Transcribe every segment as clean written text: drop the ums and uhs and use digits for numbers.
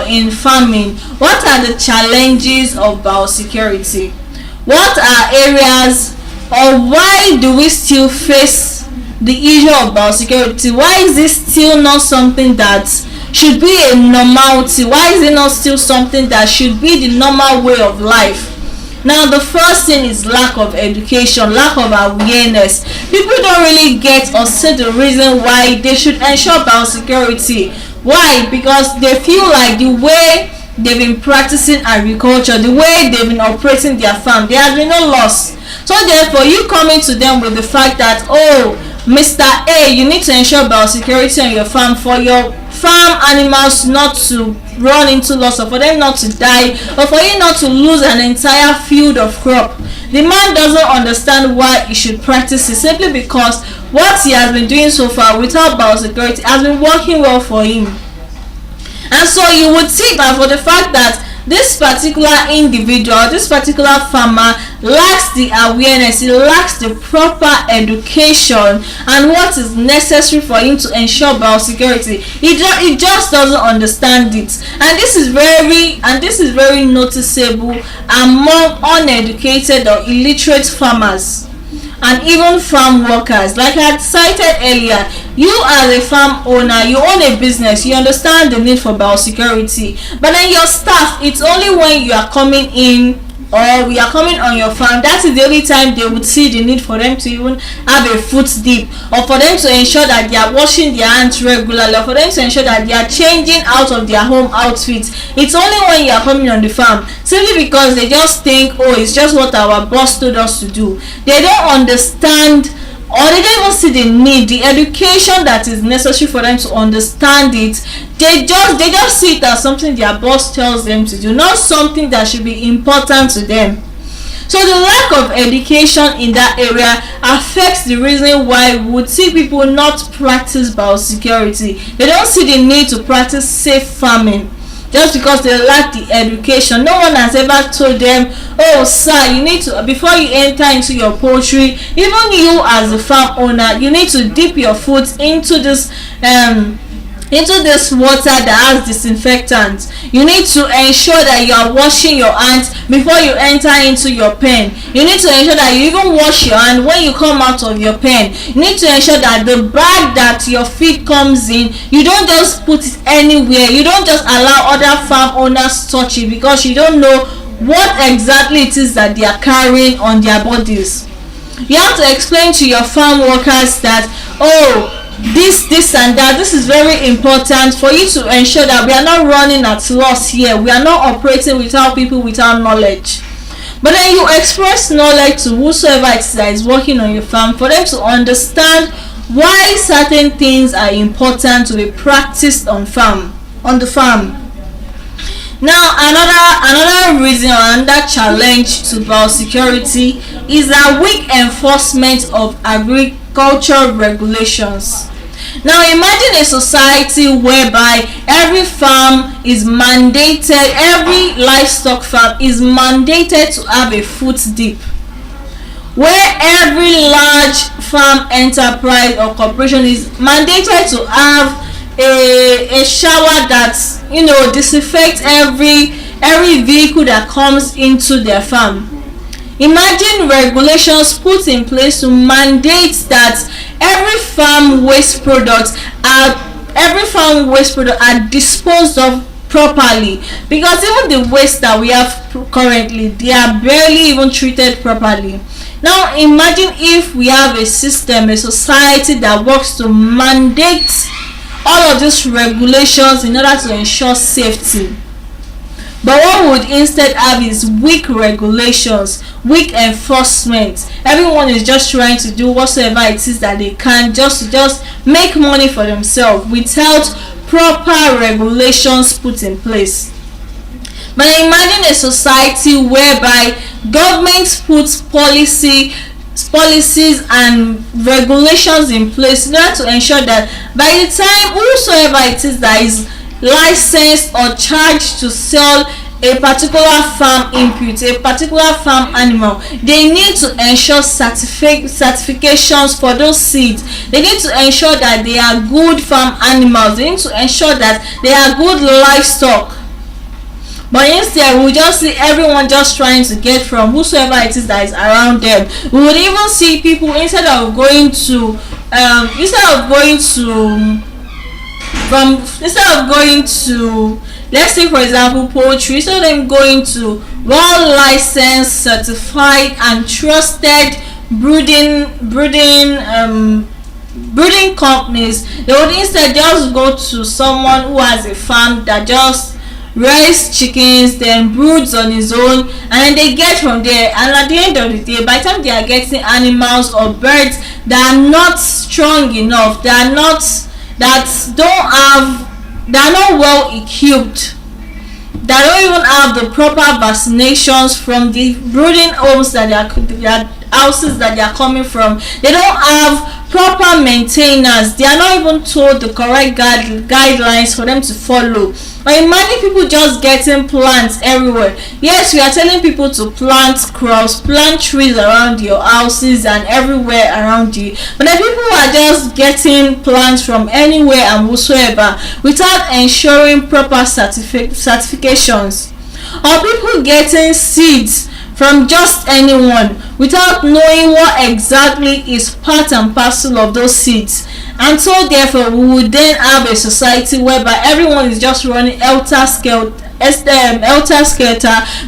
in farming, what are the challenges of biosecurity? What are areas, or why do we still face the issue of biosecurity? Why is this still not something that should be a normality? Why is it not still something that should be the normal way of life? Now, the first thing is lack of education, lack of awareness. People don't really get or see the reason why they should ensure biosecurity. Why? Because they feel like the way they've been practicing agriculture, the way they've been operating their farm, there has been no loss. So therefore, you coming to them with the fact that, oh, Mr. A, you need to ensure biosecurity on your farm for your farm animals not to run into loss, or for them not to die, or for you not to lose an entire field of crop. The man doesn't understand why he should practice it, simply because what he has been doing so far without biosecurity has been working well for him. And so you would see that for the fact that this particular individual, this particular farmer lacks the awareness, he lacks the proper education and what is necessary for him to ensure biosecurity. He just doesn't understand it, and this is very noticeable among uneducated or illiterate farmers and even farm workers. Like I cited earlier, you as a farm owner, you own a business, you understand the need for biosecurity, but then your staff, it's only when you are coming in or we are coming on your farm, that is the only time they would see the need for them to even have a foot dip, or for them to ensure that they are washing their hands regularly, or for them to ensure that they are changing out of their home outfits. It's only when you are coming on the farm, simply because they just think, oh, it's just what our boss told us to do. They don't understand, or they don't even see the need, the education that is necessary for them to understand it. They just see it as something their boss tells them to do, not something that should be important to them. So the lack of education in that area affects the reason why we would see people not practice biosecurity. They don't see the need to practice safe farming just because they lack the education. No one has ever told them, oh sir, you need to, before you enter into your poultry, even you as a farm owner, you need to dip your foot into this water that has disinfectant. You need to ensure that you are washing your hands before you enter into your pen. You need to ensure that you even wash your hand when you come out of your pen. You need to ensure that the bag that your feed comes in, you don't just put it anywhere. You don't just allow other farm owners touch it, because you don't know what exactly it is that they are carrying on their bodies. You have to explain to your farm workers that, oh, this and that, this is very important for you to ensure that we are not running at loss here. We are not operating without people without knowledge. But then you express knowledge to whosoever it is that is working on your farm, for them to understand why certain things are important to be practiced on the farm. Now, another reason or another challenge to biosecurity is a weak enforcement of agricultural regulations. Now, imagine a society whereby every farm is mandated, every livestock farm is mandated to have a foot dip, where every large farm enterprise or corporation is mandated to have a shower that, disinfects every vehicle that comes into their farm. Imagine regulations put in place to mandate that every farm waste products are disposed of properly, because even the waste that we have currently, they are barely even treated properly. Now imagine if we have a system, a society that works to mandate all of these regulations in order to ensure safety. But what we would instead have is weak regulations, weak enforcement. Everyone is just trying to do whatsoever it is that they can just make money for themselves without proper regulations put in place. But imagine a society whereby government puts policies and regulations in place in order to ensure that by the time whosoever it is that is licensed or charged to sell a particular farm input, a particular farm animal, they need to ensure certifications for those seeds. They need to ensure that they are good farm animals. They need to ensure that they are good livestock. But instead, we just see everyone just trying to get from whosoever it is that is around them. We would even see people, instead of going to let's say for example poultry, instead of them going to well licensed, certified and trusted breeding companies, they would instead just go to someone who has a farm that just raise chickens, then broods on his own, and then they get from there. And at the end of the day, by the time they are getting animals or birds that are not strong enough, that are not well equipped, that don't even have the proper vaccinations from the brooding homes that their houses that they are coming from. They don't have proper maintenance. They are not even told the correct guidelines for them to follow. But imagine people just getting plants everywhere. Yes, we are telling people to plant crops, plant trees around your houses and everywhere around you. But the people are just getting plants from anywhere and whatsoever without ensuring proper certifications. Or people getting seeds from just anyone without knowing what exactly is part and parcel of those seeds. And so therefore we would then have a society whereby everyone is just running helter-skelter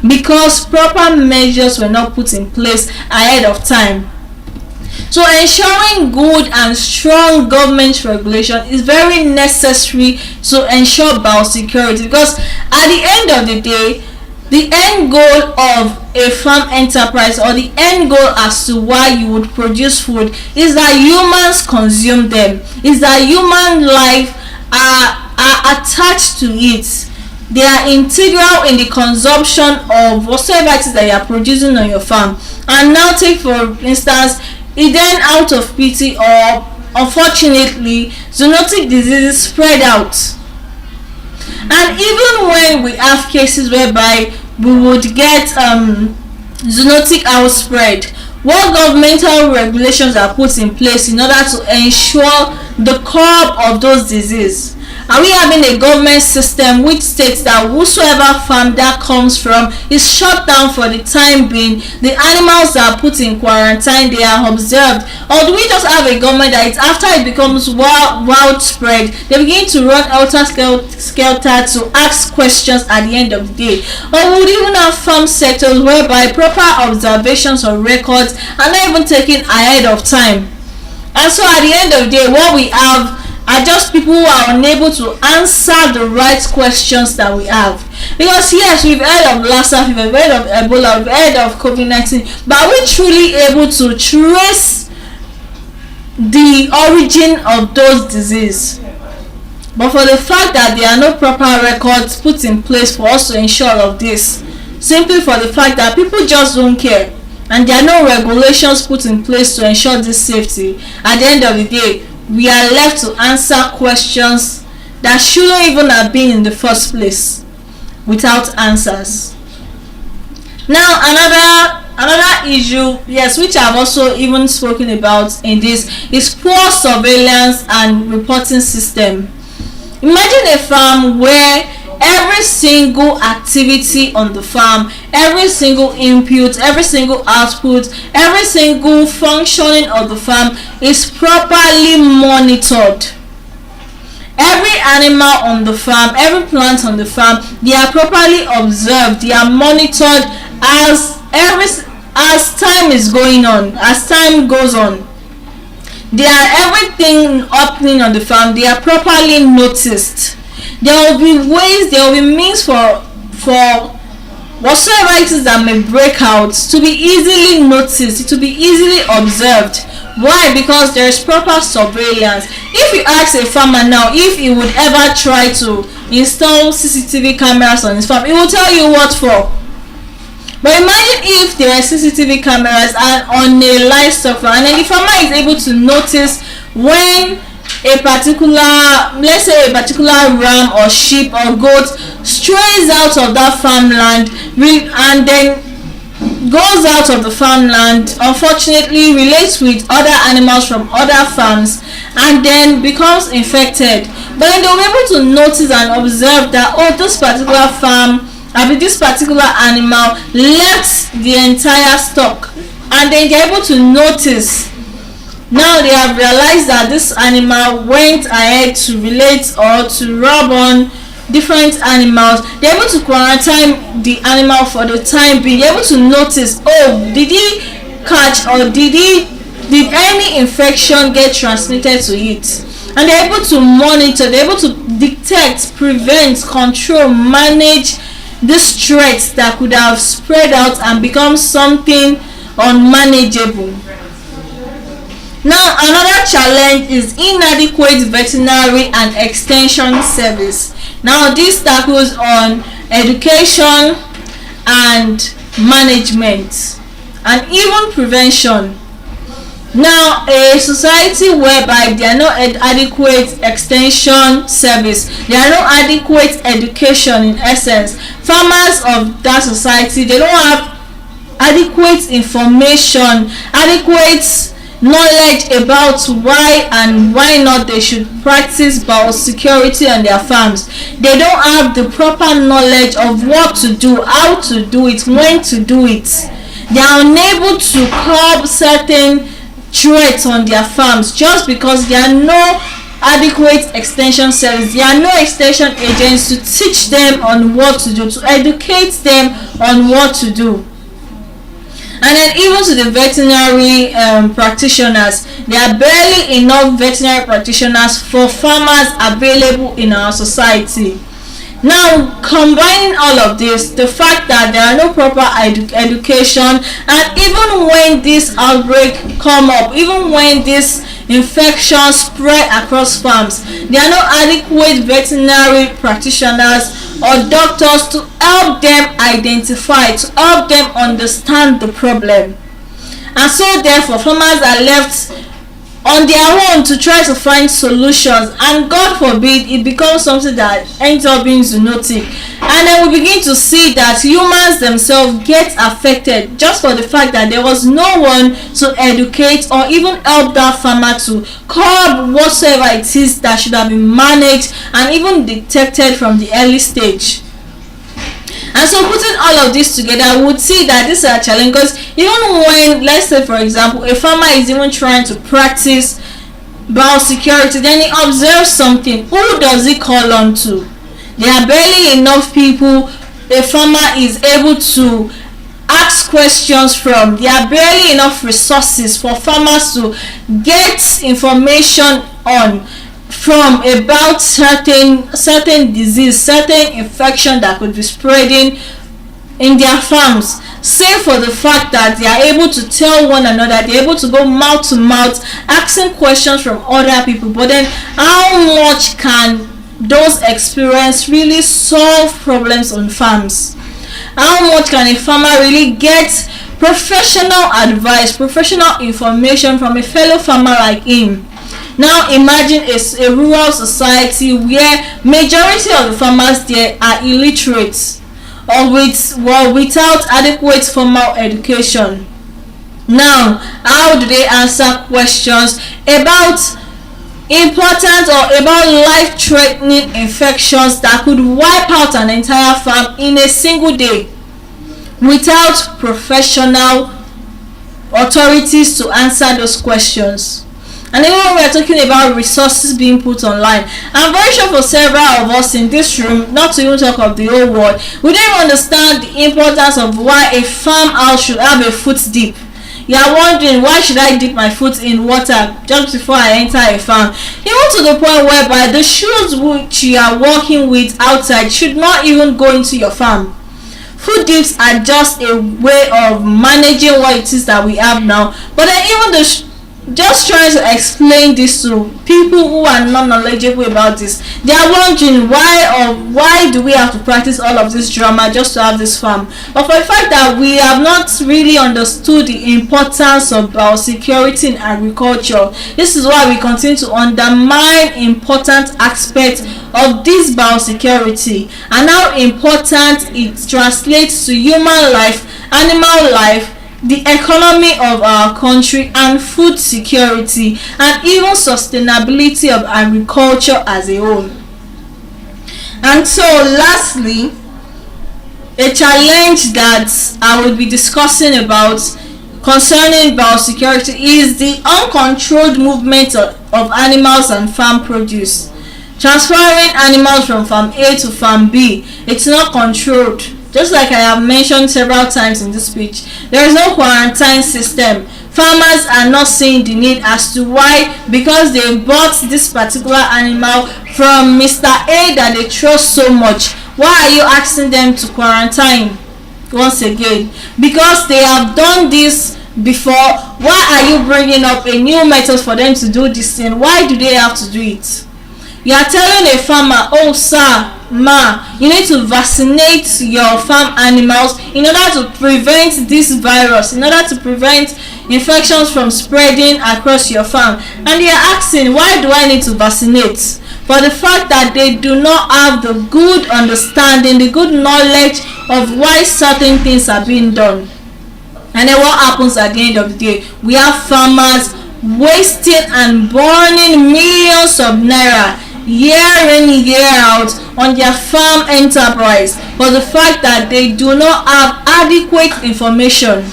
because proper measures were not put in place ahead of time. So ensuring good and strong government regulation is very necessary to ensure biosecurity, because at the end of the day, the end goal of a farm enterprise, or the end goal as to why you would produce food, is that humans consume them, is that human life are attached to it. They are integral in the consumption of whatever it is that you are producing on your farm. And now take for instance, it then out of pity or unfortunately zoonotic diseases spread out. And even when we have cases whereby we would get zoonotic outspread, what governmental regulations are put in place in order to ensure the curb of those diseases? Are we having a government system which states that whosoever farm that comes from is shut down for the time being, the animals are put in quarantine, they are observed? Or do we just have a government that after it becomes wild spread, they begin to run helter-skelter to ask questions at the end of the day? Or would even have farm sectors whereby proper observations or records are not even taken ahead of time? And so at the end of the day, what we have are just people who are unable to answer the right questions that we have. Because yes, we've heard of Lassa fever, we've heard of Ebola, we've heard of COVID-19, but are we truly able to trace the origin of those diseases? But for the fact that there are no proper records put in place for us to ensure all of this, simply for the fact that people just don't care, and there are no regulations put in place to ensure this safety, at the end of the day, we are left to answer questions that shouldn't even have been in the first place without answers. Now another issue, yes, which I've also even spoken about in this, is poor surveillance and reporting system. Imagine a farm where every single activity on the farm, every single input, every single output, every single functioning of the farm is properly monitored. Every animal on the farm, every plant on the farm, they are properly observed, they are monitored as time is going on, as time goes on. They are everything happening on the farm, they are properly noticed. There will be ways, there will be means for whatsoever it is that may break out to be easily noticed, to be easily observed. Why? Because there is proper surveillance. If you ask a farmer now if he would ever try to install CCTV cameras on his farm, he will tell you what for. But imagine if there are CCTV cameras and on a livestock farm, and then the farmer is able to notice when a particular ram or sheep or goat strays out of that farmland and then goes out of the farmland, unfortunately relates with other animals from other farms and then becomes infected. But then they'll be able to notice and observe that, oh, this particular farm this particular animal left the entire stock, and then they're able to notice. Now they have realized that this animal went ahead to relate or to rob on different animals. They're able to quarantine the animal for the time being. They're able to notice, oh, did he catch or did any infection get transmitted to it? And they're able to monitor, they're able to detect, prevent, control, manage this threat that could have spread out and become something unmanageable. Now, another challenge is inadequate veterinary and extension service. Now, this tackles on education and management and even prevention. Now, a society whereby there are no adequate extension service, there are no adequate education, in essence, farmers of that society, they don't have adequate information, adequate knowledge about why and why not they should practice biosecurity on their farms. They don't have the proper knowledge of what to do, how to do it, when to do it. They are unable to curb certain threats on their farms just because there are no adequate extension service. There are no extension agents to teach them on what to do, to educate them on what to do. And then even to the veterinary practitioners, there are barely enough veterinary practitioners for farmers available in our society. Now, combining all of this, the fact that there are no proper education, and even when this outbreak come up, even when this infection spread across farms, there are no adequate veterinary practitioners or doctors to help them identify, to help them understand the problem. And so therefore farmers are left on their own to try to find solutions, and God forbid it becomes something that ends up being zoonotic, and then we begin to see that humans themselves get affected just for the fact that there was no one to educate or even help that farmer to curb whatsoever it is that should have been managed and even detected from the early stage. And so putting all of this together, we would see that this is a challenge, because even when, let's say for example, a farmer is even trying to practice biosecurity, then he observes something, who does he call on to? There are barely enough people a farmer is able to ask questions from. There are barely enough resources for farmers to get information on from about certain disease, certain infection that could be spreading in their farms, save for the fact that they are able to tell one another, they're able to go mouth to mouth asking questions from other people. But then how much can those experience really solve problems on farms? How much can a farmer really get professional advice, professional information from a fellow farmer like him? Now imagine a rural society where majority of the farmers there are illiterate or without adequate formal education. Now, how do they answer questions about important or about life-threatening infections that could wipe out an entire farm in a single day without professional authorities to answer those questions? And then when we are talking about resources being put online, I'm very sure for several of us in this room, not to even talk of the whole world, we don't understand the importance of why a farmhouse should have a foot dip. You are wondering, why should I dip my foot in water just before I enter a farm? Even to the point whereby the shoes which you are walking with outside should not even go into your farm. Food dips are just a way of managing what it is that we have now. But then even just trying to explain this to people who are not knowledgeable about this, they are wondering why do we have to practice all of this drama just to have this farm. But for the fact that we have not really understood the importance of biosecurity in agriculture, this is why we continue to undermine important aspects of this biosecurity and how important it translates to human life, animal life, the economy of our country, and food security, and even sustainability of agriculture as a whole. And so lastly, A challenge that I will be discussing about concerning biosecurity is the uncontrolled movement of animals and farm produce. Transferring animals from farm A to farm B, it's not controlled. Just like I have mentioned several times in this speech, there is no quarantine system. Farmers are not seeing the need as to why, because they bought this particular animal from Mr. A that they trust so much. Why are you asking them to quarantine once again? Because they have done this before. Why are you bringing up a new method for them to do this thing? Why do they have to do it? You are telling a farmer, oh sir, ma, you need to vaccinate your farm animals in order to prevent this virus, in order to prevent infections from spreading across your farm. And they are asking, why do I need to vaccinate? For the fact that they do not have the good understanding, the good knowledge of why certain things are being done. And then what happens at the end of the day? We have farmers wasting and burning millions of naira year in year out on their farm enterprise for the fact that they do not have adequate information.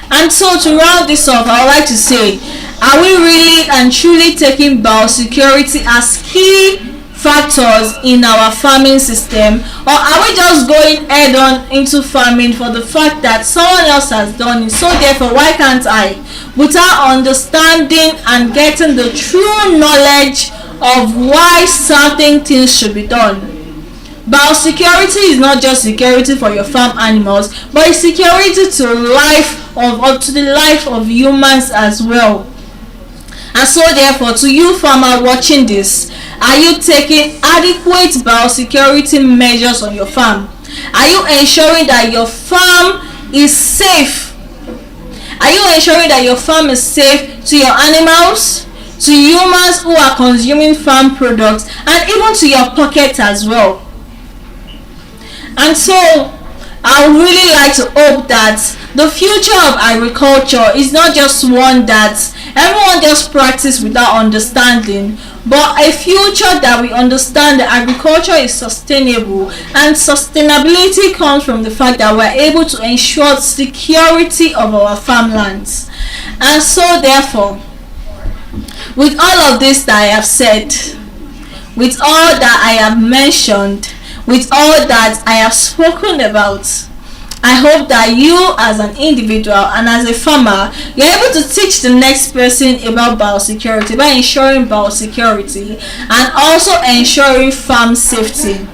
And so to round this off, I would like to say, are we really and truly taking biosecurity as key factors in our farming system, or are we just going head on into farming for the fact that someone else has done it, so therefore why can't I, without understanding and getting the true knowledge of why certain things should be done? Biosecurity is not just security for your farm animals, but it's security to the life of humans as well. And so therefore, to you farmer watching this, are you taking adequate biosecurity measures on your farm? Are you ensuring that your farm is safe? Are you ensuring that your farm is safe to your animals, to humans who are consuming farm products, and even to your pocket as well? And so I would really like to hope that the future of agriculture is not just one that everyone just practice without understanding, but a future that we understand that agriculture is sustainable, and sustainability comes from the fact that we're able to ensure security of our farmlands. And so therefore, with all of this that I have said, with all that I have mentioned, with all that I have spoken about, I hope that you as an individual and as a farmer, you're able to teach the next person about biosecurity by ensuring biosecurity and also ensuring farm safety.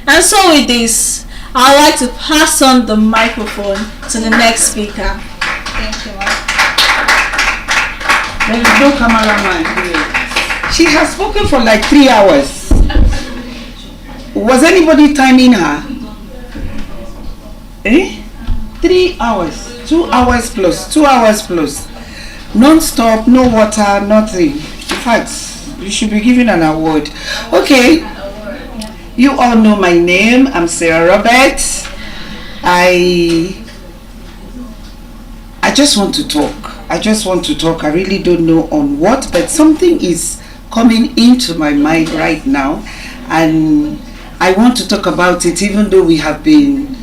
And so with this, I'd like to pass on the microphone to the next speaker. Thank you. There is no cameraman here. She has spoken for like 3 hours. Was anybody timing her? 3 hours, 2 hours plus, 2 hours plus, non-stop, no water, nothing. In fact, you should be given an award. Okay, you all know my name. I'm Sarah Roberts. I just want to talk. I really don't know on what, but something is coming into my mind right now, and I want to talk about it, even though we have been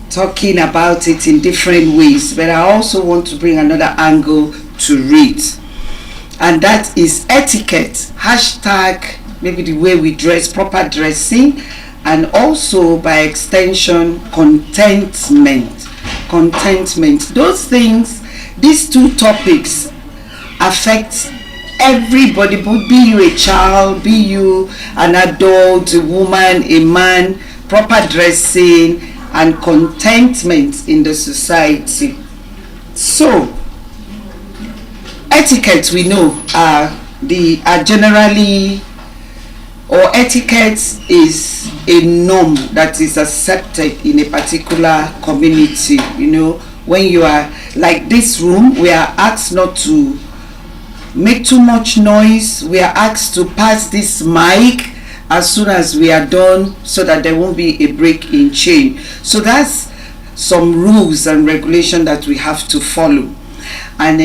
talking about it in different ways, but I also want to bring another angle to it, and that is etiquette, hashtag maybe the way we dress, proper dressing, and also by extension contentment. Those things, these two topics affect everybody, be you a child, be you an adult, a woman, a man. Proper dressing and contentment in the society. So etiquette, we know, are generally, or etiquette is a norm that is accepted in a particular community. You know, when you are like this room, we are asked not to make too much noise. We are asked to pass this mic as soon as we are done, so that there won't be a break in chain. So that's some rules and regulation that we have to follow. And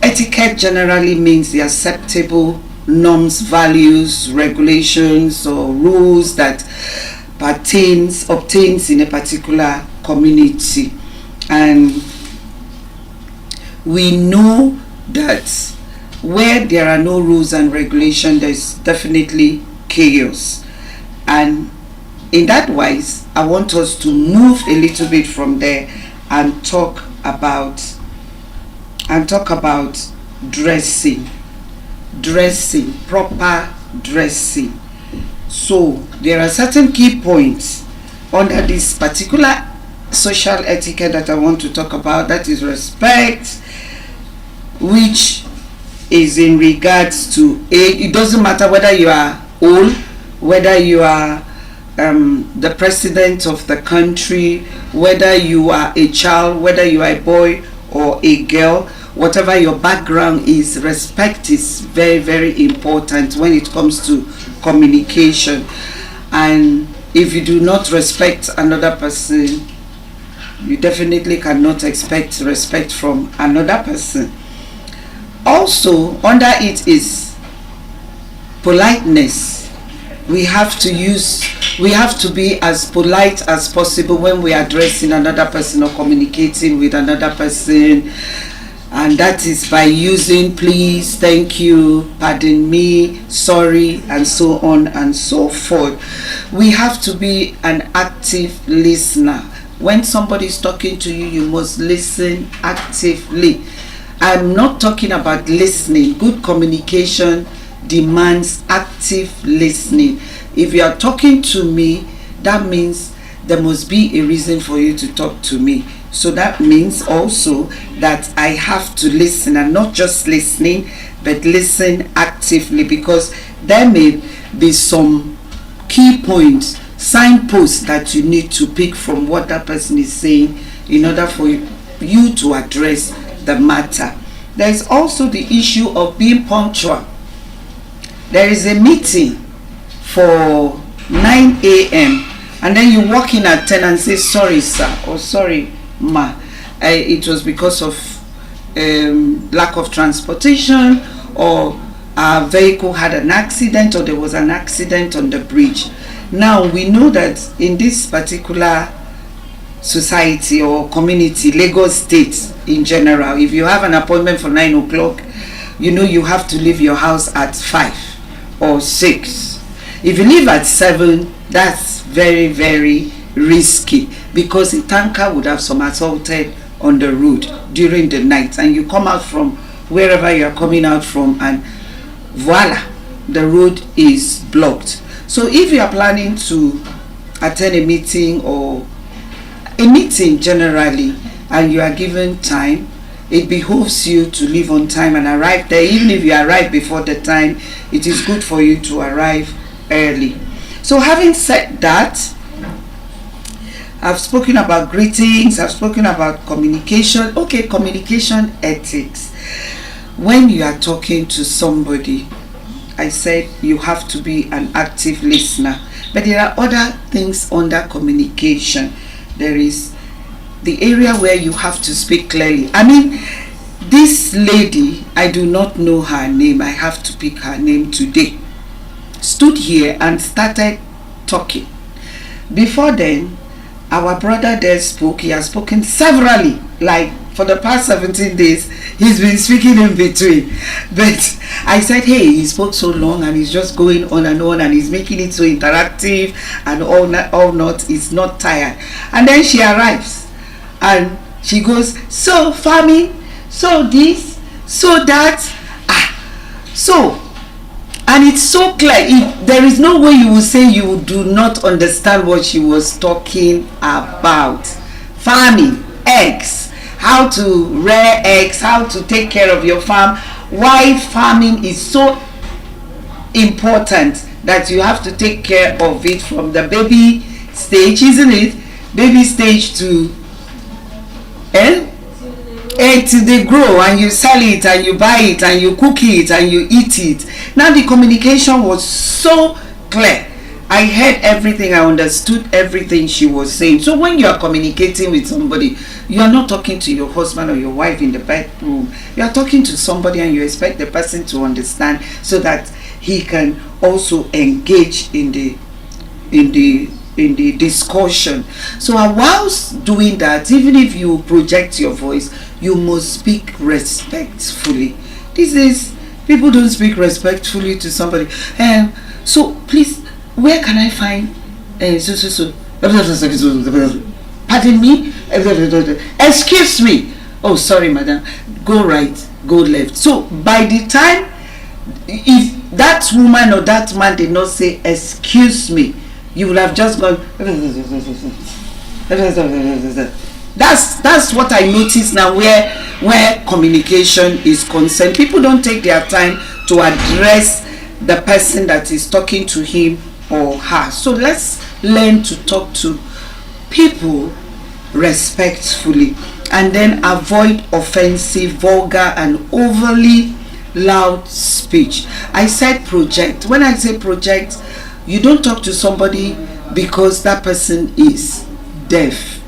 etiquette generally means the acceptable norms, values, regulations, or rules that obtains in a particular community. And we know that where there are no rules and regulations, there's definitely chaos. And in that wise, I want us to move a little bit from there and talk about dressing, proper dressing. So there are certain key points under this particular social etiquette that I want to talk about, that is respect, which is in regards to age. It doesn't matter whether you are old, whether you are the president of the country, whether you are a child, whether you are a boy or a girl, whatever your background is, respect is very, very important when it comes to communication. And if you do not respect another person, you definitely cannot expect respect from another person. Also, under it is politeness. We have to be as polite as possible when we are addressing another person or communicating with another person. And that is by using please, thank you, pardon me, sorry, and so on and so forth. We have to be an active listener. When somebody is talking to you, you must listen actively. I'm not talking about listening. Good communication demands active listening. If you are talking to me, that means there must be a reason for you to talk to me. So that means also that I have to listen, and not just listening, but listen actively, because there may be some key points, signposts that you need to pick from what that person is saying in order for you to address the matter. There is also the issue of being punctual. There is a meeting for 9 a.m. and then you walk in at 10 and say, sorry sir, or sorry ma, it was because of lack of transportation, or our vehicle had an accident, or there was an accident on the bridge. Now we know that in this particular society or community, Lagos State in general, if you have an appointment for 9 o'clock, you know you have to leave your house at 5 or 6. If you leave at 7, that's very, very risky, because a tanker would have somersaulted on the road during the night, and you come out from wherever you are coming out from, and voila, the road is blocked. So if you are planning to attend a meeting, or a meeting generally, and you are given time, it behooves you to leave on time and arrive there. Even if you arrive before the time, it is good for you to arrive early. So having said that, I've spoken about greetings, I've spoken about communication. Okay, communication ethics. When you are talking to somebody, I said you have to be an active listener. But there are other things under communication. There is the area where you have to speak clearly. I mean, this lady, I do not know her name, I have to pick her name today, stood here and started talking. Before then, our brother there spoke. He has spoken severally, like for the past 17 days, he's been speaking in between. But I said, hey, he spoke so long and he's just going on and he's making it so interactive and all not, he's not tired. And then she arrives and she goes, so farming, so this, so that, so. And it's so clear. There is no way you will say you do not understand what she was talking about. Farming, eggs, how to rear eggs, how to take care of your farm. Why farming is so important that you have to take care of it from the baby stage, isn't it? Baby stage to till they grow, and you sell it and you buy it and you cook it and you eat it. Now the communication was so clear. I heard everything, I understood everything she was saying. So when you are communicating with somebody, you are not talking to your husband or your wife in the bedroom. You are talking to somebody and you expect the person to understand so that he can also engage in the the discussion. So whilst doing that, even if you project your voice, you must speak respectfully. This is, people don't speak respectfully to somebody. So please, where can I find pardon me, excuse me, oh sorry madam, go right, go left. So by the time, if that woman or that man did not say excuse me, you would have just gone. That's what I notice now, where communication is concerned. People don't take their time to address the person that is talking to him or her. So let's learn to talk to people respectfully, and then avoid offensive, vulgar, and overly loud speech. I said project. When I say project, you don't talk to somebody because that person is deaf.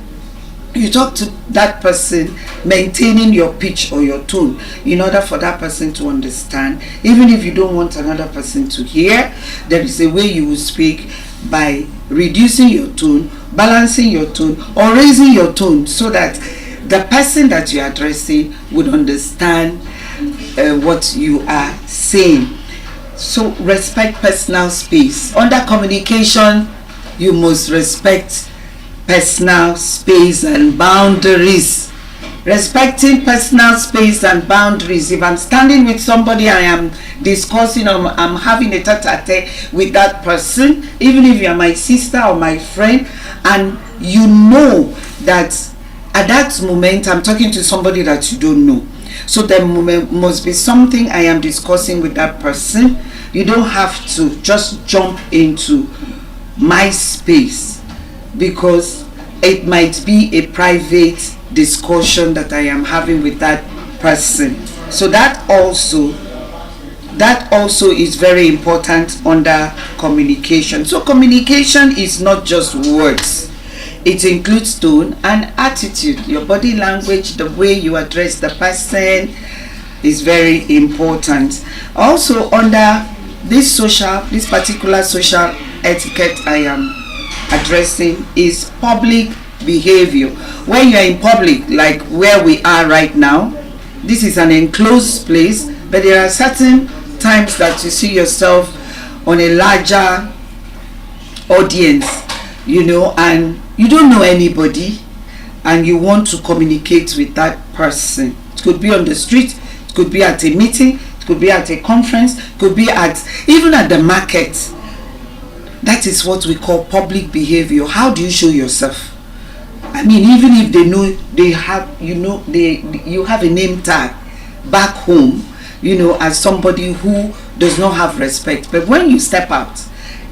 You talk to that person maintaining your pitch or your tone in order for that person to understand. Even if you don't want another person to hear, there is a way you will speak by reducing your tone, balancing your tone, or raising your tone, so that the person that you are addressing would understand what you are saying. So respect personal space. Under communication, you must respect personal space and boundaries. Respecting personal space and boundaries. If I'm standing with somebody, I am discussing, or I'm having a tete-a-tete with that person, even if you are my sister or my friend, and you know that at that moment I'm talking to somebody that you don't know, so there must be something I am discussing with that person. You don't have to just jump into my space, because it might be a private discussion that I am having with that person. So that also is very important under communication. So communication is not just words. It includes tone and attitude. Your body language, the way you address the person, is very important. Also, under this particular social etiquette I am addressing is public behavior. When you are in public, like where we are right now, this is an enclosed place, but there are certain times that you see yourself on a larger audience, and you don't know anybody, and you want to communicate with that person. It could be on the street, it could be at a meeting, it could be at a conference, it could be even at the market. That is what we call public behavior. How do you show yourself? I mean, even if they know they have, you have a name tag back home, as somebody who does not have respect. But when you step out,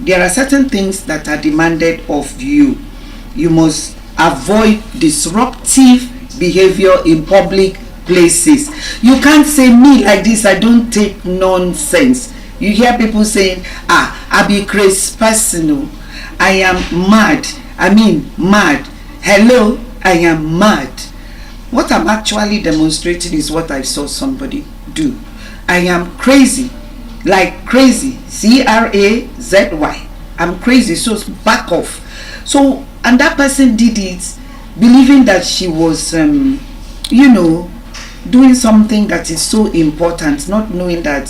there are certain things that are demanded of you. You must avoid disruptive behavior in public places. You can't say, me like this, I don't take nonsense. You hear people saying, I be crazy person, I am mad. I mean mad. Hello, I am mad. What I'm actually demonstrating is what I saw somebody do. I am crazy, like crazy, C-R-A-Z-Y. I'm crazy, so back off. So, and that person did it believing that she was, doing something that is so important, not knowing that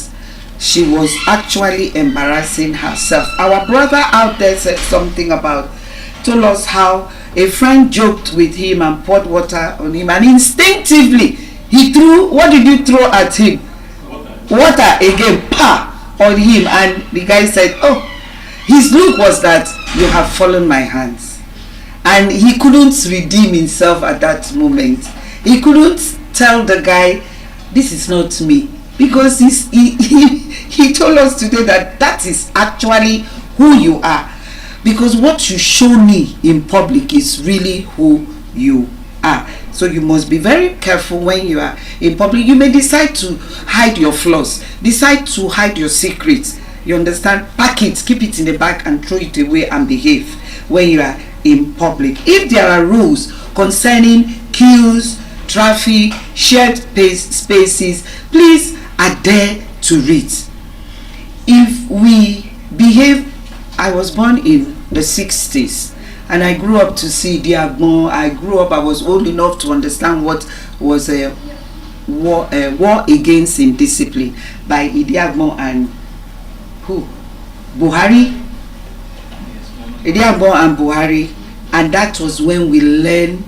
she was actually embarrassing herself. Our brother out there said something told us how a friend joked with him and poured water on him, and instinctively he threw, what did you throw at him? Water again, on him. And the guy said, oh, his look was that you have fallen my hands. And he couldn't redeem himself at that moment. He couldn't tell the guy, this is not me, because he told us today that is actually who you are, because what you show me in public is really who you are. So you must be very careful when you are in public. You may decide to hide your flaws, decide to hide your secrets, you understand, pack it, keep it in the bag and throw it away and behave when you are in public. If there are rules concerning queues, traffic, shared spaces, please adhere to it. If we behave, I was born in the 60s, and I grew up to see Diagbon. I was old enough to understand what was a war against indiscipline by Idiagbon and who? Buhari. Idiagbon and Buhari. And that was when we learned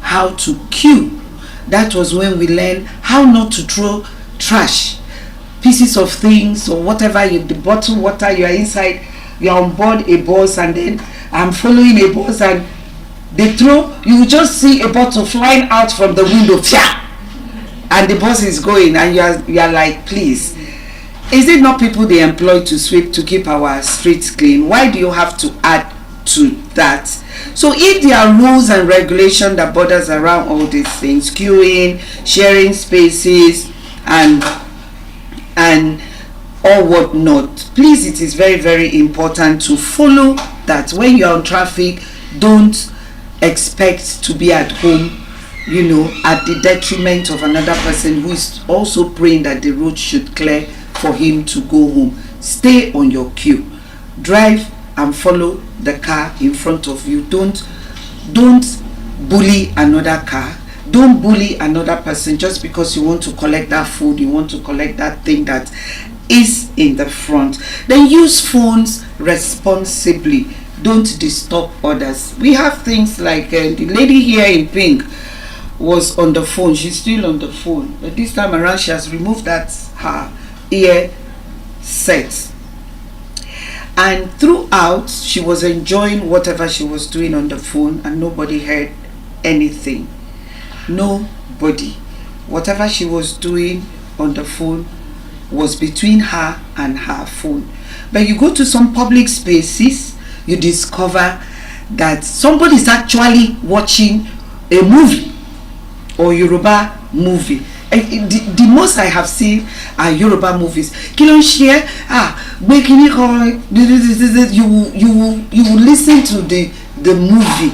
how to queue. That was when we learned how not to throw trash, pieces of things or whatever, the bottled water, you are inside, you are on board a bus, and then I'm following a bus and they throw, you just see a bottle flying out from the window, and the bus is going, and you are like, please, is it not people they employ to sweep, to keep our streets clean? Why do you have to add to that? So if there are rules and regulation that borders around all these things, queuing, sharing spaces, and or whatnot, please, it is very, very important to follow that. When you are on traffic, don't expect to be at home, you know, at the detriment of another person who is also praying that the road should clear for him to go home. Stay on your queue, drive and follow the car in front of you. Don't bully another car. Don't bully another person just because you want to collect that food, you want to collect that thing that is in the front. Then use phones responsibly. Don't disturb others. We have things like the lady here in pink was on the phone. She's still on the phone, but this time around she has removed that her ear set, and throughout she was enjoying whatever she was doing on the phone, and nobody heard anything. Nobody. Whatever she was doing on the phone was between her and her phone. But you go to some public spaces, you discover that somebody is actually watching a movie or Yoruba movie. The most I have seen are Yoruba movies. Share, you will listen to the movie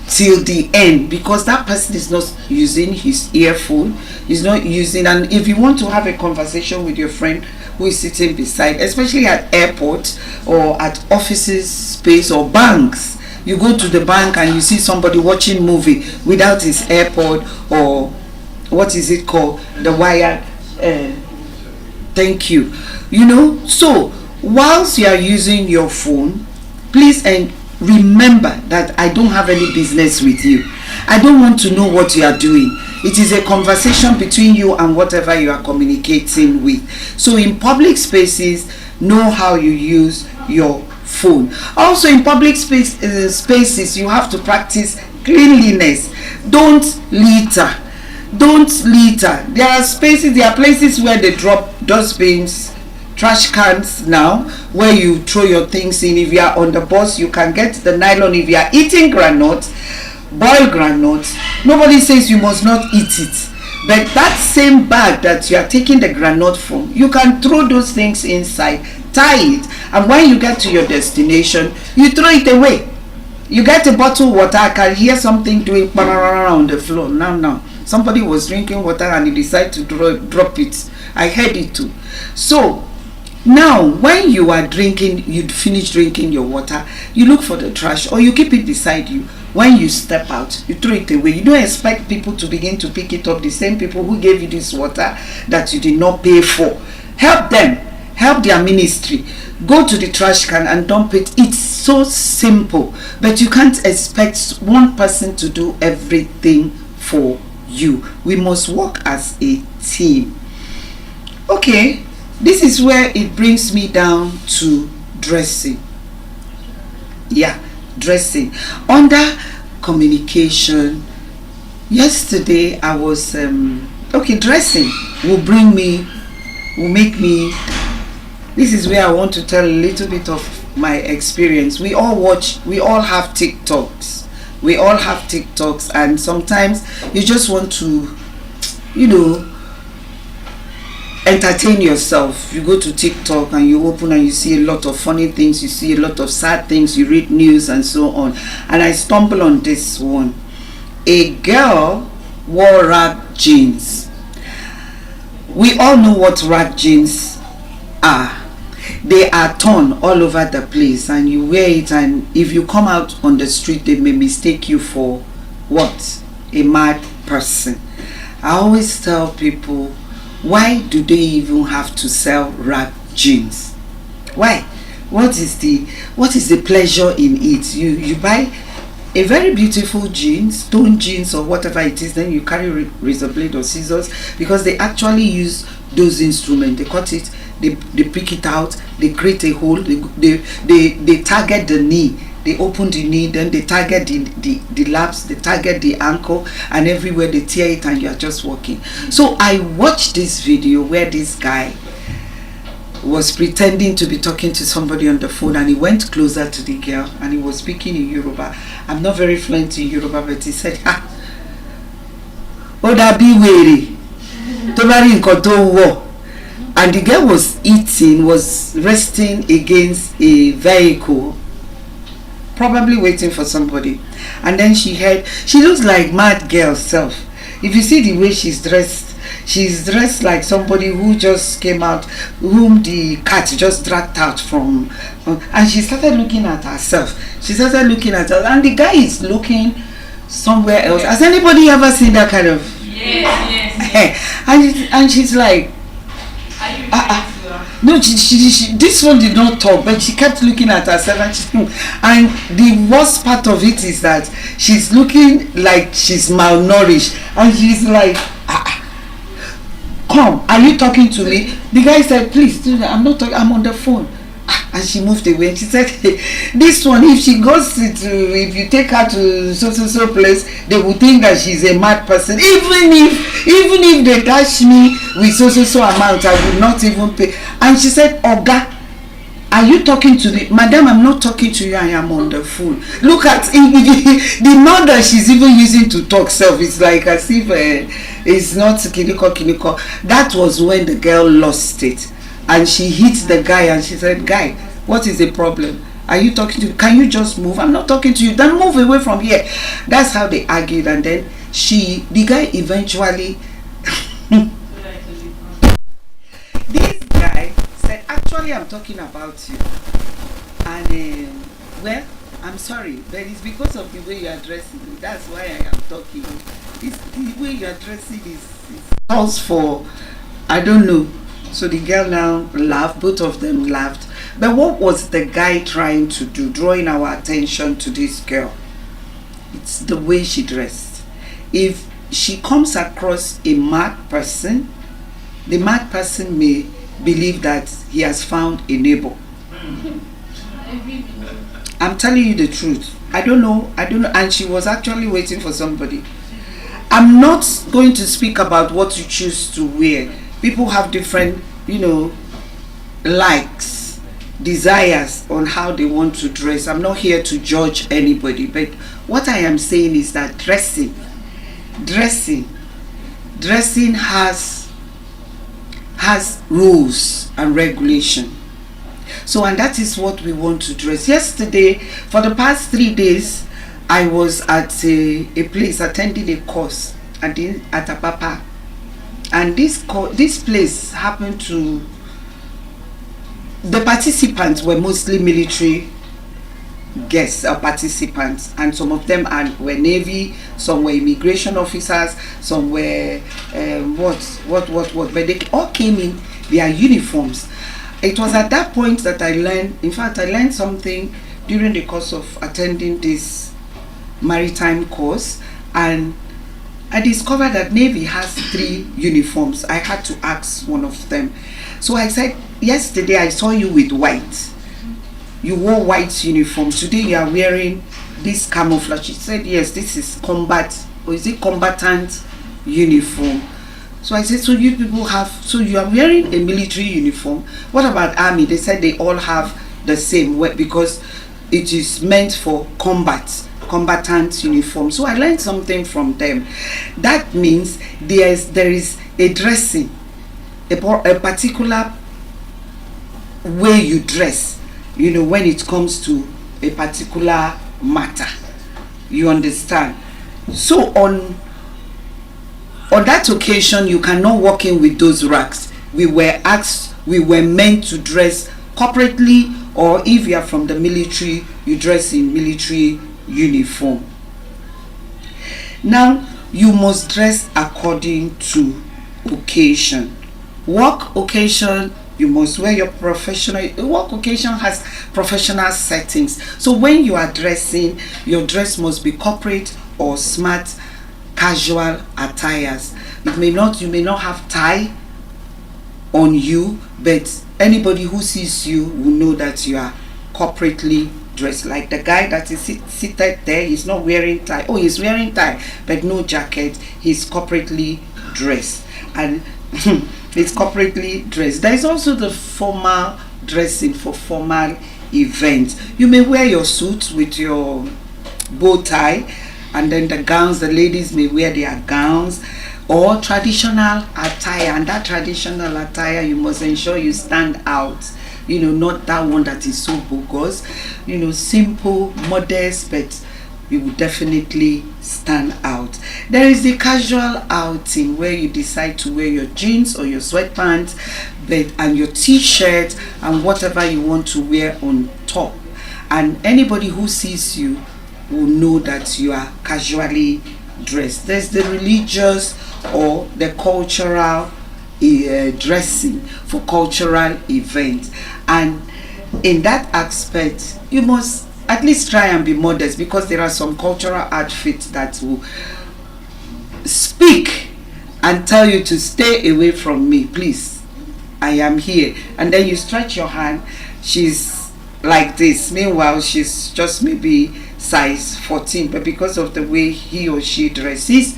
till the end, because that person is not using his earphone, he's not using. And if you want to have a conversation with your friend who is sitting beside, especially at airports or at offices space or banks, you go to the bank and you see somebody watching movie without his AirPod, or what is it called, the wired thank you, you know. So whilst you are using your phone, please and remember that I don't have any business with you. I don't want to know what you are doing. It is a conversation between you and whatever you are communicating with. So in public spaces, know how you use your phone. Also in public spaces, you have to practice cleanliness. Don't litter. Don't litter. There are spaces, there are places where they drop dustbins, trash cans now, where you throw your things in. If you are on the bus, you can get the nylon. If you are eating granite, boiled granite, nobody says you must not eat it. But that same bag that you are taking the granite from, you can throw those things inside, tie it, and when you get to your destination, you throw it away. You get a bottle of water. I can hear something doing on the floor. Now. Somebody was drinking water and he decided to drop it. I heard it too. So now when you are drinking, you finish drinking your water, you look for the trash or you keep it beside you. When you step out, you throw it away. You don't expect people to begin to pick it up. The same people who gave you this water that you did not pay for. Help them. Help their ministry. Go to the trash can and dump it. It's so simple. But you can't expect one person to do everything for you. We must work as a team. Okay, this is where it brings me down to dressing. Yeah, dressing. Under communication, yesterday I was dressing will make me, this is where I want to tell a little bit of my experience. We all have TikToks. We all have TikToks, and sometimes you just want to, entertain yourself. You go to TikTok and you open and you see a lot of funny things, you see a lot of sad things, you read news and so on. And I stumble on this one. A girl wore rag jeans. We all know what rag jeans are. they are torn all over the place, and you wear it, and if you come out on the street, they may mistake you for what? A mad person. I always tell people, why do they even have to sell rag jeans? Why? What is the pleasure in it? You buy a very beautiful jeans, stone jeans or whatever it is, then you carry razor blade or scissors, because they actually use those instruments. They cut it, they pick it out, they create a hole, they target the knee, they open the knee, then they target the laps, they target the ankle, and everywhere they tear it, and you are just walking. So I watched this video where this guy was pretending to be talking to somebody on the phone, and he went closer to the girl and he was speaking in Yoruba. I'm not very fluent in Yoruba, but he said, "Ha, Oda bi were, tobari nkan to wo." And the girl was resting against a vehicle, probably waiting for somebody. And then she looks like mad girl self. If you see the way she's dressed like somebody who just came out, whom the cat just dragged out from, and she started looking at herself. And the guy is looking somewhere else. Has anybody ever seen that kind of? Yes. And she's like, no, she this one did not talk, but she kept looking at herself, and the worst part of it is that she's looking like she's malnourished, and she's like, come, are you talking to me? The guy said, please, I'm not talking, I'm on the phone. And she moved away, and she said, hey, this one, if you take her to so place, they will think that she's a mad person. Even if they catch me with so amount, I will not even pay. And she said, Oga, are you talking to me? Madam, I'm not talking to you, I am on the phone. Look at the mouth that she's even using to talk self. It's like as if it's not kiniko. That was when the girl lost it. And she hit the guy, and she said, guy, what is the problem? Are you talking to me? Can you just move? I'm not talking to you. Then move away from here. That's how they argued. And then the guy eventually, this guy said, actually, I'm talking about you. And, well, I'm sorry, but it's because of the way you are dressing. That's why I am talking. The way you are dressing is calls for, I don't know. So the girl now laughed, both of them laughed. But what was the guy trying to do, drawing our attention to this girl? It's the way she dressed. If she comes across a mad person, the mad person may believe that he has found a neighbor. I'm telling you the truth. I don't know. And she was actually waiting for somebody. I'm not going to speak about what you choose to wear. People have different, likes, desires on how they want to dress. I'm not here to judge anybody, but what I am saying is that dressing has rules and regulation. So, and that is what we want to dress. Yesterday, for the past 3 days, I was at a place attending a course at Apapa. And this place happened to, the participants were mostly military guests or participants, and some of them were Navy, some were immigration officers, some were but they all came in their uniforms. It was at that point that I learned something during the course of attending this maritime course, and I discovered that Navy has 3 uniforms. I had to ask one of them. So I said, yesterday I saw you with white. You wore white uniform. Today you are wearing this camouflage. She said, yes, this is combat, or is it combatant uniform? So I said, so you are wearing a military uniform. What about army? They said they all have the same, because it is meant for combatant uniform. So I learned something from them. That means there is a dressing, a particular way you dress, when it comes to a particular matter. You understand? So on that occasion, you cannot walk in with those rags. We were meant to dress corporately, or if you are from the military, you dress in military uniform. Now, you must dress according to occasion. Work occasion, you must wear your professional. Work occasion has professional settings. So when you are dressing, your dress must be corporate or smart casual attires. You may not have tie on you, but anybody who sees you will know that you are corporately dressed. Like the guy that is seated there, he's not wearing tie. Oh, he's wearing tie but no jacket. He's corporately dressed, and it's corporately dressed. There is also the formal dressing for formal events. You may wear your suit with your bow tie, and then the gowns, the ladies may wear their gowns, or traditional attire. And that traditional attire, you must ensure you stand out, not that one that is so bogus, simple, modest, but you will definitely stand out. There is the casual outing where you decide to wear your jeans or your sweatpants and your t-shirt and whatever you want to wear on top, and anybody who sees you will know that you are casually dressed. There's the religious or the cultural dressing for cultural events, and in that aspect you must at least try and be modest, because there are some cultural outfits that will speak and tell you to stay away from me, please, I am here. And then you stretch your hand, she's like this, meanwhile she's just maybe size 14, but because of the way he or she dresses,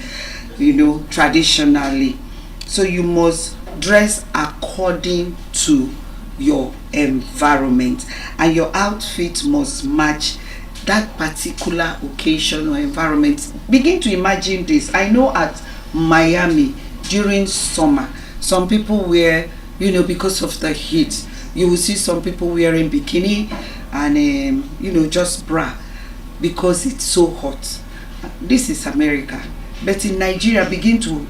traditionally. So you must dress according to your environment, and your outfit must match that particular occasion or environment. Begin to imagine this. I know at Miami during summer, some people wear, because of the heat, you will see some people wearing bikini and just bra, because it's so hot. This is America. But in Nigeria, begin to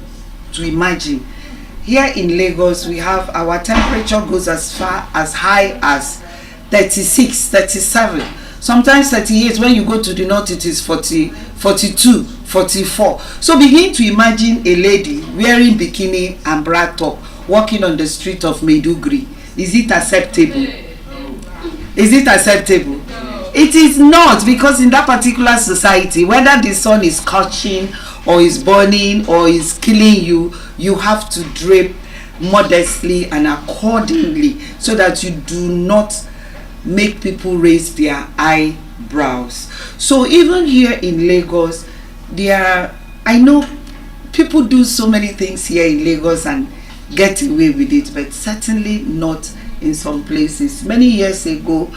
imagine. Here in Lagos, we have our temperature goes as high as 36, 37, sometimes 38. When you go to the north, it is 40, 42, 44. So begin to imagine a lady wearing bikini and bra top walking on the street of Maiduguri. Is it acceptable? Is it acceptable? It is not, because in that particular society, whether the sun is scorching or is burning or is killing you, you have to drape modestly and accordingly, so that you do not make people raise their eyebrows. So even here in Lagos, I know people do so many things here in Lagos and get away with it, but certainly not in some places. Many years ago,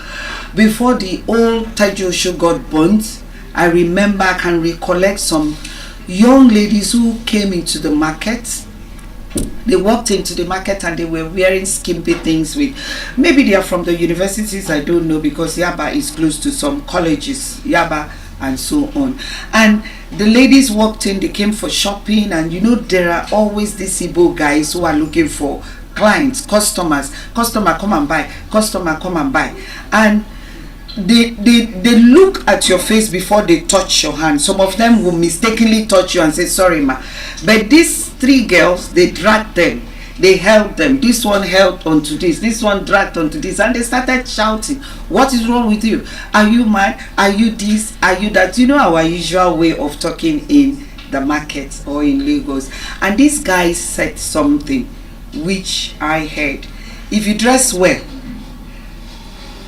before the old Tajosho got burnt, I can recollect some young ladies who came into the market. They walked into the market and they were wearing skimpy things with, maybe they are from the universities, I don't know, because Yaba is close to some colleges, Yaba and so on. And the ladies walked in, they came for shopping, and there are always these Igbo guys who are looking for clients, customer come and buy, customer come and buy, and they look at your face before they touch your hand. Some of them will mistakenly touch you and say sorry ma, but these three girls, they dragged them, they held them, this one held onto this one dragged onto this, and they started shouting, what is wrong with you? Are you mad? Are you this? Are you that? Our usual way of talking in the market or in Lagos. And this guy said something which I heard: if you dress well,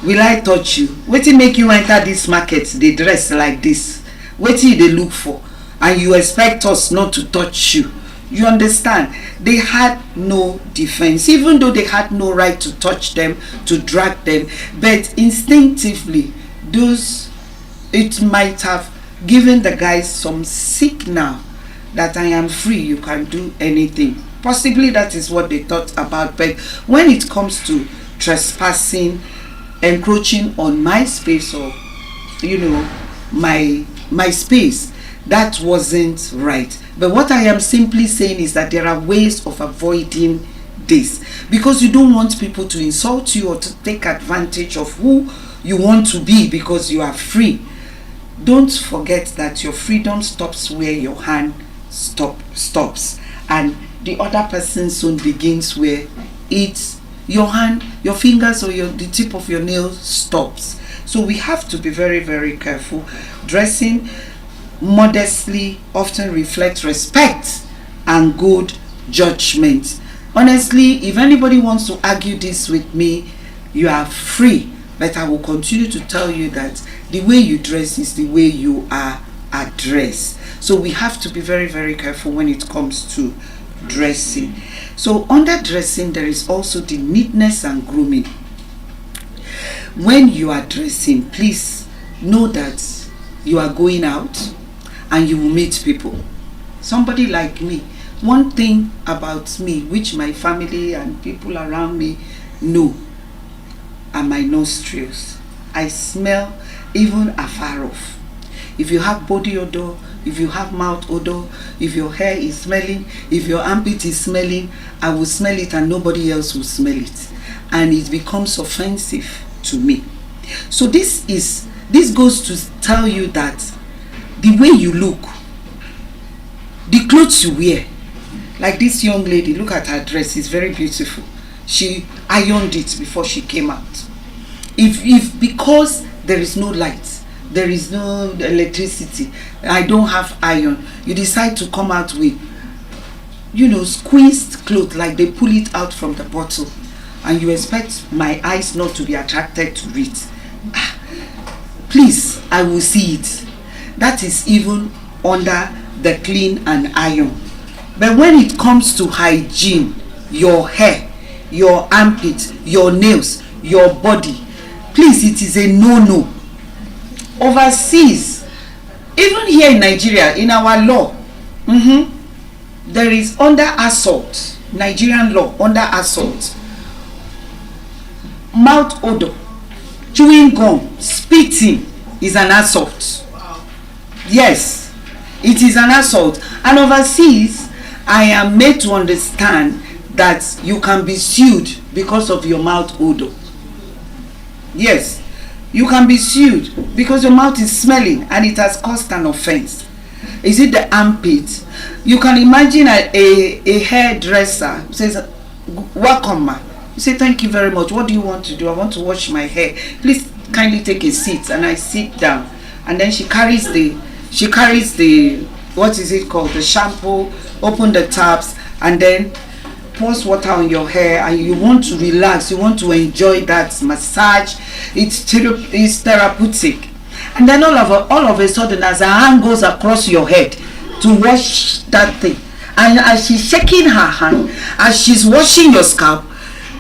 will I touch you? Wetin make you enter this market, they dress like this? Wetin they look for? And you expect us not to touch you? You understand? They had no defense, even though they had no right to touch them, to drag them. But instinctively, it might have given the guys some signal that I am free, you can do anything. Possibly that is what they thought about. But when it comes to trespassing, encroaching on my space, or my space, that wasn't right. But what I am simply saying is that there are ways of avoiding this, because you don't want people to insult you or to take advantage of who you want to be because you are free. Don't forget that your freedom stops where your hand stops, and the other person's own begins where it's your hand, your fingers, or the tip of your nail stops. So we have to be very, very careful. Dressing modestly often reflects respect and good judgment. Honestly, if anybody wants to argue this with me, you are free, but I will continue to tell you that the way you dress is the way you are addressed. So we have to be very, very careful when it comes to dressing. So under dressing, there is also the neatness and grooming. When you are dressing, please know that you are going out and you will meet people. Somebody like me, one thing about me which my family and people around me know are my nostrils. I smell even afar off. If you have body odor, if you have mouth odor, if your hair is smelling, if your armpit is smelling, I will smell it and nobody else will smell it, and it becomes offensive to me. So this goes to tell you that the way you look, the clothes you wear, like this young lady, look at her dress, it's very beautiful. She ironed it before she came out. If because there is no light, there is no electricity, I don't have iron, you decide to come out with, squeezed cloth, like they pull it out from the bottle, and you expect my eyes not to be attracted to it. Please, I will see it. That is even under the clean and iron. But when it comes to hygiene, your hair, your armpit, your nails, your body, please, it is a no-no. Overseas, even here in Nigeria, in our law, there is under assault, Nigerian law, under assault, mouth odor, chewing gum, spitting is an assault. Yes, it is an assault. And overseas, I am made to understand that you can be sued because of your mouth odor. Yes, you can be sued because your mouth is smelling and it has caused an offense. Is it the armpit? You can imagine a hairdresser says, "Welcome, ma." You say, "Thank you very much. What do you want to do?" "I want to wash my hair. Please kindly take a seat." And I sit down, and then she carries the what is it called, the shampoo, open the taps, and then pours water on your hair, and you want to relax, you want to enjoy that massage. It's therapeutic. And then all of a sudden, as her hand goes across your head to wash that thing, and as she's shaking her hand, as she's washing your scalp,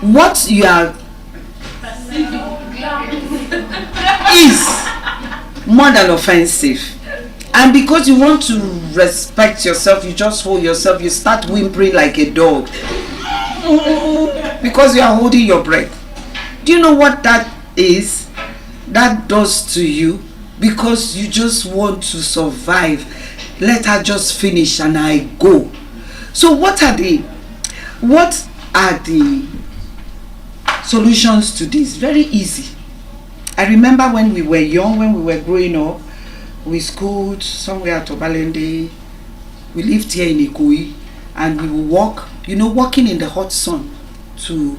what you are is more than offensive. And because you want to respect yourself, you just hold yourself, you start whimpering like a dog because you are holding your breath. Do you know what that is? That does to you because you just want to survive. Let her just finish and I go. So what are the solutions to this? Very easy. I remember when we were young, when we were growing up, we schooled somewhere at Obalende. We lived here in Ikoyi, and we would walk, walking in the hot sun to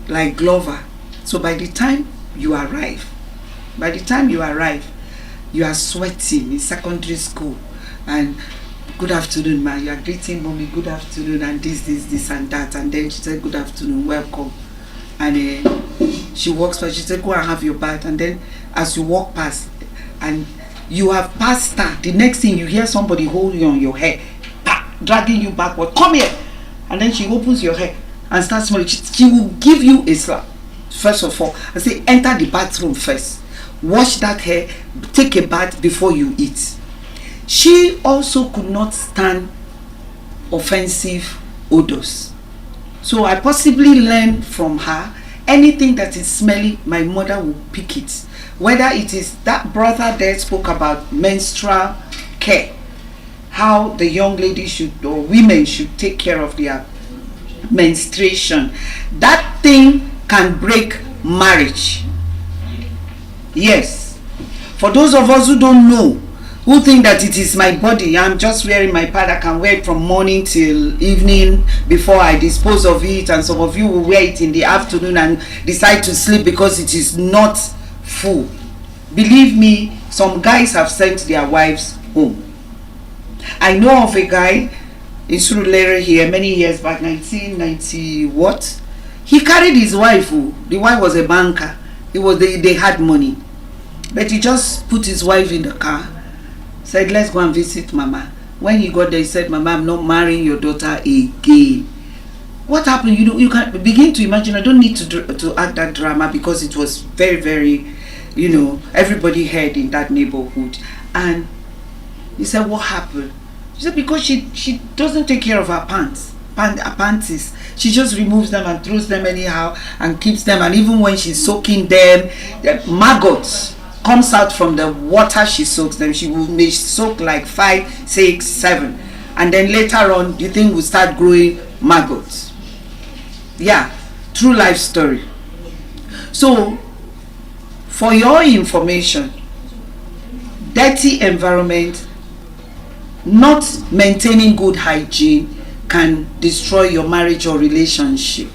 like Glover. So by the time you arrive, you are sweating in secondary school, and "Good afternoon, ma." You are greeting mommy, "Good afternoon," and this and that, and then she said, "Good afternoon, welcome," and she walks past. She said, "Go and have your bath," and then as you walk past, and you have passed her, the next thing you hear somebody hold you on your hair, dragging you backward. "Come here," and then she opens your hair and starts smelling. She will give you a slap. First of all, I say, enter the bathroom first, wash that hair, take a bath before you eat. She also could not stand offensive odors. So I possibly learned from her, anything that is smelly, my mother will pick it. Whether it is that brother there spoke about menstrual care, how the young lady should, or women should take care of their menstruation. That thing can break marriage. Yes. For those of us who don't know, who think that it is my body, I'm just wearing my pad, I can wear it from morning till evening before I dispose of it, and some of you will wear it in the afternoon and decide to sleep because it is not full. Believe me, some guys have sent their wives home. I know of a guy in Surulere here many years back, 1990 what? He carried his wife. The wife was a banker. They had money. But he just put his wife in the car, said, let's go and visit Mama. When he got there, he said, Mama, I'm not marrying your daughter again. What happened? You can begin to imagine. I don't need to act that drama because it was very, very, everybody heard in that neighborhood. And he said, what happened? She said, because she doesn't take care of her panties. She just removes them and throws them anyhow and keeps them. And even when she's soaking them, the maggots comes out from the water she soaks them. She may soak like 5, 6, 7. And then later on, the thing will start growing maggots. Yeah, true life story. So, for your information, dirty environment, not maintaining good hygiene can destroy your marriage or relationship.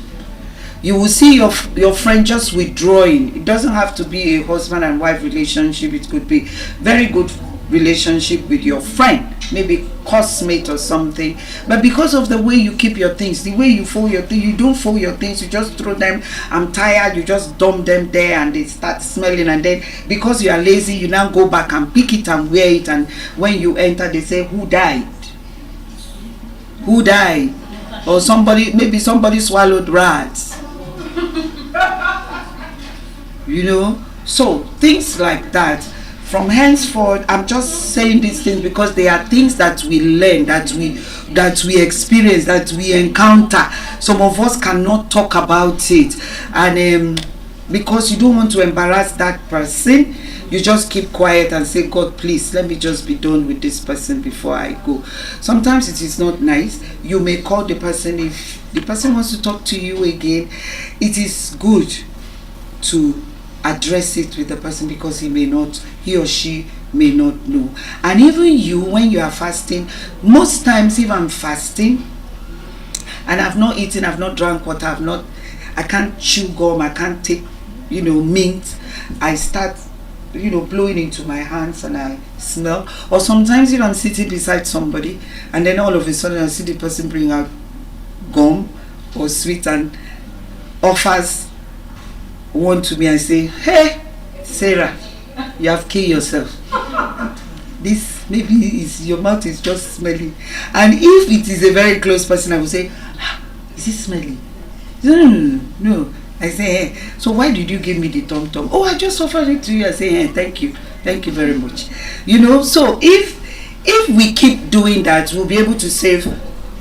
You will see your friend just withdrawing. It doesn't have to be a husband and wife relationship. It could be very good relationship with your friend, maybe cosmate or something. But because of the way you keep your things, the way you fold your things, you don't fold your things, you just throw them. I'm tired, you just dump them there and they start smelling. And then because you are lazy, you now go back and pick it and wear it. And when you enter, they say, who died? Who died? Or maybe somebody swallowed rats. So things like that. From henceforth, I'm just saying these things because they are things that we learn, that we experience, that we encounter. Some of us cannot talk about it, and because you don't want to embarrass that person, you just keep quiet and say, God, please let me just be done with this person before I go. Sometimes it is not nice. You may call the person. If the person wants to talk to you again, it is good to address it with the person because he or she may not know. And even you, when you are fasting, most times if I'm fasting and I've not eaten, I've not drank water, I can't chew gum, I can't take mint, I start blowing into my hands and I smell. Or sometimes if I'm sitting beside somebody and then all of a sudden I see the person bring out gum or sweet and offers one to me, I say, hey Sarah, you have killed yourself. This maybe your mouth is just smelling. And if it is a very close person, I will say, is it smelling? No. I say, hey, so why did you give me the tom-tom? Oh, I just offered it to you. I say, hey, thank you very much. So if we keep doing that, we'll be able to save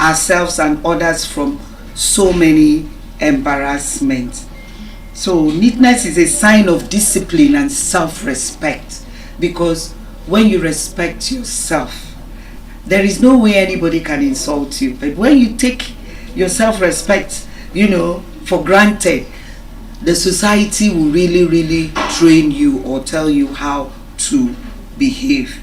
ourselves and others from so many embarrassments. So neatness is a sign of discipline and self-respect, because when you respect yourself, there is no way anybody can insult you. But when you take your self-respect, for granted, the society will really, really train you or tell you how to behave.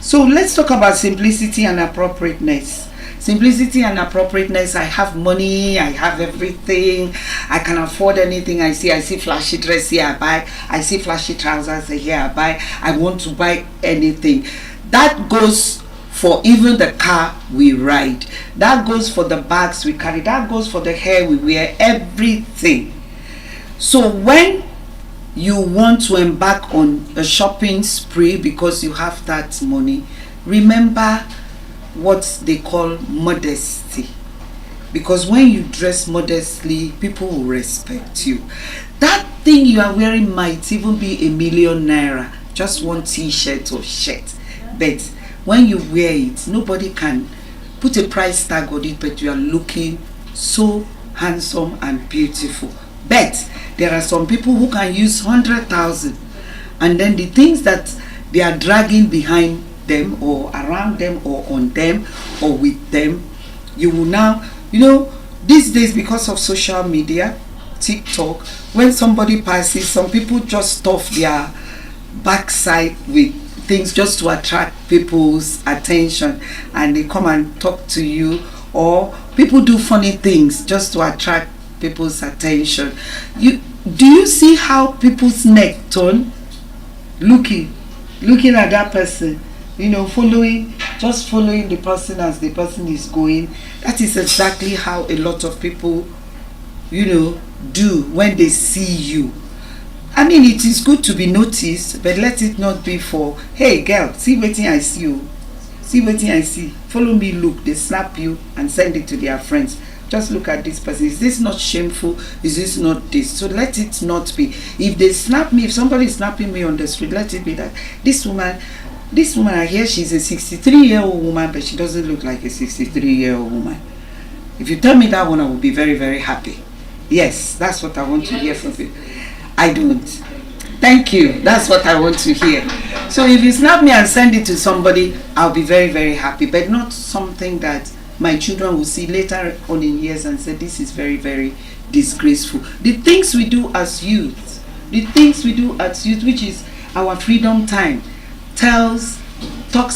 So let's talk about simplicity and appropriateness. Simplicity and appropriateness. I have money, I have everything, I can afford anything I see. I see flashy dress here, I buy. I see flashy trousers here, I buy. I want to buy anything. That goes for even the car we ride. That goes for the bags we carry. That goes for the hair we wear, everything. So when you want to embark on a shopping spree because you have that money, remember what they call modesty. Because when you dress modestly, people will respect you. That thing you are wearing might even be ₦1,000,000, just one t-shirt or shirt. But when you wear it, nobody can put a price tag on it, but you are looking so handsome and beautiful. But there are some people who can use 100,000, and then the things that they are dragging behind or around them or on them or with them, you will now, These days, because of social media, TikTok, when somebody passes, some people just stuff their backside with things just to attract people's attention, and they come and talk to you, or people do funny things just to attract people's attention. Do you see how people's neck turn looking at that person, following the person as the person is going? That is exactly how a lot of people do when they see you. I mean, it is good to be noticed, but let it not be for, hey girl, see wetin I see you, see wetin I see, follow me, look. They snap you and send it to their friends. Just look at this person. Is this not shameful? Is this not this? So let it not be. If they snap me, if somebody is snapping me on the street, let it be that this woman, I hear she's a 63-year-old woman, but she doesn't look like a 63-year-old woman. If you tell me that one, I will be very, very happy. Yes, that's what I want to hear from you. I don't. Thank you. That's what I want to hear. So if you snap me and send it to somebody, I'll be very, very happy. But not something that my children will see later on in years and say, this is very, very disgraceful. The things we do as youth, which is our freedom time, talks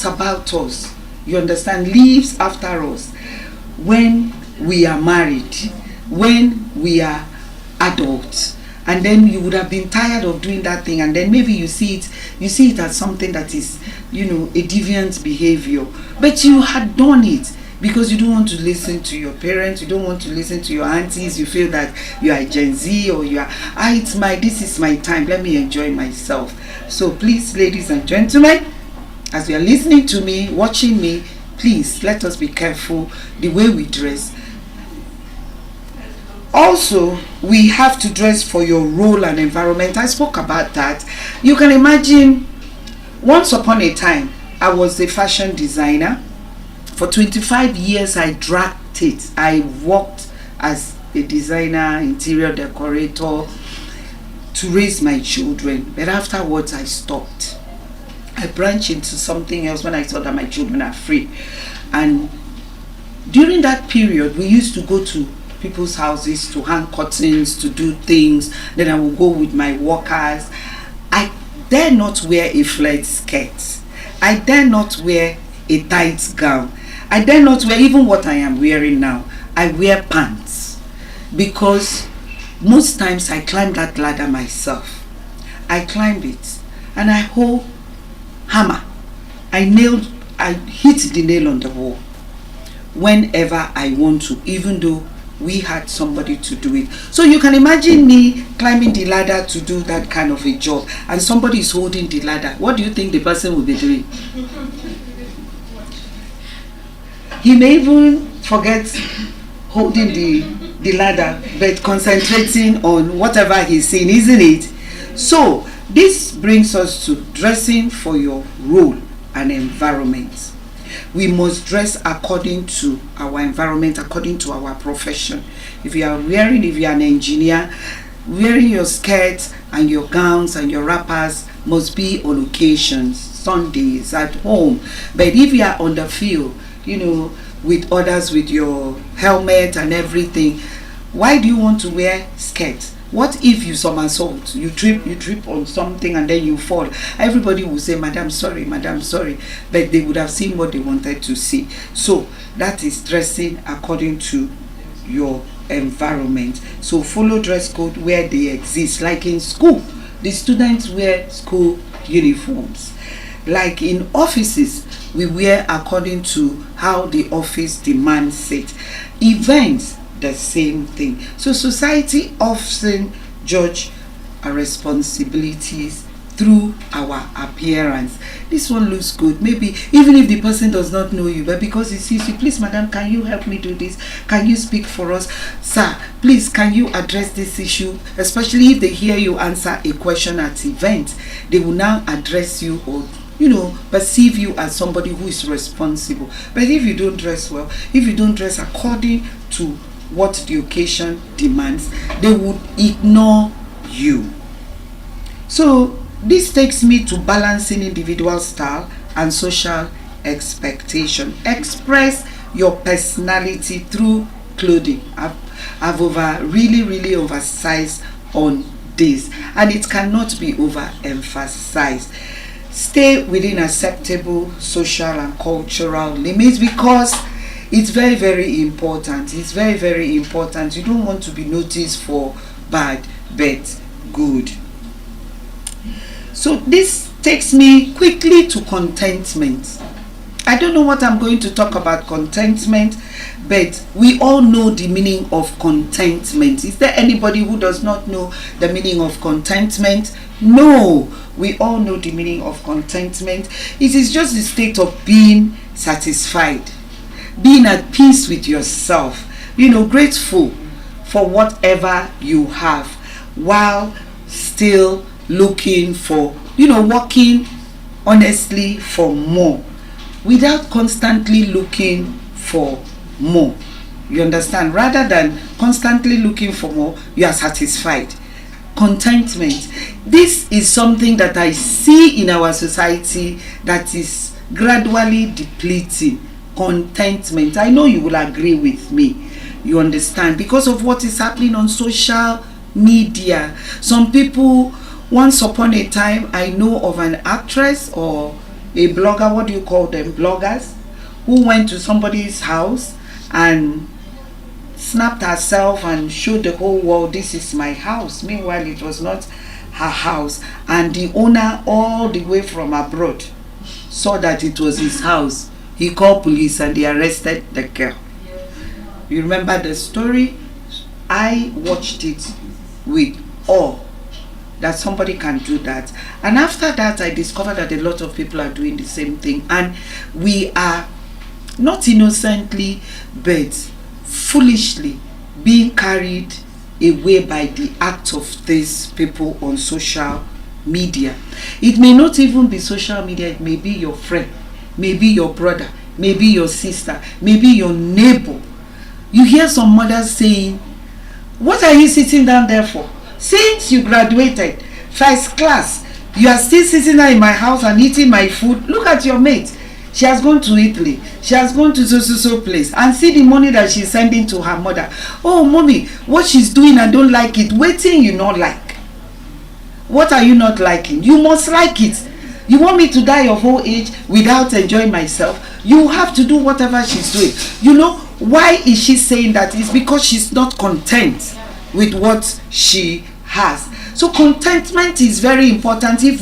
about us, you understand, lives after us. When we are married, when we are adults, and then you would have been tired of doing that thing, and then maybe you see it as something that is, a deviant behavior, but you had done it because you don't want to listen to your parents, you don't want to listen to your aunties, you feel that you are a Gen Z, or you are, this is my time, let me enjoy myself. So please, ladies and gentlemen, as you are listening to me, watching me, please let us be careful the way we dress. Also, we have to dress for your role and environment. I spoke about that. You can imagine, once upon a time, I was a fashion designer. For 25 years, I dragged it. I worked as a designer, interior decorator, to raise my children. But afterwards, I stopped. I branched into something else when I saw that my children are free. And during that period, we used to go to people's houses to hang curtains, to do things. Then I will go with my workers. I dare not wear a flared skirt. I dare not wear a tight gown. I dare not wear even what I am wearing now. I wear pants, because most times I climb that ladder myself. I climb it and I hold hammer. I hit the nail on the wall whenever I want to, even though we had somebody to do it. So you can imagine me climbing the ladder to do that kind of a job, and somebody is holding the ladder. What do you think the person will be doing? He may even forget holding the ladder, but concentrating on whatever he's seeing, isn't it? So this brings us to dressing for your role and environment. We must dress according to our environment, according to our profession. If you are an engineer, wearing your skirts and your gowns and your wrappers must be on occasions, Sundays, at home. But if you are on the field, with others, with your helmet and everything, why do you want to wear skirts? What if you somersault, you trip on something and then you fall? Everybody will say, Madam, sorry, but they would have seen what they wanted to see. So that is dressing according to your environment. So follow dress code where they exist. Like in school, the students wear school uniforms. Like in offices, we wear according to how the office demands it. Events, the same thing. So society often judge our responsibilities through our appearance. This one looks good, maybe even if the person does not know you, but because he sees you, please madam, can you help me do this? Can you speak for us? Sir, please, can you address this issue? Especially if they hear you answer a question at event, they will now address you, or perceive you as somebody who is responsible. But if you don't dress well, if you don't dress according to what the occasion demands, they would ignore you. So this takes me to balancing individual style and social expectation. Express your personality through clothing. I've really oversized on this, and it cannot be overemphasized. Stay within acceptable social and cultural limits, because it's very important. It's very important. You don't want to be noticed for bad but good. So this takes me quickly to contentment. I don't know what I'm going to talk about contentment, but we all know the meaning of contentment. Is there anybody who does not know the meaning of contentment? No, we all know the meaning of contentment. It is just the state of being satisfied, being at peace with yourself, grateful for whatever you have, while still looking for, working honestly for more, without constantly looking for more. You understand? Rather than constantly looking for more, you are satisfied. Contentment. This is something that I see in our society that is gradually depleting. Contentment. I know you will agree with me. You understand? Because of what is happening on social media. Some people, once upon a time, I know of an actress or a blogger, what do you call them, bloggers, who went to somebody's house and snapped herself and showed the whole world, this is my house. Meanwhile, it was not her house, and the owner, all the way from abroad, saw that it was his house. He called police and they arrested the girl. You remember the story? I watched it with awe that somebody can do that. And after that, I discovered that a lot of people are doing the same thing, and we are not innocently but foolishly being carried away by the act of these people on social media. It may not even be social media, it may be your friend, maybe your brother, maybe your sister, maybe your neighbor. You hear some mothers saying, what are you sitting down there for? Since you graduated first class, you are still sitting there in my house and eating my food. Look at your mate. She has gone to Italy. She has gone to so place, and see the money that she's sending to her mother. Oh, mommy, what she's doing, I don't like it. Waiting, you not like. What are you not liking? You must like it. You want me to die of old age without enjoying myself? You have to do whatever she's doing. Why is she saying that? It's because she's not content with what she has. So contentment is very important if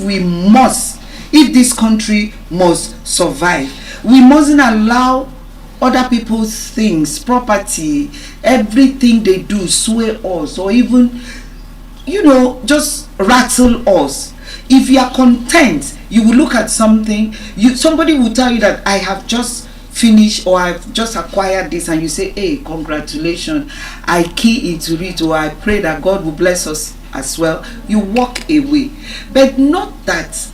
this country must survive. We mustn't allow other people's things, property, everything they do sway us, or even just rattle us. If you are content, you will look at something, somebody will tell you that I have just finished or I've just acquired this, and you say, hey, congratulations, I key into it, or I pray that God will bless us as well. You walk away. But not that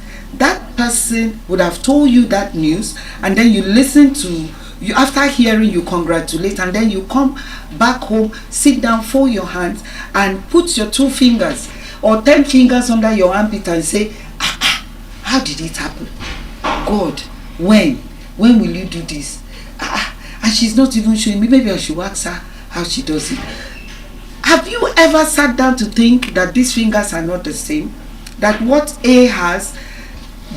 person would have told you that news, and then you listen to you, after hearing, you congratulate, and then you come back home, sit down, fold your hands, and put your 2 fingers or 10 fingers under your armpit and say, how did it happen? God, when will you do this? And she's not even showing me. Maybe I should ask her how she does it. Have you ever sat down to think that these fingers are not the same? That what A has,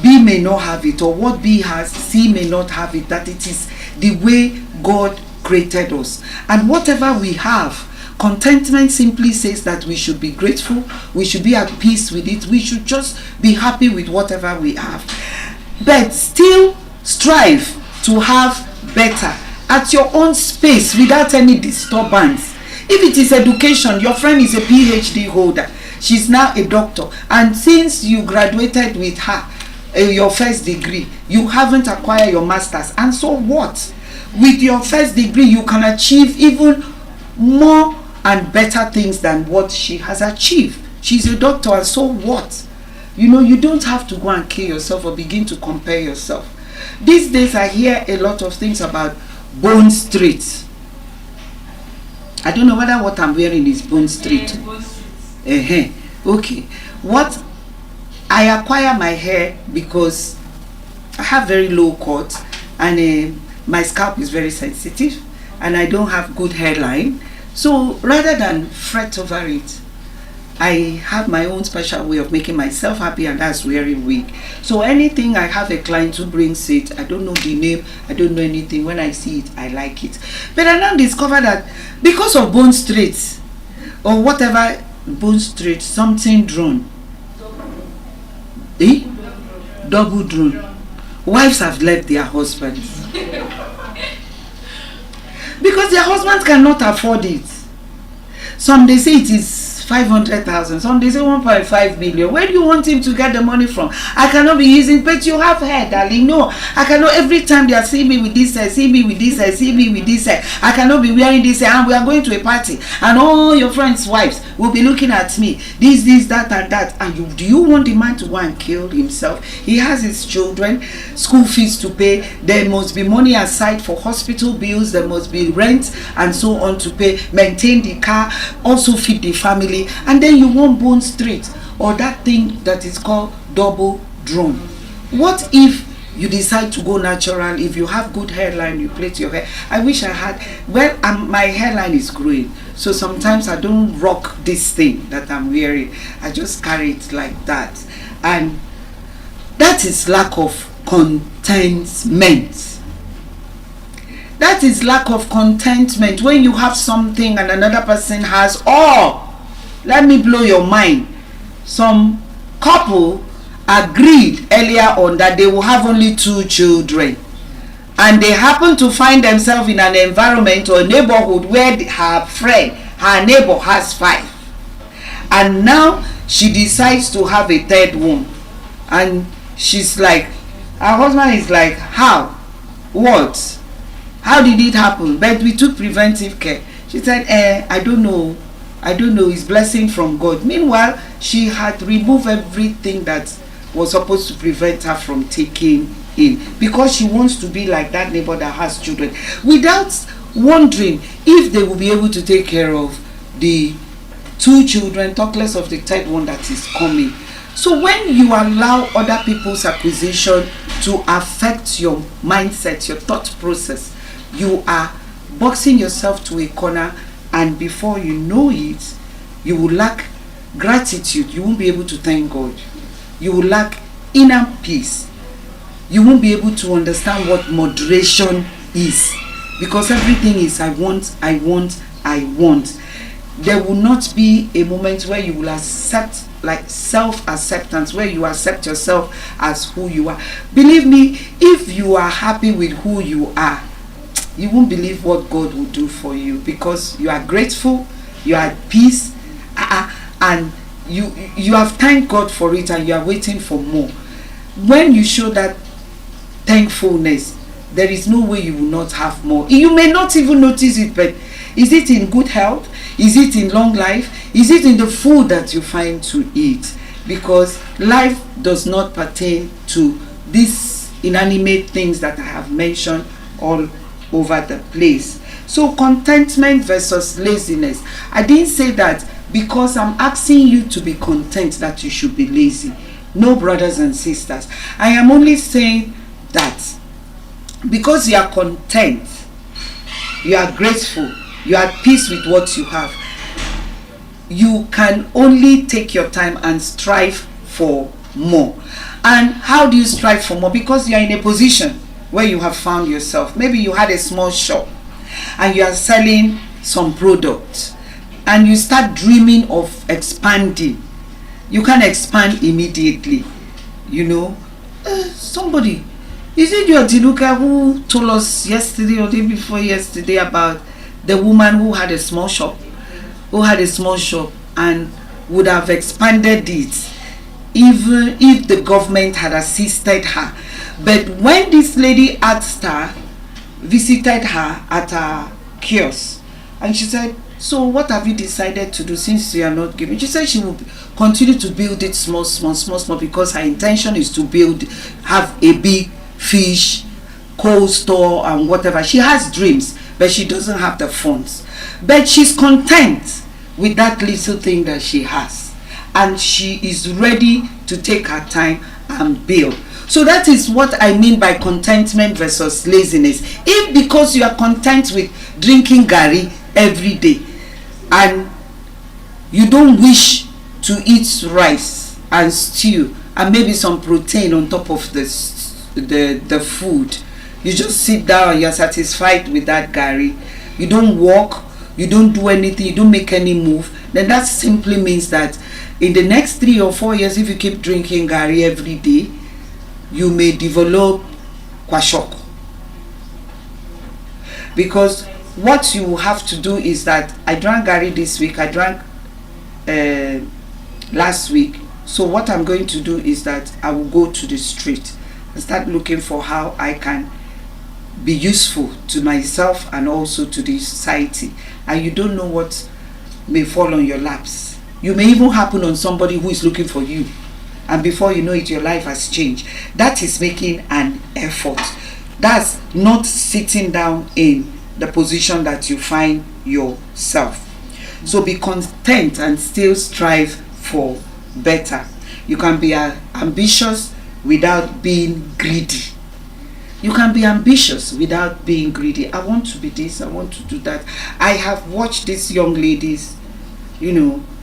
B may not have it, or what B has, C may not have it, that it is the way God created us. And whatever we have, contentment simply says that we should be grateful, we should be at peace with it, we should just be happy with whatever we have. But still strive to have better at your own space without any disturbance. If it is education, your friend is a PhD holder, she's now a doctor, and since you graduated with her your first degree, you haven't acquired your master's, and so what? With your first degree, you can achieve even more and better things than what she has achieved. She's a doctor, and so what? You don't have to go and kill yourself or begin to compare yourself. These days I hear a lot of things about Bone Street. I don't know whether what I'm wearing is Bone Street. Okay. What I acquire my hair because I have very low cut, and my scalp is very sensitive, and I don't have good hairline. So rather than fret over it, I have my own special way of making myself happy, and that's wearing wig. So anything I have a client who brings it, I don't know the name, I don't know anything. When I see it, I like it. But I now discover that because of bone straight or whatever, bone straight, something drawn. Double drawn. Wives have left their husbands because their husbands cannot afford it. Some they say it is 500,000, some they say 1.5 million. Where do you want him to get the money from? I cannot be using, but you have hair, darling. No, I cannot. Every time they are seeing me with this hair, see me with this hair, see me with this hair, I cannot be wearing this hair. And we are going to a party, and all your friends' wives will be looking at me. This, that, and that. And do you want the man to go and kill himself? He has his children, school fees to pay. There must be money aside for hospital bills. There must be rent and so on to pay. Maintain the car, also feed the family. And then you want bone straight, or that thing that is called double drawn. What if you decide to go natural? If you have good hairline, you plait your hair. I wish I had. Well, my hairline is growing, so sometimes I don't rock this thing that I'm wearing. I just carry it like that, and that is lack of contentment. That is lack of contentment. When you have something and another person has all. Let me blow your mind. Some couple agreed earlier on that they will have only 2 children, and they happen to find themselves in an environment or a neighborhood where her neighbor has 5, and now she decides to have a 3rd one, and she's like, her husband is like, how did it happen? But we took preventive care. She said, I don't know, it's blessing from God. Meanwhile, she had removed everything that was supposed to prevent her from taking in, because she wants to be like that neighbor that has children, without wondering if they will be able to take care of the 2 children, talk less of the 3rd one that is coming. So when you allow other people's accusation to affect your mindset, your thought process, you are boxing yourself to a corner, and before you know it, you will lack gratitude. You won't be able to thank God. You will lack inner peace. You won't be able to understand what moderation is, because everything is I want. There will not be a moment where you will accept, like self-acceptance, where you accept yourself as who you are. Believe me, if you are happy with who you are, you won't believe what God will do for you, because you are grateful, you are at peace, and you have thanked God for it, and you are waiting for more. When you show that thankfulness, there is no way you will not have more. You may not even notice it, but is it in good health? Is it in long life? Is it in the food that you find to eat? Because life does not pertain to these inanimate things that I have mentioned all over the place. So contentment versus laziness. I didn't say that because I'm asking you to be content that you should be lazy. No, brothers and sisters. I am only saying that because you are content, you are grateful, you are at peace with what you have, you can only take your time and strive for more. And how do you strive for more? Because you are in a position where you have found yourself. Maybe you had a small shop and you are selling some products, and you start dreaming of expanding. You can expand immediately. Somebody, is it your Diluka who told us yesterday or day before yesterday about the woman who had a small shop and would have expanded it even if the government had assisted her? But when this lady visited her at her kiosk, and she said, so what have you decided to do since you are not giving? She said she will continue to build it small, because her intention is to have a big fish, cold store and whatever. She has dreams, but she doesn't have the funds. But she's content with that little thing that she has, and she is ready to take her time and build. So that is what I mean by contentment versus laziness. If because you are content with drinking gari every day, and you don't wish to eat rice and stew and maybe some protein on top of the food. You just sit down and you're satisfied with that gari. You don't walk, you don't do anything, you don't make any move. Then that simply means that in the next 3 or 4 years, if you keep drinking gari every day, you may develop kwashiorkor. Because what you have to do is that I drank gari this week, I drank last week. So what I'm going to do is that I will go to the street and start looking for how I can be useful to myself and also to the society. And you don't know what may fall on your laps. You may even happen on somebody who is looking for you, and before you know it, your life has changed. That is making an effort. That's not sitting down in the position that you find yourself. So be content and still strive for better. You can be ambitious without being greedy. You can be ambitious without being greedy. I want to be this, I want to do that. I have watched these young ladies,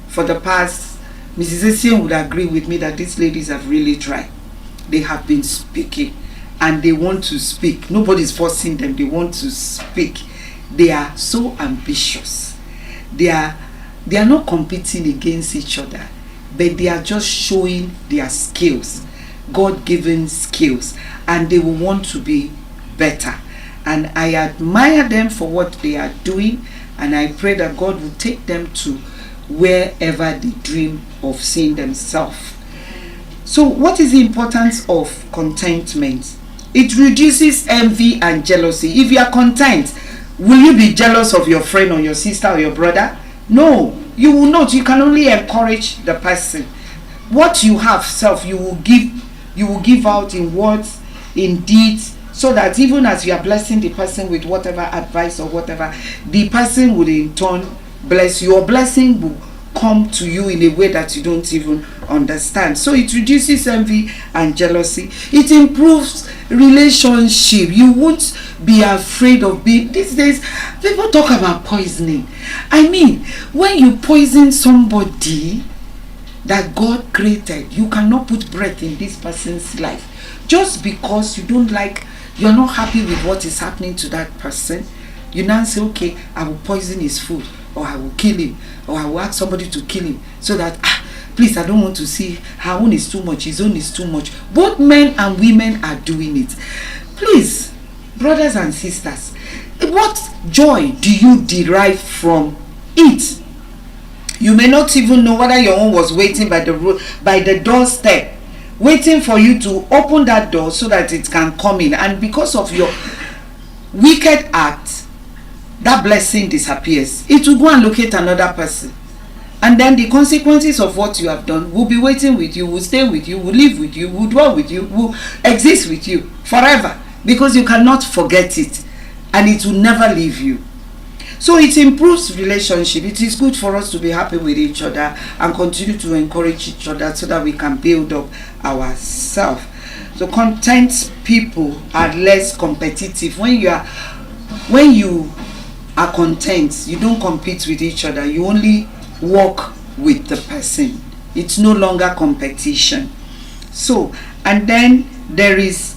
for the past, Mrs. Essien would agree with me that these ladies have really tried. They have been speaking and they want to speak. Nobody's forcing them, they want to speak. They are so ambitious. They are not competing against each other, but they are just showing their skills, God-given skills, and they will want to be better. And I admire them for what they are doing, and I pray that God will take them to wherever they dream of seeing themselves. So what is the importance of contentment? It reduces envy and jealousy. If you are content, will you be jealous of your friend or your sister or your brother? No, you will not. You can only encourage the person. What you have self, you will give out in words, in deeds, so that even as you are blessing the person with whatever advice or whatever, the person will in turn bless you. Your blessing will come to you in a way that you don't even understand. So it reduces envy and jealousy. It improves relationship. You won't be afraid of being. These days people talk about poisoning. I mean, when you poison somebody that God created, you cannot put breath in this person's life just because you're not happy with what is happening to that person. You now say, okay, I will poison his food, or I will kill him, or I will ask somebody to kill him, so that please, I don't want to see her own is too much, his own is too much. Both men and women are doing it. Please, brothers and sisters, what joy do you derive from it? You may not even know whether your own was waiting by the doorstep, waiting for you to open that door so that it can come in. And because of your wicked act, that blessing disappears. It will go and locate another person. And then the consequences of what you have done will be waiting with you, will stay with you, will live with you, will dwell with you, will exist with you forever. Because you cannot forget it. And it will never leave you. So it improves relationship. It is good for us to be happy with each other and continue to encourage each other so that we can build up ourselves. So content people are less competitive. When you are content, you don't compete with each other. You only work with the person. It's no longer competition. So, and then there is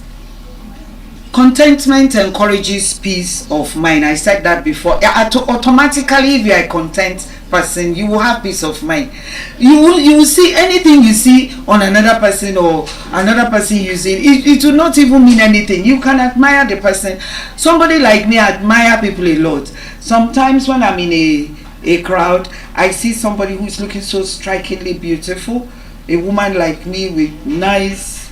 contentment encourages peace of mind. I said that before. Automatically, if you are a content person, you will have peace of mind. You will see anything you see on another person or another person using it will not even mean anything. You can admire the person. Somebody like me, I admire people a lot. Sometimes when I'm in a crowd, I see somebody who is looking so strikingly beautiful, a woman like me with nice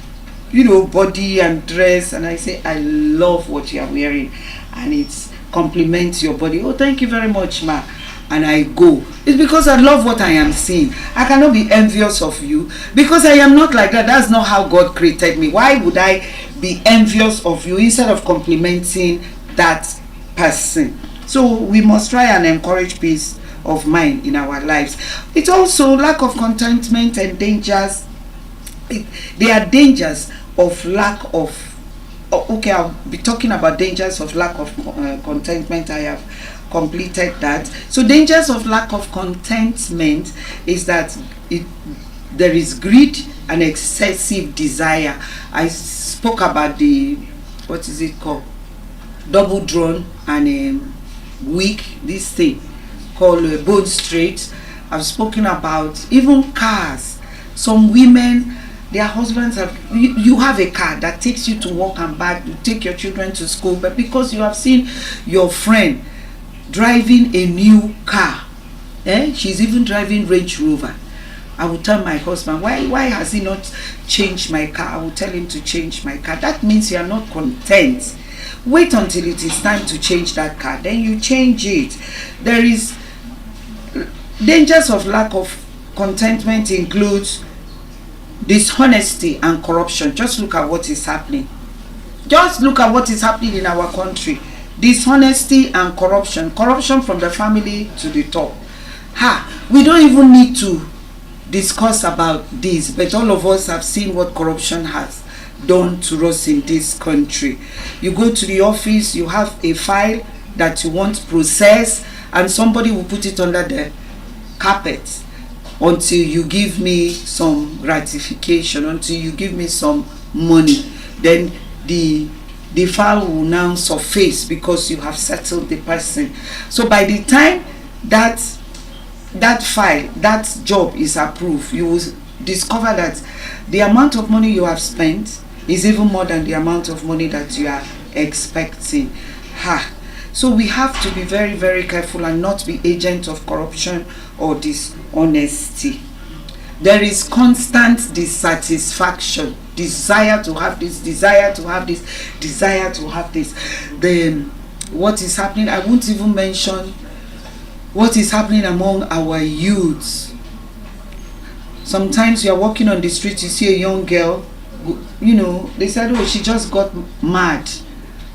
body and dress, and I say, I love what you are wearing and it complements your body. Oh, thank you very much, ma. And I go. It's because I love what I am seeing. I cannot be envious of you because I am not like that. That's not how God created me. Why would I be envious of you instead of complimenting that person? So we must try and encourage peace of mind in our lives. It's also lack of contentment and dangers. There are dangers of lack of, okay, I'll be talking about dangers of lack of contentment. I have completed that. So dangers of lack of contentment is that there is greed and excessive desire. I spoke about the, what is it called, double drawn and weak, this thing called bone straight. I've spoken about even cars. Some women, their husbands have, you have a car that takes you to work and back, you take your children to school, but because you have seen your friend driving a new car, she's even driving Range Rover, I will tell my husband, why has he not changed my car? I will tell him to change my car. That means you are not content. Wait until it is time to change that car, then you change it. There is dangers of lack of contentment includes dishonesty and corruption. Just look at what is happening. Just look at what is happening in our country. Dishonesty and corruption. Corruption from the family to the top. We don't even need to discuss about this, but all of us have seen what corruption has done to us in this country. You go to the office, you have a file that you want processed, and somebody will put it under the carpet until you give me some gratification, until you give me some money. Then the file will now surface because you have settled the person. So by the time that file, that job is approved, you will discover that the amount of money you have spent is even more than the amount of money that you are expecting. So we have to be very, very careful and not be agents of corruption or dishonesty. There is constant dissatisfaction, desire to have this, desire to have this, desire to have this. Then what is happening, I won't even mention what is happening among our youths. Sometimes you are walking on the street, you see a young girl, they said, oh, she just got mad.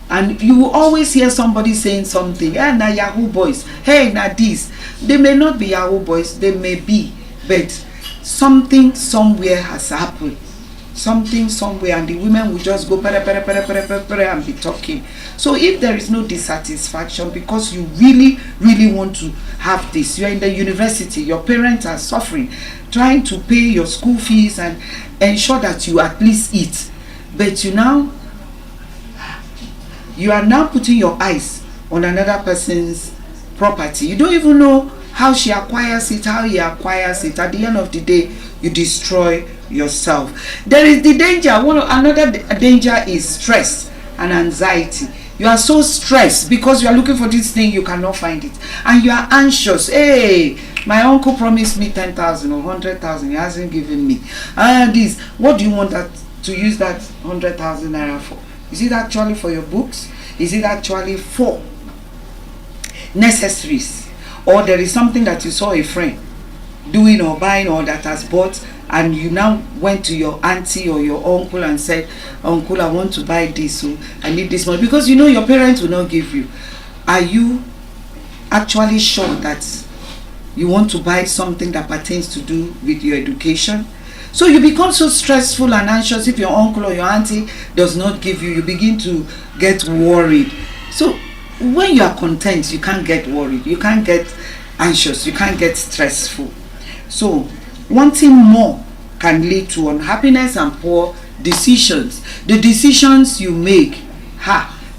And you will always hear somebody saying something, na Yahoo boys, hey, na this. They may not be Yahoo boys, they may be, but something somewhere has happened. Something somewhere, and the women will just go and be talking. So if there is no dissatisfaction because you really, really want to have this, you are in the university, your parents are suffering, trying to pay your school fees and ensure that you at least eat, but you are now putting your eyes on another person's property. You don't even know how she acquires it, how he acquires it. At the end of the day, you destroy yourself. There is the danger. Another danger is stress and anxiety. You are so stressed because you are looking for this thing, you cannot find it, and you are anxious. Hey, my uncle promised me 10,000 or 100,000. He hasn't given me. This. What do you want to use that 100,000 naira for? Is it actually for your books? Is it actually for necessaries? Or there is something that you saw a friend doing or buying or that has bought, and you now went to your auntie or your uncle and said, uncle, I want to buy this, so I need this money, because your parents will not give you. Are you actually sure that you want to buy something that pertains to do with your education? So you become so stressful and anxious. If your uncle or your auntie does not give you, you begin to get worried. So when you are content, you can't get worried, you can't get anxious, you can't get stressful. So wanting more can lead to unhappiness and poor decisions. The decisions you make,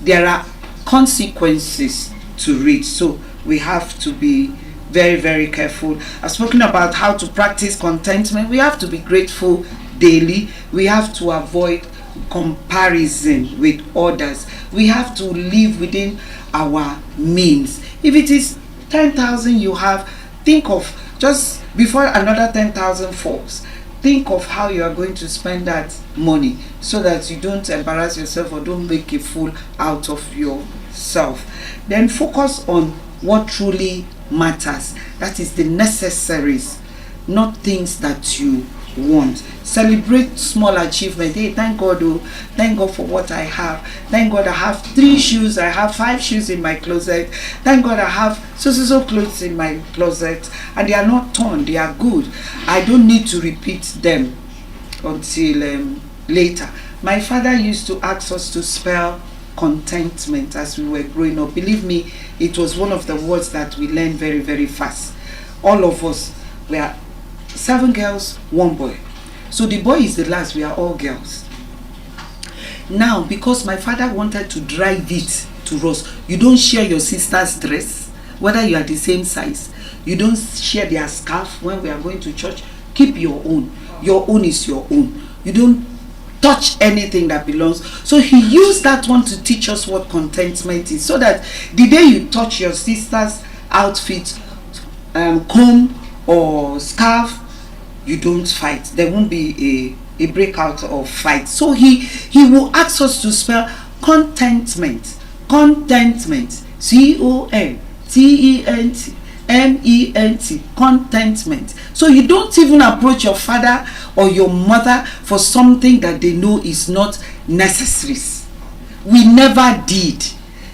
there are consequences to it. So we have to be very, very careful. I've spoken about how to practice contentment. We have to be grateful daily. We have to avoid comparison with others. We have to live within our means. If it is 10,000 you have, think of, just before another 10,000 falls, think of how you are going to spend that money so that you don't embarrass yourself or don't make a fool out of yourself. Then focus on what truly matters. That is the necessaries, not things that you want. Celebrate small achievement. Hey, thank God, thank God for what I have. Thank God I have 3 shoes, I have 5 shoes in my closet. Thank God I have so clothes in my closet, and they are not torn, they are good. I don't need to repeat them until later. My father used to ask us to spell contentment as we were growing up. Believe me, it was one of the words that we learned very, very fast. All of us were 7 girls, 1 boy. So the boy is the last, we are all girls. Now, because my father wanted to drive it to us, you don't share your sister's dress, whether you are the same size. You don't share their scarf when we are going to church. Keep your own. Your own is your own. You don't touch anything that belongs. So he used that one to teach us what contentment is, so that the day you touch your sister's outfit, comb or scarf, you don't fight. There won't be a breakout of fight. So he will ask us to spell contentment. Contentment. CONTENTMENT. Contentment. So you don't even approach your father or your mother for something that they know is not necessary. We never did.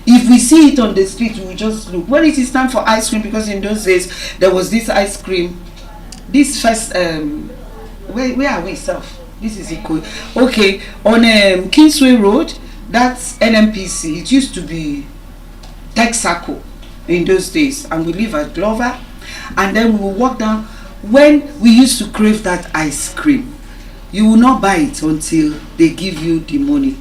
If we see it on the street, we will just look. When it is time for ice cream, because in those days there was this ice cream, this first where are we self? This is Iko. Okay, on Kingsway Road, that's NMPC. It used to be Texaco in those days, and we live at Glover, and then we will walk down. When we used to crave that ice cream, you will not buy it until they give you the money,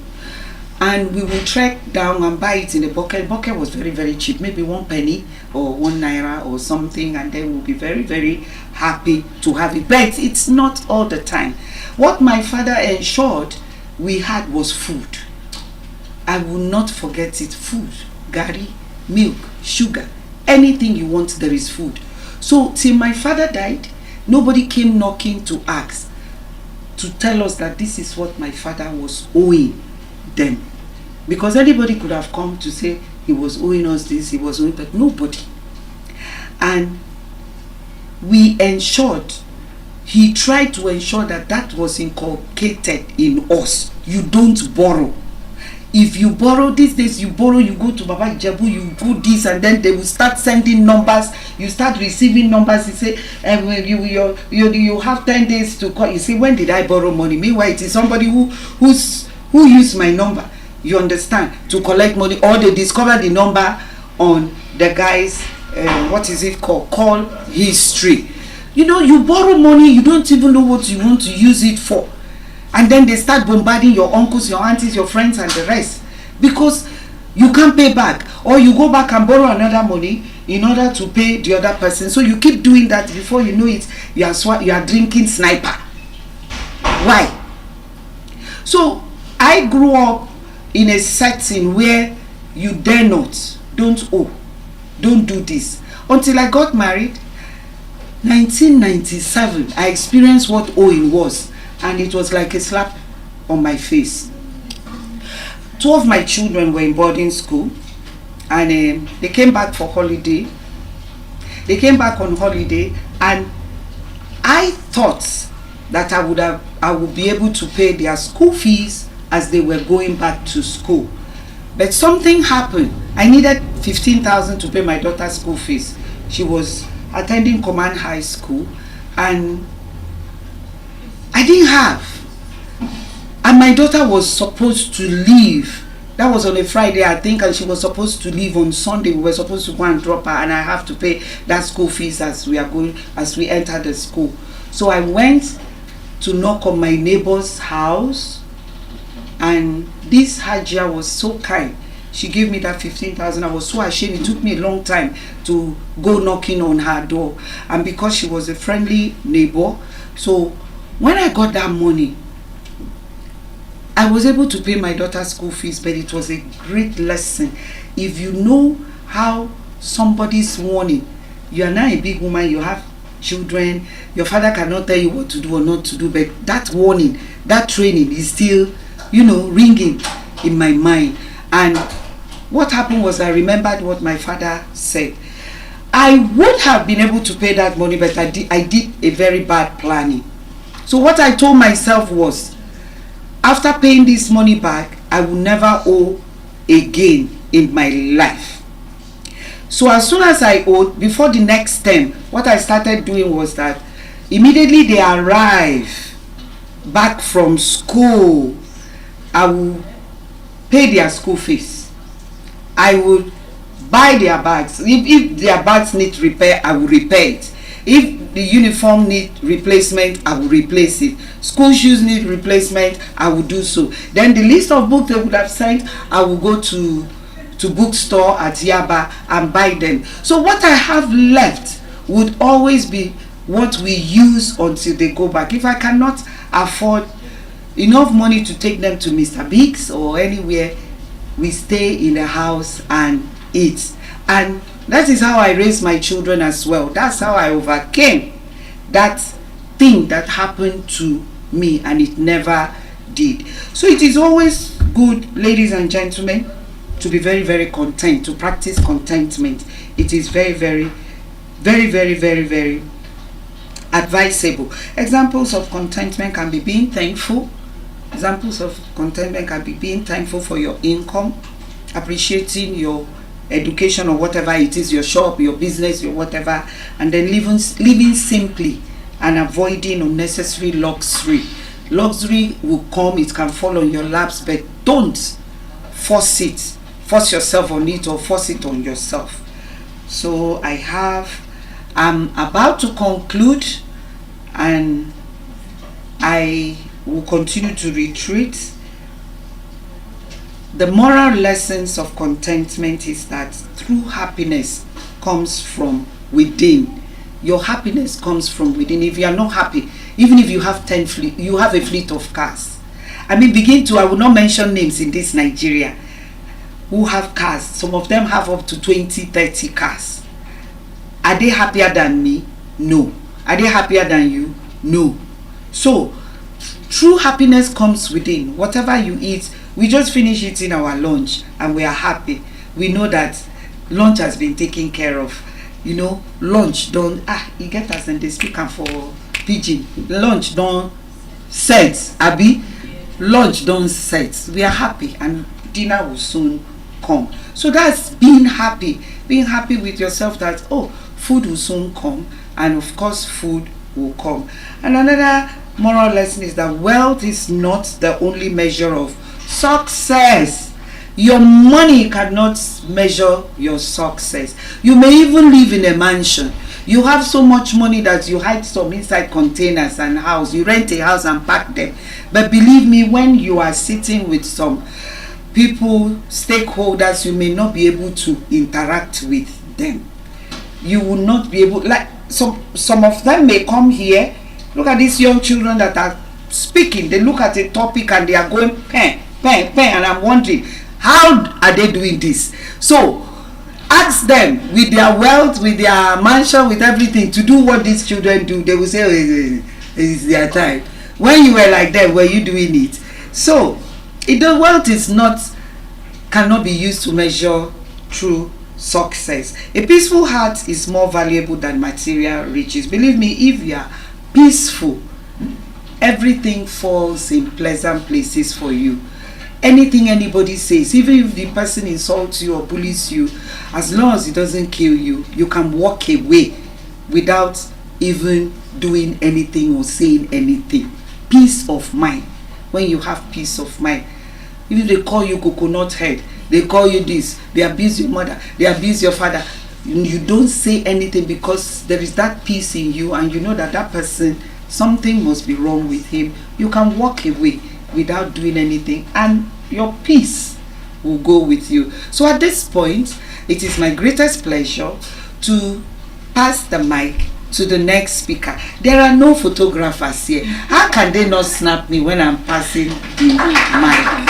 and we will trek down and buy it in a bucket. Bucket was very, very cheap, maybe 1 penny or 1 naira or something, and then we'll be very, very happy to have it. But it's not all the time. What my father ensured we had was food. I will not forget it. Food, gari, milk, sugar, anything you want, there is food. So till my father died, nobody came knocking to ask, to tell us that this is what my father was owing them. Because anybody could have come to say he was owing us this, he was owing, but nobody. And we ensured, he tried to ensure that that was inculcated in us. You don't borrow. If you borrow these days, you borrow, you go to Baba Ijebu, you do this, and then they will start sending numbers. You start receiving numbers. You say, you have 10 days to call. You say, when did I borrow money? Meanwhile, it is somebody who used my number. You understand, to collect money, or they discover the number on the guy's what is it called? Call history. You know, you borrow money, you don't even know what you want to use it for. And then they start bombarding your uncles, your aunties, your friends, and the rest, because you can't pay back, or you go back and borrow another money in order to pay the other person. So you keep doing that. Before you know it, you are drinking sniper. Why? So I grew up in a setting where you dare not, don't owe, don't do this. Until I got married, 1997, I experienced what owing was. And it was like a slap on my face. 2 of my children were in boarding school, and they came back for holiday. They came back on holiday, and I thought that I would be able to pay their school fees as they were going back to school. But something happened. I needed 15,000 to pay my daughter's school fees. She was attending Command High School, and I didn't have. And my daughter was supposed to leave. That was on a Friday, I think, and she was supposed to leave on Sunday. We were supposed to go and drop her, and I have to pay that school fees as we enter the school. So I went to knock on my neighbor's house, and this Hajia was so kind. She gave me that 15,000. I was so ashamed. It took me a long time to go knocking on her door. And because she was a friendly neighbor, so when I got that money, I was able to pay my daughter's school fees, but it was a great lesson. If you know how somebody's warning, you are now a big woman, you have children, your father cannot tell you what to do or not to do, but that warning, that training is still, ringing in my mind. And what happened was, I remembered what my father said. I would have been able to pay that money, but I did a very bad planning. So what I told myself was, after paying this money back, I will never owe again in my life. So as soon as I owed, before the next term, what I started doing was that immediately they arrive back from school, I will pay their school fees. I would buy their bags. If their bags need repair, I will repair it. If the uniform need replacement, I will replace it. School shoes need replacement, I will do so. Then the list of books they would have sent, I will go to bookstore at Yaba and buy them. So what I have left would always be what we use until they go back. If I cannot afford enough money to take them to Mr. Biggs or anywhere, we stay in the house and eat. And that is how I raised my children as well. That's how I overcame that thing that happened to me, and it never did. So it is always good, ladies and gentlemen, to be very, very content, to practice contentment. It is very, very, very, very, very, very advisable. Examples of contentment can be being thankful. Examples of contentment can be being thankful for your income, appreciating your education or whatever it is, your shop, your business, your whatever, and then living simply and avoiding unnecessary luxury. Luxury will come, it can fall on your laps, but don't force yourself on it, or force it on yourself. So I'm about to conclude, and I will continue to retreat. The moral lessons of contentment is that true happiness comes from within. Your happiness comes from within. If you are not happy, even if you have you have a fleet of cars. I will not mention names in this Nigeria who have cars. Some of them have up to 20, 30 cars. Are they happier than me? No. Are they happier than you? No. So, true happiness comes within. Whatever you eat, we just finished eating our lunch and we are happy. We know that lunch has been taken care of. Lunch don't you get us and they speak for pidgin. Lunch don't set, Abby. Lunch don't set. We are happy and dinner will soon come. So that's being happy. Being happy with yourself that food will soon come, and of course food will come. And another moral lesson is that wealth is not the only measure of success. Your money cannot measure your success. You may even live in a mansion. You have so much money that you hide some inside containers and house. You rent a house and pack them. But believe me, when you are sitting with some people, stakeholders, you may not be able to interact with them. You will not be able, like some of them may come here. Look at these young children that are speaking. They look at a topic and they are going pen, and I'm wondering, how are they doing this? So ask them, with their wealth, with their mansion, with everything, to do what these children do. They will say, it's their time. When you were like that, were you doing it? So the wealth cannot be used to measure true success. A peaceful heart is more valuable than material riches. Believe me, if you are peaceful, everything falls in pleasant places for you. Anything anybody says, even if the person insults you or bullies you, as long as it doesn't kill you, you can walk away without even doing anything or saying anything. Peace of mind. When you have peace of mind, even if they call you coconut head, they call you this, they abuse your mother, they abuse your father, you don't say anything, because there is that peace in you, and you know that person, something must be wrong with him. You can walk away without doing anything, and your peace will go with you. So at this point, it is my greatest pleasure to pass the mic to the next speaker. There are no photographers here. How can they not snap me when I'm passing the mic?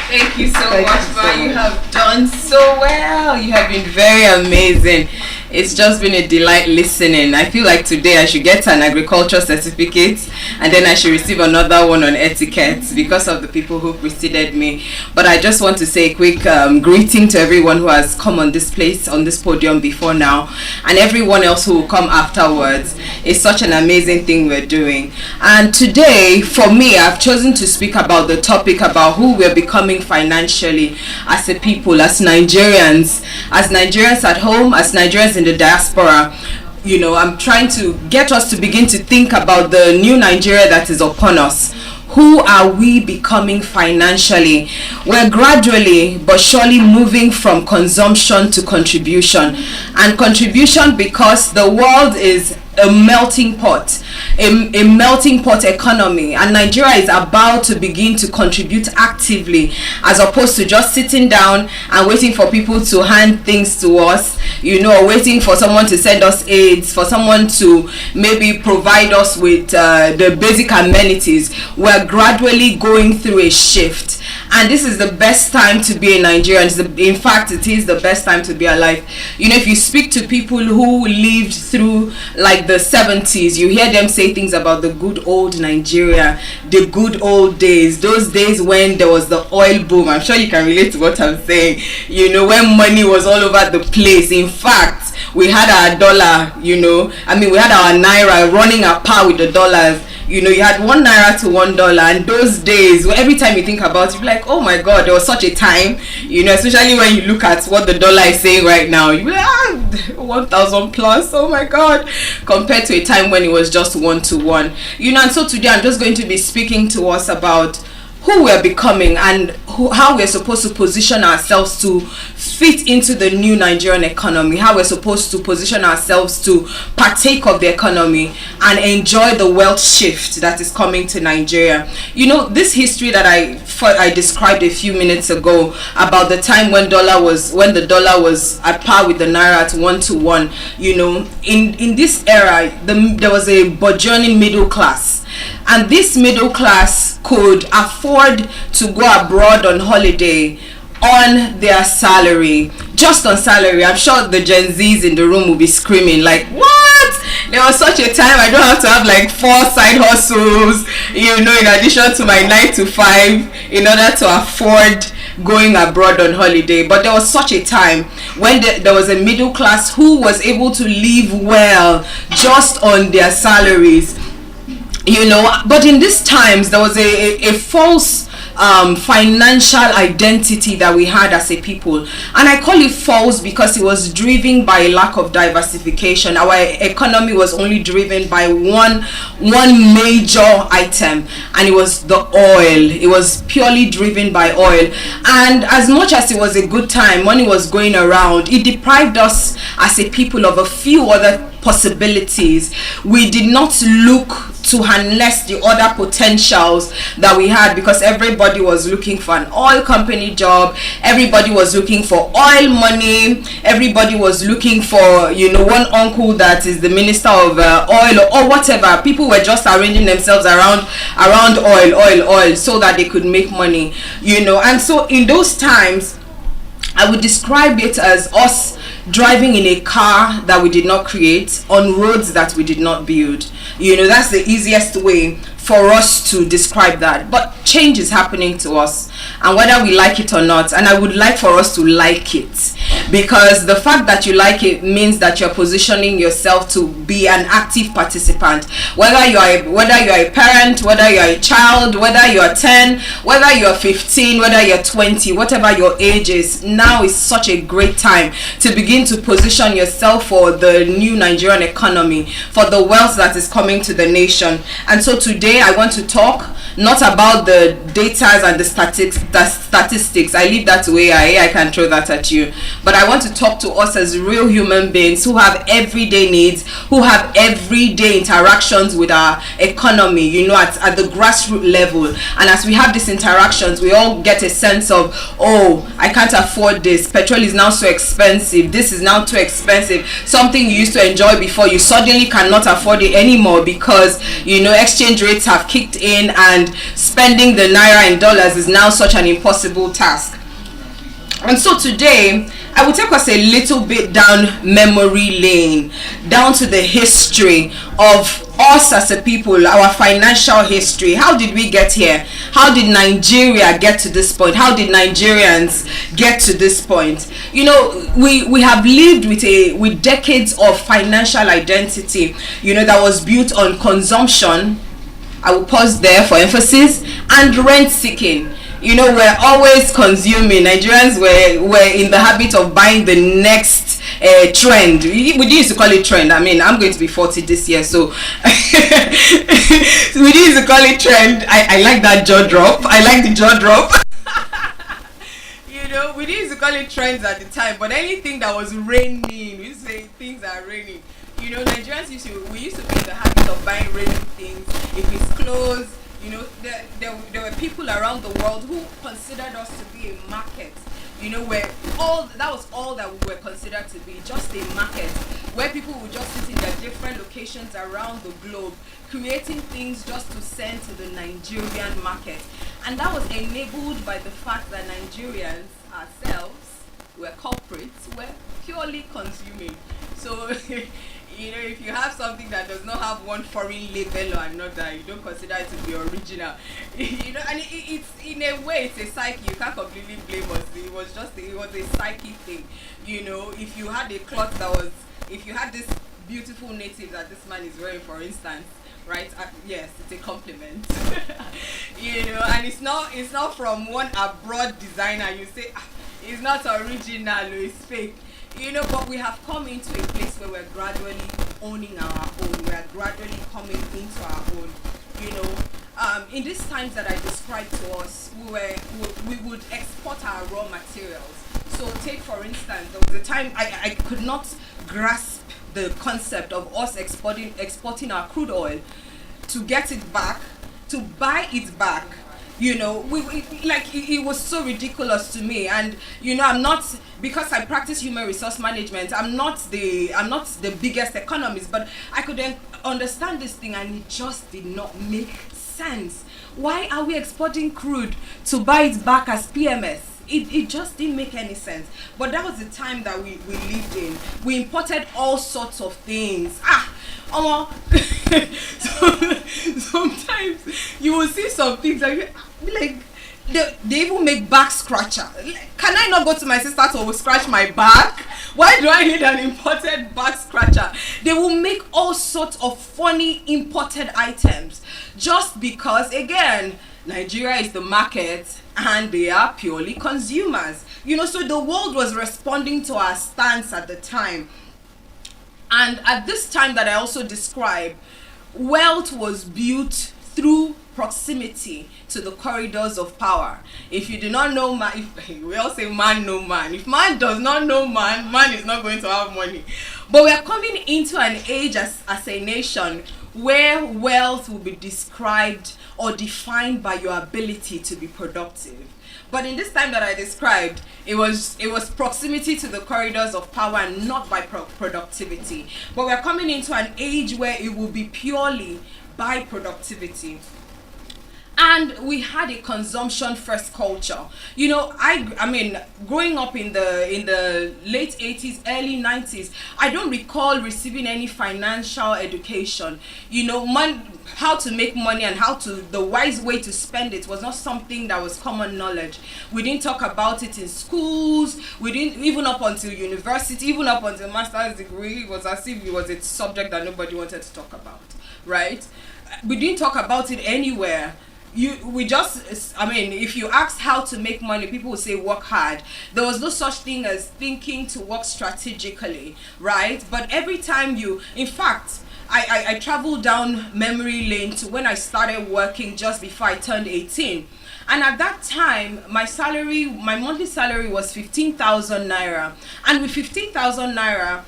Thank you so much, Ma. You have done so well. You have been very amazing. It's just been a delight listening. I feel like today I should get an agriculture certificate, and then I should receive another one on etiquette because of the people who preceded me. But I just want to say a quick greeting to everyone who has come on this place, on this podium before now, and everyone else who will come afterwards. It's such an amazing thing we're doing. And today, for me, I've chosen to speak about the topic about who we're becoming financially as a people, as Nigerians at home, as Nigerians in the diaspora. I'm trying to get us to begin to think about the new Nigeria that is upon us. who are we becoming financially? We're gradually but surely moving from consumption to contribution. And contribution because the world is a melting pot, a melting pot economy, and Nigeria is about to begin to contribute actively, as opposed to just sitting down and waiting for people to hand things to us, waiting for someone to send us aids, for someone to maybe provide us with the basic amenities. We're gradually going through a shift, and this is the best time to be a Nigerian. In fact, it is the best time to be alive. If you speak to people who lived through like the 70s, you hear them say things about the good old Nigeria, the good old days, those days when there was the oil boom. I'm sure you can relate to what I'm saying. When money was all over the place. In fact, we had our dollar, we had our naira running at par with the dollars. You had 1 naira to $1, and those days, every time you think about it, you're like, oh my god, there was such a time. Especially when you look at what the dollar is saying right now, you're like, 1,000 plus, oh my god, compared to a time when it was just 1 to 1. And so today I'm just going to be speaking to us about who we're becoming and how we're supposed to position ourselves to fit into the new Nigerian economy, how we're supposed to position ourselves to partake of the economy and enjoy the wealth shift that is coming to Nigeria. This history that I described a few minutes ago about the time when the dollar was at par with the naira at 1 to 1, in this era there was a burgeoning middle class, and this middle class could afford to go abroad on holiday on their salary, just on salary. I'm sure the Gen Zs in the room will be screaming like, what? There was such a time I don't have to have like 4 side hustles, in addition to my 9 to 5 in order to afford going abroad on holiday. But there was such a time when there was a middle class who was able to live well just on their salaries. But in these times there was a false financial identity that we had as a people, and I call it false because it was driven by lack of diversification. Our economy was only driven by one major item, and it was the oil. It was purely driven by oil, and as much as it was a good time, money was going around, it deprived us as a people of a few other possibilities. We did not look to harness the other potentials that we had, because everybody was looking for an oil company job, everybody was looking for oil money, everybody was looking for one uncle that is the minister of oil or whatever. People were just arranging themselves around oil so that they could make money, and so in those times I would describe it as us driving in a car that we did not create on roads that we did not build. That's the easiest way for us to describe that. But change is happening to us, and whether we like it or not, and I would like for us to like it, because the fact that you like it means that you're positioning yourself to be an active participant. Whether you are a parent, whether you are a child, whether you are 10, whether you are 15, whether you're 20, whatever your age is, now is such a great time to begin to position yourself for the new Nigerian economy, for the wealth that is coming to the nation. And so today I want to talk not about the data and the statistics. I leave that to AI. I can throw that at you. But I want to talk to us as real human beings who have everyday needs, who have everyday interactions with our economy, at the grassroots level. And as we have these interactions, we all get a sense of, oh, I can't afford this. Petrol is now so expensive. This is now too expensive. Something you used to enjoy before, you suddenly cannot afford it anymore because, exchange rates have kicked in, and spending the naira in dollars is now such an impossible task. And so today I will take us a little bit down memory lane, down to the history of us as a people, our financial history. How did we get here? How did Nigeria get to this point? How did Nigerians get to this point? We have lived with decades of financial identity, that was built on consumption. I will pause there for emphasis, and rent seeking. we're always consuming. Nigerians were in the habit of buying the next trend. We used to call it trend. I mean, I'm going to be 40 this year, so we used to call it trend. I like that jaw drop. I like the jaw drop. We used to call it trends at the time, but anything that was raining, we used to say things are raining. Nigerians used to be in the habit of buying raining things. If it's clothes, there were people around the world who considered us to be a market. Where that was all that we were considered to be, just a market, where people would just sit in their different locations around the globe, creating things just to send to the Nigerian market. And that was enabled by the fact that Nigerians ourselves were corporates, were purely consuming. So if you have something that does not have one foreign label or another, you don't consider it to be original. And it's in a way, it's a psyche. You can't completely blame us. It was a psyche thing. If you had a cloth if you had this beautiful native that this man is wearing, for instance, right? Yes, it's a compliment. And it's not from one abroad designer. You say it's not original, it's fake. But we have come into a place where we're gradually owning our own. We're gradually coming into our own. In these times that I described to us, we would export our raw materials. So take, for instance, there was a time I could not grasp the concept of us exporting our crude oil to get it back, to buy it back. It was so ridiculous to me. And I'm not, because I practice human resource management, I'm not the biggest economist, but I could understand this thing, and it just did not make sense. Why are we exporting crude to buy it back as PMS? It just didn't make any sense. But that was the time that we lived in. We imported all sorts of things. Sometimes you will see some things like they even make back scratcher. Can I not go to my sister to scratch my back? Why do I need an imported back scratcher? They will make all sorts of funny imported items just because, again, Nigeria is the market and they are purely consumers. So the world was responding to our stance at the time. And at this time that I also described, wealth was built through proximity to the corridors of power. If you do not know man, we all say man no man. If man does not know man, man is not going to have money. But we are coming into an age as a nation where wealth will be described or defined by your ability to be productive. But in this time that I described, it was proximity to the corridors of power and not by productivity. But we're coming into an age where it will be purely by productivity. And we had a consumption first culture. I mean, growing up in the late 80s, early 90s, I don't recall receiving any financial education. How to make money and the wise way to spend it was not something that was common knowledge. We didn't talk about it in schools. We didn't, even up until university, even up until master's degree. It was as if it was a subject that nobody wanted to talk about, right? We didn't talk about it anywhere. If you asked how to make money, people would say work hard. There was no such thing as thinking to work strategically, right? But every time in fact, I traveled down memory lane to when I started working just before I turned 18. And at that time, my monthly salary was 15,000 naira. And with 15,000 naira,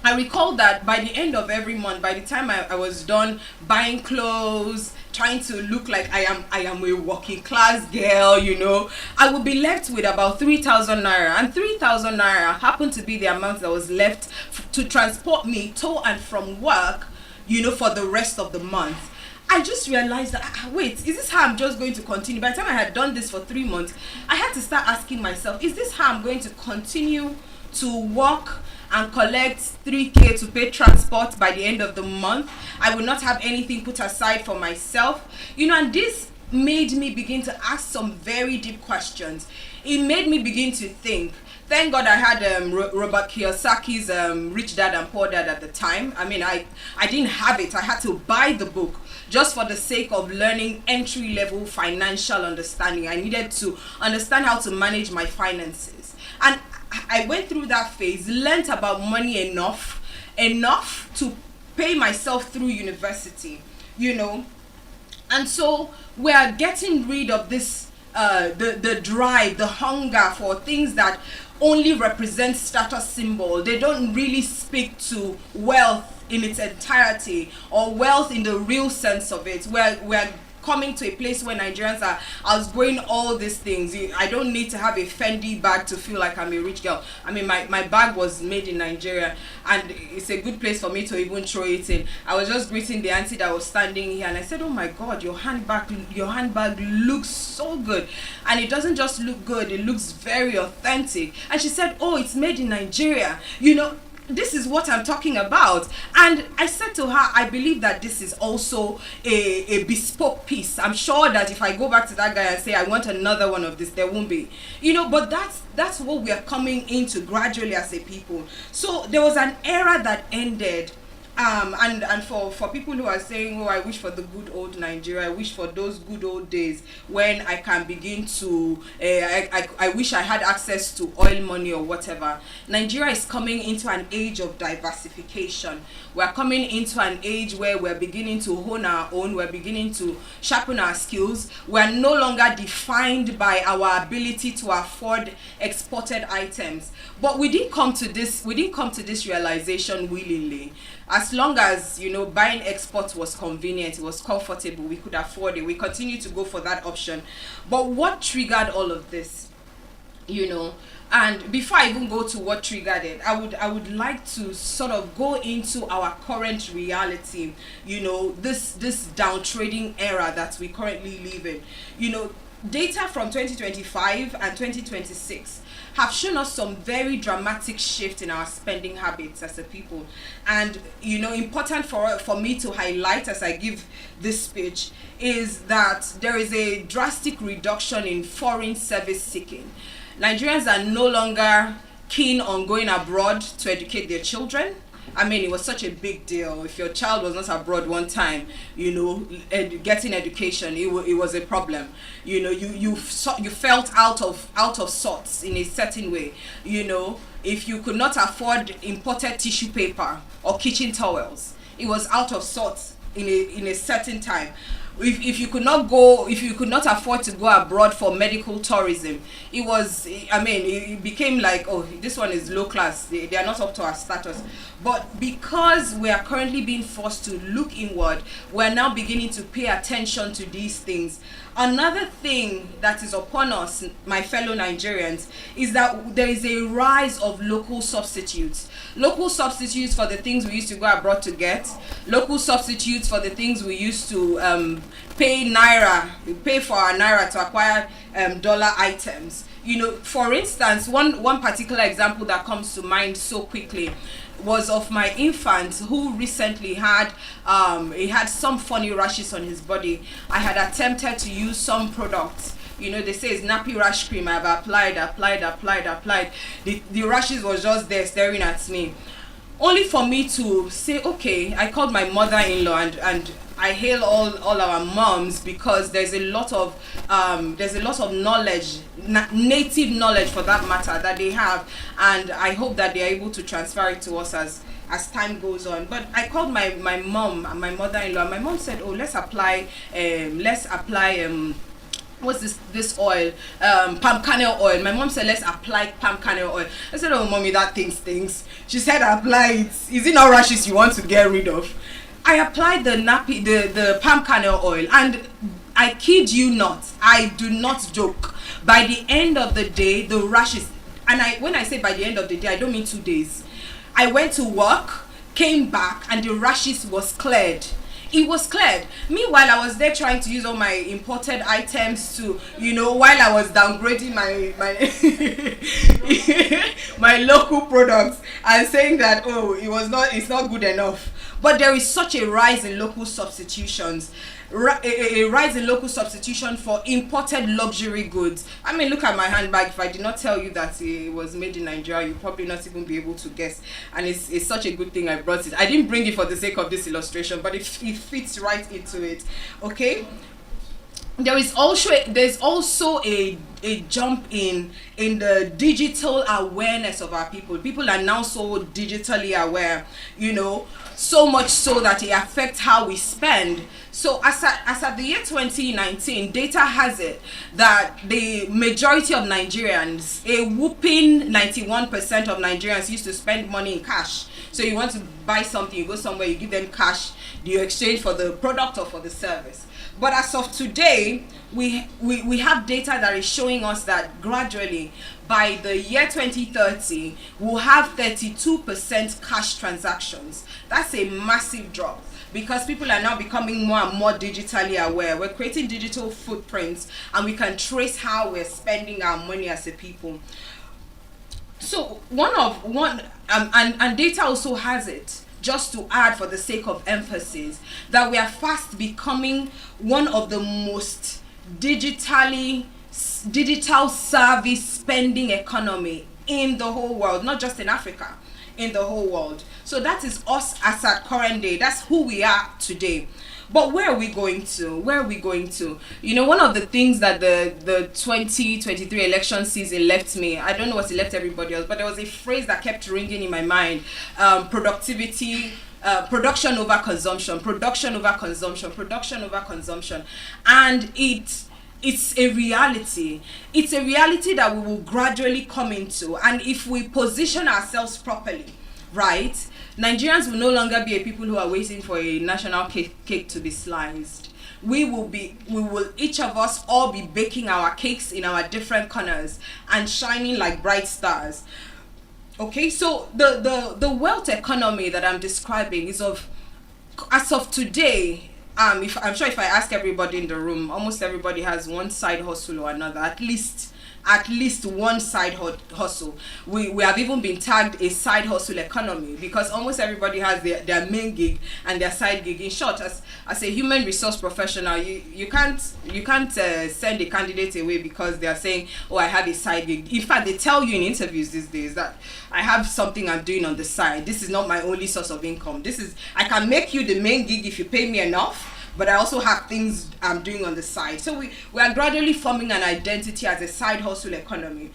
I recall that by the end of every month, by the time I was done buying clothes, trying to look like I am a working class girl, I would be left with about 3,000 naira. And 3,000 naira happened to be the amount that was left to transport me to and from work, for the rest of the month. I just realized that, wait, is this how I'm just going to continue? By the time I had done this for 3 months, I had to start asking myself, is this how I'm going to continue to work and collect 3K to pay transport by the end of the month? I would not have anything put aside for myself. And this made me begin to ask some very deep questions. It made me begin to think, thank God I had Robert Kiyosaki's Rich Dad and Poor Dad at the time. I mean, I didn't have it. I had to buy the book just for the sake of learning entry-level financial understanding. I needed to understand how to manage my finances. And I went through that phase, learned about money enough to pay myself through university, you know. And so we are getting rid of this, the drive, the hunger for things that only represent status symbol. They don't really speak to wealth in its entirety, or wealth in the real sense of it. We're coming to a place where Nigerians are outgrowing all these things. I don't need to have a Fendi bag to feel like I'm a rich girl. I mean, my bag was made in Nigeria, and it's a good place for me to even throw it in. I was just greeting the auntie that was standing here, and I said, oh my God, your handbag looks so good. And it doesn't just look good, it looks very authentic. And she said, oh, it's made in Nigeria. You know, this is what I'm talking about. And I said to her, I believe that this is also a bespoke piece. I'm sure that if I go back to that guy and say I want another one of this, there won't be, you know. But that's what we are coming into gradually as a people. So there was an era that ended, and for people who are saying, oh, I wish for the good old Nigeria, I wish for those good old days when I can begin to, I wish I had access to oil money or whatever. Nigeria is coming into an age of diversification. We're coming into an age where we're beginning to hone our own, we're beginning to sharpen our skills. We're no longer defined by our ability to afford exported items. But we didn't come to this realization willingly. As long as, you know, buying exports was convenient, it was comfortable, we could afford it, we continue to go for that option. But what triggered all of this, you know? And before I even go to what triggered it, I would like to sort of go into our current reality, you know, this downtrading era that we currently live in. You know, data from 2025 and 2026 have shown us some very dramatic shift in our spending habits as a people. And, you know, important for me to highlight as I give this speech is that there is a drastic reduction in foreign service seeking. Nigerians are no longer keen on going abroad to educate their children. I mean, it was such a big deal. If your child was not abroad one time, you know, getting education, it was a problem. You know, you felt out of sorts in a certain way. You know, if you could not afford imported tissue paper or kitchen towels, it was out of sorts in a certain time. If you could not afford to go abroad for medical tourism, it became like, oh, this one is low class, they are not up to our status. But because we are currently being forced to look inward, we're now beginning to pay attention to these things. Another thing that is upon us, my fellow Nigerians, is that there is a rise of local substitutes. Local substitutes for the things we used to go abroad to get. Local substitutes for the things we used to pay for our naira to acquire dollar items. You know, for instance, one particular example that comes to mind so quickly was of my infant who recently had some funny rashes on his body. I had attempted to use some products. You know, they say it's nappy rash cream. I've applied. The rashes was just there staring at me. Only for me to say, okay, I called my mother-in-law and I hail all our moms because there's a lot of knowledge, native knowledge for that matter, that they have, and I hope that they are able to transfer it to us as time goes on. But I called my mom and my mother-in-law. My mom said, oh, let's apply what's this oil, palm kernel oil. My mom said, let's apply palm kernel oil. I said, oh mommy, that thing stinks. She said, apply it. Is it not rashes you want to get rid of? I applied the palm kernel oil, and I kid you not, I do not joke, by the end of the day, the rashes, and when I say by the end of the day, I don't mean 2 days. I went to work, came back, and the rashes was cleared. It was cleared. Meanwhile, I was there trying to use all my imported items to, you know, while I was downgrading my my local products and saying that, oh, it's not good enough. but there is such a rise in local substitutions, a rise in local substitution for imported luxury goods. I mean, look at my handbag. If I did not tell you that it was made in Nigeria, you probably not even be able to guess. And it's such a good thing I brought it. I didn't bring it for the sake of this illustration, but it fits right into it. Okay. There's also a jump in the digital awareness of our people. People are now so digitally aware, so much so that it affects how we spend. So as at the year 2019, data has it that the majority of Nigerians, a whooping 91% of Nigerians, used to spend money in cash. So you want to buy something, you go somewhere, you give them cash, you exchange for the product or for the service. But as of today, we have data that is showing us that gradually, by the year 2030, we'll have 32% cash transactions. That's a massive drop, because people are now becoming more and more digitally aware. We're creating digital footprints, and we can trace how we're spending our money as a people. So and data also has it, just to add for the sake of emphasis, that we are fast becoming one of the most digital savvy spending economy in the whole world, not just in Africa, in the whole world. So that is us as at current day. That's who we are today. But where are we going to? One of the things that the 2023 election season left me, I don't know what it left everybody else, but there was a phrase that kept ringing in my mind: production over consumption, and it's a reality. It's a reality that we will gradually come into, and if we position ourselves properly, right, Nigerians will no longer be a people who are waiting for a national cake to be sliced. We will each of us all be baking our cakes in our different corners and shining like bright stars. Okay, so the wealth economy that I'm describing is as of today. I'm sure if I ask everybody in the room, almost everybody has one side hustle or another, at least one side hustle. We have even been tagged a side hustle economy, because almost everybody has their main gig and their side gig. In short, as a human resource professional, you can't send a candidate away because they are saying, oh, I have a side gig. In fact, they tell you in interviews these days that I have something I'm doing on the side. This is not my only source of income. I can make you the main gig if you pay me enough, but I also have things I'm doing on the side. So we are gradually forming an identity as a side hustle economy.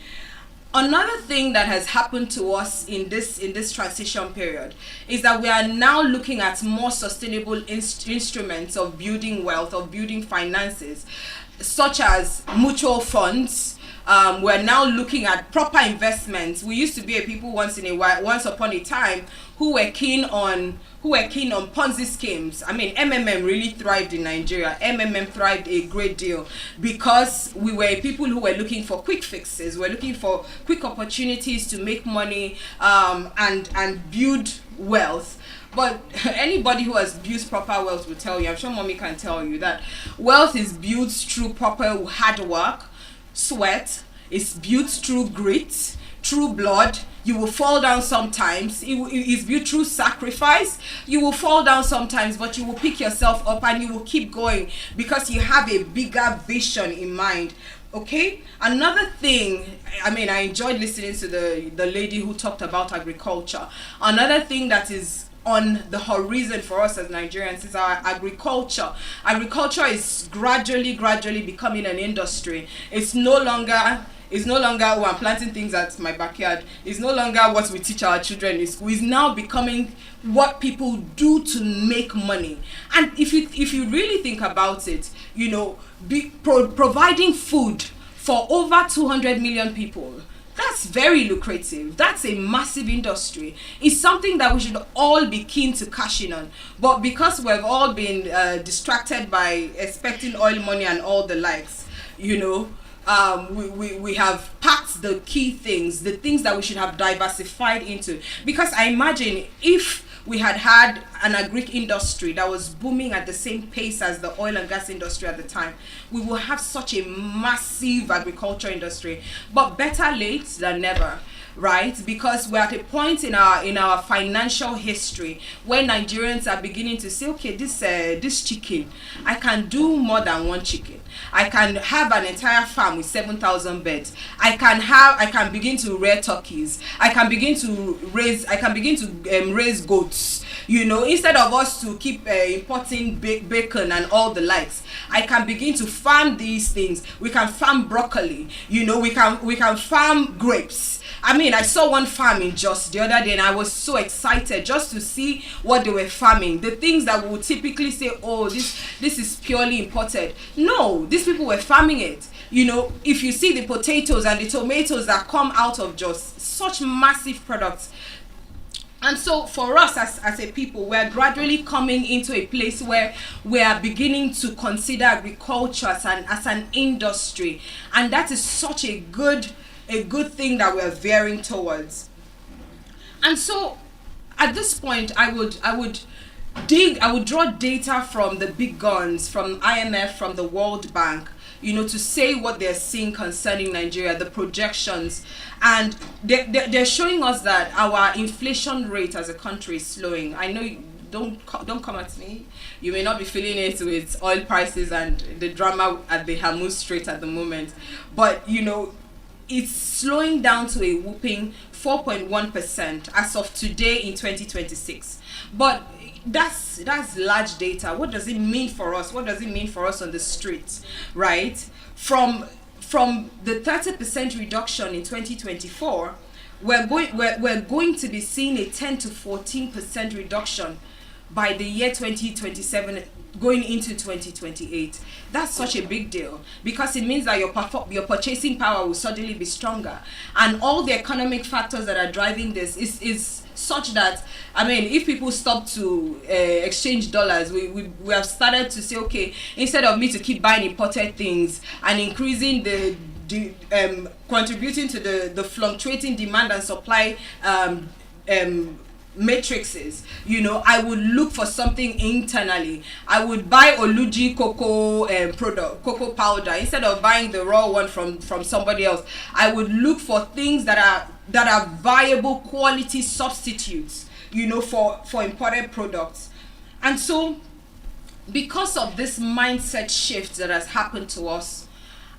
Another thing that has happened to us in this transition period is that we are now looking at more sustainable instruments of building wealth, of building finances, such as mutual funds. We're now looking at proper investments. We used to be a people once upon a time who were keen on Ponzi schemes. I mean, MMM really thrived in Nigeria. MMM thrived a great deal because we were people who were looking for quick fixes. We're looking for quick opportunities to make money and build wealth. But anybody who has built proper wealth will tell you, I'm sure mommy can tell you, that wealth is built through proper hard work, sweat. It's built through grit, through blood. You will fall down sometimes. It's built through sacrifice. You will fall down sometimes, but you will pick yourself up and you will keep going because you have a bigger vision in mind. Okay? Another thing, I enjoyed listening to the lady who talked about agriculture. Another thing that is on the horizon for us as Nigerians is our agriculture. Agriculture is gradually becoming an industry. It's no longer, oh, I'm planting things at my backyard. It's no longer what we teach our children in school. It's now becoming what people do to make money. And if you really think about it, providing food for over 200 million people, that's very lucrative. That's a massive industry. It's something that we should all be keen to cash in on. But because we've all been distracted by expecting oil money and all the likes, we have packed the key things, the things that we should have diversified into. Because I imagine if we had an agric industry that was booming at the same pace as the oil and gas industry at the time, we will have such a massive agriculture industry. But better late than never. right? Because we're at a point in our financial history where Nigerians are beginning to say, okay, this chicken, I can do more than one chicken. I can have an entire farm with 7,000 beds. I can begin to rear turkeys. I can begin to raise goats. Instead of us to keep importing bacon and all the likes, I can begin to farm these things. We can farm broccoli. We can farm grapes. I mean, I saw one farm in Jos the other day, and I was so excited just to see what they were farming. The things that we would typically say, oh, this is purely imported. No, these people were farming it. If you see the potatoes and the tomatoes that come out of Jos, such massive products. And so for us as a people, we're gradually coming into a place where we are beginning to consider agriculture as an industry. And that is such a good thing that we're veering towards. And so at this point, I would draw data from the big guns, from IMF, from the World Bank, to say what they're seeing concerning Nigeria, the projections. And they're showing us that our inflation rate as a country is slowing. I know, don't come at me. You may not be feeling it with oil prices and the drama at the Hormuz Strait at the moment. But, it's slowing down to a whooping 4.1% as of today in 2026. But that's large data. What does it mean for us? What does it mean for us on the streets, right? From the 30% reduction in 2024, we're going to be seeing a 10 to 14% reduction by the year 2027, going into 2028. That's such a big deal, because it means that your purchasing power will suddenly be stronger, and all the economic factors that are driving this is such that, I mean, if people stop to exchange dollars, we have started to say, okay, instead of me to keep buying imported things and increasing the contributing to the fluctuating demand and supply matrices, I would look for something internally. I would buy Oluji cocoa powder instead of buying the raw one from somebody else. I would look for things that are viable quality substitutes, for imported products. And so, because of this mindset shift that has happened to us,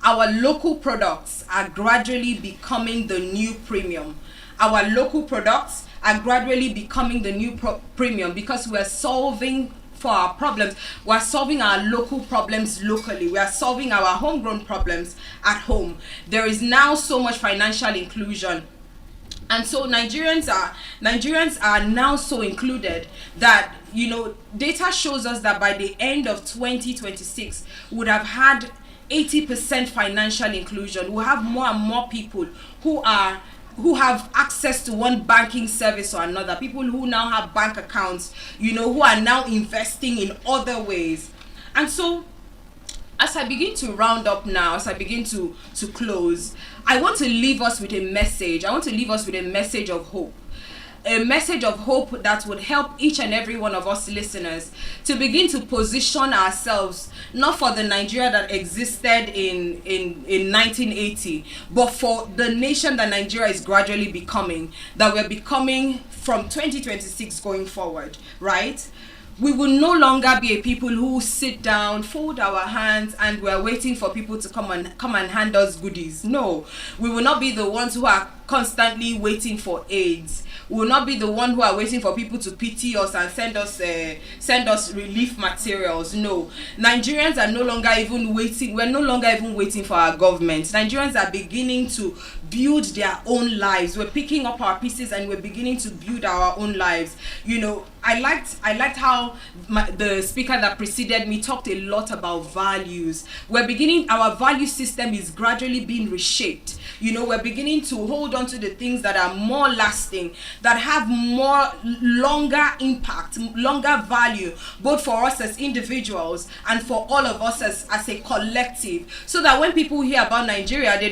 our local products are gradually becoming the new premium. Our local products are gradually becoming the new premium, because we're solving for our problems. We're solving our local problems locally. We are solving our homegrown problems at home. There is now so much financial inclusion. And so Nigerians are now so included that, data shows us that by the end of 2026, we would have had 80% financial inclusion. We'll have more and more people who have access to one banking service or another, people who now have bank accounts, who are now investing in other ways. And so, as I begin to round up now, as I begin to close, I want to leave us with a message. I want to leave us with a message of hope. A message of hope that would help each and every one of us listeners to begin to position ourselves, not for the Nigeria that existed in 1980, but for the nation that Nigeria is gradually becoming, that we're becoming from 2026 going forward, right? We will no longer be a people who sit down, fold our hands, and we're waiting for people to come and hand us goodies. No, we will not be the ones who are constantly waiting for aids. We will not be the one who are waiting for people to pity us and send us relief materials. No, Nigerians are no longer even waiting. We're no longer even waiting for our government. Nigerians are beginning to build their own lives. We're picking up our pieces and we're beginning to build our own lives. I liked how the speaker that preceded me talked a lot about values. Our value system is gradually being reshaped. We're beginning to hold on to the things that are more lasting, that have longer impact, longer value, both for us as individuals and for all of us as a collective, so that when people hear about Nigeria, they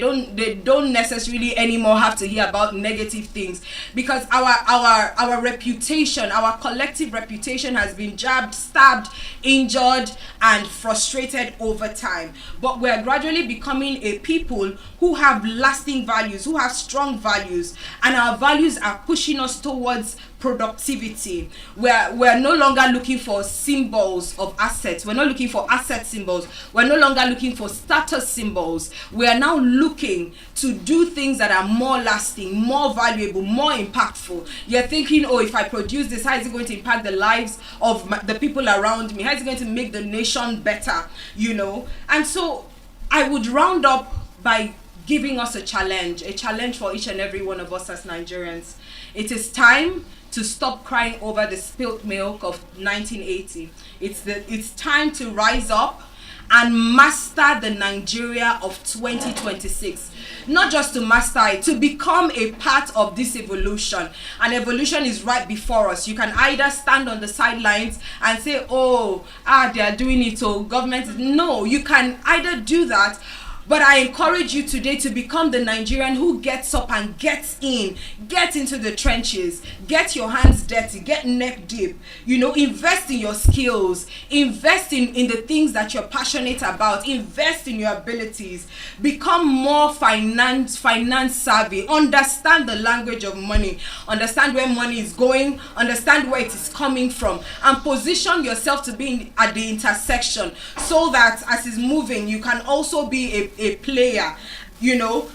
don't necessarily anymore have to hear about negative things, because our reputation, our collective reputation has been jabbed, stabbed, injured, and frustrated over time. But we're gradually becoming a people who have lasting values, who have strong strong values, and our values are pushing us towards productivity. We're no longer looking for symbols of assets. We're not looking for asset symbols. We're no longer looking for status symbols. We are now looking to do things that are more lasting, more valuable, more impactful. You're thinking, oh, if I produce this, how is it going to impact the lives of the people around me? How is it going to make the nation better? You know? And so I would round up by giving us a challenge for each and every one of us as Nigerians. It is time to stop crying over the spilt milk of 1980. It's time to rise up and master the Nigeria of 2026. Not just to master it, to become a part of this evolution. And evolution is right before us. You can either stand on the sidelines and say, they are doing it, government is... No, you can either do that, but I encourage you today to become the Nigerian who gets up and gets into the trenches, get your hands dirty, get neck deep, invest in your skills, invest in the things that you're passionate about, invest in your abilities, become more finance savvy, understand the language of money, understand where money is going, understand where it is coming from, and position yourself to be at the intersection so that as it's moving, you can also be a player.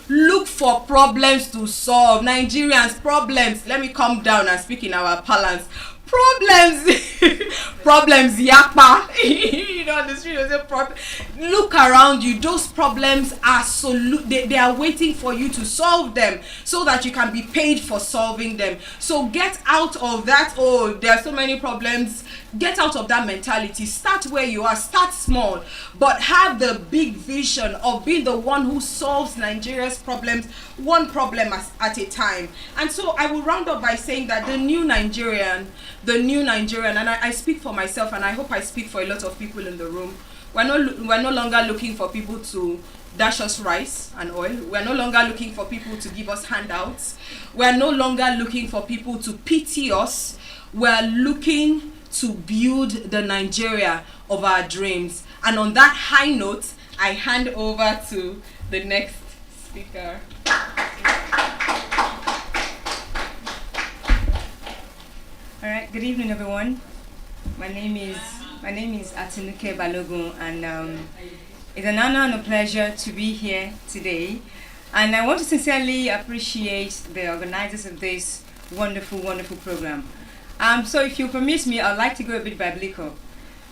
Look for problems to solve. Nigerians, problems. Let me calm down and speak in our parlance. Problems, yapa. On the street, there's a problem. Look around you. Those problems are they are waiting for you to solve them so that you can be paid for solving them. So get out of that, there are so many problems. Get out of that mentality. Start where you are. Start small, but have the big vision of being the one who solves Nigeria's problems, one problem at a time. And so I will round up by saying that the new Nigerian, and I speak for myself, and I hope I speak for a lot of people in the room. We're no longer looking for people to dash us rice and oil. We're no longer looking for people to give us handouts. We're no longer looking for people to pity us. We're looking to build the Nigeria of our dreams. And on that high note, I hand over to the next speaker. All right, good evening, everyone. My name is Atinuke Balogun, and it's an honor and a pleasure to be here today. And I want to sincerely appreciate the organizers of this wonderful, wonderful program. So if you permit me, I'd like to go a bit biblical.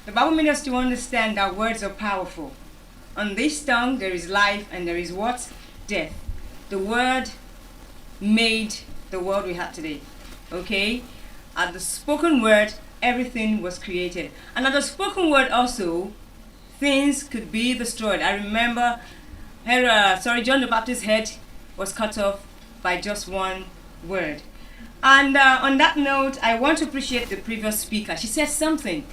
The Bible made us to understand that words are powerful. On this tongue there is life, and there is what? Death. The word made the world we have today. Okay? At the spoken word, everything was created. And at the spoken word also, things could be destroyed. I remember, John the Baptist's head was cut off by just one word. And on that note, I want to appreciate the previous speaker. She said something,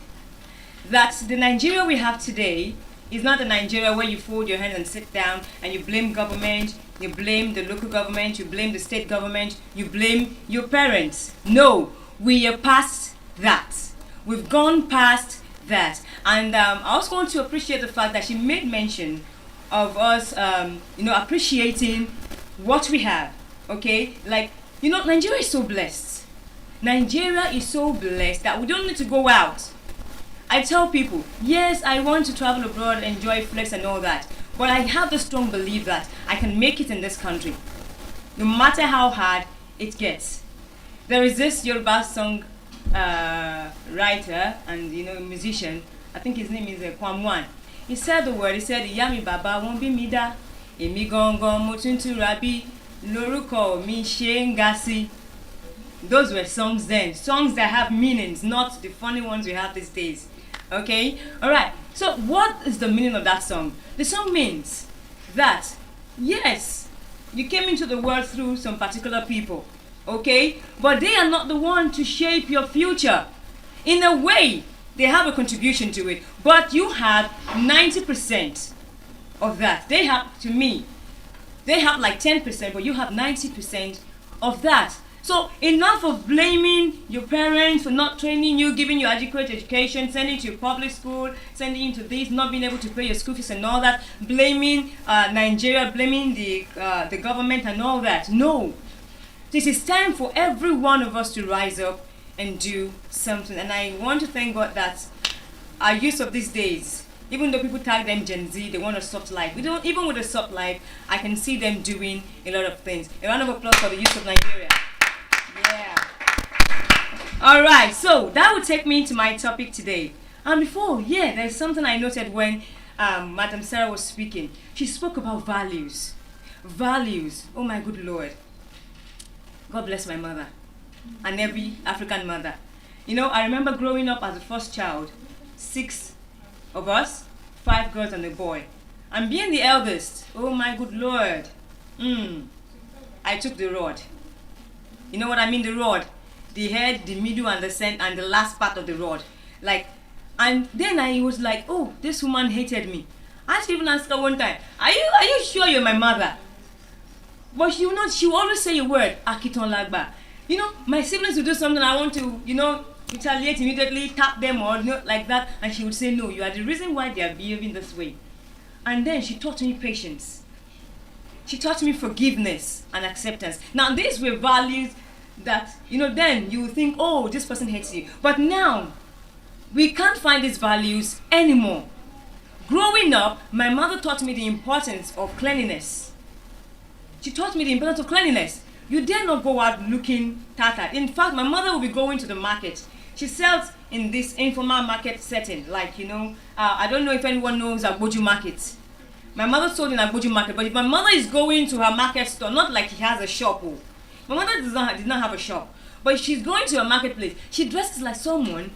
that the Nigeria we have today is not a Nigeria where you fold your hands and sit down and you blame government, you blame the local government, you blame the state government, you blame your parents. No, we are past that. We've gone past that. And I also want to appreciate the fact that she made mention of us, appreciating what we have. Okay, Nigeria is so blessed. Nigeria is so blessed that we don't need to go out. I tell people, yes, I want to travel abroad, enjoy flex and all that, but I have the strong belief that I can make it in this country, no matter how hard it gets. There is this Yoruba song writer and musician, I think his name is Kwamwan. He said the word, Yami Baba won't be mida, Emi gongon motuntu rabi, Loruko mi shengasi. Those were songs then, songs that have meanings, not the funny ones we have these days. Okay? Alright, so what is the meaning of that song? The song means that, yes, you came into the world through some particular people, okay? But they are not the one to shape your future. In a way, they have a contribution to it, but you have 90% of that. They have 10%, but you have 90% of that. So enough of blaming your parents for not training you, giving you adequate education, sending you to public school, sending you to this, not being able to pay your school fees and all that, blaming Nigeria, blaming the government and all that. No, This is time for every one of us to rise up and do something. And I want to thank God that our youth of these days, even though people tag them Gen Z, they want a soft life. We don't, even with a soft life, I can see them doing a lot of things. A round of applause for the youth of Nigeria. Yeah. All right, so that will take me to my topic today. And before, there's something I noted when Madam Sarah was speaking. She spoke about values. Values. Oh my good Lord. God bless my mother and every African mother. You know, I remember growing up as the first child, 6 of us, 5 girls and a boy. And being the eldest, oh my good Lord, I took the rod. You know what I mean, the rod? The head, the middle, and the center, and the last part of the rod. Like, and then I was like, oh, this woman hated me. I even asked her one time, are you sure you're my mother? But she will always say a word, Akiton Lagba. You know, my siblings would do something, I want to, retaliate immediately, tap them or like that, and she would say, no, you are the reason why they are behaving this way. And then she taught me patience. She taught me forgiveness and acceptance. Now, these were values that, then you would think, oh, this person hates you. But now, we can't find these values anymore. Growing up, my mother taught me the importance of cleanliness. She taught me the importance of cleanliness. You dare not go out looking tattered. In fact, my mother will be going to the market. She sells in this informal market setting, like, I don't know if anyone knows Agboju Market. My mother sold in Agboju Market, but if my mother is going to her market store, not like she has a shop. Oh. My mother did not have a shop, but she's going to a marketplace. She dresses like someone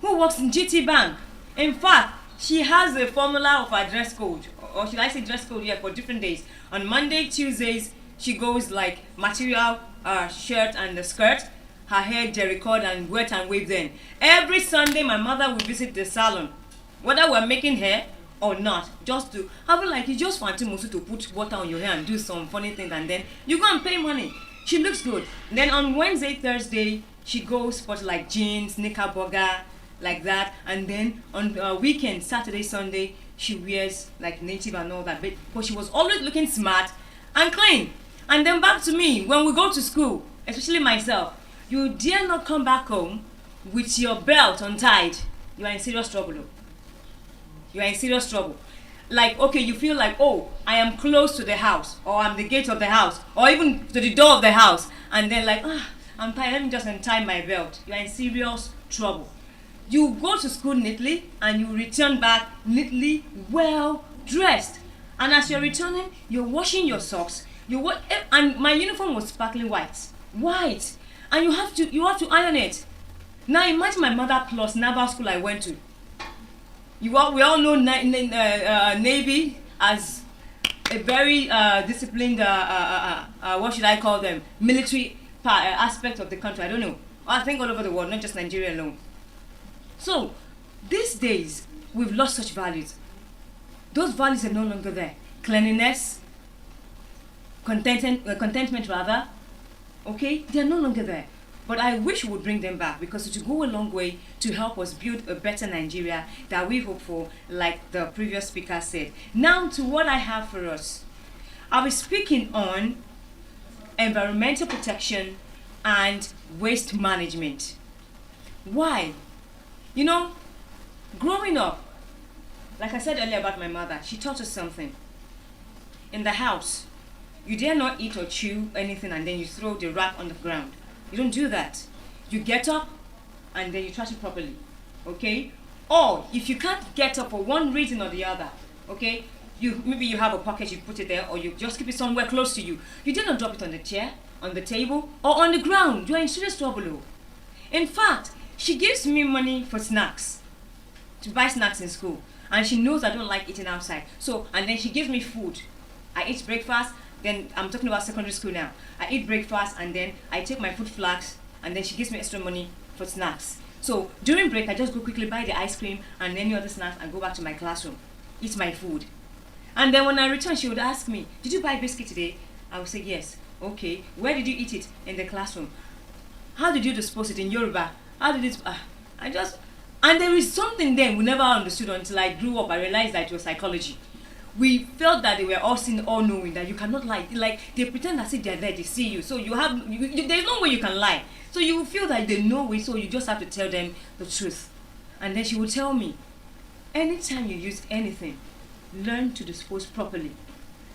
who works in GT Bank. In fact, she has a formula of her dress code, or should I say dress code, for different days. On Monday, Tuesdays, she goes like material shirt and a skirt, her hair jerry cord and wet and wave then. Every Sunday, my mother will visit the salon, whether we're making hair or not, just to have it like, it's just fancy Musu to put water on your hair and do some funny things, and then you go and pay money. She looks good. Then on Wednesday, Thursday, she goes for like jeans, knickerbocker, like that, and then on weekend, Saturday, Sunday, she wears like native and all that, but she was always looking smart and clean. And then back to me, when we go to school, especially myself, you dare not come back home with your belt untied. You are in serious trouble. You are in serious trouble. Like, okay, you feel like, oh, I am close to the house, or I'm the gate of the house, or even to the door of the house, and then like, I'm tired, let me just untie my belt. You are in serious trouble. You go to school neatly, and you return back neatly, well dressed. And as you're returning, you're washing your socks. And my uniform was sparkling white, and you have to iron it. Now imagine my mother plus naval school I went to. We all know Navy as a very disciplined, what should I call them, military aspect of the country. I don't know. I think all over the world, not just Nigeria alone. So, these days, we've lost such values. Those values are no longer there. Cleanliness, contentment rather, okay, they're no longer there. But I wish we would bring them back, because it will go a long way to help us build a better Nigeria that we hope for, like the previous speaker said. Now to what I have for us. I'll be speaking on environmental protection and waste management. Why? Growing up, like I said earlier about my mother, she taught us something. In the house, you dare not eat or chew anything and then you throw the wrap on the ground. You don't do that. You get up and then you trash it properly, okay? Or if you can't get up for one reason or the other, okay? Maybe you have a pocket, you put it there, or you just keep it somewhere close to you. You do not drop it on the chair, on the table, or on the ground. You are in serious trouble. In fact, she gives me money for snacks, to buy snacks in school, and she knows I don't like eating outside. And then she gives me food. I eat breakfast. Then I'm talking about secondary school now. I eat breakfast and then I take my food flags and then she gives me extra money for snacks. So during break, I just go quickly buy the ice cream and any other snacks and go back to my classroom, eat my food. And then when I return, she would ask me, did you buy biscuit today? I would say, yes. Okay, where did you eat it? In the classroom. How did you dispose it in Yoruba? How did it, and there is something then we never understood until I grew up. I realized that it was psychology. we felt that they were all seeing, all knowing, that you cannot lie. Like they pretend as if they're there, they see you. So there's no way you can lie. So you feel that they know it, so you just have to tell them the truth. And then she would tell me, anytime you use anything, learn to dispose properly.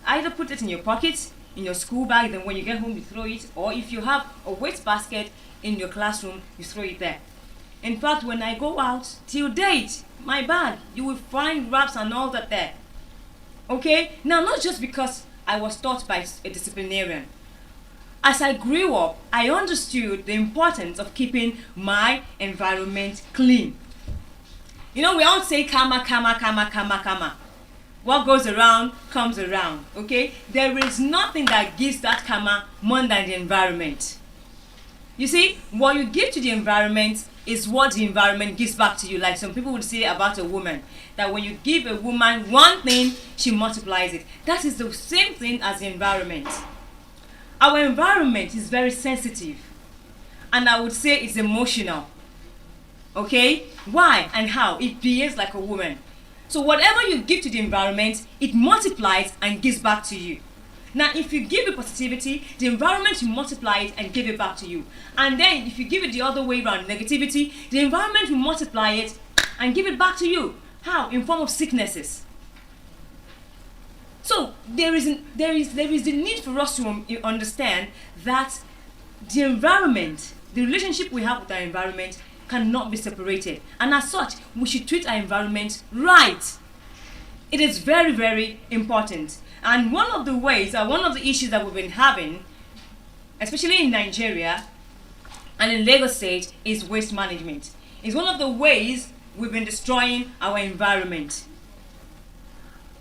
Either put it in your pocket, in your school bag, then when you get home you throw it, or if you have a waste basket in your classroom, you throw it there. In fact, when I go out, till date, my bag, you will find wraps and all that there. Okay? Now, not just because I was taught by a disciplinarian. As I grew up, I understood the importance of keeping my environment clean. You know, we all say karma, karma, karma, karma, karma. What goes around comes around, okay? There is nothing that gives that karma more than the environment. You see, what you give to the environment is what the environment gives back to you. Like some people would say about a woman, that when you give a woman one thing, she multiplies it. That is the same thing as the environment. Our environment is very sensitive, and I would say it's emotional. Okay? Why and how? It behaves like a woman. So whatever you give to the environment, it multiplies and gives back to you. Now, if you give it positivity, the environment will multiply it and give it back to you. And then, if you give it the other way around, negativity, the environment will multiply it and give it back to you. How? In form of sicknesses. So there is the need for us to understand that the environment, the relationship we have with our environment, cannot be separated. And as such, we should treat our environment right. It is very, very important. And one of the ways, one of the issues that we've been having, especially in Nigeria and in Lagos State, is waste management. It's one of the ways we've been destroying our environment.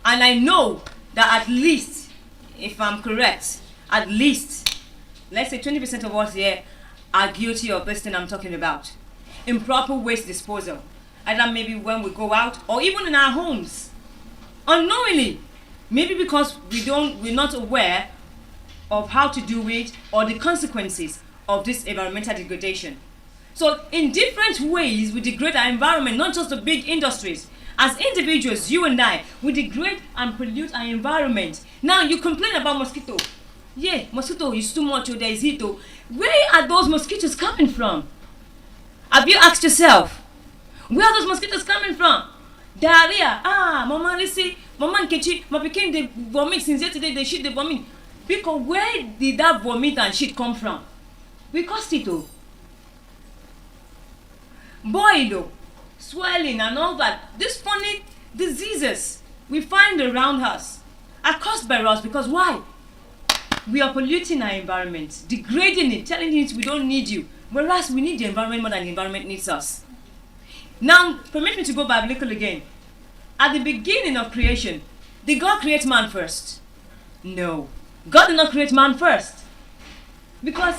And I know that at least, if I'm correct, at least, let's say 20% of us here are guilty of this thing I'm talking about. Improper waste disposal. Either maybe when we go out or even in our homes. Unknowingly. Maybe because we're not aware of how to do it or the consequences of this environmental degradation. So in different ways, we degrade our environment, not just the big industries. As individuals, you and I, we degrade and pollute our environment. Now you complain about mosquito. Yeah, mosquito is too much, or there is heat. Where are those mosquitoes coming from? Have you asked yourself, where are those mosquitoes coming from? Diarrhea. Mama, listen. Mama Nkechi, my pikin they vomit since yesterday. They shit, they vomit. Because where did that vomit and shit come from? We caused it. Boil, swelling, and all that. These funny diseases we find around us are caused by us because why? We are polluting our environment, degrading it, telling it we don't need you, whereas we need the environment more than the environment needs us. Now, permit me to go biblical again. At the beginning of creation, did God create man first? No. God did not create man first. Because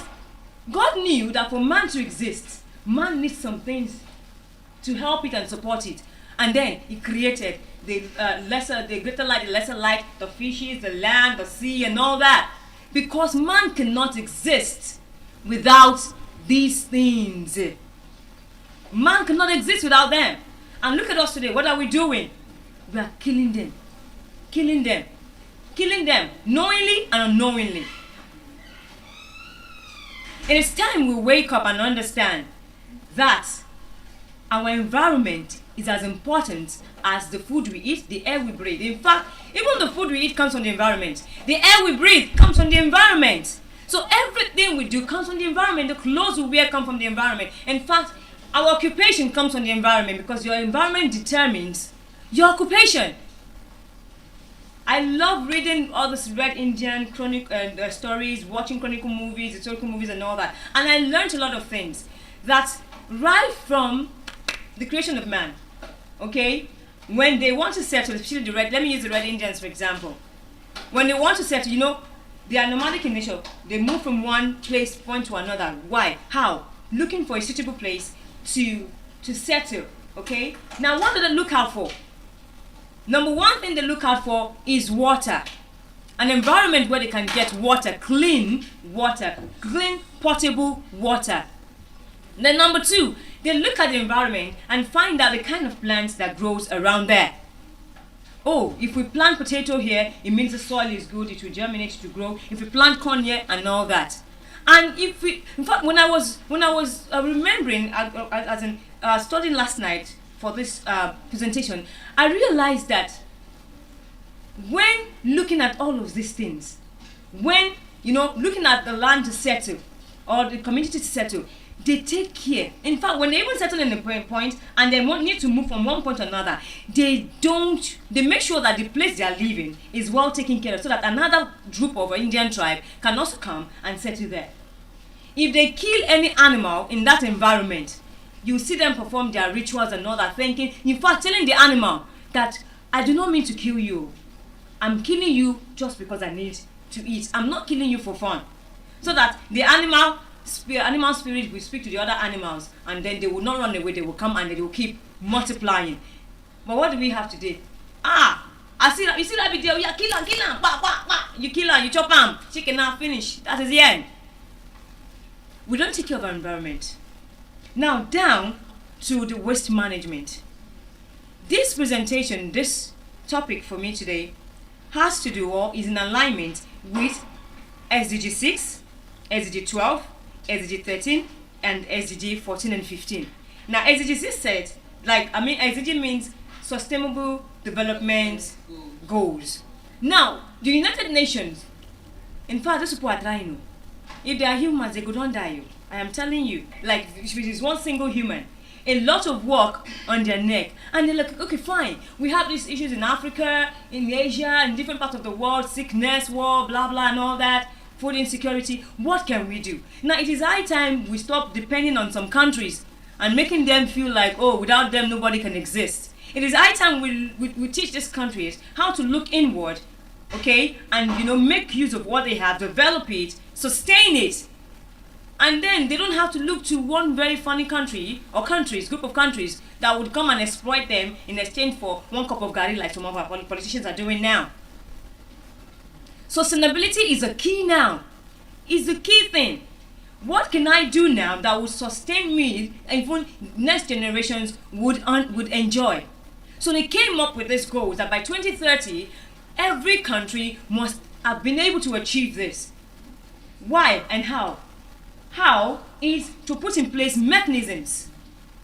God knew that for man to exist, man needs some things to help it and support it. And then he created the greater light, the lesser light, the fishes, the land, the sea, and all that. Because man cannot exist without these things. Man cannot exist without them. And look at us today. What are we doing? We are killing them. Killing them. Killing them. Knowingly and unknowingly. It is time we wake up and understand that our environment is as important as the food we eat, the air we breathe. In fact, even the food we eat comes from the environment. The air we breathe comes from the environment. So everything we do comes from the environment. The clothes we wear come from the environment. In fact, our occupation comes from the environment because your environment determines your occupation. I love reading all this Red Indian stories, watching chronicle movies, historical movies and all that. And I learned a lot of things. That right from the creation of man, okay, when they want to settle, especially let me use the Red Indians for example. When they want to settle, you know, they are nomadic in nature. They move from one point to another. Why? How? Looking for a suitable place to settle, okay? Now, what do they look out for? Number one thing they look out for is water. An environment where they can get water, clean, potable water. Then number two, they look at the environment and find out the kind of plants that grows around there. oh, if we plant potato here, it means the soil is good, it will germinate, it will grow. If we plant corn here and all that. And if we, in fact, when I was remembering, as in studying last night for this presentation, I realized that when looking at all of these things, when, looking at the land to settle or the community to settle, they take care. In fact, when they even settle in a point and they need to move from one point to another, they make sure that the place they are living is well taken care of, so that another group of Indian tribe can also come and settle there. If they kill any animal in that environment, you see them perform their rituals and all that, thinking, in fact, telling the animal that I do not mean to kill you. I'm killing you just because I need to eat. I'm not killing you for fun. So that the animal spirit will speak to the other animals, and then they will not run away. They will come and they will keep multiplying. But what do we have today? I see that. You see that video? Yeah, kill her. Bah, bah, bah. You kill her, you chop her. She cannot finish. That is the end. We don't take care of our environment. Now down to the waste management. This presentation, this topic for me today, has to do or is in alignment with SDG 6, SDG 12, SDG 13, and SDG 14 and 15. Now SDG 6 said, SDG means Sustainable Development Goals. Now, the United Nations, in fact, those people are trying. If they are humans, they could not die. I am telling you, like, if it is one single human, a lot of work on their neck. And they're like, okay, fine. We have these issues in Africa, in Asia, in different parts of the world, sickness, war, blah, blah, and all that, food insecurity. What can we do? Now, it is high time we stop depending on some countries and making them feel like, oh, without them, nobody can exist. It is high time we teach these countries how to look inward, okay, and, make use of what they have, develop it, sustain it. And then they don't have to look to one very funny country or group of countries that would come and exploit them in exchange for one cup of gari like some of our politicians are doing now. Sustainability is a key now. It's the key thing. What can I do now that will sustain me and even next generations would enjoy? So they came up with this goal that by 2030, every country must have been able to achieve this. Why and how? How is to put in place mechanisms,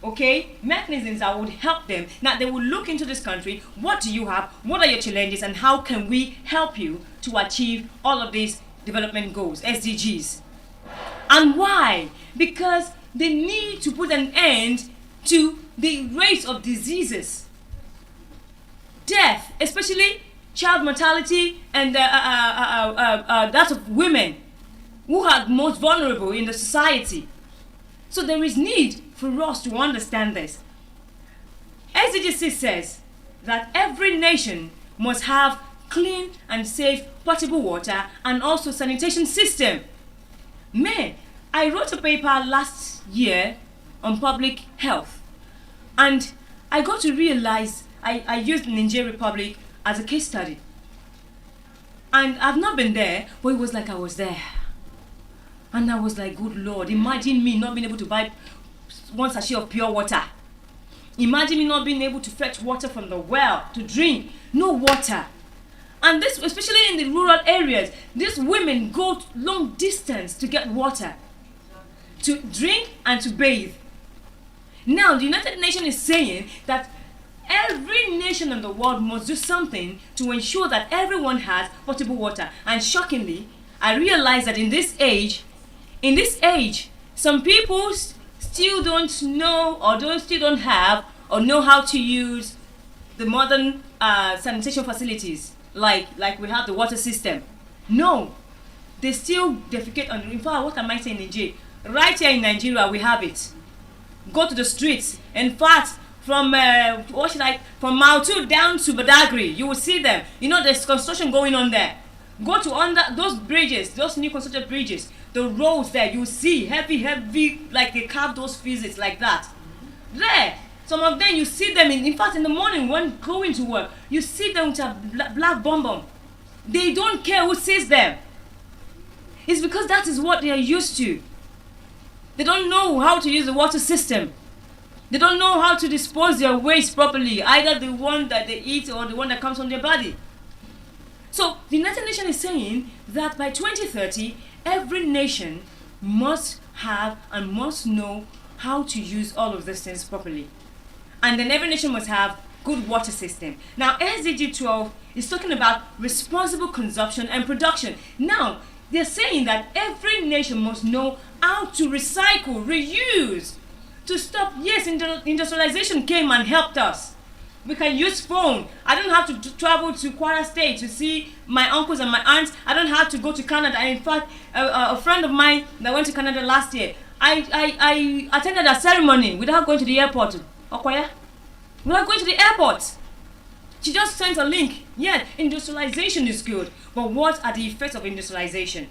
okay? Mechanisms that would help them. Now they will look into this country. What do you have? What are your challenges? And how can we help you to achieve all of these development goals, SDGs? And why? Because they need to put an end to the rate of diseases, death, especially child mortality and that of women, who are most vulnerable in the society. So there is need for us to understand this. SDG says that every nation must have clean and safe potable water and also sanitation system. Man, I wrote a paper last year on public health, and I got to realize I used Nigeria Republic as a case study. And I've not been there, but it was like I was there. And I was like, good Lord, imagine me not being able to buy one sachet of pure water. Imagine me not being able to fetch water from the well to drink. No water. And this, especially in the rural areas, these women go long distance to get water, to drink and to bathe. Now, the United Nations is saying that every nation in the world must do something to ensure that everyone has potable water. And shockingly, I realized that in this age, some people still don't know or still don't have or know how to use the modern sanitation facilities like we have the water system. No, they still defecate on. In fact, what am I saying, Nigeria? Right here in Nigeria, we have it. Go to the streets. In fact, from from Mile 2 down to Badagry, you will see them. There's construction going on there. Go to under those bridges, those new constructed bridges, the roads there, you see heavy, like they carve those physics like that. There, some of them you see them in fact in the morning when going to work, you see them with a black bomb. They don't care who sees them. It's because that is what they are used to. They don't know how to use the water system. They don't know how to dispose their waste properly, either the one that they eat or the one that comes from their body. So the United Nations is saying that by 2030, every nation must have and must know how to use all of these things properly. And then every nation must have good water system. Now SDG 12 is talking about responsible consumption and production. Now they're saying that every nation must know how to recycle, reuse, to stop. Yes, industrialization came and helped us. We can use phone. I don't have to travel to Kwara State to see my uncles and my aunts. I don't have to go to Canada. And in fact, a friend of mine that went to Canada last year, I attended a ceremony without going to the airport. Okoya? Without going to the airport. She just sent a link. Yeah, industrialization is good. But what are the effects of industrialization?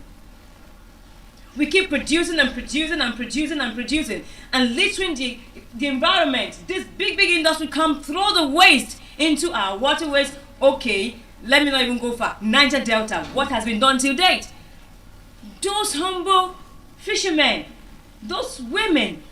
We keep producing and producing and producing and producing and littering the environment. This big industry come throw the waste into our waterways. Okay, let me not even go far. Niger Delta, what has been done till date? Those humble fishermen, those women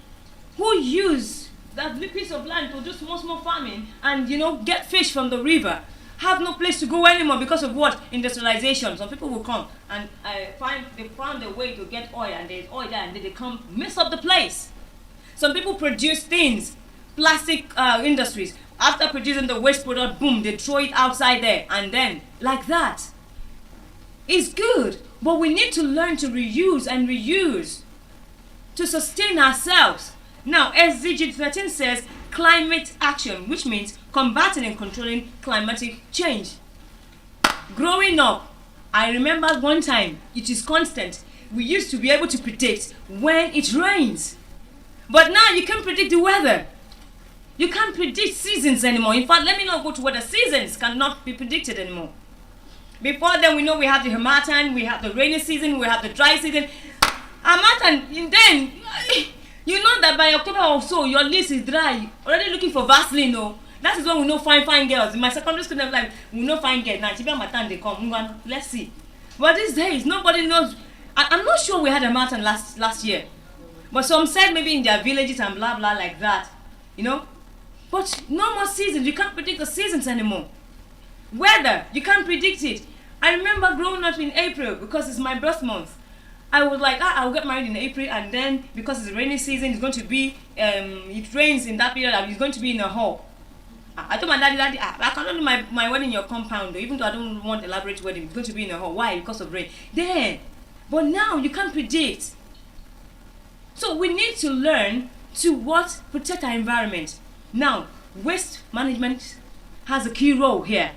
who use that little piece of land to do small farming and get fish from the river, have no place to go anymore because of what? Industrialization. Some people will come and they found a way to get oil, and there's oil there, and they come mess up the place. Some people produce things, plastic industries. After producing the waste product, boom, they throw it outside there, and then like that. It's good, but we need to learn to reuse and reuse to sustain ourselves. Now, SDG 13 says climate action, which means combating and controlling climatic change. Growing up, I remember one time, it is constant. We used to be able to predict when it rains. But now you can't predict the weather. You can't predict seasons anymore. In fact, let me not go to weather. Seasons cannot be predicted anymore. Before then, we know we have the Harmattan, we have the rainy season, we have the dry season. Harmattan, then you know that by October or so, your list is dry. Already looking for Vaseline, no. That is when we know fine girls. In my secondary school, like we know fine girls. Now, Harmattan, they come. Let's see. But these days, nobody knows. I'm not sure we had a Harmattan last year. But some said maybe in their villages and blah blah like that. But no more seasons. You can't predict the seasons anymore. Weather, you can't predict it. I remember growing up in April because it's my birth month. I was like, I'll get married in April, and then because it's the rainy season, it's going to be, it rains in that period, it's going to be in a hall. I told my daddy, I cannot do my wedding in your compound, even though I don't want elaborate wedding, it's going to be in a hall. Why? Because of rain. But now you can't predict. So we need to learn to protect our environment. Now, waste management has a key role here.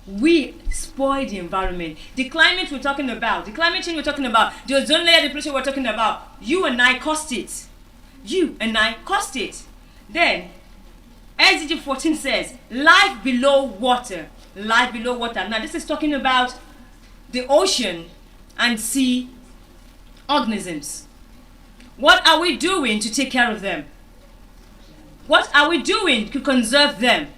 We spoil the environment. The climate we're talking about, the climate change we're talking about, the ozone layer depletion we're talking about, you and I caused it. You and I caused it. Then, SDG 14 says, life below water. Life below water. Now, this is talking about the ocean and sea organisms. What are we doing to take care of them? What are we doing to conserve them?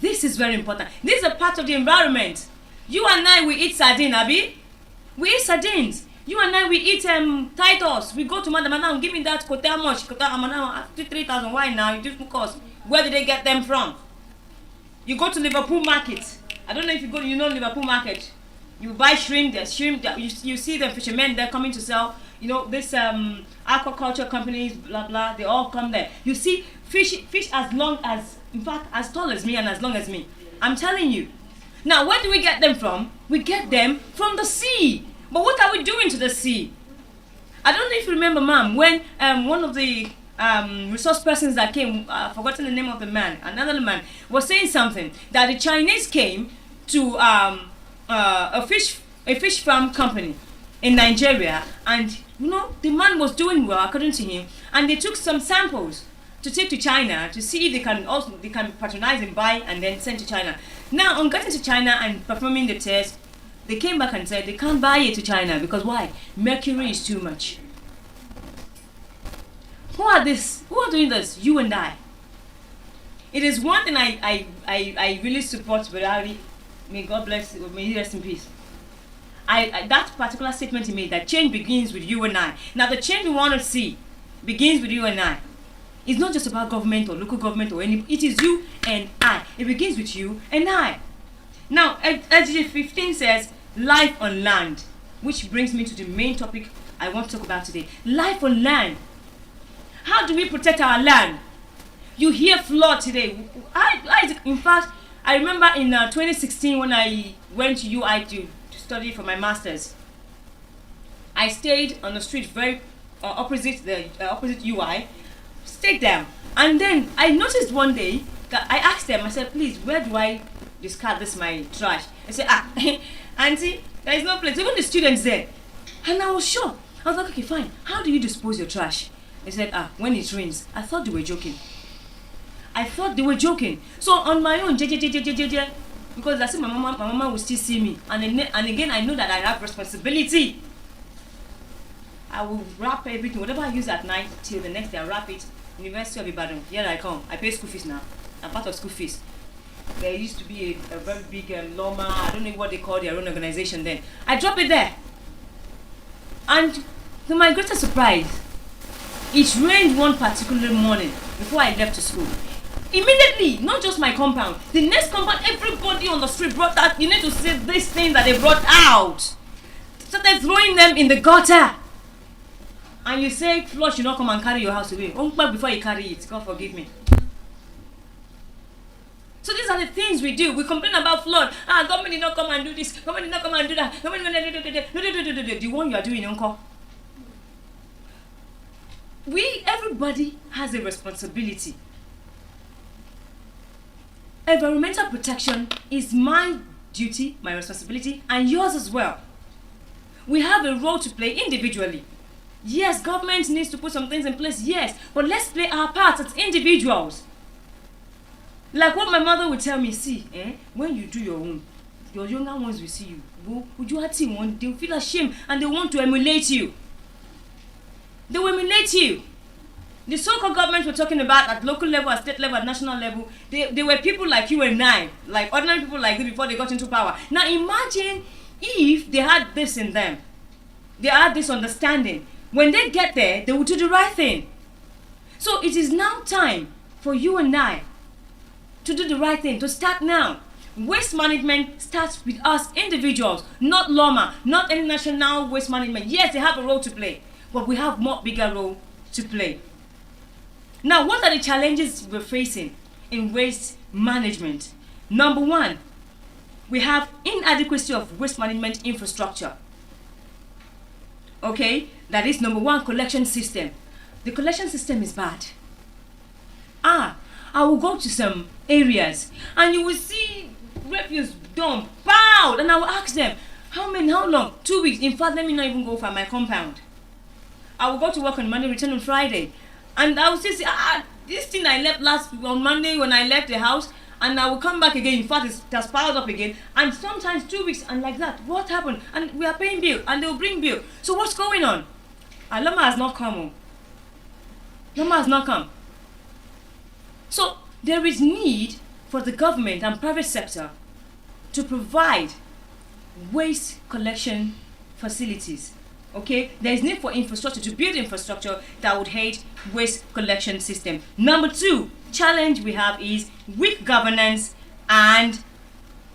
This is very important. This is a part of the environment. You and I, we eat sardine, Abi. We eat sardines. You and I, we eat Titus. We go to Madam, give me that kote, how much? 3,000. Why now? It didn't cost. Where did they get them from? You go to Liverpool market. I don't know if you know Liverpool market. You buy shrimp. There's shrimp. You see the fishermen, they're coming to sell. This aquaculture companies, blah blah. They all come there. You see fish as long as, in fact, as tall as me and as long as me. I'm telling you. Now, where do we get them from? We get them from the sea. But what are we doing to the sea? I don't know if you remember, ma'am, when one of the resource persons that came, I've forgotten the name of the man, another man, was saying something, that the Chinese came to a fish farm company in Nigeria, and the man was doing well according to him, and they took some samples to take to China to see if they can patronize and buy and then send to China. Now, on getting to China and performing the test, they came back and said they can't buy it to China because why? Mercury is too much. Who are doing this? You and I. It is one thing I really support Berari. May God bless, may he rest in peace. That particular statement he made, that change begins with you and I. Now, the change we want to see begins with you and I. It's not just about government or local government or any. It is you and I. It begins with you and I. Now, SDG 15 says life on land, which brings me to the main topic I want to talk about today. Life on land. How do we protect our land? You hear flood today. In fact, I remember in 2016 when I went to UI to study for my master's. I stayed on the street very opposite UI, stayed there. And then I noticed one day that I asked them, I said, please, where do I discard my trash? I said, auntie, there is no place. Even the students there. And I was shocked. I was like, okay, fine. How do you dispose your trash? They said, when it rains. I thought they were joking. So on my own, because I said my mama will still see me. And again, I know that I have responsibility. I will wrap everything, whatever I use at night, till the next day I wrap it. University of Ibadan, here I come. I pay school fees now. I'm part of school fees. There used to be a very big Loma, I don't know what they call their own organization then. I drop it there. And to my greatest surprise, it rained one particular morning before I left to school. Immediately, not just my compound, the next compound, everybody on the street brought out, you need to see this thing that they brought out. Started throwing them in the gutter. And you say, flood should not come and carry your house away. Before you carry it, God forgive me. So these are the things we do. We complain about flood. Government did not come and do this. Government did not come and do that. The one you are doing, uncle. Everybody has a responsibility. Environmental protection is my duty, my responsibility, and yours as well. We have a role to play individually. Yes, government needs to put some things in place, yes, but let's play our part as individuals. Like what my mother would tell me, when you do your own, your younger ones will see you. Would you have seen one? They'll feel ashamed and they want to emulate you. They will emulate you. The so-called government we're talking about at local level, at state level, at national level, they were people like you and I, like ordinary people like you before they got into power. Now imagine if they had this in them. They had this understanding. When they get there, they will do the right thing. So it is now time for you and I to do the right thing, to start now. Waste management starts with us individuals, not LOMA, not any national waste management. Yes, they have a role to play, but we have more bigger role to play. Now, what are the challenges we're facing in waste management? Number one, we have inadequacy of waste management infrastructure. Okay, that is number one, collection system. The collection system is bad. I will go to some areas and you will see refuse dump, piled, and I will ask them, how long? 2 weeks. In fact, let me not even go for my compound. I will go to work on Monday, return on Friday. And I will still say, this thing I left on Monday when I left the house, and I will come back again. In fact, it has piled up again. And sometimes 2 weeks, and like that. What happened? And we are paying bill, and they will bring bill. So what's going on? Lama has not come. Lama has not come. So there is need for the government and private sector to provide waste collection facilities. Okay, there is need for infrastructure, to build infrastructure that would aid waste collection system. Number two challenge we have is weak governance and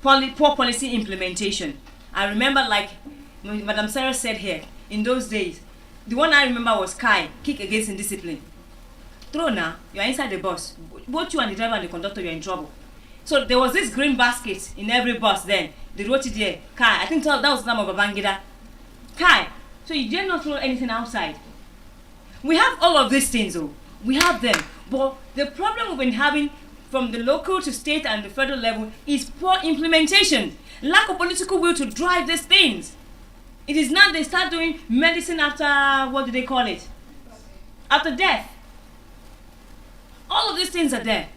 poor policy implementation. I remember, like Madam Sarah said here, in those days, the one I remember was Kai, kick against indiscipline. Throw now, you are inside the bus. Both you and the driver and the conductor, you are in trouble. So there was this green basket in every bus then. They wrote it there, Kai. I think that was the name of Babangida. Kai. So you dare not throw anything outside. We have all of these things though. We have them. But the problem we've been having from the local to state and the federal level is poor implementation. Lack of political will to drive these things. It is not they start doing medicine after, what do they call it? After death. All of these things are there.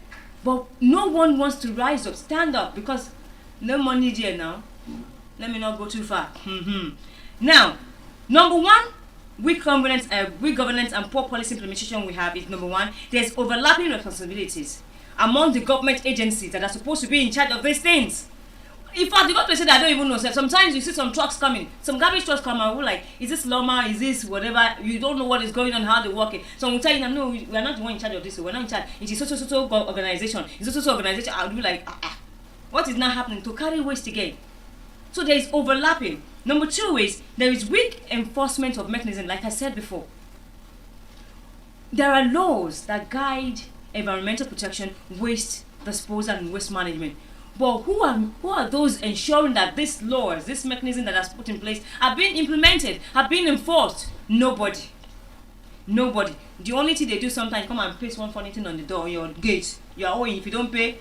But no one wants to rise up, stand up, because no money there now. Let me not go too far. Now, number one, weak governance and poor policy implementation we have is number one. There's overlapping responsibilities among the government agencies that are supposed to be in charge of these things. In fact, the God places that I don't even know. So sometimes you see some trucks coming, some garbage trucks come and we're like, is this Loma? Is this whatever? You don't know what is going on, how they work it. So we'll tell you, no, we're not the one in charge of this. We're not in charge. It is so organization. It's so organization. I'll be like, what is not happening to carry waste again? So there is overlapping. Number 2 is there is weak enforcement of mechanism, like I said before. There are laws that guide environmental protection, waste disposal, and waste management. But who are those ensuring that these laws, this mechanism that has put in place, are being implemented, are being enforced? Nobody. The only thing they do sometimes, come and place one funny thing on the door, on your gate. You are owing. If you don't pay,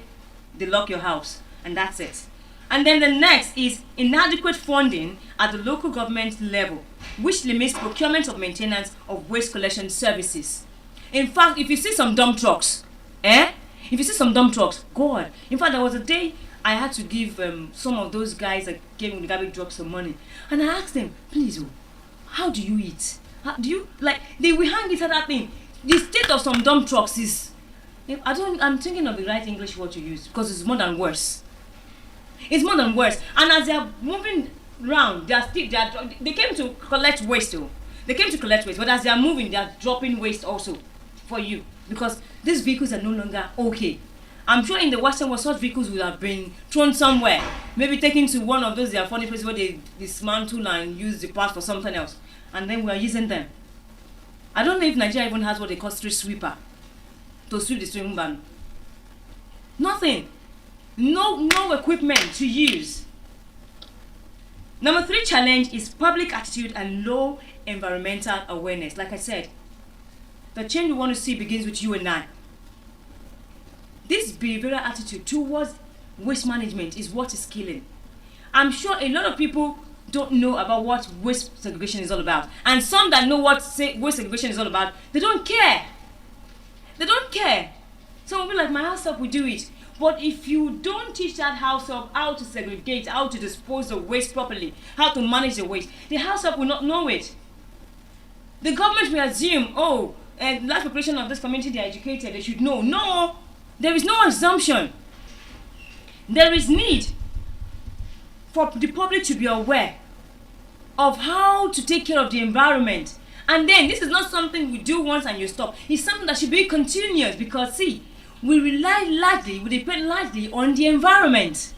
they lock your house, and that's it. And then the next is inadequate funding at the local government level, which limits procurement of maintenance of waste collection services. In fact, if you see some dump trucks, if you see some dump trucks, God. In fact, there was a day I had to give some of those guys that gave me the garbage truck some money, and I asked them, please, how do you eat? How do you they will hang it at that thing? The state of some dump trucks is, I'm thinking of the right English word to use because it's more than worse. It's more than worse. And as they are moving around, they came to collect waste. They came to collect waste, but as they are moving, they are dropping waste also for you because these vehicles are no longer okay. I'm sure in the Western world, such vehicles would have been thrown somewhere, maybe taken to one of those funny places where they dismantle and use the parts for something else, and then we are using them. I don't know if Nigeria even has what they call street sweeper to sweep the street ban. Nothing. No equipment to use. Number 3 challenge is public attitude and low environmental awareness. Like I said, the change we want to see begins with you and I. This behavioral attitude towards waste management is what is killing. I'm sure a lot of people don't know about what waste segregation is all about. And some that know what waste segregation is all about, they don't care. They don't care. Some will be like, my house up, we do it. But if you don't teach that house up how to segregate, how to dispose of waste properly, how to manage the waste, the house up will not know it. The government will assume, the large population of this community, they are educated, they should know. No, there is no assumption. There is need for the public to be aware of how to take care of the environment. And then this is not something we do once and you stop. It's something that should be continuous because, see, we depend largely on the environment.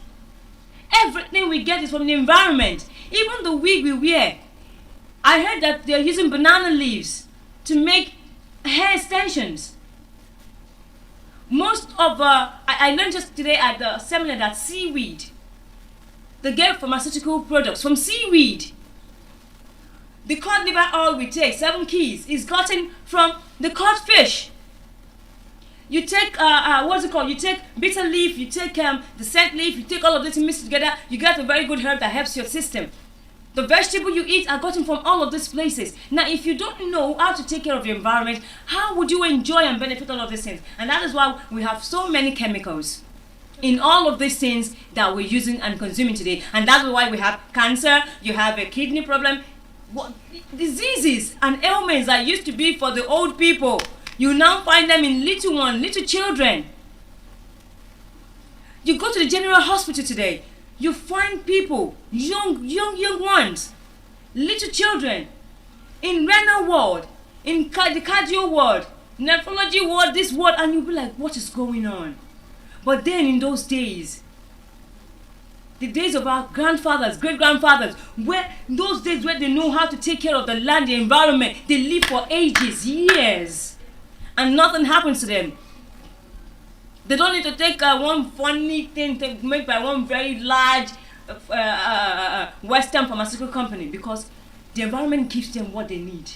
Everything we get is from the environment. Even the wig we wear. I heard that they're using banana leaves to make hair extensions. Most of, I learned just today at the seminar that seaweed, they get pharmaceutical products from seaweed. The cod liver oil we take, 7 keys, is gotten from the codfish. You take, you take bitter leaf, you take the scent leaf, you take all of this and mix it together, you get a very good herb that helps your system. The vegetable you eat are gotten from all of these places. Now, if you don't know how to take care of your environment, how would you enjoy and benefit all of these things? And that is why we have so many chemicals in all of these things that we're using and consuming today. And that's why we have cancer, you have a kidney problem, diseases and ailments that used to be for the old people. You now find them in little children. You go to the general hospital today, you find people, young ones, little children, in renal ward, in the cardio ward, nephrology ward, this ward, and you'll be like, what is going on? But then in those days, the days of our grandfathers, great-grandfathers, where those days where they know how to take care of the land, the environment, they live for ages, years, and nothing happens to them. They don't need to take one funny thing made by one very large Western pharmaceutical company because the environment gives them what they need.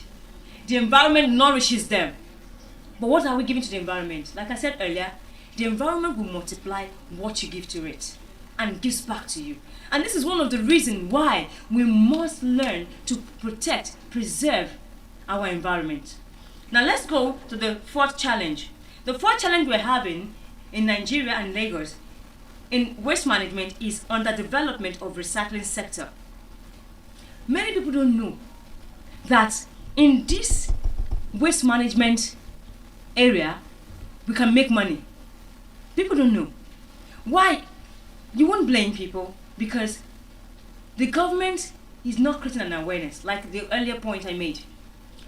The environment nourishes them. But what are we giving to the environment? Like I said earlier, the environment will multiply what you give to it and gives back to you. And this is one of the reasons why we must learn to protect, preserve our environment. Now let's go to the 4th challenge. The 4th challenge we're having in Nigeria and Lagos in waste management is underdevelopment of recycling sector. Many people don't know that in this waste management area we can make money. People don't know. Why? You won't blame people. because the government is not creating an awareness, like the earlier point I made.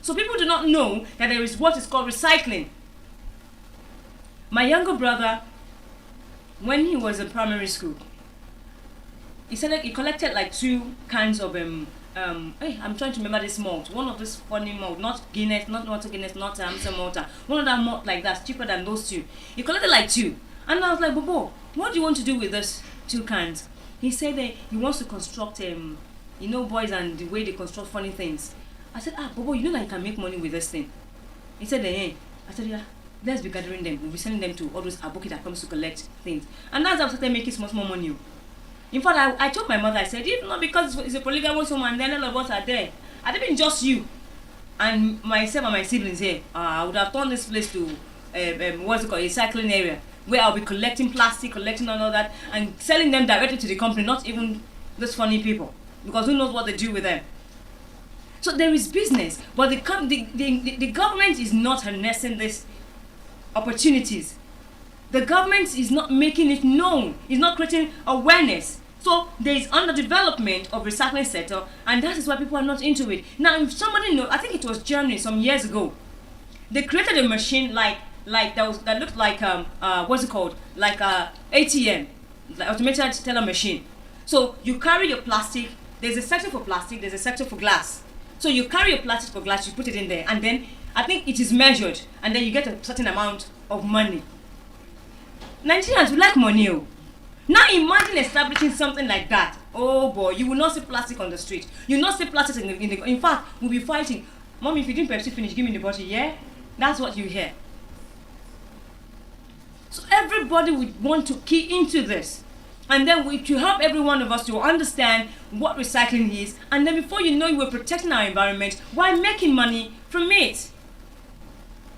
So people do not know that there is what is called recycling. My younger brother, when he was in primary school, he said he collected like 2 cans of I'm trying to remember this malt. One of this funny malt, not Guinness, not Guinness, not some malt. One of that malt like that's cheaper than those 2. He collected like 2, and I was like, Bobo, what do you want to do with those 2 cans? He said that he wants to construct boys and the way they construct funny things. I said, Bobo, you know that you can make money with this thing. He said, I said, yeah, let's be gathering them. We'll be sending them to all those aboki that comes to collect things. And that's how I started making small money. In fact, I told my mother, I said, if not because it's a polygamous woman and then all of us are there, I didn't just you and myself and my siblings here. I would have turned this place to what's it called, a cycling area where I'll be collecting plastic, collecting all that, and selling them directly to the company, not even those funny people, because who knows what they do with them. So there is business, but the government is not harnessing these opportunities. The government is not making it known, is not creating awareness. So there is underdevelopment of recycling sector, and that is why people are not into it. Now, if somebody knows, I think it was Germany some years ago, they created a machine that looked like what's it called, like a ATM, like automated teller machine. So you carry your plastic. There's a section for plastic. There's a section for glass. So you carry your plastic for glass. You put it in there, and then I think it is measured, and then you get a certain amount of money. Nigerians, we like money. Now imagine establishing something like that. Oh boy, you will not see plastic on the street. You will not see plastic in fact, we'll be fighting. Mommy, if you didn't Pepsi finish, give me the bottle, yeah? That's what you hear. So everybody would want to key into this. And then to help every one of us to understand what recycling is. And then before you know, you were protecting our environment while making money from it.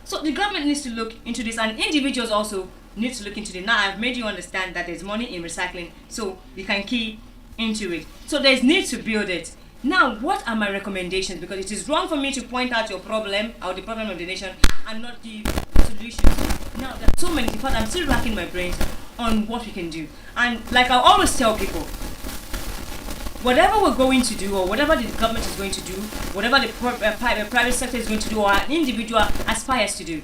So the government needs to look into this, and individuals also need to look into it. Now I've made you understand that there's money in recycling, so you can key into it. So there's need to build it. Now, what are my recommendations? Because it is wrong for me to point out your problem or the problem of the nation and not give solutions. Now, there are so many. In fact, I'm still racking my brains on what we can do. And like I always tell people, whatever we're going to do, or whatever the government is going to do, whatever the private sector is going to do, or an individual aspires to do,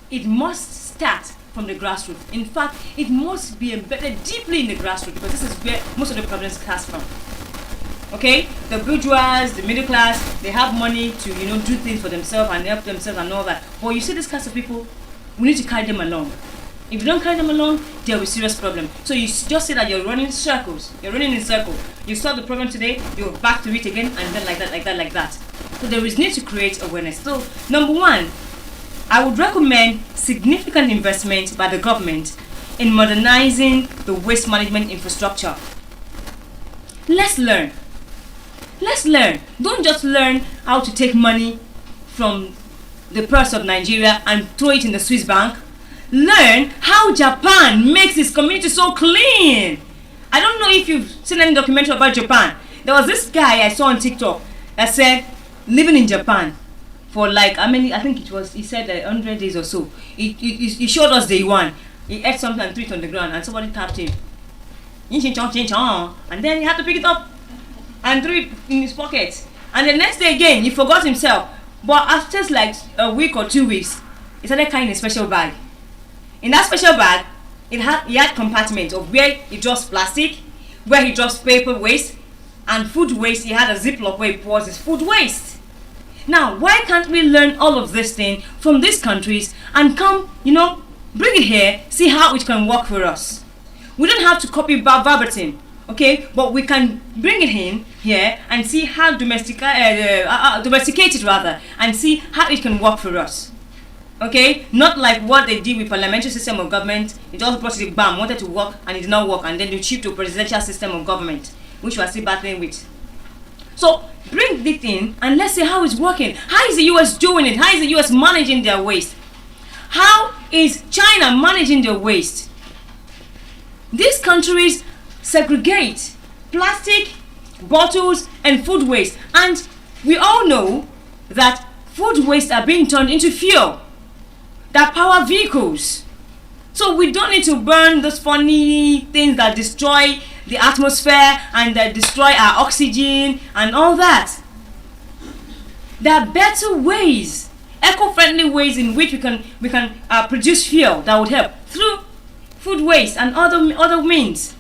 it must start from the grassroots. In fact, it must be embedded deeply in the grassroots, because this is where most of the problems come from. Okay, the bourgeois, the middle class, they have money to do things for themselves and help themselves and all that. But you see, this class of people, we need to carry them along. If you don't carry them along, there will be serious problem. So you just say that you're running in circles. You're running in circles. You solve the problem today, you're back to it again, and then like that. So there is need to create awareness. So number one, I would recommend significant investment by the government in modernizing the waste management infrastructure. Let's learn. Don't just learn how to take money from the purse of Nigeria and throw it in the Swiss bank. Learn how Japan makes its community so clean. I don't know if you've seen any documentary about Japan. There was this guy I saw on TikTok that said, living in Japan for like, I think he said 100 days or so. He showed us day one. He ate something and threw it on the ground, and somebody tapped him. And then he had to pick it up and threw it in his pocket. And the next day again, he forgot himself. But after like a week or 2 weeks, he started carrying a special bag. In that special bag, he had compartments of where he drops plastic, where he drops paper waste, and food waste. He had a Ziploc where he pours his food waste. Now, why can't we learn all of this thing from these countries and come, bring it here, see how it can work for us? We don't have to copy verbatim, okay? But we can bring it in here and see how domesticate it rather, and see how it can work for us. Okay, not like what they did with parliamentary system of government. It just brought it bam, wanted to work and it did not work, and then they shift to presidential system of government, which we are still battling with. So bring it in and let's see how it's working. How is the US doing it? How is the US managing their waste? How is China managing their waste? These countries segregate plastic, bottles, and food waste, and we all know that food waste are being turned into fuel that power vehicles. So we don't need to burn those funny things that destroy the atmosphere and destroy our oxygen and all that. There are better ways, eco-friendly ways in which we can produce fuel that would help through food waste and other means.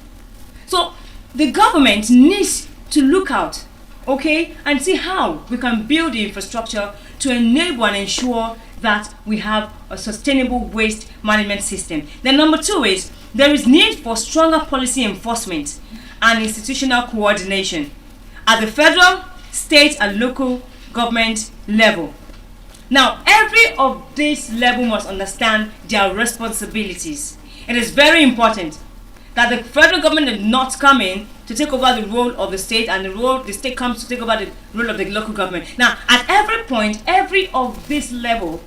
So the government needs to look out, okay, and see how we can build the infrastructure to enable and ensure that we have a sustainable waste management system. Then number 2 is there is need for stronger policy enforcement and institutional coordination at the federal, state, and local government level. Now, every of these level must understand their responsibilities. It is very important that the federal government did not come in to take over the role of the state, and the state comes to take over the role of the local government. Now, at every point, every of this level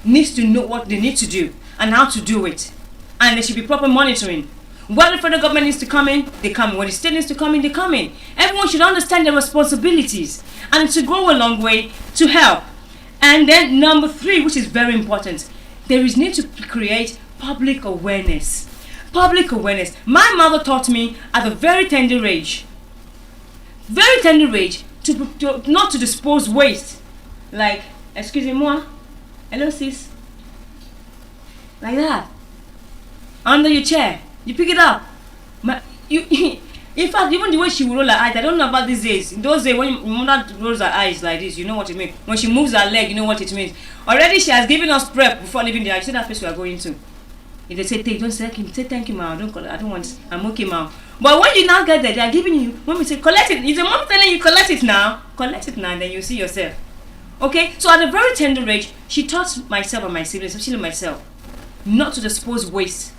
needs to know what they need to do and how to do it. And there should be proper monitoring. When the federal government needs to come in, they come in. When the state needs to come in, they come in. Everyone should understand their responsibilities and to go a long way to help. And then number 3, which is very important, there is need to create public awareness. Public awareness. My mother taught me at a very tender age, to not to dispose waste. Like, excusez-moi, hello sis, like that, under your chair. You pick it up. In fact, even the way she will roll her eyes, I don't know about these days. In those days, when your mother rolls her eyes like this, you know what it means. When she moves her leg, you know what it means. Already she has given us prep before leaving there. You see that place we are going to. If they say, don't say thank you, ma. I don't want, I'm okay, ma. But when you now get there, they are giving you, mommy say, collect it. If the mom telling you, collect it now, then you see yourself. Okay? So at a very tender age, she taught myself and my siblings, especially myself, not to dispose waste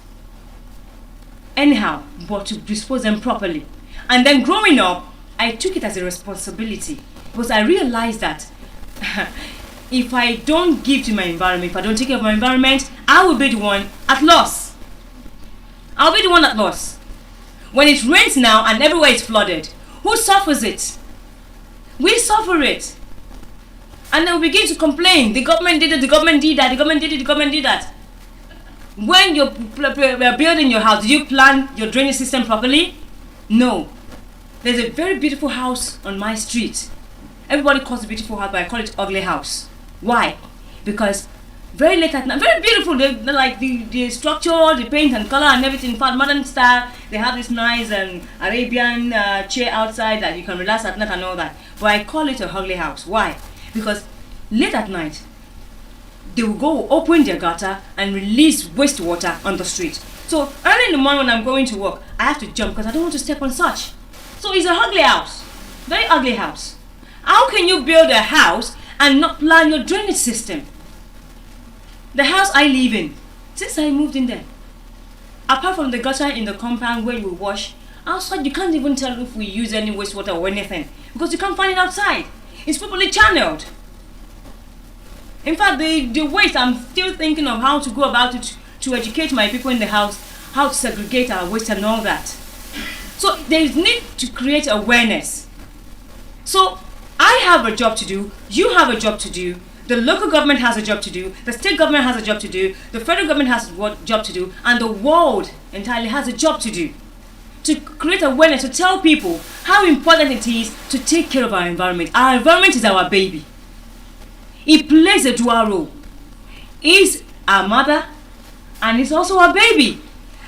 anyhow, but to dispose them properly. And then growing up, I took it as a responsibility, because I realized that if I don't give to my environment, if I don't take care of my environment, I will be the one at loss. I'll be the one at loss. When it rains now and everywhere is flooded, who suffers it? We suffer it. And then we begin to complain. The government did it, the government did that, the government did it, the government did that. When you're building your house, did you plan your drainage system properly? No. There's a very beautiful house on my street. Everybody calls it beautiful house, but I call it ugly house. Why? Because very late at night, very beautiful, they like the structure, the paint and color and everything, in fact, modern style. They have this nice Arabian chair outside that you can relax at night and all that. But I call it a ugly house. Why? Because late at night, they will go open their gutter and release wastewater on the street. So early in the morning when I'm going to work, I have to jump because I don't want to step on such. So it's a ugly house, very ugly house. How can you build a house and not plan your drainage system? The house I live in, since I moved in there, apart from the gutter in the compound where you wash, outside you can't even tell if we use any wastewater or anything because you can't find it outside. It's properly channeled. In fact, the waste, I'm still thinking of how to go about it to educate my people in the house, how to segregate our waste and all that. So there is need to create awareness. So I have a job to do, you have a job to do, the local government has a job to do, the state government has a job to do, the federal government has a job to do, and the world entirely has a job to do. To create awareness, to tell people how important it is to take care of our environment. Our environment is our baby. It plays a dual role. It's our mother and it's also our baby.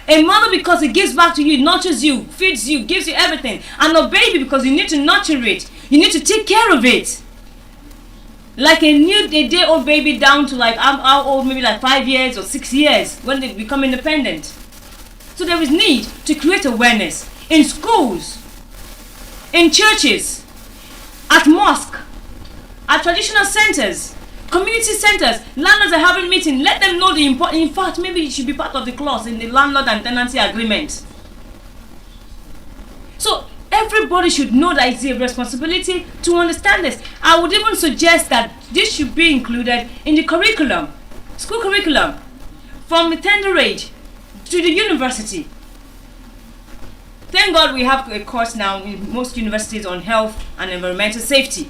A mother because it gives back to you, nurtures you, feeds you, gives you everything. And a baby because you need to nurture it. You need to take care of it. Like a day-old baby down to like how old, maybe like 5 years or 6 years when they become independent. So there is need to create awareness in schools, in churches, at mosque, at traditional centers, community centers. Landlords are having meetings. Let them know the important. In fact, maybe it should be part of the clause in the landlord and tenancy agreement. So everybody should know that it's their responsibility to understand this. I would even suggest that this should be included in the curriculum, school curriculum, from the tender age to the university. Thank God we have a course now in most universities on health and environmental safety.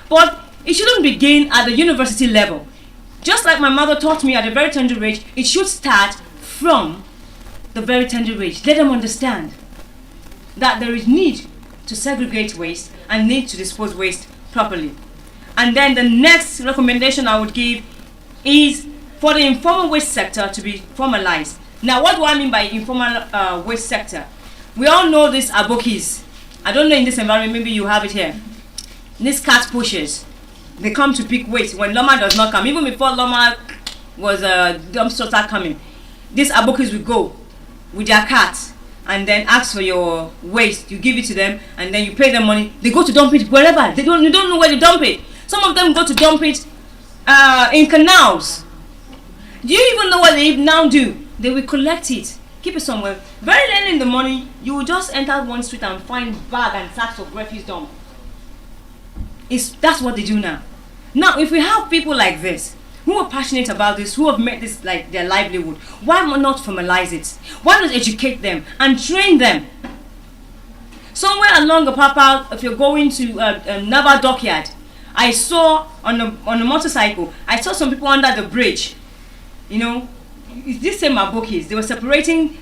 But it shouldn't begin at the university level. Just like my mother taught me at a very tender age, it should start from the very tender age. Let them understand. that there is need to segregate waste and need to dispose waste properly. And then the next recommendation I would give is for the informal waste sector to be formalized. Now, what do I mean by informal waste sector? We all know these abokis. I don't know in this environment, maybe you have it here. These cat pushers, they come to pick waste when Loma does not come. Even before Loma was dumpster start coming, these abokis will go with their cat and then ask for your waste. You give it to them and then you pay them money. They go to dump it wherever. You don't know where to dump it. Some of them go to dump it in canals. Do you even know what they now do? They will collect it, keep it somewhere. Very early in the morning, you will just enter one street and find bag and sacks of refuse dump. That's what they do now. Now, if we have people like this, who are passionate about this, who have made this like their livelihood, why not formalize it? Why not educate them and train them? Somewhere along the papa, if you're going to Nava Dockyard, I saw on a motorcycle, I saw some people under the bridge. You know, it's this same abokis. They were separating,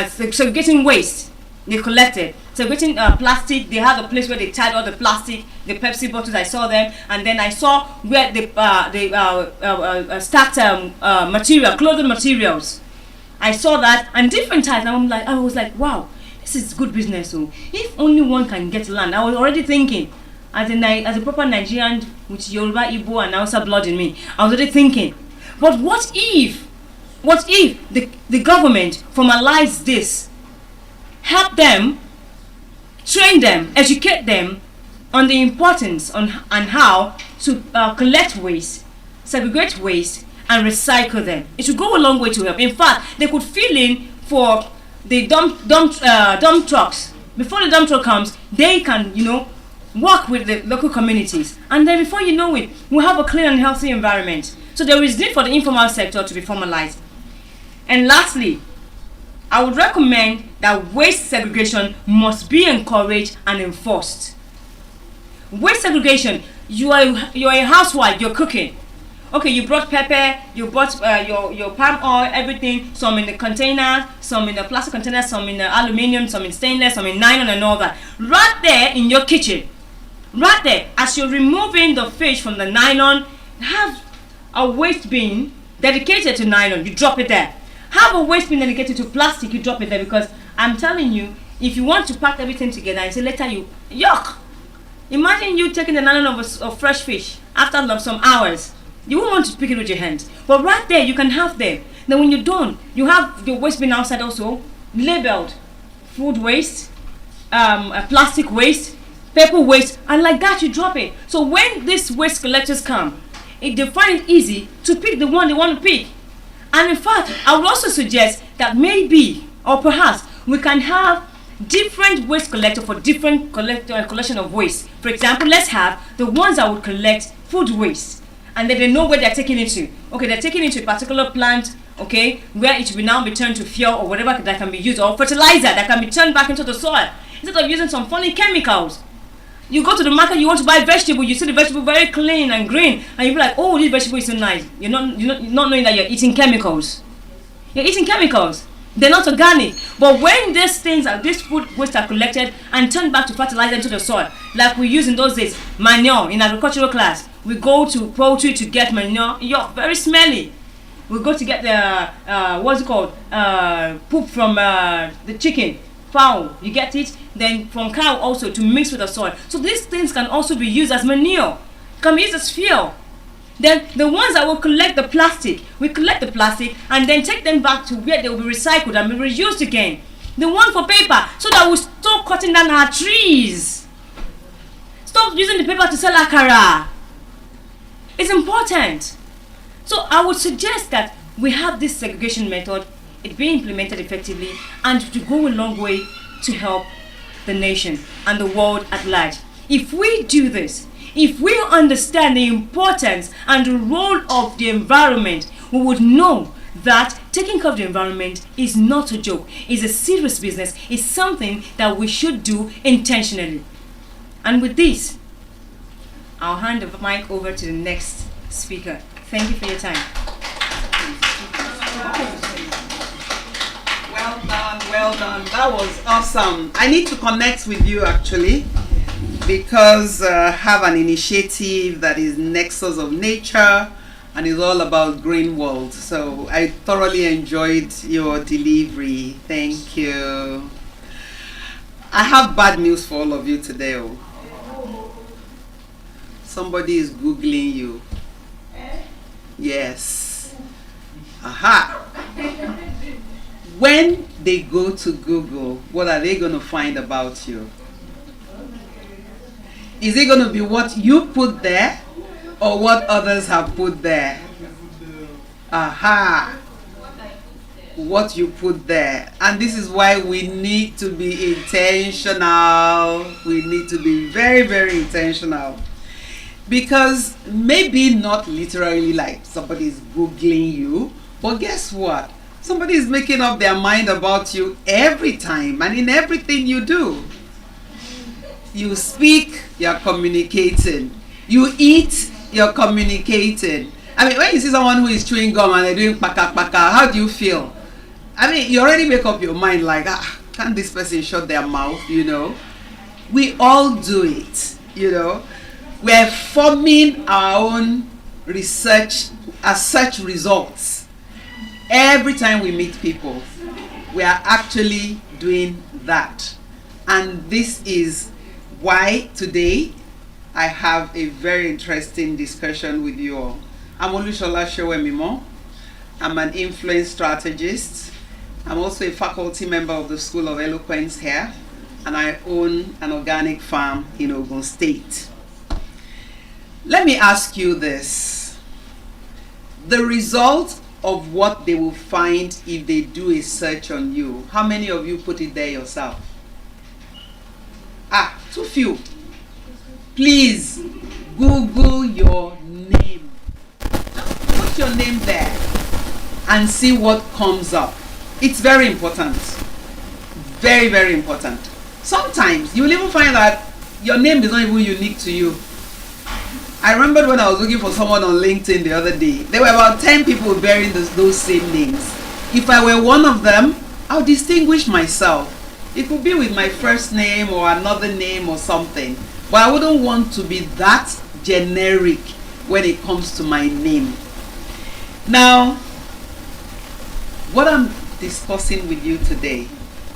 segregating waste. They collected, segregating plastic. They had a place where they tied all the plastic, the Pepsi bottles. I saw them, and then I saw where they stacked material, clothing materials. I saw that, and different types. And I was like, wow, this is good business. So if only one can get land, I was already thinking, as a proper Nigerian with Yoruba, Igbo, and Hausa blood in me, I was already thinking. But what if the government formalized this, help them, train them, educate them on the importance and how to collect waste, segregate waste, and recycle them? It would go a long way to help. In fact, they could fill in for the dump trucks. Before the dump truck comes, they can, work with the local communities, and then before you know it, we'll have a clean and healthy environment. So there is need for the informal sector to be formalized. And lastly, I would recommend that waste segregation must be encouraged and enforced. Waste segregation, you're a housewife, you're cooking. Okay, you brought pepper, you brought your palm oil, everything, some in the container, some in the plastic container, some in the aluminium, some in stainless, some in nylon and all that. Right there in your kitchen, right there, as you're removing the fish from the nylon, have a waste bin dedicated to nylon, you drop it there. Have a waste bin dedicated to plastic, you drop it there, because I'm telling you, if you want to pack everything together and say later yuck. Imagine you taking the nylon of fresh fish after some hours. You won't want to pick it with your hands. But right there, you can have them. Then when you're done, you have the waste bin outside also, labeled food waste, plastic waste, paper waste, and like that you drop it. So when these waste collectors come, they find it easy to pick the one they want to pick. And in fact, I would also suggest that maybe, or perhaps, we can have different waste collectors for different collection of waste. For example, let's have the ones that would collect food waste, and then they know where they're taking it to. Okay, they're taking it to a particular plant, okay, where it will now be turned to fuel or whatever that can be used, or fertilizer that can be turned back into the soil, instead of using some funny chemicals. You go to the market, you want to buy vegetable, you see the vegetable very clean and green, and you're like, oh, this vegetable is so nice. You're not knowing that you're eating chemicals. You're eating chemicals. They're not organic. But when these food waste are collected and turned back to fertilizer into the soil, like we use in those days, manure in agricultural class, we go to poultry to get manure. Yuck, very smelly. We go to get the poop from the chicken. Fowl, you get it? Then from cow also to mix with the soil. So these things can also be used as manure, can be used as fuel. Then the ones that will collect the plastic, we collect the plastic and then take them back to where they will be recycled and be reused again. The one for paper, so that we stop cutting down our trees. Stop using the paper to sell akara. It's important. So I would suggest that we have this segregation method, it being implemented effectively, and to go a long way to help the nation and the world at large. If we do this, if we understand the importance and the role of the environment, we would know that taking care of the environment is not a joke. It's a serious business. It's something that we should do intentionally. And with this, I'll hand the mic over to the next speaker. Thank you for your time. Well That was awesome. I need to connect with you actually because I have an initiative that is Nexus of Nature and is all about green world. So I thoroughly enjoyed your delivery. Thank you. I have bad news for all of you today. Oh. Somebody is Googling you. Yes. Aha. When they go to Google, what are they going to find about you? Is it going to be what you put there or what others have put there? Aha. What you put there. And this is why we need to be intentional. We need to be very, very intentional. Because maybe not literally like somebody is Googling you, but guess what? Somebody is making up their mind about you every time and in everything you do. You speak, you're communicating. You eat, you're communicating. I mean, when you see someone who is chewing gum and they're doing paka paka, how do you feel? I mean, you already make up your mind like, can't this person shut their mouth, you know? We all do it, you know? We're forming our own research results. Every time we meet people, we are actually doing that. And this is why today I have a very interesting discussion with you all. I'm Olushola Showemimo. I'm an influence strategist. I'm also a faculty member of the School of Eloquence here, and I own an organic farm in Ogun State. Let me ask you this. The result of what they will find if they do a search on you, how many of you put it there yourself? Too few. Please Google your name. Just put your name there and see what comes up. It's very important. Very, very important. Sometimes you will even find that your name is not even unique to you. I remember when I was looking for someone on LinkedIn the other day, there were about 10 people bearing those same names. If I were one of them, I'll distinguish myself. It could be with my first name or another name or something. But I wouldn't want to be that generic when it comes to my name. Now, what I'm discussing with you today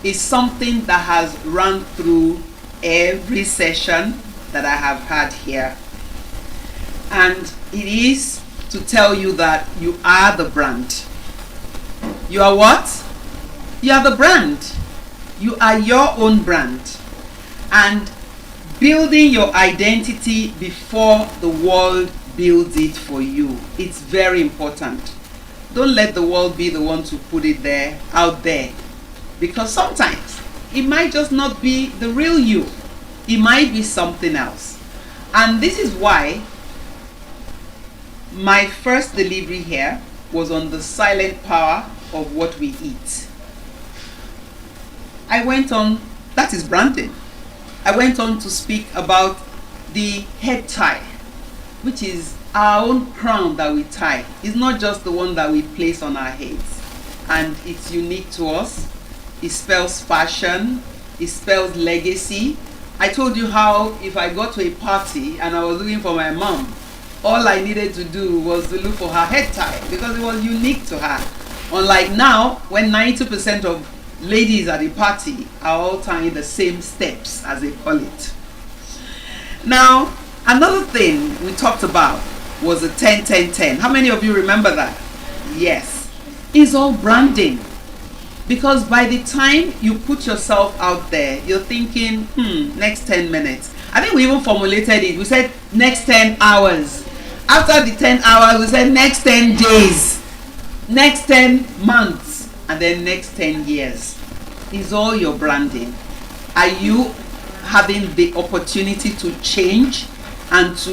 is something that has run through every session that I have had here. And it is to tell you that you are the brand. You are what? You are the brand. You are your own brand. And building your identity before the world builds it for you. It's very important. Don't let the world be the one to put it there, out there. Because sometimes it might just not be the real you. It might be something else. And this is why my first delivery here was on the silent power of what we eat. I went on, that is branding. I went on to speak about the head tie, which is our own crown that we tie. It's not just the one that we place on our heads. And it's unique to us. It spells fashion. It spells legacy. I told you how if I got to a party and I was looking for my mom, all I needed to do was to look for her head tie because it was unique to her. Unlike now, when 90% of ladies at a party are all tying the same steps, as they call it. Now, another thing we talked about was the 10-10-10. How many of you remember that? Yes. It's all branding. Because by the time you put yourself out there, you're thinking, next 10 minutes. I think we even formulated it. We said next 10 hours. After the 10 hours, we said next 10 days. Next 10 months. And then next 10 years. Is all your branding. Are you having the opportunity to change and to,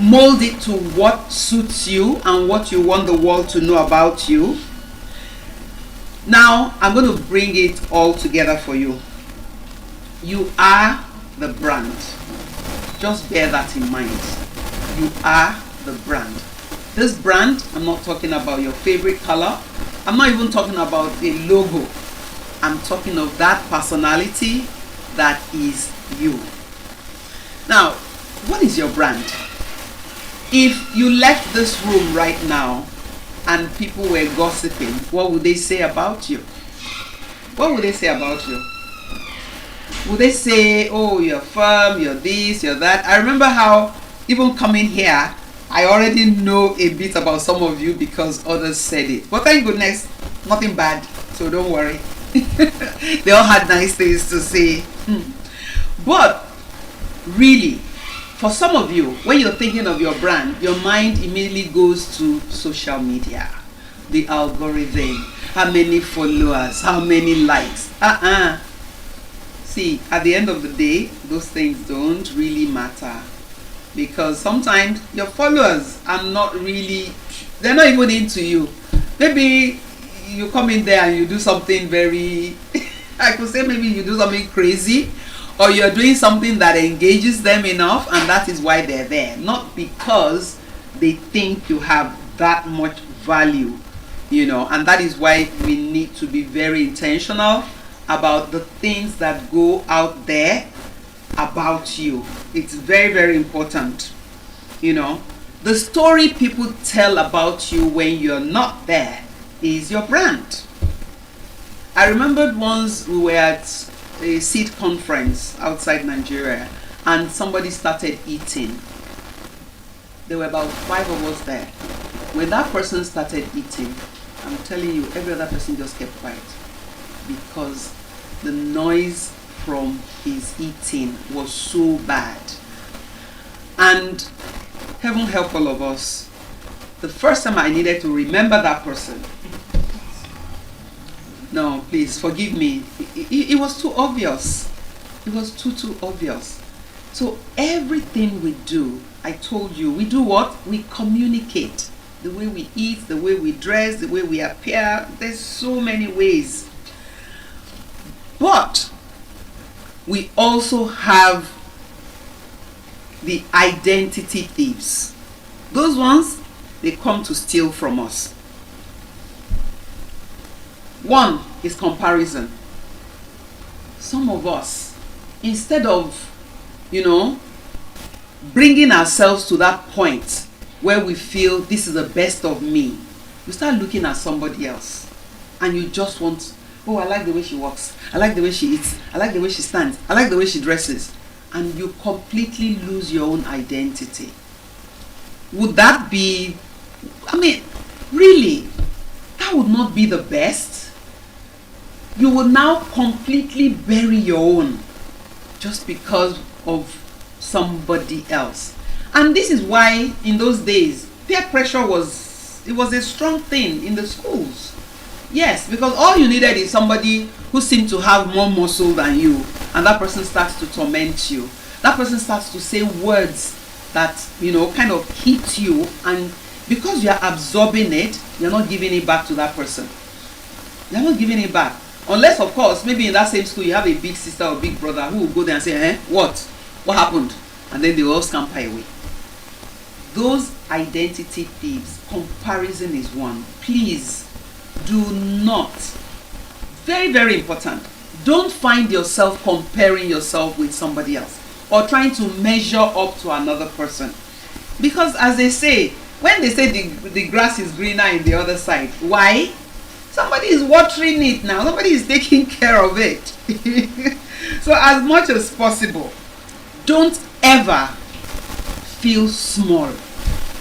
mold it to what suits you and what you want the world to know about you? Now, I'm going to bring it all together for you. You are the brand. Just bear that in mind. You are the brand. This brand, I'm not talking about your favorite color. I'm not even talking about a logo. I'm talking of that personality that is you. Now, what is your brand? If you left this room right now and people were gossiping, what would they say about you? What would they say about you? Would they say, oh, you're firm, you're this, you're that? I remember how even coming here, I already know a bit about some of you because others said it. But thank goodness, nothing bad, so don't worry. They all had nice things to say. But really, for some of you, when you're thinking of your brand, your mind immediately goes to social media, the algorithm, how many followers, how many likes. See, at the end of the day, those things don't really matter, because sometimes your followers are not really, they're not even into you. Maybe you come in there and you do something very, I could say maybe you do something crazy, or you're doing something that engages them enough, and that is why they're there. Not because they think you have that much value, you know. And that is why we need to be very intentional about the things that go out there about you. It's very, very important, you know. The story people tell about you when you're not there is your brand. I remembered once we were at a seed conference outside Nigeria and somebody started eating. There were about 5 of us there. When that person started eating, I'm telling you, every other person just kept quiet, because the noise from his eating was so bad. And heaven help all of us, the first time I needed to remember that person, no, please forgive me, it was too obvious. It was too obvious. So everything we do, I told you, we do what? We communicate. The way we eat, the way we dress, the way we appear, there's so many ways. But we also have the identity thieves. Those ones, they come to steal from us. One is comparison. Some of us, instead of, bringing ourselves to that point where we feel this is the best of me, you start looking at somebody else and you just want, oh, I like the way she walks, I like the way she eats, I like the way she stands, I like the way she dresses, and you completely lose your own identity. Would that be, really, that would not be the best. You will now completely bury your own just because of somebody else. And this is why in those days peer pressure was a strong thing in the schools. Yes, because all you needed is somebody who seemed to have more muscle than you, and that person starts to torment you. That person starts to say words that kind of hit you, and because you are absorbing it, you're not giving it back to that person. You're not giving it back. Unless, of course, maybe in that same school you have a big sister or big brother who will go there and say, what happened? And then they will all scamper away. Those identity thieves, comparison is one. Please do not, very, very important, don't find yourself comparing yourself with somebody else or trying to measure up to another person. Because as they say, when they say the grass is greener in the other side, why? Somebody is watering it now. Somebody is taking care of it. So as much as possible, don't ever feel small.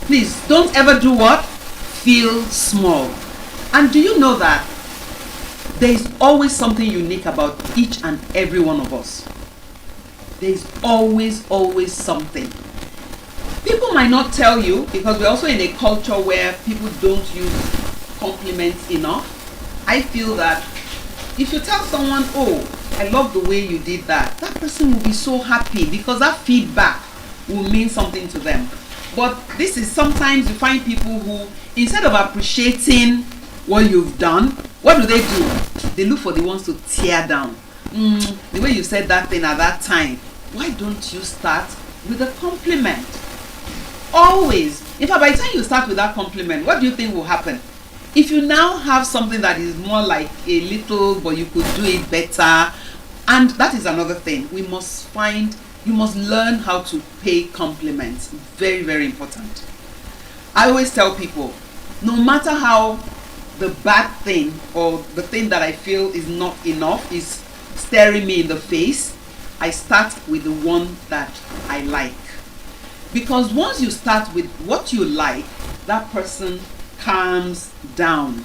Please, don't ever do what? Feel small. And do you know that there is always something unique about each and every one of us? There is always something. People might not tell you, because we're also in a culture where people don't use compliments enough. I feel that if you tell someone, oh, I love the way you did that, that person will be so happy because that feedback will mean something to them. But this is, sometimes you find people who, instead of appreciating what you've done, what do? They look for the ones to tear down. The way you said that thing at that time, why don't you start with a compliment? Always. In fact, by the time you start with that compliment, what do you think will happen? If you now have something that is more like a little, but you could do it better, and that is another thing. You must learn how to pay compliments. Very, very important. I always tell people, no matter how the bad thing or the thing that I feel is not enough is staring me in the face, I start with the one that I like. Because once you start with what you like, that person calms down.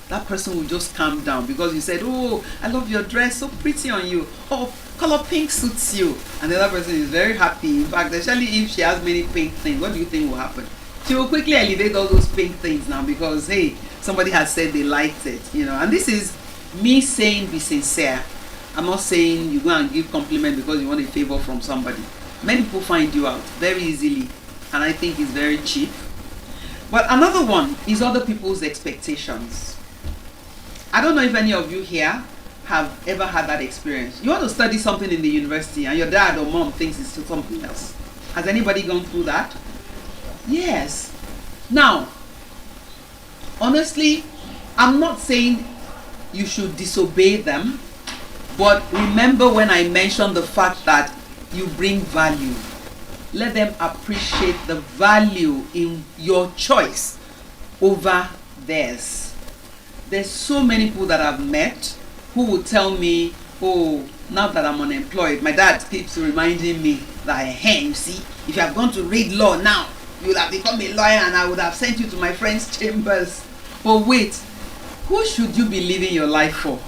That person will just calm down because you said, oh, I love your dress, so pretty on you. Oh, color pink suits you. And the other person is very happy. In fact, especially if she has many pink things, what do you think will happen? She will quickly elevate all those pink things now because, hey, somebody has said they liked it, And this is me saying be sincere. I'm not saying you go and give compliment because you want a favor from somebody. Many people find you out very easily, and I think it's very cheap. But another one is other people's expectations. I don't know if any of you here have ever had that experience. You want to study something in the university and your dad or mom thinks it's something else. Has anybody gone through that? Yes. Now, honestly, I'm not saying you should disobey them, but remember when I mentioned the fact that you bring value. Let them appreciate the value in your choice over theirs. There's so many people that I've met who will tell me, oh, now that I'm unemployed, my dad keeps reminding me that, hey, you see, if you have gone to read law now, you would have become a lawyer and I would have sent you to my friend's chambers. But wait, who should you be living your life for?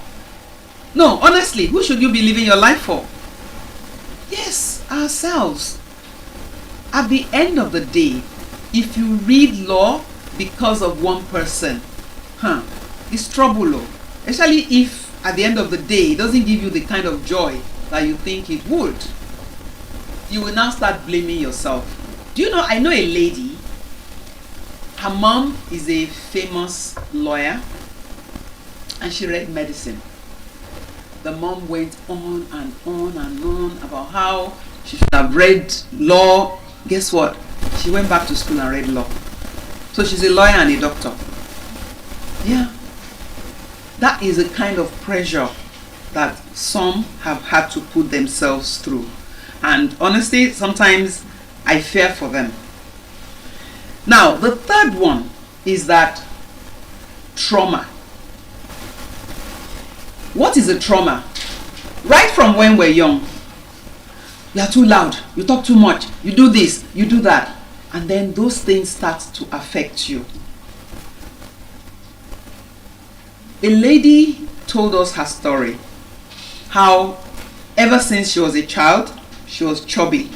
No, honestly, who should you be living your life for? Yes, ourselves. At the end of the day, if you read law because of one person, it's trouble. Especially if at the end of the day, it doesn't give you the kind of joy that you think it would. You will now start blaming yourself. Do you know, I know a lady, her mom is a famous lawyer, and she read medicine. The mom went on and on and on about how she should have read law. Guess what? She went back to school and read law. So she's a lawyer and a doctor. Yeah. That is a kind of pressure that some have had to put themselves through. And honestly, sometimes I fear for them. Now, the third one is that trauma. What is a trauma? Right from when we're young, you are too loud, you talk too much, you do this, you do that. And then those things start to affect you. A lady told us her story. How ever since she was a child, she was chubby.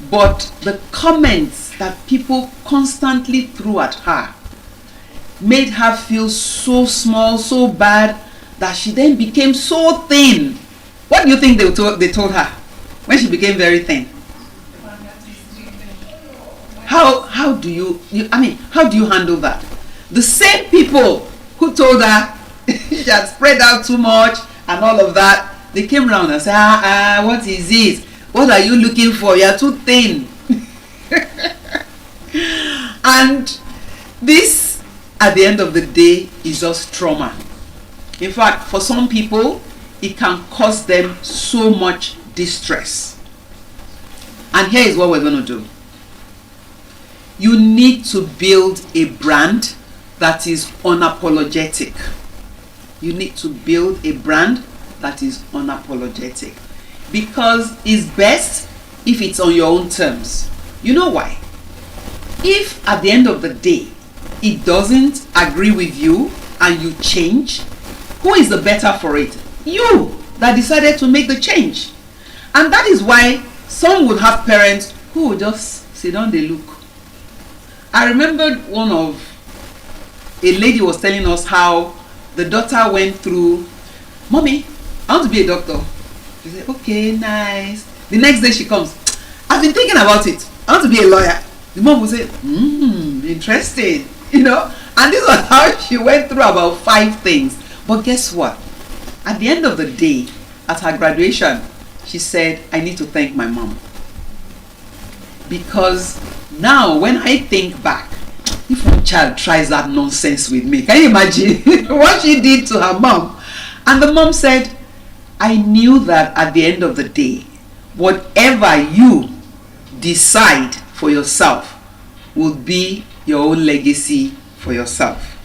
But the comments that people constantly threw at her made her feel so small, so bad, that she then became so thin. What do you think they told her when she became very thin? How do you handle that? The same people who told her she had spread out too much and all of that, they came around and said, what is this? What are you looking for? You are too thin. And this, at the end of the day, is just trauma. In fact, for some people, it can cause them so much distress. And here is what we're going to do. You need to build a brand that is unapologetic. You need to build a brand that is unapologetic. Because it's best if it's on your own terms. You know why? If at the end of the day, it doesn't agree with you and you change, who is the better for it? You that decided to make the change. And that is why some would have parents who would just sit down, they look. I remembered a lady was telling us how the daughter went through, Mommy, I want to be a doctor. She said, okay, nice. The next day she comes, I've been thinking about it. I want to be a lawyer. The mom will say, interesting. And this was how she went through about 5 things. But guess what? At the end of the day, at her graduation, she said, I need to thank my mom. Because now when I think back, if one child tries that nonsense with me, can you imagine what she did to her mom? And the mom said, I knew that at the end of the day, whatever you decide for yourself will be your own legacy for yourself.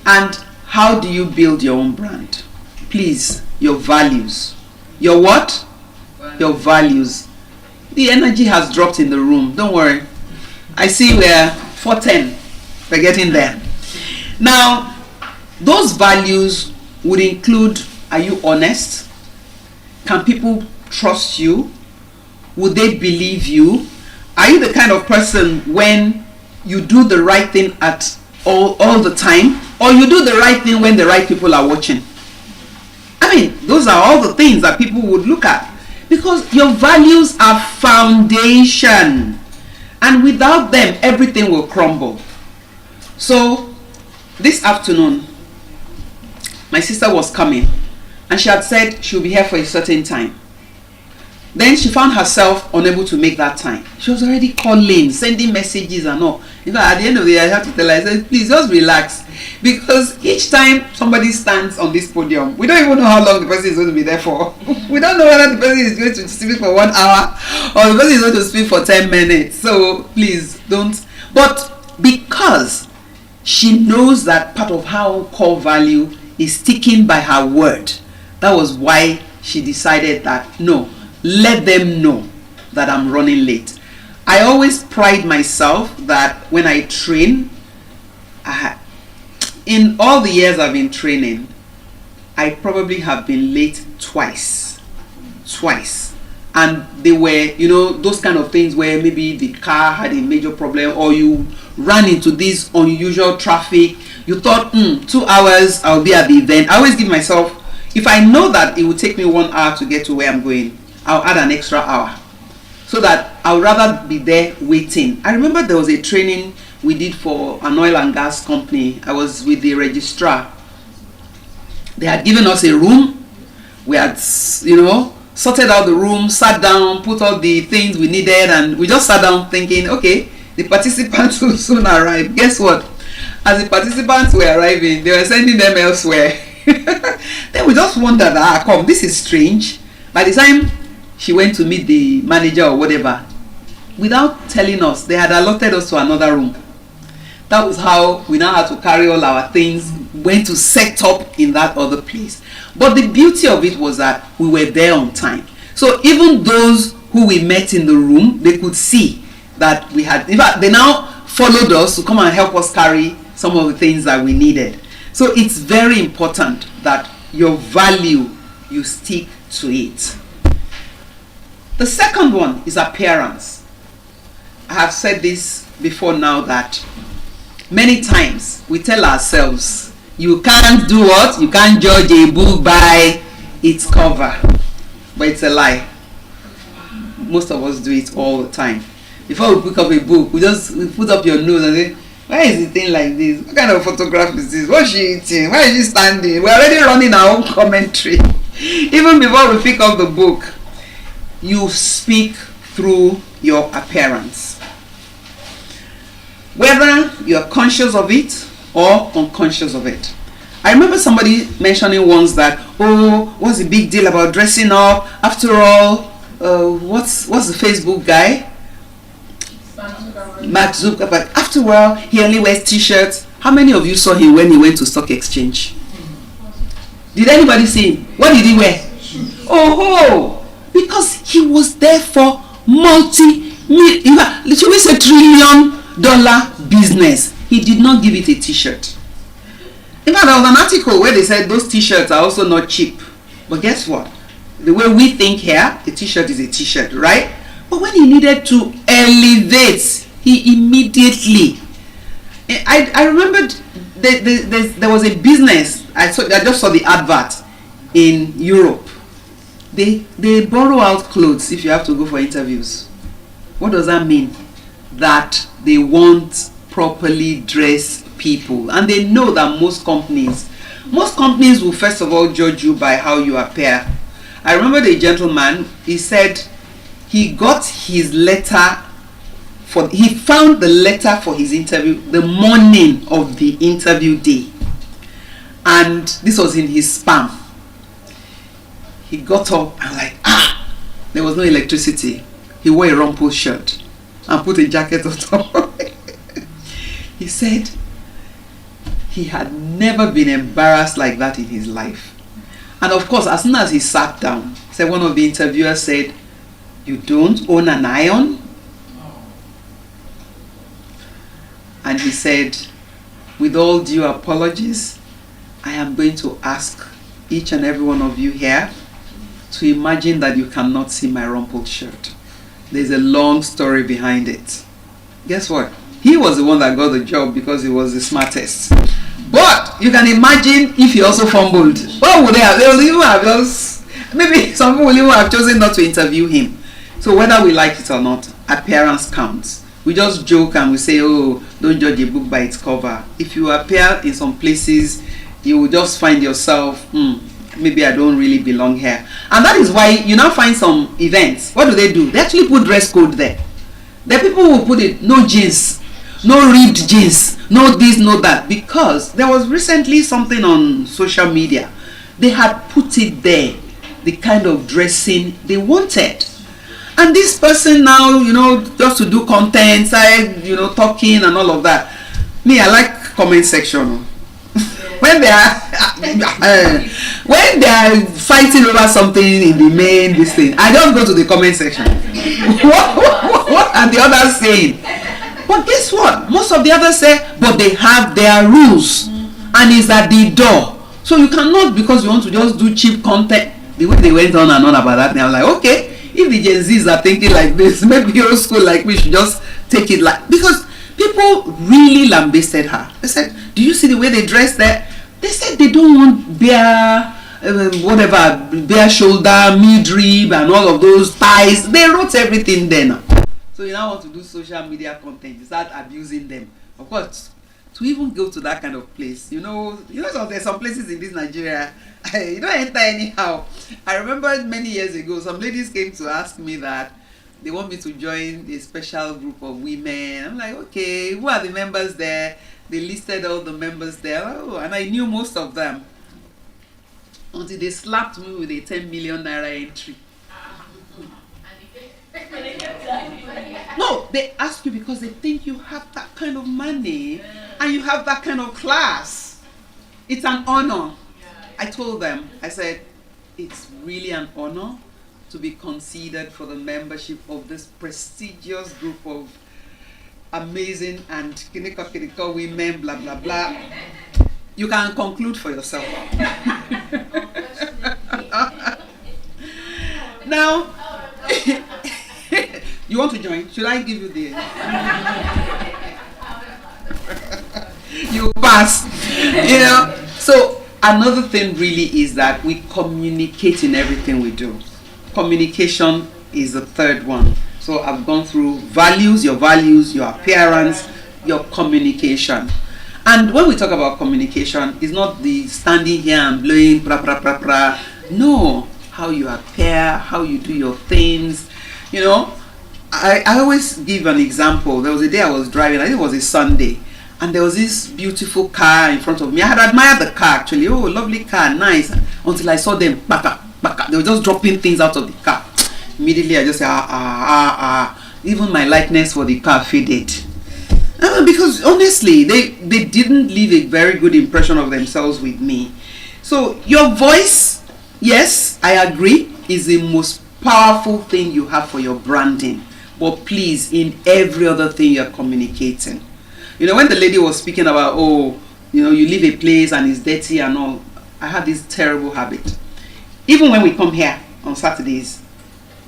And how do you build your own brand? Please, your values. Your what? Your values. The energy has dropped in the room. Don't worry. I see we're 4:10. We're getting there. Now, those values would include, are you honest? Can people trust you? Would they believe you? Are you the kind of person when you do the right thing at all the time, or you do the right thing when the right people are watching? I mean, those are all the things that people would look at, because your values are foundation, and without them everything will crumble. So this afternoon my sister was coming and she had said she'll be here for a certain time. Then she found herself unable to make that time. She was already calling, sending messages and all. In fact, at the end of the day, I had to tell her, I said, please just relax. Because each time somebody stands on this podium, we don't even know how long the person is going to be there for. We don't know whether the person is going to speak for 1 hour or the person is going to speak for 10 minutes. So please don't. But because she knows that part of her core value is sticking by her word, that was why she decided that, no, let them know that I'm running late. I always pride myself that when I train, in all the years I've been training, I probably have been late twice. And they were, those kind of things where maybe the car had a major problem, or you ran into this unusual traffic. You thought, 2 hours I'll be at the event. I always give myself, if I know that it will take me 1 hour to get to where I'm going, I'll add an extra hour, so that I'll rather be there waiting. I remember there was a training we did for an oil and gas company. I was with the registrar. They had given us a room. We had, sorted out the room, sat down, put all the things we needed, and we just sat down thinking, okay, the participants will soon arrive. Guess what? As the participants were arriving, they were sending them elsewhere. Then we just wondered, come, this is strange. By the time she went to meet the manager or whatever, without telling us, they had allotted us to another room. That was how we now had to carry all our things, went to set up in that other place. But the beauty of it was that we were there on time. So even those who we met in the room, they could see that we had, in fact, they now followed us to come and help us carry some of the things that we needed. So it's very important that your value, you stick to it. The second one is appearance. I have said this before now, that many times we tell ourselves, you can't do what? You can't judge a book by its cover. But it's a lie. Most of us do it all the time. Before we pick up a book, we put up your nose and say, why is the thing like this? What kind of photograph is this? What's she eating? Why is she standing? We're already running our own commentary. Even before we pick up the book, you speak through your appearance. Whether you're conscious of it or unconscious of it. I remember somebody mentioning once that, what's the big deal about dressing up? After all, what's the Facebook guy? Mark Zuckerberg. After all, he only wears t-shirts. How many of you saw him when he went to stock exchange? Did anybody see him? What did he wear? Because he was there for should we say $1 trillion business. He did not give it a t-shirt. In fact, there was an article where they said those t-shirts are also not cheap. But guess what? The way we think here, a t-shirt is a t-shirt, right? But when he needed to elevate, he immediately... I remembered there was a business, I just saw the advert in Europe. They borrow out clothes if you have to go for interviews. What does that mean? That they want properly dressed people. And they know that most companies will first of all judge you by how you appear. I remember the gentleman, he said he got his letter he found the letter for his interview the morning of the interview day, and this was in his spam. He got up and like, there was no electricity. He wore a rumpled shirt and put a jacket on top. He said he had never been embarrassed like that in his life. And of course, as soon as he sat down, said one of the interviewers said, "You don't own an iron?" And he said, "With all due apologies, I am going to ask each and every one of you here to imagine that you cannot see my rumpled shirt. There's a long story behind it." Guess what? He was the one that got the job because he was the smartest. But you can imagine if he also fumbled. What would they have? They would even have just, maybe some people will even have chosen not to interview him. So whether we like it or not, appearance counts. We just joke and we say, "Oh, don't judge a book by its cover." If you appear in some places, you will just find yourself, maybe I don't really belong here. And that is why you now find some events. What do? They actually put dress code there. The people will put it, no jeans, no ripped jeans, no this, no that. Because there was recently something on social media. They had put it there, the kind of dressing they wanted. And this person now, just to do content, talking and all of that. Me, I like comment section. When they are fighting over something in the main this thing, I just go to the comment section. What are the others saying? But guess what? Most of the others say, but they have their rules, and it's at the door. So you cannot, because you want to just do cheap content. The way they went on and on about that, and I was like, okay, if the Gen Zs are thinking like this, maybe old school like we should just take it like, because people really lambasted her. They said, "Do you see the way they dress there?" They said they don't want bare shoulder, mid-rib and all of those ties. They wrote everything there now. So you now want to do social media content, you start abusing them. Of course, to even go to that kind of place, there's some places in this Nigeria, you don't enter anyhow. I remember many years ago, some ladies came to ask me that they want me to join a special group of women. I'm like, okay, who are the members there? They listed all the members there. Oh, and I knew most of them. Until they slapped me with a 10 million naira entry. No, they ask you because they think you have that kind of money and you have that kind of class. It's an honor. I told them, I said, it's really an honor to be considered for the membership of this prestigious group of amazing and kiniko women, blah, blah, blah. You can conclude for yourself. Now, you want to join? Should I give you the... You pass. So another thing really is that we communicate in everything we do. Communication is the third one. So I've gone through values, your appearance, your communication. And when we talk about communication, it's not the standing here and blowing pra pra pra pra. No, how you appear, how you do your things. I always give an example. There was a day I was driving, I think it was a Sunday, and there was this beautiful car in front of me. I had admired the car actually. Oh, lovely car, nice. Until I saw them back up. They were just dropping things out of the car. Immediately I just said, even my likeness for the car faded. Because honestly, they didn't leave a very good impression of themselves with me. So your voice, yes, I agree, is the most powerful thing you have for your branding. But please, in every other thing you're communicating. When the lady was speaking about, you leave a place and it's dirty and all, I had this terrible habit. Even when we come here on Saturdays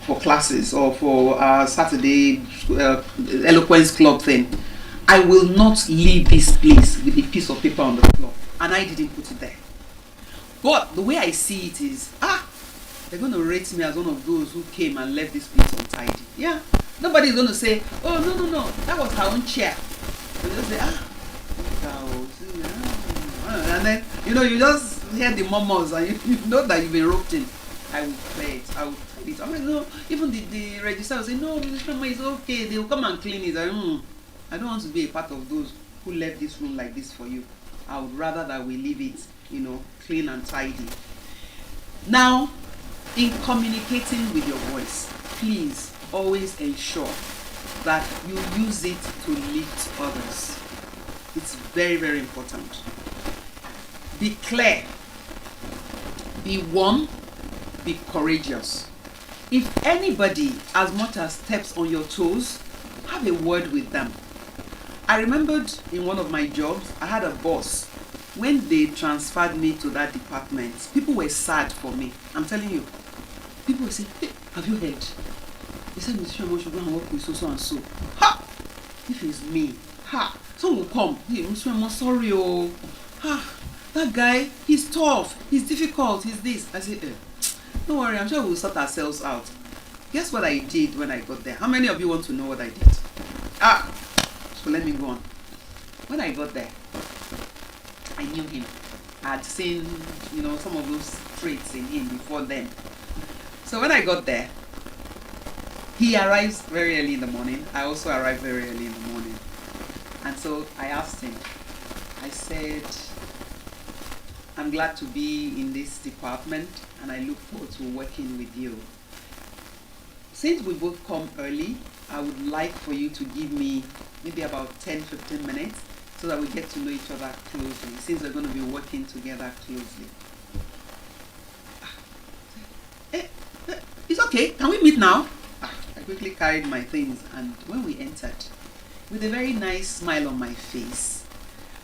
for classes or for our Saturday Eloquence club thing, I will not leave this place with a piece of paper on the floor. And I didn't put it there. But the way I see it is, they're going to rate me as one of those who came and left this place untidy. Yeah. Nobody's going to say, oh, no, that was her own chair. They'll just say, and then, you just hear the murmurs and you know that you've been roped in. I will clear it. I will clear it. I'm like, no, even the registrar will say, no, Mrs. Shrema, it's okay. They will come and clean it. I don't want to be a part of those who left this room like this for you. I would rather that we leave it, clean and tidy. Now, in communicating with your voice, please always ensure that you use it to lift others. It's very, very important. Be clear, be warm, be courageous. If anybody as much as steps on your toes, have a word with them. I remembered in one of my jobs, I had a boss. When they transferred me to that department, people were sad for me. I'm telling you. People were saying, hey, have you heard? They said, Mr. Shrema should go and work with so and so. Ha! If it's me, ha! Someone will come. Hey, Mr. Shrema, sorry, oh. Ha! That guy, he's tough, he's difficult, he's this. I said, don't worry, I'm sure we'll sort ourselves out. Guess what I did when I got there? How many of you want to know what I did? So let me go on. When I got there, I knew him. I had seen, some of those traits in him before then. So when I got there, he arrives very early in the morning. I also arrived very early in the morning. And so I asked him, I said, I'm glad to be in this department and I look forward to working with you. Since we both come early, I would like for you to give me maybe about 10-15 minutes so that we get to know each other closely, since we're going to be working together closely. It's okay, can we meet now? I quickly carried my things, and when we entered, with a very nice smile on my face,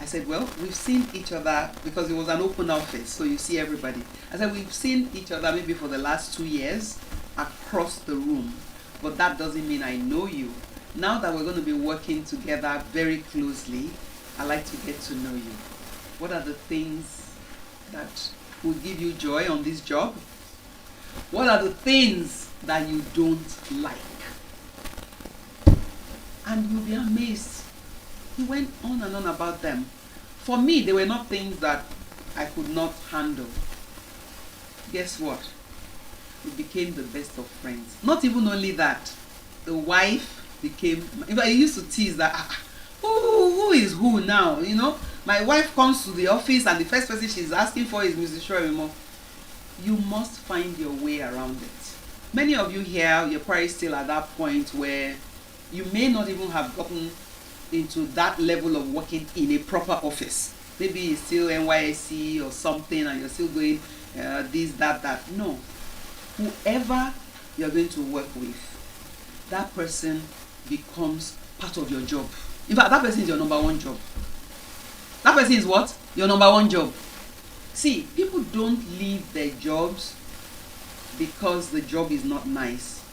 I said, well, we've seen each other, because it was an open office, so you see everybody. I said, we've seen each other maybe for the last 2 years across the room, but that doesn't mean I know you. Now that we're going to be working together very closely, I'd like to get to know you. What are the things that will give you joy on this job? What are the things that you don't like? And you'll be amazed. He went on and on about them. For me, they were not things that I could not handle. Guess what? We became the best of friends. Not even only that, the wife became, I used to tease that, who is who now? My wife comes to the office and the first person she's asking for is Mrs. Shrema. You must find your way around it. Many of you here, you're probably still at that point where you may not even have gotten into that level of working in a proper office. Maybe it's still NYSC or something and you're still going this, that. No. Whoever you're going to work with, that person becomes part of your job. In fact, that person is your number one job. That person is what? Your number one job. See, people don't leave their jobs because the job is not nice.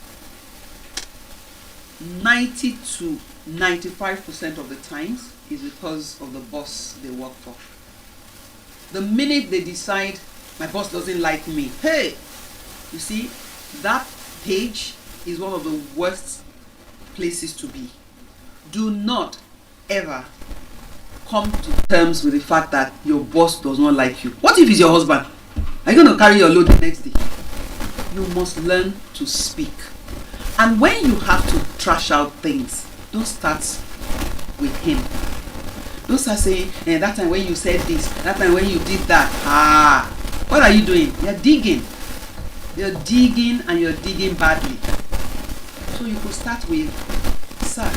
90 to 95% of the times is because of the boss they work for. The minute they decide, my boss doesn't like me, hey, you see, that page is one of the worst places to be. Do not ever come to terms with the fact that your boss does not like you. What if he's your husband? Are you going to carry your load the next day? You must learn to speak. And when you have to trash out things, don't start with him. Don't start saying, that time when you said this, that time when you did that. What are you doing? You're digging. You're digging and you're digging badly. So you could start with, sir,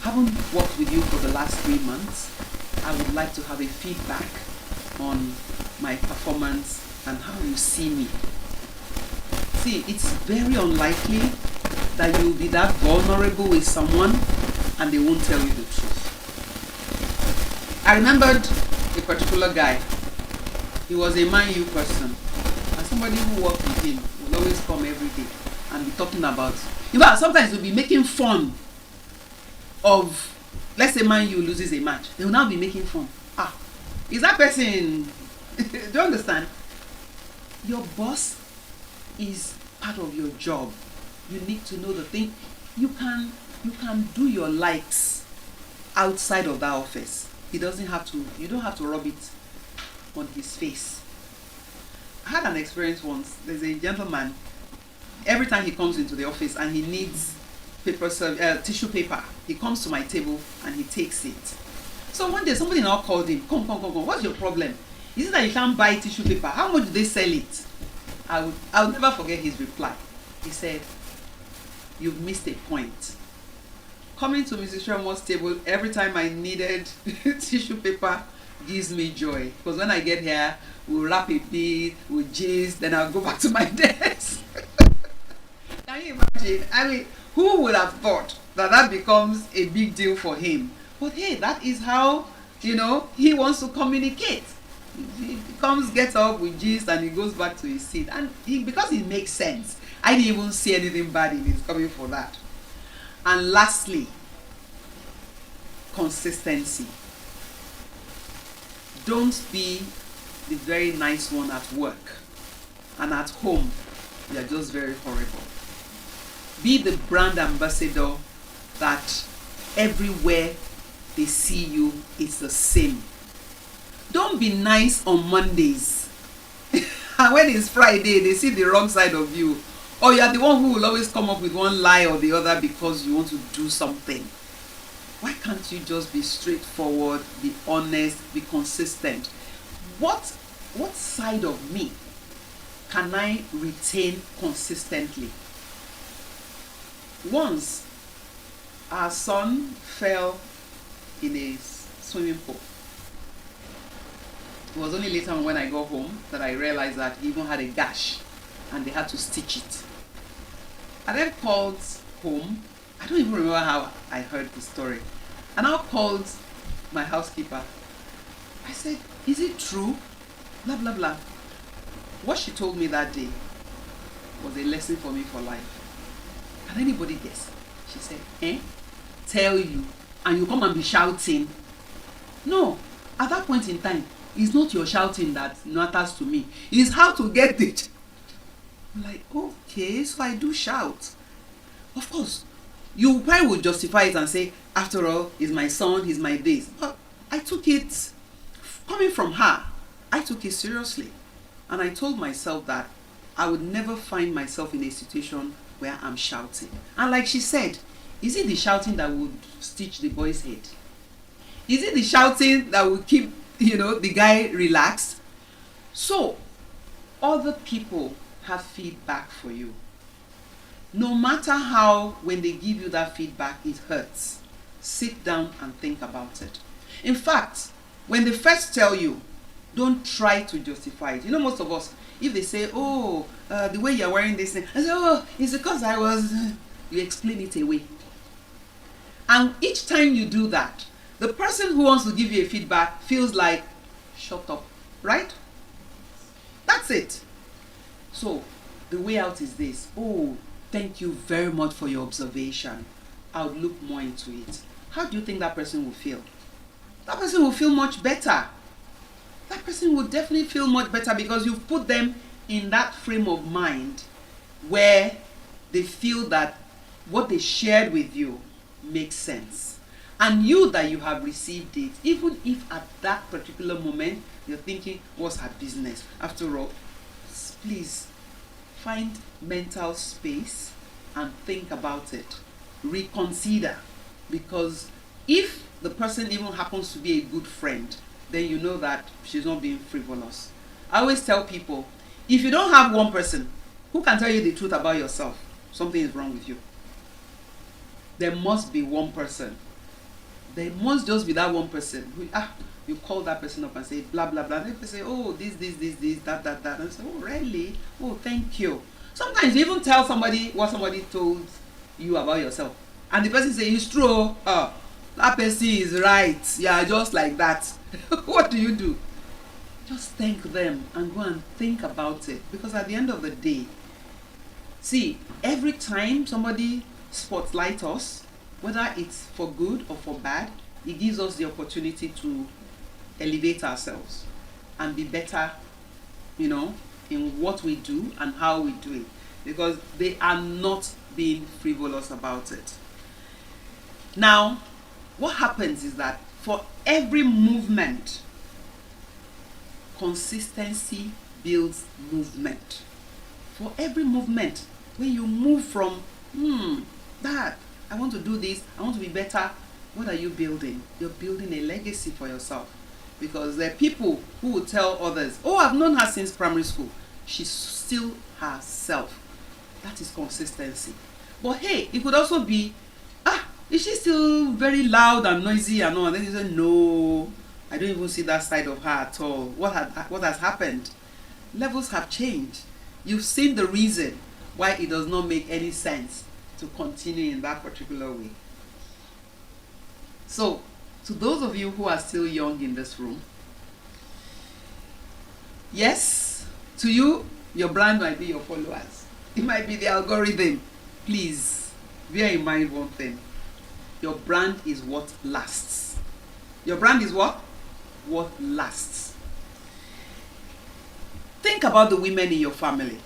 haven't worked with you for the last 3 months. I would like to have a feedback on my performance and how you see me. See, it's very unlikely that you'll be that vulnerable with someone and they won't tell you the truth. I remembered a particular guy. He was a Man U person, and somebody who worked with him will always come every day and be talking about. In fact, sometimes they'll be making fun of, let's say Man U loses a match. They will now be making fun. Is that person? Do you understand? Your boss is part of your job. You need to know the thing. You can do your likes outside of that office. He doesn't have to. You don't have to rub it on his face. I had an experience once. There's a gentleman, every time he comes into the office and he needs tissue paper, he comes to my table and he takes it. So one day somebody now called him, come, what's your problem? Is it that you can't buy tissue paper? How much do they sell it? I'll never forget his reply. He said, you've missed a point. Coming to Mrs. Shermore's table every time I needed tissue paper gives me joy. Because when I get here, we'll wrap a bit, we'll gist, then I'll go back to my desk. Can you imagine? I mean, who would have thought that becomes a big deal for him? But hey, that is how, he wants to communicate. He comes, gets up, we gist, and he goes back to his seat. And because it makes sense. I didn't even see anything bad in his coming for that. And lastly, consistency. Don't be the very nice one at work, and at home you are just very horrible. Be the brand ambassador that everywhere they see you, it's the same. Don't be nice on Mondays and when it's Friday they see the wrong side of you, or you are the one who will always come up with one lie or the other because you want to do something. Why can't you just be straightforward, be honest, be consistent? What side of me can I retain consistently? Once, our son fell in a swimming pool. It was only later when I got home that I realized that he even had a gash and they had to stitch it. I then called home. I don't even remember how I heard the story. And I called my housekeeper. I said, is it true? Blah, blah, blah. What she told me that day was a lesson for me for life. Can anybody guess? She said, tell you, and you come and be shouting. No, at that point in time, it's not your shouting that matters to me. It's how to get it. I'm like, okay, so I do shout. Of course, you probably would justify it and say, after all, he's my son, he's my this. But I took it, coming from her, I took it seriously. And I told myself that I would never find myself in a situation where I'm shouting. And like she said, is it the shouting that would stitch the boy's head? Is it the shouting that would keep, the guy relaxed? So, other people have feedback for you. No matter how, when they give you that feedback, it hurts. Sit down and think about it. In fact, when they first tell you, don't try to justify it. Most of us, if they say, the way you're wearing this thing, I say, it's because I was, you explain it away. And each time you do that, the person who wants to give you a feedback feels like, shut up, right? That's it. So, the way out is this. Thank you very much for your observation. I'll look more into it. How do you think that person will feel? That person will feel much better. That person will definitely feel much better because you've put them in that frame of mind where they feel that what they shared with you makes sense. And you that you have received it, even if at that particular moment you're thinking, what's her business? After all, please find mental space and think about it. Reconsider. Because if the person even happens to be a good friend, then you know that she's not being frivolous. I always tell people, if you don't have one person who can tell you the truth about yourself, something is wrong with you. There must be one person. There must just be that one person who, you call that person up and say, blah, blah, blah. And they say, this, that. And I say, really? Thank you. Sometimes you even tell somebody what somebody told you about yourself. And the person says, it's true. That person is right. Yeah, just like that. What do? Just thank them and go and think about it. Because at the end of the day, see, every time somebody spotlights us, whether it's for good or for bad, it gives us the opportunity to elevate ourselves and be better, in what we do and how we do it. Because they are not being frivolous about it. Now, what happens is that for every movement, consistency builds movement. For every movement, when you move from, that, I want to do this, I want to be better, what are you building? You're building a legacy for yourself. Because there are people who will tell others, oh, I've known her since primary school. She's still herself. That is consistency. But hey, it could also be, is she still very loud and noisy and all? And then you say, no, I don't even see that side of her at all. What has happened? Levels have changed. You've seen the reason why it does not make any sense to continue in that particular way. So, to those of you who are still young in this room, yes, to you, your brand might be your followers. It might be the algorithm. Please, bear in mind one thing. Your brand is what lasts. Your brand is what? What lasts. Think about the women in your family.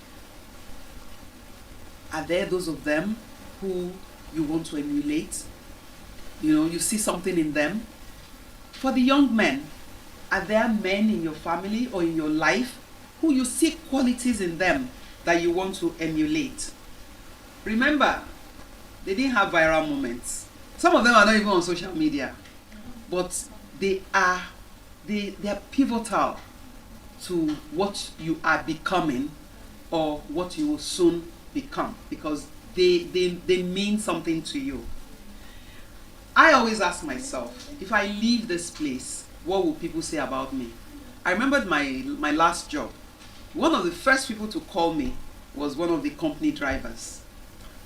Are there those of them who you want to emulate? You know, you see something in them. For the young men, are there men in your family or in your life who you see qualities in them that you want to emulate? Remember, they didn't have viral moments. Some of them are not even on social media, but they are pivotal to what you are becoming or what you will soon become, because they mean something to you. I always ask myself, if I leave this place, what will people say about me? I remembered my last job. One of the first people to call me was one of the company drivers.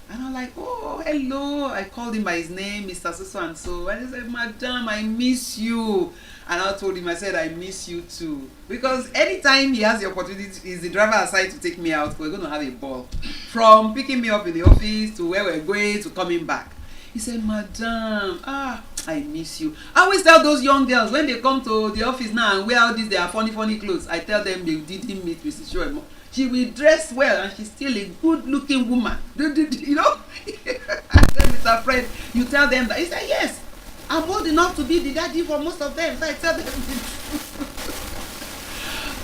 And I'm like, oh, hello. I called him by his name, Mr. So and so. And he said, Madam, I miss you. And I told him, I said, I miss you too. Because anytime he has the opportunity, is the driver aside to take me out, we're going to have a ball. From picking me up in the office to where we're going to coming back. He said, Madam, I miss you. I always tell those young girls, when they come to the office now and wear all these, their funny clothes, I tell them they didn't meet Mrs. Shoemo. She will dress well and she's still a good-looking woman. You know? I said, Mr. Fred, you tell them that. He said, yes, I'm old enough to be the daddy for most of them. So I tell them.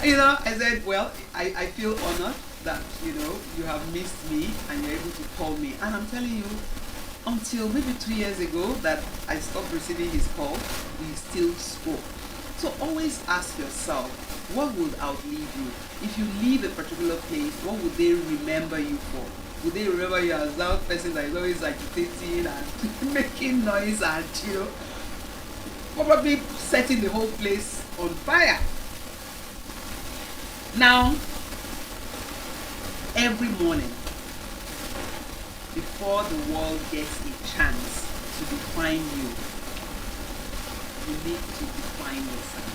You know, I said, well, I feel honored that, you know, you have missed me and you're able to call me. And I'm telling you, until maybe 2 years ago that I stopped receiving his call, we still spoke. So always ask yourself, what would outlive you? If you leave a particular place, what would they remember you for? Would they remember you as that person that is always agitating and making noise and, you know, probably setting the whole place on fire? Now, every morning, before the world gets a chance to define you, you need to define yourself.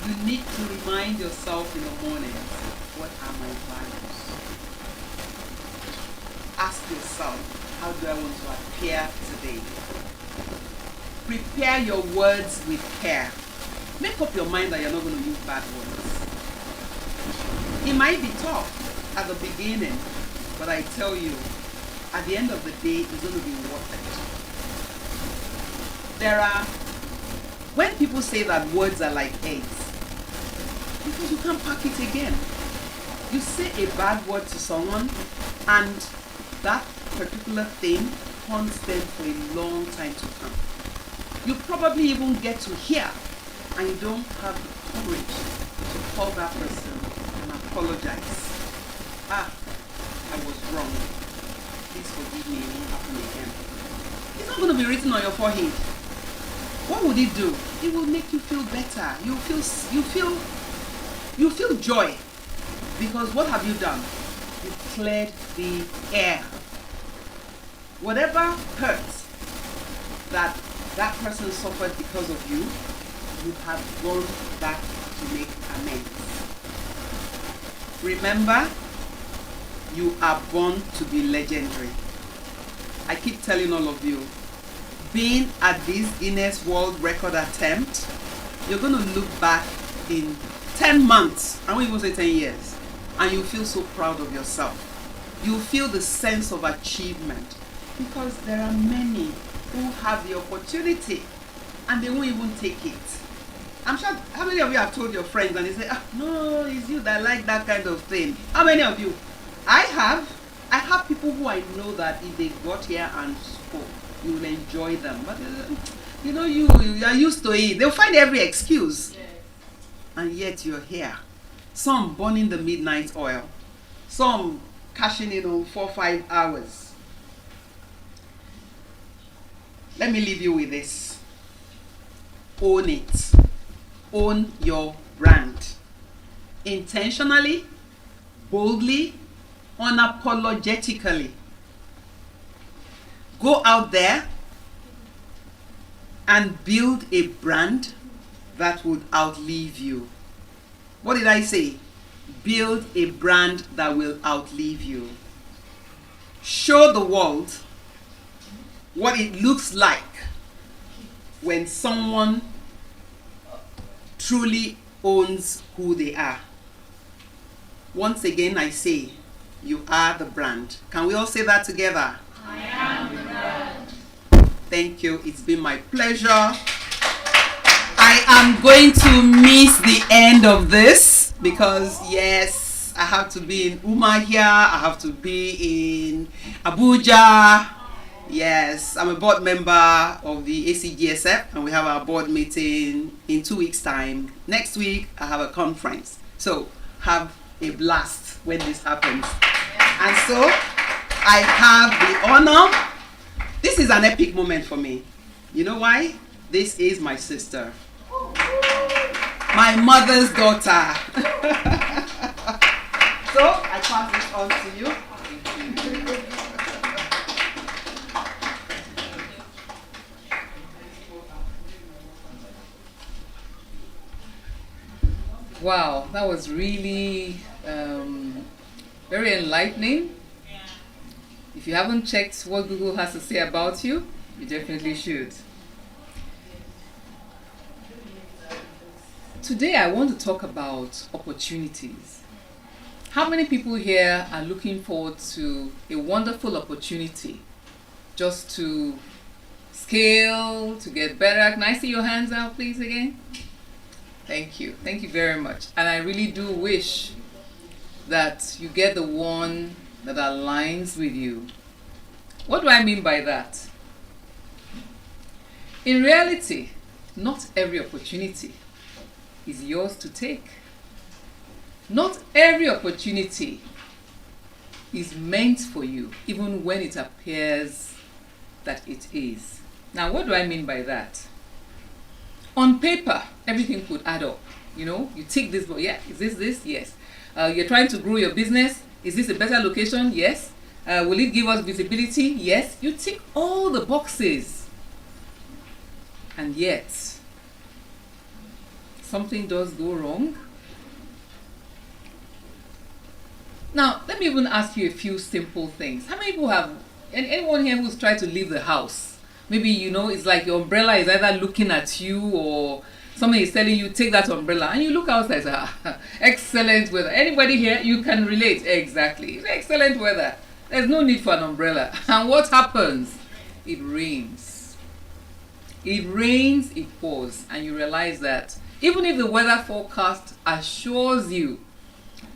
You need to remind yourself in the morning, what are my values? Ask yourself, how do I want to appear today? Prepare your words with care. Make up your mind that you're not going to use bad words. It might be tough at the beginning, but I tell you, at the end of the day, it's going to be worth it. When people say that words are like eggs, because you can't pack it again. You say a bad word to someone, and that particular thing haunts them for a long time to come. You probably even get to hear, and you don't have the courage to call that person and apologize. I was wrong. Please forgive me, it won't happen again. It's not going to be written on your forehead. What would it do? It will make you feel better. You feel joy. Because what have you done? You've cleared the air. Whatever hurts that person suffered because of you, you have gone back to make amends. Remember, you are born to be legendary. I keep telling all of you, being at this Guinness World Record attempt, you're going to look back in 10 months, I won't even say 10 years, and you feel so proud of yourself. You feel the sense of achievement, because there are many who have the opportunity and they won't even take it. I'm sure, how many of you have told your friends and they say, no, it's you that like that kind of thing? How many of you? I have people who I know that if they got here and spoke, you will enjoy them. But you are used to it. They'll find every excuse. And yet you're here. Some burning the midnight oil. Some cashing in on 4-5 hours. Let me leave you with this. Own it. Own your brand. Intentionally, boldly, unapologetically. Go out there and build a brand that would outlive you. What did I say? Build a brand that will outlive you. Show the world what it looks like when someone truly owns who they are. Once again, I say, you are the brand. Can we all say that together? I am the brand. Thank you. It's been my pleasure. I am going to miss the end of this because, yes, I have to be in Umahia. I have to be in Abuja. Yes, I'm a board member of the ACGSF and we have our board meeting in 2 weeks' time. Next week, I have a conference. So, have a blast when this happens. And so, I have the honor. This is an epic moment for me. You know why? This is my sister. My mother's daughter. So, I pass this on to you. Wow, that was really very enlightening. If you haven't checked what Google has to say about you, you definitely should. Today I want to talk about opportunities. How many people here are looking forward to a wonderful opportunity just to scale, to get better? Can I see your hands out, please, again? Thank you. Thank you very much. And I really do wish that you get the one that aligns with you. What do I mean by that? In reality, not every opportunity is yours to take. Not every opportunity is meant for you, even when it appears that it is. Now, what do I mean by that? On paper, everything could add up. You know, you tick this, but yeah, is this? Yes. You're trying to grow your business. Is this a better location? Yes. Will it give us visibility? Yes. You tick all the boxes. And yet, something does go wrong. Now, let me even ask you a few simple things. How many people have, anyone here who's tried to leave the house? Maybe, you know, it's like your umbrella is either looking at you or somebody is telling you, take that umbrella. And you look outside, excellent weather. Anybody here, you can relate. Exactly. Excellent weather. There's no need for an umbrella. And what happens? It rains. It rains, it pours. And you realize that even if the weather forecast assures you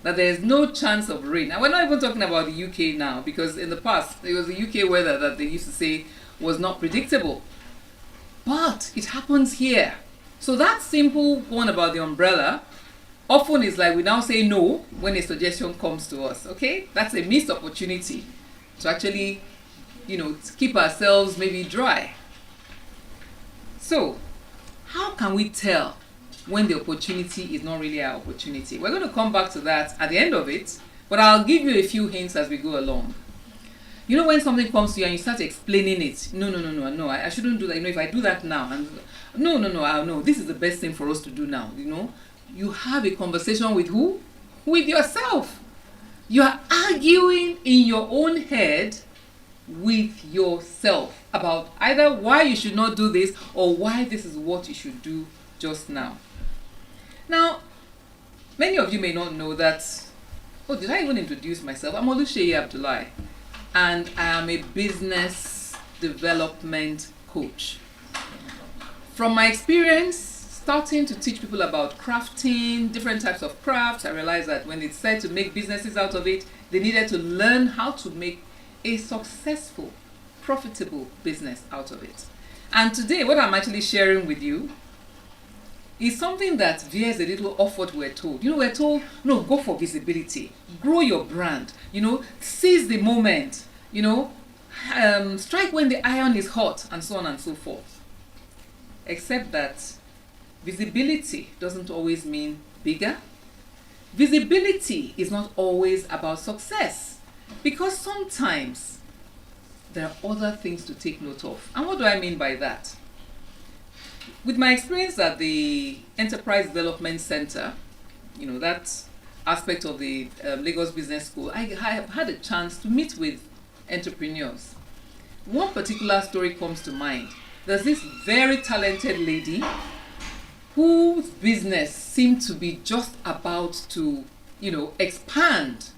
that there is no chance of rain. And we're not even talking about the UK now, because in the past, it was the UK weather that they used to say was not predictable. But it happens here. So that simple one about the umbrella often is like we now say no when a suggestion comes to us, okay? That's a missed opportunity to actually, you know, to keep ourselves maybe dry. So, how can we tell when the opportunity is not really our opportunity? We're going to come back to that at the end of it, but I'll give you a few hints as we go along. You know, when something comes to you and you start explaining it, no, I shouldn't do that. You know, if I do that now, and no, this is the best thing for us to do now. You know, you have a conversation with who? With yourself. You are arguing in your own head with yourself about either why you should not do this or why this is what you should do just now. Now, many of you may not know that. Oh, did I even introduce myself? I'm Oluseyi Abdullahi, and I am a business development coach. From my experience starting to teach people about crafting, different types of crafts, I realized that when they decided to make businesses out of it, they needed to learn how to make a successful, profitable business out of it. And today, what I'm actually sharing with you is something that veers a little off what we're told. We're told, no, go for visibility, grow your brand, seize the moment, strike when the iron is hot, and so on and so forth. Except that visibility doesn't always mean bigger. Visibility is not always about success, because sometimes there are other things to take note of. And what do I mean by that? With my experience at the Enterprise Development Center, that aspect of the Lagos Business School, I have had a chance to meet with entrepreneurs. One particular story comes to mind. There's this very talented lady whose business seemed to be just about to, expand.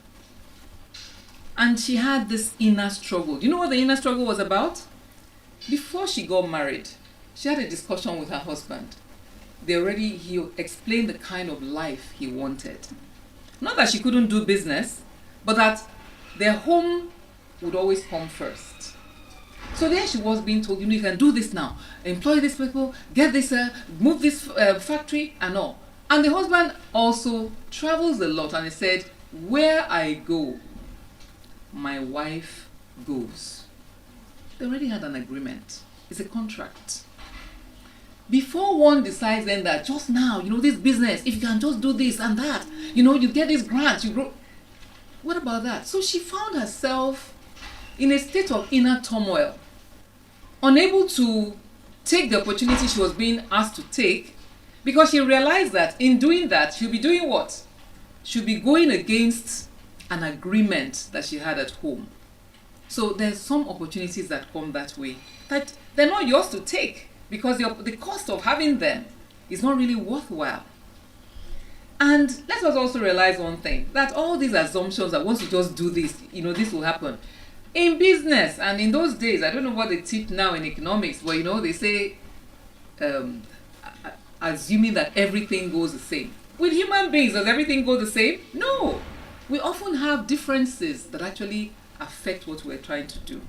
And she had this inner struggle. Do you know what the inner struggle was about? Before she got married, she had a discussion with her husband. He explained the kind of life he wanted. Not that she couldn't do business, but that their home would always come first. So there she was being told, you can do this now. Employ these people, get this, move this factory and all. And the husband also travels a lot, and he said, where I go, my wife goes. They already had an agreement. It's a contract. Before one decides then that just now, this business, if you can just do this and that, you get this grant, you grow. What about that? So she found herself in a state of inner turmoil, unable to take the opportunity she was being asked to take, because she realized that in doing that, she'll be doing what? She'll be going against an agreement that she had at home. So there's some opportunities that come that way that they're not yours to take, because the cost of having them is not really worthwhile. And let us also realize one thing, that all these assumptions that once you just do this, this will happen. In business, and in those days, I don't know what they teach now in economics, but they say, assuming that everything goes the same. With human beings, does everything go the same? No. We often have differences that actually affect what we're trying to do.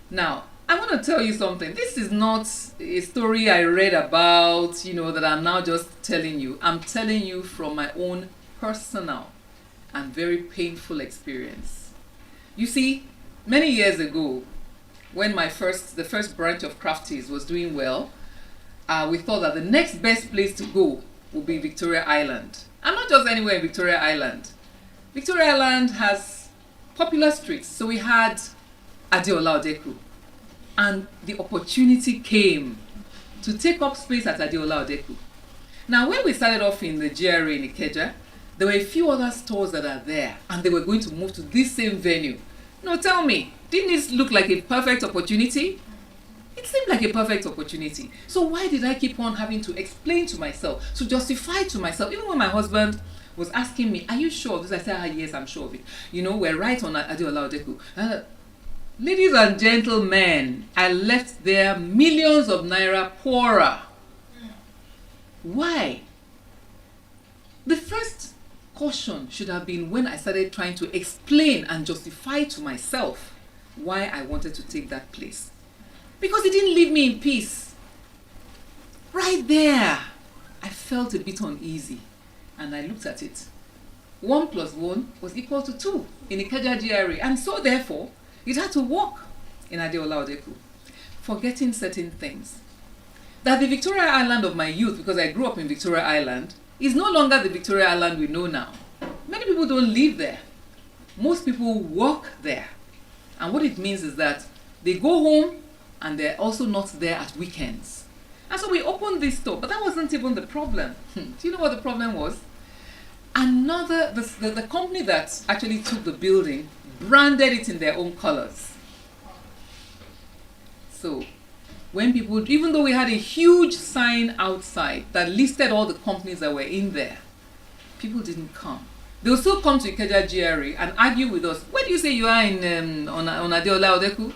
Now, I want to tell you something. This is not a story I read about, that I'm now just telling you. I'm telling you from my own personal and very painful experience. You see, many years ago, when the first branch of Crafties was doing well, we thought that the next best place to go would be Victoria Island. And not just anywhere in Victoria Island. Victoria Island has popular streets. So we had Adeola Odeku. And the opportunity came to take up space at Adeola Odeku. Now, when we started off in the GRA in Ikeja, there were a few other stores that are there, and they were going to move to this same venue. No, tell me, didn't this look like a perfect opportunity? It seemed like a perfect opportunity. So why did I keep on having to explain to myself, to justify to myself, even when my husband was asking me, are you sure of this? I said, yes, I'm sure of it. We're right on Adeola Odeku. Ladies and gentlemen, I left there millions of naira poorer. Why? The first caution should have been when I started trying to explain and justify to myself why I wanted to take that place. Because it didn't leave me in peace. Right there, I felt a bit uneasy, and I looked at it. 1 + 1 was equal to 2 in Ikeja GRA, and so therefore, it had to work in Adeola Odeku, forgetting certain things. That the Victoria Island of my youth, because I grew up in Victoria Island, is no longer the Victoria Island we know now. Many people don't live there. Most people work there. And what it means is that they go home and they're also not there at weekends. And so we opened this store, but that wasn't even the problem. Do you know what the problem was? The company that actually took the building branded it in their own colors. So when people, even though we had a huge sign outside that listed all the companies that were in there, people didn't come. They'll still come to Ikeja GRA and argue with us. Where do you say you are on Adeola Odeku?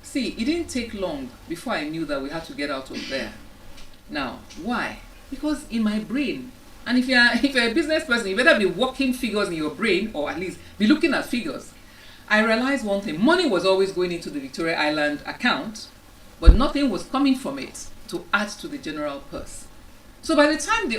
See, it didn't take long before I knew that we had to get out of there. Now, why? Because in my brain, and if you're a business person, you better be working figures in your brain, or at least be looking at figures. I realized one thing: money was always going into the Victoria Island account, but nothing was coming from it to add to the general purse. So by the time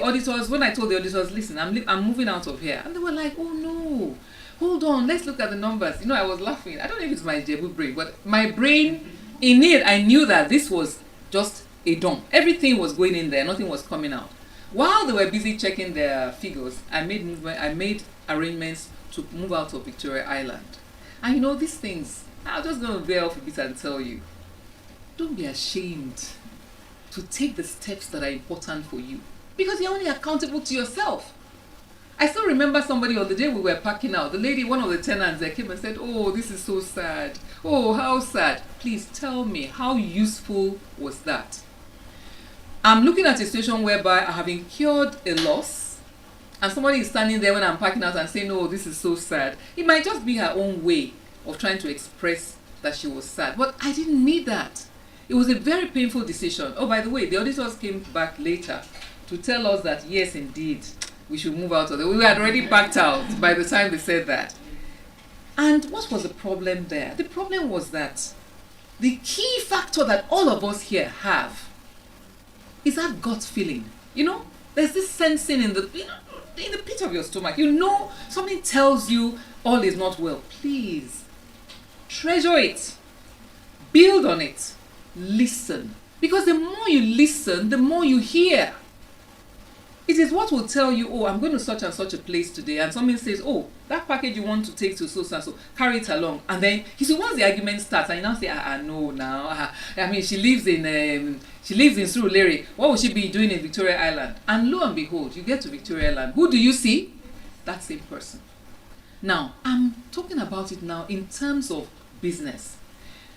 when I told the auditors, listen, I'm moving out of here, and they were like, oh no, hold on, let's look at the numbers. I was laughing. I don't know if it's my Jebu brain, but my brain, in it, I knew that this was just a dump. Everything was going in there, nothing was coming out. While they were busy checking their figures, I made arrangements to move out of Victoria Island. And these things, I'm just going to veer off a bit and tell you, don't be ashamed to take the steps that are important for you, because you're only accountable to yourself. I still remember somebody on the day we were packing out, the lady, one of the tenants there, came and said, oh, this is so sad. Oh, how sad. Please tell me, how useful was that? I'm looking at a situation whereby I have incurred a loss, and somebody is standing there when I'm packing out and saying, oh, this is so sad. It might just be her own way of trying to express that she was sad, but I didn't need that. It was a very painful decision. Oh, by the way, the auditors came back later to tell us that, yes, indeed, we should move out of there. We had already packed out by the time they said that. And what was the problem there? The problem was that the key factor that all of us here have is that gut feeling. There's this sensing in the pit of your stomach. Something tells you all is not well. Please, treasure it. Build on it. Listen. Because the more you listen, the more you hear. It is what will tell you, oh, I'm going to such and such a place today, and someone says, oh, that package you want to take to so and so, carry it along. And then once the argument starts, and you now say, no, now, she lives in Surulere. What will she be doing in Victoria Island? And lo and behold, you get to Victoria Island. Who do you see? That same person. Now, I'm talking about it now in terms of business.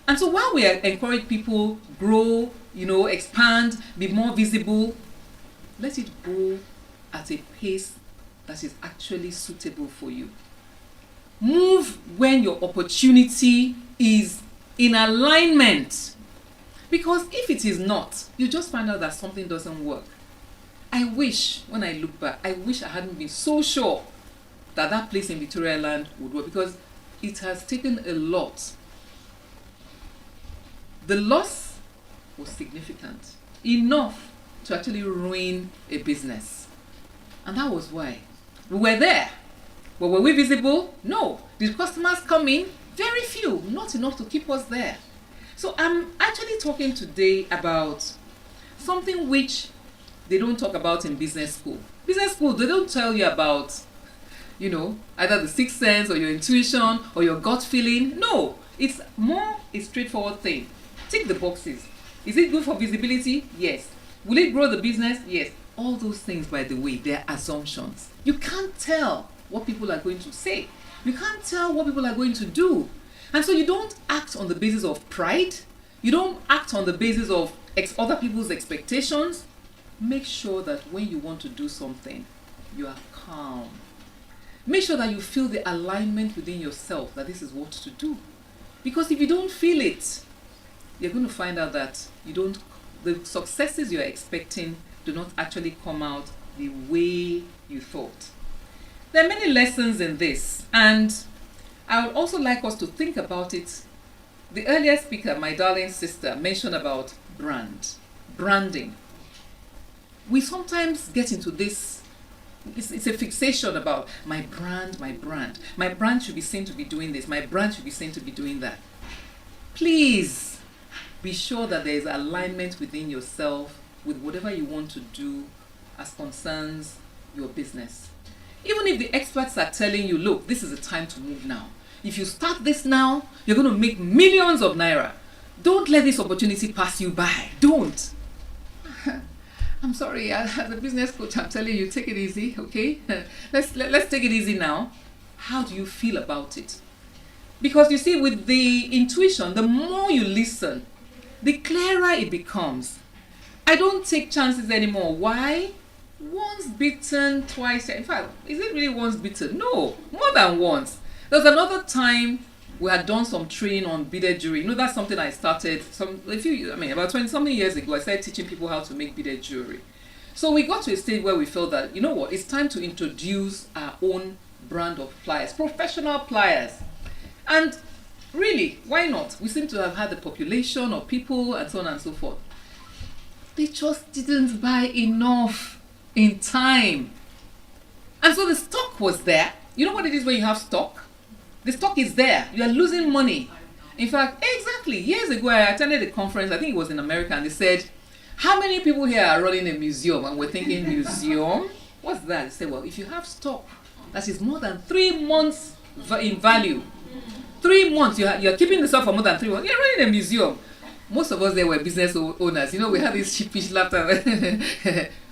And so while we encourage people grow, expand, be more visible, let it go at a pace that is actually suitable for you. Move when your opportunity is in alignment. Because if it is not, you just find out that something doesn't work. I wish, when I look back, I hadn't been so sure that place in Victoria Island would work, because it has taken a lot. The loss was significant, enough to actually ruin a business. And that was why. We were there. But were we visible? No. Did customers come in? Very few. Not enough to keep us there. So I'm actually talking today about something which they don't talk about in business school. Business school, they don't tell you about, either the sixth sense or your intuition or your gut feeling. No. It's more a straightforward thing. Tick the boxes. Is it good for visibility? Yes. Will it grow the business? Yes. All those things, by the way, they're assumptions. You can't tell what people are going to say. You can't tell what people are going to do. And so you don't act on the basis of pride. You don't act on the basis of other people's expectations. Make sure that when you want to do something, you are calm. Make sure that you feel the alignment within yourself that this is what to do. Because if you don't feel it, you're going to find out that the successes you're expecting do not actually come out the way you thought. There are many lessons in this, and I would also like us to think about it. The earlier speaker, my darling sister, mentioned about branding. We sometimes get into this, it's a fixation about my brand. My brand should be seen to be doing this. My brand should be seen to be doing that. Please be sure that there is alignment within yourself with whatever you want to do as concerns your business. Even if the experts are telling you, look, this is the time to move now. If you start this now, you're going to make millions of naira. Don't let this opportunity pass you by. Don't. I'm sorry, as a business coach, I'm telling you, take it easy, okay? Let's take it easy now. How do you feel about it? Because you see, with the intuition, the more you listen, the clearer it becomes. I don't take chances anymore. Why? Once bitten, twice. In fact, is it really once bitten? No, more than once. There's another time we had done some training on beaded jewelry. You know, that's something I started about 20 something years ago. I started teaching people how to make beaded jewelry. So we got to a stage where we felt that, you know what, it's time to introduce our own brand of pliers, professional pliers. And really, why not? We seem to have had the population of people and so on and so forth. They just didn't buy enough in time. And so the stock was there. You know what it is when you have stock? The stock is there. You are losing money. In fact, exactly, years ago I attended a conference, I think it was in America, and they said, how many people here are running a museum? And we're thinking, museum? What's that? They said, well, if you have stock that is more than 3 months in value, 3 months, you're keeping the stock for more than 3 months, you're running a museum. Most of us there were business owners. You know, we had this sheepish laughter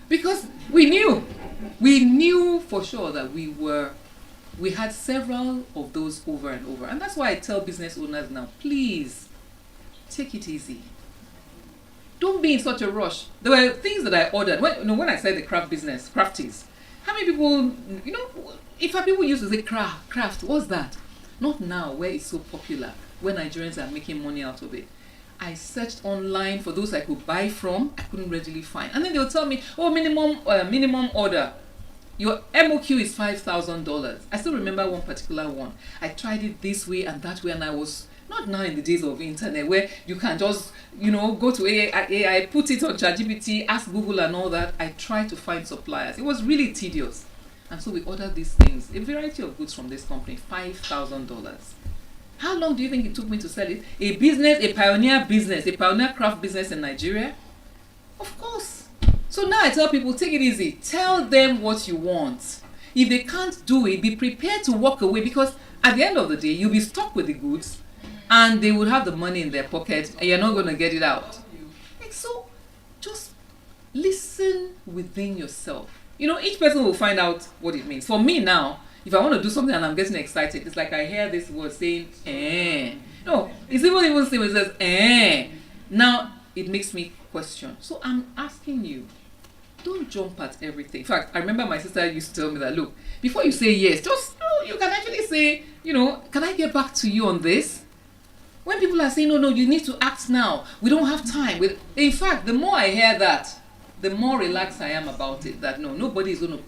because we knew for sure that we had several of those over and over. And that's why I tell business owners now, please take it easy. Don't be in such a rush. There were things that I ordered. When I said the craft business, crafties, how many people, if people used to say craft, what's that? Not now, where it's so popular, where Nigerians are making money out of it. I searched online for those I could buy from. I couldn't readily find. And then they'll tell me, oh, minimum order. Your MOQ is $5,000. I still remember one particular one. I tried it this way and that way, and I was not now in the days of internet where you can just, go to AI, put it on ChatGPT, ask Google and all that. I tried to find suppliers. It was really tedious. And so we ordered these things, a variety of goods from this company, $5,000. How long do you think it took me to sell it? A pioneer craft business in Nigeria? Of course. So now I tell people, take it easy. Tell them what you want. If they can't do it, be prepared to walk away, because at the end of the day, you'll be stuck with the goods and they will have the money in their pocket and you're not going to get it out. So just listen within yourself. Each person will find out what it means. For me now, if I want to do something and I'm getting excited, it's like I hear this word saying, eh. No, it's even saying it says, eh. Now, it makes me question. So I'm asking you, don't jump at everything. In fact, I remember my sister used to tell me that, look, before you say yes, you can actually say, can I get back to you on this? When people are saying, no, you need to act now. We don't have time. In fact, the more I hear that, the more relaxed I am about it. That nobody is going to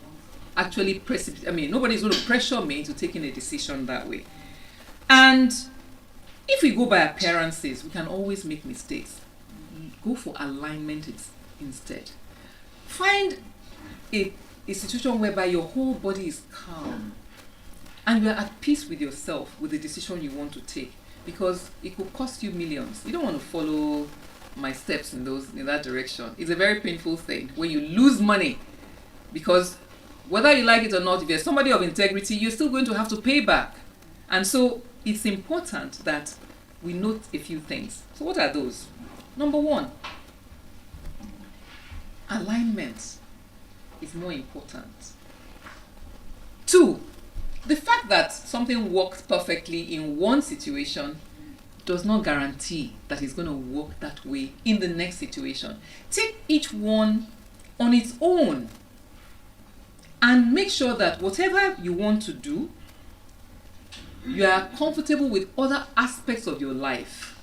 actually nobody's going to pressure me into taking a decision that way. And if we go by appearances, we can always make mistakes. Go for alignment instead. Find a situation whereby your whole body is calm and you are at peace with yourself, with the decision you want to take, because it could cost you millions. You don't want to follow my steps in that direction. It's a very painful thing when you lose money, because whether you like it or not, if you're somebody of integrity, you're still going to have to pay back. And so it's important that we note a few things. So what are those? Number one, alignment is more important. 2, the fact that something works perfectly in one situation does not guarantee that it's going to work that way in the next situation. Take each one on its own and make sure that whatever you want to do, you are comfortable with other aspects of your life.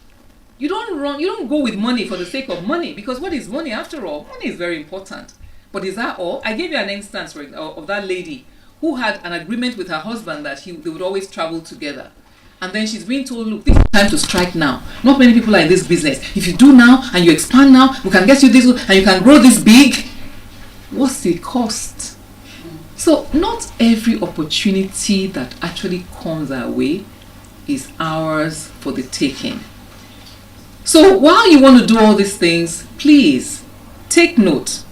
You don't go with money for the sake of money, because what is money after all? Money is very important. But is that all? I gave you an instance of that lady who had an agreement with her husband that they would always travel together. And then she's being told, look, this is time to strike now. Not many people are in this business. If you do now and you expand now, we can get you this and you can grow this big. What's the cost? So not every opportunity that actually comes our way is ours for the taking. So while you want to do all these things, please take note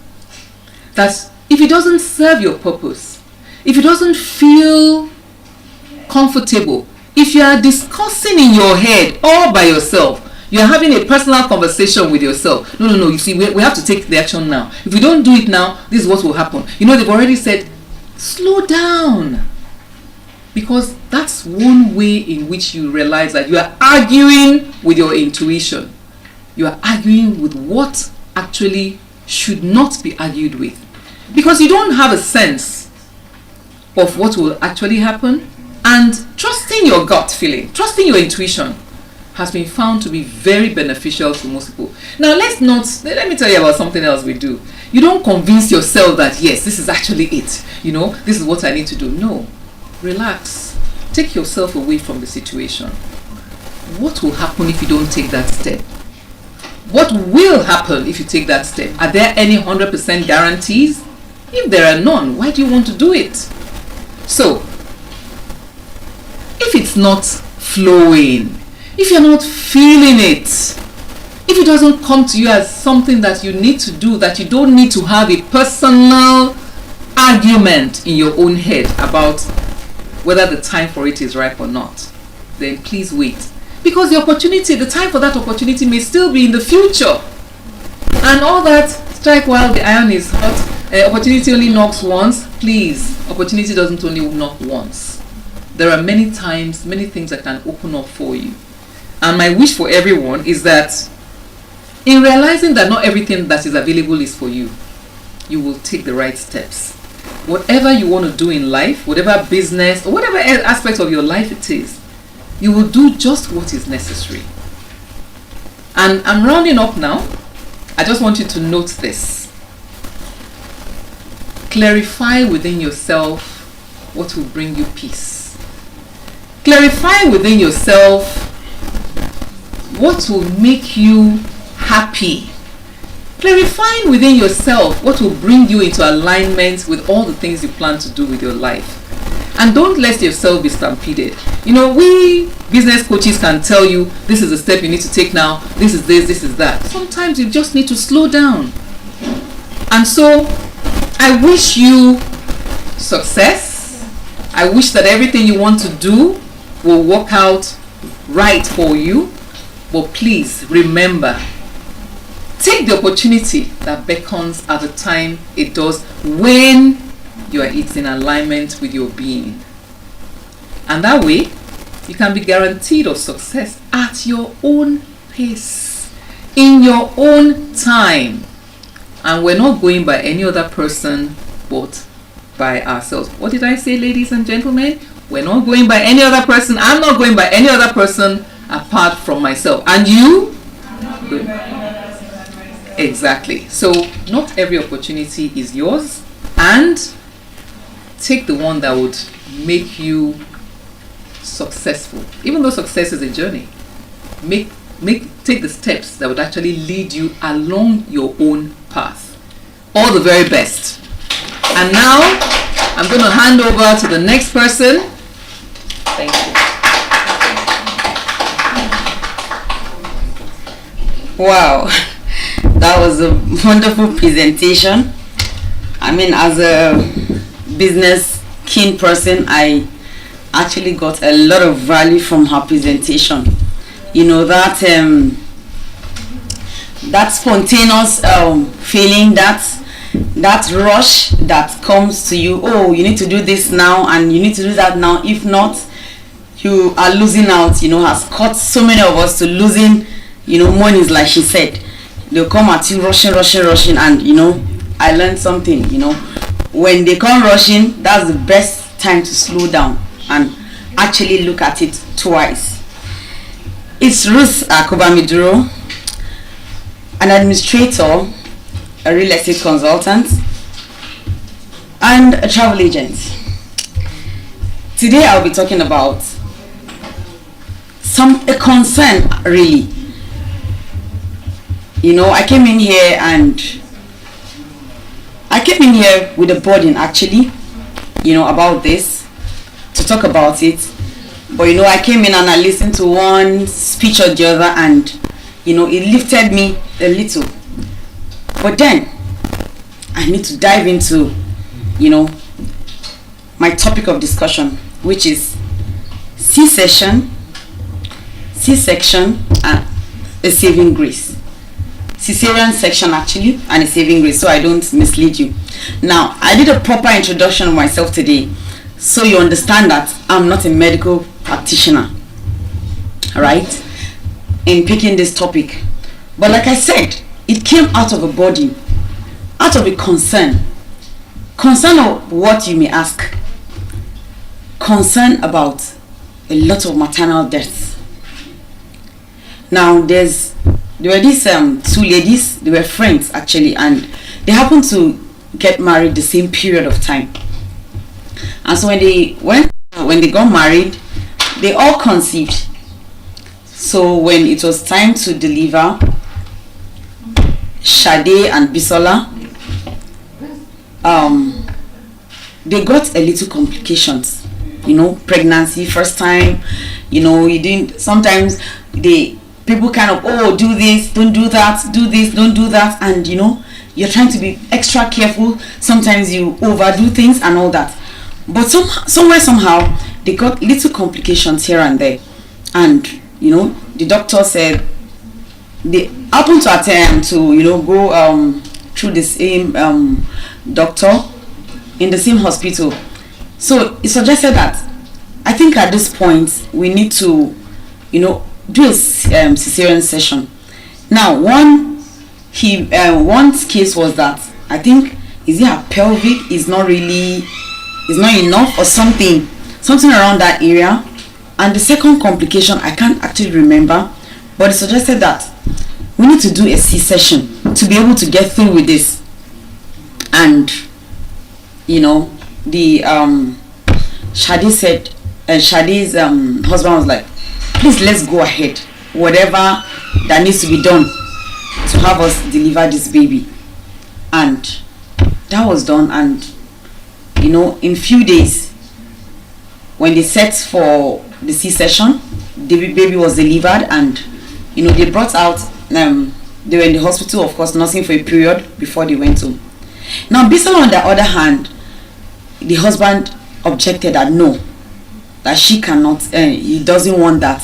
that if it doesn't serve your purpose, if it doesn't feel comfortable, if you are discussing in your head all by yourself, you are having a personal conversation with yourself. No, you see, we have to take the action now. If we don't do it now, this is what will happen. They've already said, slow down. Because that's one way in which you realize that you are arguing with your intuition. You are arguing with what actually should not be argued with. Because you don't have a sense of what will actually happen. And trust trusting your gut feeling, trusting your intuition has been found to be very beneficial to most people. Now let me tell you about something else we do. You don't convince yourself that yes, this is actually it. This is what I need to do. No. Relax. Take yourself away from the situation. What will happen if you don't take that step? What will happen if you take that step? Are there any 100% guarantees? If there are none, why do you want to do it? So, if it's not flowing, if you're not feeling it, if it doesn't come to you as something that you need to do, that you don't need to have a personal argument in your own head about whether the time for it is ripe or not, then please wait. Because the time for that opportunity may still be in the future. And all that strike while the iron is hot, opportunity only knocks once. Please, opportunity doesn't only knock once. There are many times, many things that can open up for you. And my wish for everyone is that in realizing that not everything that is available is for you, you will take the right steps. Whatever you want to do in life, whatever business or whatever aspect of your life it is, you will do just what is necessary. And I'm rounding up now. I just want you to note this. Clarify within yourself what will bring you peace. Clarify within yourself what will make you happy. Clarifying within yourself what will bring you into alignment with all the things you plan to do with your life. And don't let yourself be stampeded. We business coaches can tell you this is the step you need to take now, this is this, this is that. Sometimes you just need to slow down. And so I wish you success. I wish that everything you want to do will work out right for you. But please remember, take the opportunity that beckons at the time it does when it's in alignment with your being. And that way, you can be guaranteed of success at your own pace, in your own time. And we're not going by any other person but by ourselves. What did I say, ladies and gentlemen? We're not going by any other person. I'm not going by any other person apart from myself. And you? Good. Exactly. So not every opportunity is yours, and take the one that would make you successful. Even though success is a journey, take the steps that would actually lead you along your own path. All the very best. And now I'm going to hand over to the next person. Thank you. Wow, that was a wonderful presentation. I mean, as a business keen person, I actually got a lot of value from her presentation. That spontaneous feeling, that rush that comes to you. Oh, you need to do this now and you need to do that now. If not, you are losing out. Has caused so many of us to losing monies, like she said. They'll come at you rushing, and I learned something. When they come rushing, that's the best time to slow down and actually look at it twice. It's Ruth Akubamiduro, an administrator, a real estate consultant, and a travel agent. Today I'll be talking about a concern, really. I came in here with a burden, actually, about this, to talk about it. But I came in and I listened to one speech or the other, and it lifted me a little. But then I need to dive into my topic of discussion, which is C-section and a saving grace. Cesarean section, actually, and a saving grace, so I don't mislead you. Now, I did a proper introduction of myself today, so you understand that I'm not a medical practitioner, alright, in picking this topic. But like I said, it came out of a body, out of a concern of what, you may ask. Concern about a lot of maternal deaths. Now there were these two ladies, they were friends actually, and they happened to get married the same period of time. And so when they got married, they all conceived. So when it was time to deliver, Shade and Bisola, they got a little complications. You know, pregnancy, first time, you know, you didn't, sometimes people kind of, oh, do this, don't do that, do this, don't do that, and you know, you're trying to be extra careful. Sometimes you overdo things and all that. But somehow they got little complications here and there, and you know, the doctor said they happened to attempt to, you know, go through the same doctor in the same hospital. So it suggested that I think at this point we need to, you know, do a cesarean session. Now one case was that I think her pelvic is not enough or something around that area, and the second complication I can't actually remember, but it suggested that we need to do a C-section to be able to get through with this. And you know, the Shade said, Shade's husband was like, please, let's go ahead, whatever that needs to be done to have us deliver this baby. And that was done, and you know, in few days when they set for the C-section, the baby was delivered, and you know, they brought out they were in the hospital, of course, nursing for a period before they went home. Now Bisola, on the other hand, the husband objected that no, that she cannot, he doesn't want that.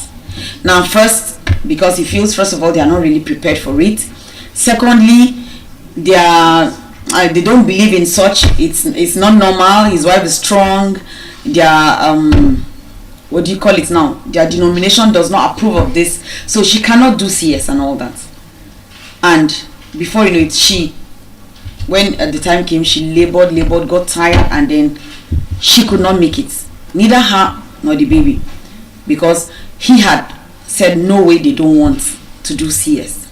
Now first, because he feels, first of all, they are not really prepared for it. Secondly, they don't believe in such. It's not normal. His wife is strong. Their what do you call it now? Their denomination does not approve of this, so she cannot do CS and all that. And before you know it, when the time came, she labored, got tired, and then she could not make it. Neither her nor the baby, because he had said no way, they don't want to do CS.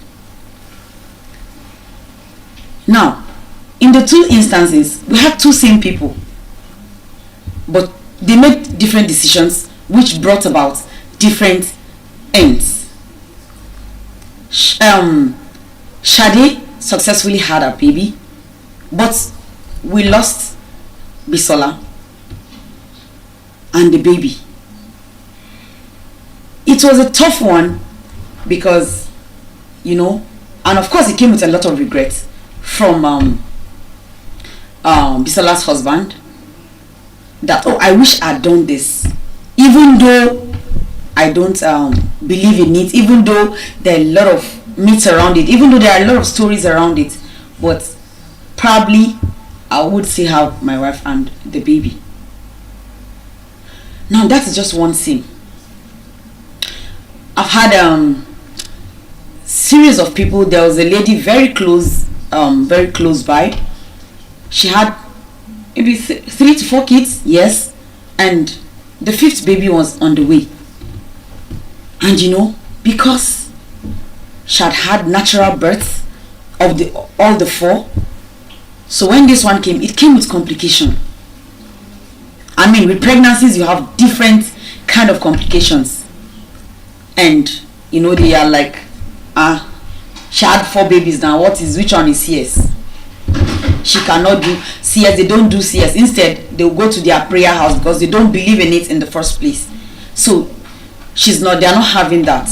Now, in the two instances, we have two same people, but they made different decisions which brought about different ends. Shade successfully had a baby, but we lost Bisola and the baby. It was a tough one because, you know, and of course it came with a lot of regret from Bisola's husband, that, oh, I wish I'd done this, even though I don't believe in it, even though there are a lot of myths around it, even though there are a lot of stories around it, but probably I would still have my wife and the baby. Now that is just one thing. I've had series of people. There was a lady very close by. She had maybe 3 to 4 kids, yes, and the 5th baby was on the way. And you know, because she had had natural births of all the 4, so when this one came, it came with complication. I mean, with pregnancies you have different kind of complications, and you know, they are like, she had 4 babies now, which one is CS? She cannot do CS. They don't do CS. Instead, they will go to their prayer house because they don't believe in it in the first place. So they are not having that.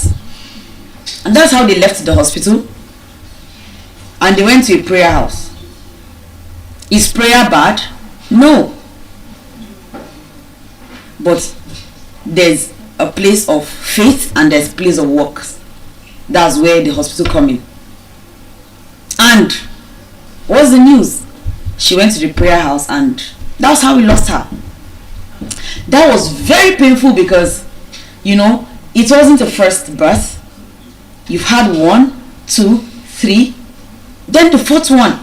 And that's how they left the hospital and they went to a prayer house. Is prayer bad? No. But there's a place of faith and there's a place of works. That's where the hospital come in. And what's the news? She went to the prayer house, and that's how we lost her. That was very painful because, you know, it wasn't a first birth. You've had 1, 2, 3, then the 4th one,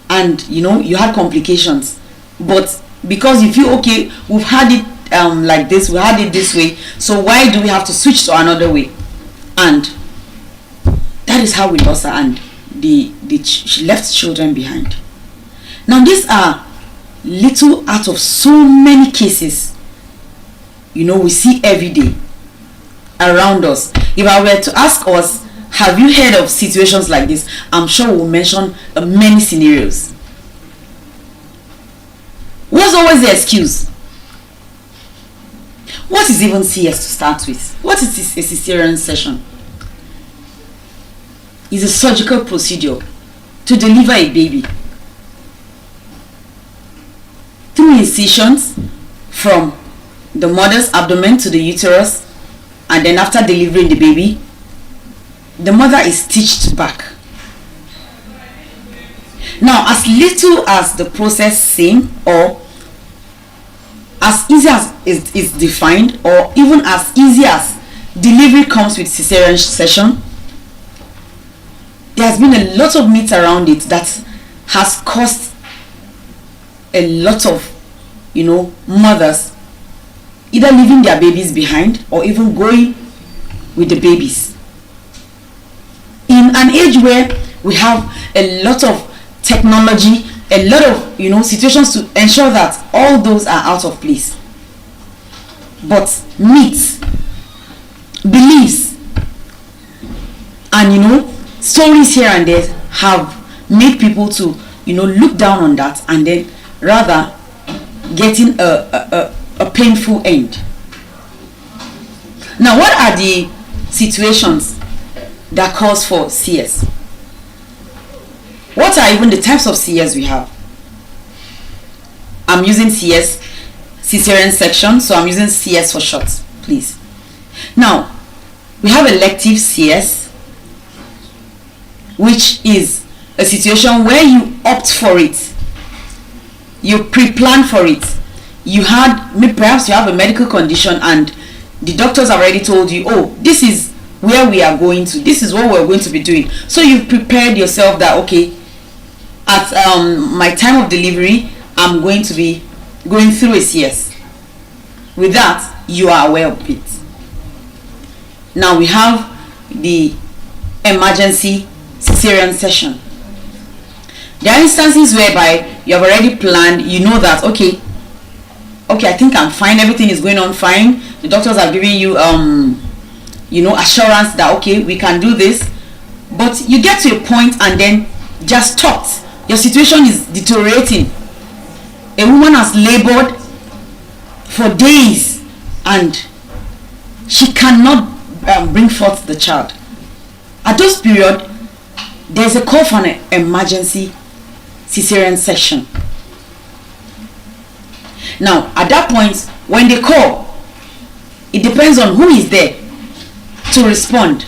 and you know, you had complications. But because you feel, okay, we've had it like this, we had it this way, so why do we have to switch to another way? And that is how we lost her, and she left children behind. Now these are little out of so many cases, you know, we see every day around us. If I were to ask us, have you heard of situations like this, I'm sure we'll mention many scenarios. What's always the excuse? What is even CS to start with? What is a cesarean section? It's a surgical procedure to deliver a baby through incisions from the mother's abdomen to the uterus, and then after delivering the baby, the mother is stitched back. Now, as little as the process seems, or as easy as it is defined, or even as easy as delivery comes with cesarean section, there has been a lot of myth around it that has caused a lot of, you know, mothers either leaving their babies behind or even going with the babies. In an age where we have a lot of technology, a lot of, you know, situations to ensure that all those are out of place, but myths, beliefs, and, you know, stories here and there have made people to, you know, look down on that, and then rather getting a painful end. Now, what are the situations that cause for CS? What are even the types of CS we have? I'm using CS, cesarean section, so I'm using CS for short, please. Now, we have elective CS, which is a situation where you opt for it. You pre-plan for it. You had, perhaps you have a medical condition and the doctors have already told you, oh, this is where we are going to, this is what we're going to be doing. So you've prepared yourself that, okay, at my time of delivery, I'm going to be going through a CS. With that, you are aware of it. Now we have the emergency cesarean session. There are instances whereby you have already planned, you know that, okay, I think I'm fine, everything is going on fine. The doctors are giving you, you know, assurance that, okay, we can do this. But you get to a point and then just stopped. Your situation is deteriorating. A woman has labored for days and she cannot bring forth the child. At those periods, there's a call for an emergency cesarean section. Now, at that point, when they call, it depends on who is there to respond.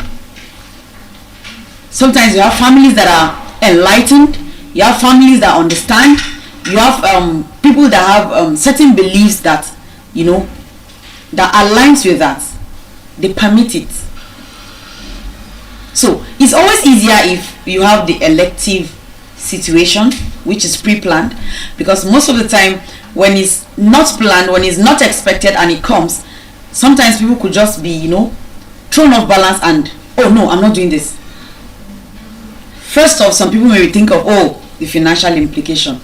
Sometimes you have families that are enlightened, you have families that understand, you have people that have certain beliefs that, you know, that aligns with that. They permit it. So it's always easier if you have the elective situation, which is pre-planned, because most of the time when it's not planned, when it's not expected and it comes, sometimes people could just be, you know, thrown off balance and, oh no, I'm not doing this. First off, some people may think of, oh, the financial implication,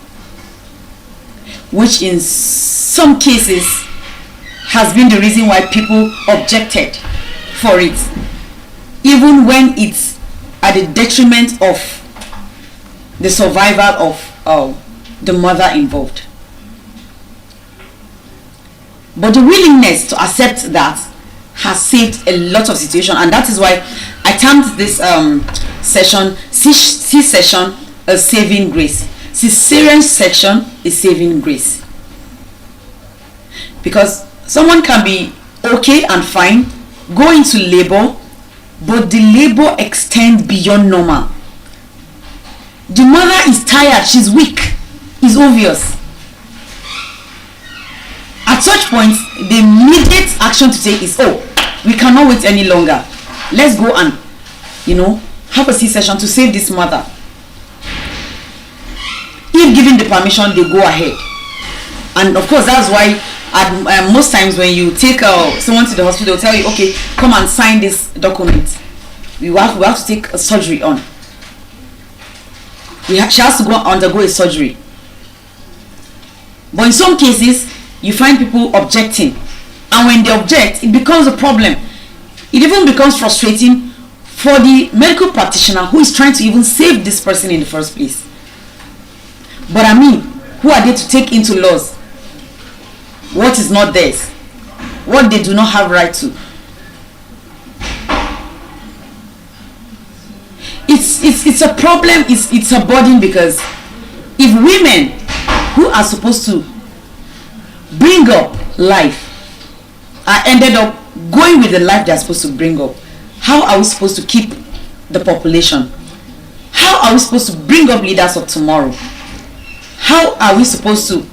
which in some cases has been the reason why people objected for it, even when it's at the detriment of the survival of the mother involved. But the willingness to accept that has saved a lot of situations, and that is why I termed this session, C-session, a saving grace. Cesarean section is saving grace. Because someone can be okay and fine, go into labor, but the labor extends beyond normal. The mother is tired, she's weak, it's obvious. At such point, the immediate action to take is, oh, we cannot wait any longer. Let's go and, you know, have a C-session to save this mother. If given the permission, they go ahead. And of course, that's why Most times when you take someone to the hospital, they'll tell you, okay, come and sign this document. We have to take a surgery on. She has to go undergo a surgery. But in some cases, you find people objecting. And when they object, it becomes a problem. It even becomes frustrating for the medical practitioner who is trying to even save this person in the first place. But I mean, who are they to take into laws what is not theirs, what they do not have right to? It's a problem. It's a burden, because if women who are supposed to bring up life are ended up going with the life they're supposed to bring up, how are we supposed to keep the population? How are we supposed to bring up leaders of tomorrow? How are we supposed to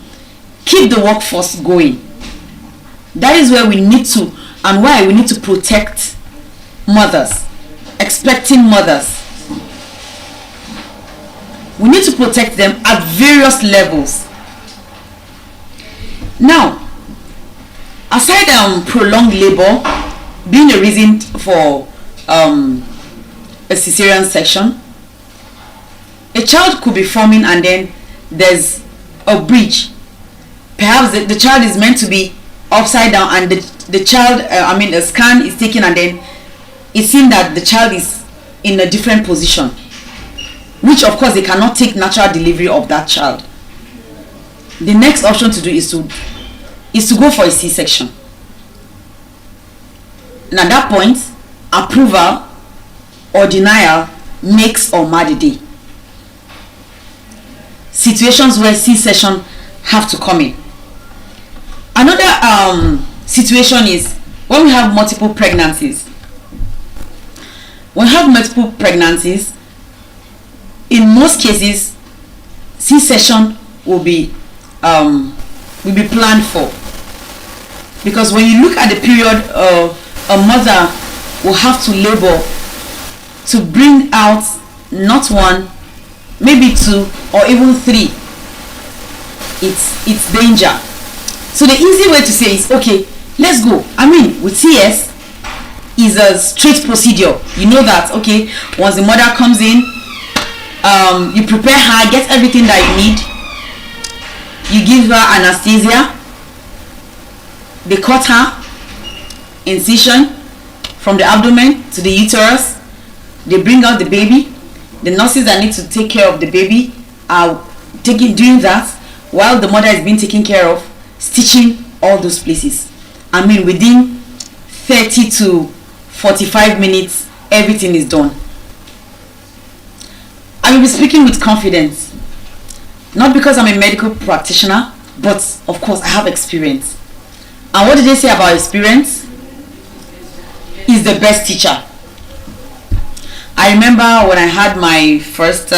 keep the workforce going? That is where we need to, and why we need to protect mothers, expecting mothers. We need to protect them at various levels. Now, aside prolonged labor being a reason for a cesarean section, a child could be forming and then there's a breach. Perhaps the child is meant to be upside down, and the child, a scan is taken, and then it's seen that the child is in a different position, which of course they cannot take natural delivery of that child. The next option to do is to go for a C-section. And at that point, approval or denial makes or mar the day. Situations where C-section have to come in. Another situation is when we have multiple pregnancies. When we have multiple pregnancies, in most cases, C-section will be planned for, because when you look at the period a mother will have to labor to bring out not one, maybe two or even three, it's danger. So the easy way to say is, okay, let's go. I mean, with CS is a straight procedure. You know that, okay, once the mother comes in, you prepare her, get everything that you need, you give her anesthesia, they cut her, incision from the abdomen to the uterus, they bring out the baby. The nurses that need to take care of the baby are doing that while the mother is being taken care of, stitching all those places. I mean, within 30 to 45 minutes, everything is done. I will be speaking with confidence, not because I'm a medical practitioner, but of course I have experience. And what did they say about experience? Is the best teacher. I remember when I had my first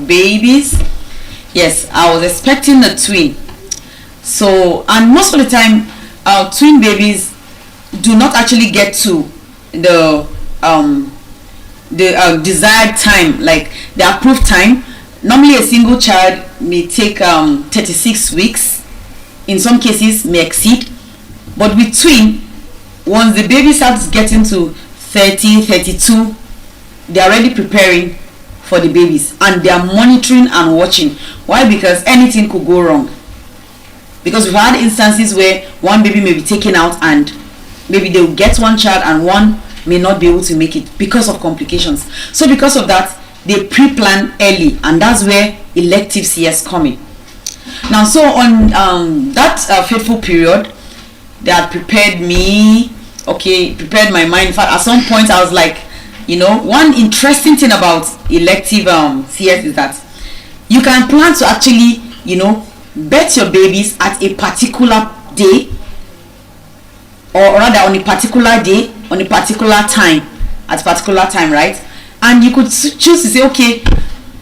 babies. Yes, I was expecting a twin. So, and most of the time, twin babies do not actually get to the desired time, like the approved time. Normally, a single child may take 36 weeks. In some cases, may exceed. But with twin, once the baby starts getting to 30, 32, they are already preparing for the babies, and they are monitoring and watching. Why? Because anything could go wrong. Because we've had instances where one baby may be taken out and maybe they will get one child and one may not be able to make it because of complications. So because of that, they pre-plan early, and that's where elective CS come in. Now, so on that fateful period, they had prepared me, prepared my mind. In fact, at some point I was like, one interesting thing about elective CS is that you can plan to actually, birth your babies at a particular day, or rather on a particular day, on a particular time, at a particular time, right? And you could choose to say, okay,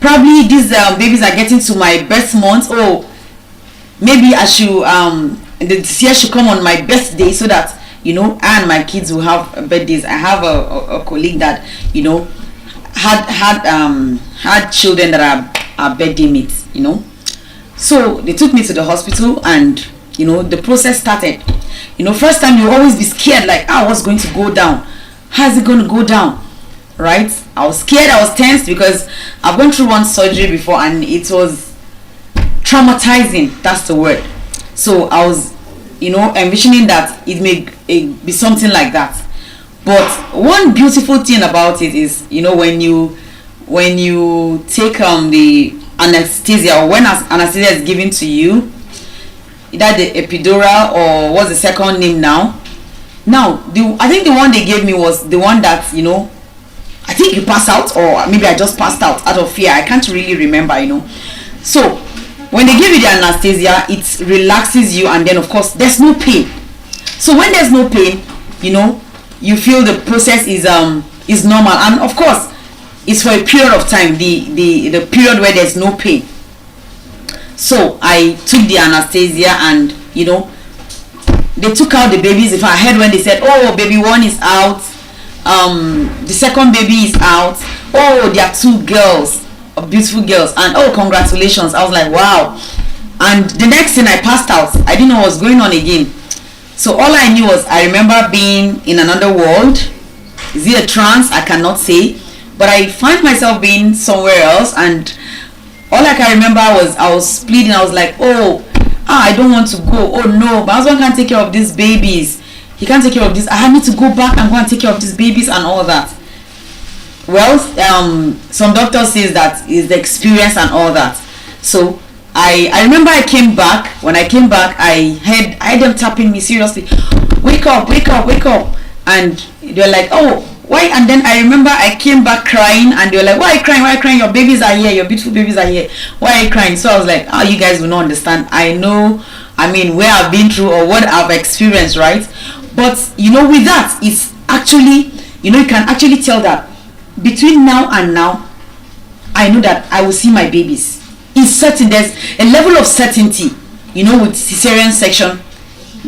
probably these babies are getting to my birth month, or maybe I should, the CS should come on my birthday so that, I and my kids will have birthdays. I have a colleague that, had children that are birthday mates, So they took me to the hospital, and the process started. First time you always be scared, like, what's going to go down? How's it going to go down? Right? I was scared, I was tense, because I've gone through one surgery before and it was traumatizing. That's the word. So I was envisioning that it may be something like that. But one beautiful thing about it is, when you take the anesthesia, or when anesthesia is given to you, either the epidural or what's the second name now. Now, I think the one they gave me was the one that, I think you pass out, or maybe I just passed out of fear. I can't really remember, So, when they give you the anesthesia, it relaxes you, and then of course there's no pain. So when there's no pain, you feel the process is normal, and of course it's for a period of time, the period where there's no pain. So I took the anesthesia, and they took out the babies. If I heard when they said, oh, baby one is out, the second baby is out, oh, there are 2 girls, beautiful girls, and oh, congratulations. I was like, wow. And the next thing, I passed out. I didn't know what was going on again. So all I knew was, I remember being in another world. Is it a trance? I cannot say, but I find myself being somewhere else, and all I can remember was I was pleading. I was like, I don't want to go. Oh no, my husband can't take care of these babies. He can't take care of this. I need to go back and go and take care of these babies and all that. Well, some doctor says that is the experience and all that. So I remember I came back. When I came back, I heard them tapping me seriously. Wake up, wake up, wake up. And they're like, oh, why? And then I remember I came back crying, and they were like, why are you crying? Why are you crying? Your babies are here. Your beautiful babies are here. Why are you crying? So I was like, you guys will not understand. I know, where I've been through or what I've experienced, right? But, with that, it's actually, you can actually tell that between now and now, I know that I will see my babies. It's certain. There's a level of certainty, with cesarean section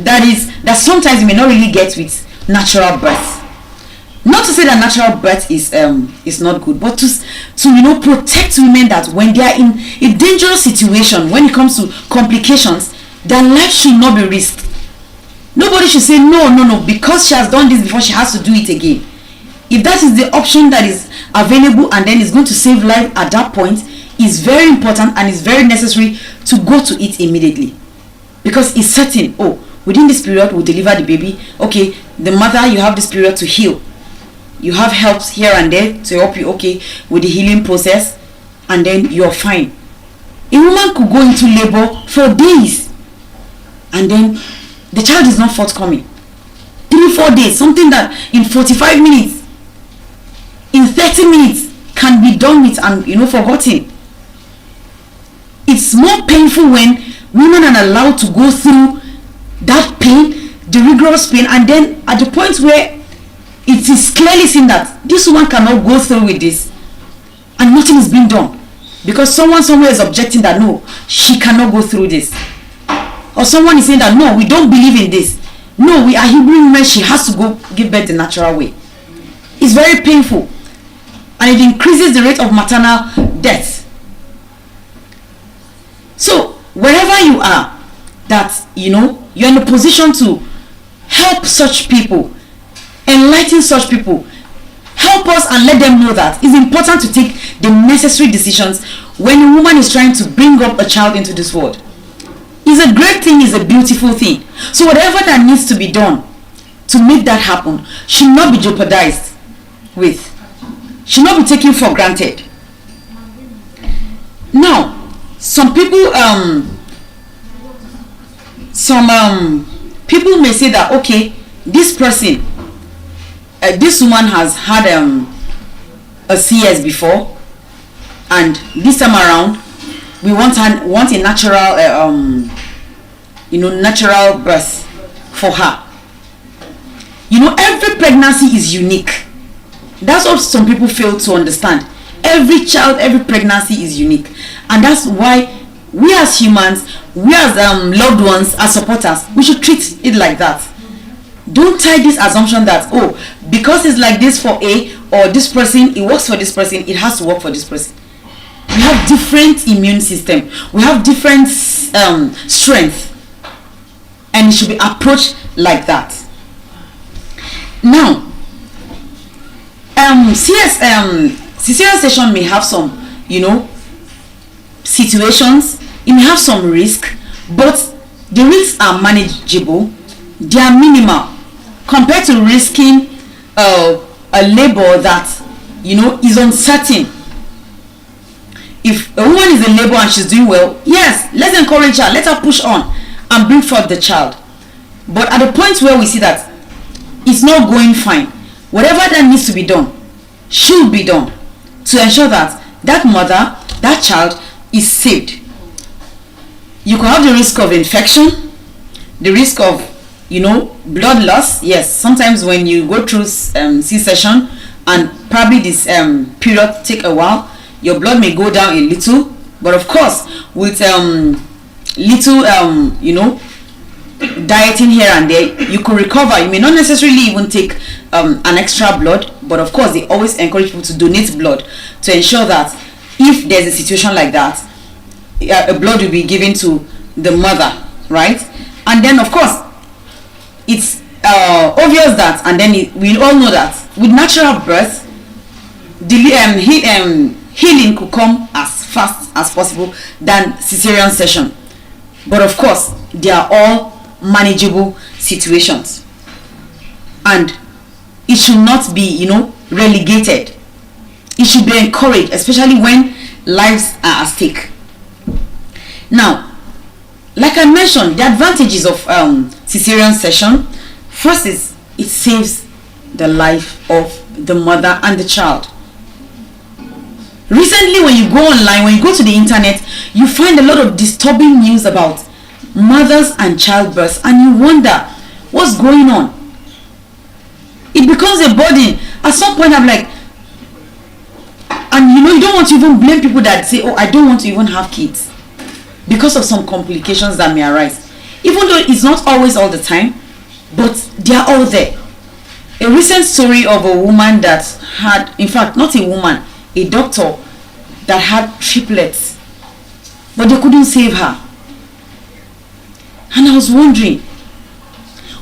that sometimes you may not really get with natural birth. Not to say that natural birth is not good, but to protect women that when they are in a dangerous situation, when it comes to complications, their life should not be risked. Nobody should say no, because she has done this before, she has to do it again. If that is the option that is available, and then it's going to save life at that point, is very important, and it's very necessary to go to it immediately, because it's certain, within this period we'll deliver the baby. Okay, the mother, you have this period to heal. You have helps here and there to help you, with the healing process, and then you're fine. A woman could go into labor for days, and then the child is not forthcoming. 3-4 days, something that in 45 minutes, in 30 minutes can be done with and forgotten. It's more painful when women are allowed to go through that pain, the rigorous pain, and then at the point where it is clearly seen that this woman cannot go through with this, and nothing is being done because someone somewhere is objecting that no, she cannot go through this, or someone is saying that no, we don't believe in this, no, we are Hebrew women, she has to go give birth the natural way. It's very painful, and it increases the rate of maternal death. So wherever you are, that you're in a position to help such people, enlighten such people, help us and let them know that it's important to take the necessary decisions when a woman is trying to bring up a child into this world. It's a great thing, it's a beautiful thing. So whatever that needs to be done to make that happen should not be jeopardized with, should not be taken for granted. Now, some people people may say that, okay, this person, this woman has had a CS before, and this time around we want a natural natural birth for her. Every pregnancy is unique. That's what some people fail to understand. Every child, every pregnancy is unique, and that's why we as humans, we as loved ones, as supporters, we should treat it like that. Don't tie this assumption that, because it's like this for A, or this person, it works for this person, it has to work for this person. we have different immune system, we have different strength, and it should be approached like that. Now, cesarean section may have some, situations. It may have some risk, but the risks are manageable. They are minimal compared to risking a labor that is uncertain. If a woman is in labor and she's doing well, yes, let's encourage her, let her push on and bring forth the child. But at the point where we see that it's not going fine, whatever that needs to be done should be done to ensure that that mother, that child is saved. You can have the risk of infection, the risk of blood loss. Yes, sometimes when you go through C-section and probably this period take a while, your blood may go down a little, but of course with little dieting here and there, you could recover. You may not necessarily even take an extra blood, but of course they always encourage people to donate blood to ensure that if there's a situation like that, a blood will be given to the mother, right? And then of course it's obvious that, and then we all know that with natural birth, healing could come as fast as possible than cesarean section. But of course they are all manageable situations, and it should not be relegated. It should be encouraged, especially when lives are at stake. Now, like I mentioned, the advantages of cesarean section, first is it saves the life of the mother and the child. Recently, when you go online, when you go to the internet, you find a lot of disturbing news about mothers and childbirth, and you wonder what's going on. It becomes a burden. At some point I'm like, and you don't want to even blame people that say, oh, I don't want to even have kids because of some complications that may arise, even though it's not always all the time, but they are all there. A recent story of a woman that had, in fact not a woman, a doctor that had triplets, but they couldn't save her. And I was wondering,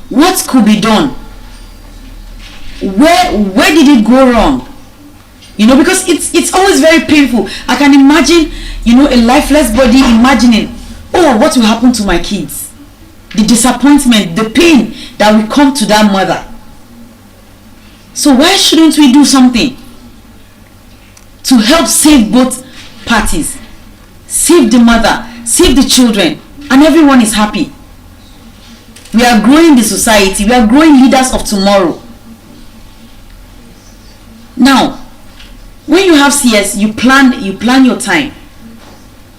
what could be done? Where did it go wrong? Because it's always very painful. I can imagine, a lifeless body imagining, oh, what will happen to my kids? The disappointment, the pain that will come to that mother. So why shouldn't we do something to help save both parties? Save the mother, save the children, and everyone is happy. We are growing the society. We are growing leaders of tomorrow. Now, when you have CS, you plan your time.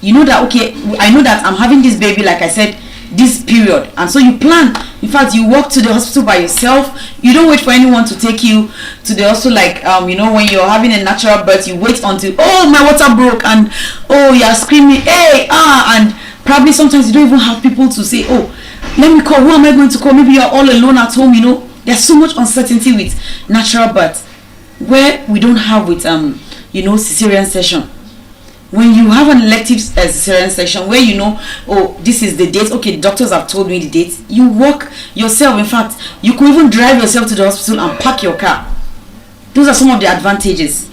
You know that, okay, I know that I'm having this baby, like I said, this period, and so you plan. In fact, you walk to the hospital by yourself. You don't wait for anyone to take you to the hospital, like when you're having a natural birth, you wait until, oh, my water broke, and oh, you're screaming, hey, and probably sometimes you don't even have people to say, oh, let me call, who am I going to call? Maybe you're all alone at home. There's so much uncertainty with natural birth, where we don't have with cesarean section. When you have an elective cesarean section where oh, this is the date, okay, doctors have told me the date, you walk yourself. In fact, you could even drive yourself to the hospital and park your car. Those are some of the advantages.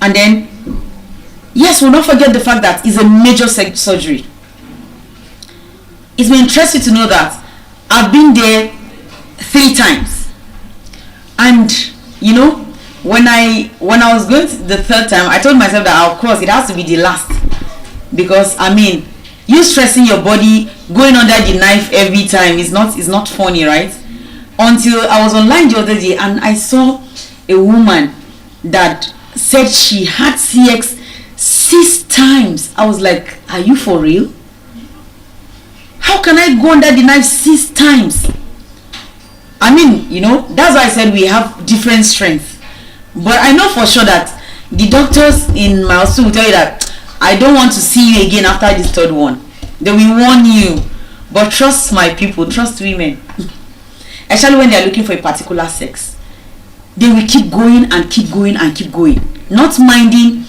And then, yes, we'll not forget the fact that it's a major surgery. It's been interesting to know that I've been there 3 times, and when I was going to the 3rd time, I told myself that of course it has to be the last, because you stressing your body, going under the knife every time is not funny, right? Until I was online the other day and I saw a woman that said she had CX 6 times. I was like, are you for real? How can I go under the knife 6 times? That's why I said we have different strengths. But I know for sure that the doctors in my hospital will tell you that I don't want to see you again after this 3rd one. They will warn you. But trust my people, trust women. Especially when they are looking for a particular sex. They will keep going and keep going and keep going. Not minding,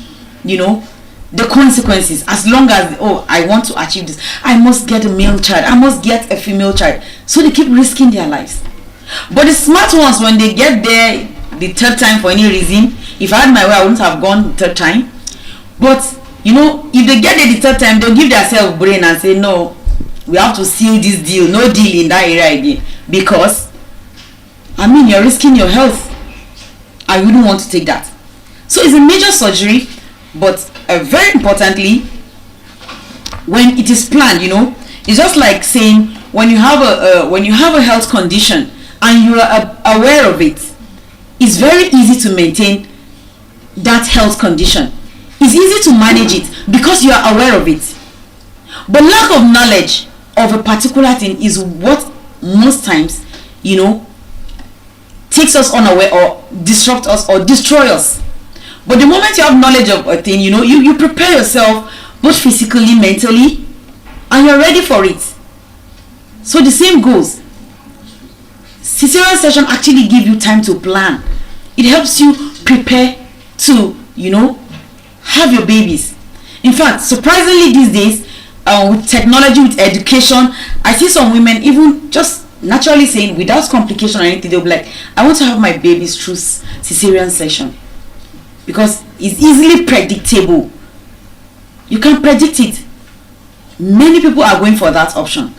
the consequences. As long as, oh, I want to achieve this, I must get a male child, I must get a female child. So they keep risking their lives. But the smart ones, when they get there the third time for any reason, if I had my way, I wouldn't have gone the third time. But you know, if they get there the third time, they'll give themselves brain and say, no, we have to seal this deal, no deal in that area again, because I mean, you're risking your health. I wouldn't want to take that. So it's a major surgery, but very importantly, when it is planned, you know, it's just like saying when you have a health condition and you are aware of it, it's very easy to maintain that health condition. It's easy to manage it because you are aware of it. But lack of knowledge of a particular thing is what most times, you know, takes us unaware or disrupt us or destroy us. But the moment you have knowledge of a thing, you know, you prepare yourself both physically, mentally, and you're ready for it. So the same goes. Cesarean section actually give you time to plan. It helps you prepare to, you know, have your babies. In fact, surprisingly these days, with technology, with education, I see some women even just naturally saying, without complication or anything, they'll be like, I want to have my babies through cesarean section, because it's easily predictable. You can predict it. Many people are going for that option,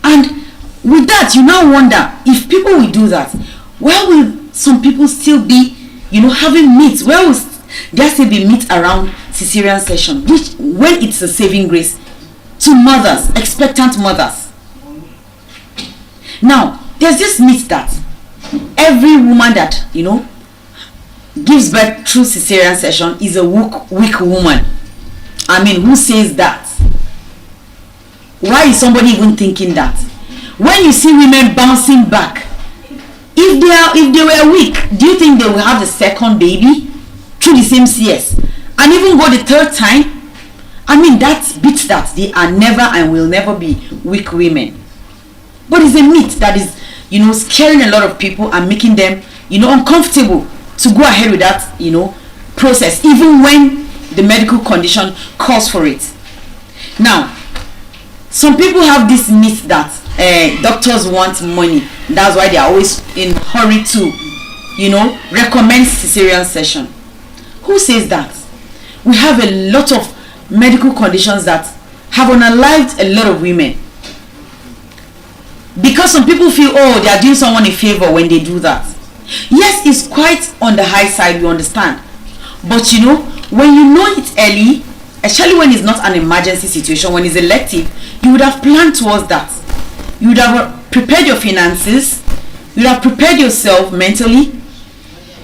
and with that, you now wonder, if people will do that, where will some people still be, you know, having meat? Where will there still be meat around cesarean section, which, when it's a saving grace to mothers, expectant mothers? Now, there's this myth that every woman that, you know, gives birth through cesarean section is a weak woman. I mean, who says that? Why is somebody even thinking that? When you see women bouncing back, if they were weak, do you think they will have the second baby through the same CS and even go the third time? I mean, that beats that. They are never and will never be weak women. But it's a myth that is, you know, scaring a lot of people and making them, you know, uncomfortable to go ahead with that, you know, process, even when the medical condition calls for it. Now, some people have this myth that doctors want money. That's why they are always in hurry to, you know, recommend cesarean section. Who says that? We have a lot of medical conditions that have unalived a lot of women, because some people feel, oh, they are doing someone a favor when they do that. Yes, it's quite on the high side, we understand, but you know, when you know it early, especially when it's not an emergency situation, when it's elective, you would have planned towards that. You would have prepared your finances, you would have prepared yourself mentally.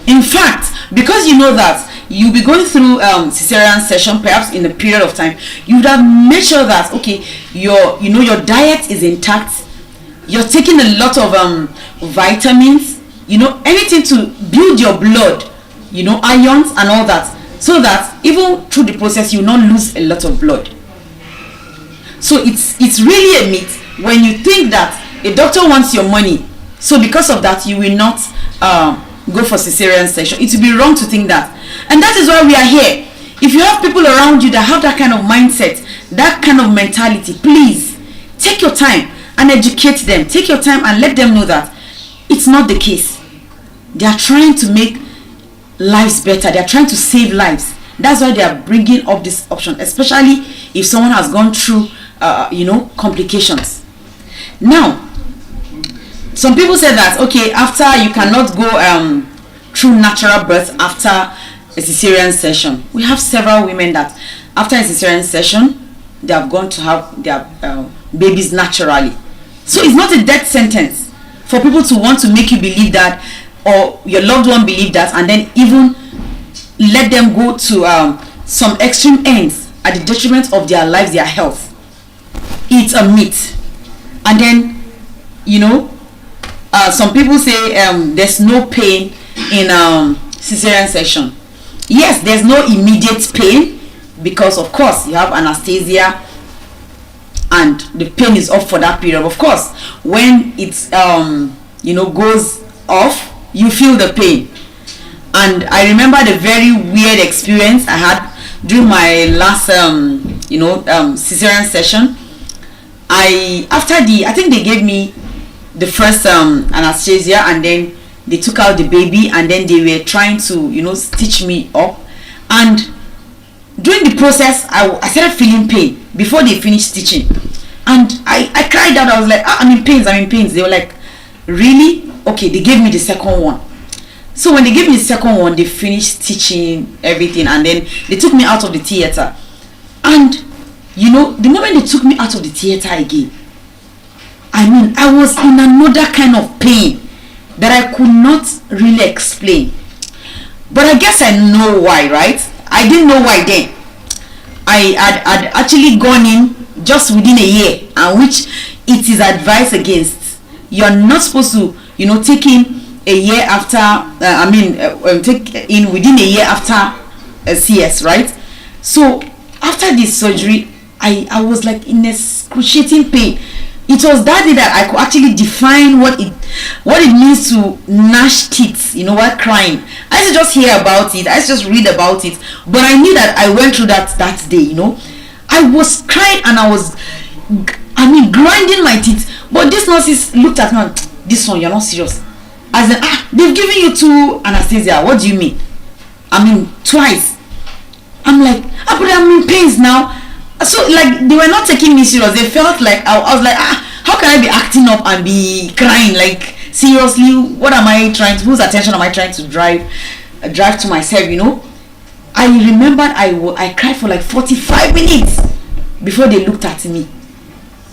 In fact, because you know that you'll be going through cesarean section perhaps in a period of time, you would have made sure that, okay, your diet is intact, you're taking a lot of vitamins, you know, anything to build your blood, you know, ions and all that, so that even through the process you will not lose a lot of blood. So it's really a myth when you think that a doctor wants your money, so because of that you will not go for cesarean section. It would be wrong to think that, and that is why we are here. If you have people around you that have that kind of mindset, that kind of mentality, please take your time and educate them. Take your time and let them know that it's not the case. They are trying to make lives better. They are trying to save lives. That's why they are bringing up this option, especially if someone has gone through you know, complications. Now, some people say that, okay, after you cannot go through natural birth after a cesarean section. We have several women that after a cesarean section they have gone to have their babies naturally. So it's not a death sentence for people to want to make you believe that, or your loved one believe that, and then even let them go to some extreme ends at the detriment of their lives, their health. It's a myth. And then, you know, some people say there's no pain in cesarean section. Yes, there's no immediate pain, because of course you have anesthesia and the pain is off for that period. Of course, when it's you know, goes off, you feel the pain. And I remember the very weird experience I had during my last cesarean session, I think they gave me the first anesthesia, and then they took out the baby, and then they were trying to stitch me up. And during the process, I started feeling pain before they finished stitching, and I cried out. I was like, I'm in pains. They were like, really? Okay. They gave me the second one. So when they gave me the second one, they finished stitching everything, and then they took me out of the theater. And the moment they took me out of the theater again, I was in another kind of pain that I could not really explain. But I guess I know why, right? I didn't know why then. I had actually gone in just within a year, and which it is advised against. You're not supposed to, take in a year after, take in within a year after a CS, right? So after this surgery, I was like in excruciating pain. It was that day that I could actually define what it means to gnash teeth, while crying. I used to just hear about it, I used to just read about it, but I knew that I went through that day. I was crying and I was grinding my teeth. But these nurses looked at me, this one, you're not serious. As in, they've given you 2 anesthesia. What do you mean? Twice. I'm like, but I'm in pains now. So like they were not taking me serious. They felt like I was like, how can I be acting up and be crying? Like, seriously, what am I trying to? Whose attention am I trying to drive to myself? I remembered I cried for like 45 minutes before they looked at me.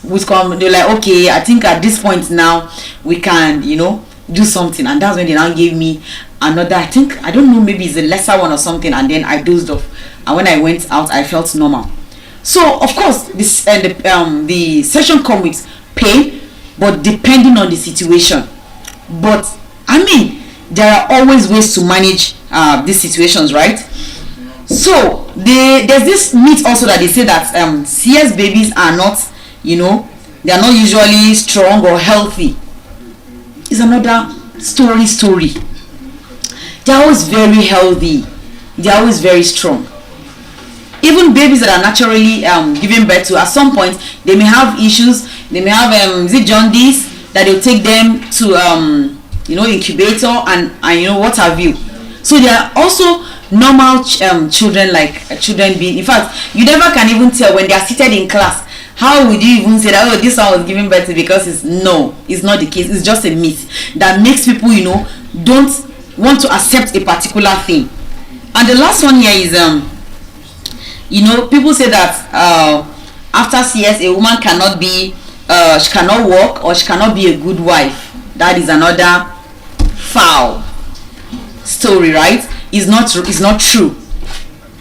They're like, okay, I think at this point now we can, do something. And that's when they now gave me another, I don't know, maybe it's a lesser one or something, and then I dozed off. And when I went out, I felt normal. So of course this the session comes with pain, but depending on the situation. But there are always ways to manage these situations, right? So there's this myth also that they say that CS babies are not, they are not usually strong or healthy. It's another story. They're always very healthy. They're always very strong. Even babies that are naturally giving birth to, at some point they may have issues. They may have jaundice, that they'll take them to incubator and what have you. So there are also normal children, like children being. In fact, you never can even tell when they are seated in class. How would you even say that, this one was giving birth to? Because it's not the case. It's just a myth that makes people don't want to accept a particular thing. And the last one here is people say that after CS a woman cannot be she cannot work, or she cannot be a good wife. That is another foul story, right? It's not true.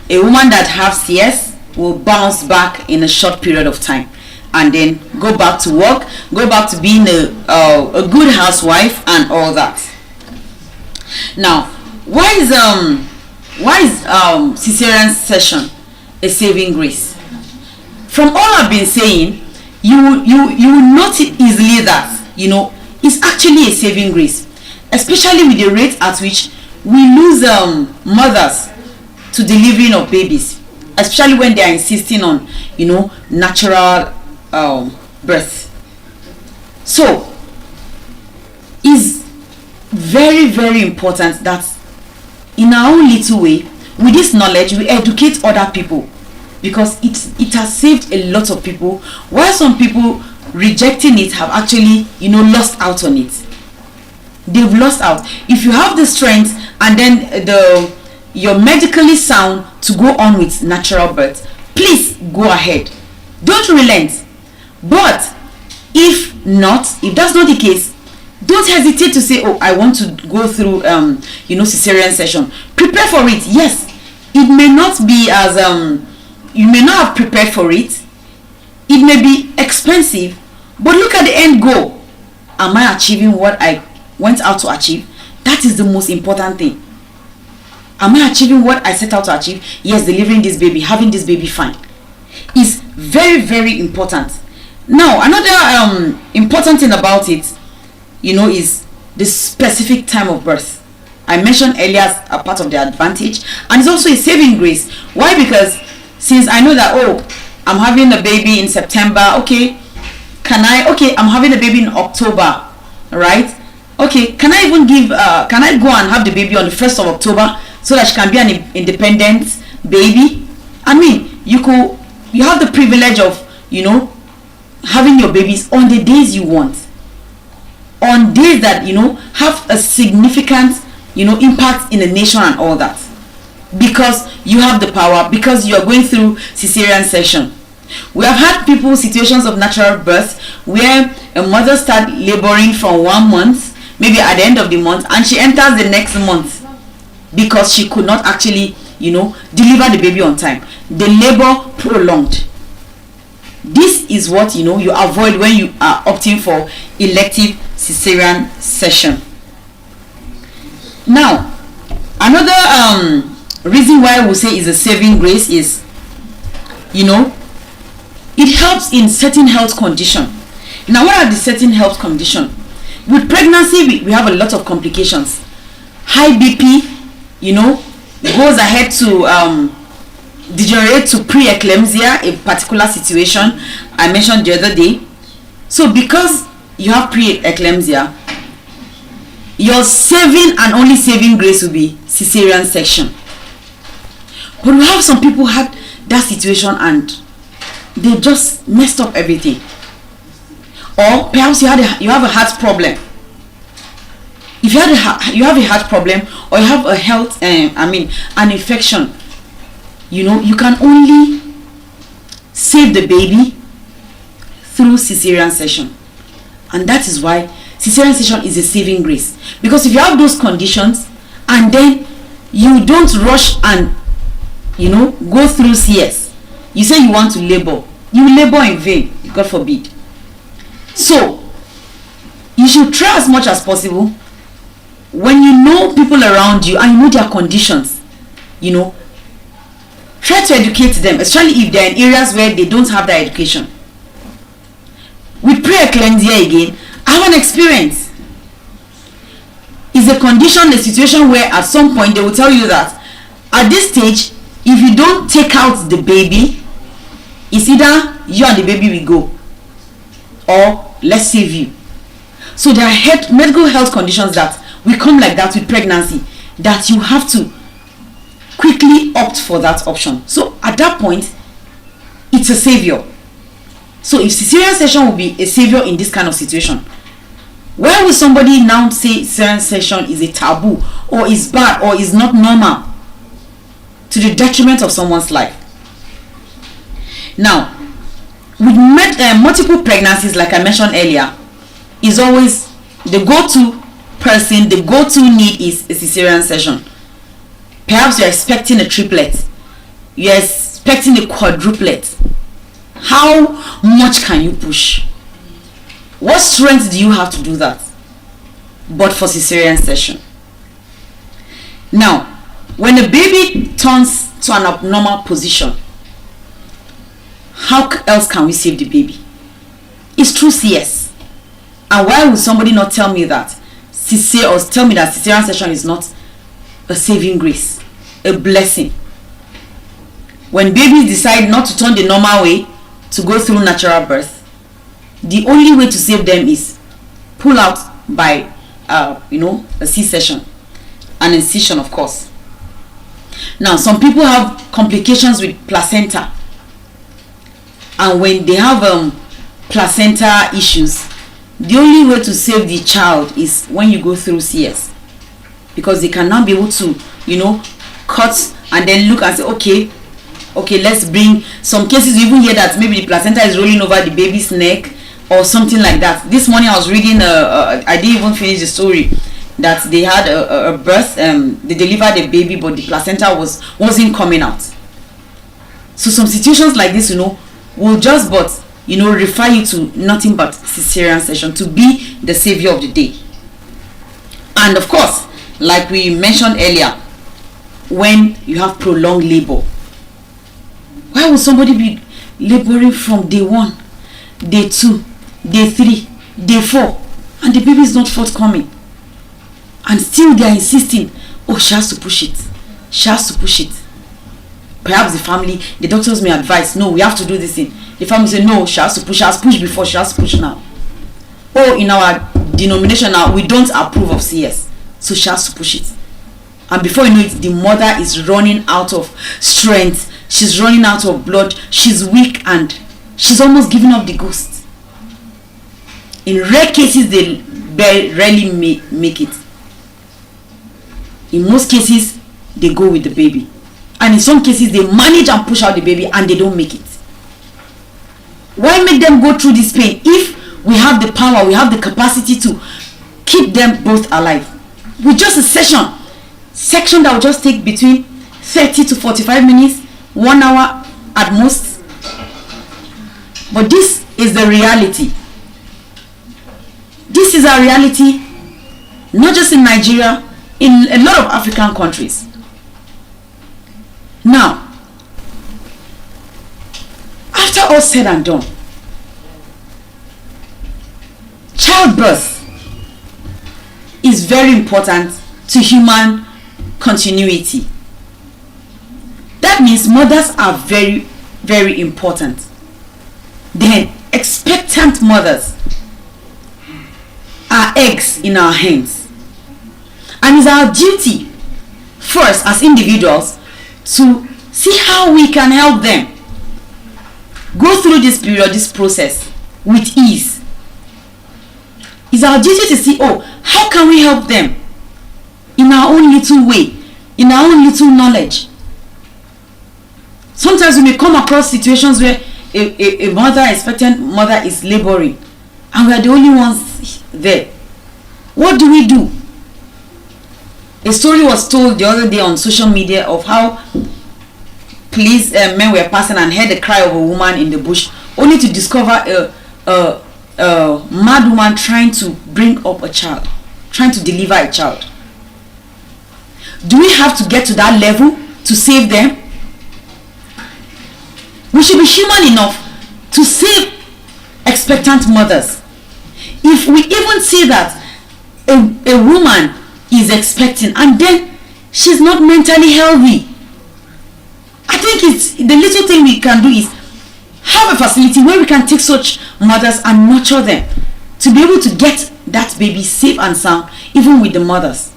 A woman that has CS will bounce back in a short period of time, and then go back to work, go back to being a good housewife and all that. Now, why is cesarean session a saving grace? From all I've been saying, you will note easily that it's actually a saving grace, especially with the rate at which we lose mothers to delivering of babies, especially when they are insisting on natural birth. So it's very, very important that in our own little way, with this knowledge, we educate other people, because it has saved a lot of people, while some people rejecting it have actually lost out on it. They've lost out. If you have the strength and then you're medically sound to go on with natural birth, please go ahead, don't relent. But if that's not the case, don't hesitate to say, I want to go through cesarean session. Prepare for it. Yes, it may not be as you may not have prepared for it. It may be expensive, but look at the end goal. Am I achieving what I went out to achieve? That is the most important thing. Am I achieving what I set out to achieve? Yes, delivering this baby, having this baby fine, is very, very important. Now, another important thing about it, is the specific time of birth. I mentioned earlier as a part of the advantage, and it's also a saving grace. Why? Because since I know that, oh, I'm having a baby in September, okay, I'm having a baby in October, right? Okay, can I go and have the baby on the 1st of October so that she can be an independent baby? I mean, you have the privilege of, having your babies on the days you want, on days that have a significant impact in the nation and all that, because you have the power, because you are going through cesarean section. We have had situations of natural birth where a mother starts laboring from 1 month, maybe at the end of the month, and she enters the next month because she could not actually deliver the baby on time. The labor prolonged. This is what you avoid when you are opting for elective cesarean section. Now, another reason why we say is a saving grace is, it helps in certain health condition. Now, what are the certain health condition? With pregnancy, we have a lot of complications. High BP, goes ahead to degenerate to pre-eclampsia, a particular situation I mentioned the other day. So because you have pre-eclampsia, your saving and only saving grace will be cesarean section. But we have some people had that situation and they just messed up everything. Or perhaps you have a heart problem. If you have a heart problem, or you have a health an infection, you can only save the baby through cesarean section. And that is why cesarean section is a saving grace. Because if you have those conditions and then you don't rush and go through CS, you say you want to labor, you labor in vain, God forbid. So you should try as much as possible, when you know people around you and you know their conditions, try to educate them, especially if they're in areas where they don't have that education. With pre-eclampsia again, I have an experience. It's a condition, a situation where at some point they will tell you that at this stage, if you don't take out the baby, it's either you and the baby will go, or let's save you. So there are medical health conditions that will come like that with pregnancy, that you have to quickly opt for that option. So at that point, it's a savior. So if cesarean section will be a savior in this kind of situation, why will somebody now say cesarean section is a taboo, or is bad, or is not normal, to the detriment of someone's life? Now, with multiple pregnancies, like I mentioned earlier, is always the go-to person, the go-to need is a cesarean section. Perhaps you're expecting a triplet, you're expecting a quadruplet. How much can you push? What strength do you have to do that? But for cesarean section. Now, when a baby turns to an abnormal position, how else can we save the baby? It's through CS. And why would somebody not tell me that cesarean section is not a saving grace, a blessing? When babies decide not to turn the normal way to go through natural birth, the only way to save them is pull out by a C-section, an incision, of course. Now, some people have complications with placenta, and when they have placenta issues, the only way to save the child is when you go through CS, because they cannot be able to cut and then look and say, okay, let's bring. Some cases you even hear that maybe the placenta is rolling over the baby's neck or something like that. This morning I was reading I didn't even finish the story, that they had a birth, they delivered a baby but the placenta wasn't coming out. So some situations like this will just refer you to nothing but cesarean section to be the savior of the day. And of course, like we mentioned earlier, when you have prolonged labor, why would somebody be laboring from day 1, day 2, day 3, day 4, and the baby is not forthcoming? And still they are insisting, oh, she has to push it. She has to push it. Perhaps the family, the doctors may advise, no, we have to do this thing. The family say, no, she has to push. She has pushed before, she has to push now. Oh, in our denomination now, we don't approve of CS. So she has to push it. And before you know it, the mother is running out of strength. She's running out of blood. She's weak and she's almost giving up the ghost. In rare cases, they rarely make it. In most cases, they go with the baby. And in some cases, they manage and push out the baby and they don't make it. Why make them go through this pain if we have the power, we have the capacity to keep them both alive? With just a section that will just take between 30 to 45 minutes, 1 hour at most. But this is the reality. This is our reality, not just in Nigeria, in a lot of African countries. Now, after all said and done, childbirth is very important to human continuity. That means mothers are very, very important. Then, expectant mothers are eggs in our hands. And it's our duty, first as individuals, to see how we can help them go through this period, this process with ease. It's our duty to see, oh, how can we help them in our own little way, in our own little knowledge. Sometimes we may come across situations where a mother, expectant mother, is laboring and we are the only ones there. What do we do? A story was told the other day on social media of how police men were passing and heard the cry of a woman in the bush, only to discover a mad woman trying to bring up a child, trying to deliver a child. Do we have to get to that level to save them? We should be human enough to save expectant mothers. If we even see that a woman is expecting and then she's not mentally healthy, I think it's the little thing we can do is have a facility where we can take such mothers and nurture them to be able to get that baby safe and sound, even with the mothers.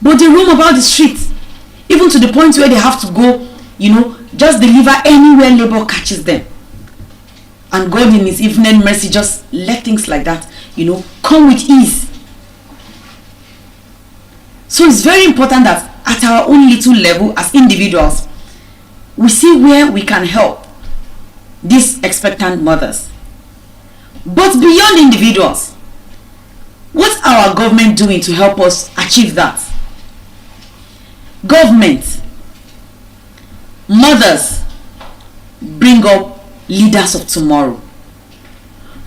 But they roam about the streets, even to the point where they have to go, just deliver anywhere labor catches them. And God in His infinite mercy just let things like that, come with ease. So it's very important that at our own little level as individuals, we see where we can help these expectant mothers. But beyond individuals, what's our government doing to help us achieve that? Government, mothers bring up leaders of tomorrow.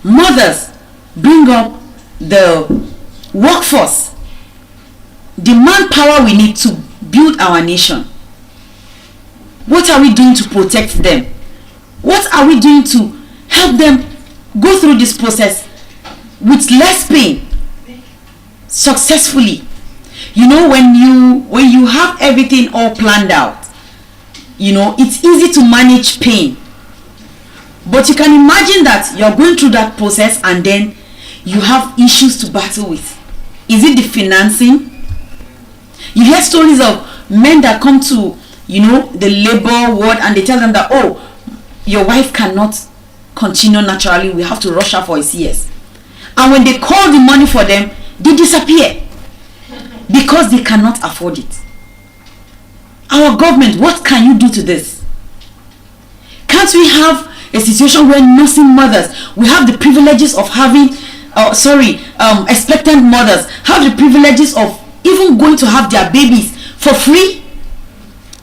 Mothers bring up the workforce, the manpower we need to build our nation. What are we doing to protect them? What are we doing to help them go through this process with less pain, successfully? When you have everything all planned out, it's easy to manage pain. But you can imagine that you're going through that process and then you have issues to battle with. Is it the financing? You hear stories of men that come to the labor ward and they tell them that, oh, your wife cannot continue naturally, we have to rush her for a CS. And when they call the money for them, they disappear because they cannot afford it. Our government, what can you do to this? Can't we have a situation where nursing mothers, we have the privileges of having expectant mothers have the privileges of even going to have their babies for free,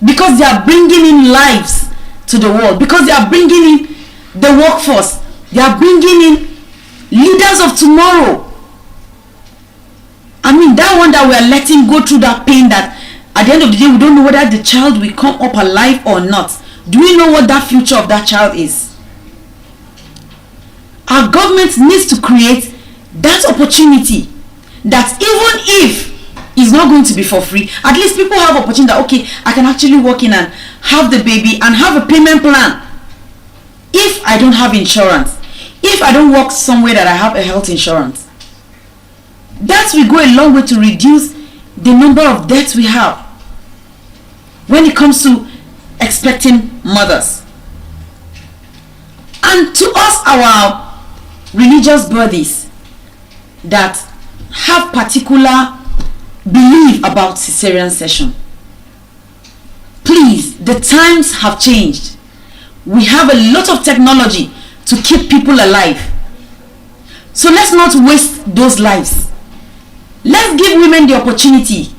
because they are bringing in lives to the world, because they are bringing in the workforce, they are bringing in leaders of tomorrow. That one that we are letting go through that pain, that at the end of the day we don't know whether the child will come up alive or not. Do we know what that future of that child is? Our government needs to create that opportunity that even if is not going to be for free. At least people have opportunity that, okay, I can actually walk in and have the baby and have a payment plan. If I don't have insurance, if I don't work somewhere that I have a health insurance, that will go a long way to reduce the number of deaths we have when it comes to expecting mothers. And to us, our religious bodies that have particular belief about cesarean section, please, the times have changed. We have a lot of technology to keep people alive. So let's not waste those lives. Let's give women the opportunity.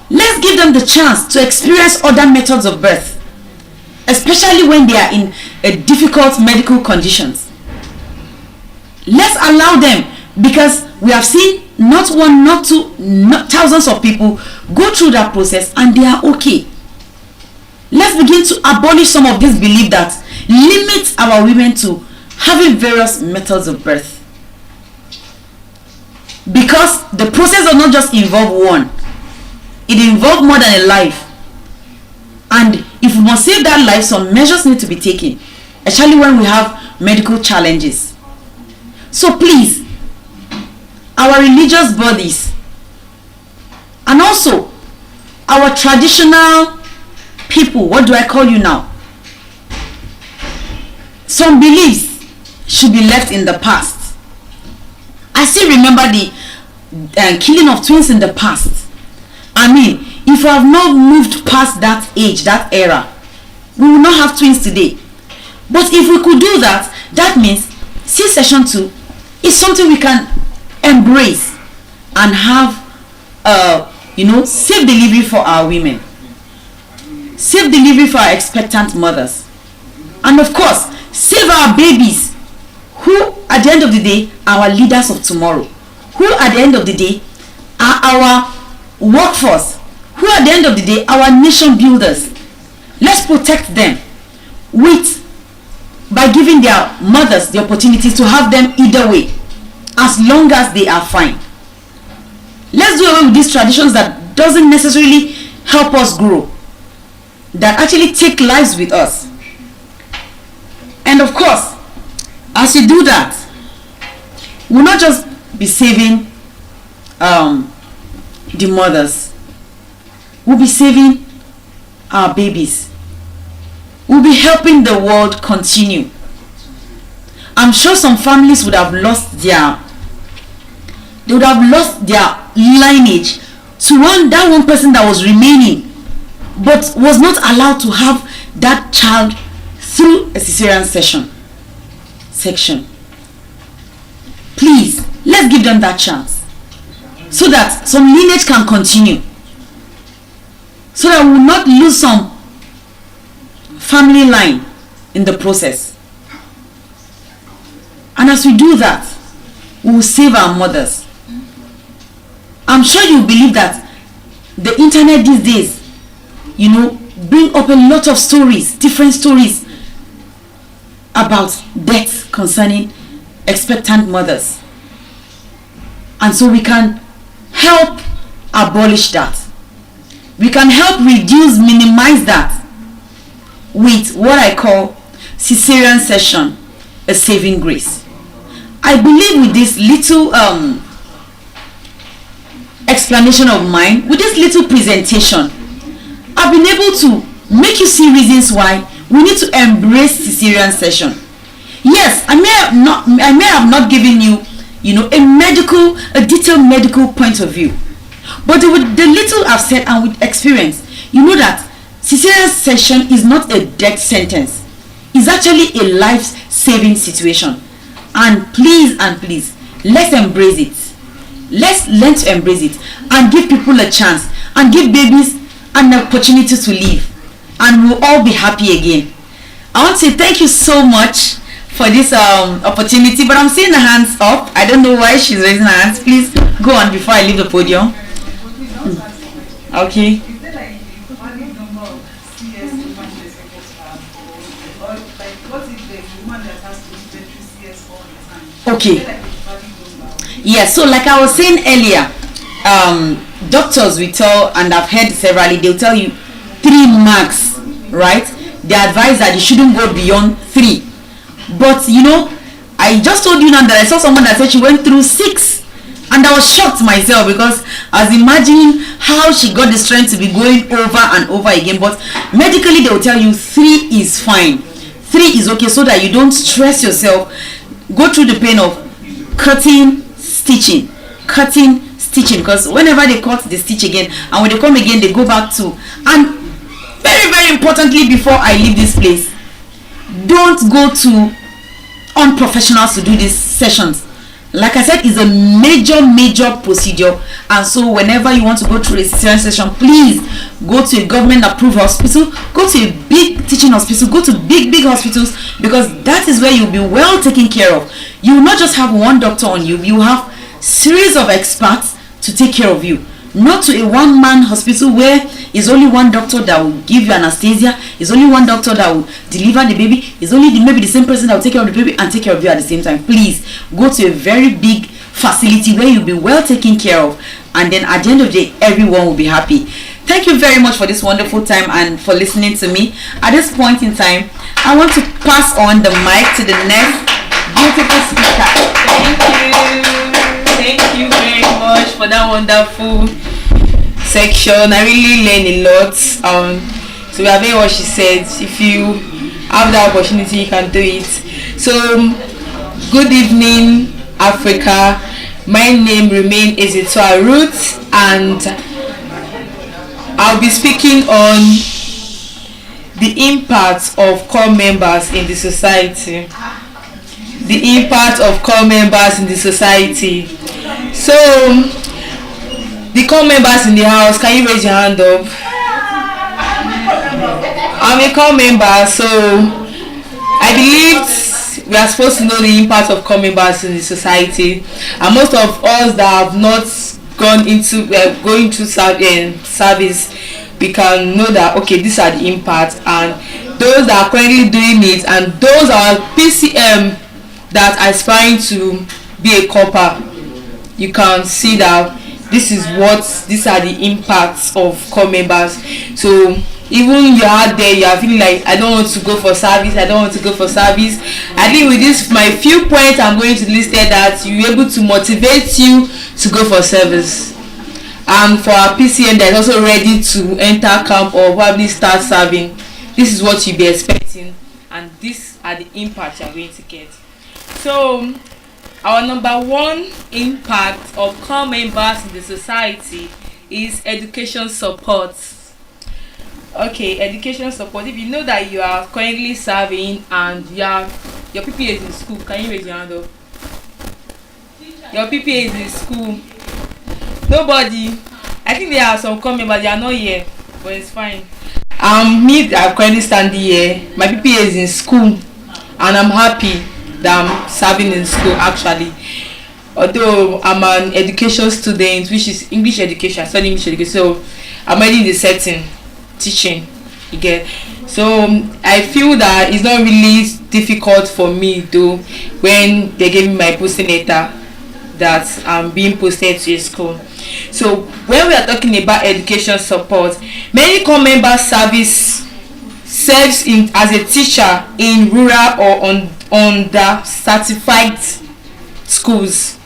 Let's give them the chance to experience other methods of birth, especially when they are in difficult medical conditions. Let's allow them, because we have seen not one, not two, not thousands of people go through that process and they are okay. Let's begin to abolish some of this belief that limits our women to having various methods of birth. Because the process does not just involve one, it involves more than a life. And if we must save that life, some measures need to be taken, especially when we have medical challenges. So please, our religious bodies and also our traditional people, what do I call you now? Some beliefs should be left in the past. I still remember the killing of twins in the past. I mean, if we have not moved past that age, that era, we will not have twins today. But if we could do that, that means C-section 2 is something we can embrace and have, safe delivery for our women, safe delivery for our expectant mothers, and of course, save our babies, who at the end of the day are our leaders of tomorrow, who at the end of the day are our workforce, who at the end of the day are our nation builders. Let's protect them by giving their mothers the opportunity to have them either way, as long as they are fine. Let's do away with these traditions that doesn't necessarily help us grow, that actually take lives with us. And of course, as you do that, we'll not just be saving the mothers, we'll be saving our babies. We'll be helping the world continue. I'm sure some families would have lost their lineage to that one person that was remaining, but was not allowed to have that child through a cesarean section. Please, let's give them that chance, so that some lineage can continue, so that we will not lose some family line in the process. And as we do that, we will save our mothers. I'm sure you believe that the internet these days, bring up a lot of stories, different stories about deaths concerning expectant mothers. And so we can help abolish that. We can help reduce, minimize that with what I call cesarean section, a saving grace. I believe with this little explanation of mine, with this little presentation, I've been able to make you see reasons why we need to embrace cesarean section. Yes, I may have not given you, a detailed medical point of view, but with the little I've said and with experience, you know that cesarean section is not a death sentence. It's actually a life-saving situation. And please, let's embrace it. Let's learn to embrace it and give people a chance and give babies an opportunity to live, and we'll all be happy again. I want to say thank you so much for this opportunity, but I'm seeing the hands up. I don't know why she's raising her hands. Please go on before I leave the podium. Okay. Okay. Yeah, so like I was saying earlier, doctors will tell, and I've heard severally, they'll tell you 3 marks, right? They advise that you shouldn't go beyond 3. But you know, I just told you now that I saw someone that said she went through 6, and I was shocked myself, because I was imagining how she got the strength to be going over and over again. But medically they will tell you 3 is fine, 3 is okay, so that you don't stress yourself, go through the pain of cutting, stitching, because whenever they cut the stitch again, and when they come again they go back to. And very, very importantly, before I leave this place, don't go to unprofessionals to do these sessions. Like I said, it's a major procedure, and so whenever you want to go through a session, please go to a government approved hospital, go to a big teaching hospital, go to big hospitals, because that is where you'll be well taken care of. You will not just have one doctor on you, you have series of experts to take care of you. Not to a one-man hospital where it's only one doctor that will give you anesthesia, it's only one doctor that will deliver the baby, it's only maybe the same person that will take care of the baby and take care of you at the same time. Please go to a very big facility where you'll be well taken care of, and then at the end of the day, everyone will be happy. Thank you very much for this wonderful time and for listening to me. At this point in time, I want to pass on the mic to the next beautiful speaker. Thank you very much for that wonderful section. I really learned a lot. So we have heard what she said. If you have the opportunity, you can do it. So good evening, Africa. My name remains Ezitoa Ruth, and I'll be speaking on the impact of core members in the society. The impact of core members in the society. So, the core members in the house, can you raise your hand up? I'm a core member, so I believe we are supposed to know the impact of core members in the society. And most of us that have not gone into going through service, we can know that okay, these are the impacts, and those that are currently doing it, and those are PCM that are aspiring to be a copper, you can see that these are the impacts of core members. So even you are there, you are feeling like I don't want to go for service, I think with this my few points I'm going to list there, that you're able to motivate you to go for service. And for our PCN that is also ready to enter camp or probably start serving, this is what you'll be expecting, and these are the impacts you're going to get. So our number 1 impact of core members in the society is education support. Okay, education support. If you know that you are currently serving and your PPA is in school, can you raise your hand up? Your PPA is in school. Nobody. I think there are some core members, they are not here, but it's fine. I'm currently standing here. My PPA is in school, and I'm happy that I'm serving in school actually. Although I'm an education student, which is English education, studying English education, so I'm already in the setting teaching. You get. So I feel that it's not really difficult for me though when they gave me my posting letter that I'm being posted to a school. So when we are talking about education support, many core members serves as a teacher in rural or on the certified schools.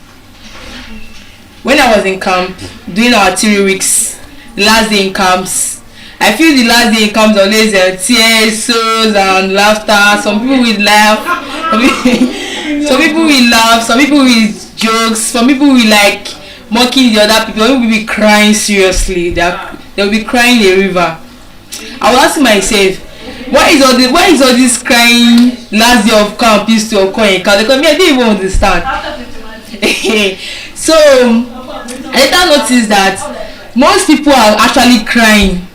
When I was in camp doing our 3 weeks, last day in camps, I feel the last day in camps always tears, souls and laughter. Some people will laugh, some people will laugh, some people will jokes, some people will like mocking the other people, some people will be crying seriously. They'll be crying a river. I was asking myself, why is all this crying last day of camp used to occur in camp? Because I didn't even understand. So I later noticed that most people are actually crying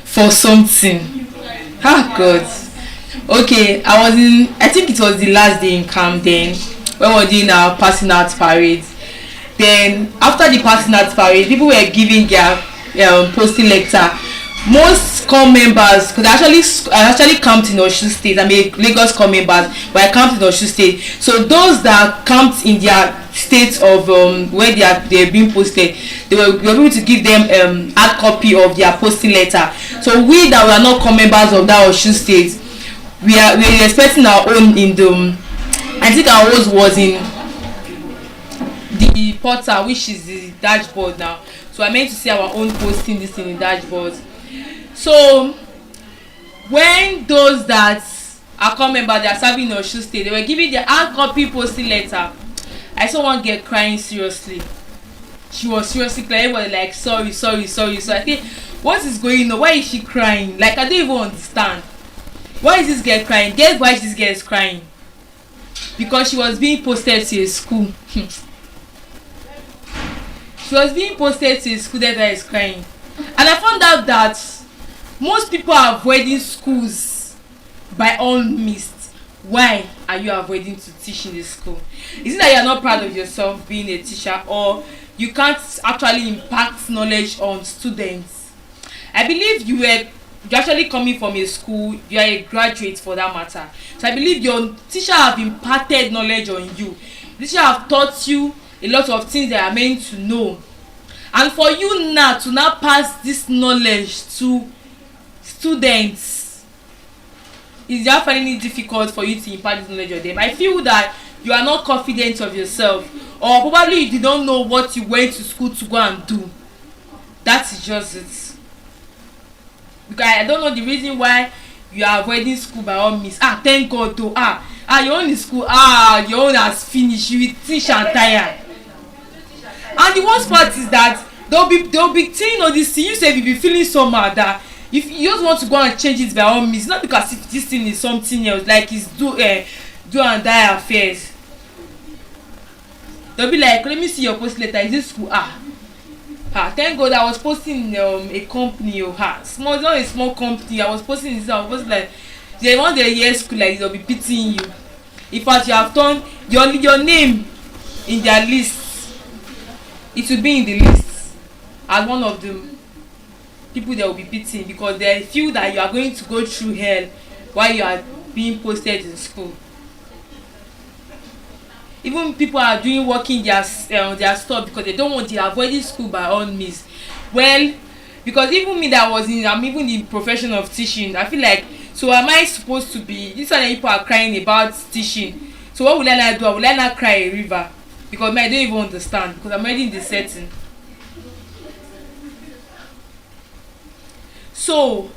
for something. Ah God. Okay, I think it was the last day in camp then when we were doing our passing out parade. Then after the passing out parade, people were giving their posting lecture most core members, because I actually camped in Osun State. I'm a Lagos core members, but I camped in Osun State. So those that camped in their state of where they're being posted, we were able to give them hard copy of their posting letter. So we that were not core members of that Osun State, we're expecting our own in the. I think our own was in the portal, which is the dashboard now. So I meant to see our own posting this in the dashboard. So when those that are core members, they are serving in Osun State, they were giving the hard copy posting letter. I saw one girl crying seriously. She was seriously crying. Everybody like sorry. So I think, what is going on? Why is she crying? Like, I don't even understand. Why is this girl crying? Guess why this girl is crying? Because she was being posted to a school. She was being posted to a school that is crying. And I found out that most people are avoiding schools by all means. Why are you avoiding to teach in the school? Is it that you are not proud of yourself being a teacher, or you can't actually impact knowledge on students? I believe you're actually coming from a school, you are a graduate for that matter. So I believe your teacher have imparted knowledge on you. The teacher have taught you a lot of things that are meant to know. And for you now to now pass this knowledge to students, is that finding it difficult for you to impart this knowledge on them? I feel that you are not confident of yourself, or probably you don't know what you went to school to go and do. That is just it. Because I don't know the reason why you are avoiding school by all means. Thank God though. Your own is school. Your own has finished. You will teach and tire. And the worst part is that they'll be saying all this thing. You say you be feeling somehow that if you just want to go and change it by all means, not because if this thing is something else, like it's do and die affairs. They'll be like, let me see your post letter. Is this school? Thank God I was posting in a company. Small, not a small company. I was posting this. I was like, they want their year school like this, they'll be pitying you. In fact, you have turned your name in their list. It will be in the list as one of the people that will be pitying, because they feel that you are going to go through hell while you are being posted in school. Even people are doing working their stuff because they don't want to avoid school by all means. Well, because even me I'm even in the profession of teaching, I feel like, so am I supposed to be, this one people are crying about teaching, so what will I not do? Will I not cry a river? Because I don't even understand, because I'm already in the setting. So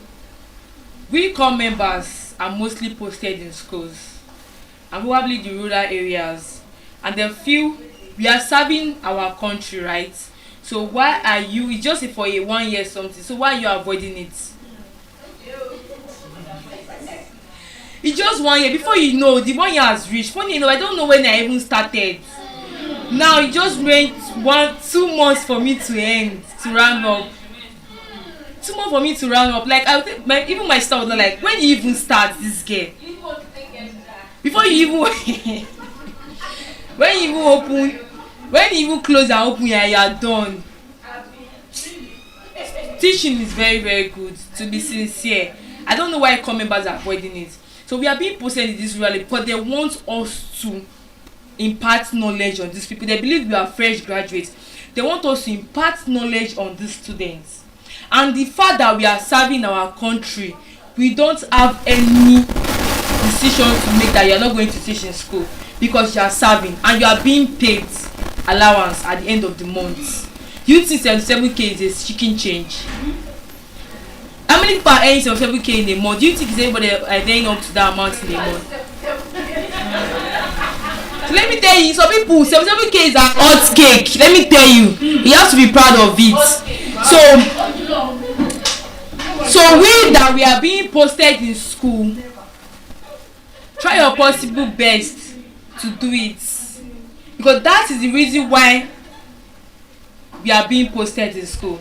we core members are mostly posted in schools and probably the rural areas, and they feel we are serving our country, right? So why are you, it's just for a 1 year something, so why are you avoiding it? It's just 1 year. Before you know, the 1 year has reached. Funny enough, I don't know when I even started. Now it just went 2 months for me to end, to round up. 2 months for me to round up. Like, I think even my staff was not like, when you even start this game? Before you even when you even close and open, you are done. Teaching is very, very good, to be sincere. I don't know why core members are avoiding it. So we are being posted in this rally because they want us to impart knowledge on these people. They believe we are fresh graduates. They want us to impart knowledge on these students. And the fact that we are serving our country, we don't have any decision to make that you are not going to teach in school, because you are serving and you are being paid allowance at the end of the month. You think 77k is a chicken change? How many people are earning 77k in a month? Do you think everybody are earning up to that amount in a month? So let me tell you, some people, 77k is a hot cake. Let me tell you, you have to be proud of it. So we that we are being posted in school, try your possible best to do it, because that is the reason why we are being posted in school.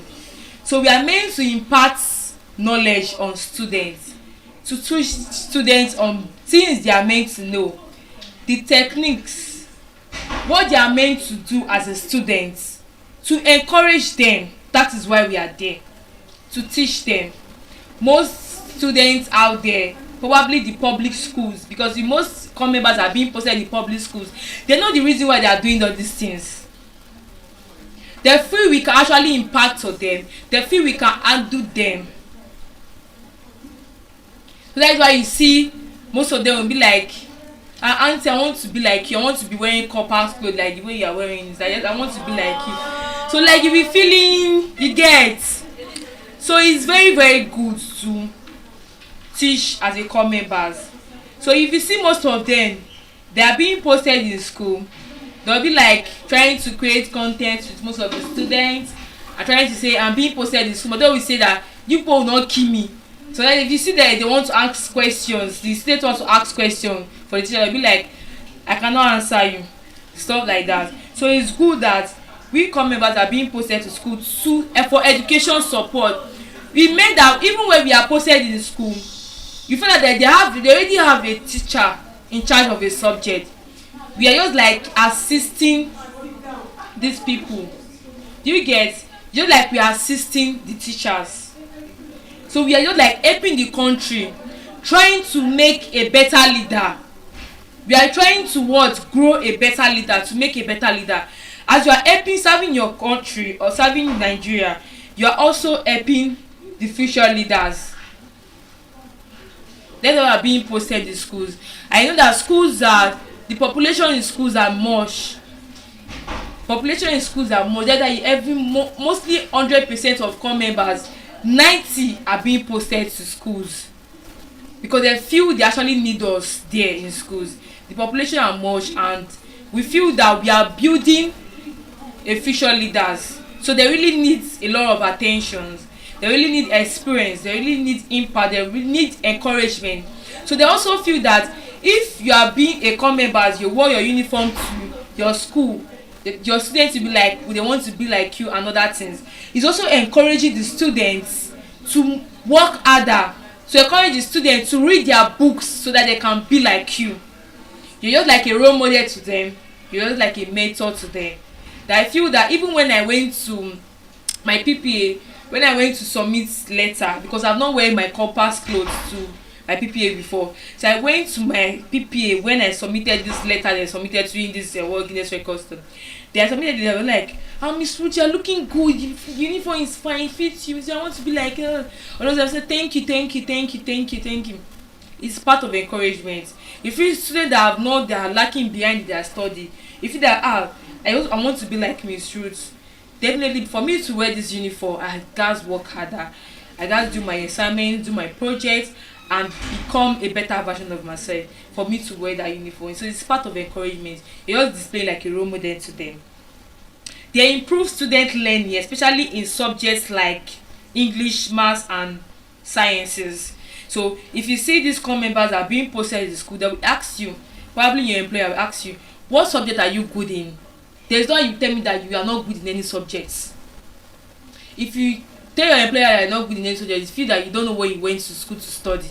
So we are meant to impart knowledge on students, to teach students on things they are meant to know, the techniques, what they are meant to do as a student, to encourage them. That is why we are there, to teach them. most students out there, probably the public schools, because the most core members are being posted in the public schools, they know the reason why they are doing all these things. They feel we can actually impact on them. They feel we can undo them. So that's why you see most of them will be like, auntie, I want to be like you. I want to be wearing copper clothes like the way you are wearing it. I want to be like you. So like if you feeling, you get. So it's very, very good to teach as a core members. So if you see most of them, they are being posted in school. They'll be like trying to create content with most of the students and trying to say I'm being posted in school, but they will say that you people will not kill me. So then if you see that they want to ask questions, the students want to ask questions for the teacher, they'll be like, I cannot answer you. Stuff like that. So it's good that we core members are being posted to school for education support. We made that even when we are posted in school, you feel like they already have a teacher in charge of a subject. We are just like assisting these people. Do you get? Just like we are assisting the teachers. So we are just like helping the country, trying to make a better leader. We are trying to grow a better leader, to make a better leader. As you are helping serving your country or serving Nigeria, you are also helping the future leaders. That's why are being posted in schools. I know that the population in schools are much. Population in schools are more. That mostly 100% of core members, 90 are being posted to schools because they feel they actually need us there in schools. The population are much, and we feel that we are building a future leaders. So they really need a lot of attention. They really need experience. They really need impact. They really need encouragement. So they also feel that if you are being a core member, you wear your uniform to your school, your students will be like, they want to be like you and other things. It's also encouraging the students to work harder, to encourage the students to read their books so that they can be like you. You're just like a role model to them. You're just like a mentor to them. That I feel that even when I went to my PPA, when I went to submit letter, because I've not wearing my compass clothes to my PPA before, so I went to my PPA when I submitted this letter. They submitted to in this World Guinness Records. They submitted it. They were like, Miss Ruth, you're looking good. Uniform is fine, fits you. So I want to be like, and I said, thank you. It's part of encouragement. If you students that they are lacking behind their study, if you that I want to be like Miss Ruth, definitely for me to wear this uniform, I gotta work harder. I gotta do my assignments, do my projects, and become a better version of myself for me to wear that uniform. So it's part of encouragement. You just display like a role model to them. They improve student learning, especially in subjects like English, maths, and sciences. So if you see these core members are being posted in school, they will ask you, probably your employer will ask you, what subject are you good in? There's no you tell me that you are not good in any subjects. If you tell your employer that you are not good in any subject, you feel that you don't know where you went to school to study.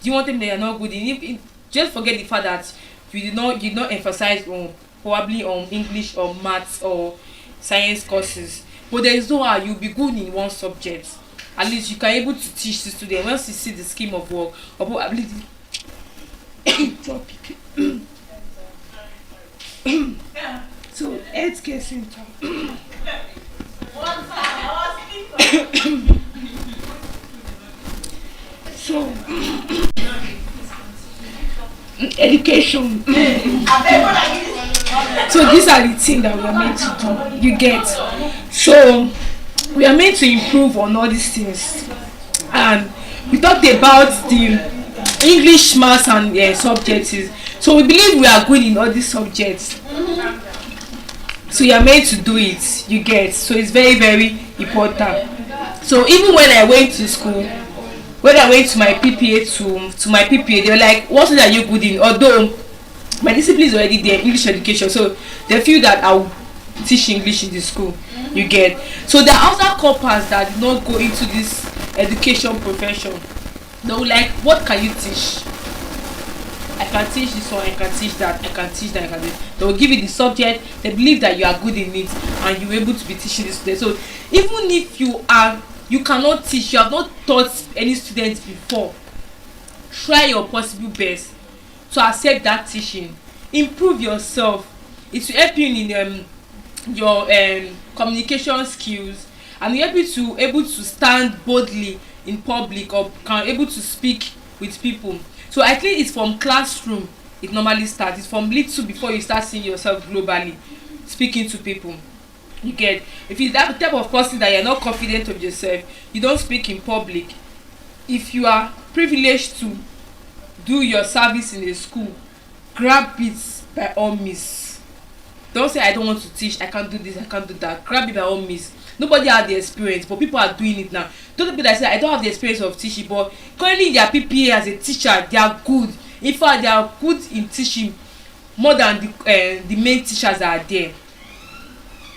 Do you want them that you are not good in? Just forget the fact that you did not emphasize on probably on English or maths or science courses. But there is no how you'll be good in one subject. At least you can able to teach the student once you see the scheme of work or probably topic. So healthcare center. So education. So these are the things that we are meant to do. You get. So we are meant to improve on all these things. And we talked about the English, maths, and subjects. So we believe we are good in all these subjects. So you are meant to do it. You get. So it's very, very important. So even when I went to school, when I went to my PPA to my PPA, they were like, what are you good in? Although my discipline is already there, English education, so they feel that I'll teach English in the school. You get. So there are other couples that do not go into this education profession. They will like, what can you teach? I can teach this one, I can teach that, I can teach that, I can teach. They will give you the subject. They believe that you are good in it and you're able to be teaching this student. So even if you are you cannot teach, you have not taught any students before, try your possible best to accept that teaching. Improve yourself. It will help you in your communication skills, and help you to able to stand boldly in public, or can able to speak with people. So I think it's from classroom it normally starts. It's from little before you start seeing yourself globally speaking to people. You get, if it's that type of person that you're not confident of yourself, you don't speak in public. If you are privileged to do your service in a school, grab it by all means. Don't say I don't want to teach, I can't do this, I can't do that. Grab it by all means. Nobody had the experience, but people are doing it now. Don't people that say I don't have the experience of teaching, but currently in their PPA as a teacher, they are good. In fact, they are good in teaching more than the main teachers that are there.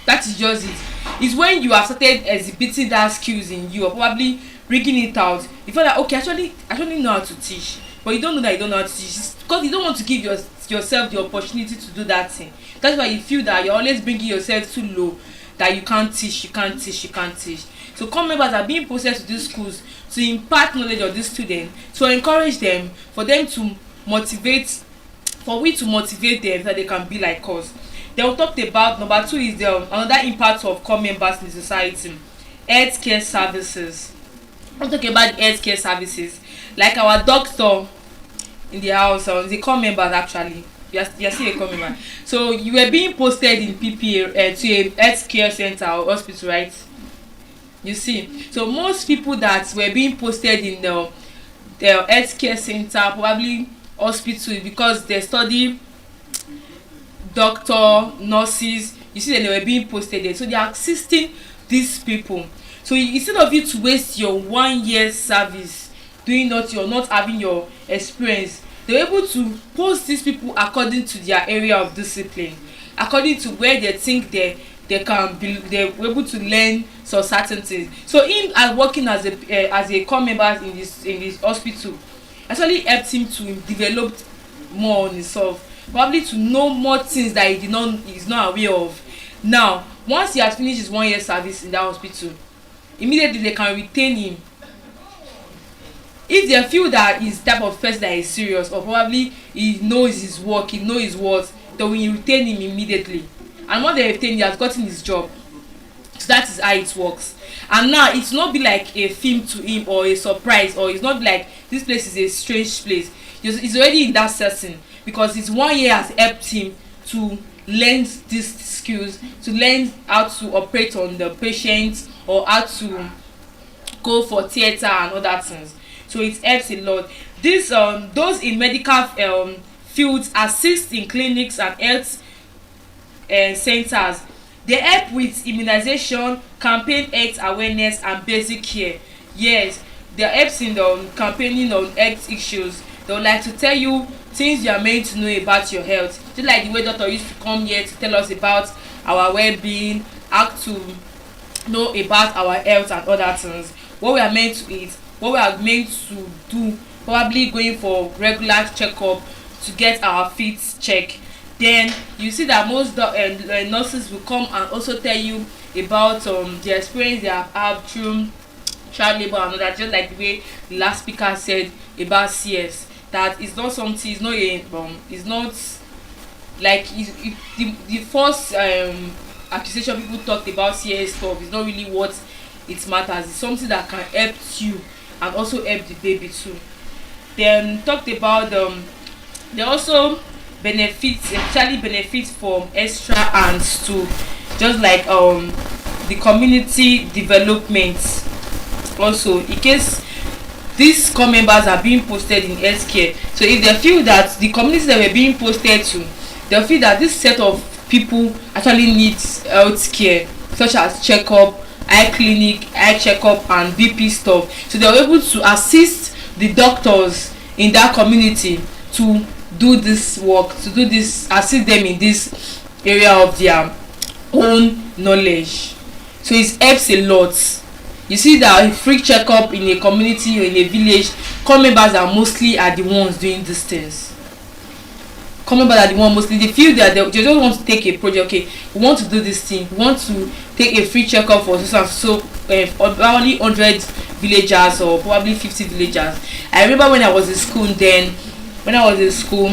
That is just it. It's when you have started exhibiting that skills in you, or probably bringing it out, you feel like, okay, actually know how to teach, but you don't know that you don't know how to teach. It's because you don't want to give yourself the opportunity to do that thing. That's why you feel that you're always bringing yourself too low, that you can't teach. So core members are being processed to these schools to impart knowledge of these students, to encourage them, for them to motivate, for we to motivate them so that they can be like us. Then we talked about number 2 is another impact of core members in the society, healthcare services. I'm talking about healthcare services, like our doctor in the house, or the core members actually. You're still a core member. So you were being posted in PPA to a healthcare center or hospital, right? You see, so most people that were being posted in the healthcare center, probably hospital, because they study doctor, nurses, you see that they were being posted there. So they are assisting these people. So instead of you to waste your 1 year service doing not you're not having your experience, they're able to post these people according to their area of discipline, according to where they think they're able to learn some certain things. So him as working as a core member in this hospital actually helped him to develop more on himself, probably to know more things that he's not aware of. Now, once he has finished his 1 year service in that hospital, immediately they can retain him. If they feel that he's type of person that is serious, or probably he knows his work, he knows his worth, they will retain him immediately. And once they retain him, he has gotten his job. So that is how it works. And now it's not be like a film to him or a surprise, or it's not like this place is a strange place. He's already in that setting, because his 1 year has helped him to learn these skills, to learn how to operate on the patient, or how to go for theater and other things. So it helps a lot. This those in medical fields assist in clinics and health centers. They help with immunization, campaign health awareness, and basic care. Yes, they help in the campaigning on health issues. They would like to tell you things you are meant to know about your health. Just like the way doctor used to come here to tell us about our well-being, how to know about our health and other things, what we are meant to eat, what we are meant to do, probably going for regular checkup to get our feet checked. Then you see that most nurses will come and also tell you about the experience they have had through child labor and all that, just like the way the last speaker said about CS. That is not something, it's not it's not like the first accusation people talked about CS stuff is not really what it matters. It's something that can help you and also help the baby too. Then talked about they also especially benefits from extra hands too, just like the community development also, in case these core members are being posted in healthcare. So if they feel that the community that were being posted to, they feel that this set of people actually needs healthcare, such as checkup, eye clinic, eye checkup, and BP stuff. So they are able to assist the doctors in that community to do this work, assist them in this area of their own knowledge. So it helps a lot. You see that free checkup in a community or in a village, core members are the ones doing these things. common members are the one mostly they feel that they just want to take a project. Okay, we want to do this thing. We want to take a free checkup for so probably 100 villagers or probably 50 villagers. I remember when I was in school then. When I was in school,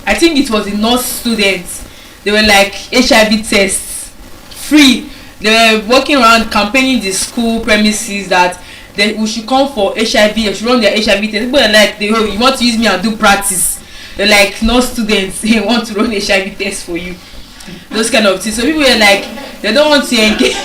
I think it was the nurse students. They were like HIV tests free. They were walking around campaigning the school premises that we should come for HIV. They should run their HIV test. People are like, you want to use me and do practice. They're like, no students, they want to run HIV test for you. Those kind of things. So people are like, they don't want to engage.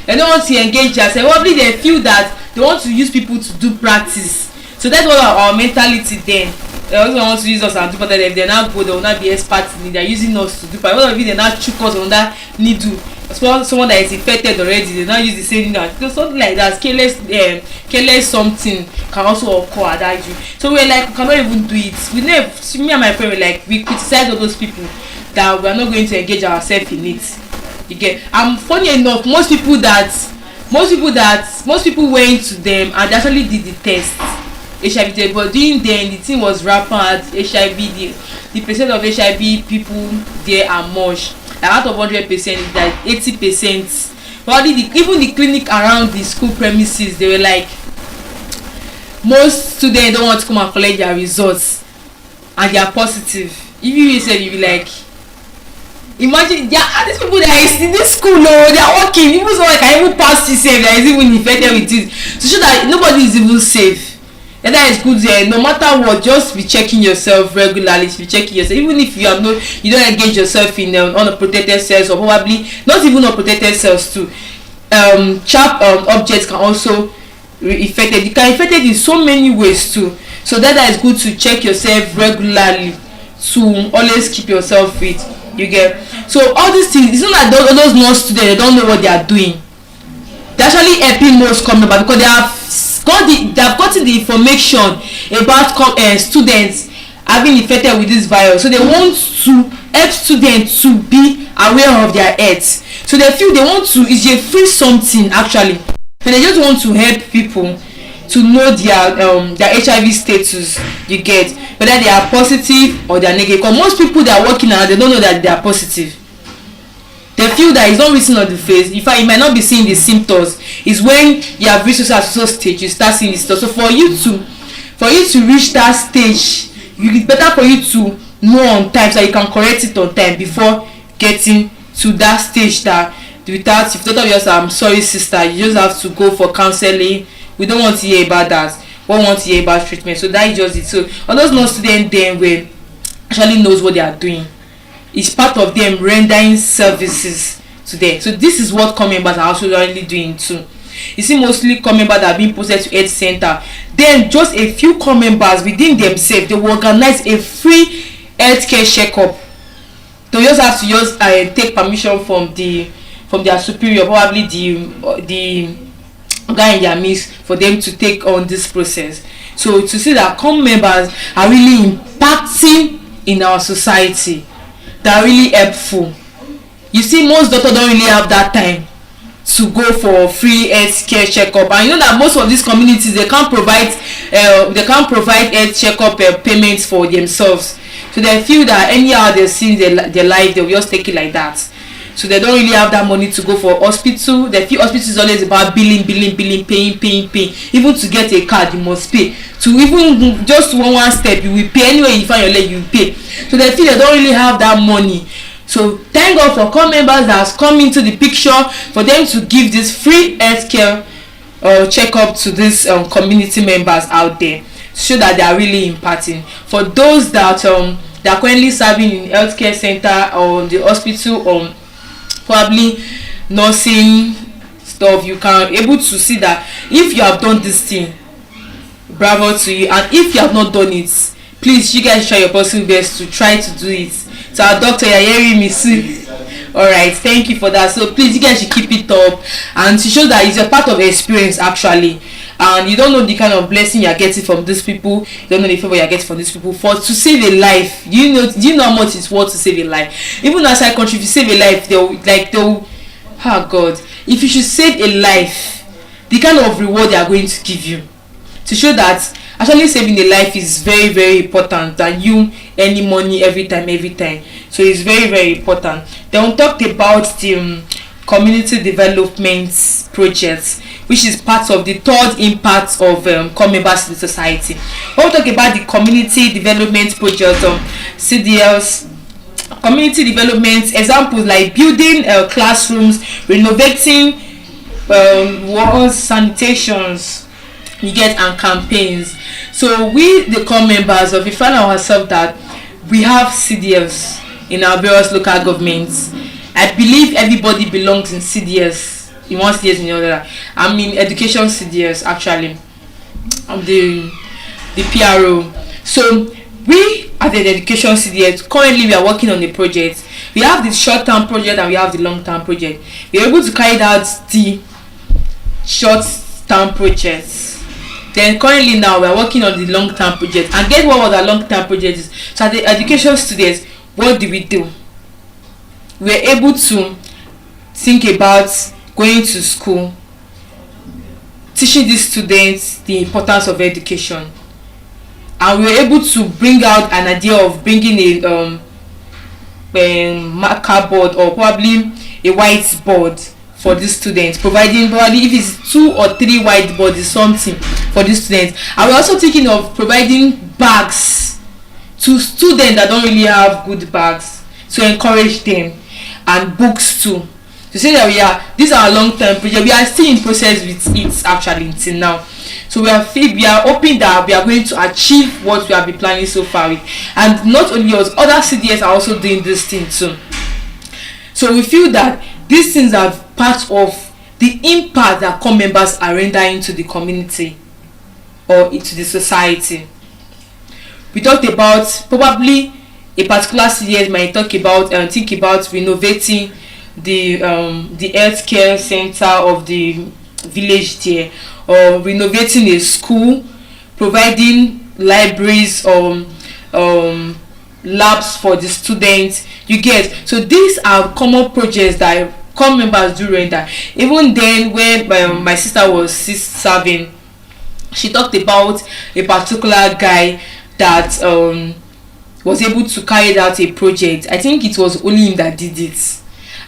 They don't want to engage us. Probably they feel that they want to use people to do practice. So that's what our mentality then. They also want to use us and do practice. If they're not good, they will not be experts in it. They're using us to do practice. What if they're not choke us on that needle? Someone that is infected already, they now use the same needle. Something like that, careless something can also occur at that age. So we're like, we cannot even do it. Me and my friend were like, we criticize all those people that we are not going to engage ourselves in it. You get? Funny enough, most people went to them and actually did the test. HIV test, but during then the thing was rampant. HIV, the percent of HIV people there are much. Like out of 100%, it's like 80%. But even the clinic around the school premises, they were like, most students don't want to come and collect their results, and they are positive. If you said, you be like, imagine these people that is in this school, they are working. Even someone can even pass the same that is even infected with it, to show that nobody is even safe. And that is good there. No matter what, just be checking yourself regularly. Be checking yourself, even if you don't engage yourself in unprotected cells, or probably not even unprotected cells too. Sharp objects can also be affected. You can be affected in so many ways too. So that is good to check yourself regularly, to always keep yourself fit. You get? So all these things, it's not like those nurse students, they don't know what they are doing. They're actually helping most coming back because they have gotten the information about students having infected with this virus. So they want to help students to be aware of their health. So they feel they want to, it's a free something actually. So they just want to help people to know their HIV status. You get? Whether they are positive or they are negative. Because most people that are working out, they don't know that they are positive. They feel that it's not written on the face. In fact, you might not be seeing the symptoms. It's when you have reached a certain stage, you start seeing the stuff. So for you to reach that stage, it's better for you to know on time so you can correct it on time before getting to that stage that without, if doctor just I'm sorry sister, you just have to go for counseling. We don't want to hear about that. We want to hear about treatment. So that is just it. So all those non students then will actually knows what they are doing. It's part of them rendering services to them. So this is what core members are also really doing too. You see, mostly core members are being posted to health center. Then just a few core members within themselves, they will organize a free healthcare checkup. They just have to take permission from their superior, probably the guy in their midst, for them to take on this process. So to see that core members are really impacting in our society. They are really helpful. You see, most doctors don't really have that time to go for free healthcare checkup, and you know that most of these communities they can't provide health checkup payments for themselves. So they feel that anyhow they see their life, they will just take it like that. So they don't really have that money to go for hospital. They feel hospital is always about billing, paying. Even to get a card, you must pay. To even just one step, you will pay. Anywhere you find your leg, you will pay. So they feel they don't really have that money. So thank God for core members that has come into the picture for them to give this free healthcare checkup to these community members out there, to show that they are really impacting. For those that they are currently serving in healthcare center or the hospital or probably nursing stuff, you can able to see that if you have done this thing, bravo to you, and if you have not done it, please you guys try your possible best to try to do it. So our doctor, you're hearing me soon. Alright, thank you for that. So please you guys should keep it up, and to show that it's a part of experience actually, and you don't know the kind of blessing you're getting from these people, you don't know the favor you're getting from these people. For to save a life, do you know how much it's worth to save a life? Even outside country, if you save a life, they'll oh God, if you should save a life, the kind of reward they are going to give you, to show that actually saving a life is very, very important than you earning money every time. So it's very, very important. Then we talked about the community development projects, which is part of the third impact of core members in society. When we talk about the community development project, CDLs, community development examples like building classrooms, renovating walls, sanitations, you get, and campaigns. So we, the core members, we find ourselves that we have CDLs in our various local governments. I believe everybody belongs in CDS in one CDS in the other. I'm in education CDS actually. I'm the PRO. So we at the education CDS, currently we are working on a project. We have the short-term project and we have the long-term project. We are able to carry out the short-term projects. Then currently now we are working on the long-term project. And guess what was our long-term project is? So at the education students, what do? We are able to think about going to school, teaching these students the importance of education, and we were able to bring out an idea of bringing a marker board or probably a whiteboard for the students, providing probably if it's 2 or 3 whiteboards is something for the students. And we're also thinking of providing bags to students that don't really have good bags to encourage them, and books too, to say that these are long-term projects. We are still in process with it actually until now. So we are hoping that we are going to achieve what we have been planning so far with. And not only us, other CDS are also doing this thing too. So we feel that these things are part of the impact that core members are rendering to the community or into the society. We talked about probably a particular CDS might think about renovating the healthcare center of the village there, or renovating a school, providing libraries or labs for the students. You get, so these are common projects that core members do render. Even then, when my sister was serving, she talked about a particular guy that was able to carry out a project. I think it was only him that did it,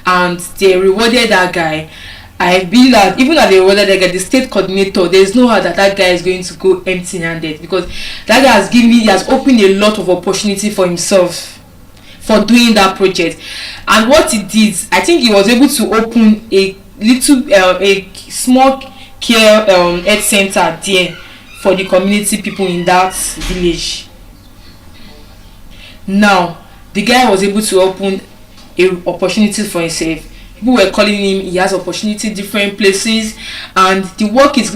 and they rewarded that guy. I believe that even at the rewarded that guy, the state coordinator, there is no how that guy is going to go empty-handed, because that guy has opened a lot of opportunity for himself for doing that project. And what he did, I think he was able to open a small care health center there for the community people in that village. Now the guy was able to open a opportunity for himself. People were calling him, he has opportunity different places, and the work he's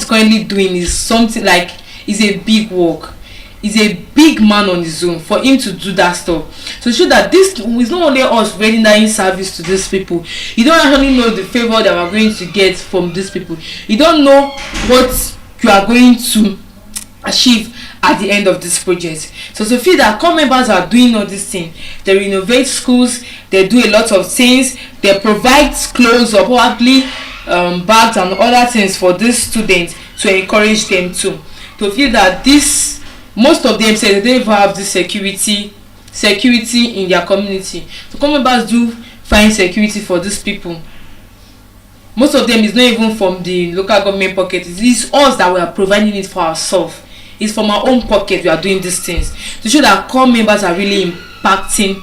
currently doing is something like, is a big work. He's a big man on his own for him to do that stuff. So show that this is not only us rendering service to these people. You don't actually know the favor that we're going to get from these people. You don't know what you are going to achieve at the end of this project. So to feel that core members are doing all these things, they renovate schools, they do a lot of things, they provide clothes or probably bags and other things for these students to encourage them to feel that this, most of them say they don't even have this security in their community. So core members do find security for these people. Most of them is not even from the local government pocket. It is us that we are providing it for ourselves. It's from our own pocket we are doing these things, to show that core members are really impacting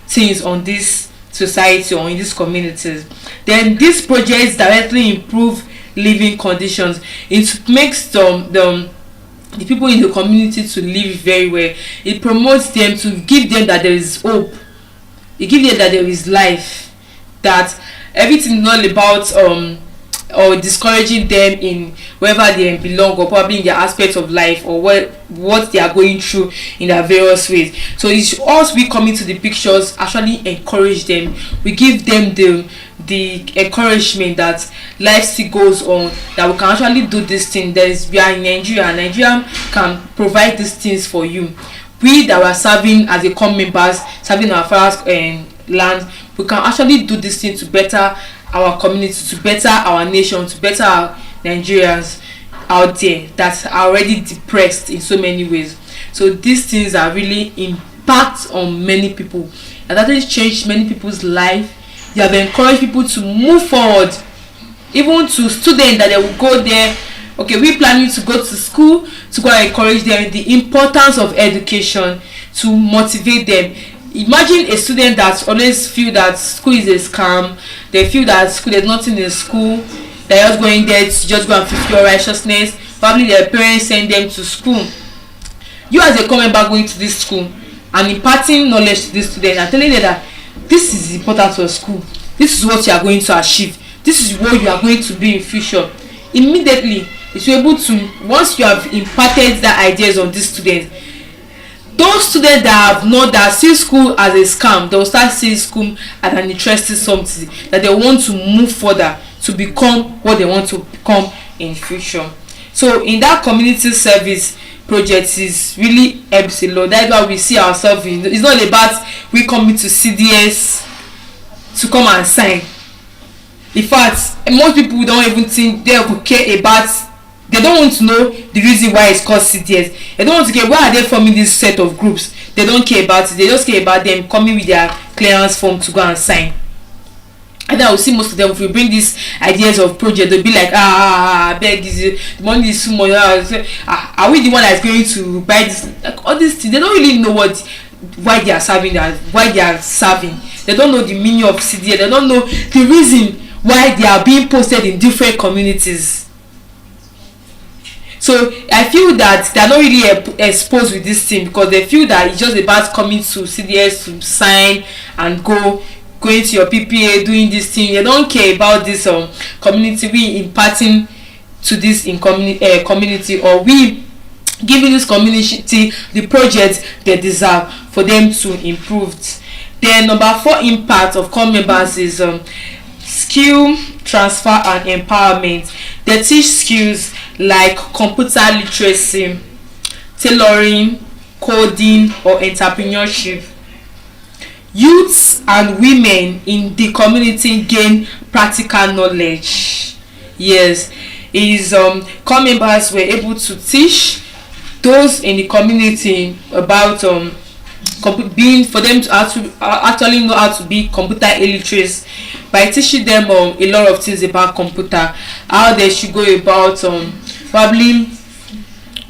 things on this society or in these communities. Then these projects directly improve living conditions. It makes the people in the community to live very well. It promotes them, to give them that there is hope. It gives them that there is life. That everything is not about or discouraging them in wherever they belong, or probably in their aspects of life, or what they are going through in their various ways. So it's us, we come into the pictures, actually encourage them. We give them the encouragement that life still goes on, that we can actually do this thing. We are in Nigeria can provide these things for you. We that are serving as a core members, serving our father's land, we can actually do this thing to better our community, to better our nation, to better our Nigerians. out there that are already depressed in so many ways. So these things are really impact on many people, and that has changed many people's life. They have encouraged people to move forward, even to students that they will go there. Okay, we planning to go to school to go and encourage them the importance of education, to motivate them. Imagine a student that always feel that school is a scam. They feel that school, there's nothing in school. They're just going there to just go and fulfill righteousness. Probably their parents send them to school. You as a coming back going to this school and imparting knowledge to this student and telling them that this is the importance of school. This is what you are going to achieve. This is what you are going to be in future. Immediately, it's able to, once you have imparted the ideas on these students, those students that have not, that see school as a scam, they will start seeing school as an interesting something that they want to move further to become what they want to become in future. So in that community service project is really helps a lot. That's why we see ourselves in. It's not about we coming to CDS to come and sign. In fact, most people don't even think they will care about. They don't want to know the reason why it's called CDS. They don't want to care why are they forming this set of groups. They don't care about it. They just care about them coming with their clearance form to go and sign. And I will see most of them, if we bring these ideas of project, they'll be like, I beg, the money is too much. Are we the one that's going to buy this? Like, all these things, they don't really know why they are serving that, why they are serving. They don't know the meaning of CDS. They don't know the reason why they are being posted in different communities. So I feel that they are not really exposed with this thing because they feel that it's just about coming to CDS to sign and going to your PPA, doing this thing. They don't care about this community. We imparting to this in community, or we giving this community the project they deserve for them to improve. Then number 4 impact of core members is skill transfer and empowerment. They teach skills like computer literacy, tailoring, coding, or entrepreneurship. Youths and women in the community gain practical knowledge. Yes, core members were able to teach those in the community about being, for them to actually know how to be computer illiterate by teaching them a lot of things about computer, how they should go about probably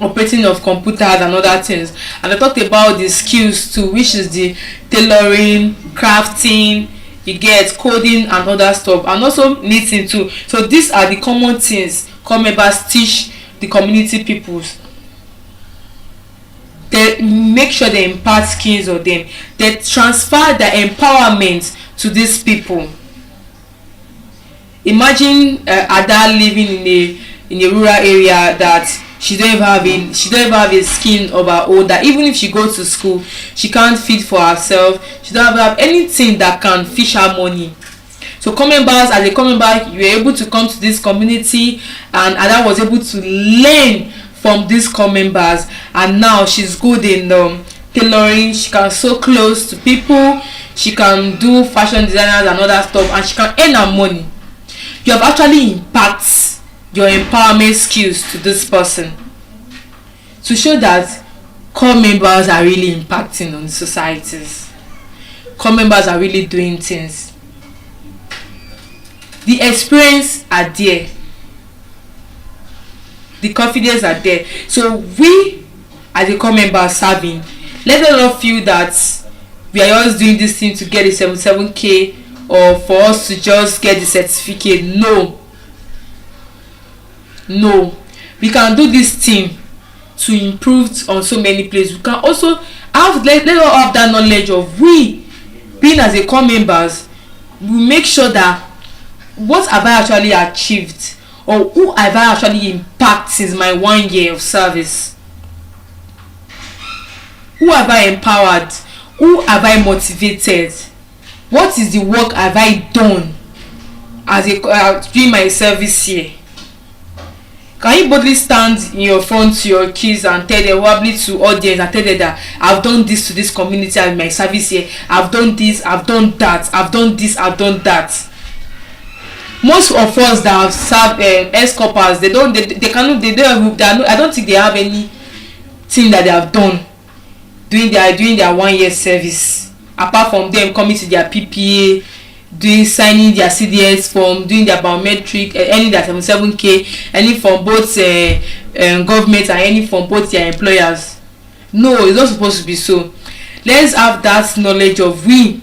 operating of computers and other things. And I talked about the skills too, which is the tailoring, crafting, you get coding and other stuff, and also knitting too. So these are the common things core members teach the community peoples. They make sure they impart skills on them. They transfer the empowerment to these people. Imagine Ada living in a rural area that she don't even have a skin of her own, that even if she goes to school she can't feed for herself, she don't have anything that can fetch her money. So core members, as a core member, you were able to come to this community, and Ada was able to learn from these core members, and now she's good in tailoring. She can sew clothes to people, she can do fashion designers and other stuff, and she can earn her money. You have actually impacted your empowerment skills to this person to show that core members are really impacting on the societies. Core members are really doing things. The experience are there, the confidence are there. So we as a core member serving, let us not feel that we are just doing this thing to get the 77k or for us to just get the certificate. No, we can do this thing to improve on so many places. We can also have let us have that knowledge of we being as a core members. We make sure that what have I actually achieved, or who have I actually impacted since my 1 year of service? Who have I empowered? Who have I motivated? What is the work have I done as a during my service here? Can you boldly stand in your front to your kids and tell them, probably to audience, and tell them that I've done this to this community and my service here, I've done this, I've done that, I've done this, I've done that? most of us that have served ex-coppers, they don't I don't think they have anything that they have done during their 1 year service, apart from them coming to their PPA, signing their CDS form, doing their biometric, any that 77K, any from both government and any from both their employers. No, it's not supposed to be so. Let's have that knowledge of we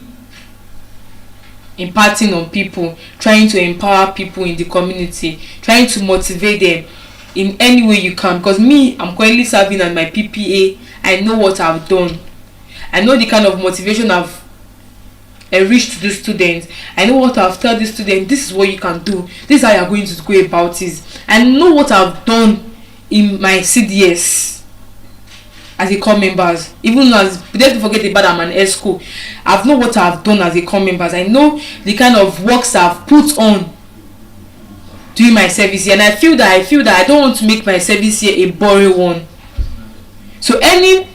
imparting on people, trying to empower people in the community, trying to motivate them in any way you can. Because me, I'm currently serving at my PPA. I know what I've done. I know the kind of motivation I've reached to the students. I know what I've told the students. This is what you can do. This is how you're going to go about it. I know what I've done in my CDS as a core members. Even as, don't forget about I'm an ESCO. I've know what I've done as a core members. I know the kind of works I've put on during my service here, and I feel that I don't want to make my service here a boring one. So any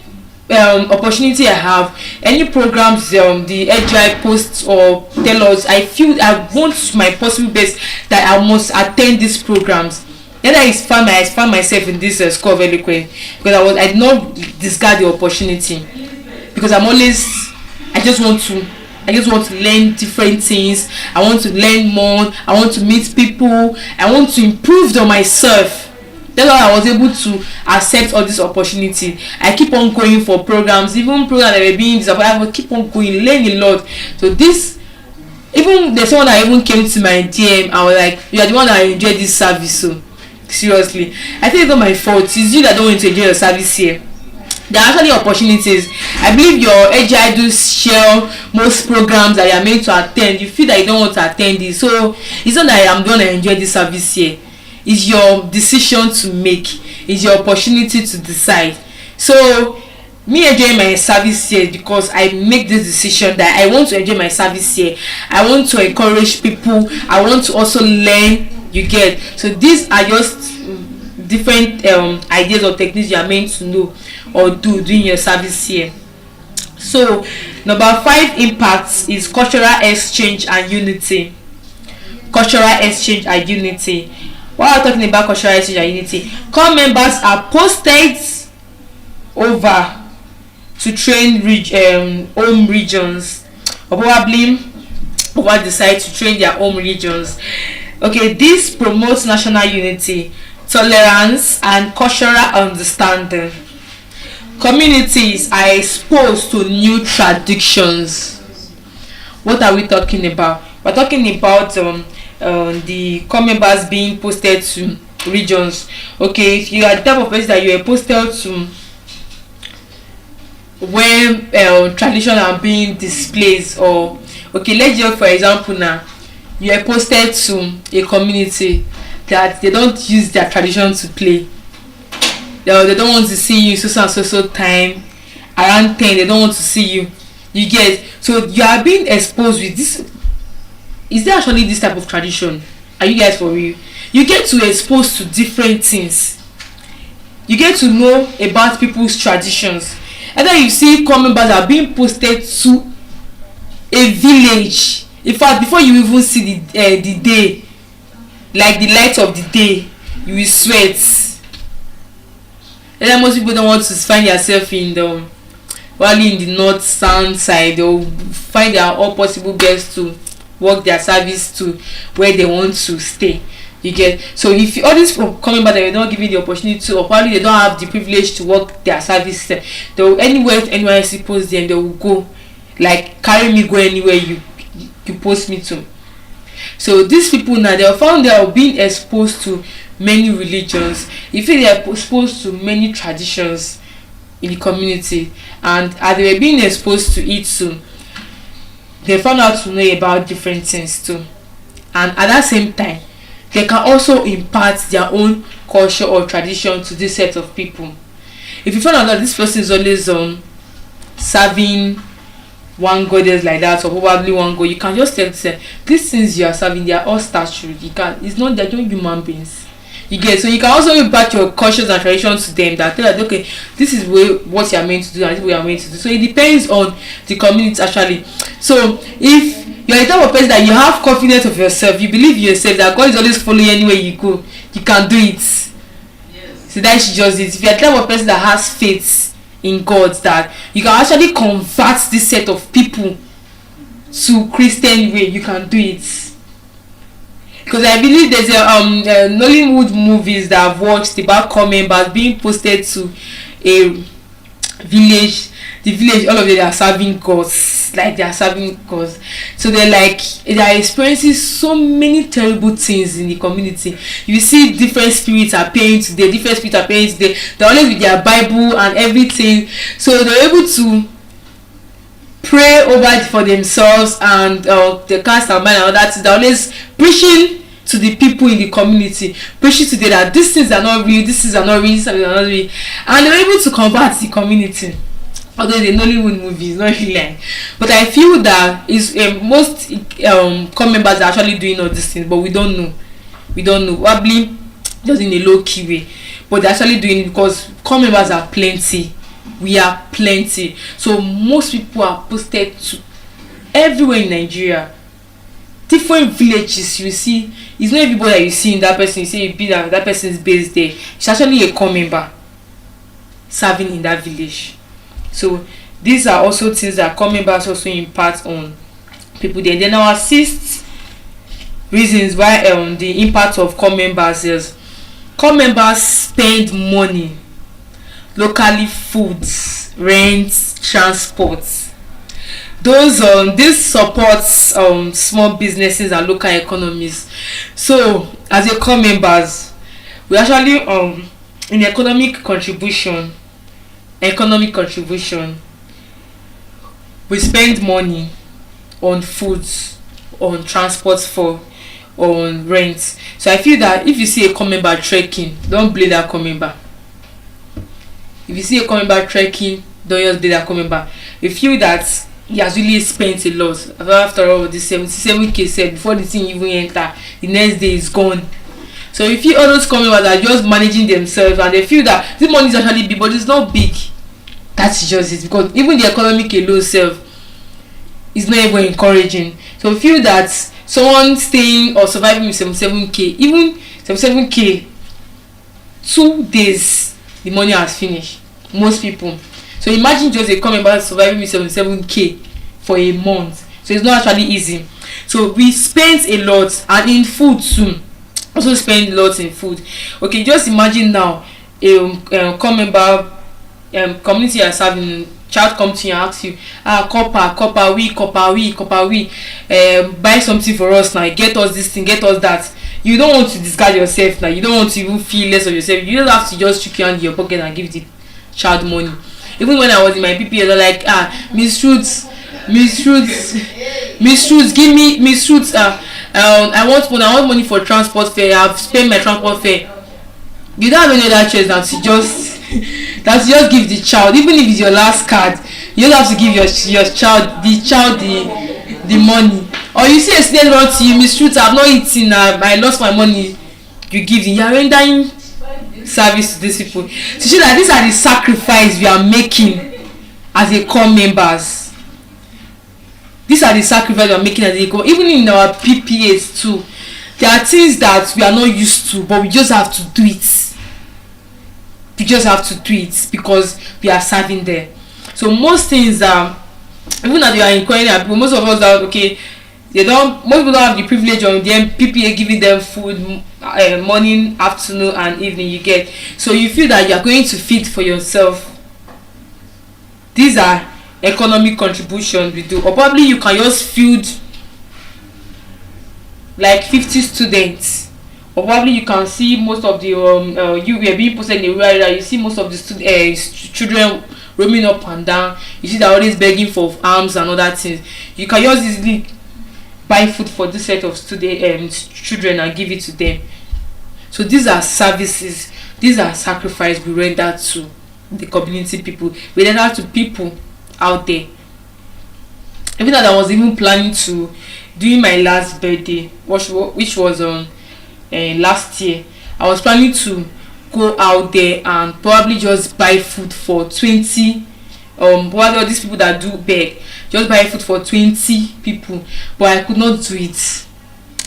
opportunity I have, any programs the HI posts or tell us, I feel I want my possible best that I must attend these programs. Then I found myself in this school of Eloquence, because I did not discard the opportunity, because I just want to learn different things. I want to learn more. I want to meet people. I want to improve on myself. That's why I was able to accept all this opportunity. I keep on going for programs, even programs that were being disappointed. I will keep on going, learn a lot. So this, even there's someone that even came to my DM. I was like, you are the one that enjoyed this service. So seriously, I think it's not my fault. It's you that don't want to enjoy your service here. There are actually opportunities. I believe your HI do share most programs that you are meant to attend. You feel that you don't want to attend this, so it's not that I'm going to enjoy this service here. It's your decision to make. It's your opportunity to decide. So me enjoying my service here because I make this decision that I want to enjoy my service here. I want to encourage people. I want to also learn. You get. So these are just different ideas or techniques you are meant to know or do during your service here. So number 5 impacts is cultural exchange and unity. Cultural exchange and unity. While we're talking about cultural exchange and unity, core members are posted over to train home regions, or probably over decide to train their home regions. Okay, this promotes national unity, tolerance, and cultural understanding. Communities are exposed to new traditions. What are we talking about? We're talking about the core members being posted to regions. Okay, if you are the type of person that you are posted to where traditions are being displayed, or okay, let's just for example now, you are posted to a community that they don't use their tradition to play. They don't want to see you so and so time around 10. They don't want to see you. You get, so you are being exposed with this. Is there actually this type of tradition? Are you guys for real? You get to expose to different things. You get to know about people's traditions. And then you see core members are being posted to a village. In fact, before you even see the day, like the light of the day, you will sweat. And then most people don't want to find yourself in the in the north south side. They'll find their all possible best to work their service to where they want to stay. You get, so if all these people coming back, they're not giving the opportunity to, or probably they don't have the privilege to work their service, they'll anywhere NYSC post them, they will go, like carry me, go anywhere you post me to. So these people now, they are found they are being exposed to many religions. If they are exposed to many traditions in the community, and as they were being exposed to it too, they found out to know about different things too. And at that same time, they can also impart their own culture or tradition to this set of people. If you find out that this person is always serving one goddess like that, or probably one god, you can just tell them these things you are serving, they are all statues. You can, it's not, they're not human beings. You get, so you can also impact your cultures and traditions to them, that tell them, okay, this is what you are meant to do and this is what you are meant to do. So it depends on the community actually. So if you're the type of person that you have confidence of yourself, you believe yourself that God is always following anywhere you go, you can do it. So that's just it. If you're the type of person that has faith in God, that you can actually convert this set of people to Christian way, you can do it. Because I believe there's a Nollywood movies that I've watched about members being posted to a village. The village, all of them are serving gods, like they are serving gods. So they are experiencing so many terrible things in the community. You see different spirits appearing today, they're always with their Bible and everything. So they're able to pray over for themselves, and they cast their mind and all that. They're always preaching to the people in the community, preaching to them that these things are not real, these things are not real, these things are not real, and they're able to convert the community. Although the Nollywood movie is not really like, but I feel that is most core members are actually doing all these things, but we don't know, probably just in a low key way, but they're actually doing it because core members are plenty. We are plenty, so most people are posted to everywhere in Nigeria, different villages. You see, it's not everybody that you see in that person, you say you be that person is based there. It's actually a core member serving in that village. So these are also things that core members also impact on people there. Then our sixth reasons why the impact of core members is core members spend money locally, foods, rent, transport. Those this supports small businesses and local economies. So as a core members, we actually in economic contribution, we spend money on foods, on transport, on rent. So I feel that if you see a core member trekking, don't blame that core member. If you see a core member trekking, don't just blame that core member. You feel that he has really spent a lot. After all, the 77k said before the thing even enter, the next day is gone. So you feel all those core members are just managing themselves, and they feel that this money is actually big, but it's not big. That's just it, because even the economic alone self is not even encouraging. So you feel that someone staying or surviving with 77k, even 77k, 2 days the money has finished. Most people. So imagine just a core member surviving with 77k for a month. So it's not actually easy. So we spend a lot, and in food too. Also spend lots in food. Okay, just imagine now a core member community are serving, child come to you and ask you, copper we buy something for us now, get us this thing, get us that. You don't want to discard yourself now, you don't want to even feel less of yourself. You just have to just trick your hand in your pocket and give the child money. Even when I was in my PPA, they're like, Miss Roots, give me Miss Roots, I want money for transport fare. I've spent my transport fare. You don't have any other choice than to just give the child, even if it's your last card. You don't have to give your child the money. Or you see a student run to you, Miss Roots, I've not eaten, I lost my money. You give them. You are rendering service to these people. To show that these are the sacrifice we are making as a core members. These are the sacrifice we are making as a core. Even in our PPAs too, there are things that we are not used to, but we just have to do it. We just have to do it because we are serving there. So most things even that we are inquiring people, most of us are okay. Most people don't have the privilege of them PPA giving them food morning, afternoon, and evening. You get, so you feel that you are going to feed for yourself. These are economic contributions we do, or probably you can just feed like 50 students, or probably you can see most of the you were being posted in the rural area. You see most of the children roaming up and down. You see they're always begging for arms and other things. You can just easily buy food for this set of children and give it to them. So these are services, these are sacrifice we render to the community people, we render to people out there. Even that I was even planning to, during my last birthday, which was on last year, I was planning to go out there and probably just buy food for 20 what are these people that do beg, just buy food for 20 people, but I could not do it.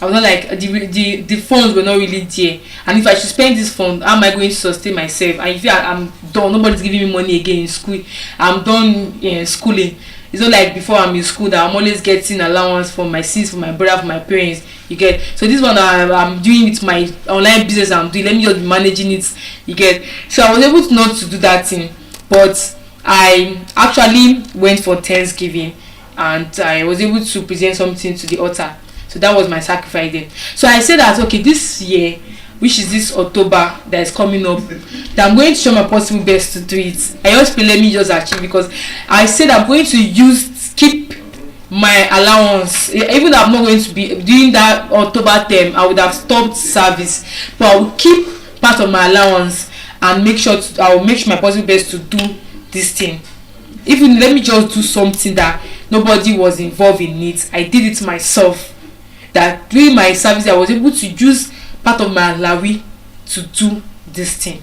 I was not like the funds were not really there, and if I should spend this fund, how am I going to sustain myself? And if I'm done, nobody's giving me money again in school, I'm done schooling. It's not like before I'm in school that I'm always getting allowance from my sis, from my brother, from my parents. You get? So this one I'm doing with my online business I'm doing. Let me just be managing it. You get? So I was able to not to do that thing, but I actually went for Thanksgiving, and I was able to present something to the altar. So that was my sacrifice then. So I said that okay, this year, which is this October that is coming up, that I'm going to show my possible best to do it. I just feel let me just achieve, because I said I'm going to keep my allowance. Even though I'm not going to be doing that October term, I would have stopped service, but I will keep part of my allowance and I will make sure my possible best to do this thing. Even let me just do something that nobody was involved in it. I did it myself. That during my service I was able to use part of my alawi to do this thing.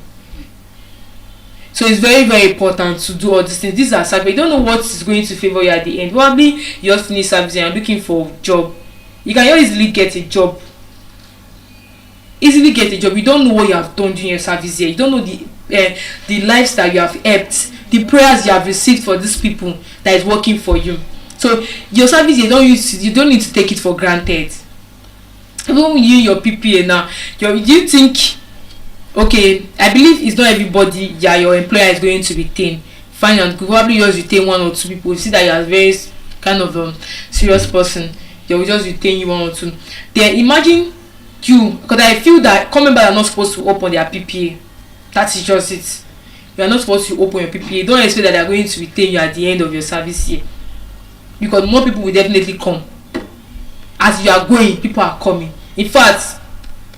So it's very, very important to do all these things. These are service. You don't know what is going to favor you at the end. Probably you just finish service and you're looking for a job. You can easily get a job. You don't know what you have done during your service here. You don't know the lifestyle you have helped, the prayers you have received for these people that is working for you. So your service, you don't need to take it for granted. Even your PPA now, you think, okay, I believe it's not everybody your employer is going to retain. Fine and good. Probably just retain 1 or 2 people. You see that you are very kind of serious person. They will just retain you 1 or 2. Then imagine you, because I feel that core members are not supposed to open their PPA. That is just it. You are not supposed to open your PPA. Don't expect that they are going to retain you at the end of your service year, because more people will definitely come. As you are going, people are coming. In fact,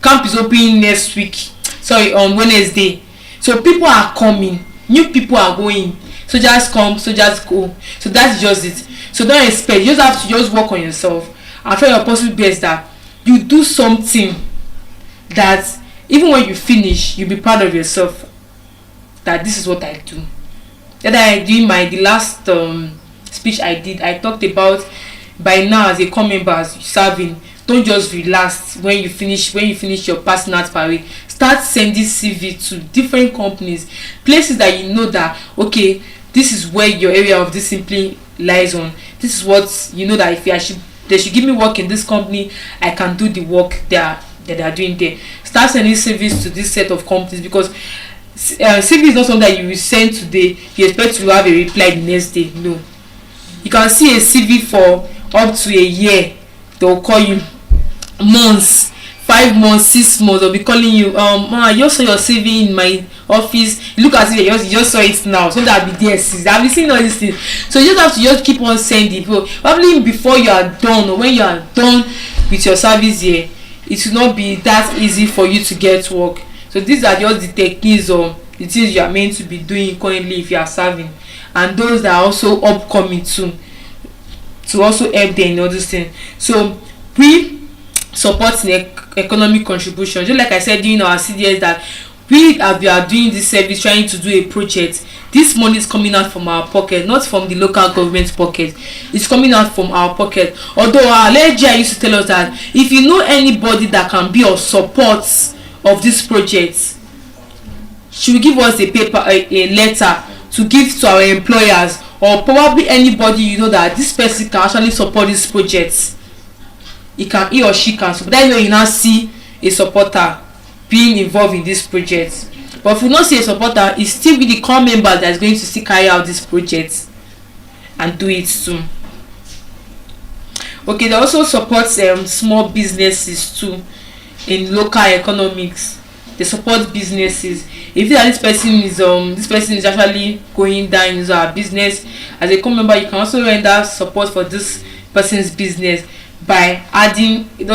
camp is opening next week. Sorry, on Wednesday. So people are coming. New people are going. So just come, so just go. So that's just it. So don't expect. You just have to just work on yourself and try your possible best that you do something that even when you finish, you'll be proud of yourself. That this is what I do. That I do the last speech I did, I talked about by now as a core member serving, don't just relax when you finish your passing out parade. Start sending CV to different companies, places that you know that okay, this is where your area of discipline lies on. This is what you know that if they should give me work in this company, I can do the work they are doing there. Start sending CVs to this set of companies, because CV is not something that you will send today, you expect to have a reply the next day. No. You can see a CV for up to a year. They'll call you months, 5 months, 6 months. They'll be calling you. I just saw your CV in my office. You look as if you just saw it now. So that'll be there. I've been seeing all these things. So you just have to just keep on sending. Probably before you are done, or when you are done with your service here, it will not be that easy for you to get work. So these are just the techniques or the things you are meant to be doing currently if you are serving, and those that are also upcoming too, to also help them in all these things. So we support the economic contribution, just like I said during our CDS, that we are doing this service, trying to do a project. This money is coming out from our pocket, not from the local government pocket. It's coming out from our pocket. Although our lecturer used to tell us that if you know anybody that can be of support of this project, she will give us a letter to give to our employers, or probably anybody you know that this person can actually support this project. He or she can support. That's where you now see a supporter being involved in this project. But if you not see a supporter, it's still be the core member that is going to still carry out this project and do it too. Okay, they also support small businesses too in local economics. They support businesses. If this person is actually going down in his business, as a core member, you can also render support for this person's business by adding. It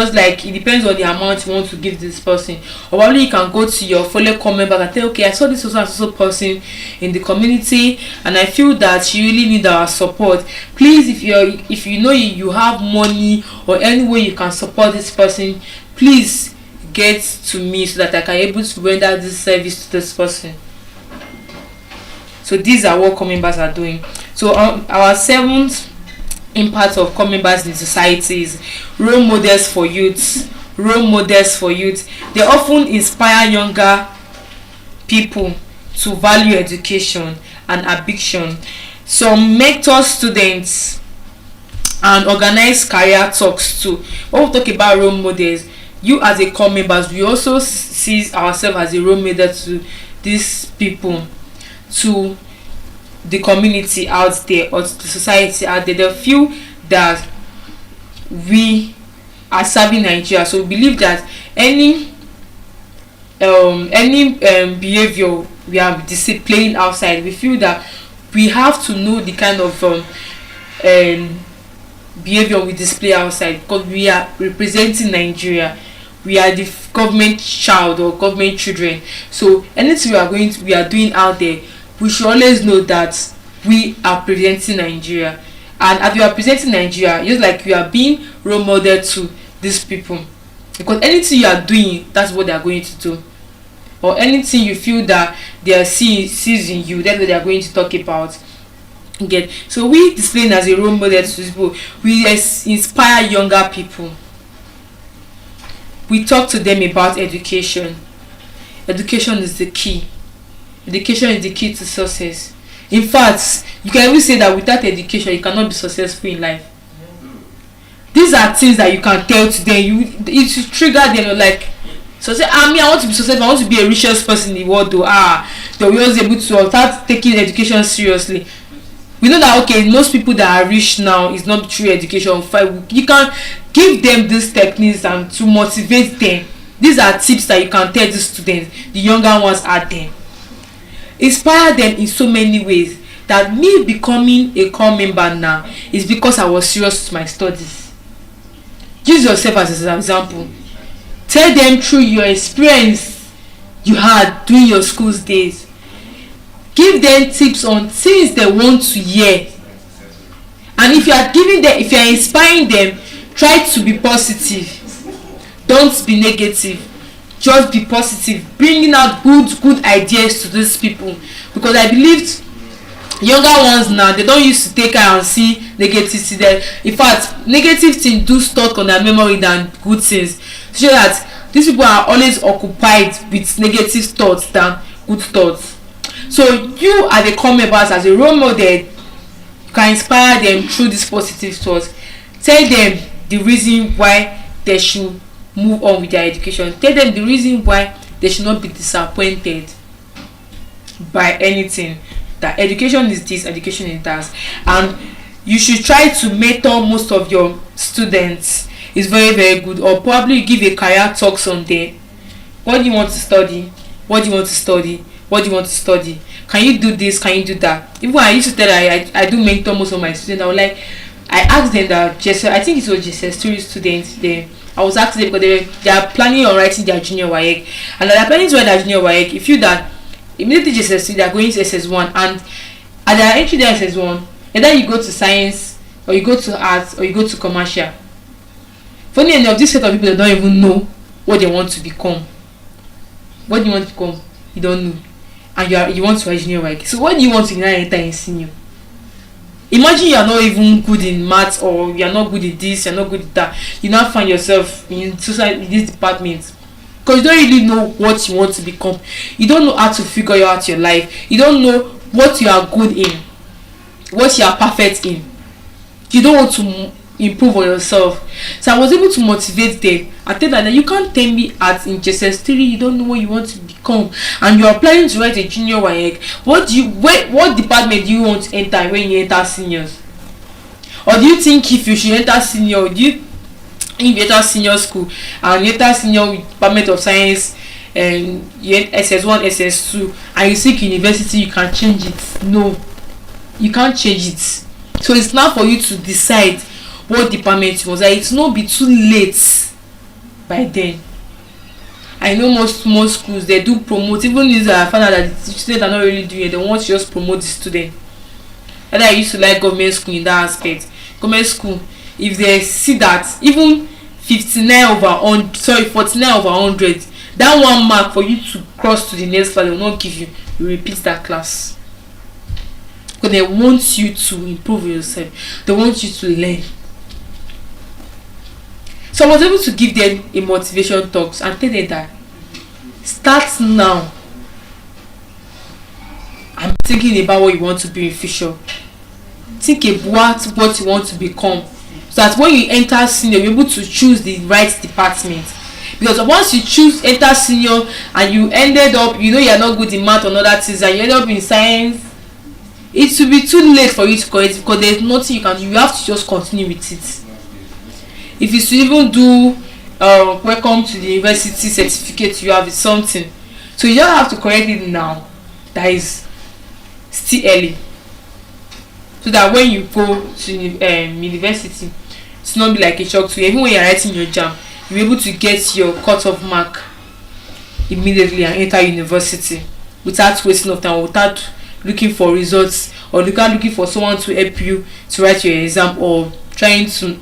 depends on the amount you want to give this person. Or probably you can go to your fellow core member and say, okay, I saw this also person in the community and I feel that she really need our support. Please, if you know you have money or any way you can support this person, please get to me so that I can able to render this service to this person. So these are what core members are doing. So our seventh impact of core members in society is role models for youth. Role models for youth. They often inspire younger people to value education and ambition. Some mentor students and organize career talks too. When we talk about role models, you as a core members, we also see ourselves as a role model to these people, to the community out there, or to the society out there. They feel that we are serving Nigeria, so we believe that any behavior we are displaying outside, we feel that we have to know the kind of behavior we display outside, because we are representing Nigeria. We are the government child or government children. So anything we are doing out there, we should always know that we are presenting Nigeria. And as we are presenting Nigeria, just like we are being role model to these people, because anything you are doing, that's what they are going to do. Or anything you feel that they are sees in you, that's what they are going to talk about. Again, so we displaying as a role model to people. We inspire younger people. We talk to them about education. Education is the key. Education is the key to success. In fact, you can even say that without education, you cannot be successful in life. These are things that you can tell to them. It should trigger them, like, so say, I want to be successful, I want to be a richest person in the world, though. They're always able to start taking education seriously. We know that, okay, most people that are rich now is not through education. You can give them these techniques and to motivate them. These are tips that you can tell the students, the younger ones out there. Inspire them in so many ways, that me becoming a core member now is because I was serious with my studies. Use yourself as an example. Tell them through your experience you had during your school's days. Give them tips on things they want to hear. And if you are giving them, if you are inspiring them, try to be positive. Don't be negative. Just be positive, bringing out good ideas to these people. Because I believe younger ones now, they don't used to take care and see negativity there. In fact, negative things do stuck on their memory than good things. So that these people are always occupied with negative thoughts than good thoughts. So you as a core members, as a role model, you can inspire them through these positive thoughts. Tell them the reason why they should move on with their education. Tell them the reason why they should not be disappointed by anything. That education is this, education is that. And you should try to mentor most of your students. It's very, very good. Or probably give a career talks on them. What do you want to study? What do you want to study? What do you want to study? Can you do this? Can you do that? Even I used to tell I do mentor most of my students. I asked them that I think it was GSS3 students there. I was asking them because they are planning on writing their junior WAEC, and they are planning to write their junior WAEC. If you that immediately GSS3, they are going to SS1, and at their entry there SS1, either you go to science, or you go to arts, or you go to commercial. Funny enough, this set of people, they don't even know what they want to become. What do you want to become? You don't know, and you want to write junior WAEC. So what do you want to enter in senior? Imagine you are not even good in maths, or you are not good at this, you are not good at that. You now find yourself in this department because you don't really know what you want to become. You don't know how to figure out your life. You don't know what you are good in, what you are perfect in. You don't want to improve on yourself. So I was able to motivate them. I tell them that you can't tell me in JSS3 you don't know what you want to become, and you are planning to write a junior WAEC. What department do you want to enter when you enter seniors? Or do you think if you should enter senior, if you enter senior school and you enter senior department of science and you enter SS1, SS2, and you seek university, you can change it? No, you can't change it. So it's now for you to decide what department you want. It's not be too late by then. I know most schools, they do promote, even if I found out that the students are not really doing it, they want to just promote the student. And I used to like government school in that aspect. Government school, if they see that even 49 over 100, that 1 mark for you to cross to the next class, they will not give you. You repeat that class, because they want you to improve yourself, they want you to learn. So I was able to give them a motivation talks and tell them that start now. I'm thinking about what you want to be in future. Think about what you want to become, so that when you enter senior, you're able to choose the right department. Because once you enter senior and you ended up, you're not good in math or other things, and you end up in science, it will be too late for you to correct, because there's nothing you can do. You have to just continue with it. If you should even do welcome to the university certificate, you have something, so you don't have to correct it now. That is still early, so that when you go to university, it's not be like a shock to you. Even when you're writing your jam, you're able to get your cut-off mark immediately and enter university without wasting of time, without looking for results, or looking for someone to help you to write your exam, or trying to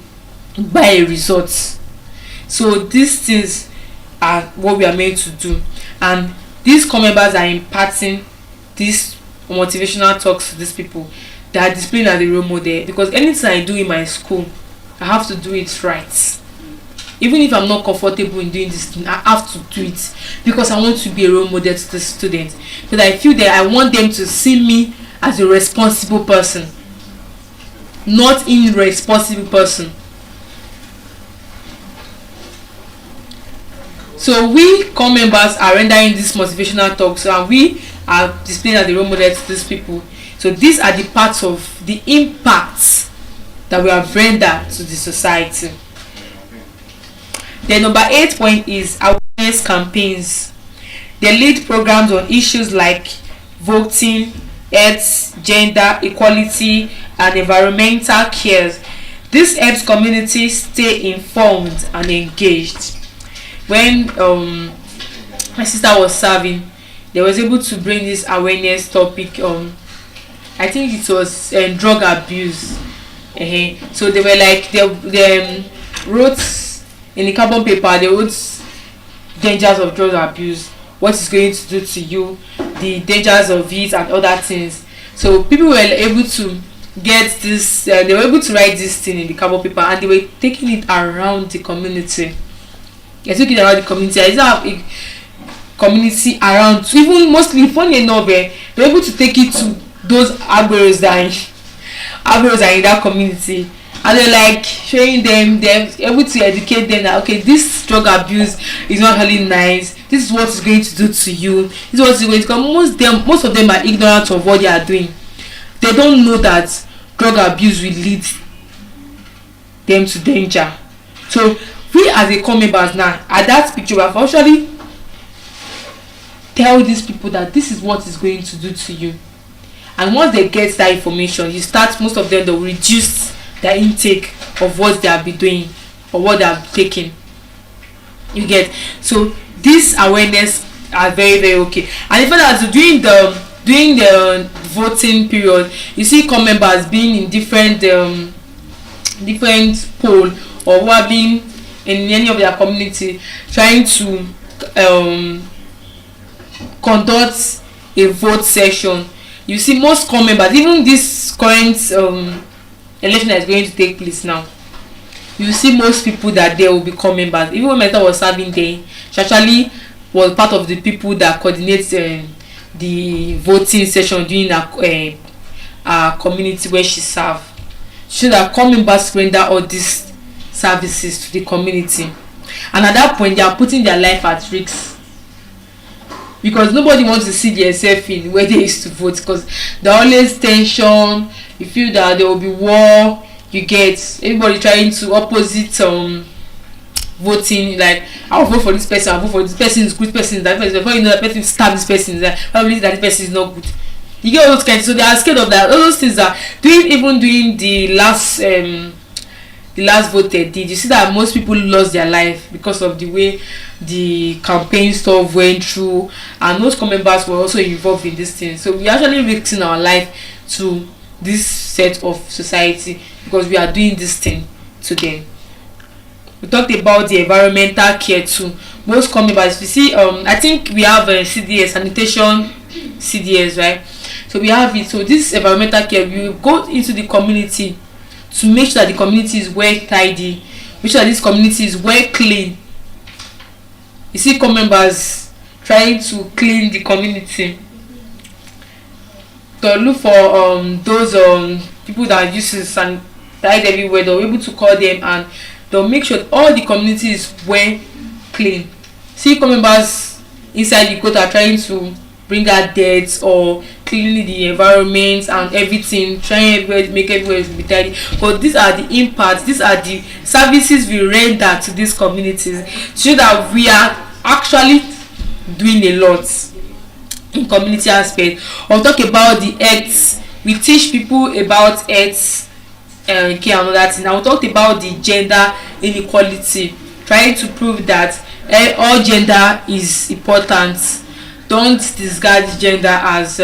buy a result. So these things are what we are meant to do, and these core members are imparting these motivational talks to these people. They are displaying as a role model, because anything I do in my school, I have to do it right. Even if I'm not comfortable in doing this thing, I have to do it, because I want to be a role model to the students. Because I feel that I want them to see me as a responsible person, not irresponsible person. So we core members are rendering these motivational talks, and we are displaying as a role model to these people. So these are the parts of the impact that we have rendered to the society. The number 8 point is awareness campaigns. They lead programs on issues like voting, health, gender equality, and environmental care. This helps communities stay informed and engaged. When my sister was serving, they was able to bring this awareness topic. I think it was drug abuse. So they were like, they wrote in the carbon paper, they wrote dangers of drug abuse, what it's going to do to you, the dangers of it, and other things. So people were able to get this, they were able to write this thing in the carbon paper, and they were taking it around the community. They took it around the community. I used to have a community around, even mostly, funny enough, they were able to take it to those agberos that are in that community, and they're like showing them, they're able to educate them that, okay, this drug abuse is not really nice, this is what it's going to do to you, this is what it's going to come. Most of them are ignorant of what they are doing. They don't know that drug abuse will lead them to danger. So we as a core members now, at that picture, we have actually tell these people that this is what is going to do to you. And once they get that information, you start, most of them, they'll reduce their intake of what they have been doing or what they have taken. You get? So these awareness are very, very okay. And even as during the voting period, you see core members being in different poll, or who are being in any of their community, trying to conduct a vote session. You see most core members, even this current election that is going to take place now, you see most people that they will become members. Even when Meta was serving there, she actually was part of the people that coordinates the voting session during our community where she served. So that core members render all these services to the community, and at that point they are putting their life at risk, because nobody wants to see themselves in where they used to vote, because there always tension. You feel that there will be war. You get everybody trying to opposite voting, like, I'll vote for this person, I'll vote for this person is good, person is that person, before you know that person stab this person, that probably that person is not good. You get all those kinds. So they are scared of that. All those things are doing the last vote they did. You see that most people lost their life because of the way the campaign stuff went through, and most core members were also involved in this thing. So we actually risking our life to this set of society because we are doing this thing to them. We talked about the environmental care too. Most common members, you see, I think we have CDS, sanitation CDS, right? So we have it. So this environmental care, we will go into the community to make sure that the community is well tidy, make sure that this community is well clean. You see common members trying to clean the community, to look for those people that use to sanitize everywhere. They're able to call them and they'll make sure all the community is well clean. See common members inside the court are trying to bring out dirt or cleaning the environment and everything, trying everywhere to make everywhere be tidy. But these are the impacts, these are the services we render to these communities, so that we are actually doing a lot in community aspect. I'll talk about the health. We teach people about health care and all that. Now we talked about the gender inequality, trying to prove that all gender is important. Don't discard gender as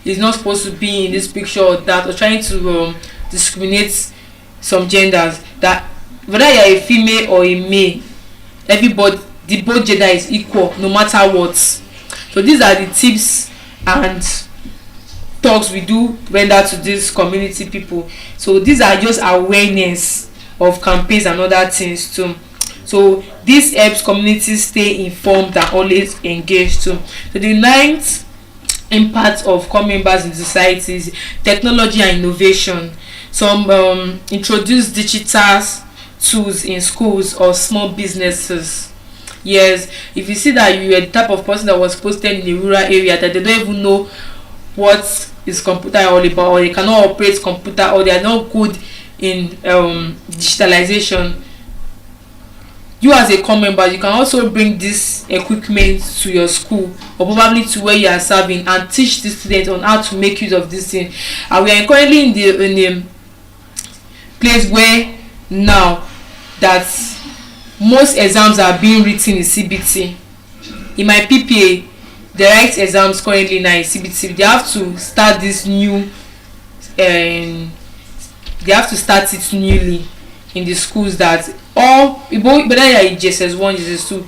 is not supposed to be in this picture or that, or trying to discriminate some genders, that whether you are a female or a male, everybody, the both gender is equal no matter what. So these are the tips and talks we do render to these community people. So these are just awareness of campaigns and other things too. So this helps communities stay informed and always engaged too. So the ninth impact of core members in society is technology and innovation. Some introduce digital tools in schools or small businesses. Yes, if you see that you are the type of person that was posted in a rural area that they don't even know what is computer all about, or they cannot operate computer, or they are not good in digitalization, you as a core member, you can also bring this equipment to your school or probably to where you are serving and teach the students on how to make use of this thing. And we are currently in a place where now that most exams are being written in CBT. In my PPA, the right exams currently now in CBT. They have to start this new, they have to start it newly in the schools, that all whether you are in JSS1, JSS2,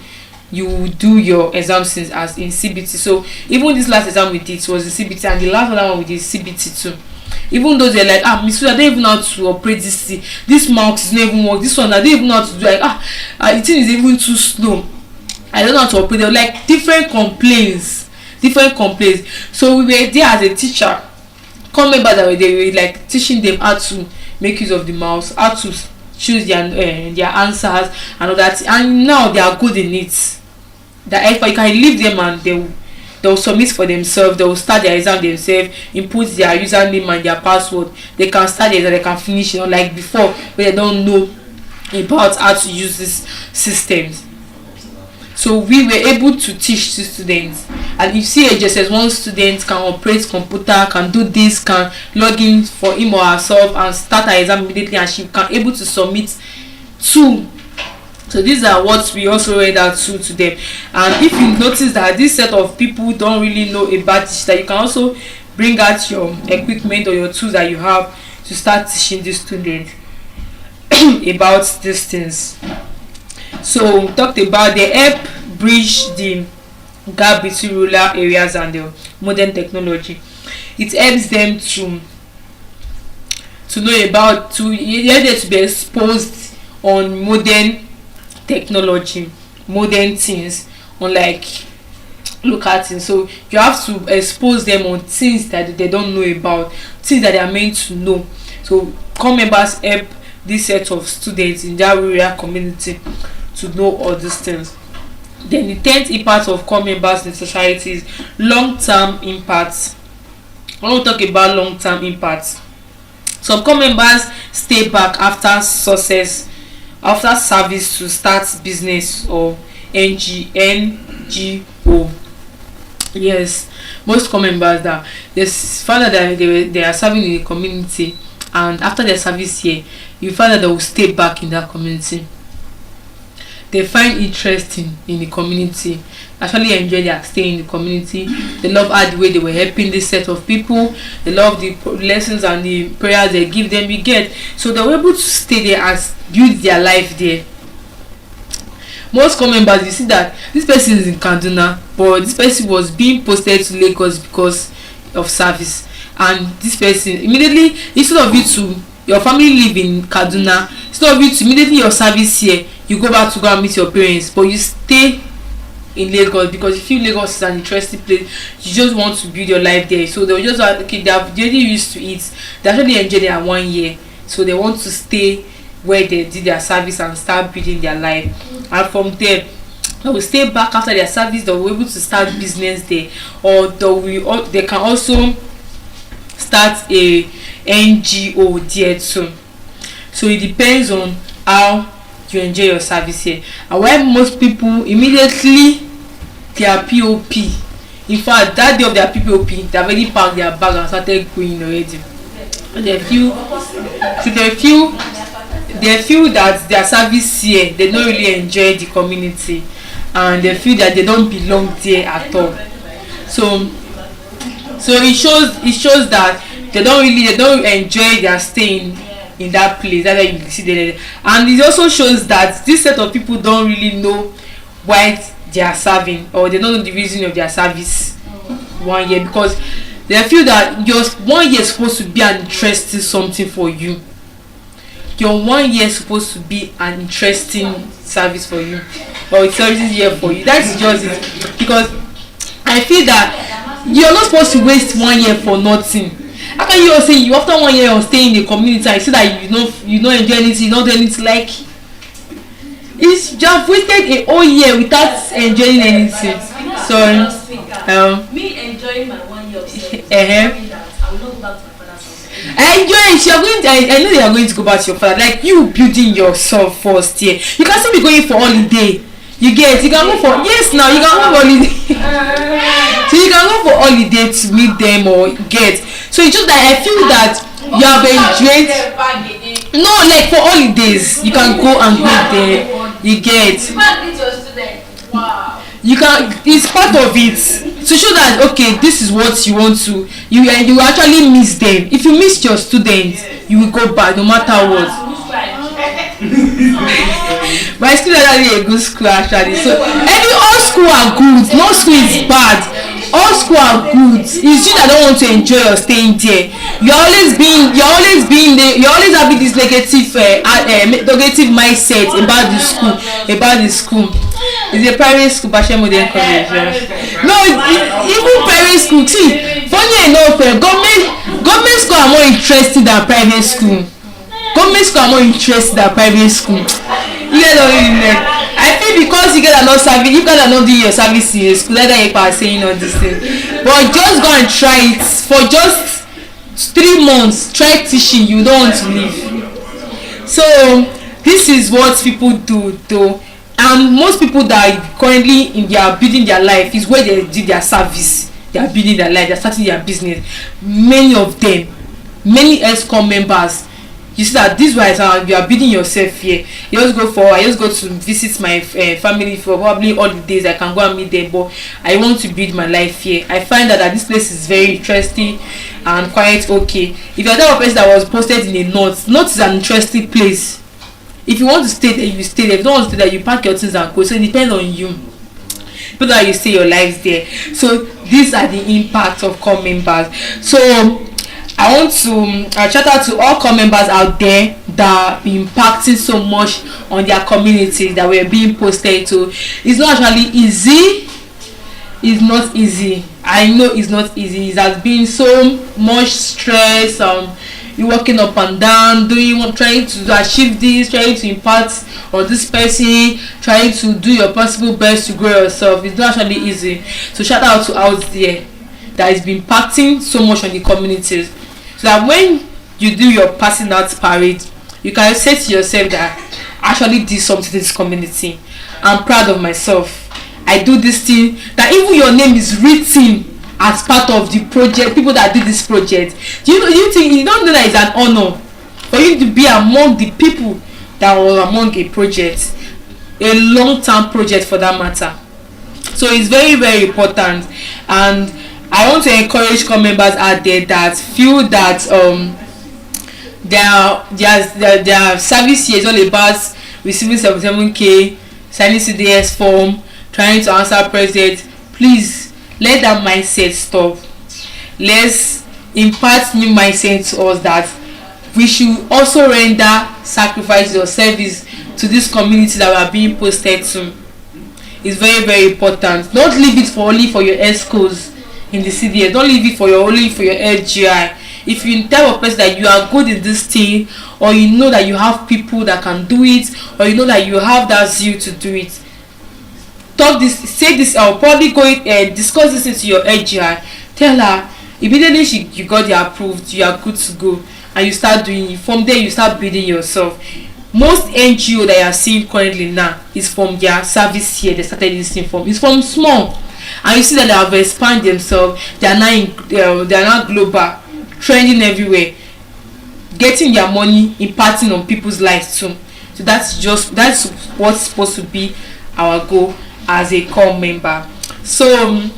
you will do your exams as in CBT. So even this last exam we did was in CBT, and the last other one we did CBT too. Even though they're like, Miss, I don't even know how to operate this mouse is not even work, this one I don't even know how to do, like the thing is even too slow, I don't know how to operate. They're like different complaints. So we were there as a teacher, come members that were there, we were like teaching them how to make use of the mouse, how to choose their answers and all that, and now they are good in it. That you can leave them and they'll submit for themselves, they'll start their exam themselves, input their username and their password, they can start the exam, they can finish, like before where they don't know about how to use these systems. So we were able to teach the students, and if see just as one student can operate computer, can do this, can log in for him or herself and start her exam immediately, and she can able to submit two. So these are what we also read out to them. And if you notice that this set of people don't really know about digital, you can also bring out your equipment or your tools that you have to start teaching the students about these things. So we talked about the help bridge the gap between rural areas and the modern technology. It helps them to know about, to be exposed on modern technology, modern things, unlike local things. So you have to expose them on things that they don't know about, things that they are meant to know. So core members help this set of students in that rural community to know all these things. Then the 10th impact of core members in society is long-term impacts. When we talk about long-term impacts, some core members stay back after success, after service, to start business or NGO. Yes, most core members that they find that they are serving in the community, and after their service here, you find that they will stay back in that community. They find interesting in the community, actually enjoy their stay in the community. They love how the way they were helping this set of people. They love the lessons and the prayers they give them. You get, so they were able to stay there and build their life there. most core members, you see that this person is in Kaduna, but this person was being posted to Lagos because of service. And this person immediately, instead of you to, your family live in Kaduna, instead of you to immediately your service here, you go back to go and meet your parents, but you stay in Lagos because you feel Lagos is an interesting place. You just want to build your life there. So they just okay, they have already used to it. They actually enjoyed their 1 year, so they want to stay where they did their service and start building their life. And from there, they will stay back after their service. They will be able to start business there, or they can also start a NGO there too. So it depends on how you enjoy your service here. And why most people immediately their POP, in fact that day of their POP, they already packed their bag and started going already. And they feel that their service here, they don't really enjoy the community, and they feel that they don't belong there at all. So it shows that they don't enjoy their staying in that place. That's why you see them. And it also shows that this set of people don't really know why they are serving, or they don't know the reason of their service 1 year, because they feel that your 1 year is supposed to be an interesting something for you. Your 1 year is supposed to be an interesting service for you, or it's service year for you. That's just it. Because I feel that you're not supposed to waste 1 year for nothing. How can you say you after 1 year of staying in the community and see that you don't enjoy anything, you don't do anything, like it's just wasted a whole year without enjoying anything. So me enjoying my 1 year of service, I will not go back to my father's house. I enjoy it. I know you are going to go back to your father. Like you building yourself first here. You can still be going for holiday. You can go for yes now. You can go for holiday. So you can go for holiday to meet them or get. So it's just that I feel that you have enjoyed. No, like for holidays, you can go and go there. You get. Wow. You can. It's part of it to show that okay, this is what you want to. You actually miss them. If you miss your students, you will go back no matter what. My school is actually a good school actually. So all school are good. No school is bad. All school are good. It's you that don't want to enjoy your staying there. You're always having this negative mindset about the school. It's a private school, Bashem Modern College. No, even private school. See, funny enough, government school are more interested than private school. Government school are more interested than private school. You get what I mean? I think because you guys are not serving, you guys are not doing your service in school, that's why you are saying all this thing. But just go and try it for just 3 months. Try teaching. You don't want to leave. So this is what people do though. And most people that are currently building their life is where they did their service. They are building their life. They are starting their business. Many of them, many ESCOM members, you see that this way you are building yourself here. I just go to visit my family for probably all the days. I can go and meet them, but I want to build my life here. I find that this place is very interesting and quite okay. If you're the type of person that was posted in the north is an interesting place. If you want to stay there, you stay there. If you don't want to stay there, you pack your things and go. So it depends on you. But that you stay your lives there. So these are the impact of core members. So I want to shout out to all core members out there that are impacting so much on their communities that we're being posted to. It's not actually easy. It's not easy. I know it's not easy. It has been so much stress. You walking up and down, trying to achieve this, trying to impact on this person, trying to do your possible best to grow yourself. It's not actually easy. So shout out to out there that has been impacting so much on the communities. So that when you do your passing out parade, you can say to yourself that I actually did something to this community. I'm proud of myself. I do this thing, that even your name is written as part of the project, people that did this project. You don't know that it's an honor for you to be among the people that were among a project, a long-term project for that matter. So it's very, very important. And I want to encourage core members out there that feel that their service here is all about receiving 77k, signing CDS form, trying to answer president. Please let that mindset stop. Let's impart new mindset to us that we should also render sacrifice or service to this community that we are being posted to. It's very, very important. Don't leave it for only for your ESCOs in the CDS. Don't leave it for your only for your LGI. If you tell a person that you are good in this thing, or you know that you have people that can do it, or you know that you have that zeal to do it, say this. I'll probably go discuss this into your LGI. Tell her immediately you got the approved, you are good to go, and you start doing it. From there you start building yourself. Most NGO that you are seeing currently now is from their service here. They started this thing from. It's from small, and you see that they have expanded themselves. They are now global, trending everywhere, getting their money, imparting on people's lives too. So that's what's supposed to be our goal as a core member. So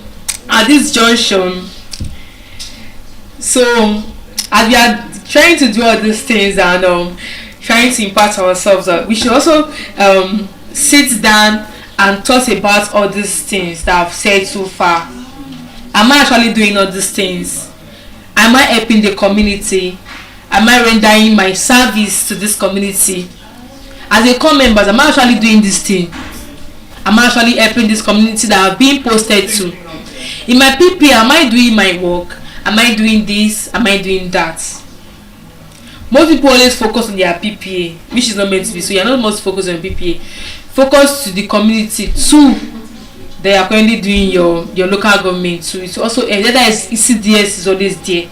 at this junction, so as we are trying to do all these things and trying to impart ourselves, we should also sit down and talk about all these things that I've said so far. Am I actually doing all these things? Am I helping the community? Am I rendering my service to this community? As a core member, am I actually doing this thing? Am I actually helping this community that I've been posted to? In my PP, am I doing my work? Am I doing this? Am I doing that? Most people always focus on their PPA, which is not meant to be. So you're not most focused on PPA. Focus to the community too. They are currently doing your local government too. It's also whether it's CDS is always there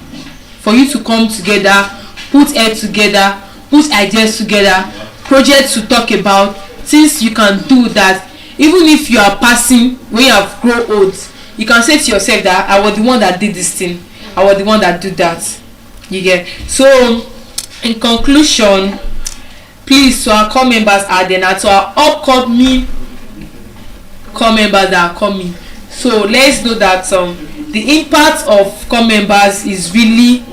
for you to come together, put head together, put ideas together, projects to talk about, things you can do that even if you are passing when you have grown old, you can say to yourself that I was the one that did this thing, I was the one that did that. You get. So in conclusion, please, to our core members out there and to our upcoming core members that are coming, so let's know that the impact of core members is really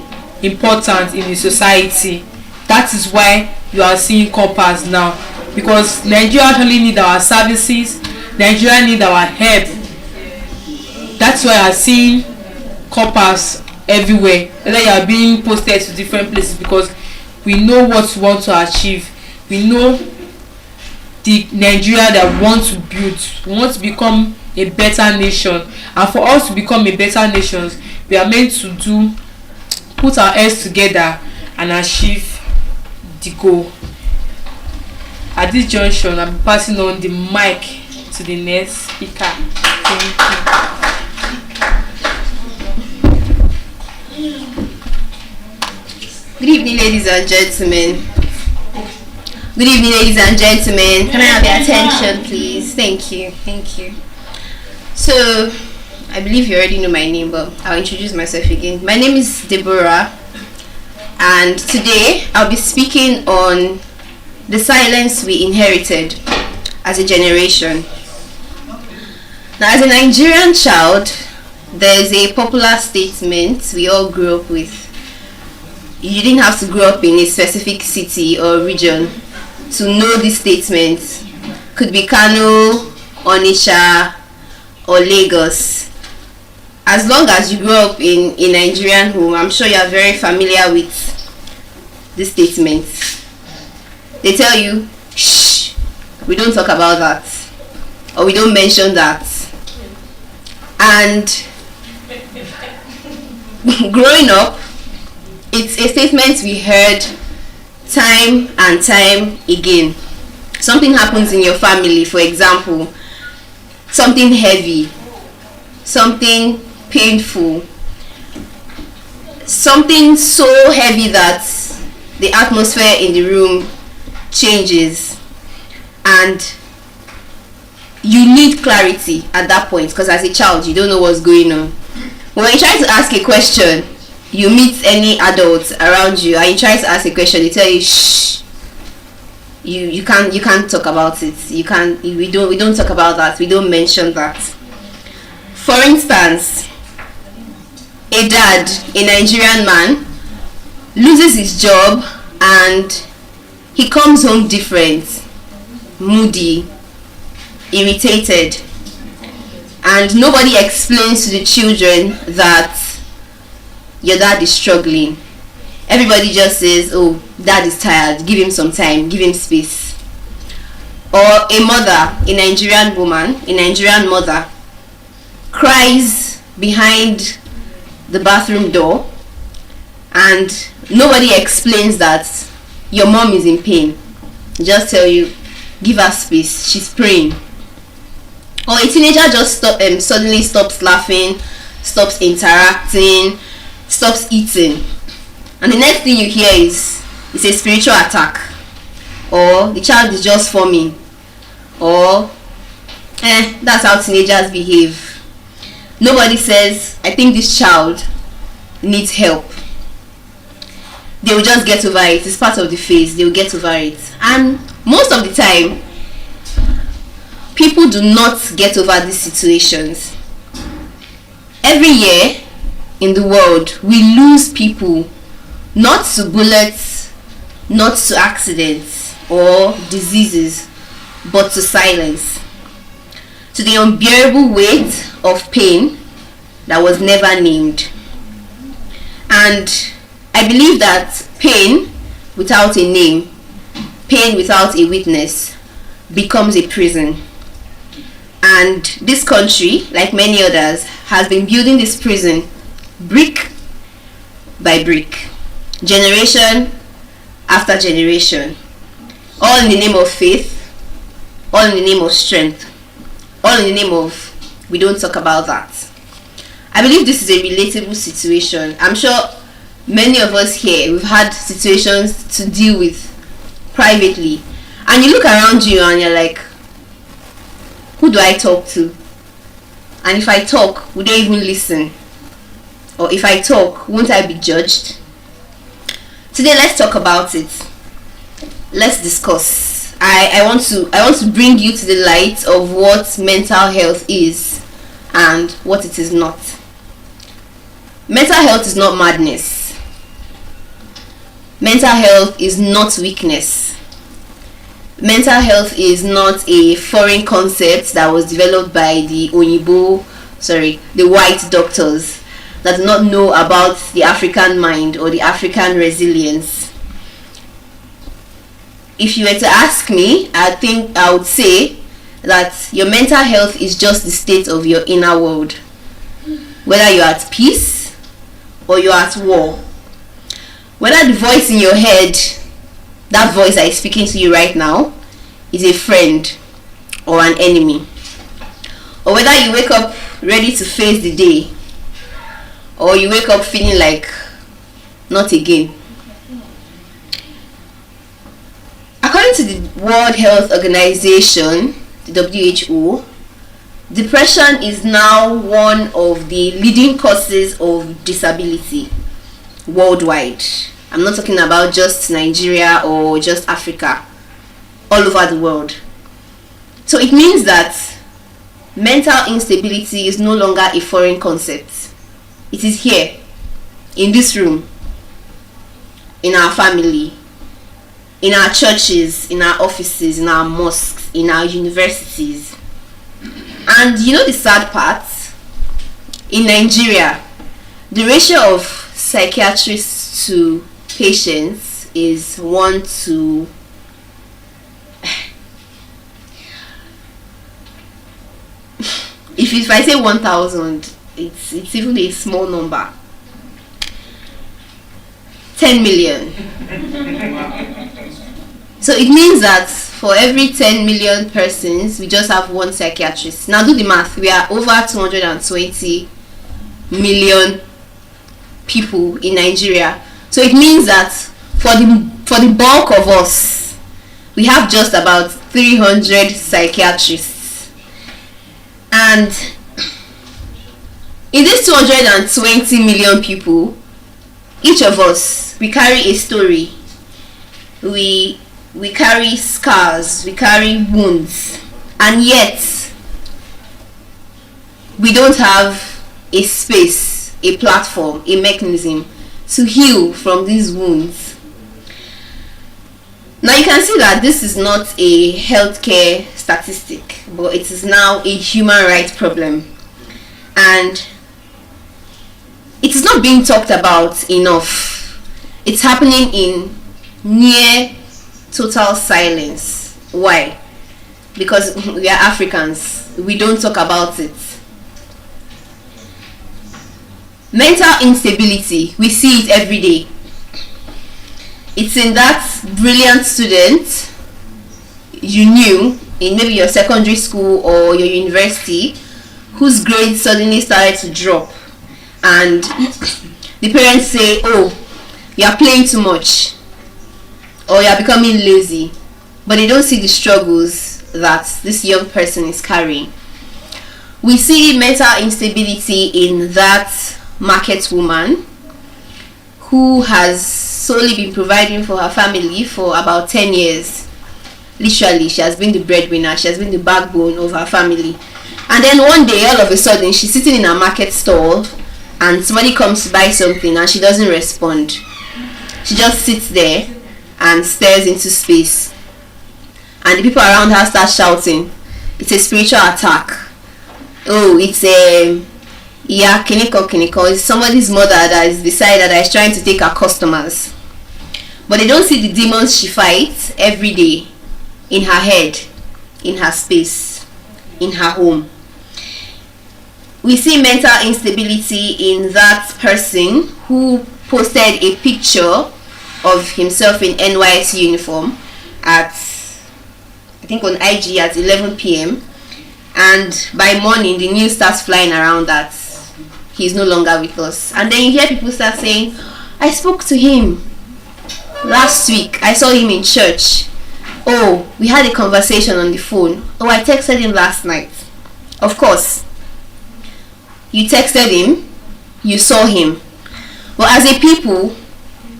important in the society. That is why you are seeing corpers now, because Nigeria actually need our services, Nigeria need our help. That's why I are seeing corpers everywhere, whether you are being posted to different places, because we know what we want to achieve. We know the Nigeria that we want to build. We want to become a better nation, and for us to become a better nation, we are meant to put our heads together and achieve the goal. At this junction, I'm passing on the mic to the next speaker. Thank you. Good evening, ladies and gentlemen. Good evening, ladies and gentlemen. Can I have your attention, please? Thank you. Thank you. So, I believe you already know my name, but I'll introduce myself again. My name is Deborah, and today I'll be speaking on the silence we inherited as a generation. Now, as a Nigerian child, there's a popular statement we all grew up with. You didn't have to grow up in a specific city or region to know this statement. Could be Kano, Onitsha, or Lagos. As long as you grew up in a Nigerian home, I'm sure you are very familiar with this statement. They tell you, shh, we don't talk about that, or we don't mention that. And growing up, it's a statement we heard time and time again. Something happens in your family, for example, something heavy, something painful, something so heavy that the atmosphere in the room changes, and you need clarity at that point, because as a child you don't know what's going on. When you try to ask a question, you meet any adults around you and you try to ask a question, they tell you shh, you can't talk about it, we don't talk about that, we don't mention that. For instance, a dad, a Nigerian man, loses his job and he comes home different, moody, irritated, and nobody explains to the children that your dad is struggling. Everybody just says, oh, dad is tired, give him some time, give him space. Or a mother, a Nigerian woman, a Nigerian mother, cries behind the bathroom door, and nobody explains that your mom is in pain. They just tell you, give her space, she's praying. Or a teenager just suddenly stops laughing, stops interacting, stops eating, and the next thing you hear is it's a spiritual attack, or the child is just forming, or that's how teenagers behave. Nobody says, I think this child needs help. They will just get over it. It's part of the phase. They will get over it. And most of the time, people do not get over these situations. Every year in the world, we lose people, not to bullets, not to accidents or diseases, but to silence, to the unbearable weight of pain that was never named. And I believe that pain without a name, pain without a witness, becomes a prison. And this country, like many others, has been building this prison brick by brick, generation after generation, all in the name of faith, all in the name of strength, all in the name of we don't talk about that. I believe this is a relatable situation. I'm sure many of us here, we've had situations to deal with privately, and you look around you and you're like, who do I talk to? And if I talk, would they even listen? Or if I talk, won't I be judged? Today, let's talk about it. Let's discuss. I want to bring you to the light of what mental health is and what it is not. Mental health is not madness. Mental health is not weakness. Mental health is not a foreign concept that was developed by the white doctors that do not know about the African mind or the African resilience. If you were to ask me, I think I would say that your mental health is just the state of your inner world. Whether you're at peace or you're at war. Whether the voice in your head, that voice that is speaking to you right now, is a friend or an enemy. Or whether you wake up ready to face the day, or you wake up feeling like, not again. According to the World Health Organization, the WHO, depression is now one of the leading causes of disability worldwide. I'm not talking about just Nigeria or just Africa, all over the world. So it means that mental instability is no longer a foreign concept. It is here, in this room, in our family, in our churches, in our offices, in our mosques, in our universities. And you know the sad part? In Nigeria, the ratio of psychiatrists to patients is 1 to if I say 1,000, it's even a small number. 10 million. So it means that for every 10 million persons, we just have one psychiatrist. Now do the math. We are over 220 million people in Nigeria. So it means that for the bulk of us, we have just about 300 psychiatrists. And in these 220 million people, each of us, we carry a story. We carry scars, we carry wounds, and yet we don't have a space, a platform, a mechanism to heal from these wounds. Now you can see that this is not a healthcare statistic, but it is now a human rights problem, and it is not being talked about enough. It's happening in near total silence. Why? Because we are Africans. We don't talk about it. Mental instability, we see it every day. It's in that brilliant student you knew in maybe your secondary school or your university whose grades suddenly started to drop, and the parents say, oh, you are playing too much or you are becoming lazy, but they don't see the struggles that this young person is carrying. We see mental instability in that market woman who has solely been providing for her family for about 10 years. Literally, she has been the breadwinner, she has been the backbone of her family. And then one day, all of a sudden, she's sitting in a market stall and somebody comes to buy something and she doesn't respond. She just sits there and stares into space. And the people around her start shouting, it's a spiritual attack. Oh, it's a... yeah, kiniko. It's somebody's mother that is beside her that is trying to take her customers. But they don't see the demons she fights every day in her head, in her space, in her home. We see mental instability in that person who posted a picture of himself in NYC uniform at, I think on IG at 11 p.m. and by morning the news starts flying around that he's no longer with us. And then you hear people start saying, I spoke to him last week, I saw him in church. Oh, we had a conversation on the phone. Oh, I texted him last night. Of course, you texted him, you saw him. But as a people,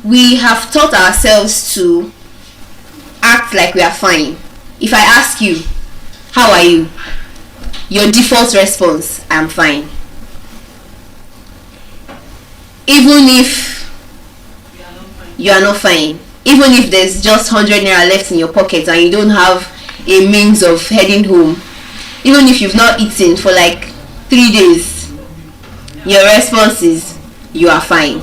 we have taught ourselves to act like we are fine. If I ask you, how are you? Your default response, I'm fine. Even if you are not fine, even if there's just 100 naira left in your pocket and you don't have a means of heading home, even if you've not eaten for like 3 days, your response is you are fine.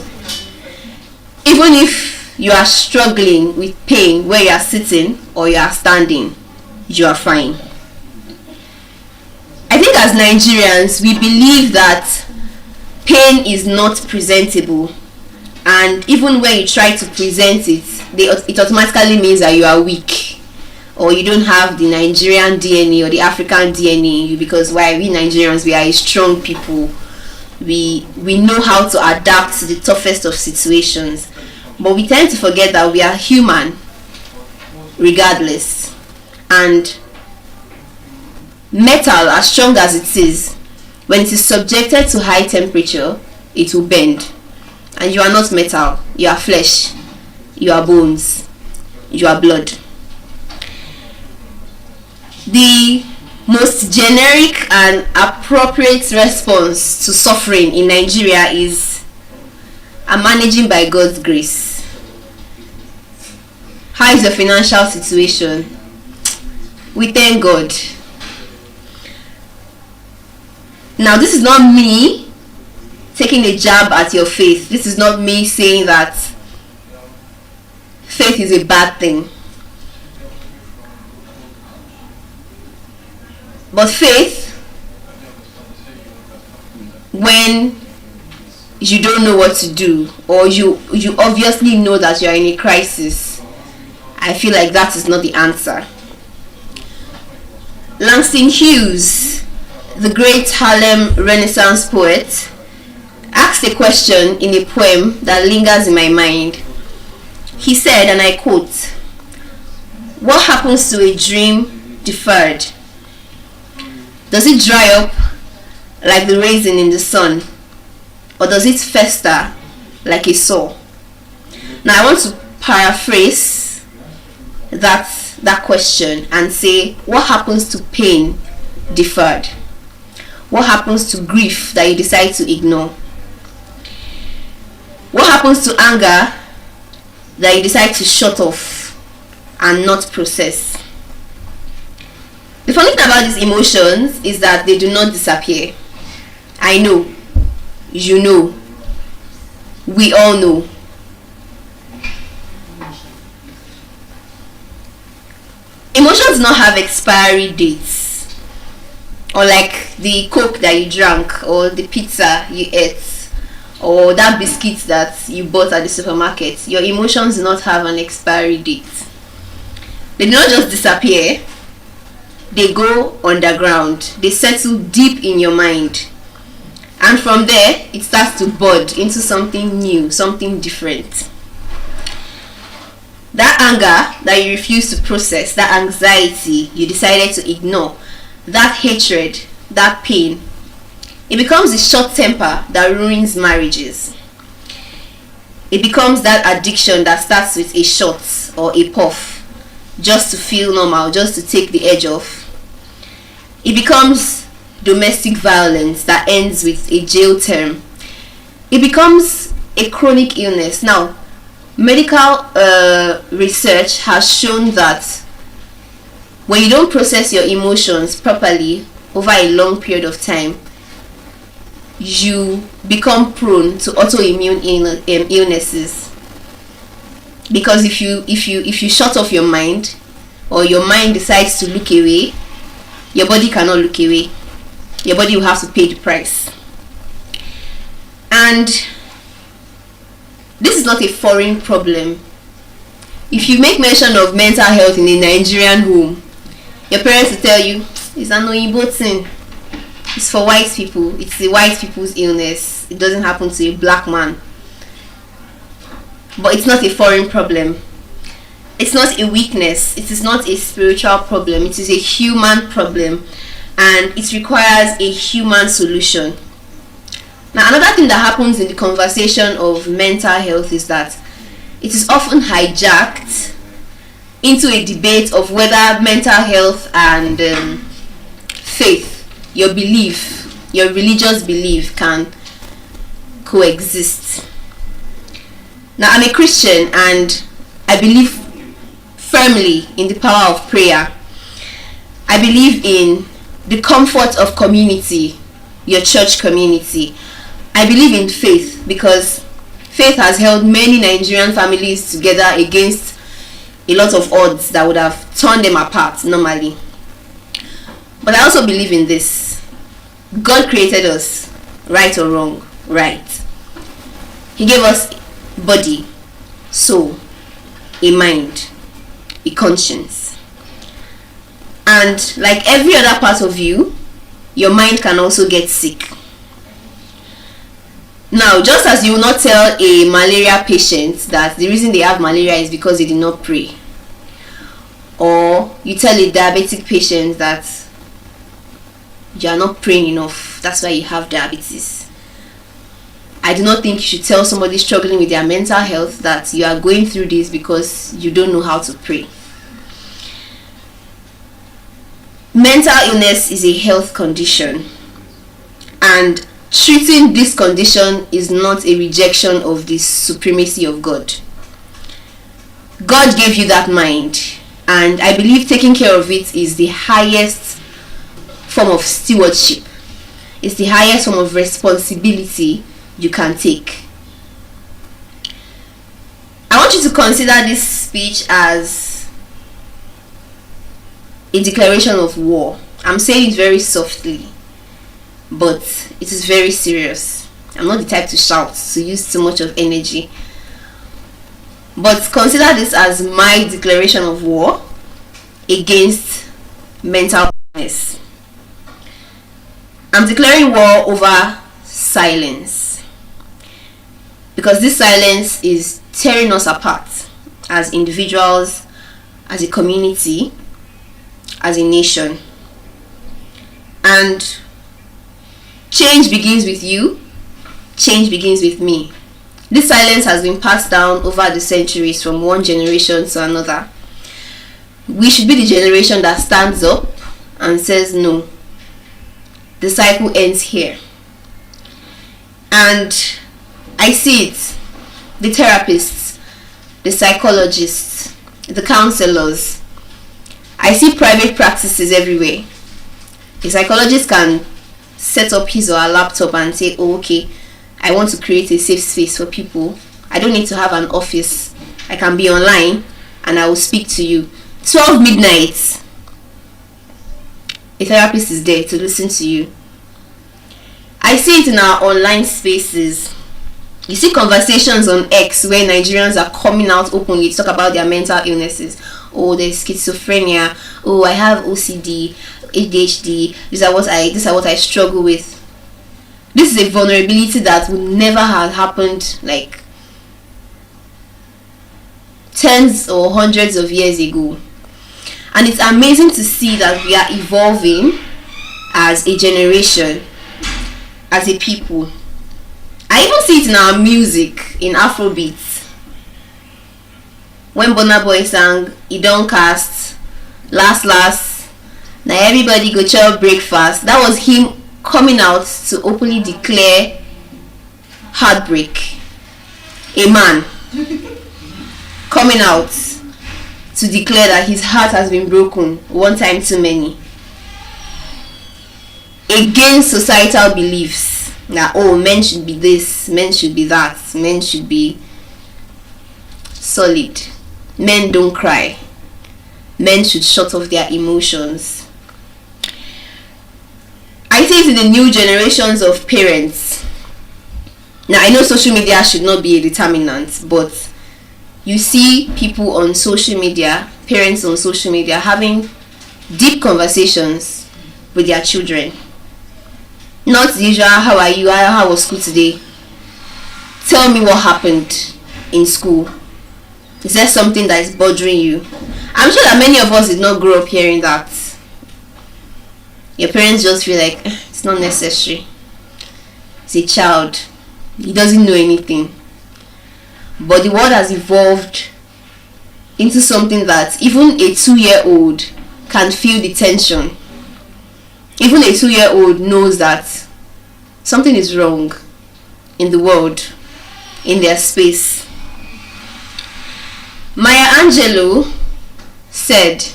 Even if you are struggling with pain where you are sitting or you are standing, you are fine. I think as Nigerians, we believe that pain is not presentable, and even when you try to present it, it automatically means that you are weak or you don't have the Nigerian DNA or the African DNA in you, because why? We Nigerians, we are a strong people. We know how to adapt to the toughest of situations, but we tend to forget that we are human regardless. And metal, as strong as it is, when it is subjected to high temperature, it will bend. And you are not metal, you are flesh, you are bones, you are blood. The most generic and appropriate response to suffering in Nigeria is I'm managing by God's grace. How is your financial situation? We thank God. Now, this is not me taking a jab at your faith. This is not me saying that faith is a bad thing. But faith, when you don't know what to do, or you obviously know that you are in a crisis, I feel like that is not the answer. Langston Hughes, the great Harlem Renaissance poet, asked a question in a poem that lingers in my mind. He said, and I quote, "What happens to a dream deferred? Does it dry up like the raisin in the sun, or does it fester like a sore?" Now I want to paraphrase that question and say, what happens to pain deferred? What happens to grief that you decide to ignore? What happens to anger that you decide to shut off and not process. The funny thing about these emotions is that they do not disappear. I know, you know, we all know. Emotions do not have expiry dates, or like the Coke that you drank, or the pizza you ate, or that biscuit that you bought at the supermarket. Your emotions do not have an expiry date. They do not just disappear, they go underground, they settle deep in your mind, and from there it starts to bud into something new, something different. That anger that you refuse to process, that anxiety you decided to ignore, that hatred, that pain, it becomes a short temper that ruins marriages. It becomes that addiction that starts with a shot or a puff, just to feel normal, just to take the edge off. It becomes domestic violence that ends with a jail term. It becomes a chronic illness. Now, medical research has shown that when you don't process your emotions properly over a long period of time, you become prone to autoimmune illnesses. Because if you shut off your mind, or your mind decides to look away, your body cannot look away. Your body will have to pay the price. And this is not a foreign problem. If you make mention of mental health in a Nigerian home, your parents will tell you it's an Oyibo thing. It's for white people. It's the white people's illness. It doesn't happen to a black man. But it's not a foreign problem. It's not a weakness. It is not a spiritual problem. It is a human problem, and it requires a human solution. Now, another thing that happens in the conversation of mental health is that it is often hijacked into a debate of whether mental health and faith, your belief, your religious belief, can coexist. Now, I'm a Christian and I believe firmly in the power of prayer. I believe in the comfort of community, your church community. I believe in faith because faith has held many Nigerian families together against a lot of odds that would have torn them apart normally. But I also believe in this. God created us, right or wrong, right. He gave us body, soul, a mind, a conscience. And like every other part of you, your mind can also get sick. Now, just as you will not tell a malaria patient that the reason they have malaria is because they did not pray, or you tell a diabetic patient that you are not praying enough, that's why you have diabetes, I do not think you should tell somebody struggling with their mental health that you are going through this because you don't know how to pray. Mental illness is a health condition, and treating this condition is not a rejection of the supremacy of God. God gave you that mind, and I believe taking care of it is the highest form of stewardship. It's the highest form of responsibility you can take. I want you to consider this speech as a declaration of war. I'm saying it very softly, but it is very serious. I'm not the type to shout, to use too much of energy. But consider this as my declaration of war against mental illness. I'm declaring war over silence, because this silence is tearing us apart as individuals, as a community, as a nation. And change begins with you. Change begins with me. This silence has been passed down over the centuries from one generation to another. We should be the generation that stands up and says no. The cycle ends here. And I see it. The therapists, the psychologists, the counselors. I see private practices everywhere. A psychologist can set up his or her laptop and say, oh, okay, I want to create a safe space for people. I don't need to have an office. I can be online and I will speak to you. 12 midnight, a therapist is there to listen to you. I see it in our online spaces. You see conversations on X where Nigerians are coming out openly to talk about their mental illnesses. Oh, there's schizophrenia. Oh, I have OCD, ADHD. These are what I struggle with. This is a vulnerability that would never have happened like tens or hundreds of years ago. And it's amazing to see that we are evolving as a generation, as a people. I even see it in our music, in Afrobeats. When Burna Boy sang, "He don't cast, last, now everybody go chop breakfast." That was him coming out to openly declare heartbreak. A man coming out to declare that his heart has been broken one time too many. Against societal beliefs that, oh, men should be this, men should be that, men should be solid, men don't cry, men should shut off their emotions. I see it in the new generations of parents. Now, I know social media should not be a determinant, but you see people on social media, parents on social media, having deep conversations with their children. Not the usual, how are you, how was school today? Tell me what happened in school. Is there something that is bothering you? I'm sure that many of us did not grow up hearing that. Your parents just feel like, it's not necessary. It's a child. He doesn't know anything. But the world has evolved into something that even a 2-year-old can feel the tension. Even a 2-year-old knows that something is wrong in the world, in their space. Maya Angelou said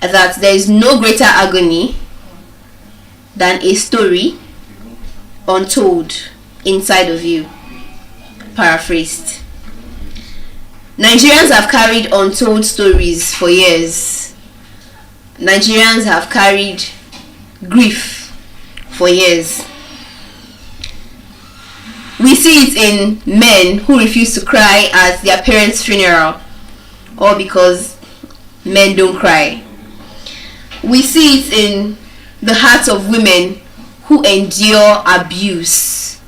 that there is no greater agony than a story untold inside of you. Paraphrased. Nigerians have carried untold stories for years. Nigerians have carried grief for years. We see it in men who refuse to cry at their parents' funeral, or because men don't cry. We see it in the hearts of women who endure abuse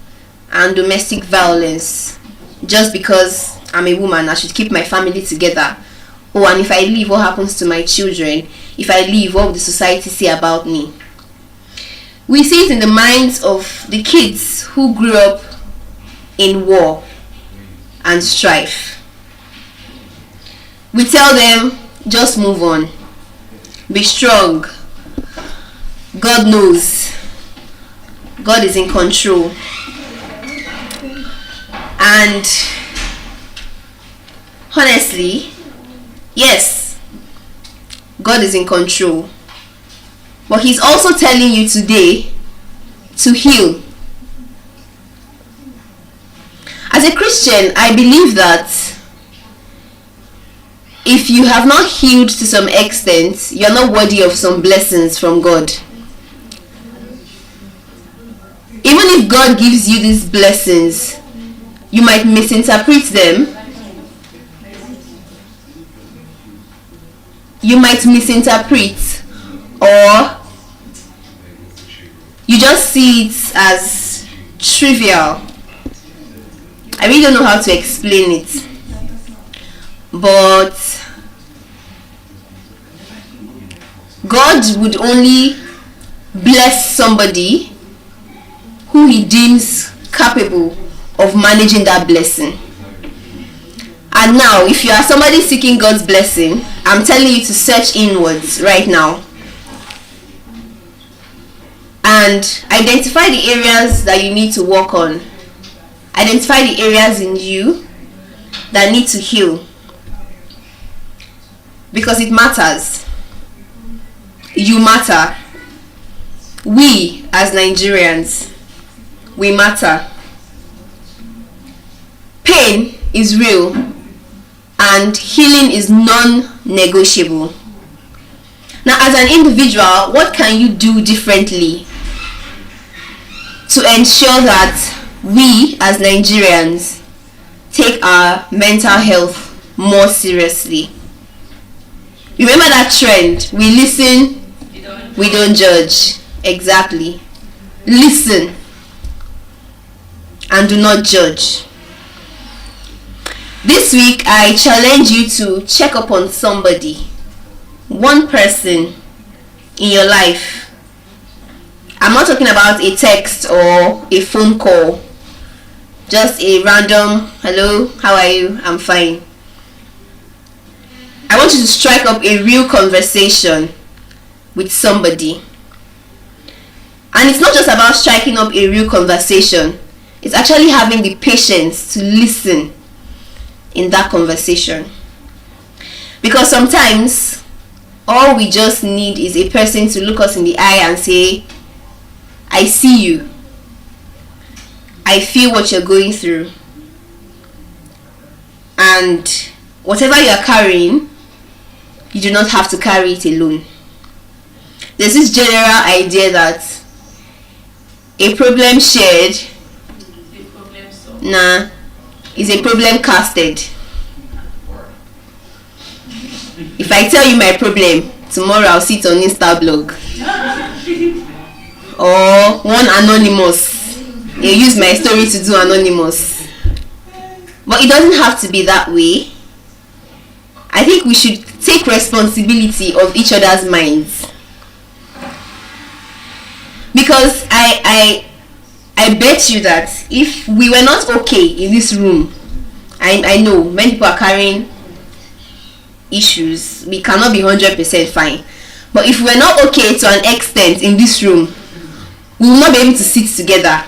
and domestic violence just because I'm a woman, I should keep my family together. Oh, and if I leave, what happens to my children? If I leave, what will the society say about me? We see it in the minds of the kids who grew up in war and strife. We tell them, just move on. Be strong. God knows. God is in control. And honestly, yes, God is in control. But He's also telling you today to heal. As a Christian, I believe that if you have not healed to some extent, you're not worthy of some blessings from God. Even if God gives you these blessings, you might misinterpret them. You might misinterpret, or you just see it as trivial. I really don't know how to explain it. But God would only bless somebody who He deems capable of managing that blessing. And now, if you are somebody seeking God's blessing, I'm telling you to search inwards right now and identify the areas that you need to work on. Identify the areas in you that need to heal. because it matters. You matter. We as Nigerians, we matter. Pain is real and healing is non-negotiable. Now, as an individual, what can you do differently to ensure that we as Nigerians take our mental health more seriously? Remember that trend, we listen, we don't judge. Exactly. Listen and do not judge. This week I challenge you to check up on somebody, one person in your life. I'm not talking about a text or a phone call, just a random hello, how are you, I'm fine. I want you to strike up a real conversation with somebody. And it's not just about striking up a real conversation, it's actually having the patience to listen in that conversation. Because sometimes all we just need is a person to look us in the eye and say, I see you, I feel what you're going through, and whatever you're carrying, you do not have to carry it alone. There's this general idea that a problem shared is a problem casted. If I tell you my problem, tomorrow I'll sit on Insta blog. Or one anonymous. They use my story to do anonymous. But it doesn't have to be that way. I think we should take responsibility of each other's minds. Because I bet you that if we were not okay in this room, I know many people are carrying issues, we cannot be 100% fine. But if we're not okay to an extent in this room, we will not be able to sit together.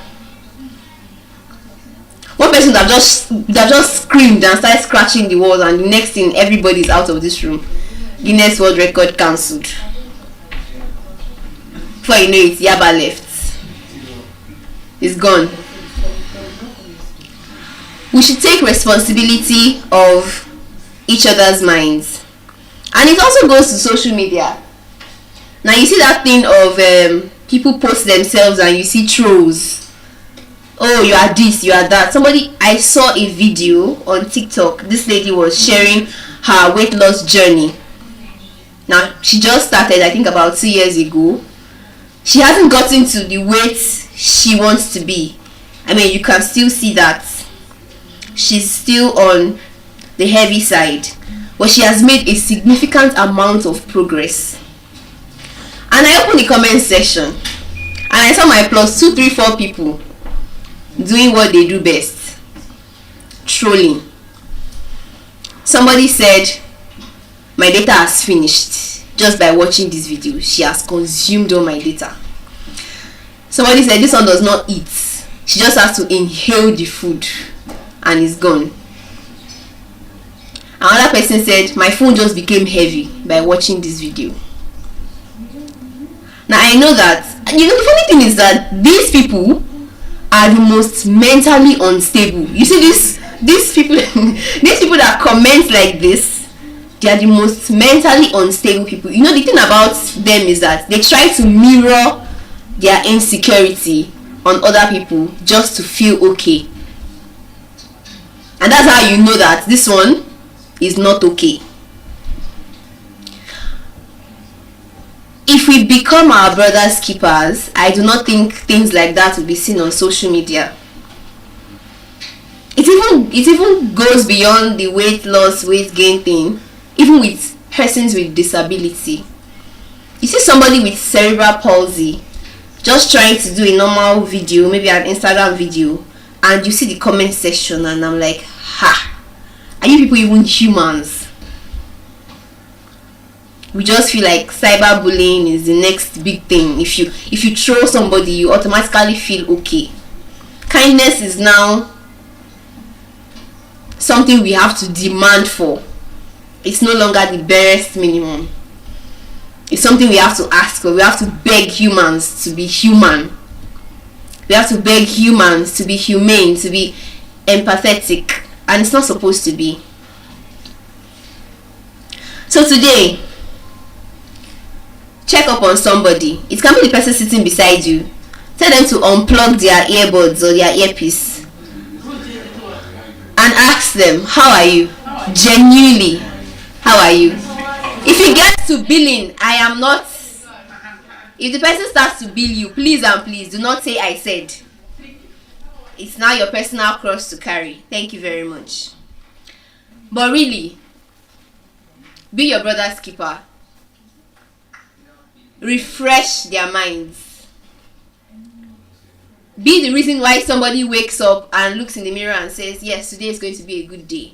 One person that just screamed and started scratching the walls, and the next thing, everybody is out of this room. Guinness World Record cancelled. Before you know it, Yaba left. It's gone. We should take responsibility of each other's minds. And it also goes to social media. Now you see that thing of people post themselves and you see trolls. Oh, you are this, you are that. I saw a video on TikTok. This lady was sharing her weight loss journey. Now, she just started, I think, about 2 years ago. She hasn't gotten to the weight she wants to be. I mean, you can still see that she's still on the heavy side. But she has made a significant amount of progress. And I opened the comment section. And I saw my plus 2, 3, 4 people doing what they do best, trolling. Somebody said, my data has finished just by watching this video. She has consumed all my data. Somebody said, this one does not eat, she just has to inhale the food and it's gone. Another person said, my phone just became heavy by watching this video. Now I know that, the funny thing is that these people are the most mentally unstable. You see these people these people that comment like this, they are the most mentally unstable people. You know, the thing about them is that they try to mirror their insecurity on other people just to feel okay. And that's how you know that this one is not okay. If we become our brother's keepers, I do not think things like that will be seen on social media. It even goes beyond the weight loss, weight gain thing, even with persons with disability. You see somebody with cerebral palsy just trying to do a normal video, maybe an Instagram video, and you see the comment section and I'm like, ha, are you people even humans? We just feel like cyberbullying is the next big thing. If you troll somebody, you automatically feel okay. Kindness is now something we have to demand for. It's no longer the barest minimum. It's something we have to ask for. We have to beg humans to be human. We have to beg humans to be humane, to be empathetic, and it's not supposed to be. So today, check up on somebody. It can be the person sitting beside you. Tell them to unplug their earbuds or their earpiece and ask them, how are you? Genuinely, how are you? If it gets to billing, I am not. If the person starts to bill you, please and please do not say I said. It's now your personal cross to carry. Thank you very much. But really, be your brother's keeper. Refresh their minds. Be the reason why somebody wakes up and looks in the mirror and says, yes, today is going to be a good day.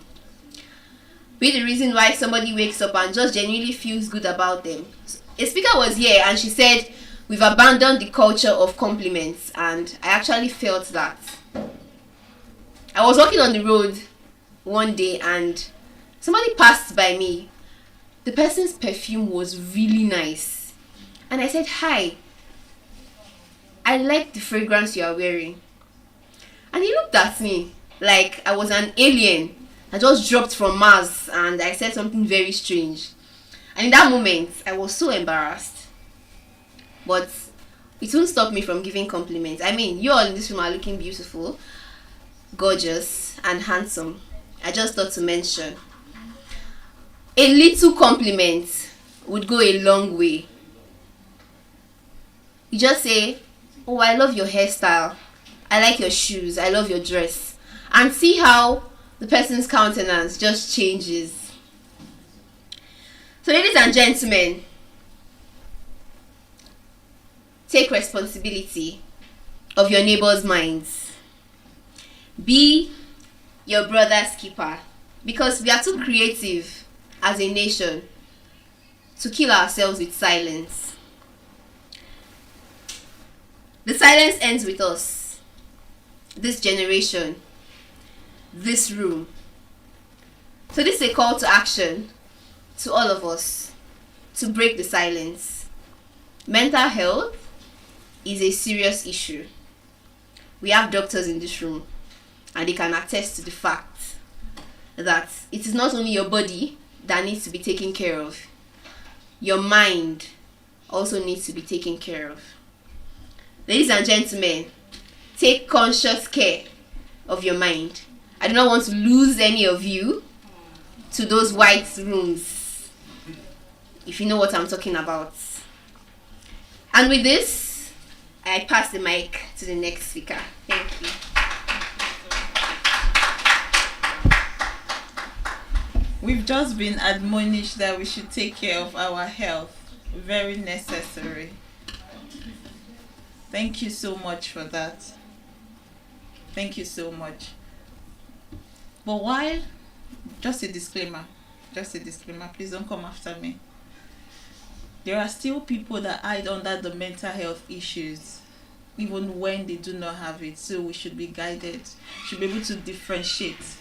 Be the reason why somebody wakes up and just genuinely feels good about them. A speaker was here and she said, we've abandoned the culture of compliments, and I actually felt that. I was walking on the road one day and somebody passed by me. The person's perfume was really nice. And I said, hi, I like the fragrance you are wearing. And he looked at me like I was an alien. I just dropped from Mars and I said something very strange. And in that moment, I was so embarrassed. But it won't stop me from giving compliments. I mean, you all in this room are looking beautiful, gorgeous, and handsome. I just thought to mention. A little compliment would go a long way. You just say, oh, I love your hairstyle. I like your shoes. I love your dress. And see how the person's countenance just changes. So, ladies and gentlemen, take responsibility of your neighbor's minds. Be your brother's keeper, because we are too creative as a nation to kill ourselves with silence. The silence ends with us, this generation, this room. So this is a call to action to all of us to break the silence. Mental health is a serious issue. We have doctors in this room and they can attest to the fact that it is not only your body that needs to be taken care of. Your mind also needs to be taken care of. Ladies and gentlemen, take conscious care of your mind. I do not want to lose any of you to those white rooms, if you know what I'm talking about. And with this, I pass the mic to the next speaker. Thank you. We've just been admonished that we should take care of our health. Very necessary. Thank you so much for that. Thank you so much. But while, just a disclaimer, please don't come after me. There are still people that hide under the mental health issues, even when they do not have it. So we should be guided, should be able to differentiate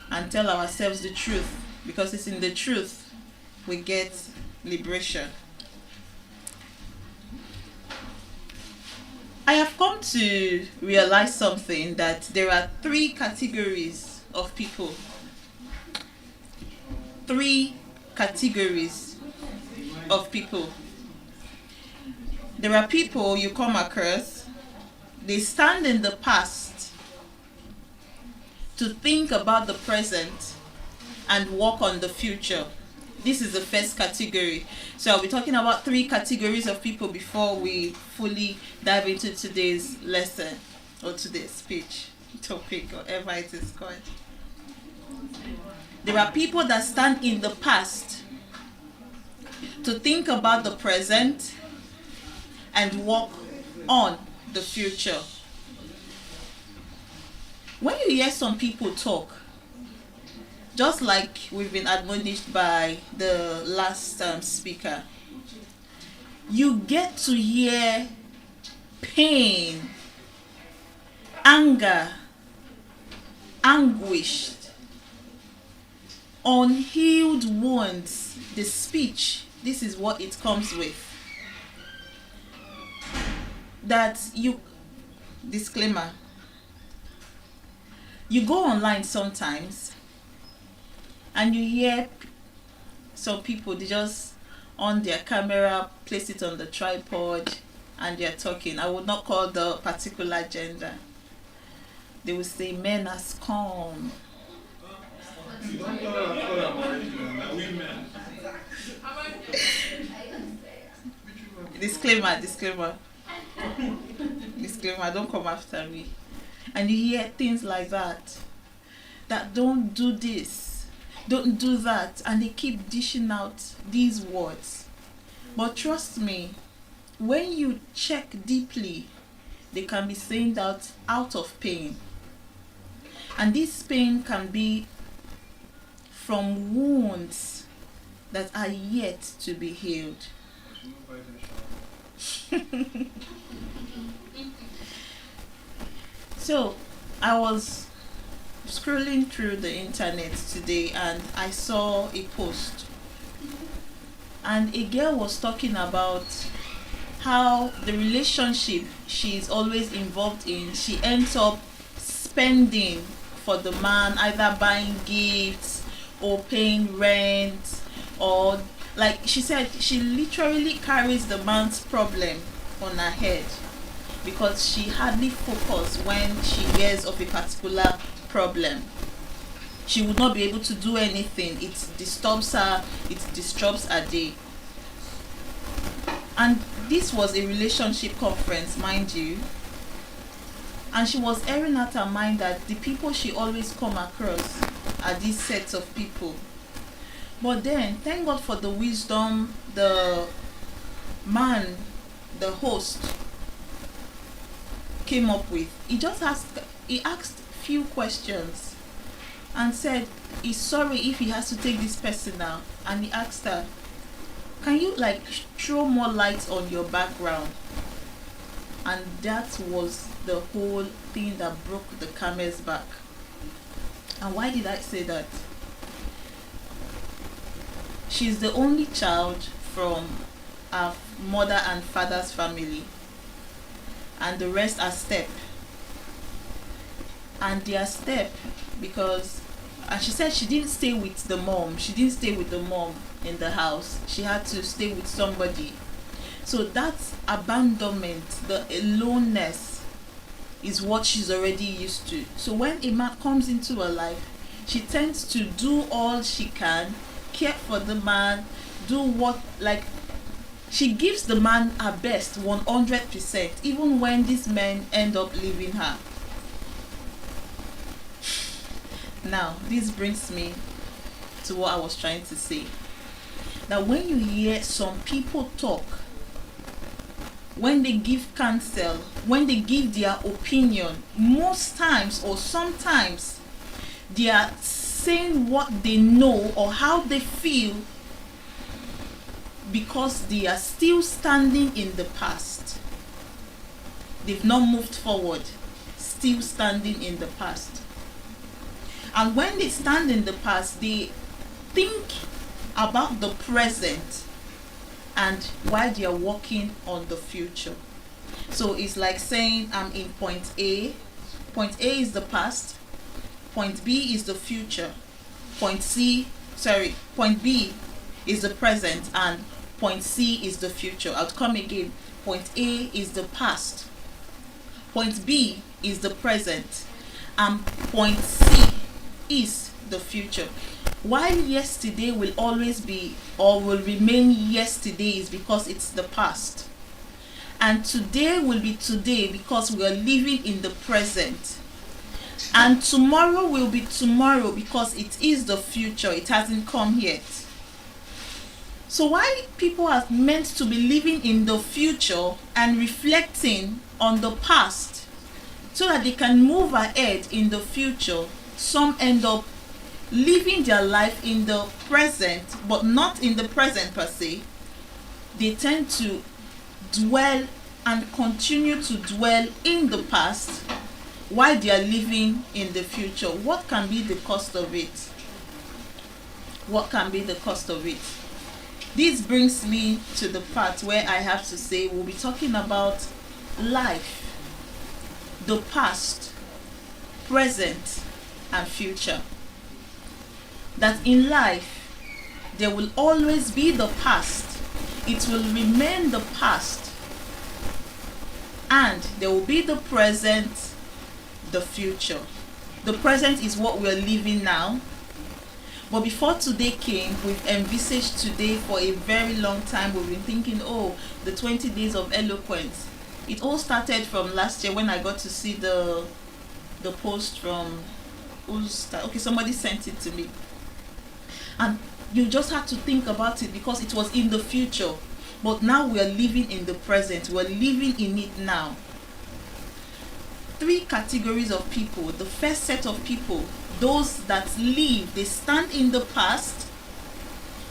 and tell ourselves the truth, because it's in the truth we get liberation. I have come to realize something, that there are 3 categories of people. 3 categories of people. There are people you come across, they stand in the past to think about the present and work on the future. This is the first category. So I'll be talking about 3 categories of people before we fully dive into today's lesson or today's speech, topic, whatever it is called. There are people that stand in the past to think about the present and work on the future. When you hear some people talk, just like we've been admonished by the last speaker, you get to hear pain, anger, anguish, unhealed wounds, the speech, this is what it comes with. That you, disclaimer, you go online sometimes and you hear some people, they just on their camera, place it on the tripod, and they're talking. I would not call the particular gender. They will say men are scum. Disclaimer, disclaimer. Disclaimer, don't come after me. And you hear things like that. That don't do this, don't do that, and they keep dishing out these words. But trust me, when you check deeply, they can be saying that out of pain. And this pain can be from wounds that are yet to be healed. So, I was scrolling through the internet today and I saw a post. And a girl was talking about how the relationship she's always involved in, she ends up spending for the man, either buying gifts or paying rent, or like she said, she literally carries the man's problem on her head because she hardly focuses when she hears of a particular problem. She would not be able to do anything. It disturbs her, it disrupts her day. And this was a relationship conference, mind you. And she was airing out her mind that the people she always come across are these sets of people. But then, thank God for the wisdom the man, the host, came up with. He asked few questions and said he's sorry if he has to take this person out. And he asked her, can you like throw more light on your background? And that was the whole thing that broke the camel's back. And why did I say that? She's the only child from her mother and father's family, and the rest are step. And they are step because, and she said she didn't stay with the mom. She didn't stay with the mom in the house. She had to stay with somebody. So that abandonment, the aloneness, is what she's already used to. So when a man comes into her life, she tends to do all she can, care for the man, do what, like, she gives the man her best 100%, even when these men end up leaving her. Now, this brings me to what I was trying to say. That when you hear some people talk, when they give counsel, when they give their opinion, most times or sometimes they are saying what they know or how they feel because they are still standing in the past. They've not moved forward, still standing in the past. And when they stand in the past, they think about the present and why they are working on the future. So it's like saying I'm in point A. Point A is the past. Point B is the future. Point B is the present, and point C is the future. I'll come again. Point A is the past. Point B is the present, and point C is the future. While yesterday will always be or will remain yesterday is because it's the past. And today will be today because we are living in the present. And tomorrow will be tomorrow because it is the future. It hasn't come yet. So why people are meant to be living in the future and reflecting on the past so that they can move ahead in the future, some end up living their life in the present, but not in the present per se. They tend to dwell and continue to dwell in the past while they are living in the future. What can be the cost of it? what can be the cost of it? This brings me to the part where I have to say we'll be talking about life, the past, present, and future. That in life, there will always be the past. It will remain the past. And there will be the present, the future. The present is what we're living now. But before today came, we've envisaged today for a very long time. We've been thinking, oh, the 20 days of eloquence. It all started from last year when I got to see the post from okay, somebody sent it to me. And you just had to think about it because it was in the future. But now we are living in the present. We're living in it now. 3 categories of people. The first set of people, those that live, they stand in the past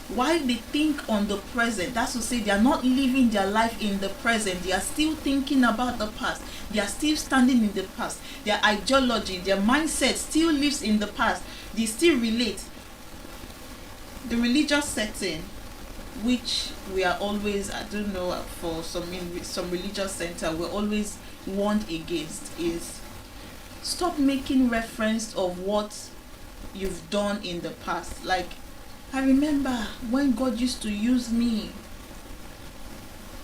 while they think on the present. That's to say they are not living their life in the present. They are still thinking about the past. They are still standing in the past. Their ideology, their mindset still lives in the past. They still relate. The religious setting, which we are always, I don't know, for some religious center, we're always warned against, is stop making reference of what you've done in the past. Like, I remember when God used to use me.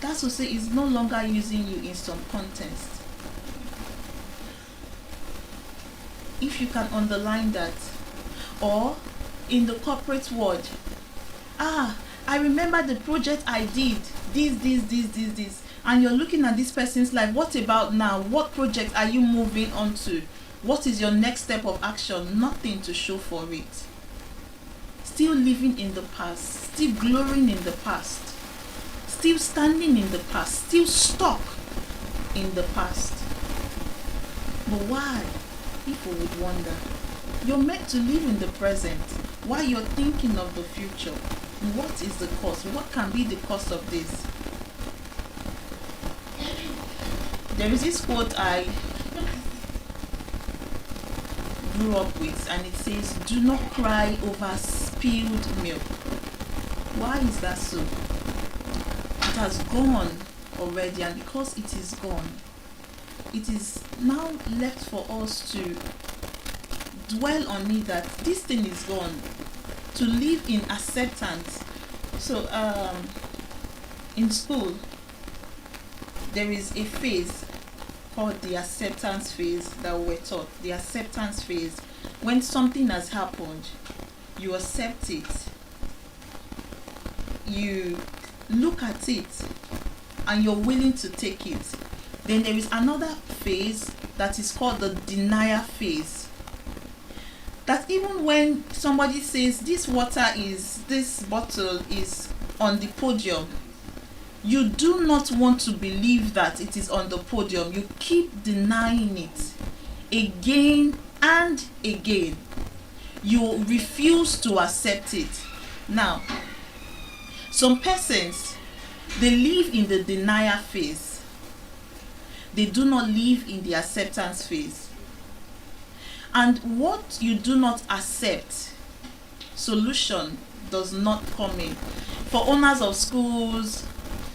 That's to say, He's no longer using you in some context. If you can underline that. Or in the corporate world, I remember the project I did, this, and you're looking at this person's life. What about now? What project are you moving on to? What is your next step of action? Nothing to show for it. Still living in the past, still glorying in the past, still standing in the past, still stuck in the past. But why? People would wonder. You're meant to live in the present while you're thinking of the future. What is the cost? What can be the cost of this? There is this quote I grew up with, and it says, "Do not cry over spilled milk." Why is that so? It has gone already, and because it is gone, it is now left for us to dwell on it, that this thing is gone, to live in acceptance. So in school there is a phase called the acceptance phase that we're taught. The acceptance phase, when something has happened, you accept it, you look at it, and you're willing to take it. Then there is another phase that is called the denial phase. That even when somebody says this bottle is on the podium, you do not want to believe that it is on the podium. You keep denying it again and again. You refuse to accept it. Now, some persons, they live in the denial phase. They do not live in the acceptance phase. And what you do not accept, solution does not come in. For owners of schools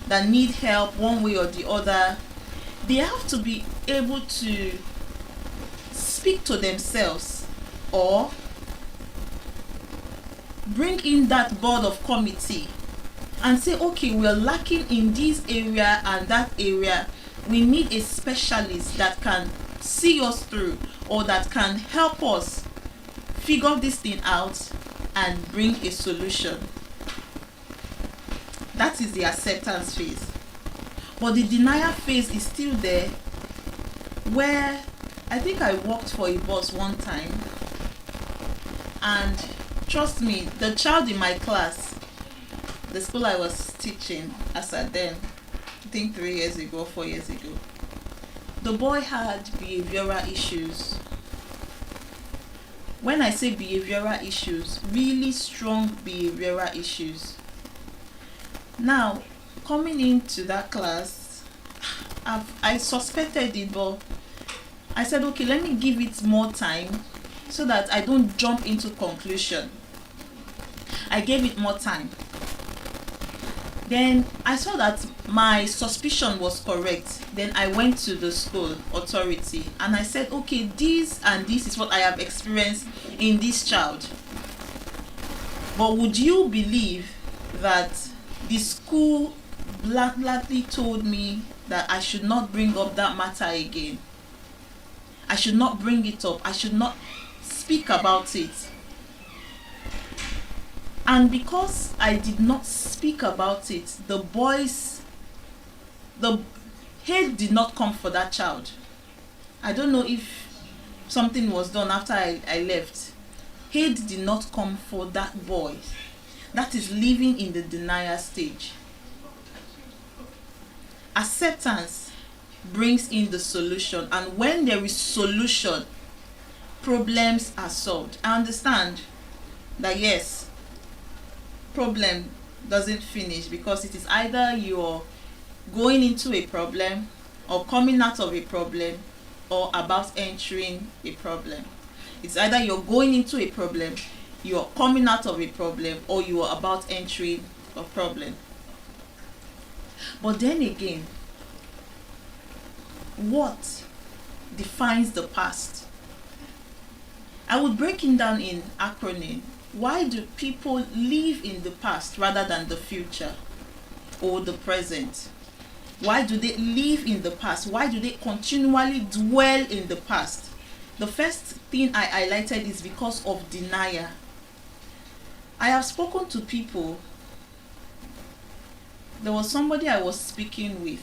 that need help one way or the other, they have to be able to speak to themselves or bring in that board of committee and say, okay, we're lacking in this area and that area. We need a specialist that can see us through, or that can help us figure this thing out and bring a solution. That is the acceptance phase. But the denial phase is still there, where I think I worked for a boss one time, and trust me, the child in my class, the school I was teaching as at then, I think 3 years ago, 4 years ago, the boy had behavioral issues. When I say behavioral issues, really strong behavioral issues. Now, coming into that class, I suspected it, but I said, okay, let me give it more time so that I don't jump into conclusion. I gave it more time. Then I saw that my suspicion was correct. Then I went to the school authority and I said, okay, this and this is what I have experienced in this child. But would you believe that the school blatantly told me that I should not bring up that matter again? I should not bring it up. I should not speak about it. And because I did not speak about it, the hate did not come for that child. I don't know if something was done after I left. Hate did not come for that boy. That is living in the denial stage. Acceptance brings in the solution, and when there is solution, problems are solved. I understand that yes, problem doesn't finish, because it is either you're going into a problem or coming out of a problem or about entering a problem. It's either you're going into a problem, you're coming out of a problem, or you are about entering a problem. But then again, what defines the past? I would break it down in acronym. Why do people live in the past rather than the future or the present? Why do they live in the past? Why do they continually dwell in the past? The first thing I highlighted is because of denial. I have spoken to people. There was somebody I was speaking with,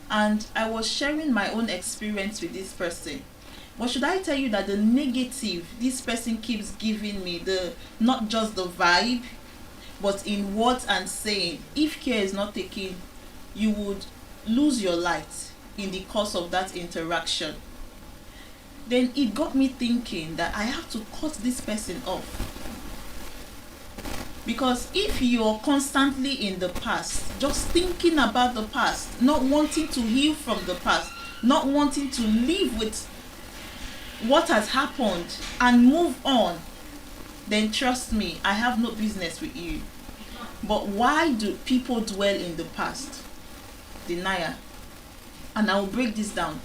and I was sharing my own experience with this person. But should I tell you that the negative this person keeps giving me, not just the vibe, but in words and saying, if care is not taken, you would lose your light in the course of that interaction. Then it got me thinking that I have to cut this person off. Because if you're constantly in the past, just thinking about the past, not wanting to heal from the past, not wanting to live with what has happened and move on, then trust me, I have no business with you. But why do people dwell in the past? Denial. And I will break this down.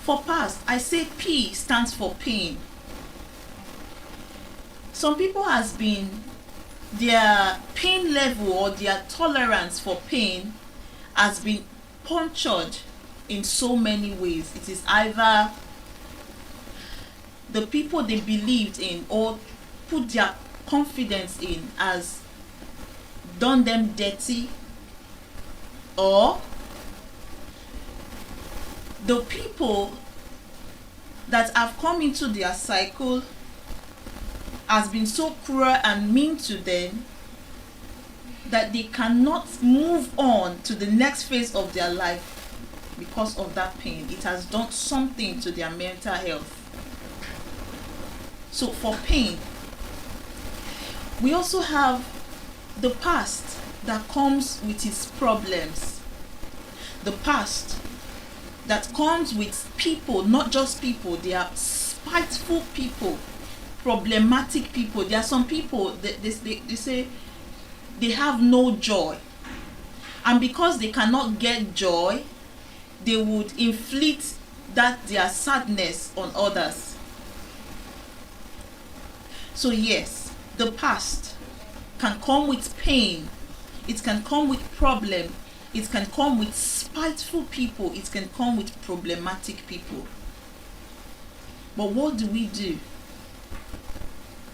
For past, I say P stands for pain. Some people has been, their pain level or their tolerance for pain has been punctured in so many ways. It is either the people they believed in or put their confidence in has done them dirty, or the people that have come into their cycle has been so cruel and mean to them that they cannot move on to the next phase of their life because of that pain. It has done something to their mental health. So for pain, we also have the past that comes with its problems. The past that comes with people, not just people, they are spiteful people, problematic people. There are some people that they say they have no joy. And because they cannot get joy, they would inflict that their sadness on others. So yes, the past can come with pain, it can come with problem, it can come with spiteful people, it can come with problematic people. But what do we do?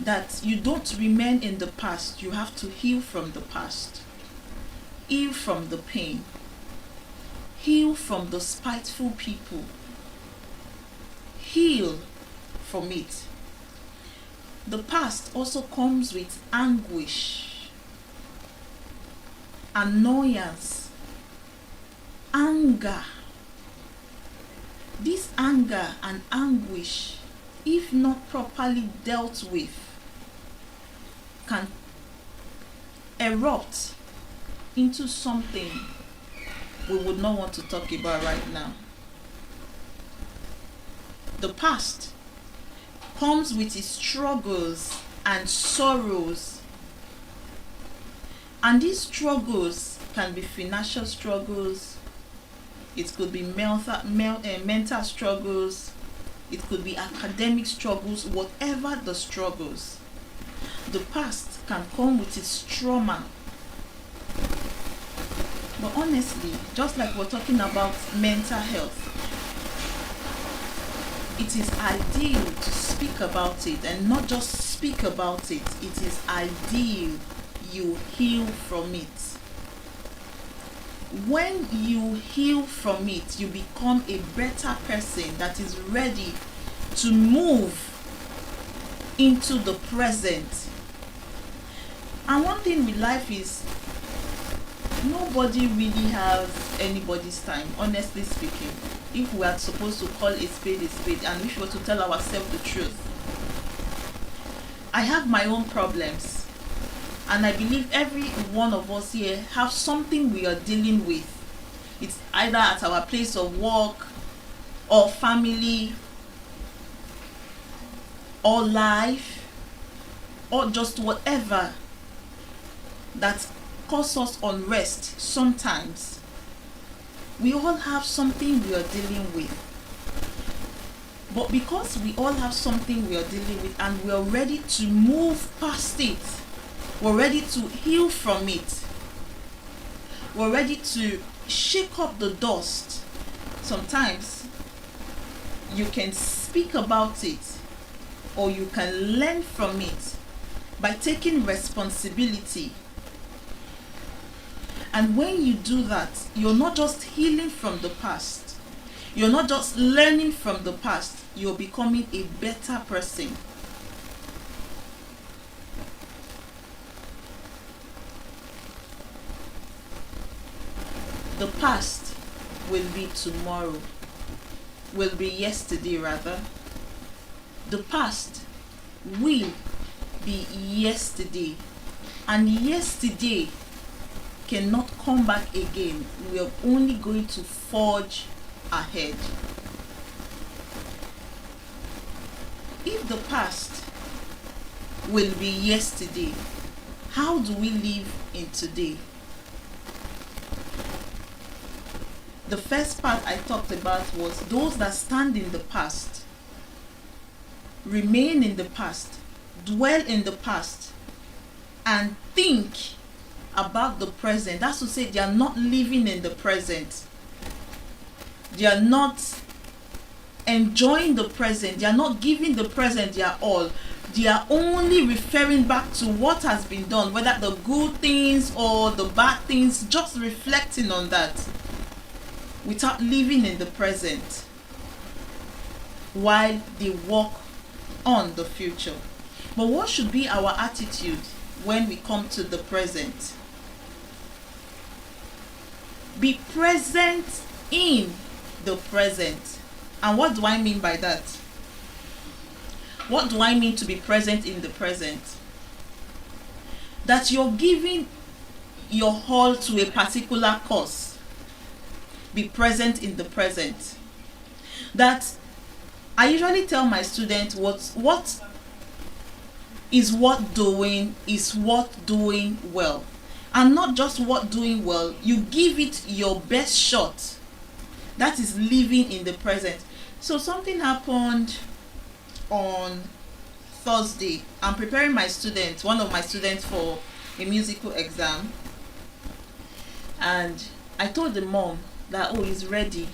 That you don't remain in the past, you have to heal from the past. Heal from the pain. Heal from the spiteful people. Heal from it. The past also comes with anguish, annoyance, anger. This anger and anguish, if not properly dealt with, can erupt into something we would not want to talk about right now. The past comes with its struggles and sorrows And these struggles can be financial struggles, it could be mental struggles, it could be academic struggles, whatever the struggles. The past can come with its trauma. But honestly, just like we're talking about mental health, it is ideal to speak about it, and not just speak about it. It is ideal you heal from it. When you heal from it, you become a better person that is ready to move into the present. And one thing with life is nobody really has anybody's time, honestly speaking. If we are supposed to call a spade, and if we were to tell ourselves the truth, I have my own problems, and I believe every one of us here have something we are dealing with. It's either at our place of work, or family, or life, or just whatever that causes us unrest sometimes. We all have something we are dealing with. But because we all have something we are dealing with, and we are ready to move past it, we're ready to heal from it, we're ready to shake up the dust, sometimes you can speak about it, or you can learn from it by taking responsibility. And when you do that, you're not just healing from the past, you're not just learning from the past, you're becoming a better person. The past will be tomorrow, will be yesterday rather. The past will be yesterday, and yesterday cannot come back again. We are only going to forge ahead. If the past will be yesterday, how do we live in today? The first part I talked about was those that stand in the past, remain in the past, dwell in the past, and think about the present. That's to say, they are not living in the present. They are not enjoying the present. They are not giving the present their all. They are only referring back to what has been done, whether the good things or the bad things, just reflecting on that without living in the present while they work on the future. But what should be our attitude when we come to the present? Be present in the present. And what do I mean by that? What do I mean to be present in the present? That you're giving your all to a particular cause. Be present in the present. That I usually tell my students what is what doing well. And not just what doing well, you give it your best shot. That is living in the present. So something happened on Thursday. I'm preparing one of my students for a musical exam. And I told the mom that, oh, he's ready.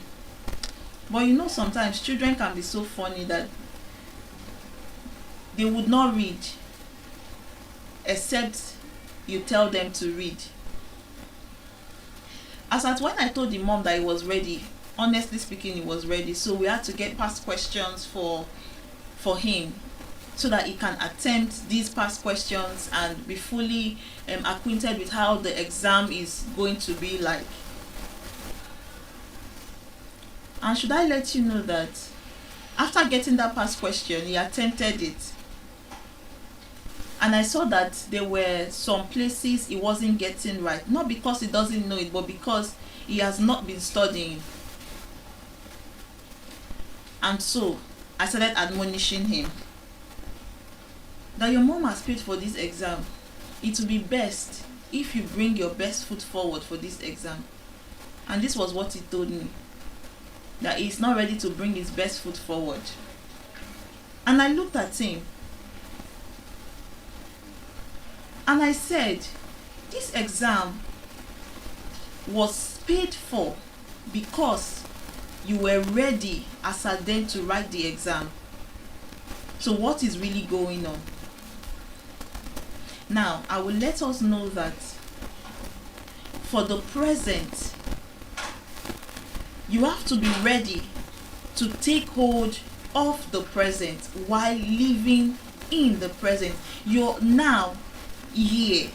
But you know, sometimes children can be so funny that they would not read except you tell them to read. As at when I told the mom that he was ready, honestly speaking, he was ready. So we had to get past questions for him so that he can attempt these past questions and be fully acquainted with how the exam is going to be like. And should I let you know that after getting that past question, he attempted it. And I saw that there were some places he wasn't getting right. Not because he doesn't know it, but because he has not been studying. And so I started admonishing him that your mom has paid for this exam. It will be best if you bring your best foot forward for this exam. And this was what he told me, that he's not ready to bring his best foot forward. And I looked at him and I said, this exam was paid for because you were ready as at then to write the exam. So what is really going on? Now, I will let us know that for the present, you have to be ready to take hold of the present while living in the present. You're now here.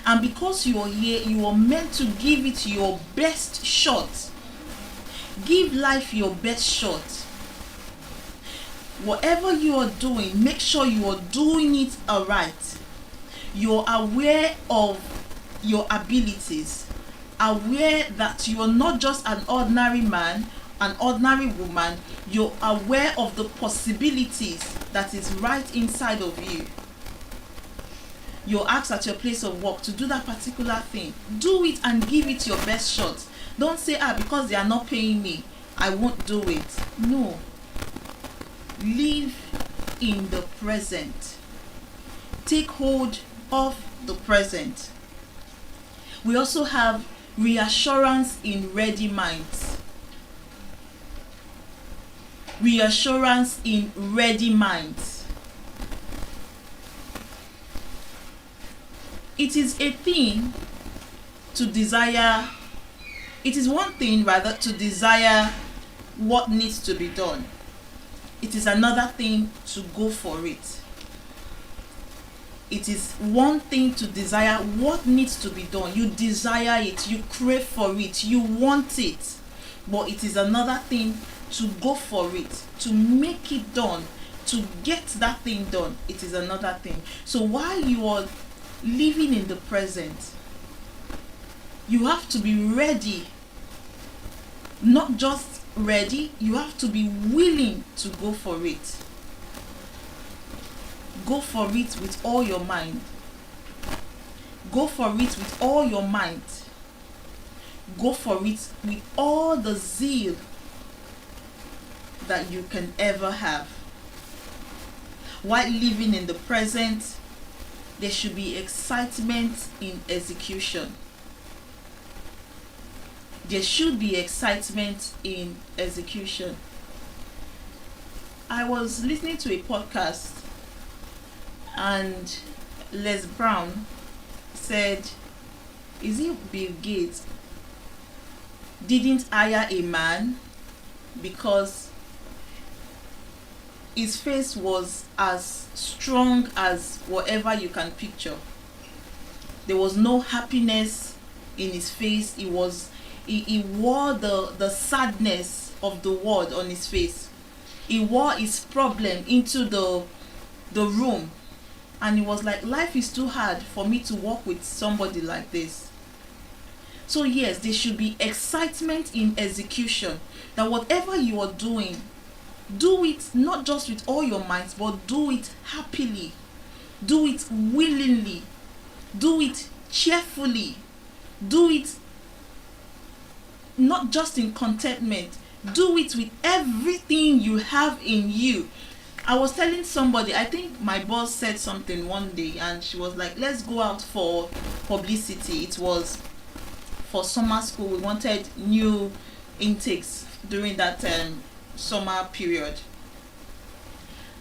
And because you're here, you are meant to give it your best shot. Give life your best shot. Whatever you are doing, make sure you are doing it aright. You're aware of your abilities, aware that you are not just an ordinary man, an ordinary woman. You're aware of the possibilities that is right inside of you. You're asked at your place of work to do that particular thing. Do it and give it your best shot. Don't say, because they are not paying me, I won't do it. No. Live in the present. Take hold of the present. We also have reassurance in ready minds. Reassurance in ready minds. It is a thing to desire, it is one thing rather to desire what needs to be done. It is another thing to go for it. It is one thing to desire what needs to be done. You desire it, you crave for it, you want it. But it is another thing to go for it, to make it done, to get that thing done. It is another thing. So while you are living in the present, you have to be ready. Not just ready, you have to be willing to go for it. Go for it with all your mind. Go for it with all your mind. Go for it with all the zeal that you can ever have. While living in the present, there should be excitement in execution. There should be excitement in execution. I was listening to a podcast and Les Brown said, is it Bill Gates didn't hire a man because his face was as strong as whatever you can picture. There was no happiness in his face. He wore the sadness of the world on his face. He wore his problem into the room, and he was like, life is too hard for me to work with somebody like this. So yes, there should be excitement in execution, that whatever you are doing, do it not just with all your minds, but do it happily, do it willingly, do it cheerfully, do it not just in contentment, do it with everything you have in you. I was telling somebody, I think my boss said something one day, and she was like, let's go out for publicity. It was for summer school. We wanted new intakes during that summer period,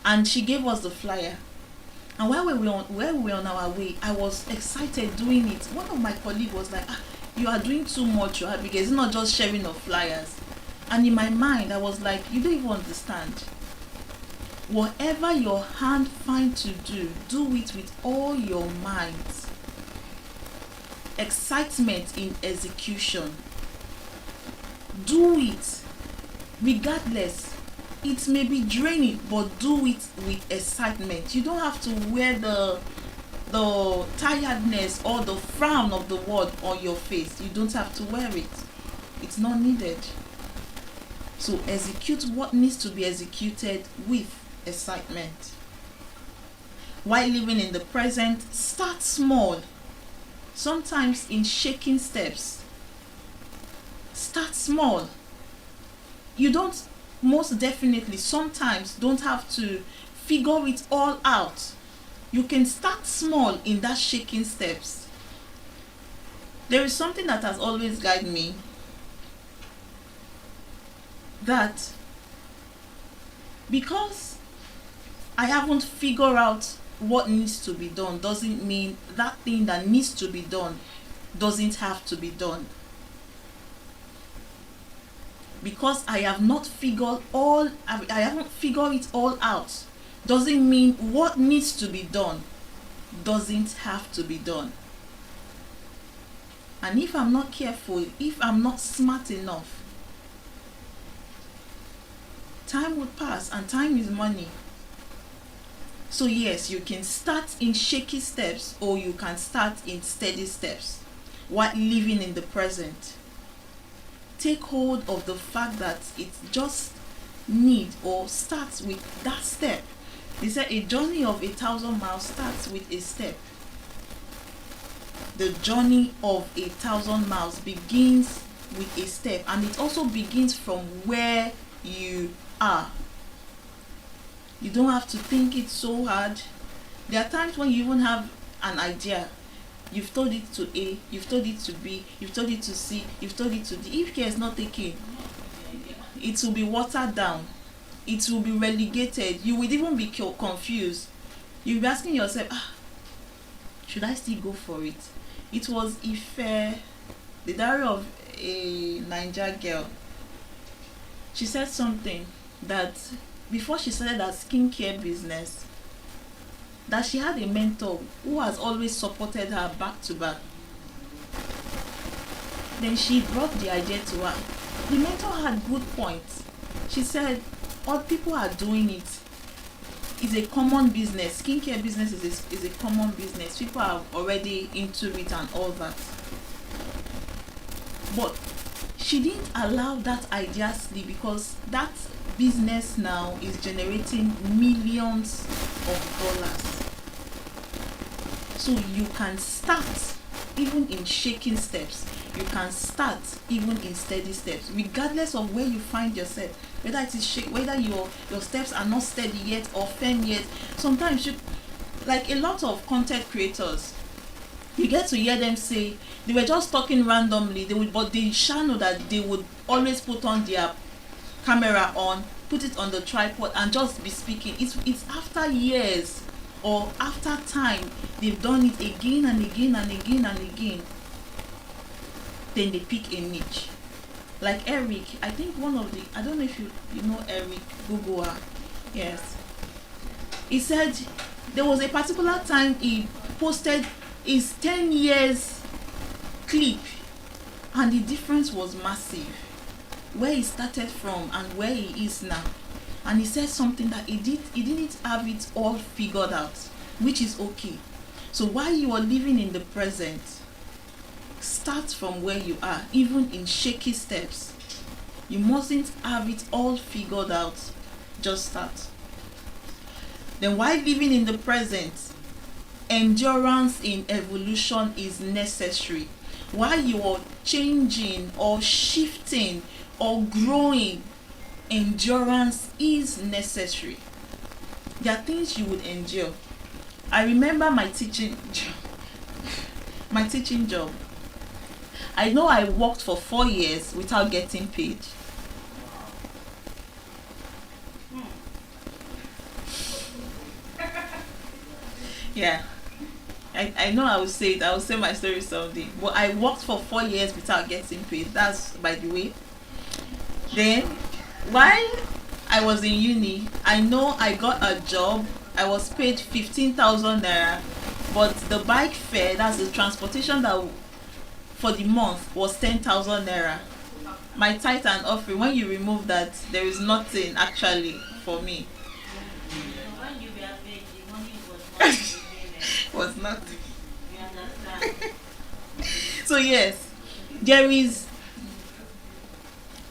and she gave us the flyer. And while we were on our way, I was excited doing it. One of my colleagues was like, you are doing too much, because it's not just sharing of flyers. And in my mind, I was like, you don't even understand. Whatever your hand finds to do it with all your might. Excitement in execution. Do it regardless. It may be draining, but do it with excitement. You don't have to wear the tiredness or the frown of the world on your face. You don't have to wear it. It's not needed. So execute what needs to be executed with excitement. While living in the present, start small. sometimes in shaking steps. Start small. You don't, most definitely, sometimes don't have to figure it all out. You can start small in that shaking steps. There is something that has always guided me, that because I haven't figured out what needs to be done doesn't mean that thing that needs to be done doesn't have to be done. Because I have not figured all, I haven't figured it all out, doesn't mean what needs to be done doesn't have to be done. And if I'm not careful, if I'm not smart enough, time would pass, and time is money. So yes, you can start in shaky steps, or you can start in steady steps while living in the present. Take hold of the fact that it just need or starts with that step. They said a journey of 1,000 miles starts with a step. The journey of 1,000 miles begins with a step, and it also begins from where you are. You don't have to think it so hard. There are times when you even have an idea. You've told it to A, you've told it to B, you've told it to C, you've told it to D. If care is not taken, it will be watered down. It will be relegated. You will even be confused. You'll be asking yourself, should I still go for it? It was Ife, the diary of a Niger girl. She said something that before she started her skincare business, that she had a mentor who has always supported her back to back. Then she brought the idea to her. The mentor had good points. She said, all people are doing it. It's a common business. Skincare business is a common business. People are already into it and all that. But she didn't allow that idea sleep, because that business now is generating millions of dollars. So you can start even in shaking steps. You can start even in steady steps, regardless of where you find yourself. Whether it is whether your steps are not steady yet or firm yet. Sometimes you, like a lot of content creators, you get to hear them say they were just talking randomly. But they shall know that they would always put on their camera on, put it on the tripod, and just be speaking. It's after years or after time they've done it again and again and again and again, then they pick a niche. Like Eric, I think I don't know if you know Eric Gugoa. Yes, he said there was a particular time he posted his 10 years clip, and the difference was massive, where he started from and where he is now. And he said something that he didn't have it all figured out, which is okay. So while you are living in the present, start from where you are, even in shaky steps. You mustn't have it all figured out, just start. Then while living in the present, endurance in evolution is necessary. While you are changing or shifting or growing, endurance is necessary. There are things you would endure. I remember my teaching job. I know I worked for 4 years without getting paid. Yeah, I know I will say it. I will say my story someday. But I worked for 4 years without getting paid. That's by the way. Then, while I was in uni, I know I got a job. I was paid 15,000 naira, but the bike fare, that's the transportation that for the month, was 10,000 naira. My tithe and offering, when you remove that, there is nothing actually for me. When you were paid, the money was not Was nothing. you understand? So yes, there is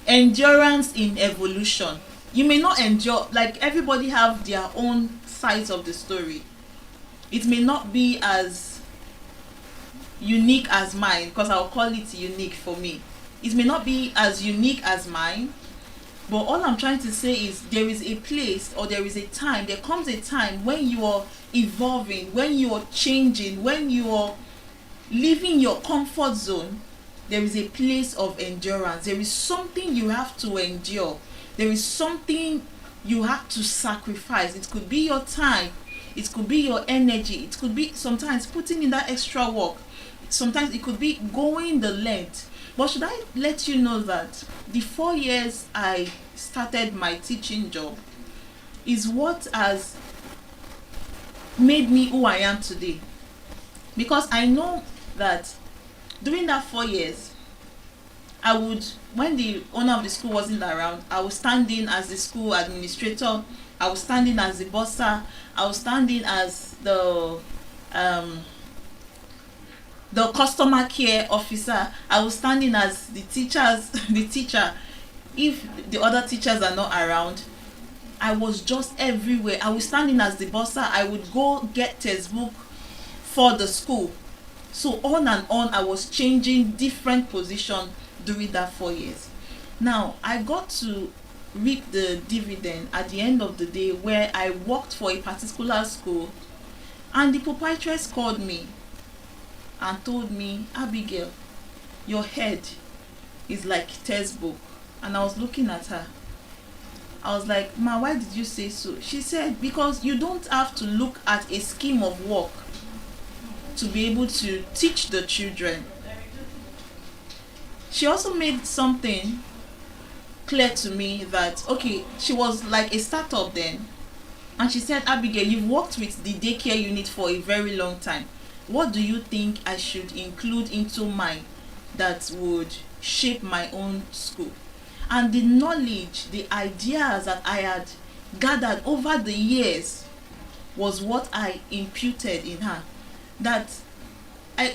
endurance in evolution. You may not endure, like everybody have their own sides of the story. It may not be as unique as mine, because I'll call it unique for me. It may not be as unique as mine, but all I'm trying to say is there is a place, or there is a time, there comes a time when you are evolving, when you are changing, when you are leaving your comfort zone. There is a place of endurance. There is something you have to endure. There is something you have to sacrifice. It could be your time, it could be your energy, it could be sometimes putting in that extra work, sometimes it could be going the length. But should I let you know that the 4 years I started my teaching job is what has made me who I am today. Because I know that during that 4 years, I would, when the owner of the school wasn't around, I was standing as the school administrator, I was standing as the bursar, I was standing as the customer care officer, I was standing as the teacher. If the other teachers are not around, I was just everywhere. I was standing as the bursar. I would go get textbook for the school. So on and on, I was changing different positions during that 4 years. Now, I got to reap the dividend at the end of the day, where I worked for a particular school, and the proprietress called me and told me, Abigail, your head is like textbook. And I was looking at her. I was like, Ma, why did you say so? She said, because you don't have to look at a scheme of work to be able to teach the children. She also made something clear to me that, okay, she was like a startup then. And she said, Abigail, you've worked with the daycare unit for a very long time. What do you think I should include into mine that would shape my own school? And the knowledge, the ideas that I had gathered over the years was what I imputed in her. That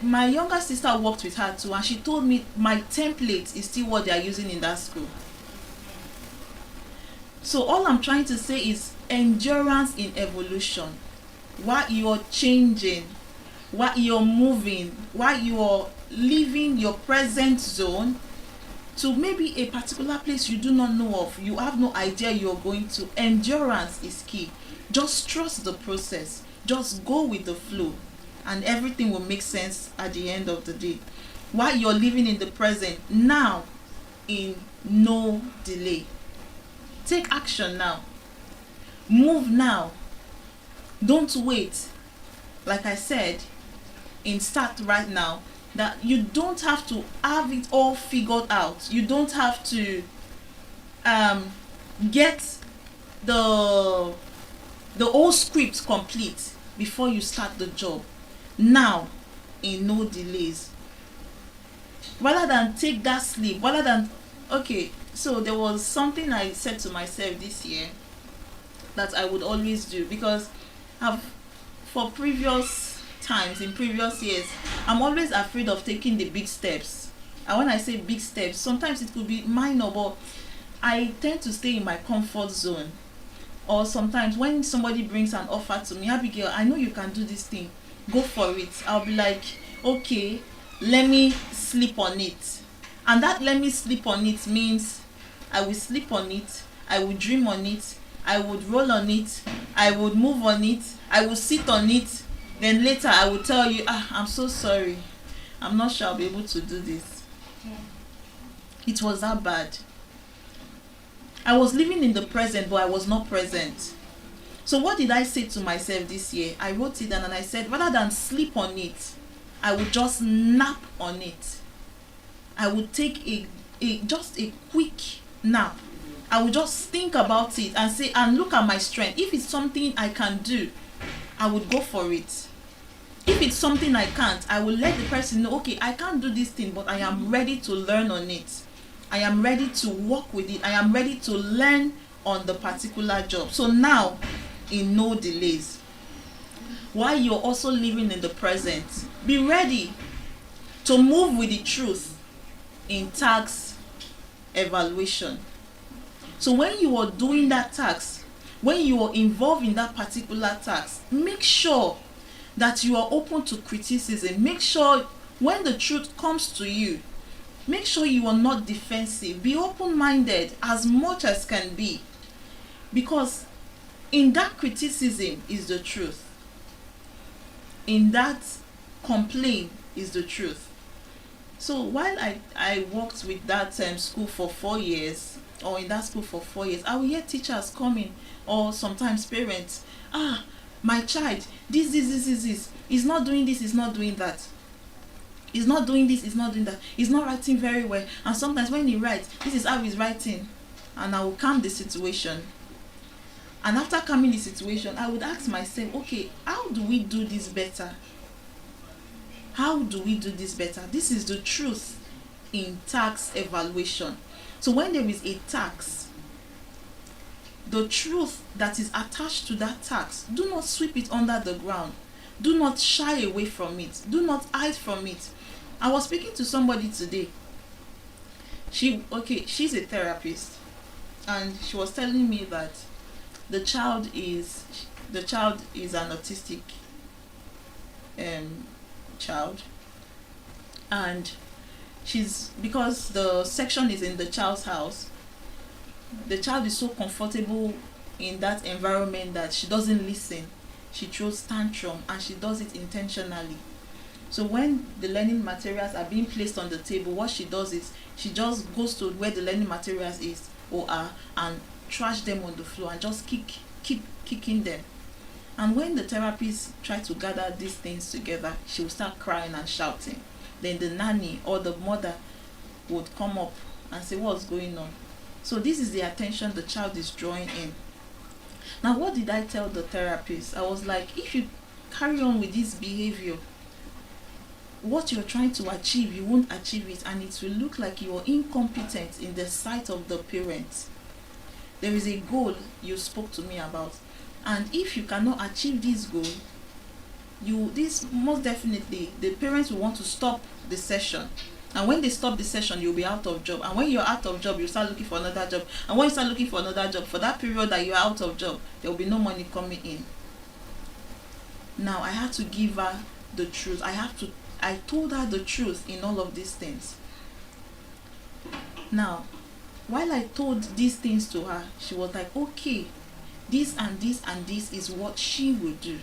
my younger sister worked with her too, and she told me my template is still what they are using in that school. So all I'm trying to say is endurance in evolution. While you're changing, while you're moving, while you're leaving your present zone to maybe a particular place you do not know of, you have no idea you're going to, endurance is key. Just trust the process. Just go with the flow, and everything will make sense at the end of the day. While you're living in the present, now, in no delay. Take action now. Move now. Don't wait. Like I said, start right now. That you don't have to have it all figured out. You don't have to get the whole script complete before you start the job. Now, in no delays. Rather than take that sleep, rather than, okay, so there was something I said to myself this year that I would always do, because for previous times, in previous years, I'm always afraid of taking the big steps. And when I say big steps, sometimes it could be minor, but I tend to stay in my comfort zone. Or sometimes when somebody brings an offer to me, Abigail, I know you can do this thing, go for it. I'll be like, okay, let me sleep on it. And that let me sleep on it means I will sleep on it, I will dream on it, I would roll on it, I would move on it, I will sit on it. Then later I will tell you, I'm so sorry, I'm not sure I'll be able to do this. It was that bad. I was living in the present, but I was not present. So what did I say to myself this year? I wrote it down and I said, rather than sleep on it, I would just nap on it. I would take just a quick nap. I would just think about it and say, and look at my strength. If it's something I can do, I would go for it. If it's something I can't, I will let the person know, okay, I can't do this thing, but I am ready to learn on it. I am ready to work with it. I am ready to learn on the particular job. So now, in no delays. While you're also living in the present, be ready to move with the truth in tax evaluation. So when you are doing that tax, when you are involved in that particular tax, make sure that you are open to criticism. Make sure when the truth comes to you, make sure you are not defensive. Be open-minded as much as can be, because in that criticism is the truth. In that complaint is the truth. So while I worked with that school for 4 years, or in that school for 4 years, I will hear teachers coming, or sometimes parents, my child, this, he's not doing this, he's not doing that. He's not doing this, he's not doing that. He's not writing very well. And sometimes when he writes, this is how he's writing. And I will calm the situation. And after calming the situation, I would ask myself, okay, how do we do this better? How do we do this better? This is the truth in tax evaluation. So when there is a tax, the truth that is attached to that tax, do not sweep it under the ground. Do not shy away from it. Do not hide from it. I was speaking to somebody today. She's a therapist, and she was telling me that the child is an autistic child, and because the section is in the child's house, the child is so comfortable in that environment that she doesn't listen. She throws tantrum, and she does it intentionally. So when the learning materials are being placed on the table, what she does is she just goes to where the learning materials is or are and trash them on the floor and just keep kicking them. And when the therapist try to gather these things together, she will start crying and shouting. Then the nanny or the mother would come up and say, what's going on? So this is the attention the child is drawing in. Now, what did I tell the therapist? I was like, if you carry on with this behavior, what you're trying to achieve, you won't achieve it, and it will look like you are incompetent in the sight of the parents. There is a goal you spoke to me about, and if you cannot achieve this goal, most definitely the parents will want to stop the session. And when they stop the session, you'll be out of job. And when you're out of job, you start looking for another job. And when you start looking for another job, for that period that you're out of job, there will be no money coming in. Now, I had to give her the truth. I told her the truth in all of these things. Now, while I told these things to her, she was like, okay, this and this and this is what she will do.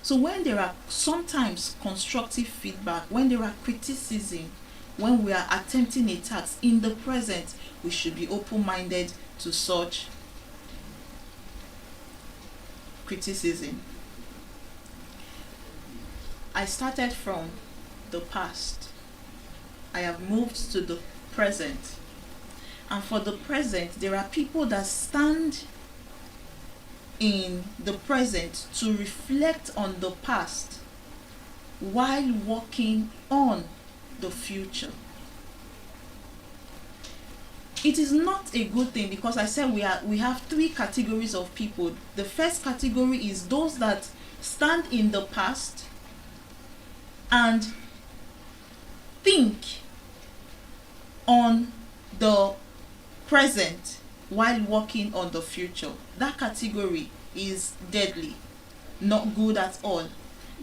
So when there are sometimes constructive feedback, when there are criticism, when we are attempting a task in the present, we should be open-minded to such criticism. I started from the past. I have moved to the present. And for the present, there are people that stand in the present to reflect on the past while working on the future. It is not a good thing, because I said we have 3 categories of people. The first category is those that stand in the past and think on the present while working on the future. That category is deadly, not good at all.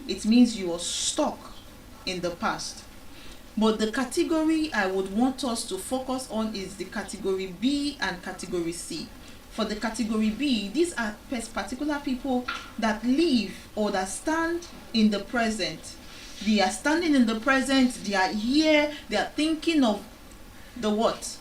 It means you are stuck in the past. But the category I would want us to focus on is the category B and category C. For the category B, these are particular people that live or that stand in the present. They are standing in the present, they are here, they are thinking of the what?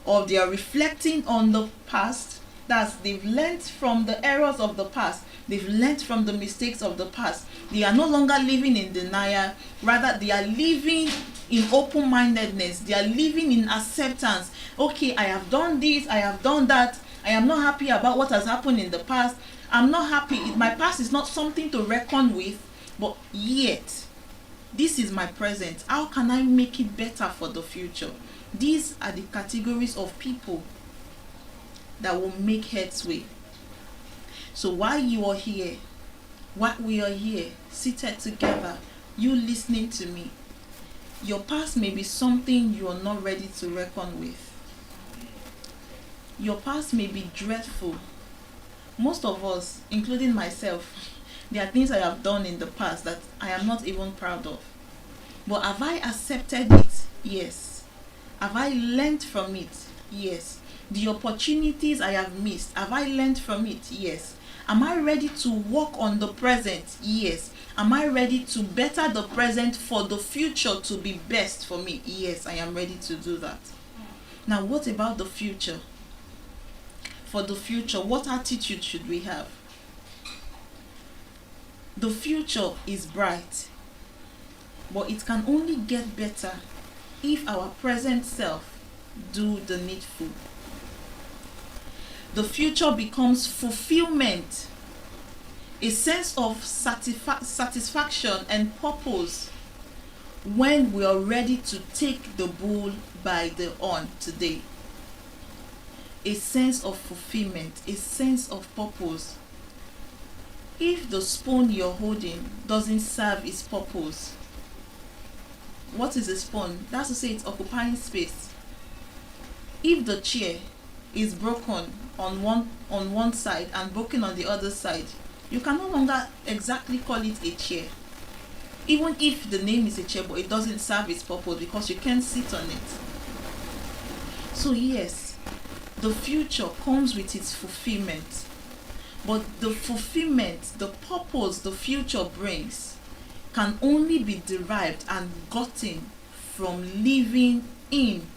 Or they are reflecting on the past. That's, they've learned from the errors of the past. They've learned from the mistakes of the past. They are no longer living in denial. Rather, they are living in open-mindedness. They are living in acceptance. Okay, I have done this, I have done that. I am not happy about what has happened in the past. I'm not happy. My past is not something to reckon with, but yet, this is my present. How can I make it better for the future? These are the categories of people that will make headway. So while you are here, while we are here, seated together, you listening to me, your past may be something you are not ready to reckon with. Your past may be dreadful. Most of us, including myself, there are things I have done in the past that I am not even proud of. But have I accepted it? Yes. Have I learned from it? Yes. The opportunities I have missed, have I learned from it? Yes. Am I ready to work on the present? Yes. Am I ready to better the present for the future to be best for me? Yes, I am ready to do that. Now, what about the future? For the future, what attitude should we have? The future is bright, but it can only get better if our present self do the needful. The future becomes fulfillment, a sense of satisfaction and purpose when we are ready to take the bull by the horn today. A sense of fulfillment, a sense of purpose. If the spoon you're holding doesn't serve its purpose, what is a spoon? That's to say it's occupying space. If the chair is broken on one side and broken on the other side, you can no longer exactly call it a chair. Even if the name is a chair, but it doesn't serve its purpose because you can't sit on it. So yes, the future comes with its fulfillment. But the fulfillment, the purpose the future brings can only be derived and gotten from living in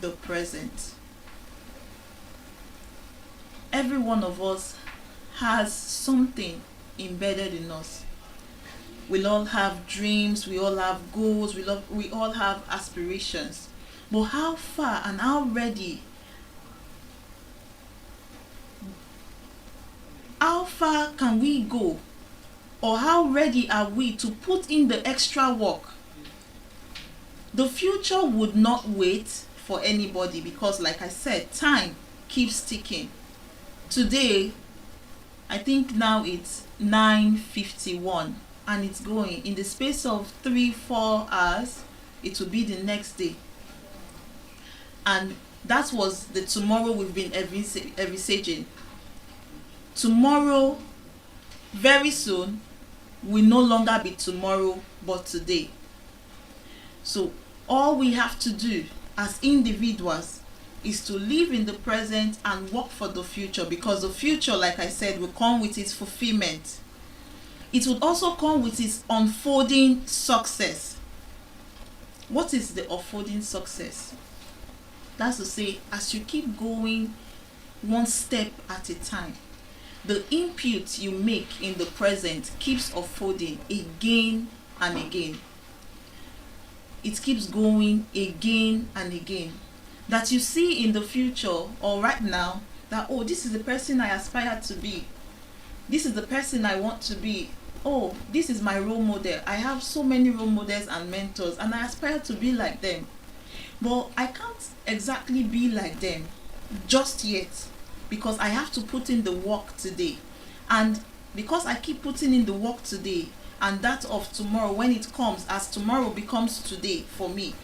the present. Every one of us has something embedded in us. We all have dreams, we all have goals, we all have aspirations. But how far and how ready, how far can we go? Or how ready are we to put in the extra work? The future would not wait for anybody because, like I said, time keeps ticking. Today, I think now it's 9:51 and it's going. In the space of 3-4 hours, it will be the next day. And that was the tomorrow we've been envisaging. Tomorrow, very soon, will no longer be tomorrow but today. So all we have to do as individuals is to live in the present and work for the future, because the future, like I said, will come with its fulfillment. It would also come with its unfolding success. What is the unfolding success? That's to say, as you keep going one step at a time, the input you make in the present keeps unfolding again and again. It keeps going again and again. That you see in the future or right now that, oh, this is the person I aspire to be. This is the person I want to be. Oh, this is my role model. I have so many role models and mentors and I aspire to be like them. But I can't exactly be like them just yet because I have to put in the work today. And because I keep putting in the work today and that of tomorrow, when it comes, as tomorrow becomes today for me,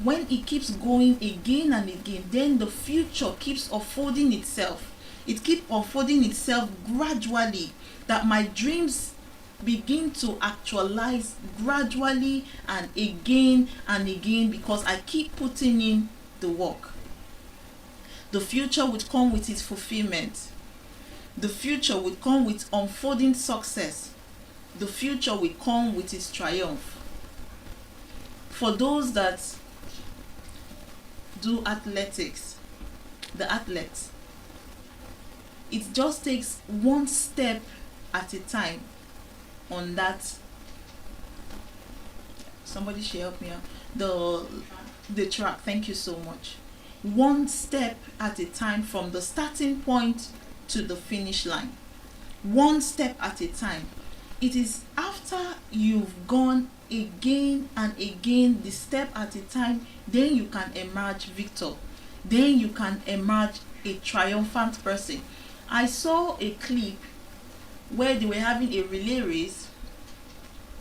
when it keeps going again and again, then the future keeps unfolding itself. It keeps unfolding itself gradually, that my dreams begin to actualize gradually and again because I keep putting in the work. The future would come with its fulfillment. The future would come with unfolding success. The future will come with its triumph. For those that do athletics, the athletes, it just takes one step at a time on that. Somebody should help me out. The track. Thank you so much. One step at a time from the starting point to the finish line. One step at a time. It is after you've gone again and again, the step at a time, then you can emerge victor. Then you can emerge a triumphant person. I saw a clip where they were having a relay race,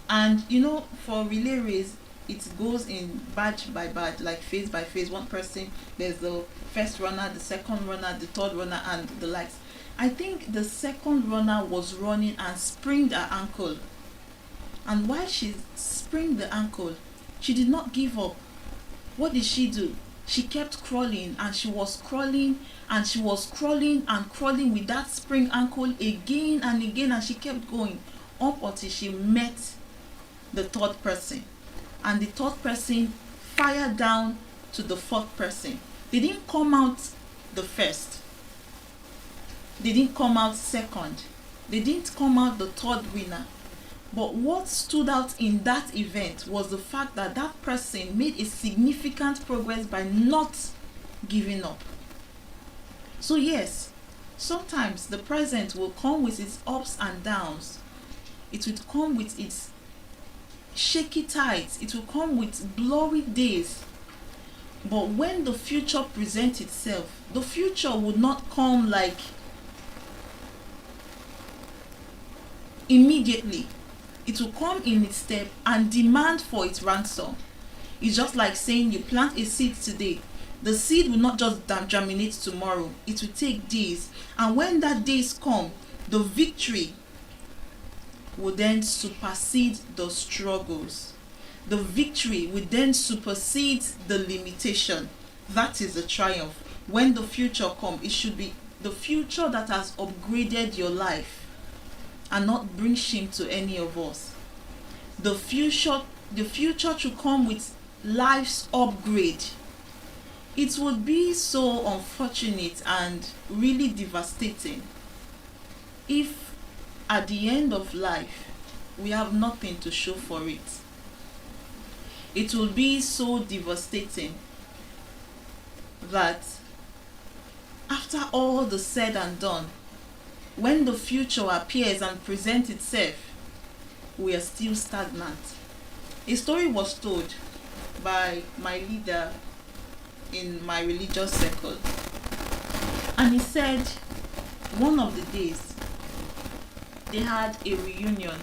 and you know, for relay race it goes in batch by batch, like phase by phase. One person, there's the first runner, the second runner, the third runner, and the likes. I think the second runner was running and sprained her ankle, and while she sprained the ankle, She did not give up. What did she do? She kept crawling, and she was crawling, and she was crawling and crawling with that sprained ankle again and again, and she kept going up until she met the third person. And the third person fired down to the fourth person. They didn't come out the first. They didn't come out second. They didn't come out the third winner. But what stood out in that event was the fact that that person made a significant progress by not giving up. So yes, sometimes the present will come with its ups and downs. It will come with its shaky tides. It will come with blurry days. But when the future presents itself, the future would not come like immediately. It will come in its step and demand for its ransom. It's just like saying you plant a seed today. The seed will not just germinate tomorrow. It will take days. And when that days come, the victory will then supersede the struggles. The victory will then supersede the limitation. That is the triumph. When the future comes, it should be the future that has upgraded your life and not bring shame to any of us. The future should come with life's upgrade. It would be so unfortunate and really devastating if at the end of life we have nothing to show for it. It will be so devastating that after all the said and done, when the future appears and presents itself, we are still stagnant. A story was told by my leader in my religious circle, and he said one of the days they had a reunion.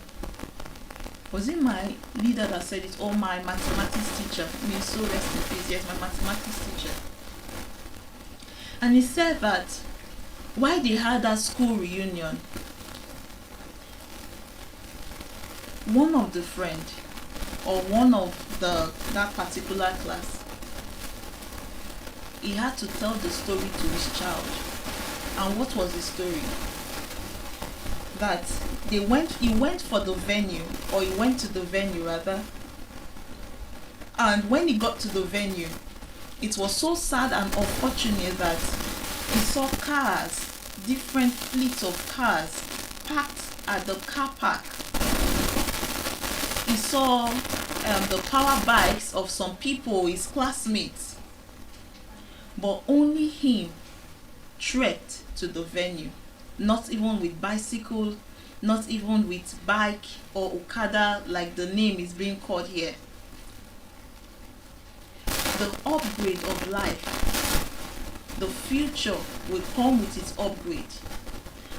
Was it my leader that said it, or my mathematics teacher? May so rest in peace. Yes, my mathematics teacher. And he said that why they had that school reunion, one of the friend or one of that particular class, he had to tell the story to his child. And what was the story? That he went for the venue, or he went to the venue rather, and when he got to the venue, it was so sad and unfortunate that he saw cars, different fleets of cars parked at the car park. He saw the power bikes of some people, his classmates, but only him trekked to the venue, not even with bicycle, not even with bike or Okada like the name is being called here. The upgrade of life, the future will come with its upgrade.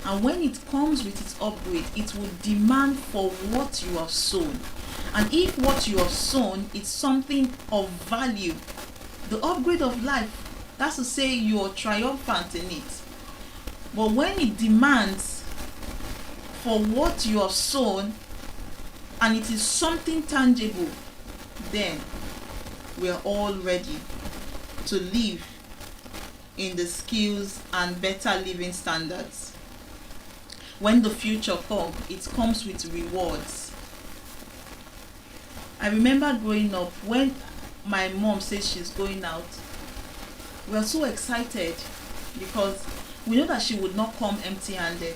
And when it comes with its upgrade, it will demand for what you have sown. And if what you have sown is something of value, the upgrade of life, that's to say you are triumphant in it. But when it demands for what you have sown, and it is something tangible, then we are all ready to live in the skills and better living standards. When the future comes, it comes with rewards. I remember growing up, when my mom says she's going out, we are so excited because we know that she would not come empty-handed.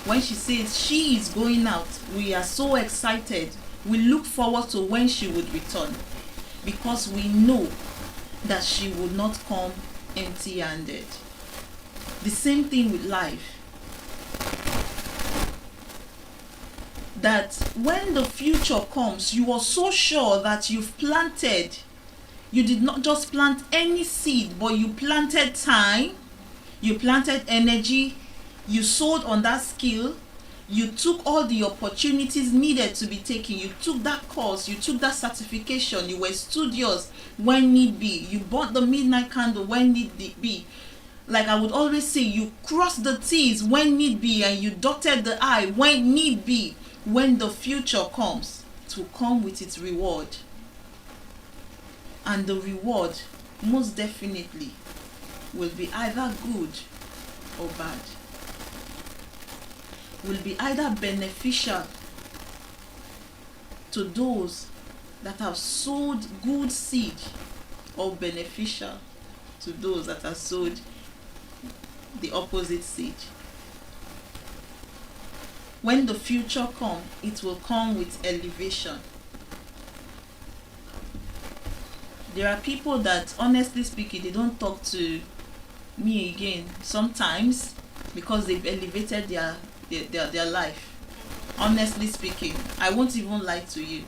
When she says she is going out, we are so excited. We look forward to when she would return, because we know that she would not come empty-handed. The same thing with life. That when the future comes, you are so sure that you've planted. You did not just plant any seed, but you planted time, you planted energy, you sowed on that skill, you took all the opportunities needed to be taken, you took that course, you took that certification, you were studious when need be, you bought the midnight candle when need be. Like I would always say, you crossed the T's when need be, and you dotted the I when need be. When the future comes, it will come with its reward. And the reward, most definitely, will be either good or bad. Will be either beneficial to those that have sowed good seed, or beneficial to those that have sowed the opposite seed. When the future comes, it will come with elevation. There are people that, honestly speaking, they don't talk to me again sometimes because they've elevated their life. Honestly speaking, I won't even lie to you.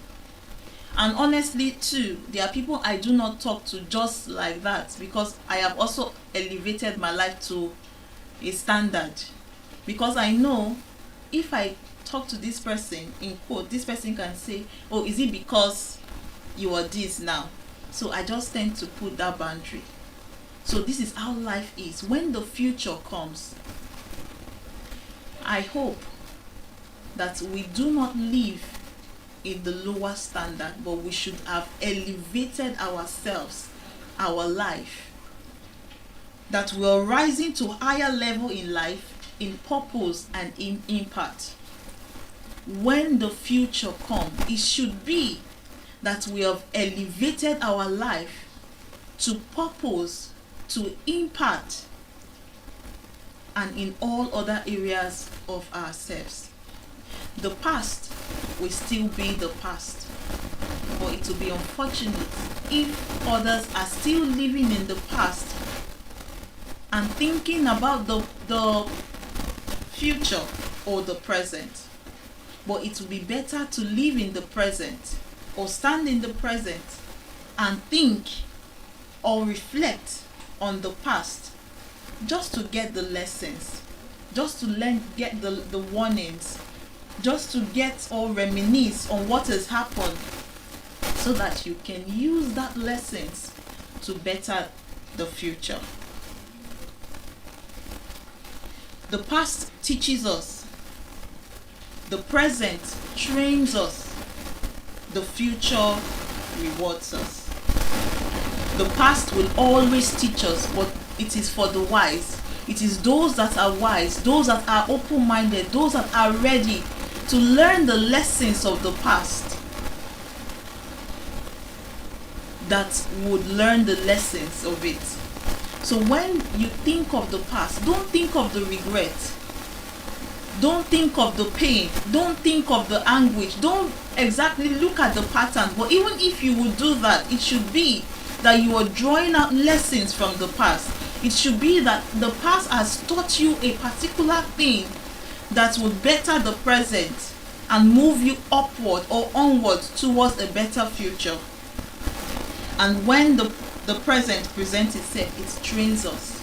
And honestly too, there are people I do not talk to just like that, because I have also elevated my life to a standard. Because I know if I talk to this person, in quote, this person can say, oh, is it because you are this now? So I just tend to put that boundary. So this is how life is. When the future comes, I hope that we do not live in the lower standard, but we should have elevated ourselves, our life, that we are rising to higher level in life, in purpose and in impact. When the future comes, it should be that we have elevated our life to purpose, to impact, and in all other areas of ourselves. The past will still be the past, but it will be unfortunate if others are still living in the past and thinking about the future or the present. But it will be better to live in the present, or stand in the present and think or reflect on the past, just to get the lessons, just to get the warnings, just to get or reminisce on what has happened, so that you can use that lessons to better the future. The past teaches us, the present trains us, the future rewards us. The past will always teach us, but it is for the wise. It is those that are wise, those that are open-minded, those that are ready to learn the lessons of the past, that would learn the lessons of it. So when you think of the past, don't think of the regret. Don't think of the pain. Don't think of the anguish. Don't exactly look at the pattern. But even if you would do that, it should be that you are drawing out lessons from the past. It should be that the past has taught you a particular thing that would better the present and move you upward or onward towards a better future. And when the present presents itself, it trains us.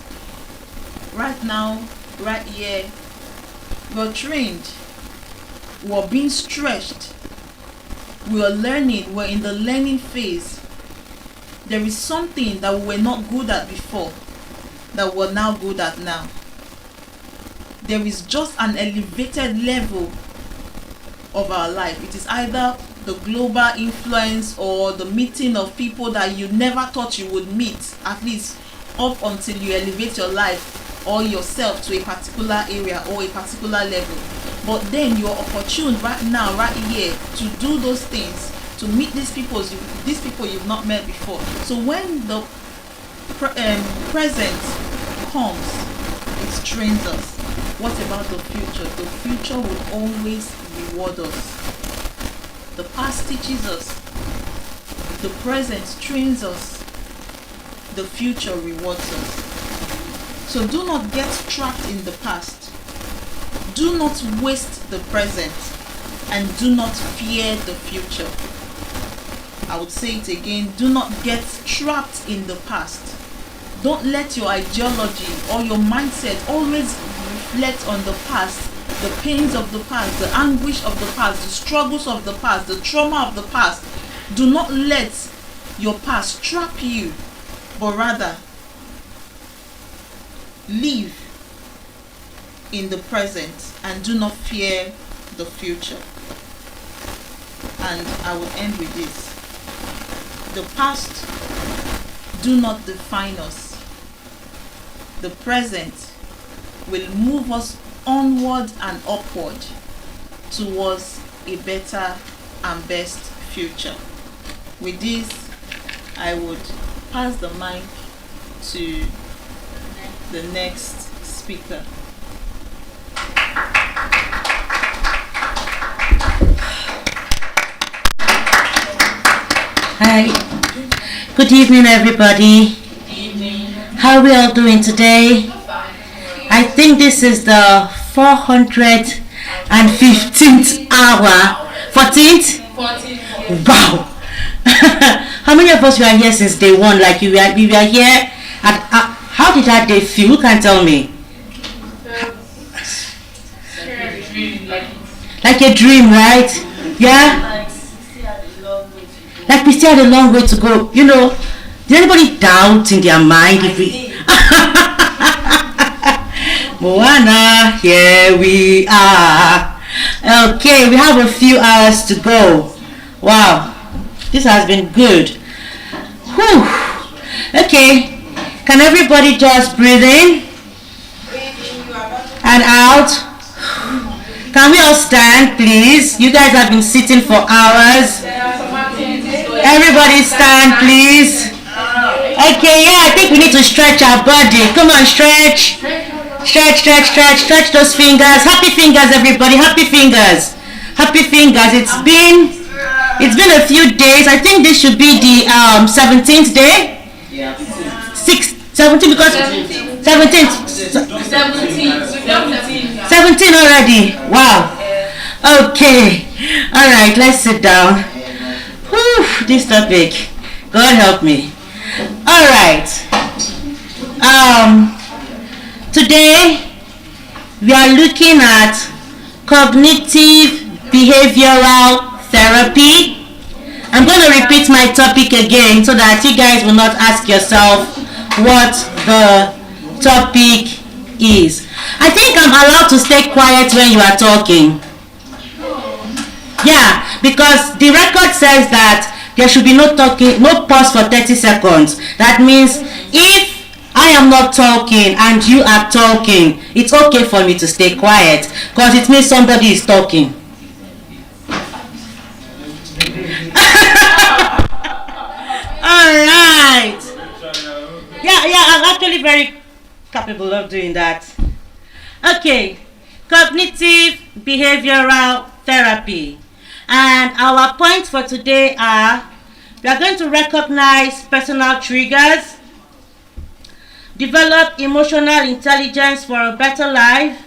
Right now, right here, we're trained, we're being stretched, we are learning, we're in the learning phase. There is something that we were not good at before that we're now good at now. There is just an elevated level of our life. It is either the global influence or the meeting of people that you never thought you would meet, at least up until you elevate your life or yourself to a particular area or a particular level. But then you're opportune right now, right here, to do those things, to meet these people you've not met before. So when the present comes, it trains us. What about the future? The future will always reward us. The past teaches us, the present trains us, the future rewards us. So do not get trapped in the past. Do not waste the present, and do not fear the future. I would say it again, do not get trapped in the past. Don't let your ideology or your mindset always reflect on the past, the pains of the past, the anguish of the past, the struggles of the past, the trauma of the past. Do not let your past trap you, but rather live in the present and do not fear the future. And I will end with this. The past do not define us. The present will move us onward and upward towards a better and best future. With this, I would pass the mic to the next speaker. Hi. Good evening, everybody. How are we all doing today? I think this is the 415th hour. 14th? 14th. Wow. How many of us were here since day one? Like we were here at, how did that day feel? Who can tell me? Like a dream, right? Yeah? Like we still had a long way to go. You know, did anybody doubt in their mind if we... Moana, here we are. Okay, we have a few hours to go. Wow, this has been good. Whew. Okay, can everybody just breathe in and out? Can we all stand, please? You guys have been sitting for hours. Everybody stand, please. Okay, yeah, I think we need to stretch our body. Come on, stretch. Stretch, stretch, stretch, stretch those fingers. Happy fingers, everybody. Happy fingers. Happy fingers. It's been a few days. I think this should be the 17th day. 17 because 17th. 17 already. Wow. Okay. All right. Let's sit down. Whew, this topic. God help me. All right. Today we are looking at cognitive behavioral therapy. I'm going to repeat my topic again so that you guys will not ask yourself what the topic is. I think I'm allowed to stay quiet when you are talking. Yeah, because the record says that there should be no talking, no pause for 30 seconds. That means if I am not talking and you are talking, it's okay for me to stay quiet because it means somebody is talking. Alright. Yeah, I'm actually very capable of doing that. Okay, cognitive behavioral therapy. And our points for today are, we are going to recognize personal triggers, develop emotional intelligence for a better life,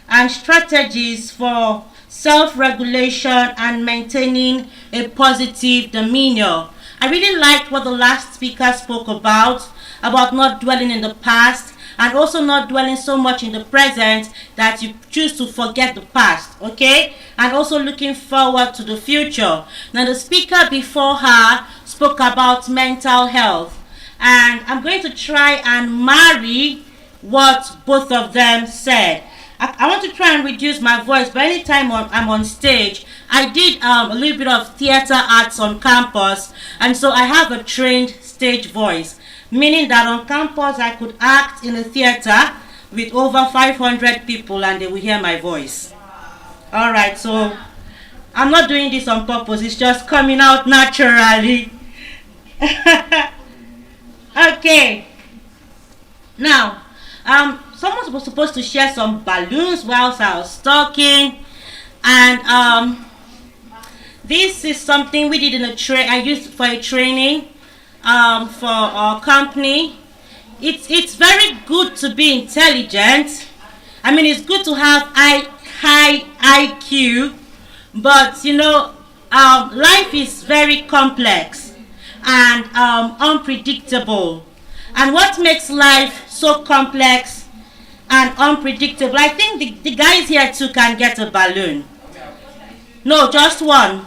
and strategies for self-regulation and maintaining a positive demeanor. I really liked what the last speaker spoke about not dwelling in the past and also not dwelling so much in the present that you choose to forget the past, okay? And also looking forward to the future. Now the speaker before her spoke about mental health, and I'm going to try and marry what both of them said. I want to try and reduce my voice, but anytime I'm on stage, I did a little bit of theater arts on campus, and so I have a trained stage voice, meaning that on campus I could act in a theater with over 500 people and they will hear my voice. Alright, so I'm not doing this on purpose, it's just coming out naturally. Okay, now someone was supposed to share some balloons whilst I was talking, and this is something we did in a I used for a training for our company. It's very good to be intelligent. I mean, it's good to have high IQ, but you know, life is very complex and unpredictable. And what makes life so complex and unpredictable? I think the guys here too can get a balloon. No, just one.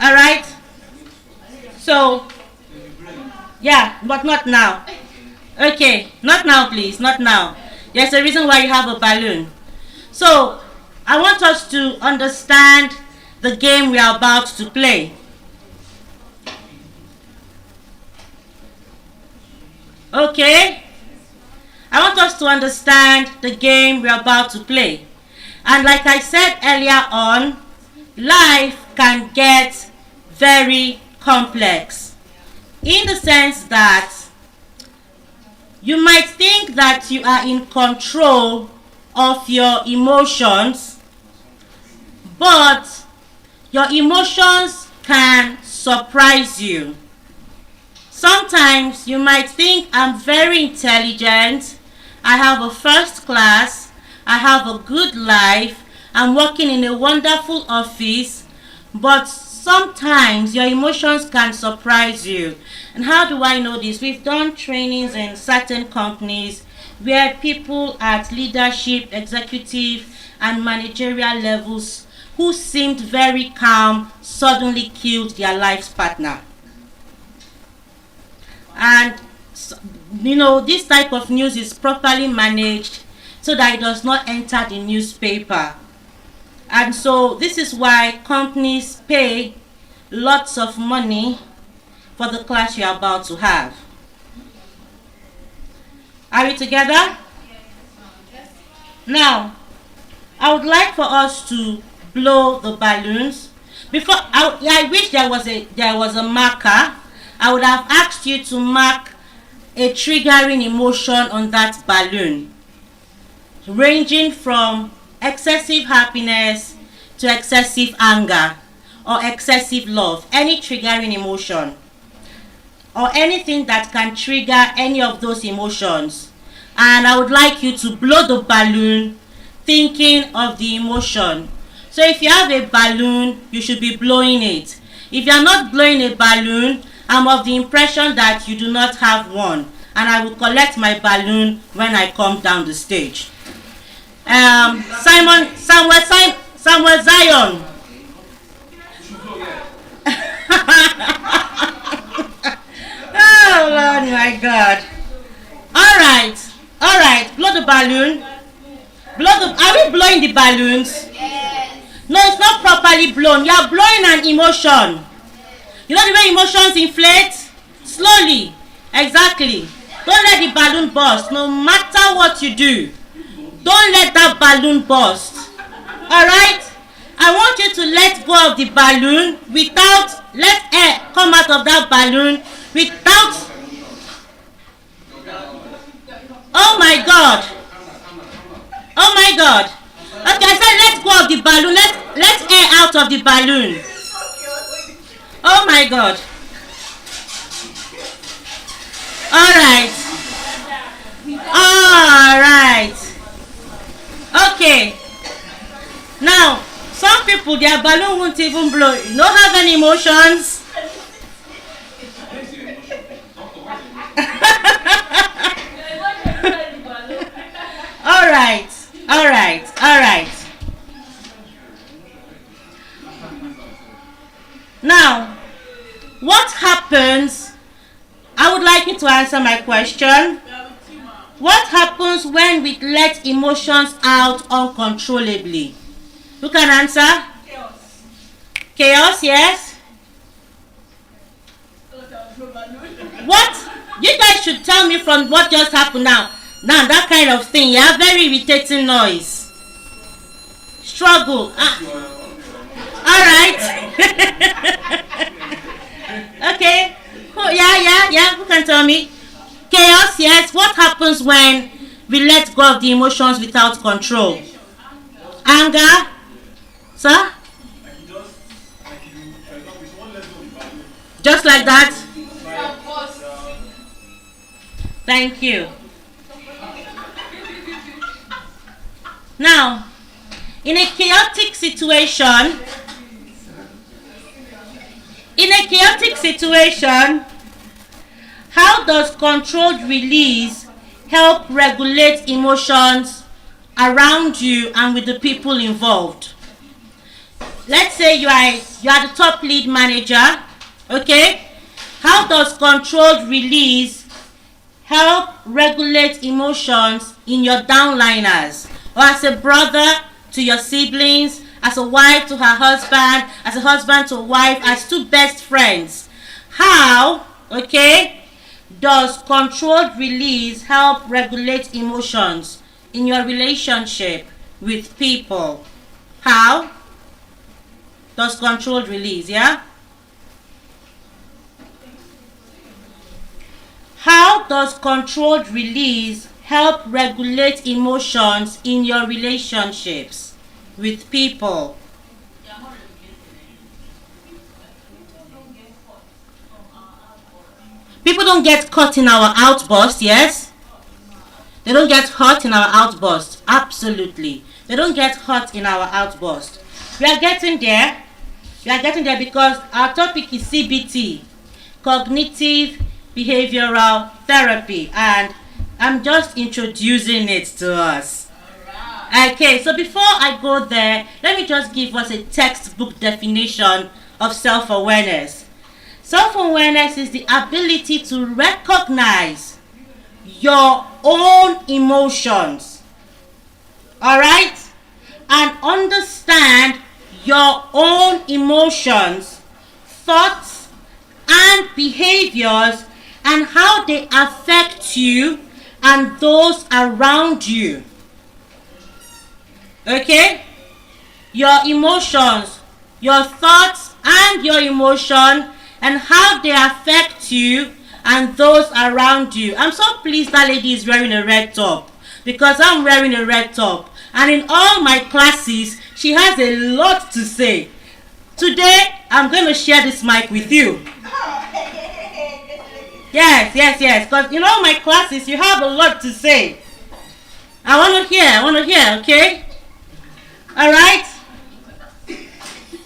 All right. So, yeah, but not now. Okay, not now, please, not now. There's a reason why you have a balloon. So, I want us to understand the game we are about to play. Okay? I want us to understand the game we are about to play. And like I said earlier on, life can get very complex in the sense that you might think that you are in control of your emotions, but your emotions can surprise you. Sometimes you might think I'm very intelligent, I have a first class, I have a good life, I'm working in a wonderful office, but sometimes your emotions can surprise you. And how do I know this? We've done trainings in certain companies where people at leadership, executive, and managerial levels who seemed very calm suddenly killed their life's partner. And you know, this type of news is properly managed so that it does not enter the newspaper. And so this is why companies pay lots of money for the class you are about to have. Are we together? Now, I would like for us to blow the balloons. Before, I wish there was a marker. I would have asked you to mark a triggering emotion on that balloon, ranging from excessive happiness to excessive anger or excessive love, any triggering emotion or anything that can trigger any of those emotions. And I would like you to blow the balloon thinking of the emotion. So if you have a balloon, you should be blowing it. If you are not blowing a balloon, I'm of the impression that you do not have one, and I will collect my balloon when I come down the stage. Samuel Zion. Oh Lord, my God. All right. Blow the balloon. Are we blowing the balloons? Yes. No, it's not properly blown. You are blowing an emotion. You know the way emotions inflate? Slowly. Exactly. Don't let the balloon burst. No matter what you do, don't let that balloon burst. Alright? I want you to let go of the balloon let air come out of that balloon without... Oh my God. Oh my God. Okay, I said let go of the balloon. Let air out of the balloon. Oh my God. Alright. Okay. Now, some people, their balloon won't even blow. You don't have any emotions. Alright. Now, what happens? I would like you to answer my question. What happens when we let emotions out uncontrollably? Who can answer? Chaos, yes? What? You guys should tell me from what just happened now. Now, that kind of thing. You have very irritating noise. Struggle. Alright. Okay. Yeah. Who can tell me? Chaos, yes. What happens when we let go of the emotions without control? Anger? Sir? Just like that? Thank you. Now, in a chaotic situation, how does controlled release help regulate emotions around you and with the people involved? Let's say you are the top lead manager, okay? How does controlled release help regulate emotions in your downliners, or as a brother to your siblings, as a wife to her husband, as a husband to a wife, as two best friends. How, okay, does controlled release help regulate emotions in your relationship with people? How does controlled release, yeah? How does controlled release help regulate emotions in your relationships with people? People don't get caught in our outburst, yes? They don't get hurt in our outburst. Absolutely. They don't get hurt in our outburst. We are getting there. We are getting there because our topic is CBT, Cognitive Behavioral Therapy, and I'm just introducing it to us. Okay, so before I go there, let me just give us a textbook definition of self-awareness. Self-awareness is the ability to recognize your own emotions, all right, and understand your own emotions, thoughts, and behaviors, and how they affect you and those around you. Okay? Your emotions, your thoughts, and your emotion, and how they affect you and those around you. I'm so pleased that lady is wearing a red top, because I'm wearing a red top, and in all my classes she has a lot to say. Today I'm going to share this mic with you. Yes, because in all my classes you have a lot to say. I want to hear, okay? Alright?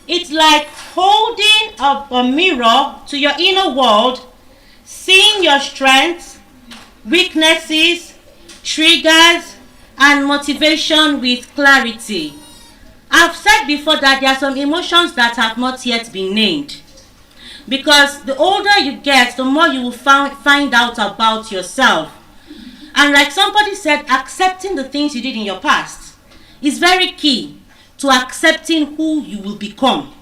It's like holding up a mirror to your inner world, seeing your strengths, weaknesses, triggers, and motivation with clarity. I've said before that there are some emotions that have not yet been named. Because the older you get, the more you will find out about yourself. And like somebody said, accepting the things you did in your past is very key to accepting who you will become.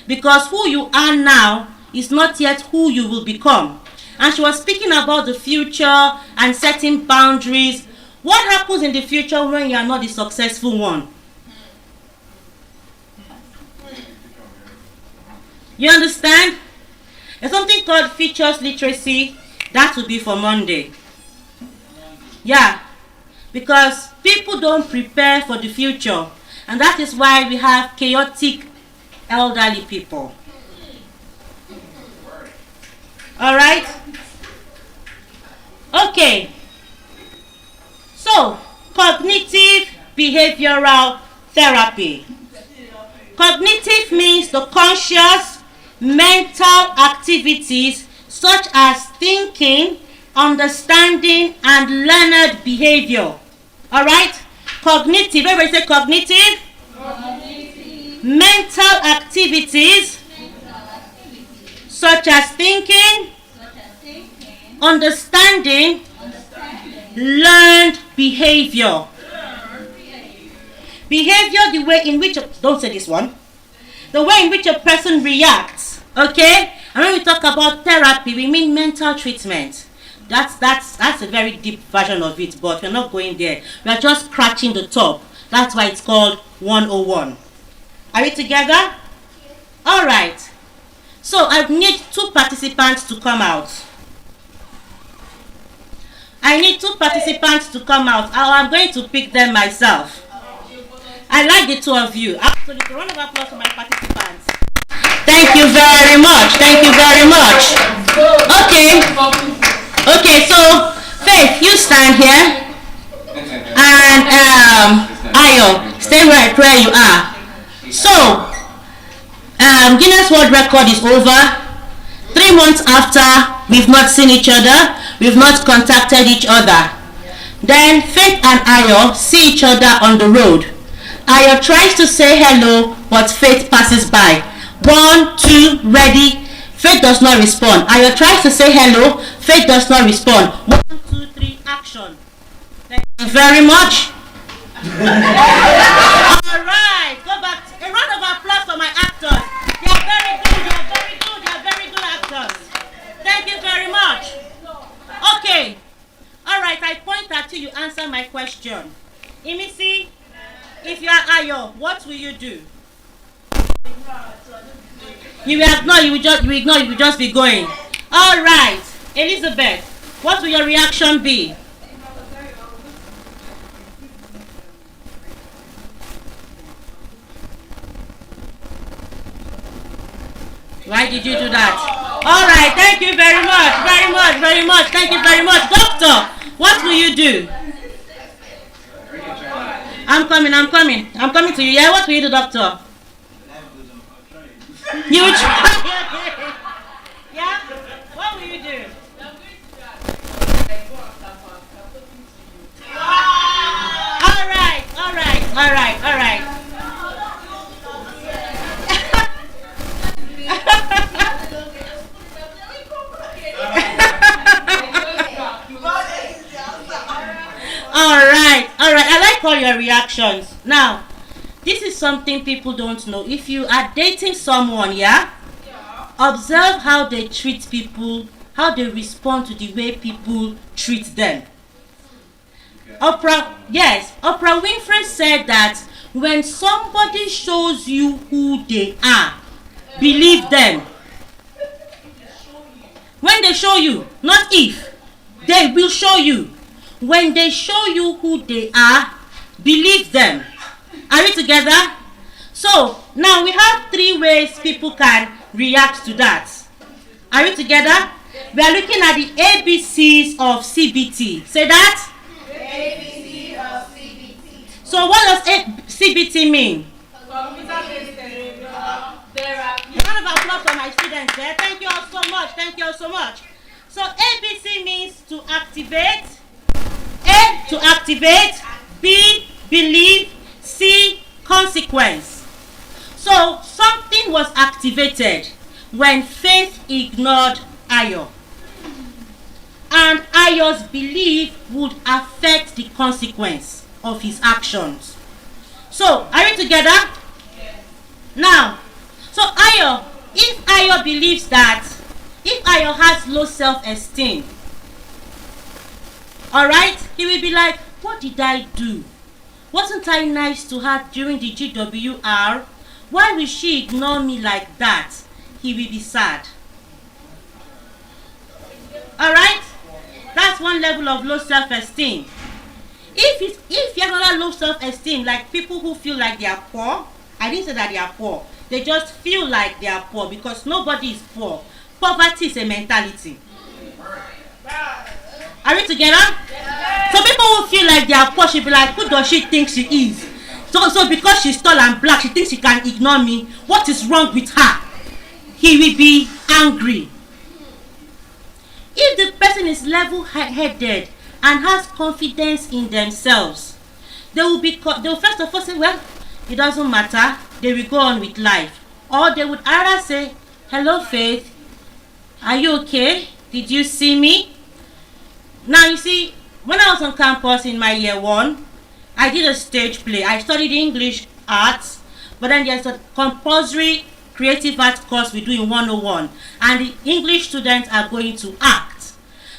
Because who you are now is not yet who you will become. And she was speaking about the future and setting boundaries. What happens in the future when you are not the successful one? You understand? There's something called futures literacy. That will be for Monday. Yeah. Because people don't prepare for the future. And that is why we have chaotic elderly people. Alright? Okay. So, cognitive behavioral therapy. Cognitive means the conscious mental activities such as thinking, understanding, and learned behavior. Alright? Cognitive. Everybody say cognitive. Mental activities such as thinking, understanding, learned behavior. Behavior, the way in which don't say this one. The way in which a person reacts. Okay? And when we talk about therapy, we mean mental treatment. That's a very deep version of it, but we're not going there. We are just scratching the top. That's why it's called 101. Are we together? Alright. So I need 2 participants to come out. I need 2 participants to come out. I'm going to pick them myself. I like the 2 of you. Absolutely. Round of applause for my participants. Thank you very much. Thank you very much. Okay, so Faith, you stand here. And Ayo, stay right where you are. So, Guinness World Record is over. 3 months after, we've not seen each other. We've not contacted each other. Then Faith and Ayo see each other on the road. Ayo tries to say hello, but Faith passes by. 1, 2, ready. Faith does not respond. Ayo tries to say hello. Faith does not respond. 1, 2, 3, action. Thank you very much. Alright, go back until you answer my question. Imisi, if you are Ayo, what will you do? You will ignore, you will just be going. All right, Elizabeth, what will your reaction be? Why did you do that? All right, thank you very much. Thank you very much. Doctor, what will you do? I'm coming to you. Yeah, what will you do, doctor? You will try. Yeah? What will you do? All right. All right. I like all your reactions. Now, this is something people don't know. If you are dating someone, yeah, observe how they treat people, how they respond to the way people treat them. Oprah Winfrey said that when somebody shows you who they are, believe them. When they show you, not if, they will show you. When they show you who they are, believe them. Are we together? So now we have 3 ways people can react to that. Are we together? We are looking at the ABCs of CBT. Say that? ABC of CBT. So what does CBT mean? A round of applause for my students there. Thank you all so much. So ABC means to activate. A, to activate. B, believe. C, consequence. So something was activated when Faith ignored Ayo. And Ayo's belief would affect the consequence of his actions. So, are we together? Yes. Now, so if Ayo believes that, if Ayo has low self-esteem, alright, he will be like, what did I do? Wasn't I nice to her during the GWR? Why will she ignore me like that? He will be sad. Alright? That's one level of low self-esteem. If you have another low self-esteem, like people who feel like they are poor, I didn't say that they are poor. They just feel like they are poor because nobody is poor. Poverty is a mentality. Are we together? Yeah. So people who feel like they are poor should be like, who does she think she is? So because she's tall and black, she thinks she can ignore me. What is wrong with her? He will be angry. If the person is level-headed and has confidence in themselves, they will first of all say, well, it doesn't matter. They will go on with life. Or they would either say, hello, Faith. Are you okay? Did you see me? Now, you see, when I was on campus in my year 1, I did a stage play. I studied English arts, but then there's a compulsory creative arts course we do in 101. And the English students are going to act.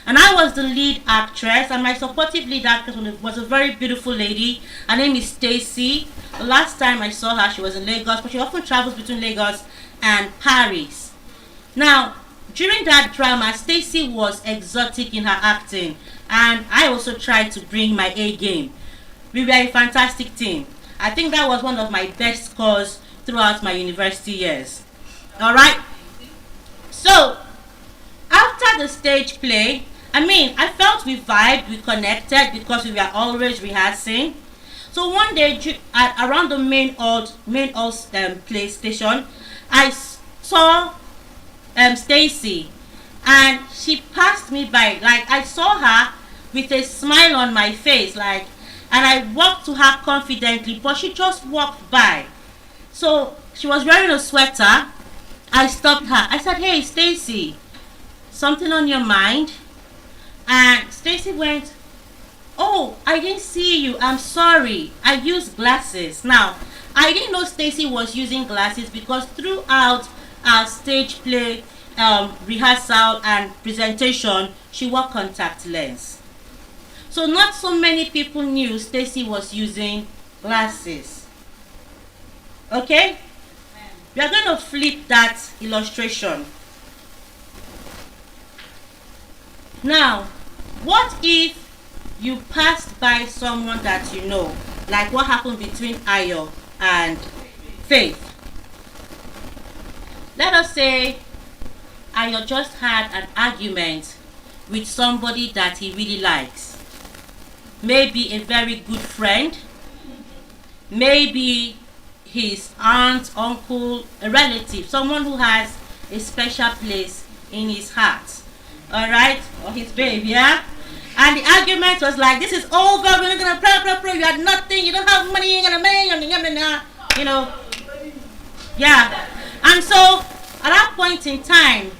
And I was the lead actress, and my supportive lead actress was a very beautiful lady. Her name is Stacy. The last time I saw her, she was in Lagos, but she often travels between Lagos and Paris. Now, during that drama, Stacy was exotic in her acting, and I also tried to bring my A game. We were a fantastic team. I think that was one of my best scores throughout my university years. Alright? So, after the stage play, I felt we vibed, we connected because we were always rehearsing. So one day, around the main old play station, I saw Stacy, and she passed me by. Like, I saw her with a smile on my face, and I walked to her confidently, but she just walked by. So she was wearing a sweater. I stopped her. I said, hey, Stacy, something on your mind? And Stacy went, oh, I didn't see you. I'm sorry. I used glasses. Now, I didn't know Stacy was using glasses because throughout our stage play, rehearsal and presentation, she wore contact lens. So not so many people knew Stacy was using glasses. Okay? We are going to flip that illustration. Now, what if you passed by someone that you know, like what happened between Ayo and Faith? Let us say Ayo just had an argument with somebody that he really likes. Maybe a very good friend, maybe his aunt, uncle, a relative, someone who has a special place in his heart. Alright? Or his babe, yeah? And the argument was like, this is over, we're not gonna pray, you had nothing, you don't have money, you're gonna make, you know. Yeah. And so, at that point in time,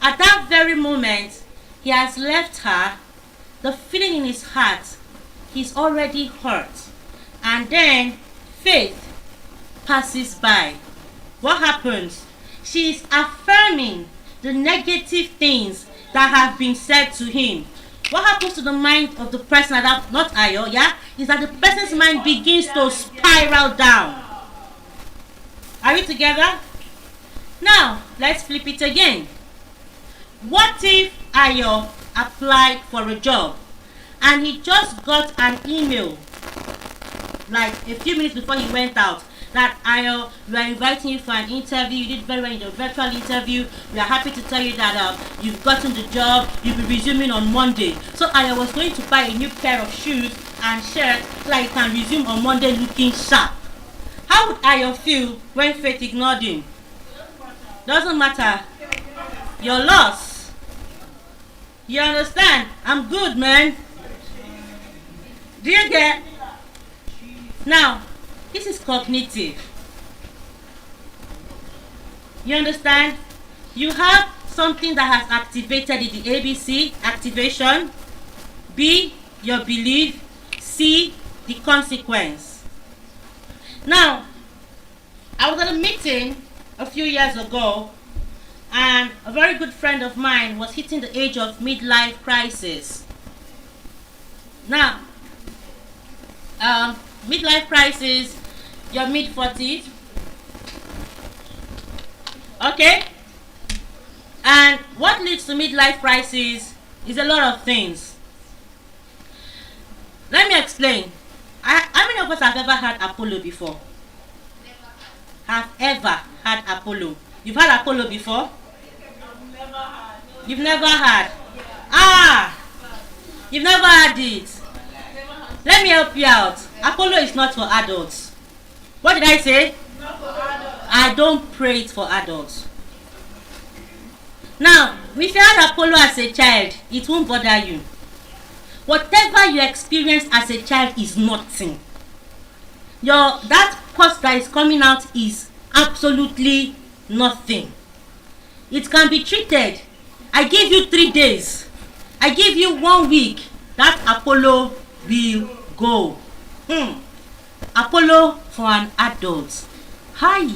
at that very moment, he has left her, the feeling in his heart, he's already hurt. And then, Faith passes by. What happens? She is affirming the negative things that have been said to him. What happens to the mind of the person that, not Ayo, yeah, is that the person's mind begins to spiral down. Are we together? Now, let's flip it again. What if Ayo applied for a job and he just got an email like a few minutes before he went out that Ayo, we are inviting you for an interview, you did very well in the virtual interview, we are happy to tell you that you've gotten the job, you'll be resuming on Monday. So Ayo was going to buy a new pair of shoes and shirt so that he can resume on Monday looking sharp. How would Ayo feel when Faith ignored him? Doesn't matter. Your loss. You understand? I'm good, man. Do you get? Now, this is cognitive. You understand? You have something that has activated in the ABC, activation. B, your belief. C, the consequence. Now, I was at a meeting a few years ago, and a very good friend of mine was hitting the age of midlife crisis. Now, midlife crisis, your mid-40s, okay? And what leads to midlife crisis is a lot of things. Let me explain. How many of us have ever had Apollo before? Have ever had Apollo? You've had Apollo before? You've never had. You've never had it. Let me help you out. Apollo is not for adults. What did I say? I don't pray it for adults. Now, if you had Apollo as a child, it won't bother you. Whatever you experienced as a child is nothing. That course that is coming out is absolutely nothing. It can be treated. I give you 3 days. I give you 1 week. That Apollo will go. Apollo for an adult. Hi.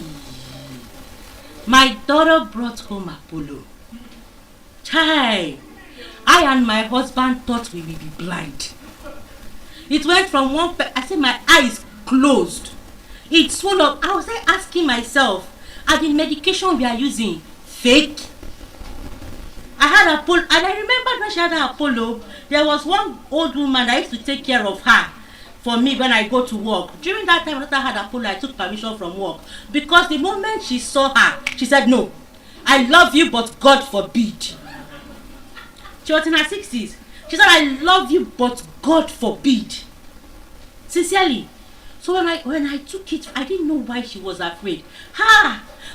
My daughter brought home Apollo. Chai. I and my husband thought we will be blind. It went from I said my eyes closed. It swelled up. I was like asking myself, are the medication we are using fake? I had Apollo, and I remember when she had Apollo, there was one old woman that used to take care of her for me when I go to work. During that time, after I had Apollo, I took permission from work because the moment she saw her, she said, "No, I love you, but God forbid." She was in her 60s. She said, "I love you, but God forbid." Sincerely. So when I took it, I didn't know why she was afraid.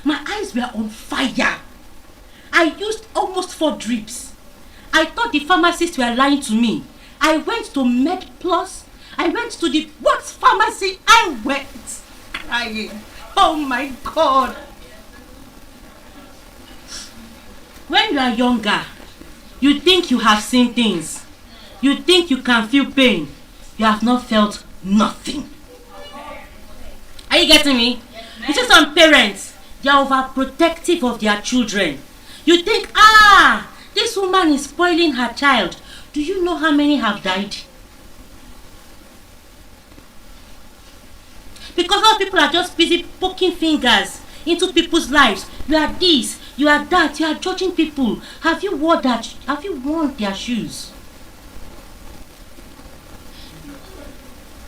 My eyes were on fire. I used almost 4 drips. I thought the pharmacists were lying to me. I went to Med Plus. I went to the what pharmacy? I went crying. Oh my God. When you are younger, you think you have seen things. You think you can feel pain. You have not felt nothing. Are you getting me? You see some parents, they are overprotective of their children. You think, this woman is spoiling her child. Do you know how many have died? Because a lot of people are just busy poking fingers into people's lives. You are this, you are that, you are judging people. Have you worn that? Have you worn their shoes?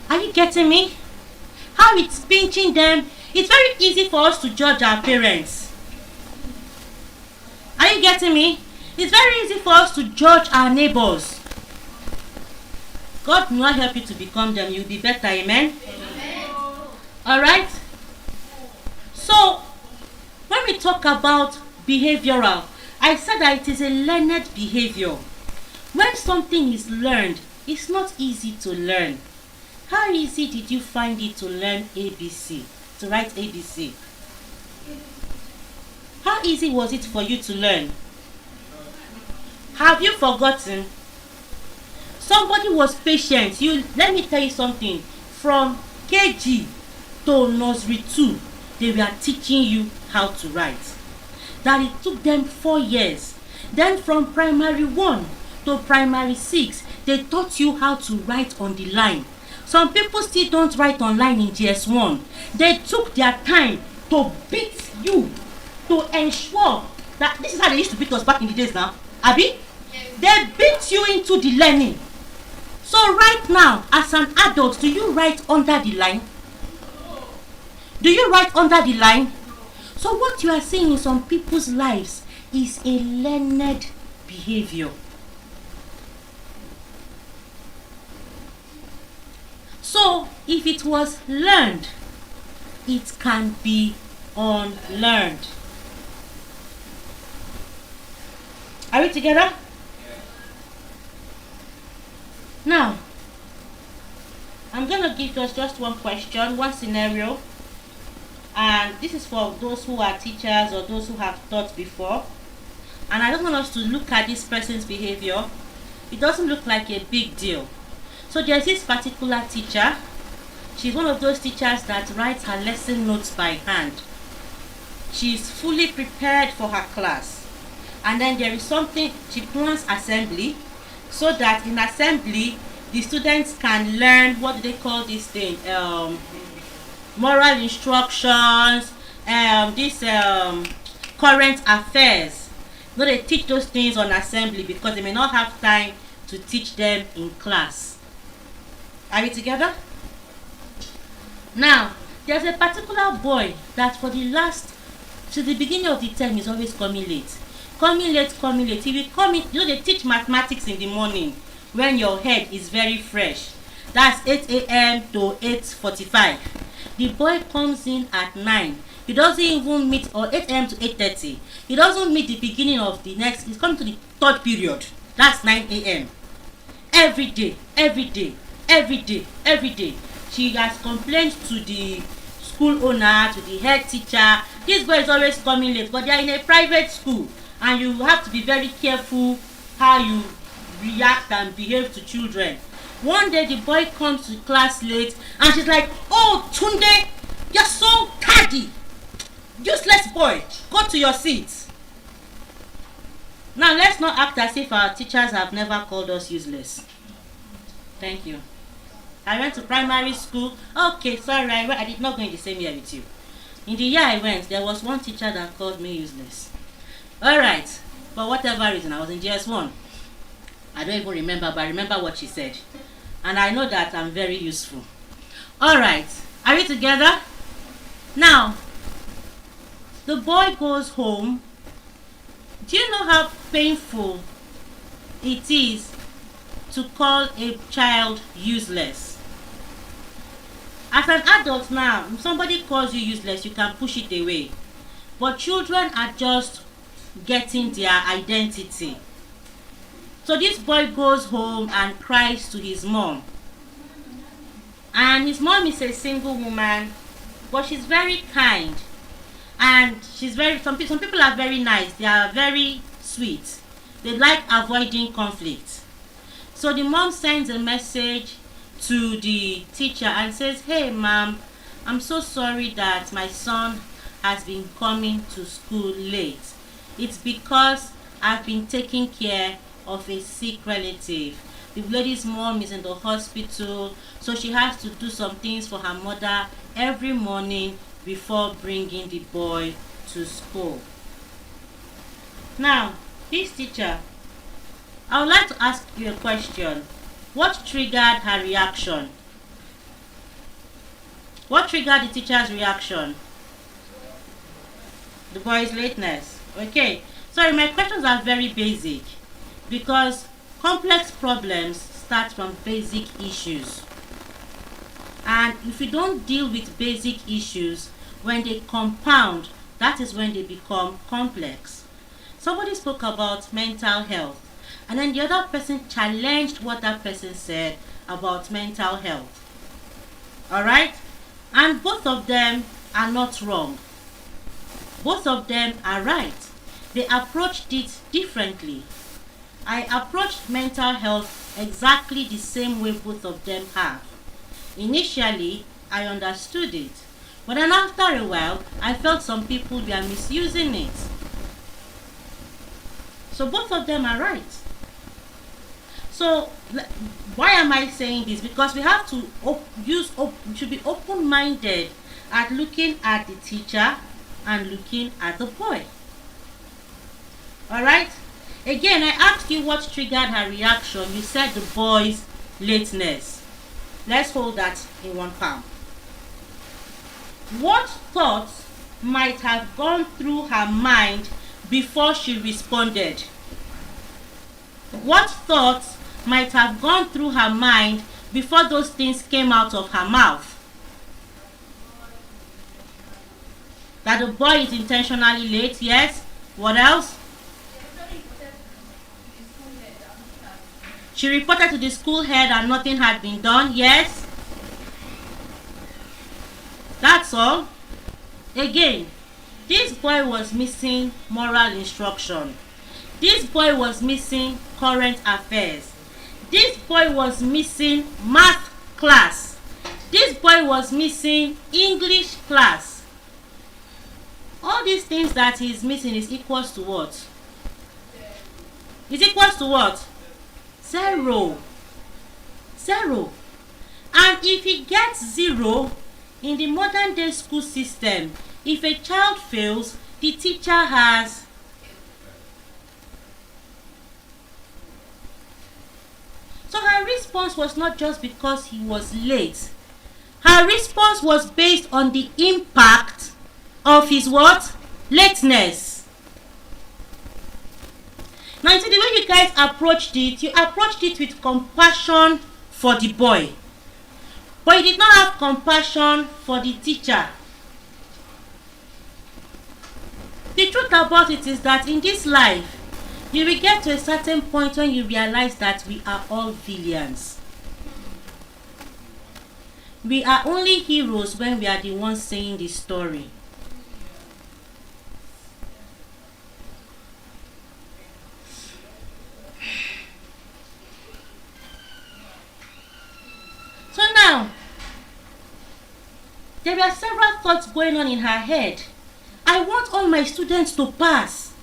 Are you getting me? How it's pinching them. It's very easy for us to judge our parents. Are you getting me? It's very easy for us to judge our neighbors. God will not help you to become them. You'll be better. Amen? Alright? So, when we talk about behavioral, I said that it is a learned behavior. When something is learned, it's not easy to learn. How easy did you find it to learn ABC? To write ABC? How easy was it for you to learn? Have you forgotten? Somebody was patient. Let me tell you something. From KG to nursery 2, they were teaching you how to write. That it took them 4 years. Then from primary 1 to primary 6, they taught you how to write on the line. Some people still don't write online in GS1. They took their time to beat you, to ensure that this is how they used to beat us back in the days now. Abi? They beat you into the learning. So right now, as an adult, do you write under the line? Do you write under the line? So what you are seeing in some people's lives is a learned behavior. So if it was learned, it can be unlearned. Are we together? Now, I'm going to give us just one question, one scenario. And this is for those who are teachers or those who have taught before. And I don't want us to look at this person's behavior. It doesn't look like a big deal. So there's this particular teacher. She's one of those teachers that writes her lesson notes by hand. She's fully prepared for her class. And then there is something, she plans assembly, so that in assembly, the students can learn, what do they call this thing? Moral instructions, current affairs. No, they teach those things on assembly because they may not have time to teach them in class. Are we together? Now, there's a particular boy that for to the beginning of the term is always coming late. Coming late. He will come in, they teach mathematics in the morning when your head is very fresh. That's 8 a.m. to 8:45. The boy comes in at 9. He doesn't even meet, or 8 a.m. to 8:30. He doesn't meet the beginning of the next, he's coming to the third period. That's 9 a.m. Every day. She has complained to the school owner, to the head teacher. This boy is always coming late, but they are in a private school. And you have to be very careful how you react and behave to children. One day the boy comes to class late and she's like, "Oh, Tunde, you're so tardy. Useless boy, go to your seat." Now let's not act as if our teachers have never called us useless. Thank you. I went to primary school. Okay, sorry, I did not go in the same year with you. In the year I went, there was one teacher that called me useless. Alright, for whatever reason, I was in GS1. I don't even remember, but I remember what she said. And I know that I'm very useful. Alright, are we together? Now, the boy goes home. Do you know how painful it is to call a child useless? As an adult now, if somebody calls you useless, you can push it away. But children are just getting their identity. So this boy goes home and cries to his mom. And his mom is a single woman, but she's very kind. And she's some people are very nice. They are very sweet. They like avoiding conflict. So the mom sends a message to the teacher and says, "Hey ma'am, I'm so sorry that my son has been coming to school late. It's because I've been taking care of a sick relative. The lady's mom is in the hospital, so she has to do some things for her mother every morning before bringing the boy to school. Now, this teacher, I would like to ask you a question. What triggered her reaction? What triggered the teacher's reaction? The boy's lateness. Okay, sorry, my questions are very basic because complex problems start from basic issues. And if you don't deal with basic issues, when they compound, that is when they become complex. Somebody spoke about mental health, and then the other person challenged what that person said about mental health. Alright? And both of them are not wrong. Both of them are right. They approached it differently. I approached mental health exactly the same way both of them have. Initially, I understood it, but then after a while, I felt some people were misusing it. So both of them are right. So why am I saying this? Because we have to should be open-minded at looking at the teacher and looking at the boy. Alright? Again, I asked you what triggered her reaction. You said the boy's lateness. Let's hold that in one palm. What thoughts might have gone through her mind before she responded? What thoughts might have gone through her mind before those things came out of her mouth? That the boy is intentionally late, yes. What else? She reported to the school head and nothing had been done, yes. That's all. Again, this boy was missing moral instruction. This boy was missing current affairs. This boy was missing math class. This boy was missing English class. All these things that he is missing is equals to what? Is equals to what? 0. 0. And if he gets 0 in the modern day school system, if a child fails, the teacher has So her response was not just because he was late. Her response was based on the impact of his what? Lateness. Now, you see the way you guys approached it, you approached it with compassion for the boy. But you did not have compassion for the teacher. The truth about it is that in this life, you will get to a certain point when you realize that we are all villains. We are only heroes when we are the ones saying the story. So now, there are several thoughts going on in her head. I want all my students to pass.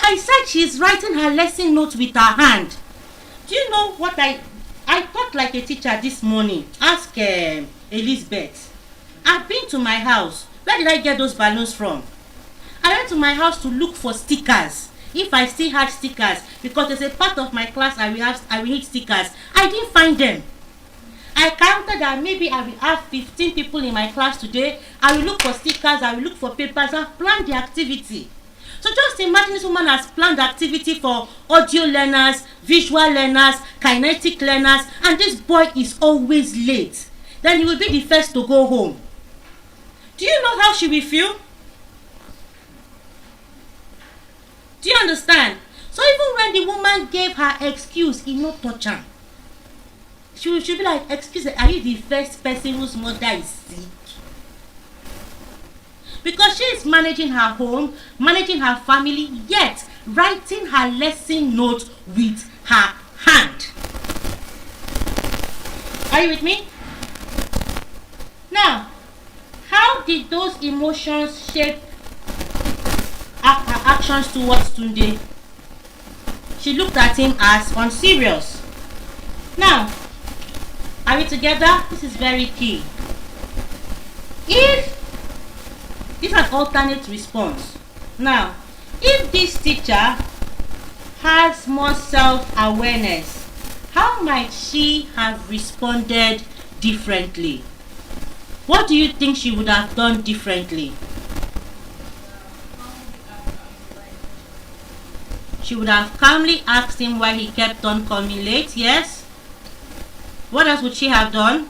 I said she's writing her lesson notes with her hand. Do you know what I thought like a teacher this morning? Ask Elizabeth. I've been to my house. Where did I get those balloons from? I went to my house to look for stickers. If I still had stickers, because there's a part of my class I will need stickers. I didn't find them. I counted that maybe I will have 15 people in my class today. I will look for stickers, I will look for papers, I've planned the activity. So just imagine this woman has planned the activity for audio learners, visual learners, kinetic learners, and this boy is always late. Then he will be the first to go home. Do you know how she will feel? Do you understand? So even when the woman gave her excuse, he no touch her. She will be like, excuse me, are you the first person whose mother is sick? Because she is managing her home, managing her family, yet writing her lesson note with her hand. Are you with me? Now, how did those emotions shape her actions towards Tunde? she looked at him as unserious. Now, are we together? This is very key. If this is an alternate response. Now, if this teacher has more self-awareness, how might she have responded differently? What do you think she would have done differently? She would have calmly asked him why he kept on coming late, yes? What else would she have done?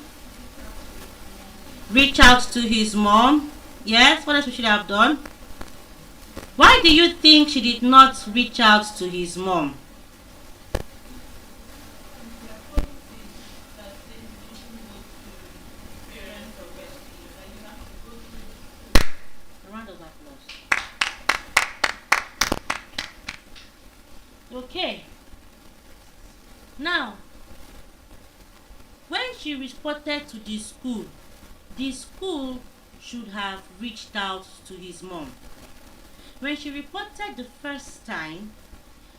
Reach out to his mom, yes? What else would she have done? Why do you think she did not reach out to his mom? A round of applause. Okay. Now, when she reported to the school should have reached out to his mom. When she reported the first time,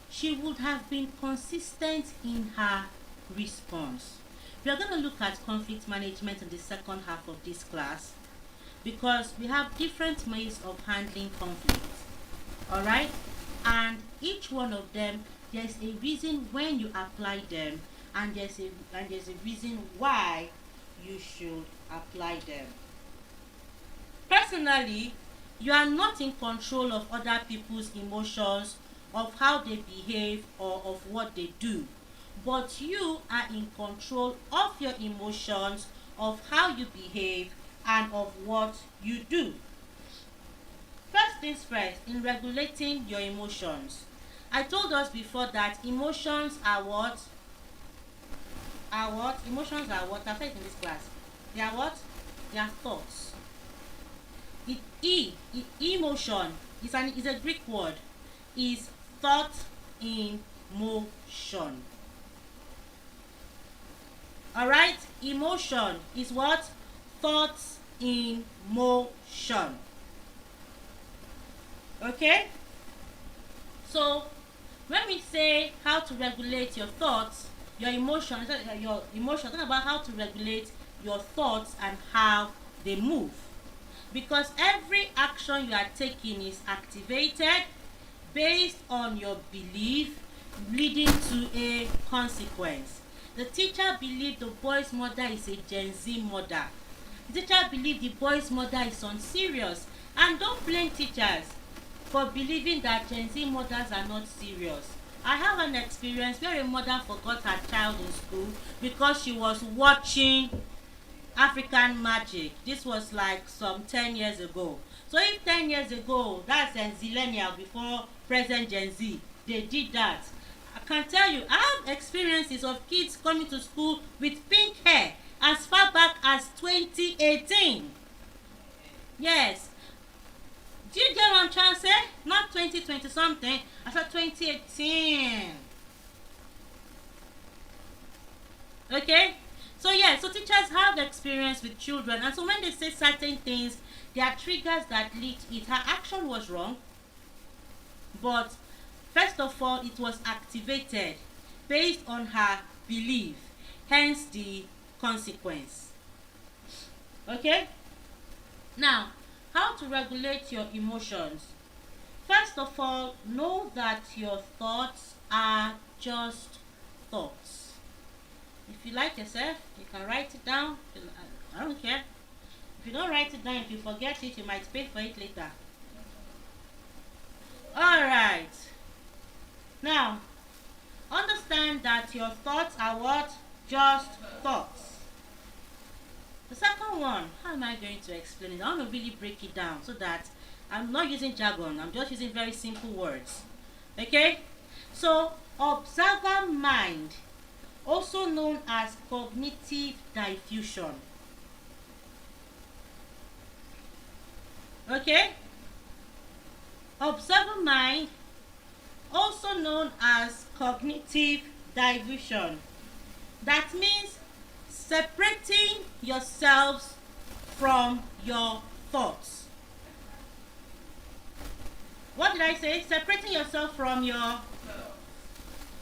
she would have been consistent in her response. We are going to look at conflict management in the second half of this class because we have different ways of handling conflict. Alright? And each one of them, there's a reason when you apply them, and there's a reason why you should apply them. Personally, you are not in control of other people's emotions, of how they behave, or of what they do. But you are in control of your emotions, of how you behave, and of what you do. First things first, in regulating your emotions. I told us before that emotions are what? Emotions are what? I've said it in this class. They are what? They are thoughts. Emotion is a Greek word. Is thought in motion. Alright? Emotion is what? Thoughts in motion. Okay? So, when we say how to regulate your thoughts, your emotions, talking about how to regulate your thoughts and how they move. Because every action you are taking is activated based on your belief, leading to a consequence. The teacher believed the boy's mother is a Gen Z mother. The teacher believed the boy's mother is unserious. And don't blame teachers for believing that Gen Z mothers are not serious. I have an experience where a mother forgot her child in school because she was watching African Magic. This was like some 10 years ago. So if 10 years ago, that's zillennial before present Gen Z, they did that. I can tell you, I have experiences of kids coming to school with pink hair as far back as 2018. Yes. Do you get what I'm trying to say? Not 2020 something. I said 2018. Okay? So yeah, so teachers have experience with children, and so when they say certain things, there are triggers that lead to it. Her action was wrong, but first of all, it was activated based on her belief, hence the consequence. Okay? Now, how to regulate your emotions? First of all, know that your thoughts are just thoughts. If you like yourself, you can write it down. I don't care. If you don't write it down, if you forget it, you might pay for it later. Alright. Now, understand that your thoughts are what? Just thoughts. The second one, how am I going to explain it? I want to really break it down so that I'm not using jargon. I'm just using very simple words. Okay? So, observer mind, also known as cognitive diffusion. Okay? Observer mind, also known as cognitive diffusion. That means separating yourselves from your thoughts. What did I say? Separating yourself from your...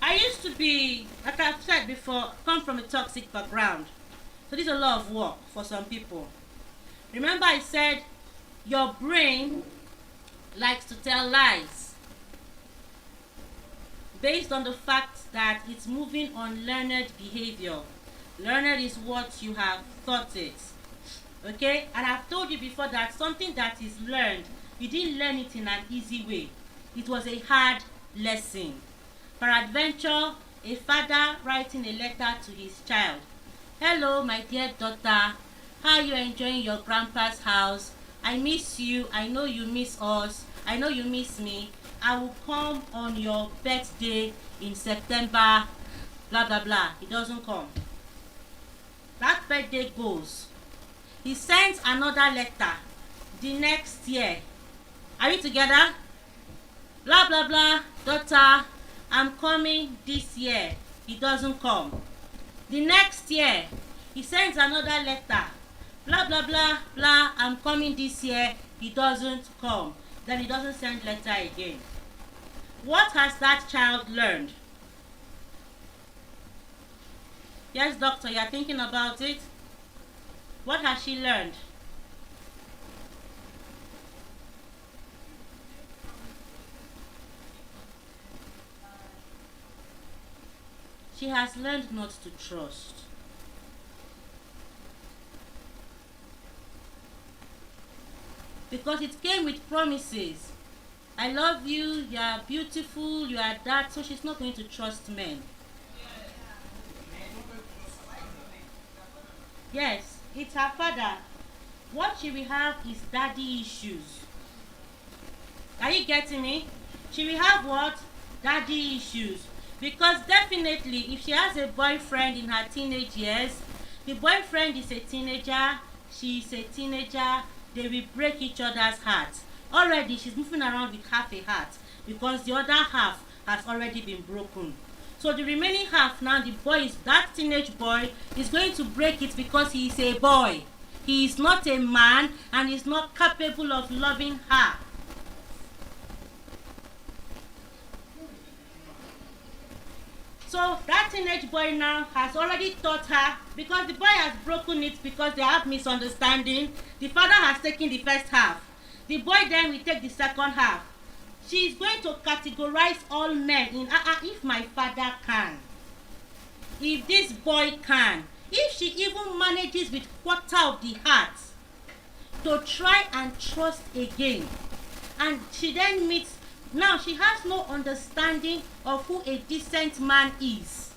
I used to be, like I've said before, come from a toxic background. So this is a lot of work for some people. Remember I said your brain likes to tell lies based on the fact that it's moving on learned behavior. Learned is what you have thought it. Okay? And I've told you before that something that is learned, you didn't learn it in an easy way. It was a hard lesson. Peradventure, a father writing a letter to his child. Hello, my dear daughter. How are you enjoying your grandpa's house? I miss you. I know you miss us. I know you miss me. I will come on your birthday in September. Blah, blah, blah. He doesn't come. That birthday goes. He sends another letter the next year. Are you together? Blah, blah, blah. Daughter, I'm coming this year. He doesn't come. The next year, he sends another letter. Blah, blah, blah, blah. I'm coming this year. He doesn't come. Then he doesn't send letter again. What has that child learned? Yes, doctor, you're thinking about it. What has she learned? She has learned not to trust. Because it came with promises. I love you, you are beautiful, you are that, so she's not going to trust men. Yes, it's her father. What she will have is daddy issues. Are you getting me? She will have what? Daddy issues. Because definitely, if she has a boyfriend in her teenage years, the boyfriend is a teenager, she is a teenager, they will break each other's hearts. Already, she's moving around with half a heart because the other half has already been broken. So the remaining half now, the boy is, that teenage boy is going to break it because he is a boy. He is not a man and is not capable of loving her. So that teenage boy now has already taught her, because the boy has broken it because they have misunderstanding. The father has taken the first half. The boy then will take the second half. She is going to categorize all men in, if my father can, if this boy can, if she even manages with quarter of the heart to try and trust again, and she then meets, now she has no understanding of who a decent man is.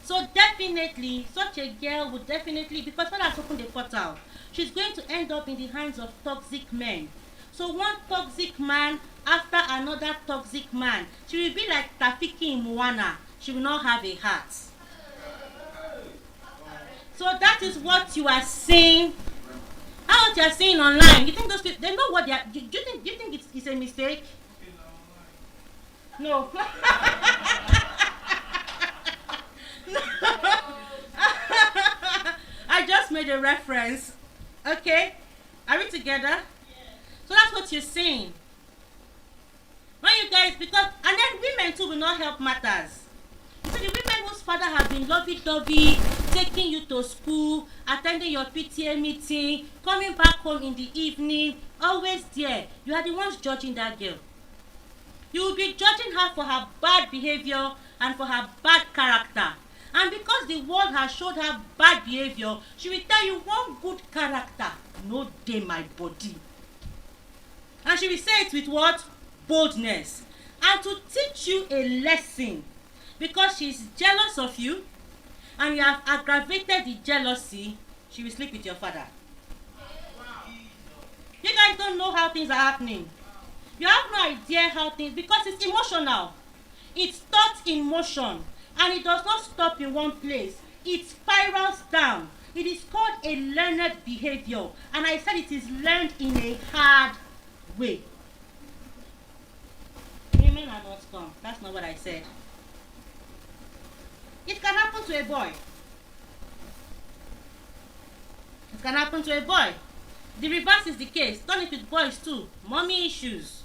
So definitely, such a girl would definitely, because father has opened the portal, she's going to end up in the hands of toxic men. So one toxic man after another toxic man. She will be like Tafiki in Moana. She will not have a heart. So that is what you are seeing. How what you are seeing online. You think those people, they know what they are. Do you think it's a mistake? No. I just made a reference. Okay? Are we together? So that's what you're saying. When you guys, because, and then women too will not help matters. So the women whose father have been lovey-dovey, taking you to school, attending your PTA meeting, coming back home in the evening, always there. You are the ones judging that girl. You will be judging her for her bad behavior and for her bad character. And because the world has showed her bad behavior, she will tell you one good character, no day my body. And she will say it with what? Boldness. And to teach you a lesson. Because she is jealous of you, and you have aggravated the jealousy, she will sleep with your father. You guys don't know how things are happening. You have no idea how things, because it's emotional. It's thought in motion, and it does not stop in one place. It spirals down. It is called a learned behavior, and I said it is learned in a hard way. Women are not scum. That's not what I said. It can happen to a boy. It can happen to a boy. The reverse is the case. Done it with boys too. Mommy issues.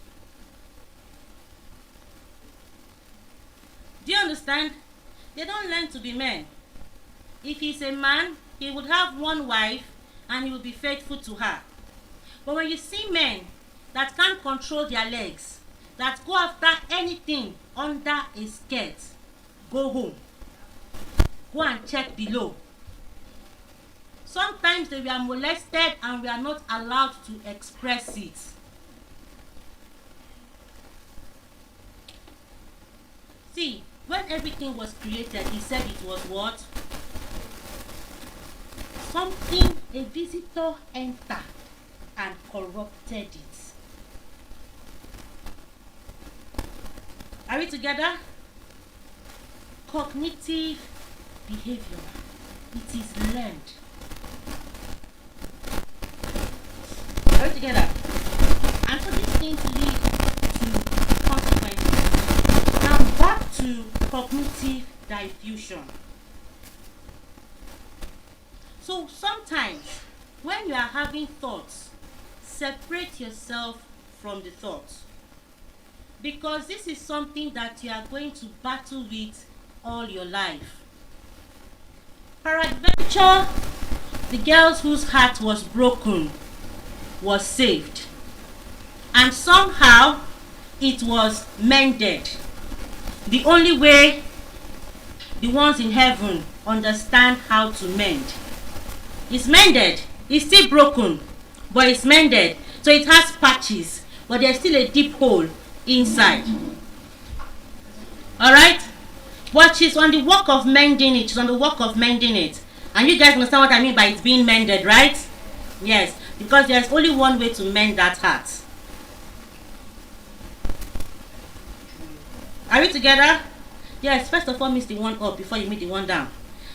Do you understand? They don't learn to be men. If he's a man, he would have one wife and he will be faithful to her. But when you see men that can't control their legs, that go after anything under a skirt, go home. Go and check below. Sometimes they were molested and we are not allowed to express it. See, when everything was created, he said it was what? Something, a visitor entered and corrupted it. Are we together? Cognitive behavior. It is learned. Are we together? And so these things lead to consequences. Now back to cognitive diffusion. So sometimes when you are having thoughts, separate yourself from the thoughts. Because this is something that you are going to battle with all your life. Peradventure, the girl whose heart was broken was saved. And somehow it was mended. The only way the ones in heaven understand how to mend. It's mended. It's still broken, but it's mended. So it has patches, but there's still a deep hole inside. Alright? But she's on the work of mending it. She's on the work of mending it. And you guys understand what I mean by it's being mended, right? Yes. Because there's only one way to mend that heart. Are we together? Yes, first of all, meet the one up before you meet the one down.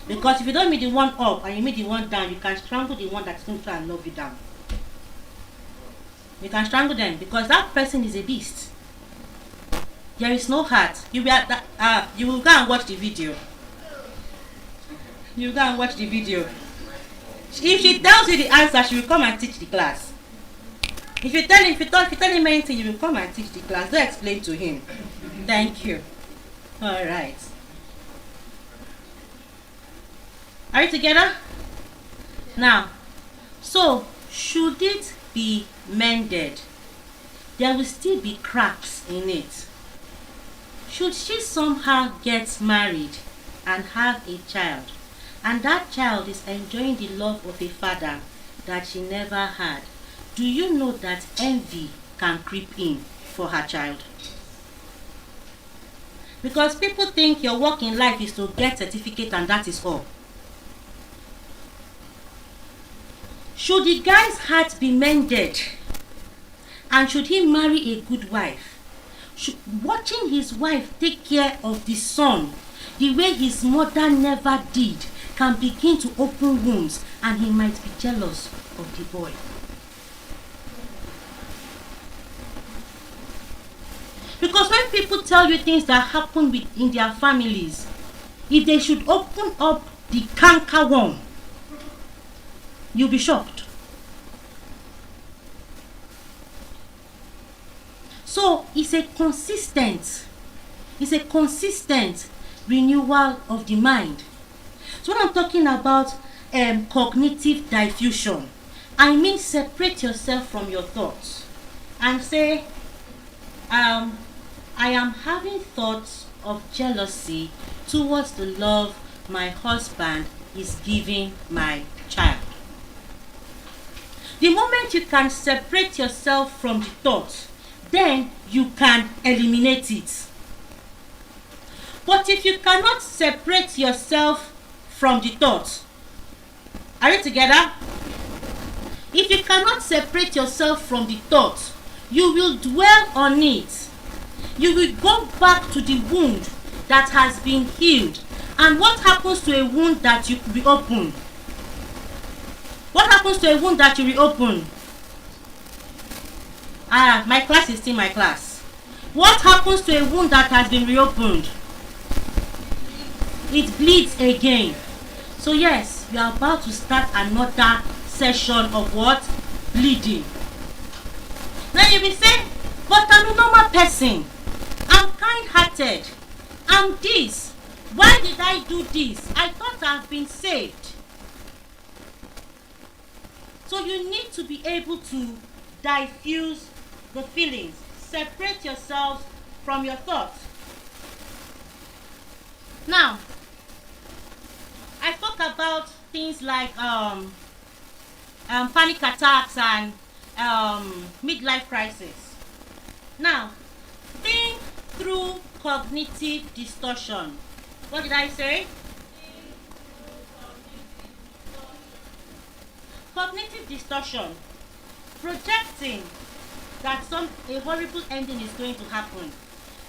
Because if you don't meet the one up and you meet the one down, you can strangle the one that's going to try and knock you down. You can strangle them because that person is a beast. There is no heart. You will go and watch the video. You will go and watch the video. If she tells you the answer, she will come and teach the class. If you tell him anything, you will come and teach the class. Don't explain to him. Thank you. All right. Are you together? Now, so should it be mended? There will still be cracks in it. Should she somehow get married and have a child, and that child is enjoying the love of a father that she never had, do you know that envy can creep in for her child? Because people think your work in life is to get certificate and that is all. Should the guy's heart be mended? And should he marry a good wife? Watching his wife take care of the son the way his mother never did can begin to open wounds, and he might be jealous of the boy. Because when people tell you things that happen in their families, if they should open up the canker worm, you'll be shocked. So it's a consistent renewal of the mind. So when I'm talking about cognitive diffusion, I mean separate yourself from your thoughts and say, I am having thoughts of jealousy towards the love my husband is giving my child. The moment you can separate yourself from the thoughts, then you can eliminate it. But if you cannot separate yourself from the thoughts, are you together? If you cannot separate yourself from the thoughts, you will dwell on it. You will go back to the wound that has been healed. And what happens to a wound that you reopen? What happens to a wound that you reopen? My class is still my class. What happens to a wound that has been reopened? It bleeds again. So yes, you are about to start another session of what? Bleeding. Now you will say, but I'm a normal person. I'm kind-hearted. I'm this. Why did I do this? I thought I've been saved. So you need to be able to diffuse the feelings. Separate yourselves from your thoughts. Now, I talk about things like panic attacks and midlife crisis. Now, think through cognitive distortion. What did I say? Cognitive distortion. Projecting that a horrible ending is going to happen.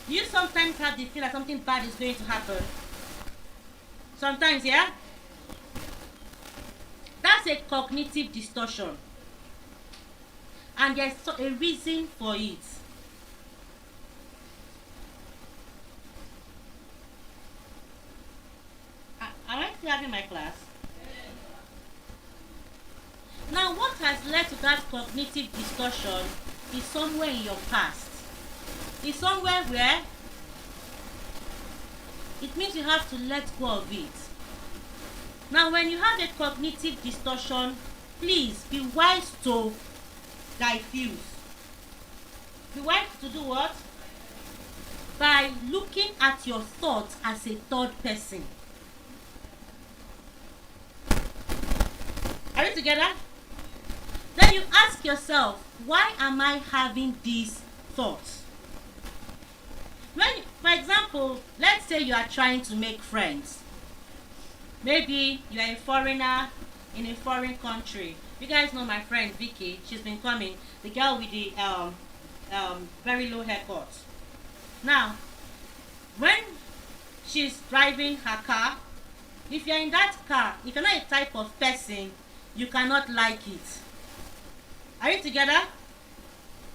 Do you sometimes have the feel that something bad is going to happen? Sometimes, yeah? That's a cognitive distortion. And there's a reason for it. Am I still having my class? Now, what has led to that cognitive distortion is somewhere in your past. It's somewhere where it means you have to let go of it. Now, when you have a cognitive distortion, please be wise to diffuse. Be wise to do what? By looking at your thoughts as a third person. Are you together? Then you ask yourself, why am I having these thoughts? When, for example, let's say you are trying to make friends. Maybe you are a foreigner in a foreign country. You guys know my friend Vicky. She's been coming. The girl with the very low haircut. Now, when she's driving her car, if you're in that car, if you're not a type of person, you cannot like it. Are you together?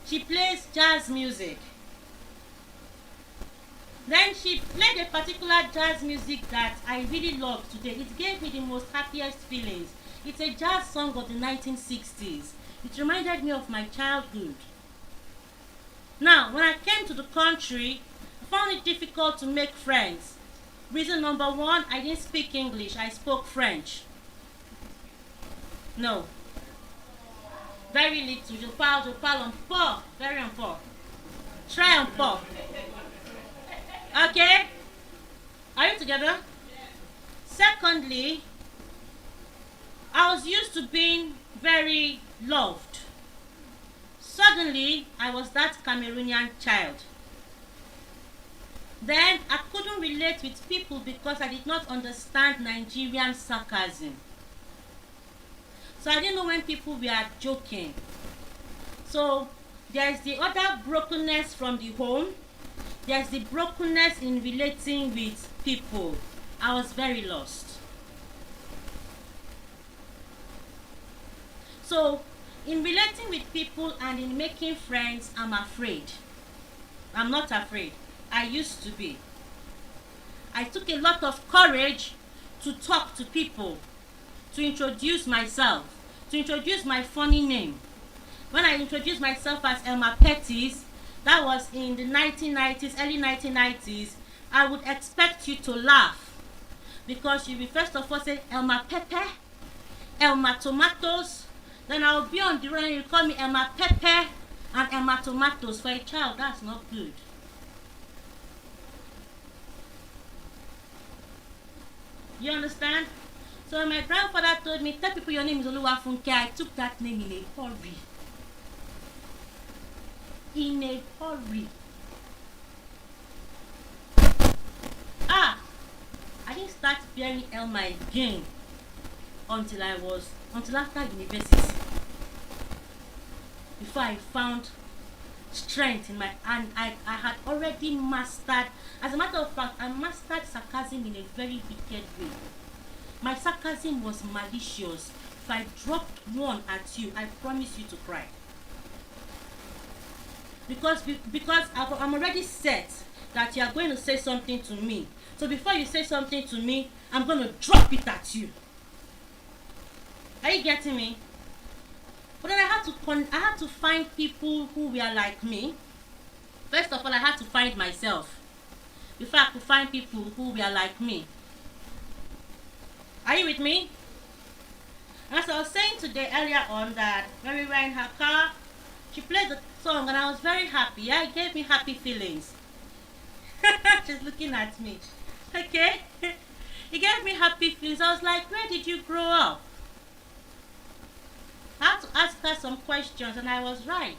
She plays jazz music. Then she played a particular jazz music that I really loved today. It gave me the most happiest feelings. It's a jazz song of the 1960s. It reminded me of my childhood. Now, when I came to the country, I found it difficult to make friends. Reason number one, I didn't speak English. I spoke French. No. Very little. Je parle un peu. Very un peu. Très un peu. Okay? Are you together? Secondly, I was used to being very loved. Suddenly, I was that Cameroonian child. Then, I couldn't relate with people because I did not understand Nigerian sarcasm. So, I didn't know when people were joking. So, there's the other brokenness from the home. There's the brokenness in relating with people. I was very lost. So, in relating with people and in making friends, I'm afraid. I'm not afraid. I used to be. I took a lot of courage to talk to people, to introduce myself, to introduce my funny name. When I introduced myself as Elma Pettis, that was in the 1990s, early 1990s, I would expect you to laugh. Because you will first of all say, Elma Pepper, Elma Tomatoes. Then I will be on the run and you call me Elma Pepper and Elma Tomatoes. For a child, that's not good. You understand? So when my grandfather told me, tell people your name is Oluwafunke, I took that name in a hurry. In a hurry. I didn't start bearing Elma again until after university. Before I found strength in my, and I had already mastered, as a matter of fact, I mastered sarcasm in a very wicked way. My sarcasm was malicious. If I dropped one at you, I promise you to cry. Because I'm already set that you are going to say something to me. So before you say something to me, I'm going to drop it at you. Are you getting me? But then I had to find people who were like me. First of all, I had to find myself. before I could find people who were like me. Are you with me? As I was saying today earlier on that when we were in her car, she played the song and I was very happy. Yeah, it gave me happy feelings. She's looking at me. Okay? It gave me happy feelings. I was like, where did you grow up? I had to ask her some questions and I was right.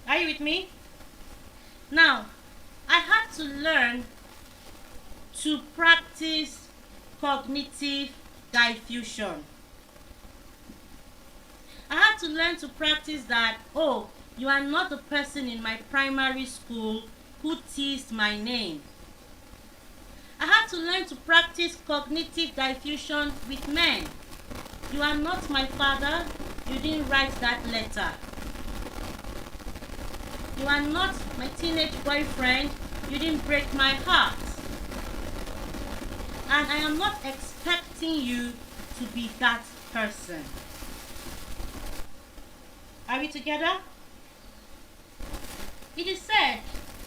Are you with me? Now, I had to learn to practice cognitive diffusion. I had to learn to practice that, oh, you are not the person in my primary school who teased my name. I had to learn to practice cognitive diffusion with men. You are not my father, you didn't write that letter. You are not my teenage boyfriend, you didn't break my heart. And I am not expecting you to be that person. Are we together? It is said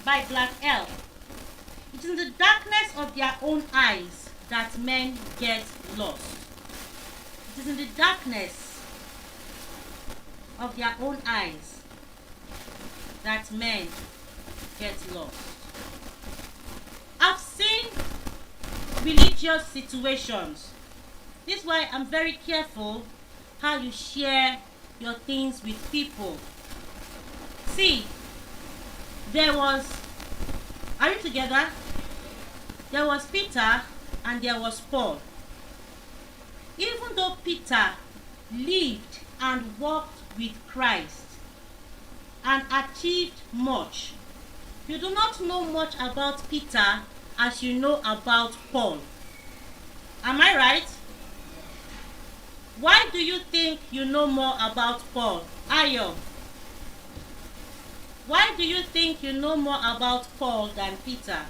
by Black Elf, it is in the darkness of their own eyes that men get lost. It is in the darkness of their own eyes that men get lost. I've seen religious situations. This is why I'm very careful how you share your things with people. See, are you together? There was Peter and there was Paul. Even though Peter lived and walked with Christ and achieved much, you do not know much about Peter as you know about Paul. Am I right? Why do you think you know more about Paul? Ayo. Why do you think you know more about Paul than Peter?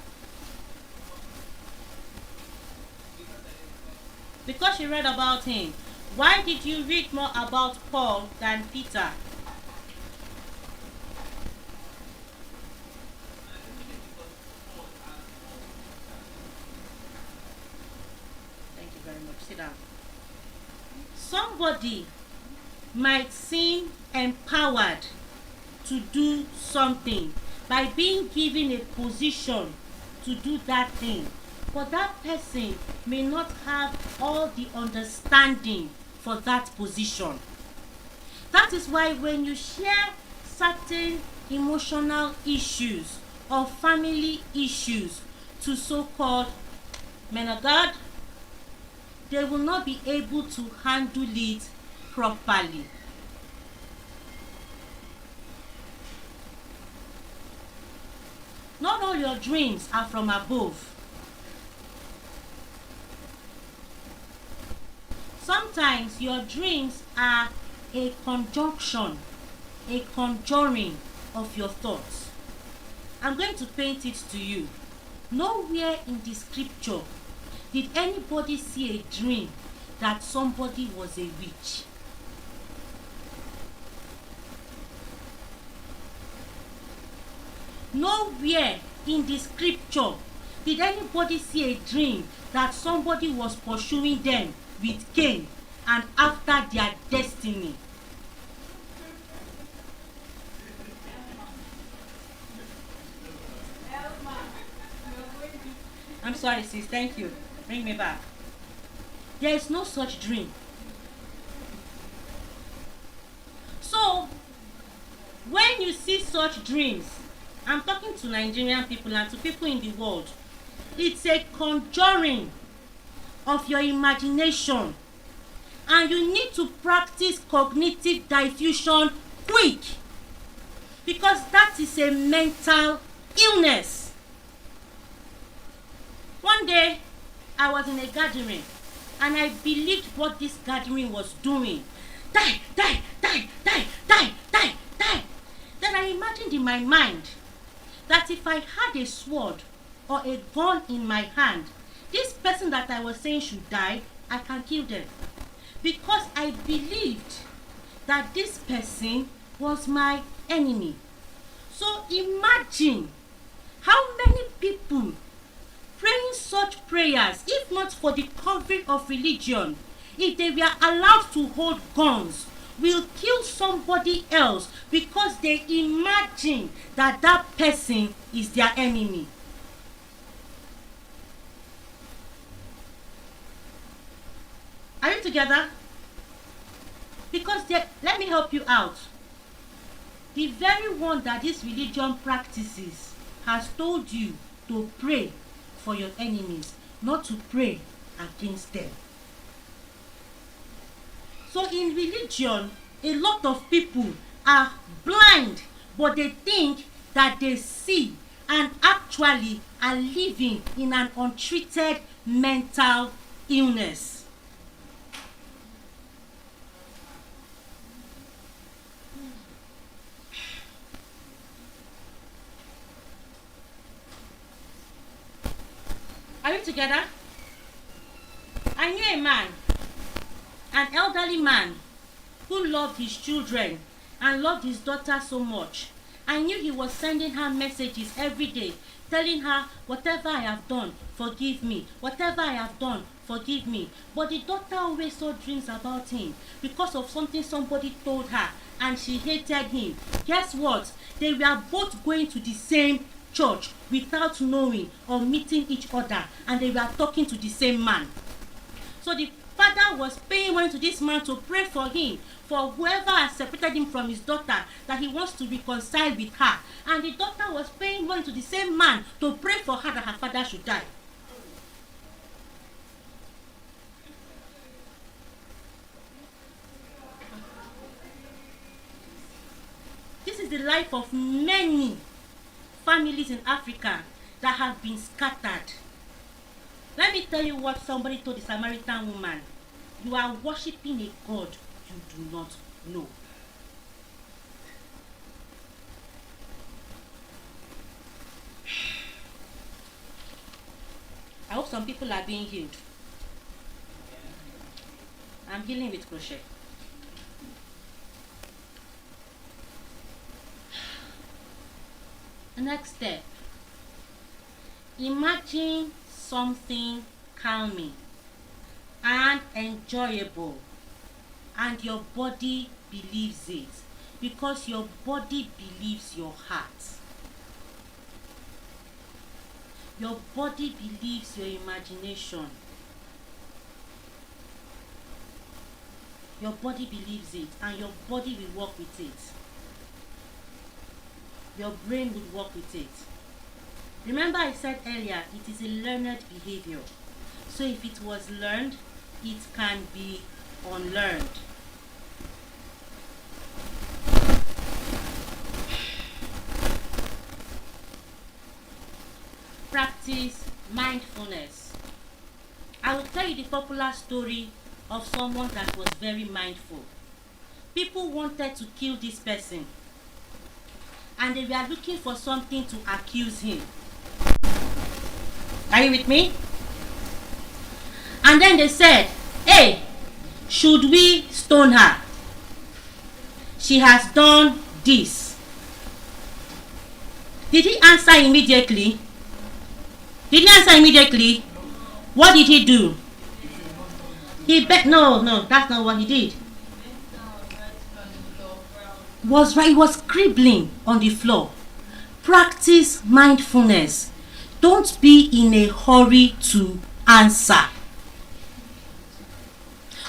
Because you read about him. Why did you read more about Paul than Peter? Thank you very much. Sit down. Somebody might seem empowered to do something by being given a position to do that thing, but that person may not have all the understanding for that position. That is why when you share certain emotional issues or family issues to so-called men of God, they will not be able to handle it properly. Not all your dreams are from above. Sometimes your dreams are a conjunction, a conjuring of your thoughts. I'm going to paint it to you. Nowhere in the scripture did anybody see a dream that somebody was a witch. Nowhere in the scripture did anybody see a dream that somebody was pursuing them with Cain and after their destiny. I'm sorry, sis. Thank you. Bring me back. There is no such dream. So, when you see such dreams, I'm talking to Nigerian people and to people in the world, it's a conjuring of your imagination, and you need to practice cognitive diffusion quick, because that is a mental illness. One day I was in a gathering and I believed what this gathering was doing. Die, die, die, die, die, die, die. Then I imagined in my mind that if I had a sword or a gun in my hand, this person that I was saying should die, I can kill them. Because I believed that this person was my enemy. So imagine How many people praying such prayers, if not for the covering of religion, if they were allowed to hold guns, will kill somebody else because they imagine that that person is their enemy? Are you together? Because let me help you out. The very one that this religion practices has told you to pray for your enemies, not to pray against them. So in religion, a lot of people are blind, but they think that they see, and actually are living in an untreated mental illness. Are we together? I knew a man, an elderly man, who loved his children and loved his daughter so much. I knew he was sending her messages every day, telling her, whatever I have done, forgive me. Whatever I have done, forgive me. But the daughter always saw dreams about him because of something somebody told her, and she hated him. Guess what? They were both going to the same church without knowing or meeting each other, and they were talking to the same man. So the father was paying money to this man to pray for him, for whoever has separated him from his daughter, that he wants to reconcile with her. And the daughter was paying money to the same man to pray for her that her father should die. This is the life of many families in Africa that have been scattered. Let me tell you what somebody told the Samaritan woman. You are worshiping a God you do not know. I hope some people are being healed. I'm healing with crochet. The next step. Imagine something calming and enjoyable, and your body believes it, because your body believes your heart. Your body believes your imagination. Your body believes it, and your body will work with it. Your brain will work with it. Remember I said earlier, it is a learned behavior. So if it was learned, it can be unlearned. Practice mindfulness. I will tell you the popular story of someone that was very mindful. People wanted to kill this person, and they were looking for something to accuse him. Are you with me? And then they said, hey, should we stone her? She has done this. Did he answer immediately? Did he answer immediately? What did he do? No, that's not what he did. He was scribbling on the floor. Practice mindfulness. Don't be in a hurry to answer.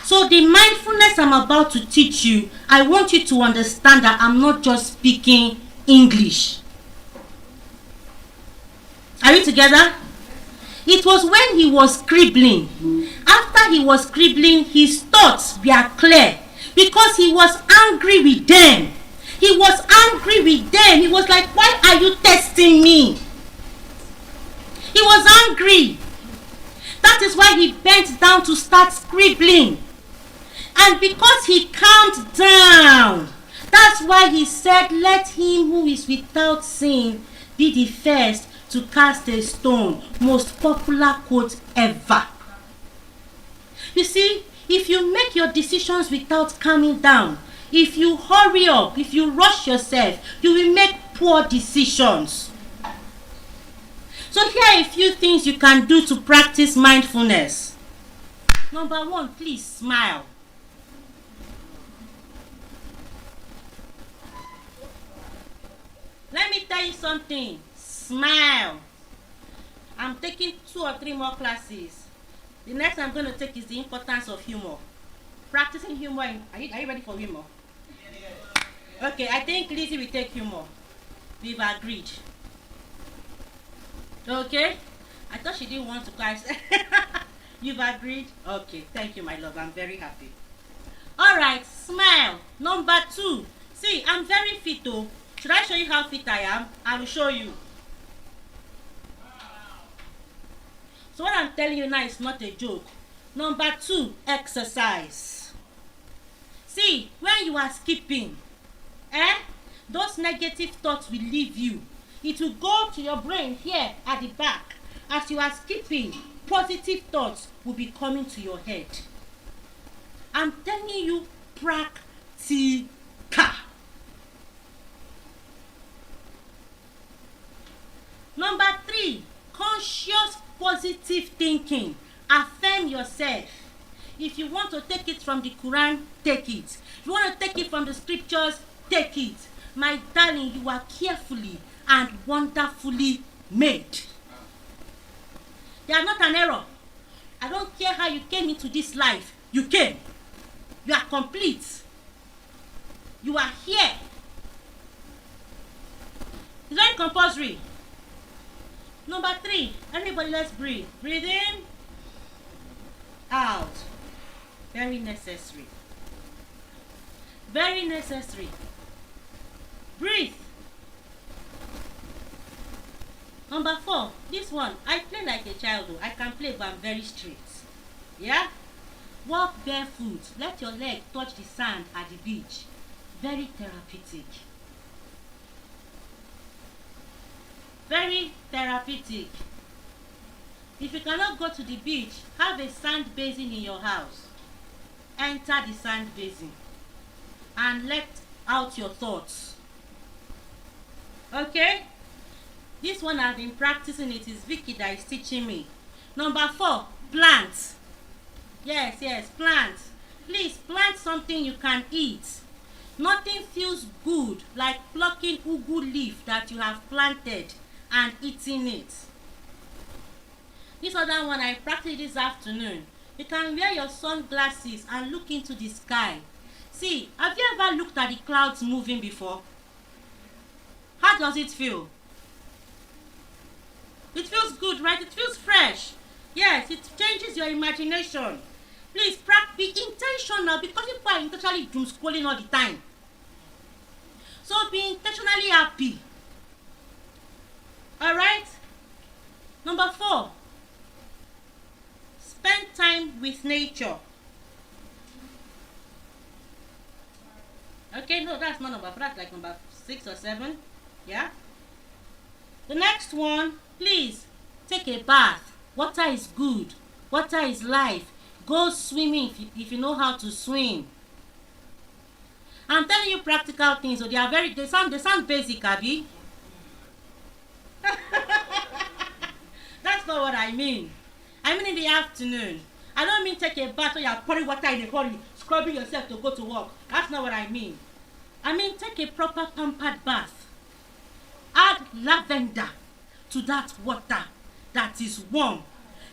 So the mindfulness I'm about to teach you, I want you to understand that I'm not just speaking English. Are we together? It was when he was scribbling. After he was scribbling, his thoughts were clear, because he was angry with them. He was angry with them. He was like, why are you testing me? He was angry. That is why he bent down to start scribbling. And because he calmed down, that's why he said, let him who is without sin be the first to cast a stone. Most popular quote ever. You see, if you make your decisions without calming down, if you hurry up, if you rush yourself, you will make poor decisions. So here are a few things you can do to practice mindfulness. Number 1, please smile. Let me tell you something. Smile. I'm taking 2 or 3 more classes. The next I'm going to take is the importance of humor. Practicing humor. Are you ready for humor? Okay, I think Lizzie will take humor. We've agreed. Okay? I thought she didn't want to class. You've agreed? Okay, thank you, my love. I'm very happy. Alright, smile. Number 2. See, I'm very fit though. Should I show you how fit I am? I will show you. So what I'm telling you now is not a joke. Number 2, exercise. See, when you are skipping, those negative thoughts will leave you. It will go to your brain here at the back. As you are skipping, positive thoughts will be coming to your head. I'm telling you, practica. Number 3, conscious positive thinking. Affirm yourself. If you want to take it from the Quran, take it. If you want to take it from the scriptures, take it. My darling, you are carefully and wonderfully made. You are not an error. I don't care how you came into this life. You came. You are complete. You are here. It's very compulsory. Number 3, everybody let's breathe. Breathe in. Out. Very necessary. Very necessary. Breathe. Number 4, this one, I play like a child though. I can play but I'm very strict. Yeah? Walk barefoot. Let your leg touch the sand at the beach. Very therapeutic. Very therapeutic. If you cannot go to the beach, have a sand basin in your house. Enter the sand basin and let out your thoughts. Okay? This one I've been practicing. It is Vicky that is teaching me. Number 4, plant. Yes, plant. Please plant something you can eat. Nothing feels good like plucking ugu leaf that you have planted and eating it. This other one I practiced this afternoon. You can wear your sunglasses and look into the sky. See, have you ever looked at the clouds moving before? How does it feel? It feels good, right? It feels fresh. Yes, it changes your imagination. Please be intentional because people are intentionally doom scrolling all the time. So be intentionally happy. Alright? Number 4. Spend time with nature. Okay, no, that's not number 4. That's like number 6 or 7. Yeah? The next one, please take a bath. Water is good. Water is life. Go swimming if you know how to swim. I'm telling you practical things, so they sound basic, Abby. That's not what I mean. I mean in the afternoon. I don't mean take a bath or you're pouring water in a hurry, scrubbing yourself to go to work. That's not what I mean. I mean take a proper pampered bath. Add lavender to that water that is warm.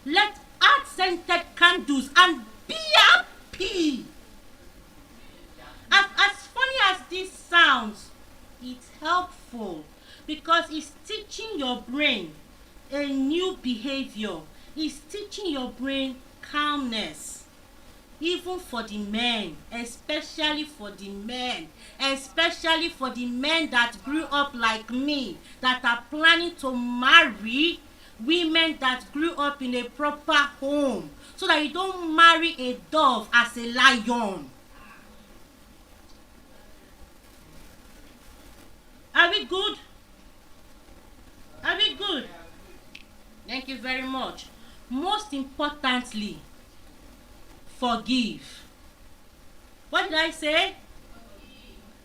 Add scented candles and be happy. As funny as this sounds, it's helpful because it's teaching your brain a new behavior. It's teaching your brain calmness. Even for the men, especially for the men that grew up like me, that are planning to marry women that grew up in a proper home, so that you don't marry a dove as a lion. Are we good? Are we good? Thank you very much. Most importantly, forgive. What did I say?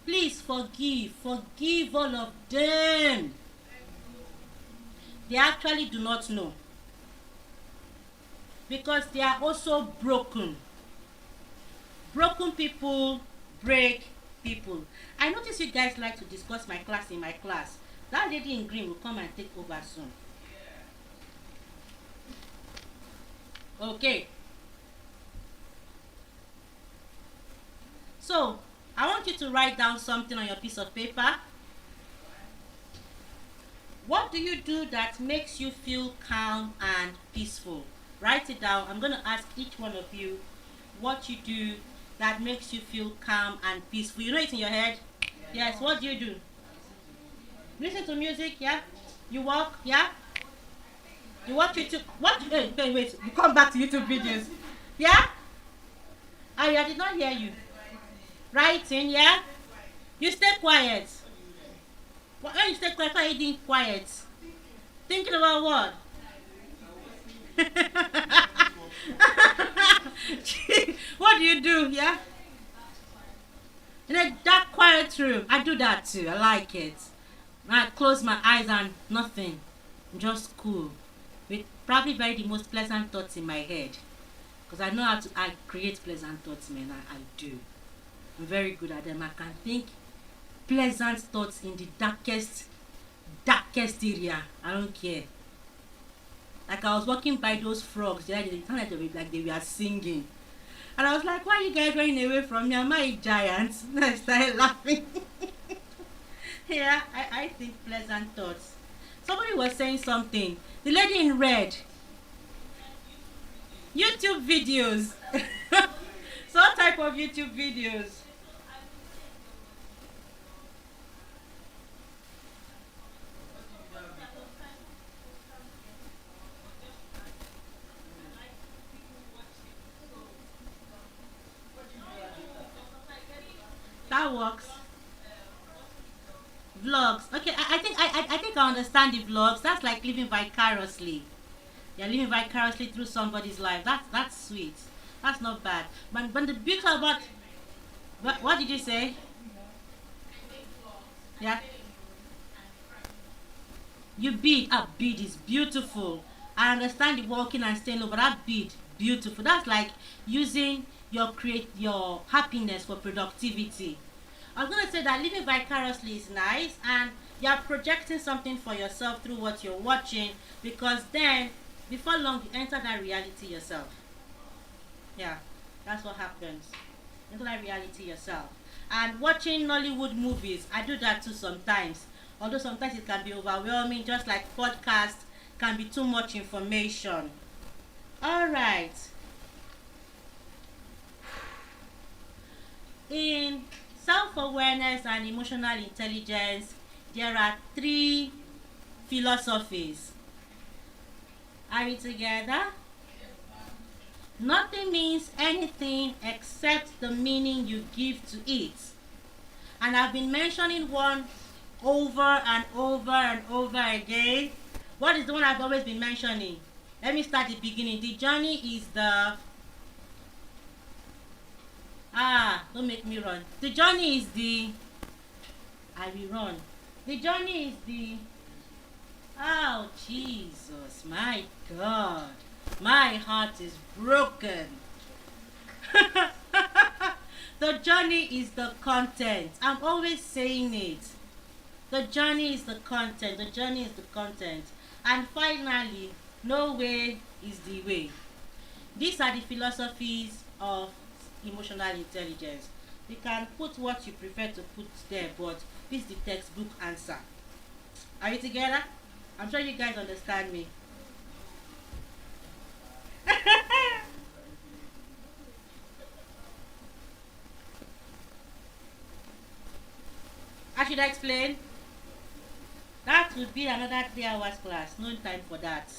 Please forgive. Forgive all of them. they actually do not know. Because they are also broken. Broken people break people. I notice you guys like to discuss my class in my class. That lady in green will come and take over soon. Okay. So, I want you to write down something on your piece of paper. What do you do that makes you feel calm and peaceful? Write it down. I'm going to ask each one of you what you do that makes you feel calm and peaceful. You know it in your head? Yes, what do you do? Listen to music, yeah? You walk, yeah? You watch YouTube. What? Wait. You come back to YouTube videos. Yeah? I did not hear you. Writing, yeah? You stay quiet. When you stay quiet, why are you being quiet? Thinking about what? What do you do, yeah? In a dark, quiet room. I do that too. I like it. I close my eyes and nothing. I'm just cool. With probably the most pleasant thoughts in my head. Because I know how to create pleasant thoughts, man. I do. I'm very good at them. I can think pleasant thoughts in the darkest area. I don't care. Like I was walking by those frogs, they sounded like they were singing. And I was like, why are you guys running away from me? Am I a giant? And I started laughing. Yeah, I think pleasant thoughts. Somebody was saying something. The lady in red. YouTube videos. Some type of YouTube videos. That works. Vlogs. Okay, I think I understand the vlogs. That's like living vicariously. You're living vicariously through somebody's life. That's sweet. That's not bad. But the beauty about what did you say? Yeah. You bead. Bead is beautiful. I understand the walking and staying low, but that bead, beautiful. That's like using your happiness for productivity. I was gonna say that living vicariously is nice, and you're projecting something for yourself through what you're watching, because then before long you enter that reality yourself. Yeah, that's what happens. Enter that reality yourself. And watching Nollywood movies, I do that too sometimes. Although sometimes it can be overwhelming, just like podcasts can be too much information. All right. In self-awareness and emotional intelligence, there are 3 philosophies. Are we together? Nothing means anything except the meaning you give to it. And I've been mentioning one over and over and over again. What is the one I've always been mentioning? Let me start the beginning. The journey is the... don't make me run. The journey is the... I will run. The journey is the... Oh, Jesus, my God. My heart is broken. The journey is the content. I'm always saying it. The journey is the content. The journey is the content. And finally, no way is the way. These are the philosophies of emotional intelligence. You can put what you prefer to put there, but this is the textbook answer. Are you together? I'm sure you guys understand me. I should explain. That would be another 3 hours class. No time for that.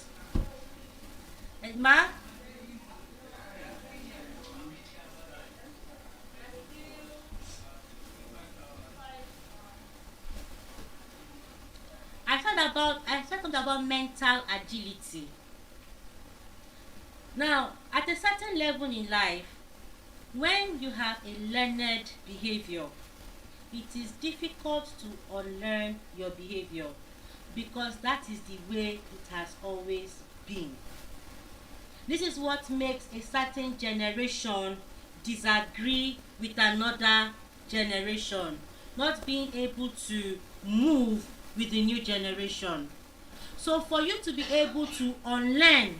And Ma? I said something about mental agility. Now, at a certain level in life, when you have a learned behavior, it is difficult to unlearn your behavior. because that is the way it has always been. This is what makes a certain generation disagree with another generation, not being able to move with the new generation. So for you to be able to unlearn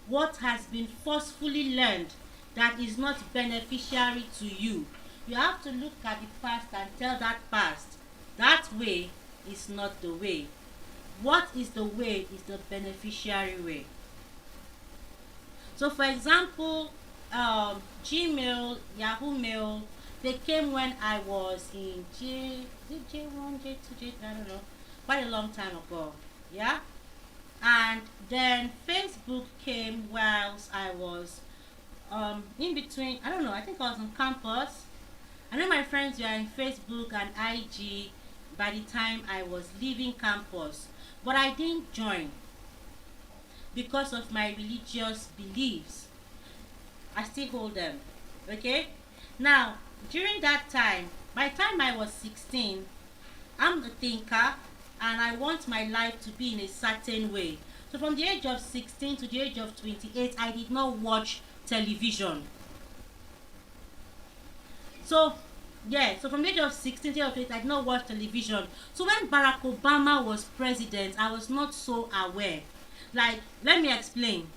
what has been forcefully learned that is not beneficiary to you, you have to look at the past and tell that past, that way is not the way. What is the way is the beneficiary way. So for example, Gmail, Yahoo Mail, they came when I was in J1, J2, J3, I don't know, quite a long time ago, yeah? And then Facebook came whilst I was in between, I don't know, I think I was on campus. I know my friends were in Facebook and IG by the time I was leaving campus, but I didn't join because of my religious beliefs. I still hold them, okay? Now, during that time, by the time I was 16, I'm a thinker and I want my life to be in a certain way. So from the age of 16 to the age of 28, I did not watch television. So from the age of 16 to the age of 28, I did not watch television. So when Barack Obama was president, I was not so aware. Like, let me explain.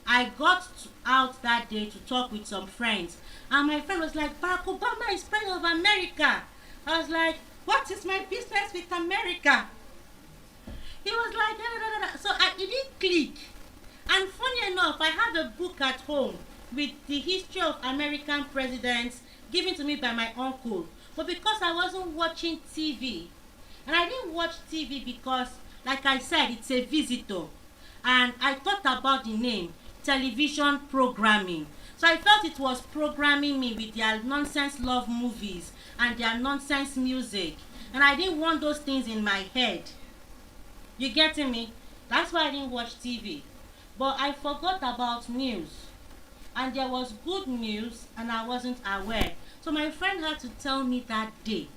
I got out that day to talk with some friends, and my friend was like, Barack Obama is president of America. I was like, what is my business with America? He was like, da, da, da, da. So it didn't click. And funny enough, I have a book at home with the history of American presidents given to me by my uncle. But because I wasn't watching TV, and I didn't watch TV because, like I said, it's a visitor. And I thought about the name, television programming. So I felt it was programming me with their nonsense love movies and their nonsense music. And I didn't want those things in my head. You getting me? That's why I didn't watch TV. But I forgot about news. And there was good news and I wasn't aware. So my friend had to tell me that day.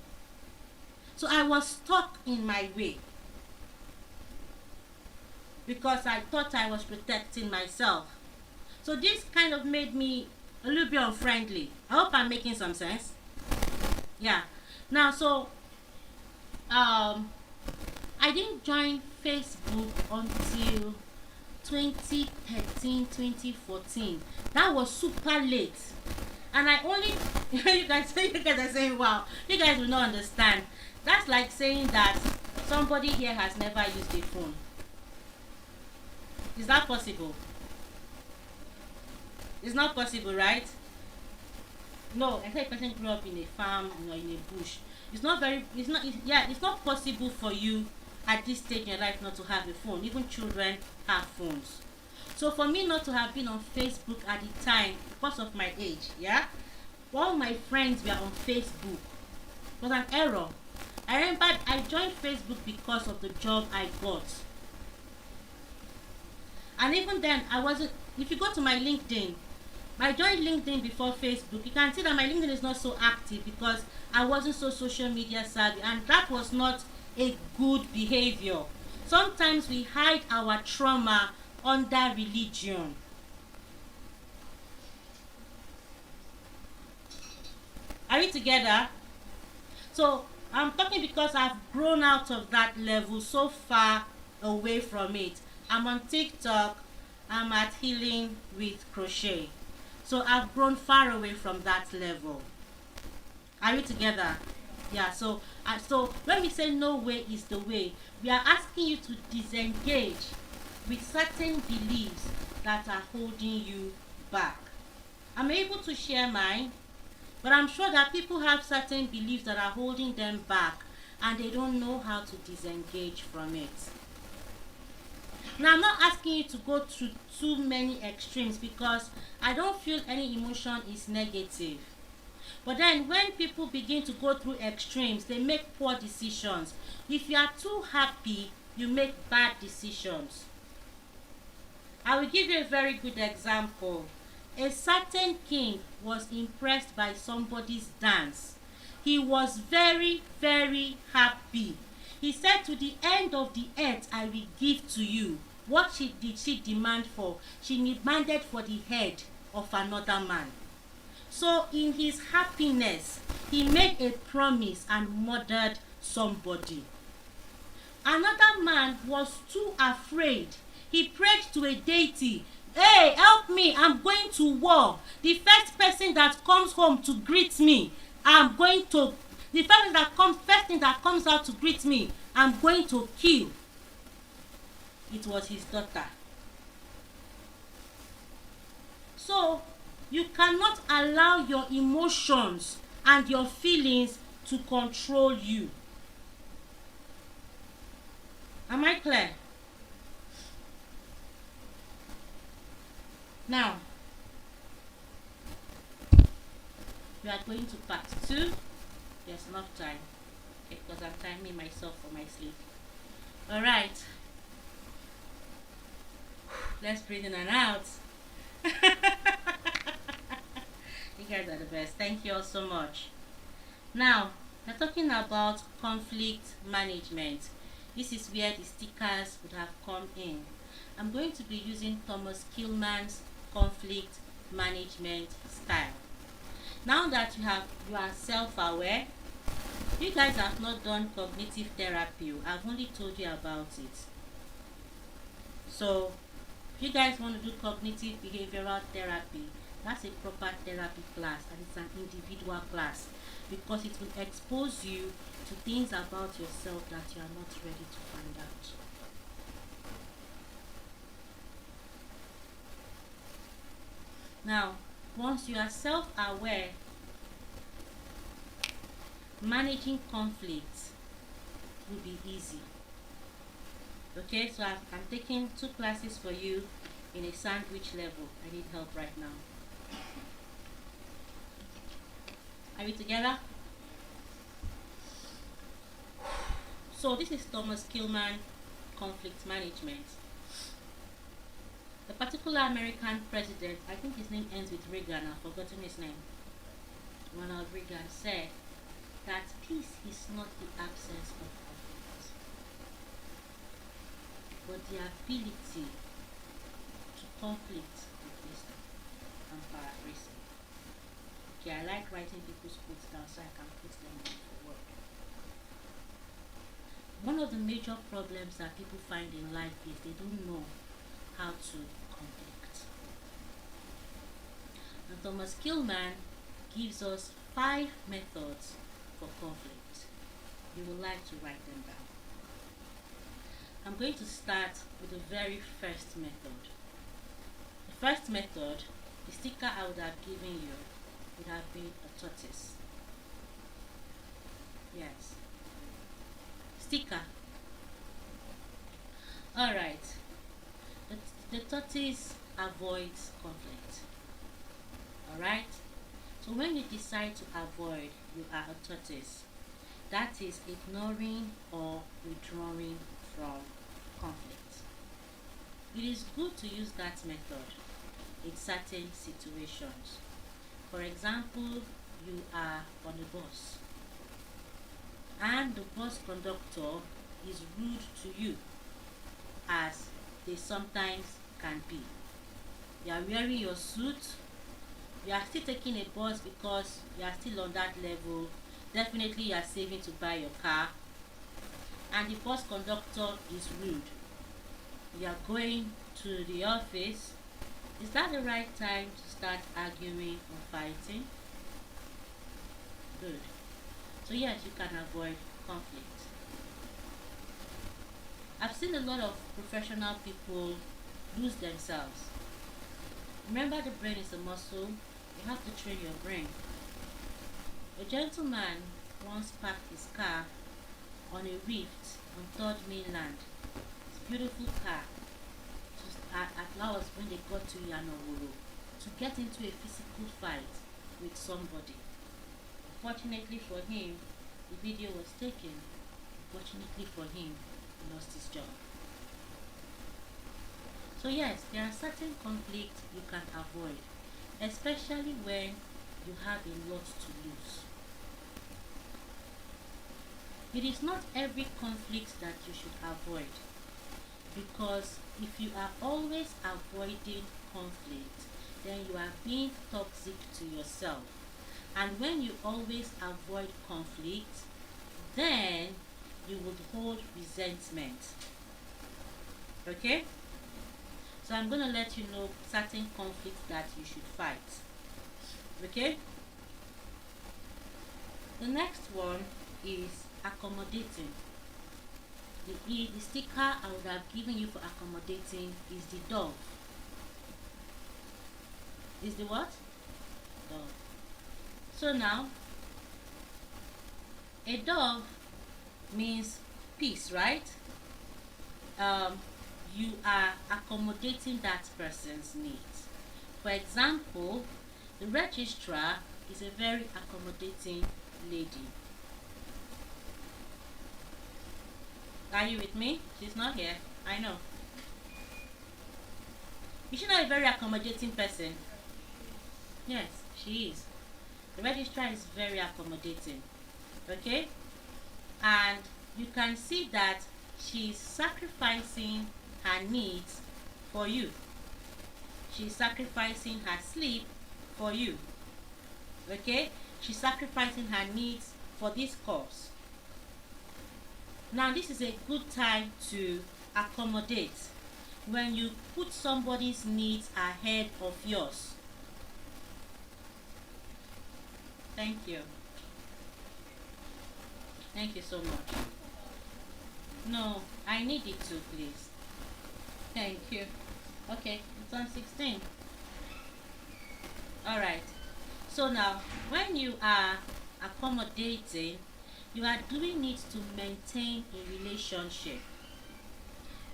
So I was stuck in my way, because I thought I was protecting myself. So this kind of made me a little bit unfriendly. I hope I'm making some sense. Yeah. Now, so I didn't join Facebook until 2013, 2014. That was super late. And I only you guys are saying, wow, you guys will not understand. That's like saying that somebody here has never used a phone. Is that possible? It's not possible, right? No, I said a person grew up in a farm, in a bush. It's not possible for you at this stage in your life not to have a phone. Even children have phones. So for me not to have been on Facebook at the time because of my age, yeah, all my friends were on Facebook. It was an error. I remember I joined Facebook because of the job I got. And even then, I wasn't, if you go to my LinkedIn, I joined LinkedIn before Facebook. You can see that my LinkedIn is not so active because I wasn't so social media savvy, and that was not a good behavior. Sometimes we hide our trauma under religion. Are we together? So I'm talking because I've grown out of that level, so far away from it. I'm on TikTok. I'm at Healing with Crochet. So I've grown far away from that level. Are we together? Yeah, so when we say no way is the way, we are asking you to disengage with certain beliefs that are holding you back. I'm able to share mine, but I'm sure that people have certain beliefs that are holding them back and they don't know how to disengage from it. Now, I'm not asking you to go through too many extremes because I don't feel any emotion is negative. But then when people begin to go through extremes, they make poor decisions. If you are too happy, you make bad decisions. I will give you a very good example. A certain king was impressed by somebody's dance. He was very, very happy. He said, to the end of the earth I will give to you. What did she demand for? She demanded for the head of another man. So in his happiness, he made a promise and murdered somebody. Another man was too afraid. He prayed to a deity, hey, help me, I'm going to war. The first person that comes home to greet me, the first thing that comes out to greet me, I'm going to kill. It was his daughter. So, you cannot allow your emotions and your feelings to control you. Am I clear? Now, we are going to part 2. There's enough time. Okay, because I'm timing myself for my sleep. Alright. Let's breathe in and out. You guys are the best. Thank you all so much. Now, we're talking about conflict management. This is where the stickers would have come in. I'm going to be using Thomas Kilmann's conflict management style. Now that you are self-aware, you guys have not done cognitive therapy. I've only told you about it. So, if you guys want to do cognitive behavioral therapy, that's a proper therapy class, and it's an individual class, because it will expose you to things about yourself that you are not ready to find out. Now, once you are self-aware, managing conflicts will be easy. Okay, so I'm taking 2 classes for you in a sandwich level. I need help right now. Are we together? So this is Thomas Kilmann conflict management. A particular American president, I think his name ends with Reagan, I've forgotten his name. Ronald Reagan said that peace is not the absence of conflict, but the ability to conflict with wisdom. I'm paraphrasing. Okay, I like writing people's quotes down so I can put them in for work. One of the major problems that people find in life is they don't know how to conflict. And Thomas Kilmann gives us 5 methods for conflict. You would like to write them down. I'm going to start with the very first method. The first method, the sticker I would have given you would have been a tortoise. Yes. Sticker. Alright. The tortoise avoids conflict. Alright? So when you decide to avoid, you are a tortoise. That is ignoring or withdrawing from conflict. It is good to use that method in certain situations. For example, you are on a bus and the bus conductor is rude to you, as they sometimes can be. You are wearing your suit, you are still taking a bus because you are still on that level. Definitely you are saving to buy your car, and the bus conductor is rude. You are going to the office. Is that the right time to start arguing or fighting? Good. So yes, you can avoid conflict. I've seen a lot of professional people lose themselves. Remember, the brain is a muscle. You have to train your brain. A gentleman once parked his car on a rift on 3rd Mainland. It's a beautiful car. Just at hours when they got to Yanowolo to get into a physical fight with somebody. Fortunately for him, the video was taken. Fortunately for him, he lost his job. So yes, there are certain conflicts you can avoid, especially when you have a lot to lose. It is not every conflict that you should avoid, because if you are always avoiding conflict, then you are being toxic to yourself. And when you always avoid conflict, then you would hold resentment. Okay? So I'm going to let you know certain conflicts that you should fight. Okay? The next one is accommodating. The sticker I would have given you for accommodating is the dove. Is the what? Dove. So now, a dove means peace, right? You are accommodating that person's needs. For example, the registrar is a very accommodating lady. Are you with me? She's not here. I know. Is she not a very accommodating person? Yes, she is. The registrar is very accommodating. Okay? And you can see that she's sacrificing her needs for you. She's sacrificing her sleep for you. Okay? She's sacrificing her needs for this cause. Now, this is a good time to accommodate when you put somebody's needs ahead of yours. Thank you. Thank you so much. No, I need it too, please. Thank you. Okay, it's on 16. Alright. So now, when you are accommodating, you are doing it to maintain a relationship.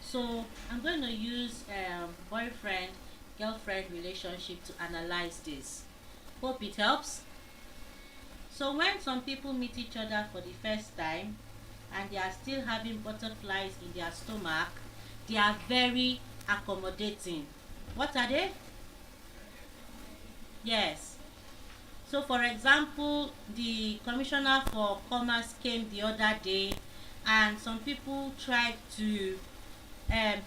So I'm going to use boyfriend girlfriend relationship to analyze this. Hope it helps. So when some people meet each other for the first time and they are still having butterflies in their stomach, they are very accommodating. What are they? Yes. So for example, the Commissioner for Commerce came the other day and some people tried to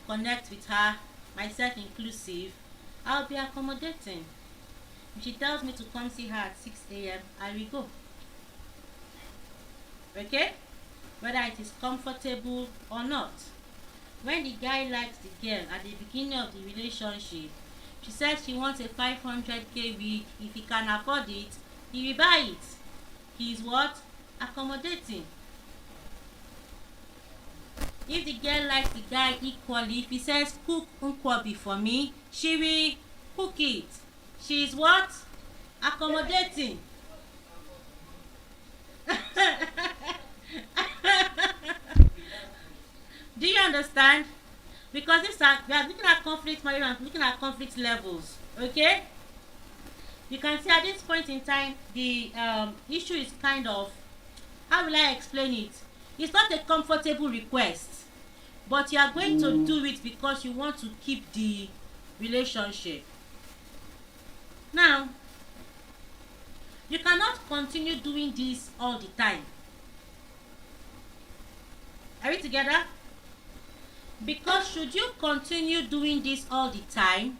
connect with her, myself inclusive. I'll be accommodating. If she tells me to come see her at 6 a.m., I will go. Okay? Whether it is comfortable or not. When the guy likes the girl at the beginning of the relationship, she says she wants a 500k wig. If he can afford it, he will buy it. He is what? Accommodating. If the girl likes the guy equally, if he says cook nkwobi for me, she will cook it. She is what? Accommodating. Do you understand? Because we are looking at conflict management, looking at conflict levels. Okay? You can see at this point in time, the issue is kind of, how will I explain it? It's not a comfortable request, but you are going to do it because you want to keep the relationship. Now, you cannot continue doing this all the time. Are we together? Because should you continue doing this all the time,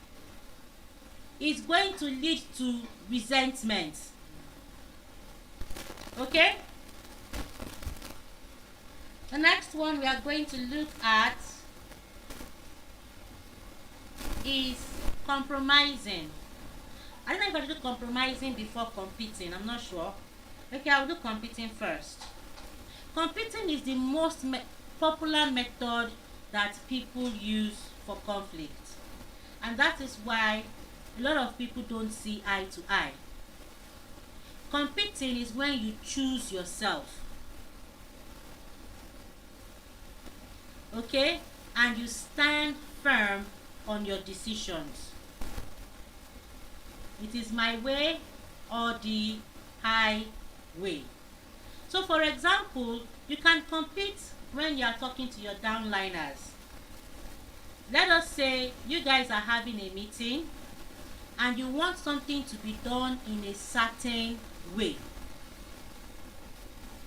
it's going to lead to resentment. Okay? The next one we are going to look at is compromising. I don't know if I should do compromising before competing. I'm not sure. Okay, I'll do competing first. Competing is the most popular method that people use for conflict. And that is why a lot of people don't see eye to eye. Competing is when you choose yourself. Okay? And you stand firm on your decisions. It is my way or the highway. So for example, you can compete when you are talking to your downliners. Let us say you guys are having a meeting and you want something to be done in a certain way.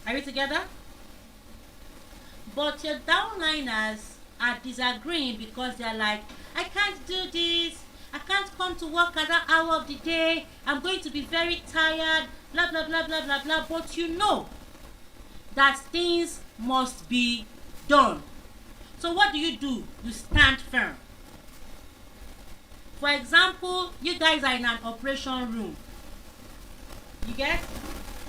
Are we together? But your downliners are disagreeing because they're like, I can't do this, I can't come to work at that hour of the day, I'm going to be very tired, blah blah blah blah blah blah. But you know that things must be done. So what do? You stand firm. For example, you guys are in an operation room. You get?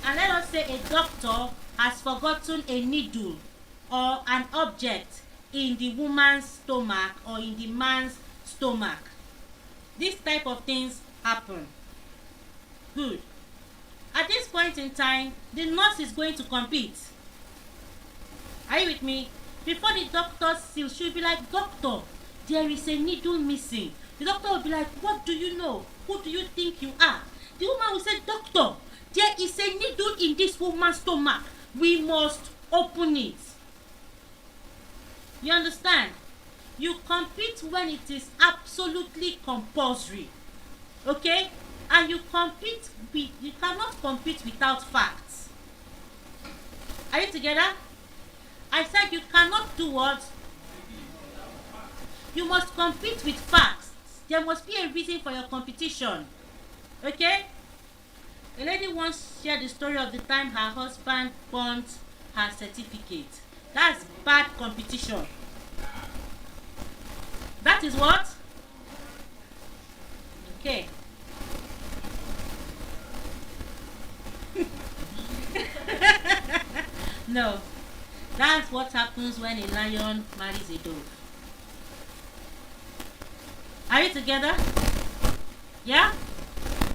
And let us say a doctor has forgotten a needle or an object in the woman's stomach or in the man's stomach. This type of things happen. Good. At this point in time, the nurse is going to compete. Are you with me? Before the doctor sees, she'll be like, doctor, there is a needle missing. The doctor will be like, what do you know? Who do you think you are? The woman will say, doctor, there is a needle in this woman's stomach. We must open it. You understand? You compete when it is absolutely compulsory. Okay? And you cannot compete without facts. Are you together? I said you cannot do what? You must compete with facts. There must be a reason for your competition. Okay? A lady once shared the story of the time her husband burnt her certificate. That's bad competition. That is what? Okay. No. That's what happens when a lion marries a dove. Are you together? Yeah?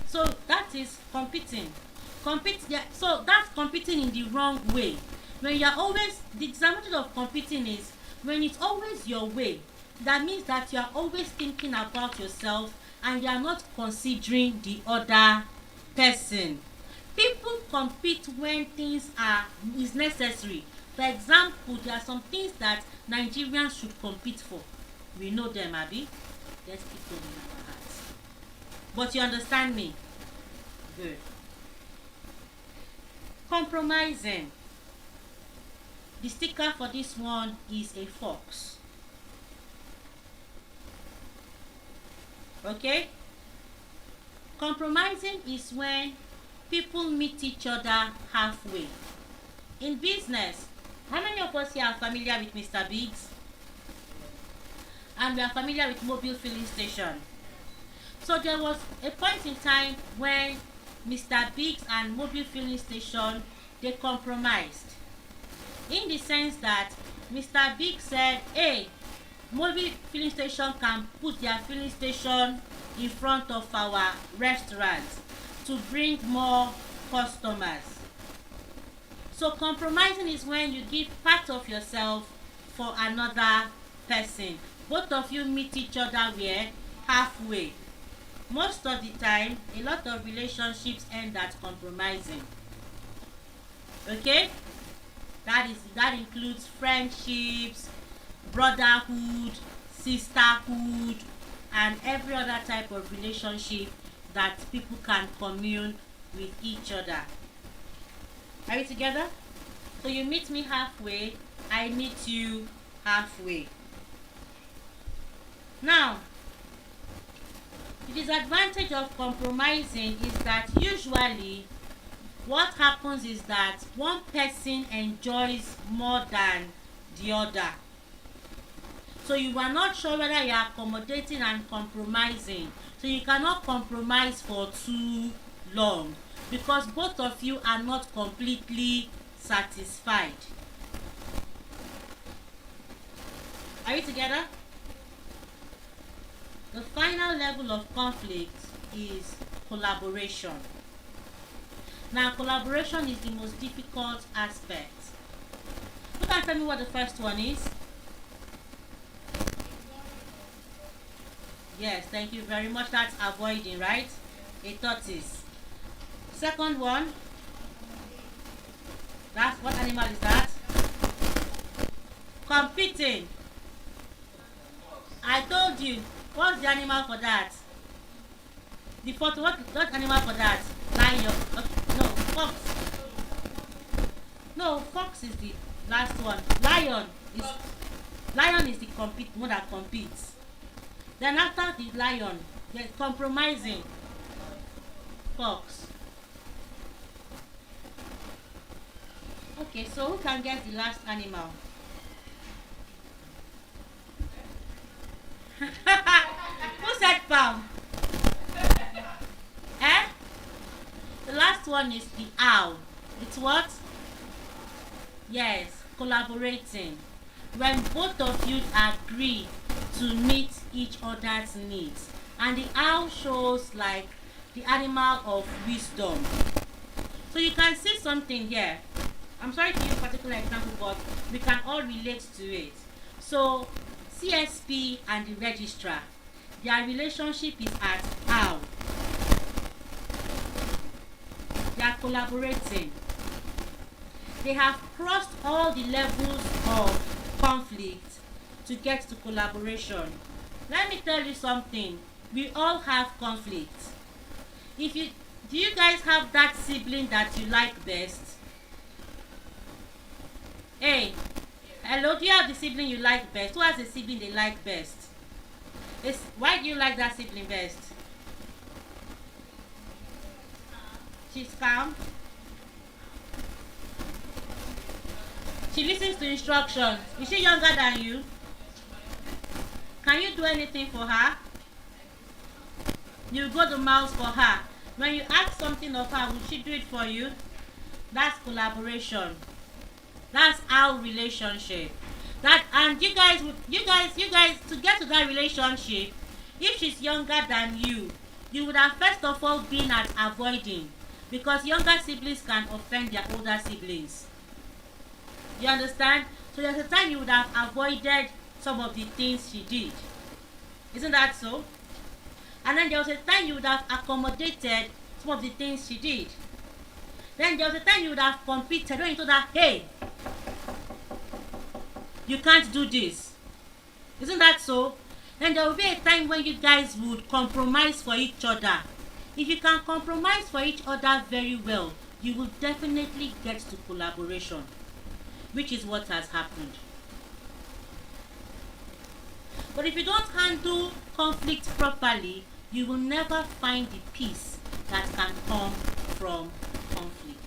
So that is competing. Yeah, so that's competing in the wrong way. When you're always, the disadvantage of competing is when it's always your way, that means that you're always thinking about yourself and you're not considering the other person. People compete when things is necessary. For example, there are some things that Nigerians should compete for. We know them, Abby. Let's keep them in our hearts. But you understand me? Good. Compromising. The sticker for this one is a fox. Okay? Compromising is when people meet each other halfway. In business, how many of us here are familiar with Mr. Biggs? And we are familiar with mobile filling station. So there was a point in time when Mr. Biggs and mobile filling station, they compromised. In the sense that Mr. Biggs said, hey, mobile filling station can put their filling station in front of our restaurant to bring more customers. So compromising is when you give part of yourself for another person. Both of you meet each other where? Halfway. Most of the time, a lot of relationships end at compromising. Okay? That includes friendships, brotherhood, sisterhood, and every other type of relationship that people can commune with each other. Are we together? So you meet me halfway, I meet you halfway. Now, the disadvantage of compromising is that usually what happens is that one person enjoys more than the other. So you are not sure whether you are accommodating and compromising. So you cannot compromise for too long because both of you are not completely satisfied. Are you together? The final level of conflict is collaboration. Now, collaboration is the most difficult aspect. Who can tell me what the first one is? Yes, thank you very much. That's avoiding, right? A tortoise. Second one. That's what animal is that? Competing. I told you. What's the animal for that? The photo. What animal for that? Lion. Okay. No, fox. No, fox is the Last one. Lion is the one that competes. Then after the lion, there's compromising. Fox. Okay, so who can guess the last animal? Who said palm? Eh? The last one is the owl. It's what? Yes, collaborating. When both of you agree to meet each other's needs. And the owl shows like the animal of wisdom. So you can see something here. I'm sorry to use a particular example, but we can all relate to it. So CSP and the registrar, their relationship is at owl. They are collaborating. They have crossed all the levels of conflict to get to collaboration. Let me tell you something. We all have conflict. Do you guys have that sibling that you like best? Hey, hello, do you have the sibling you like best? Who has a sibling they like best? Why do you like that sibling best? She's calm. She listens to instructions. Is she younger than you? Can you do anything for her? You go the miles for her. When you ask something of her, will she do it for you? That's collaboration. That's our relationship. And you guys, to get to that relationship, if she's younger than you would have first of all been at avoiding, because younger siblings can offend their older siblings. You understand? So there's a time you would have avoided some of the things she did. Isn't that so? And then there was a time you would have accommodated some of the things she did. Then there was a time you would have competed when you told her, hey, you can't do this. Isn't that so? Then there will be a time when you guys would compromise for each other. If you can compromise for each other very well, you will definitely get to collaboration, which is what has happened. But if you don't handle conflict properly, you will never find the peace that can come from conflict.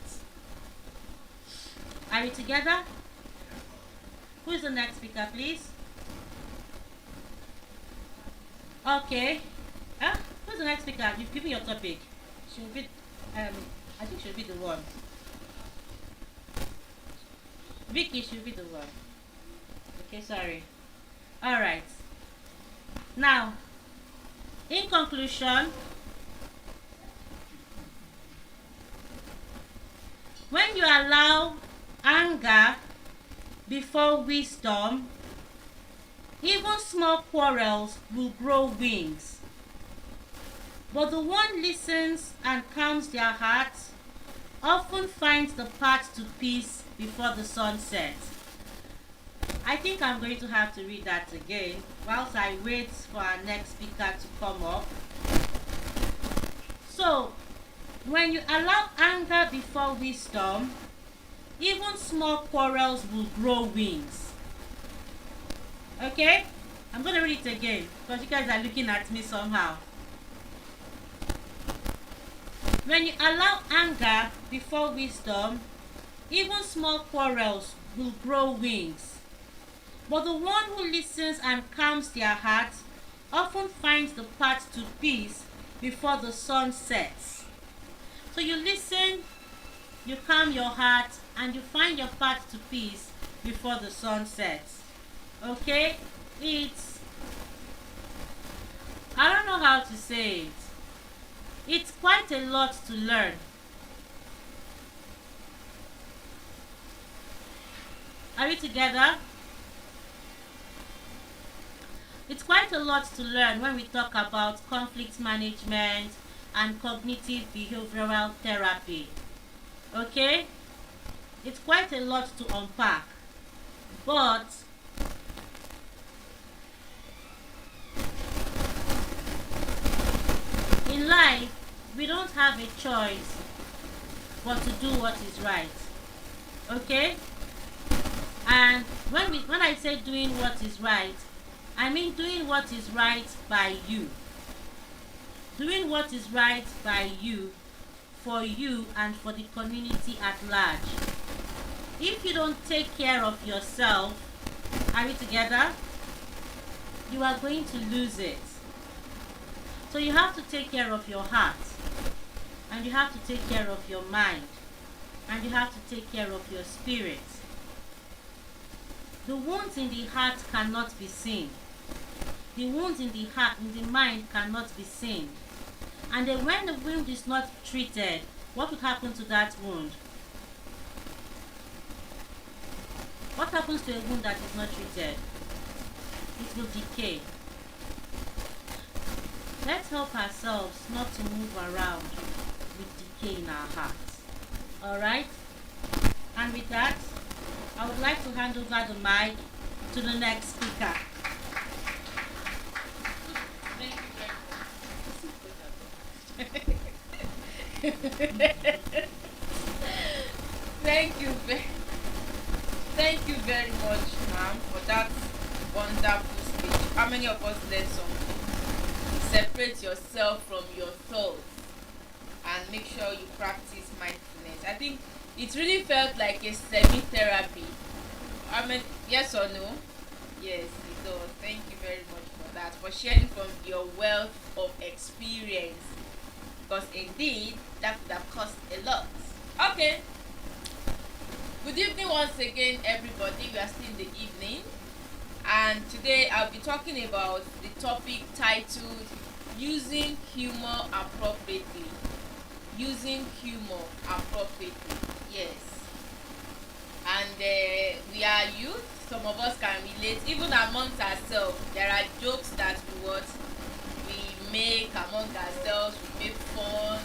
Are we together? Who is the next speaker, please? Okay. Who's the next speaker? You've given your topic. She'll be, I think she'll be the one. Vicky should be the one. Okay, sorry. Alright. Now, in conclusion, when you allow anger before wisdom, even small quarrels will grow wings. But the one listens and calms their hearts often finds the path to peace before the sun sets. I think I'm going to have to read that again whilst I wait for our next speaker to come up. So, when you allow anger before wisdom, even small quarrels will grow wings. Okay? I'm going to read it again because you guys are looking at me somehow. When you allow anger before wisdom, even small quarrels will grow wings. But the one who listens and calms their heart often finds the path to peace before the sun sets. So you listen, you calm your heart, and you find your path to peace before the sun sets. Okay? I don't know how to say it. It's quite a lot to learn. Are we together? It's quite a lot to learn when we talk about conflict management and cognitive behavioral therapy. Okay? It's quite a lot to unpack. But in life, we don't have a choice but to do what is right. Okay? when I say doing what is right, I mean doing what is right by you. Doing what is right by you, for you, and for the community at large. If you don't take care of yourself, are we together? You are going to lose it. So you have to take care of your heart, and you have to take care of your mind, and you have to take care of your spirit. The wounds in the heart cannot be seen. The wounds in the heart, in the mind, cannot be seen. And then when the wound is not treated, what will happen to that wound? What happens to a wound that is not treated? It will decay. Let's help ourselves not to move around with decay in our hearts. Alright? And with that, I would like to hand over the mic to the next speaker. Thank you very much, ma'am, for that wonderful speech. How many of us learned something? Separate yourself from your thoughts and make sure you practice mindfulness. I think it really felt like a semi-therapy. I mean, yes or no? Yes, it does. Thank you very much for that, for sharing from your wealth of experience. Because indeed, that would have cost a lot. Okay. Good evening once again, everybody. We are still in the evening. And today I'll be talking about the topic titled Using Humor Appropriately. Using humor appropriately. Yes. And we are youth. Some of us can relate. Even amongst ourselves, there are jokes that we make among ourselves. We make fun.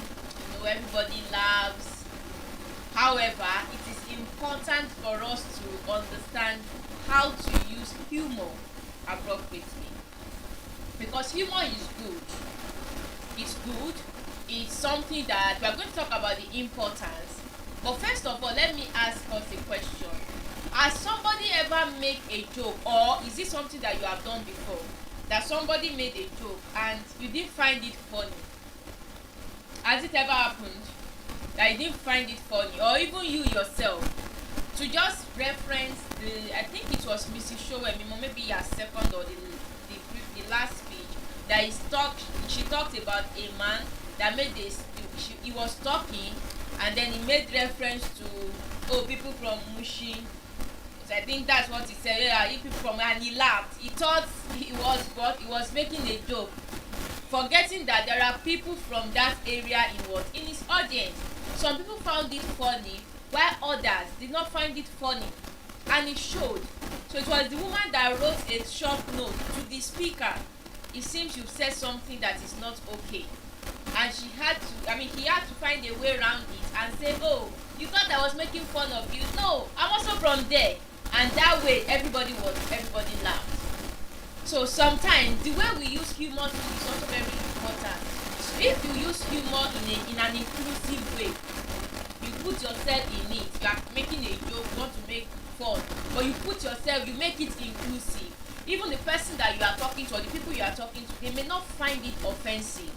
Everybody laughs. However, it is important for us to understand how to use humor appropriately. Because humor is good. It's good. It's something that we are going to talk about the importance. But first of all, let me ask us a question. Has somebody ever made a joke, or is it something that you have done before? That somebody made a joke and you didn't find it funny? Has it ever happened that you didn't find it funny, or even you yourself? To just reference I think it was Mrs. Showemimo, maybe your second or the last speech, that she talked about a man that made this. He was talking, and then he made reference to people from Mushin. So I think that's what he said. Yeah, people from, and he laughed. He thought he was making a joke, forgetting that there are people from that area in his audience. Some people found it funny, while others did not find it funny, and it showed. So it was the woman that wrote a short note to the speaker. It seems you've said something that is not okay, and he had to find a way around it and say, oh, you thought I was making fun of you? No, I'm also from there. And that way everybody laughed. So sometimes the way we use humor is also very important. So if you use humor in an inclusive way, you put yourself in it. You are making a joke, you want to make fun, but you make it inclusive. Even the person that you are talking to, or the people you are talking to, they may not find it offensive.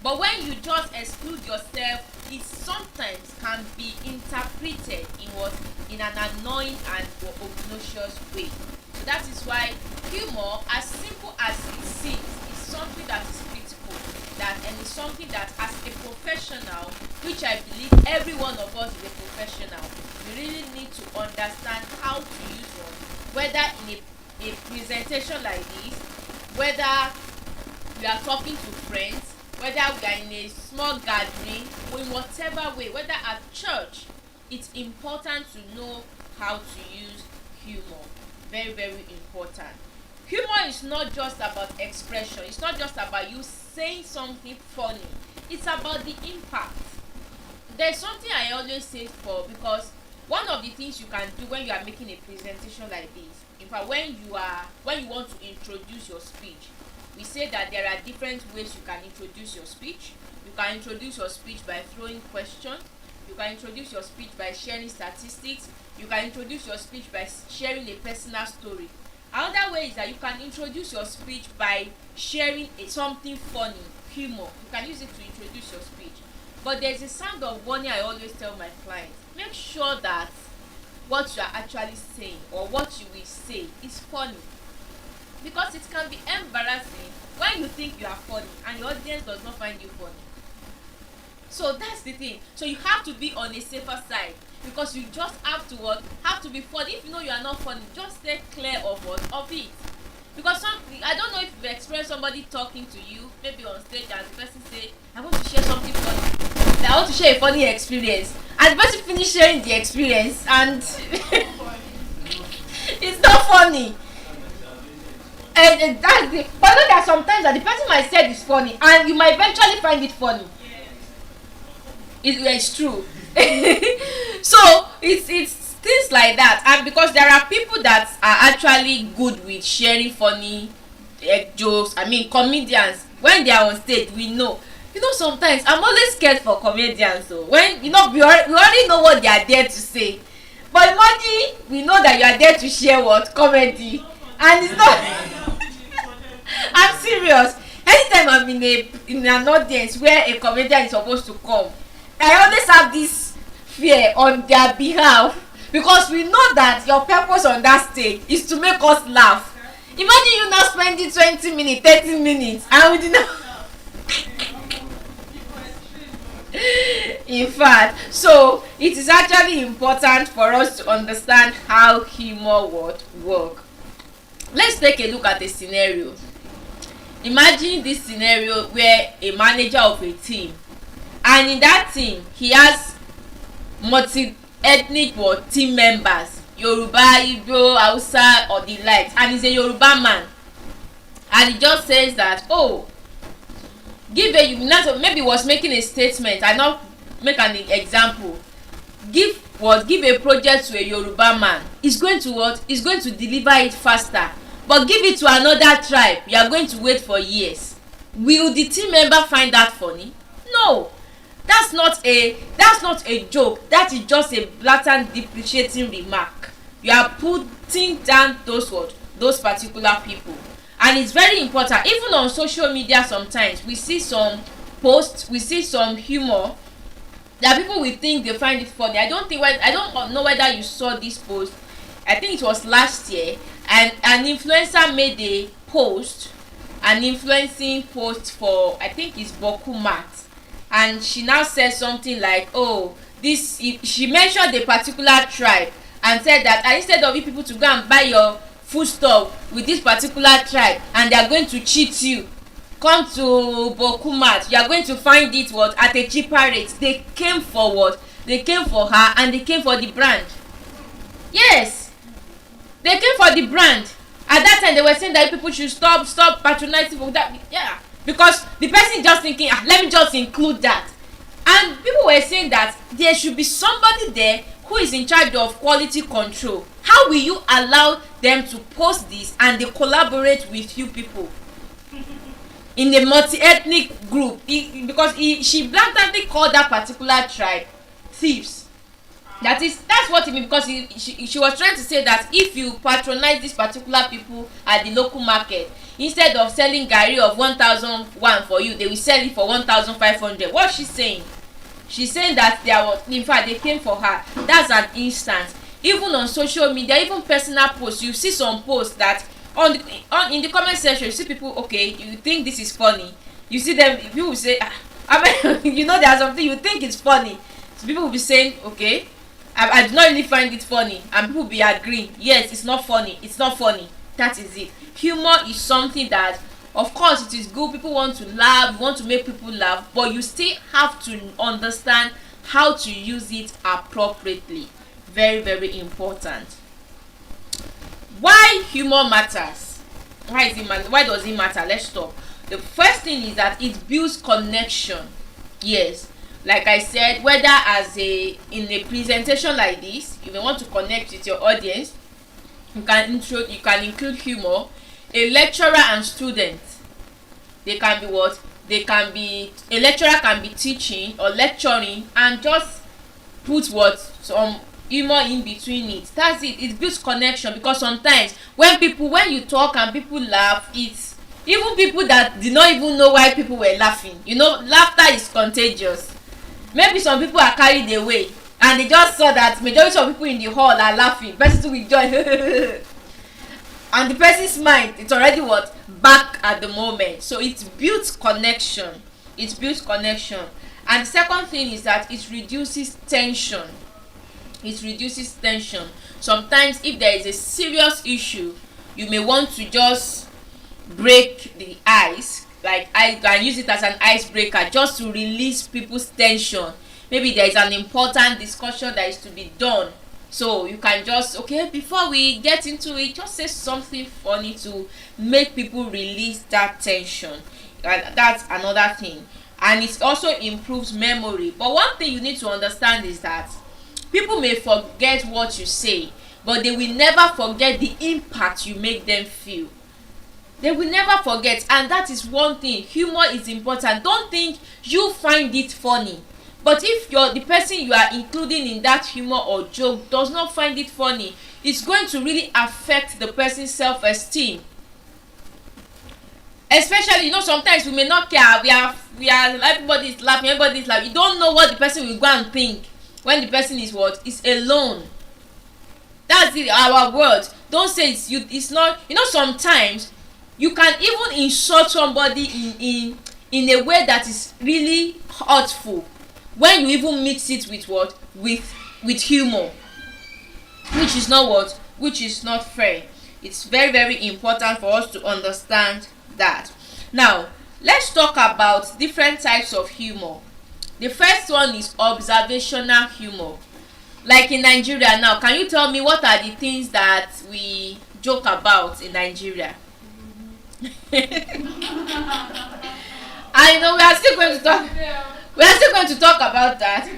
But when you just exclude yourself, it sometimes can be interpreted in an annoying and obnoxious way. So that is why humor, as simple as it seems, is something that is critical. And it's something that, as a professional, which I believe every one of us is a professional, we really need to understand how to use one, whether in a presentation like this, whether we are talking to friends, whether we are in a small gathering, or in whatever way, whether at church. It's important to know how to use humor. Very, very important. Humor is not just about expression. It's not just about you saying something funny. It's about the impact. There's something I always say because one of the things you can do when you are making a presentation like this, in fact, when you want to introduce your speech, we say that there are different ways you can introduce your speech. You can introduce your speech by throwing questions. You can introduce your speech by sharing statistics. you can introduce your speech by sharing a personal story. Another way is that you can introduce your speech by sharing something funny, humor. You can use it to introduce your speech. But there's a sound of warning I always tell my clients. Make sure that what you are actually saying or what you will say is funny. Because it can be embarrassing when you think you are funny and your audience does not find you funny. So that's the thing. So you have to be on a safer side, because you just have to have to be funny. If you know you are not funny, just stay clear of it. Because I don't know if you've experienced somebody talking to you, maybe on stage, and the person say, I want to share something funny. I want to share a funny experience. And the person finish sharing the experience and it's not funny. And that's the, but I know that sometimes that the person might say it's funny and you might eventually find it funny. It's true. So it's things like that, and because there are people that are actually good with sharing funny jokes. I mean, comedians, when they are on stage, we know. Sometimes I'm always scared for comedians. So when we already know what they are there to say, but imagine we know that you are there to share what comedy, and it's not. I'm serious. Anytime I'm in an audience where a comedian is supposed to come, I always have this fear on their behalf, because we know that your purpose on that stage is to make us laugh. Imagine you now spending 20 minutes, 30 minutes, and we did not. In fact, so it is actually important for us to understand how humor would work. Let's take a look at a scenario. Imagine this scenario where a manager of a team, and in that team he has multi-ethnic team members, Yoruba, Igbo, Hausa, or the likes, and he's a Yoruba man, and he just says that, oh, maybe was making a statement. I not make an example. Give a project to a Yoruba man. He's going to deliver it faster. But give it to another tribe, you are going to wait for years. Will the team member find that funny? No. That's not a joke. That is just a blatant depreciating remark. You are putting down those particular people. And it's very important. Even on social media, sometimes we see some posts, we see some humor that people will think they find it funny. I don't know whether you saw this post. I think it was last year, and an influencer made an influencing post for, I think it's Bokumat, and she now said something like, oh, she mentioned a particular tribe and said that instead of you people to go and buy your foodstuff with this particular tribe and they are going to cheat you, come to Bokumat, you are going to find it at a cheaper rate. They came for her, and they came for the brand. Yes, they came for the brand. At that time they were saying that people should stop patronizing for that. Yeah, because the person just thinking, let me just include that. And people were saying that there should be somebody there who is in charge of quality control. How will you allow them to post this and they collaborate with you people in a multi-ethnic group? Because she blatantly called that particular tribe thieves. That's what it means, because she was trying to say that if you patronize these particular people at the local market, instead of selling garri of 1,001 for you, they will sell it for 1,500. What's she saying? She's saying that in fact they came for her. That's an instance. Even on social media, even personal posts, you see some posts that in the comment section, you see people, okay, you think this is funny, you see them, people will say, there's something you think it's funny, so people will be saying, okay, I do not really find it funny, and people will be agreeing, yes, it's not funny. That is it. Humor is something that, of course, it is good. People want to laugh, you want to make people laugh, but you still have to understand how to use it appropriately. Very, very important. Why humor matters? Why does it matter? Let's stop. The first thing is that it builds connection. Yes, like I said, whether in a presentation like this, if you want to connect with your audience, you can include humor. A lecturer and student, a lecturer can be teaching or lecturing and just put some humor in between it. That's it. It builds connection, because sometimes when you talk and people laugh, it's even people that did not even know why people were laughing. You know, laughter is contagious. Maybe some people are carried away and they just saw that majority of people in the hall are laughing. Person with joy. And the person's mind, it's already what? Back at the moment. So it builds connection. It builds connection. And the second thing is that it reduces tension. It reduces tension. Sometimes if there is a serious issue, you may want to just break the ice. Like, I can use it as an icebreaker just to release people's tension. Maybe there is an important discussion that is to be done. So you can just, okay, before we get into it, just say something funny to make people release that tension. That's another thing. And it also improves memory. But one thing you need to understand is that people may forget what you say, but they will never forget the impact you make them feel. They will never forget. And that is one thing. Humor is important. Don't think you find it funny, but if the person you are including in that humor or joke does not find it funny, it's going to really affect the person's self-esteem. Especially, sometimes we may not care. We are everybody is laughing. You don't know what the person will go and think when the person is alone. That's it. Our words. Don't say it's not. Sometimes you can even insult somebody in a way that is really hurtful, when you even mix it with humor, which is not fair. It's very, very important for us to understand that. Now let's talk about different types of humor. The first one is observational humor. Like in Nigeria now, can you tell me what are the things that we joke about in Nigeria? I know we are still going to talk about that.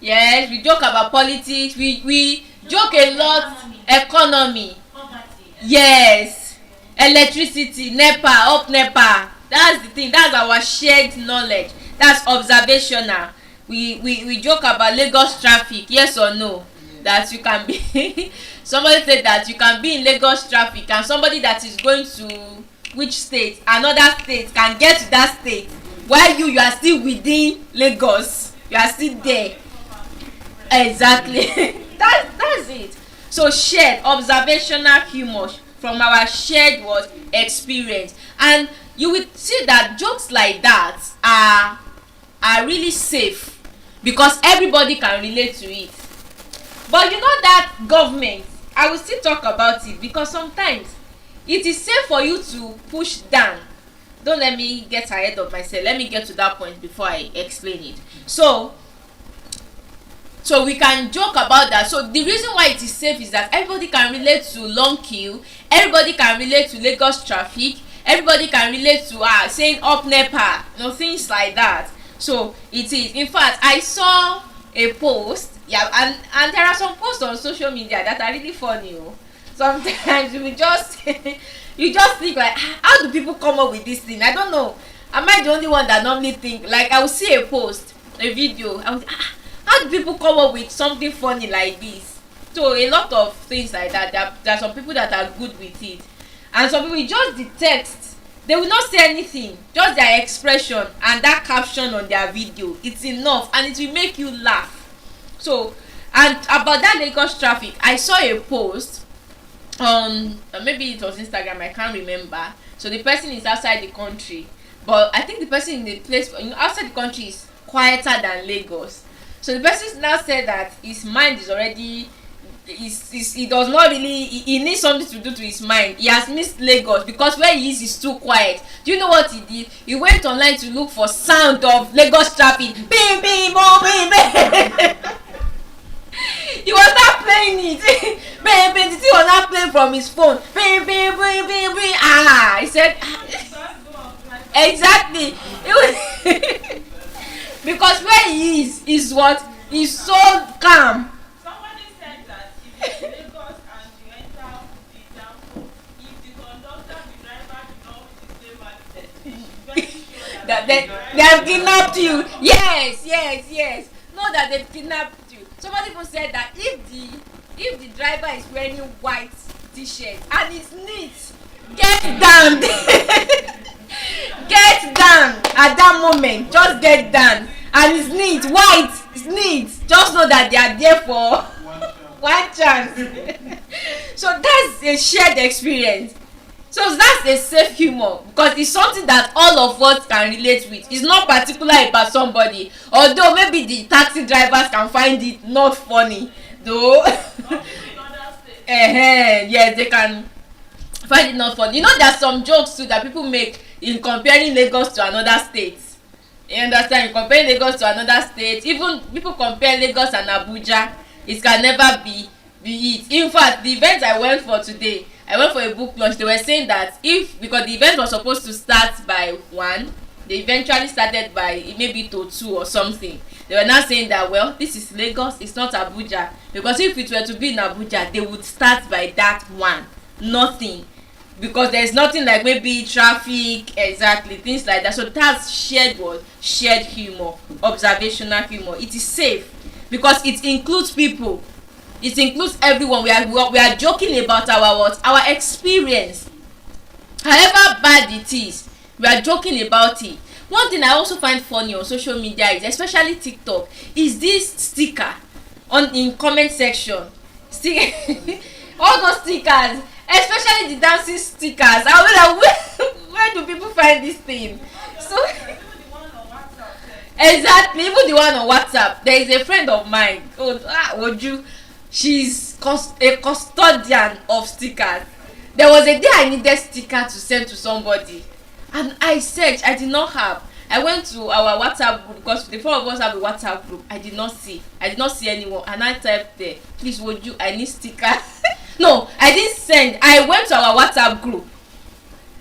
Yes, we joke about politics. We joke a lot. Economy. Yes. Electricity. NEPA. That's the thing. That's our shared knowledge. That's observational. We joke about Lagos traffic. Yes or no? That you can be somebody said that you can be in Lagos traffic, and somebody that is going to which state, another state, can get to that state, while you are still within Lagos. You are still there. Exactly. That's it. So shared observational humor from our shared experience. And you will see that jokes like that are really safe, because everybody can relate to it. But that government, I will still talk about it, because sometimes it is safe for you to push down. Don't let me get ahead of myself. Let me get to that point before I explain it. So we can joke about that. So the reason why it is safe is that everybody can relate to long queue. Everybody can relate to Lagos traffic. Everybody can relate to saying up NEPA. Things like that. So it is. In fact, I saw a post. Yeah, and there are some posts on social media that are really funny. Sometimes you just think like, how do people come up with this thing? I don't know. Am I the only one that normally think? Like, I will see a post, a video, I will think, how do people come up with something funny like this? So a lot of things like that. There are some people that are good with it, and some people, just the text, they will not say anything, just their expression and that caption on their video, it's enough, and it will make you laugh. So, and about that Lagos traffic, I saw a post on maybe it was Instagram, I can't remember. So the person is outside the country, but I think the person in the place outside the country is quieter than Lagos. So the person now said that his mind is already he does not really, he needs something to do to his mind. He has missed Lagos because where he is too quiet. Do you know what he did? He went online to look for sound of Lagos traffic. Bing bing boom bing bing. He was not playing it. Bing bing. The thing was not playing from his phone. Bing bing bing bing bing. He said exactly. It was because where he is what is so calm. Somebody said that if you Lagos and you enter the downfall, if the conductor, the driver, do not with the same that they have kidnapped you. Yes. Know that they've kidnapped you. Somebody even said that if the driver is wearing white t-shirt and it's neat, get down. Get down at that moment. Just get down. And it's neat, white, it's neat. Just know that they are there for one chance. So that's a shared experience. So that's a safe humor because it's something that all of us can relate with. It's not particular about somebody, although maybe the taxi drivers can find it not funny though. Yes, they can find it not funny. You know, there's some jokes too that people make in comparing Lagos to another state. You understand? Comparing Lagos to another state, even people compare Lagos and Abuja, it can never be it. In fact, the event I went for today, I went for a book launch. They were saying that because the event was supposed to start by 1, they eventually started by maybe to 2 or something. They were now saying that, well, this is Lagos, it's not Abuja, because if it were to be in Abuja, they would start by that 1, nothing, because there's nothing like maybe traffic, exactly, things like that. So that's shared humor, observational humor. It is safe because it includes people. It includes everyone. We are joking about our experience. However bad it is, we are joking about it. One thing I also find funny on social media is, especially TikTok, is this sticker in comment section. All those stickers, especially the dancing stickers. I mean, like, where do people find this thing? So exactly, even the one on WhatsApp. There is a friend of mine. Oju. She's a custodian of stickers. There was a day I needed sticker to send to somebody, and I searched. I did not have. I went to our WhatsApp group because the 4 of us have a WhatsApp group. I did not see anyone, and I typed there, please would you, I need sticker. No, I didn't send. I went to our WhatsApp group.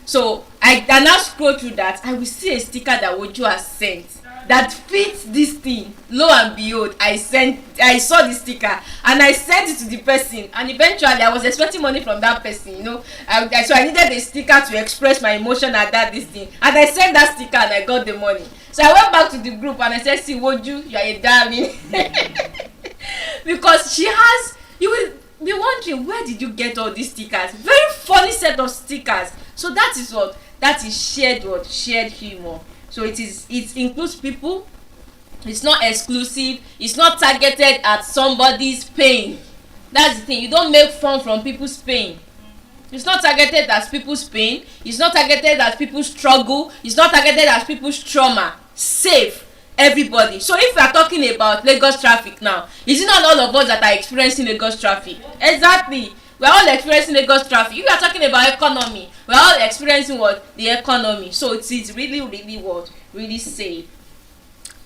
So I now scroll through that. I will see a sticker that Woju has sent that fits this thing. Lo and behold, I saw the sticker and I sent it to the person, and eventually I was expecting money from that person, so I needed a sticker to express my emotion at this thing, and I sent that sticker and I got the money. So I went back to the group and I said, see Woju, you are a darling. Because you will be wondering, where did you get all these stickers? Very funny set of stickers. So that is shared humor. So it includes people. It's not exclusive. It's not targeted at somebody's pain. That's the thing. You don't make fun from people's pain. It's not targeted at people's pain. It's not targeted at people's struggle. It's not targeted at people's trauma. Safe. Everybody. So if we are talking about Lagos traffic now, is it not all of us that are experiencing Lagos traffic? Exactly. We are all experiencing Lagos traffic. If we are talking about economy, we are all experiencing the economy. So it is really safe.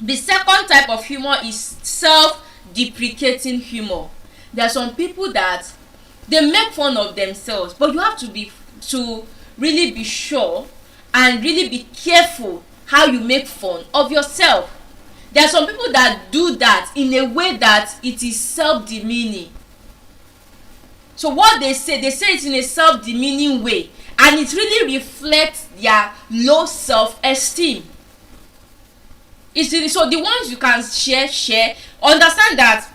The second type of humor is self-deprecating humor. There are some people that they make fun of themselves, but you have to really be sure and really be careful how you make fun of yourself. There are some people that do that in a way that it is self-demeaning. So what they say it in a self-demeaning way, and it really reflects their low self-esteem. So the ones you can share, understand that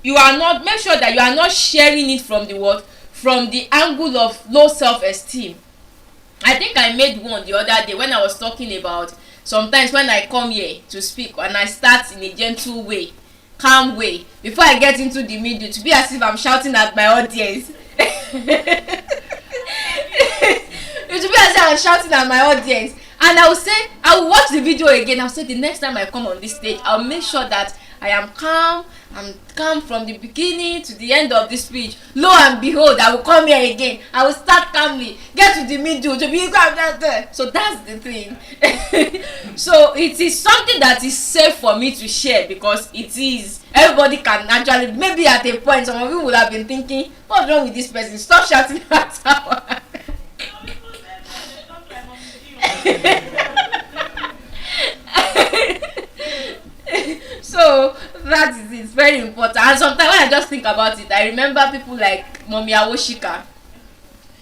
make sure that you are not sharing it from the angle of low self-esteem. I think I made one the other day when I was talking about sometimes when I come here to speak and I start in a gentle way, calm way, before I get into the middle, to be as if I'm shouting at my audience. To be as if I'm shouting at my audience. And I will watch the video again. I'll say the next time I come on this stage, I'll make sure that I am calm. I'm calm from the beginning to the end of the speech. Lo and behold, I will come here again. I will start calmly, get to the middle, to be calm. So that's the thing. So it is something that is safe for me to share because it is. Everybody can actually, maybe at a point, some of you would have been thinking, what's wrong with this person? Stop shouting at her. So that is it's very important. And sometimes when I just think about it, I remember people like Mommy Awoshika.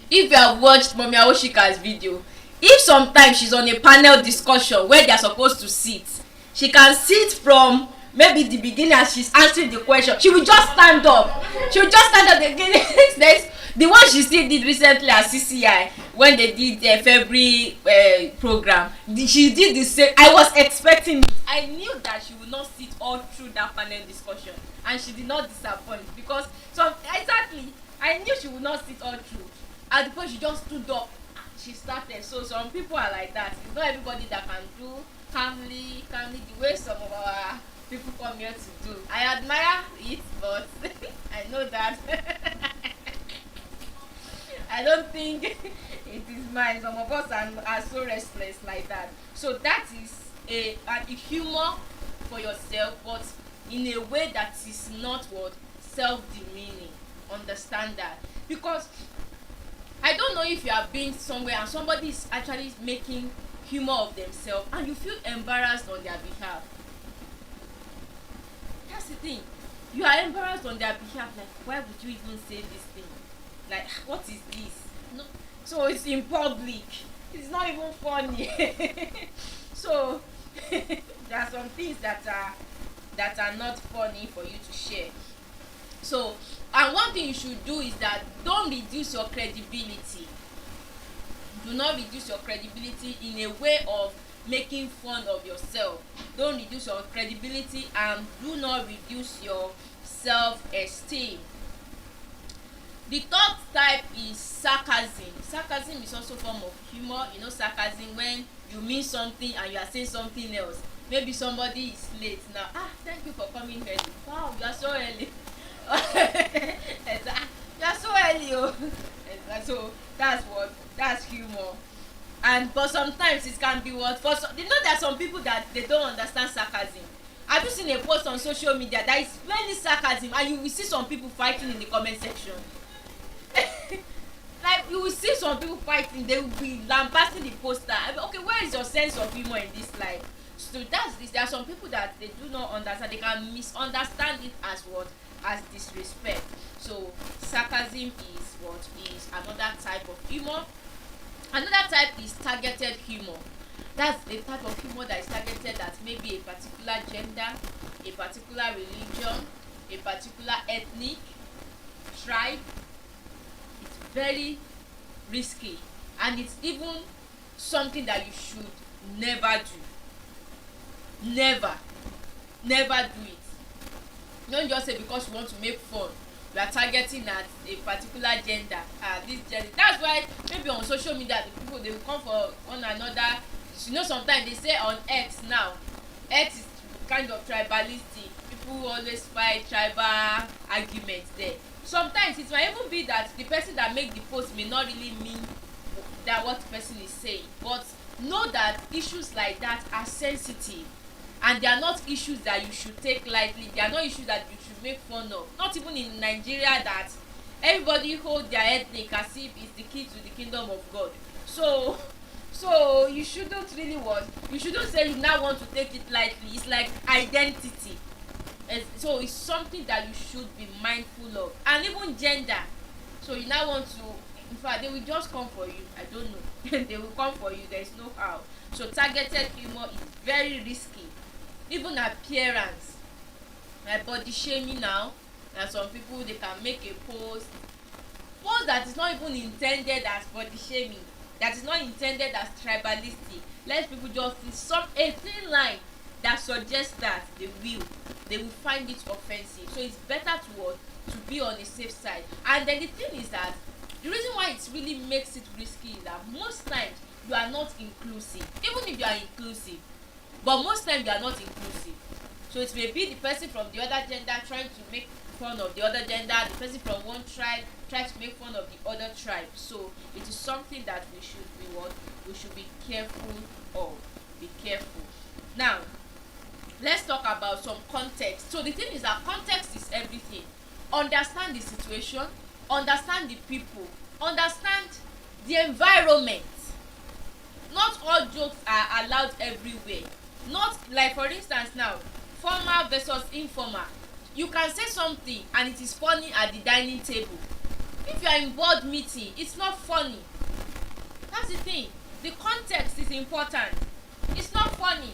If you have watched Mommy Awoshika's video, if sometimes she's on a panel discussion where they are supposed to sit, she can sit from maybe the beginning as she's answering the question, she will just stand up. The Guinness. The one she still did recently at CCI when they did the February program. She did the same. I was expecting it. I knew that she would not sit all through that panel discussion, and she did not disappoint because I knew she would not sit all through. At the point she just stood up, she started. So some people are like that. It's not everybody that can do calmly the way some of our people come here to do. I admire it, but I know that I don't think it is mine. Some of us are so restless like that. So that is a humor for yourself, but in a way that is not what self-demeaning. Understand that, because I don't know if you have been somewhere and somebody is actually making humor of themselves and you feel embarrassed on their behalf. That's the thing. You are embarrassed on their behalf. Like, why would you even say this thing? Like, what is this? No. So it's in public. It's not even funny. So there are some things that are not funny for you to share. So, and one thing you should do is that don't reduce your credibility. Do not reduce your credibility in a way of making fun of yourself. Don't reduce your credibility and do not reduce your self-esteem. The third type is sarcasm. Sarcasm is also a form of humor. You know, sarcasm when you mean something and you are saying something else. Maybe somebody is late now. Thank you for coming early. Wow, you are so early. You are so early. Oh. So that's humor. But sometimes it can be what for you know there are some people that they don't understand sarcasm. Have you seen a post on social media that is plainly sarcasm and you will see some people fighting in the comment section? Like you will see some people fighting, they will be lambasting the poster. Okay, where is your sense of humor in this life? So that's this. There are some people that they do not understand. They can misunderstand it as what? As disrespect. So sarcasm is another type of humor. Another type is targeted humor. That's the type of humor that is targeted at maybe a particular gender, a particular religion, a particular ethnic tribe. It's very risky, and it's even something that you should never do. Never do it. Don't just say because you want to make fun you are targeting at a particular gender, this gender. That's why maybe on social media the people they will come for one another. You know, sometimes they say on X now, X is kind of tribalistic. People always fight tribal arguments there. Sometimes it might even be that the person that make the post may not really mean that what the person is saying, but know that issues like that are sensitive and they are not issues that you should take lightly. They are not issues that you should make fun of. Not even in Nigeria that everybody hold their ethnic as if it's the key to the kingdom of God. So you shouldn't really you shouldn't say you now want to take it lightly. It's like identity. So it's something that you should be mindful of. And even gender. So you now want to, in fact, they will just come for you. I don't know. They will come for you. There is no how. So targeted humor is very risky. Even appearance. Like body shaming now. There are some people, they can make a post that is not even intended as body shaming. That is not intended as tribalistic. Let people just see a thin line that suggests that they will find it offensive. So it's better to be on the safe side. And then the thing is that the reason why it really makes it risky is that most times you are not inclusive. Even if you are inclusive, but most times you are not inclusive. So it may be the person from the other gender trying to make fun of the other gender, the person from one tribe tries to make fun of the other tribe. So it is something that we should be careful of. Be careful. Now, let's talk about some context. So the thing is that context is everything. Understand the situation, understand the people, understand the environment. Not all jokes are allowed everywhere. Not like, for instance now, formal versus informal. You can say something and it is funny at the dining table. If you are in board meeting, it's not funny. That's the thing. The context is important. It's not funny.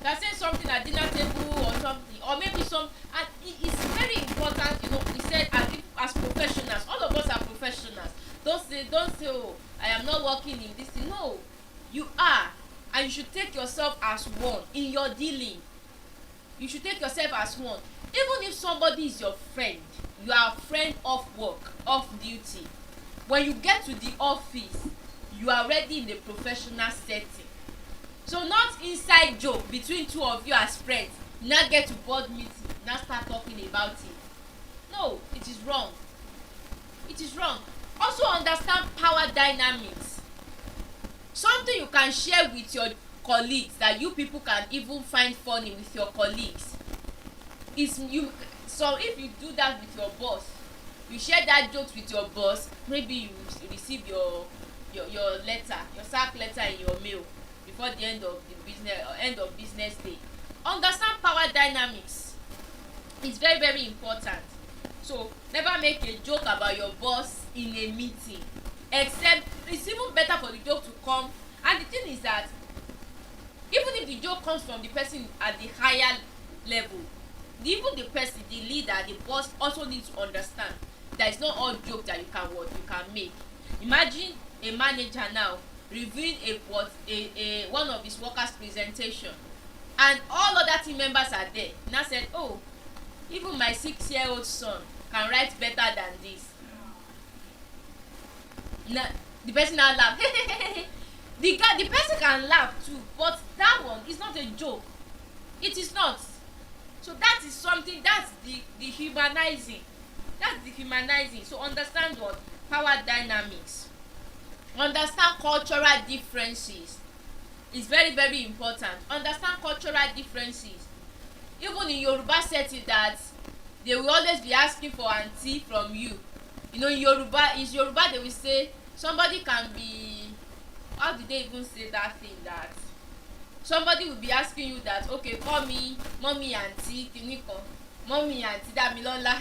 You are saying something at dinner table or something, or maybe some, and it's very important. You know, he said as professionals, all of us are professionals. Don't say, oh, I am not working in this thing. No, you are, and you should take yourself as one in your dealing. You should take yourself as one. Even if somebody is your friend, you are a friend of work, of duty. When you get to the office, you are already in a professional setting. So not inside joke between two of you as friends, now get to board meeting, now start talking about it. No, it is wrong. It is wrong. Also understand power dynamics. Something you can share with your colleagues that you people can even find funny with your colleagues is you. So if you do that with your boss, you share that jokes with your boss, maybe you receive your letter, your sack letter in your mail before the end of business day. Understand power dynamics. It's very, very important. So never make a joke about your boss in a meeting, except it's even better for the joke to come. And the thing is that even if the joke comes from the person at the higher level, even the person, the leader, the boss also needs to understand that it's not all joke that you can make. Imagine a manager now reviewing one of his workers' presentation, and all other team members are there. Now said, oh, even my 6-year-old son can write better than this. Now the person now laugh. The person can laugh too, but that one is not a joke. It is not. So that is something, that's the humanizing. That's the humanizing. So understand what? Power dynamics. Understand cultural differences. It's very, very important. Understand cultural differences. Even in Yoruba setting, that they will always be asking for auntie from you. You know, in Yoruba they will say somebody can be, how do they even say that thing, that somebody will be asking you that, okay, call me mommy auntie Tiniko, mommy auntie Damilola.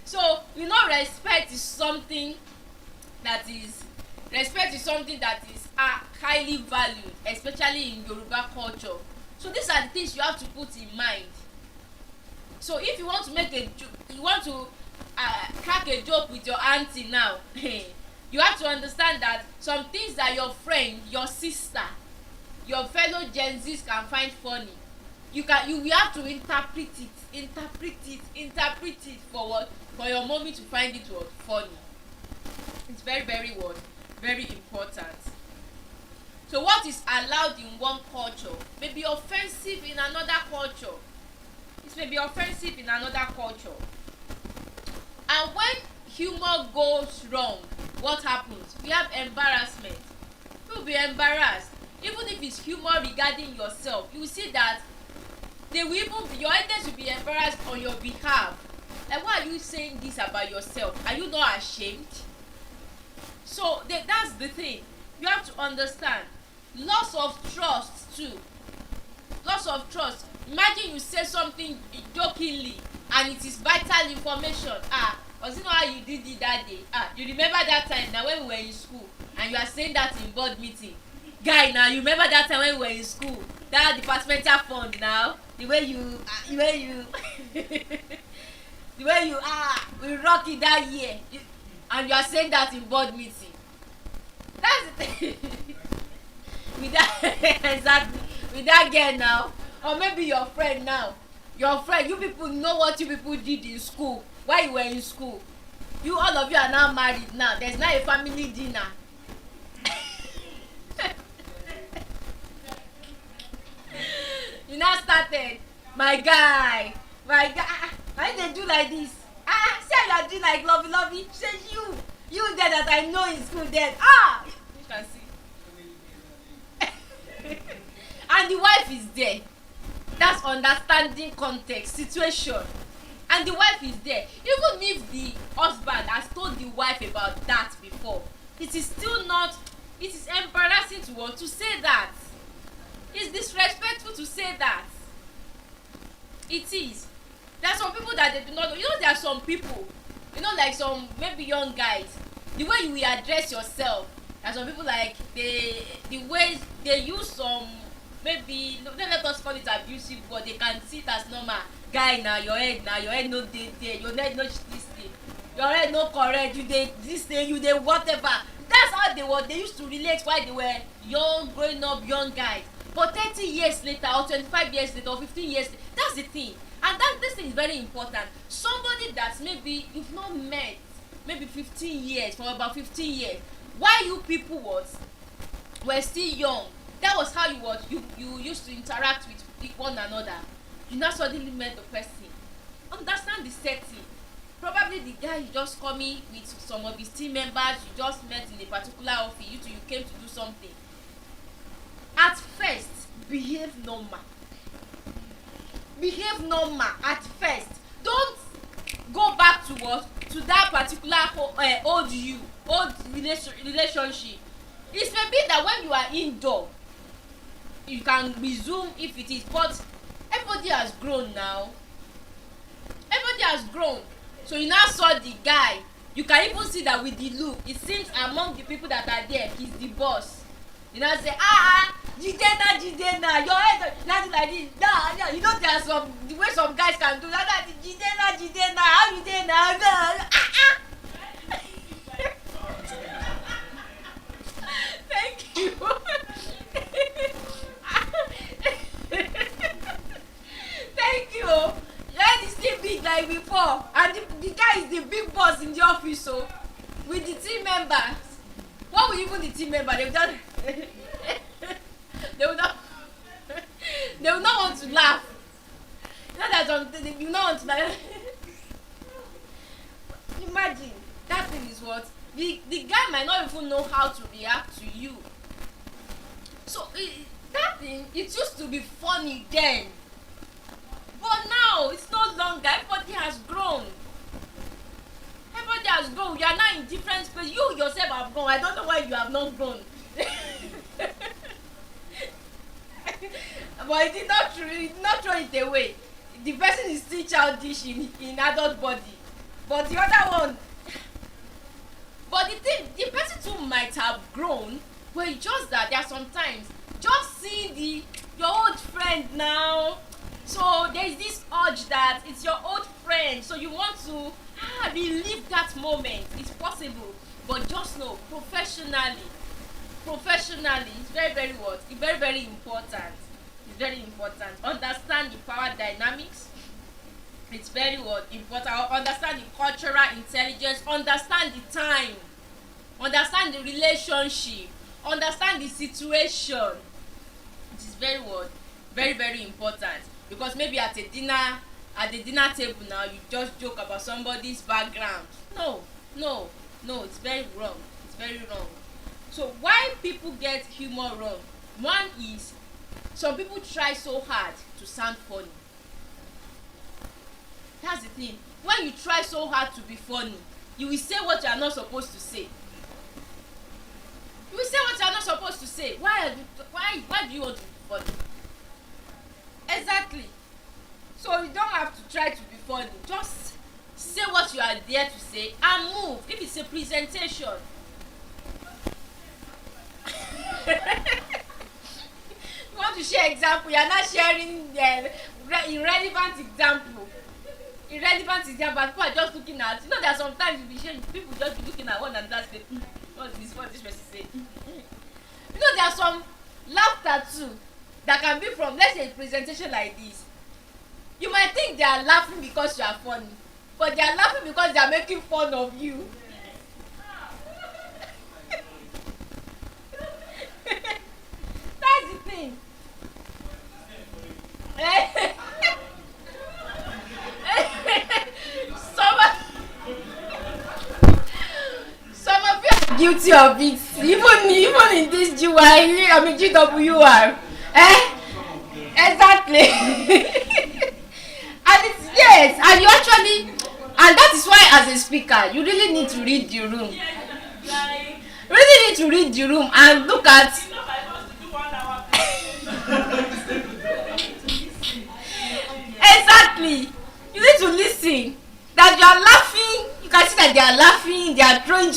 So you know, respect is something that is highly valued, especially in Yoruba culture. So these are the things you have to put in mind. So if you want to make a joke, you want to crack a joke with your auntie now, you have to understand that some things that your friend, your sister, your fellow Gen Zs can find funny, you have to interpret it for what? For your mommy to find it funny. It's very, very very important. So what is allowed in one culture may be offensive in another culture. It may be offensive in another culture. And when humor goes wrong, what happens? We have embarrassment. You will be embarrassed. Even if it's humor regarding yourself, you will see that your elders will be embarrassed on your behalf. Like, why are you saying this about yourself? Are you not ashamed? So that's the thing. You have to understand. Loss of trust too. Loss of trust. Imagine you say something jokingly and it is vital information. Was it not how you did it that day? You remember that time now when we were in school and you are saying that in board meeting? Guy, now you remember that time when we were in school? That departmental fund now, the way you the way you we rock it that year, and you are saying that in board meeting. That's the thing. With that exactly, with that girl now, or maybe your friend now. Your friend, you people know what you people did in school while you were in school. You, all of you are now married now. There's now a family dinner. You now started, my guy, why they do like this? Say you are doing like lovey. Say you there that I know in school then. You can see. And the wife is there. That's understanding context, situation. And the wife is there. Even if the husband has told the wife about that before, it is still not, it is embarrassing to say that. It's disrespectful to say that. It is. There are some people that they do not know. You know, there are some people, you know, like some maybe young guys, the way you will address yourself. There are some people like the way they use some maybe no, don't let us call it abusive, but they can see it as normal. Guy, now your head no dey there, your head no this thing, your head no correct, you dey this thing, you dey whatever. That's how they used to relate while they were young, growing up, young guys. But 30 years later, or 25 years later, or 15 years later, that's the thing. And this thing is very important. Somebody that maybe you've not met, maybe 15 years, for about 15 years, while you people were still young, that was how you used to interact with one another. You now suddenly met the person. Understand the setting. Probably the guy you just coming with some of his team members, you just met in a particular office, you came to do something. At first, behave normal. Behave normal at first. Don't go back to what? To that particular old relationship. It may be that when you are indoor, you can resume if it is, but everybody has grown now. Everybody has grown. So you now saw the guy. You can even see that with the look, it seems among the people that are there, he's the boss. You now say, Jidena, your head nothing like this. Nah, you know there are some the way some guys can do that. Jidena, how you dey now? Thank you. Thank you. Your head is still big like before, and the guy is the big boss in the office. So with the team members, what will even the team member? They will not want to laugh. You know that they will not want to laugh. Imagine that thing is what the guy might not even know how to react to you. So that thing, it used to be funny then, but now it's no longer. Everybody has grown. Everybody has grown. You are now in different space. You yourself have grown. I don't know why you have not grown. But it did not throw it away. The person is still childish in adult body. But the other one, but the person too might have grown, but it's just that there are sometimes just seeing your old friend now. So there's this urge that it's your old friend, so you want to relive that moment. It's possible, but just know professionally, it's very, very what? It's very, very important. It's very important. Understand the power dynamics. It's very what? Important. Understand the cultural intelligence. Understand the time. Understand the relationship. Understand the situation. It is very what? Very, very important. Because maybe at the dinner table now, you just joke about somebody's background. No, it's very wrong. It's very wrong. So why people get humor wrong? One is some people try so hard to sound funny. That's the thing. When you try so hard to be funny, you will say what you are not supposed to say. You will say what you are not supposed to say. Why do you want to be funny? Exactly. So you don't have to try to be funny. Just say what you are there to say and move. If it's a presentation. You want to share example, you are not sharing irrelevant example. People are just looking at, you know, there are sometimes you be sharing, people just be looking at one another say, what this person say? You know, there are some laughter too that can be from, let's say, a presentation like this. You might think they are laughing because you are funny, but they are laughing because they are making fun of you. That's the thing. Some of you are guilty of it. Even in this GWR. Exactly. And it's yes, and you actually, and that is why as a speaker you really need to read the room. You really need to read the room and look at. Exactly. You need to listen. That you are laughing. You can see that they are laughing. They are throwing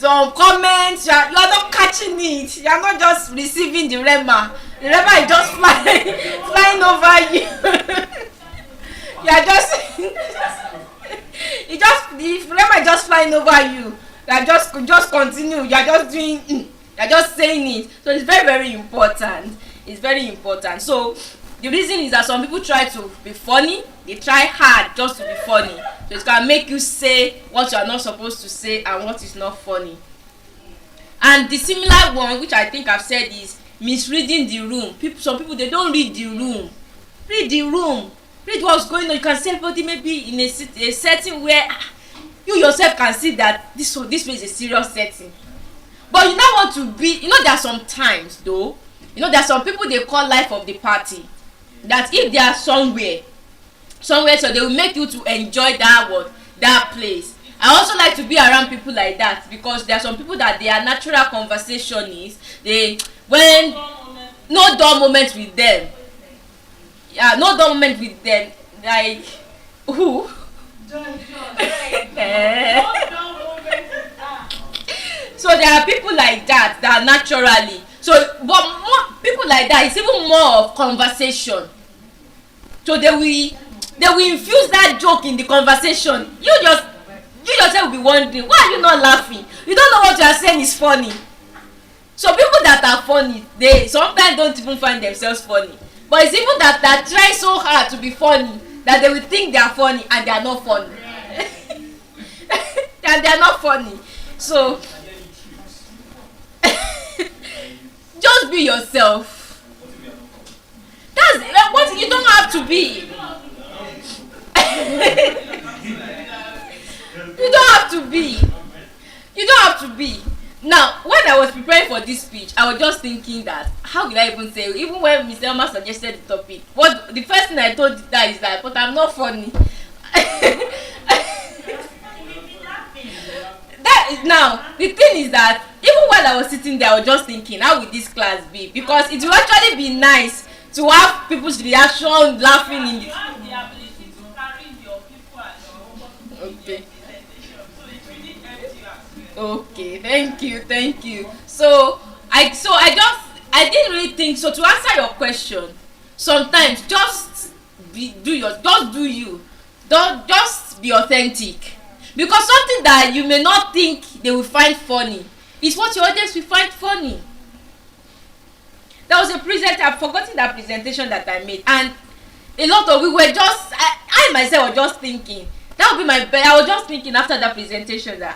some comments, you are not catching it. You are not just receiving the rema. The rema is just flying over you. You are just the rema is just flying over you. You are just continue. You are just doing. You are just saying it. So it's very, very important. It's very important. So the reason is that some people try to be funny. They try hard just to be funny. So it can make you say what you are not supposed to say and what is not funny. And the similar one, which I think I've said, is misreading the room. Some people, they don't read the room. Read the room. Read what's going on. You can see everybody maybe in a setting where you yourself can see that this place is a serious setting. But you don't want to be, there are some times though, there are some people they call life of the party. That if they are somewhere, so they will make you to enjoy that place. I also like to be around people like that because there are some people that they are natural conversationists. No dull moment with them. Yeah, no dull moment with them. Like who? So there are people like that are naturally. So, but more people like that, it's even more of conversation. So they will infuse that joke in the conversation. You yourself will be wondering, why are you not laughing? You don't know what you are saying is funny. So people that are funny, they sometimes don't even find themselves funny. But it's even that try so hard to be funny that they will think they are funny and they are not funny. And they are not funny. So just be yourself. That's what you don't have to be. You don't have to be. You don't have to be. Now, when I was preparing for this speech, I was just thinking that how will I even say, even when Mr. Elma suggested the topic, the first thing I told that is that, but I'm not funny. Now, the thing is that even while I was sitting there, I was just thinking, how will this class be? Because it will actually be nice to have people's reaction laughing in it. Okay. Okay, thank you. So I didn't really think so. To answer your question, sometimes just be you. Don't just be authentic. Because something that you may not think they will find funny is what your audience will find funny. There was I've forgotten that presentation that I made, and a lot of we were just I myself was just thinking that would be my best. I was just thinking after that presentation that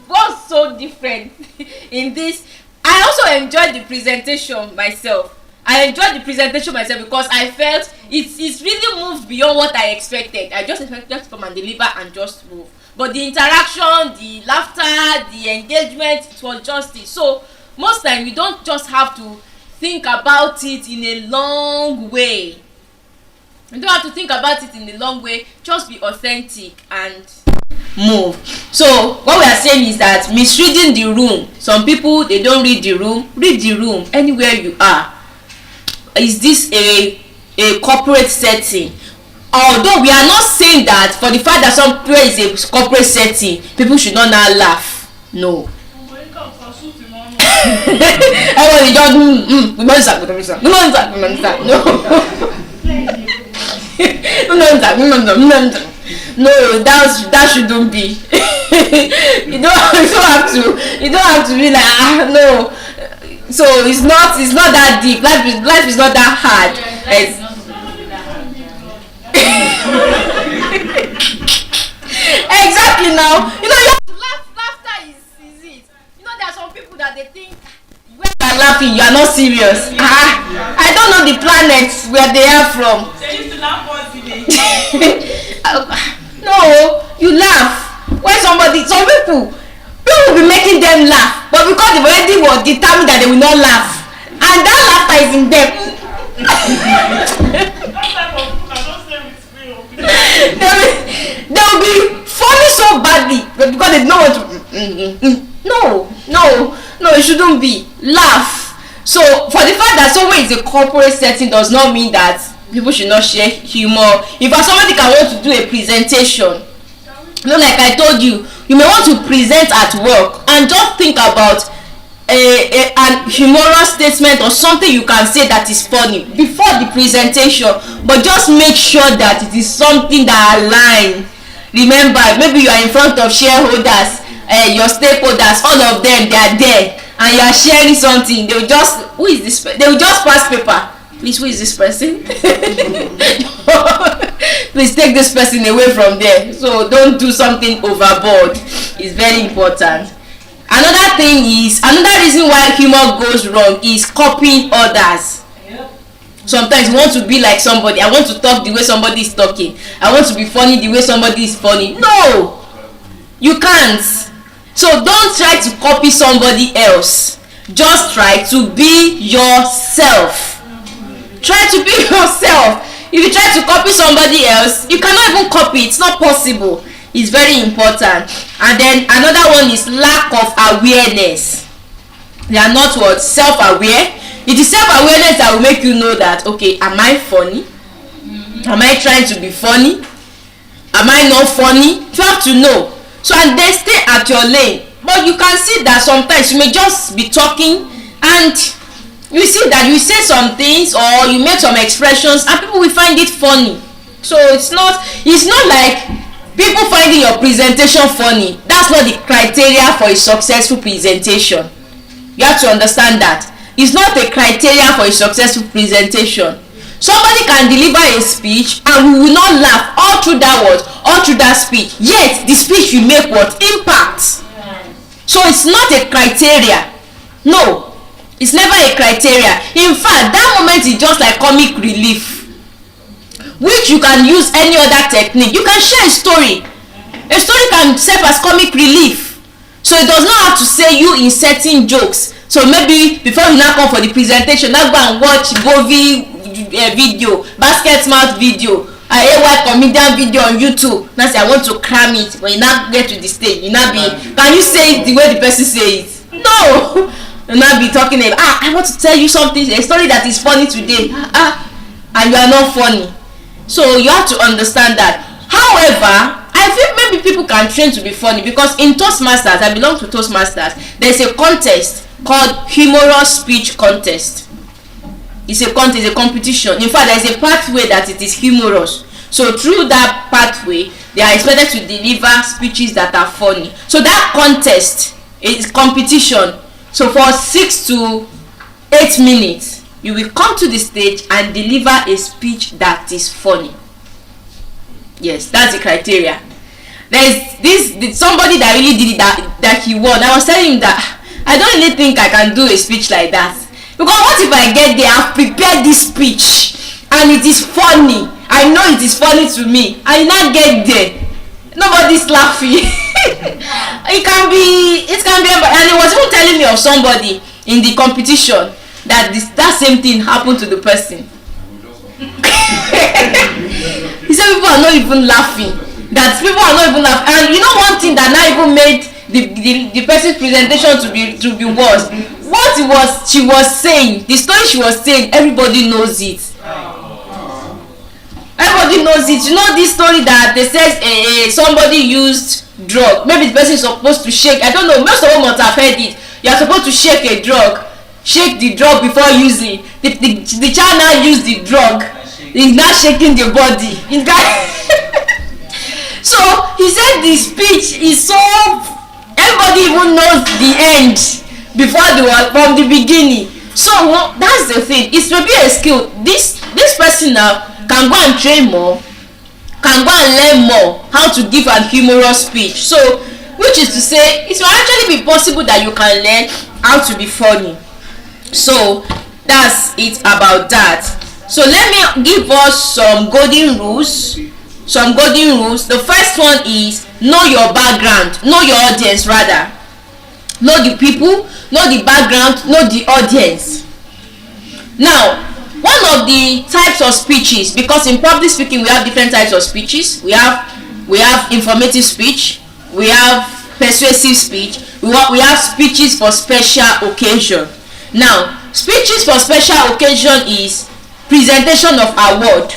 what's so different in this. I also enjoyed the presentation myself. Because I felt it's really moved beyond what I expected. I just expected to come and deliver and just move. But the interaction, the laughter, the engagement, it was justice. So most times we don't just have to think about it in a long way. You don't have to think about it in a long way. Just be authentic and move. So what we are saying is that misreading the room. Some people, they don't read the room. Read the room anywhere you are. Is this a corporate setting? Although we are not saying that for the fact that somewhere is a corporate setting, people should not now laugh. No. Everybody just no, that shouldn't be. you don't have to be like no. So it's not that deep. Life is not that hard. Exactly. Now you have to laugh. Laughter is it. There are some people that they think when you are laughing you are not serious. I don't know the planets where they are from. They used to laugh once in a year. No, you laugh when some people will be making them laugh, but because they already were determined that they will not laugh, and that laughter is in them. They will be funny so badly, but because they don't want to. No, it shouldn't be. Laugh. So for the fact that somewhere is a corporate setting does not mean that people should not share humor. If somebody can want to do a presentation, Like I told you, you may want to present at work and just think about an humorous statement or something you can say that is funny before the presentation, but just make sure that it is something that aligns. Remember, maybe you are in front of shareholders, your stakeholders, all of them, they are there, and you are sharing something. They will just, who is this? They will just pass paper. Please, who is this person? Please take this person away from there. So don't do something overboard. It's very important. Another reason why humor goes wrong is copying others. Sometimes you want to be like somebody. I want to talk the way somebody is talking. I want to be funny the way somebody is funny. No, you can't. So don't try to copy somebody else. Just try to be yourself. Try to be yourself. If you try to copy somebody else, you cannot even copy. It's not possible. It's very important. And then another one is lack of awareness. They are not what? Self-aware. It is self-awareness that will make you know that, okay, am I funny? Am I trying to be funny? Am I not funny? You have to know. So, and then stay at your lane. But you can see that sometimes you may just be talking and you see that you say some things or you make some expressions and people will find it funny. So it's not like people finding your presentation funny. That's not the criteria for a successful presentation. You have to understand that. It's not a criteria for a successful presentation. Somebody can deliver a speech and we will not laugh all through that speech. Yet the speech will make what? Impact. So it's not a criteria. No, it's never a criteria. In fact, that moment is just like comic relief, which you can use any other technique. You can share a story. A story can serve as comic relief. So it does not have to say you inserting jokes. So maybe before you now come for the presentation, now go and watch Govi video, basket mouth video, AY comedian video on YouTube. Now say I want to cram it. When you now get to the stage, you now be, can you say it the way the person say it? No. You now be talking about, I want to tell you something, a story that is funny today. And you are not funny. So you have to understand that. However, I feel maybe people can train to be funny, because in Toastmasters, I belong to Toastmasters, there's a contest called humorous speech contest. It's a contest, a competition. In fact, there's a pathway that it is humorous. So through that pathway, they are expected to deliver speeches that are funny. So that contest is competition. So for 6 to 8 minutes, you will come to the stage and deliver a speech that is funny. Yes, that's the criteria. There's somebody that really did it, that he won. I was telling him that I don't really think I can do a speech like that. Because what if I get there, I've prepared this speech and it is funny. I know it is funny to me. I now get there, nobody's laughing. it can be, and he was even telling me of somebody in the competition that that same thing happened to the person. He said people are not even laughing. And you know one thing that now even made the person's presentation to be worse. What she was saying, the story she was saying, everybody knows it. Everybody knows it. You know this story that they says somebody used drug. Maybe the person is supposed to shake. I don't know. Most of them must have heard it. You are supposed to shake a drug. Shake the drug before using. The child now used the drug. He's now shaking the body. So he said the speech is so, everybody even knows the end before from the beginning. So that's the thing. It's maybe a skill. This person now can go and train more, can go and learn more how to give a humorous speech. So which is to say, it will actually be possible that you can learn how to be funny. So that's it about that. So let me give us some golden rules. The first one is know your background, know your audience rather. Know the people, know the background, know the audience. Now, one of the types of speeches, because in public speaking we have different types of speeches. We have informative speech, we have persuasive speech, we have speeches for special occasion. Now, speeches for special occasion is presentation of award.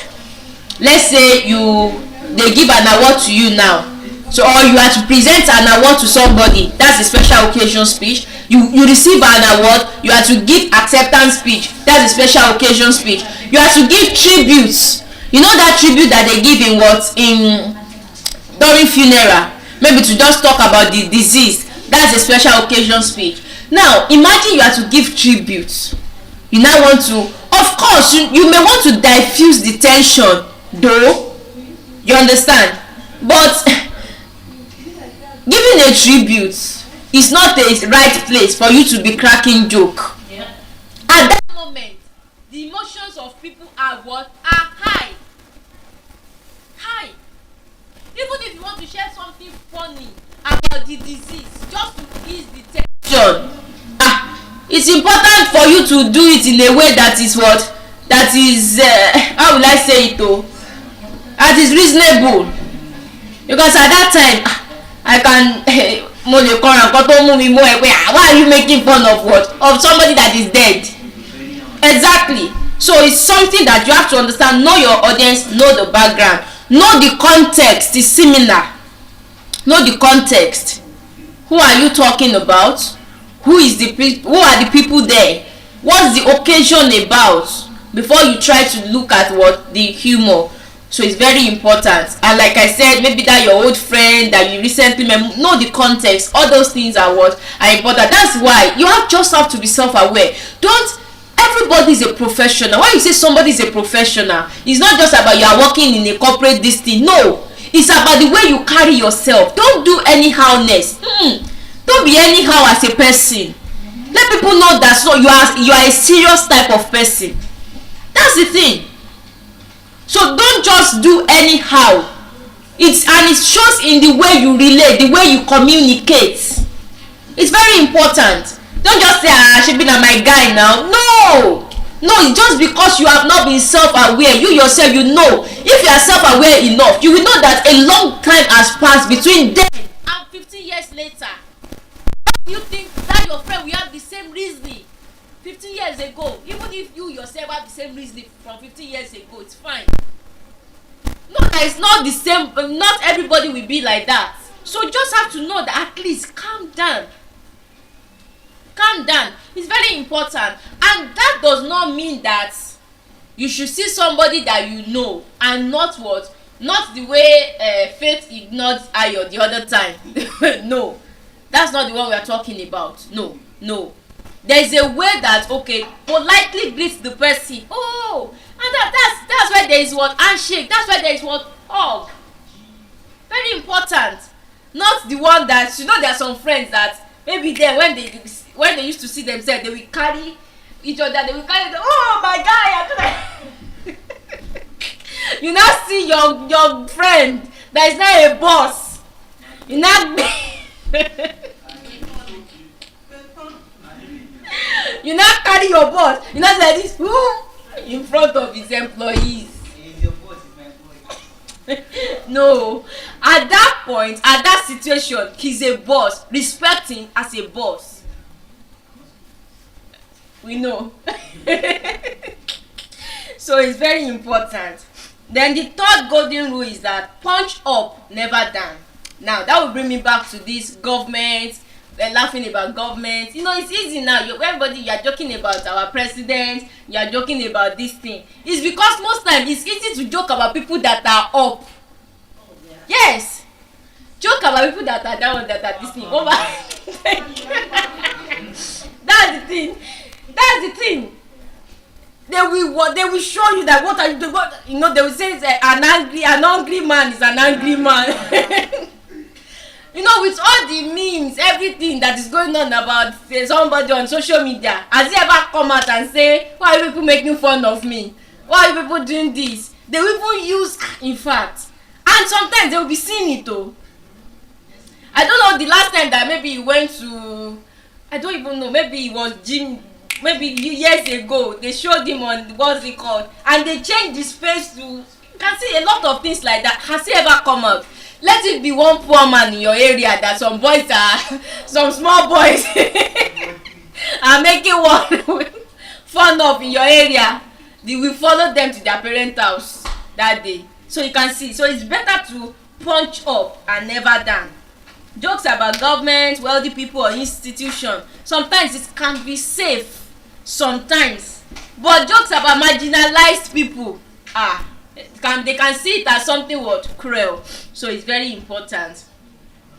Let's say they give an award to you now So, or you are to present an award to somebody, that's a special occasion speech. You receive an award, you are to give acceptance speech, that's a special occasion speech. You are to give tributes. You know that tribute that they give in what? In during funeral, maybe to just talk about the deceased, that's a special occasion speech. Now imagine you are to give tribute. You now want to, of course you may want to diffuse the tension though, you understand, but giving a tribute is not the right place for you to be cracking joke. At that moment, the emotions of people are what? Are high. Even if you want to share something funny about the disease, just to ease the tension, it's important for you to do it in a way that is what? That is, how will I say it though? That is reasonable. Because at that time, I can, why are you making fun of what? Of somebody that is dead. Exactly. So it's something that you have to understand. Know your audience, know the background, know the context is similar. Know the context. Who are you talking about? Who are the people there? What's the occasion about? Before you try to look at what the humor. So it's very important. And like I said, maybe that your old friend that you recently met, know the context. All those things are what are important. That's why you just have to be self-aware. Everybody is a professional. When you say somebody is a professional, it's not just about you are working in a corporate this thing. No, it's about the way you carry yourself. Don't do anyhowness. Don't be anyhow as a person. Let people know that so you are a serious type of person. That's the thing. So don't just do anyhow. It shows in the way you relate, the way you communicate. It's very important. Don't just say, she be my guy now. No, it's just because you have not been self-aware. You yourself, you know. If you are self-aware enough, you will know that a long time has passed between them and 15 years later. You think that your friend will have the same reasoning 15 years ago? Even if you yourself have the same reasoning from 15 years ago, it's fine. No, that it's not the same. Not everybody will be like that. So just have to know that at least calm down. Calm down. It's very important. And that does not mean that you should see somebody that you know and not what? Not the way Faith ignored Ayo the other time. No. That's not the one we are talking about. No. There's a way that, okay, politely greet the person. Oh, and that's why there is what? Handshake. That's why there is what? Hug. Very important. Not the one that, there are some friends that maybe then when they used to see themselves, they will carry each other. They will carry them. Oh my God! You now see your friend that is now a boss. You now you now carry your boss. You now say this in front of his employees. No, at that point, at that situation, he's a boss. Respect him as a boss. We know. So it's very important. Then the third golden rule is that punch up, never down. Now that will bring me back to this government. They're laughing about government. It's easy now. Everybody, you are joking about our president. You are joking about this thing. It's because most times it's easy to joke about people that are up. Yes. Joke about people that are down, that are this thing. Over. That's the thing. They will show you that what are you doing. They will say an angry man is an angry man. With all the memes, everything that is going on about somebody on social media, has he ever come out and say, why are you people making fun of me? Why are you people doing this? They will even use, in fact, and sometimes they will be seeing it though. I don't know the last time that maybe he went to, I don't even know, maybe it was gym, maybe years ago, they showed him on, what's it called, and they changed his face to, you can see a lot of things like that. Has he ever come out? Let it be one poor man in your area that some boys some small boys are making one fun of in your area. They will follow them to their parents' house that day. So you can see. So it's better to punch up and never down. Jokes about government, wealthy people or institution, sometimes it can be safe, sometimes. But jokes about marginalized people, they can see it as something what cruel. So it's very important.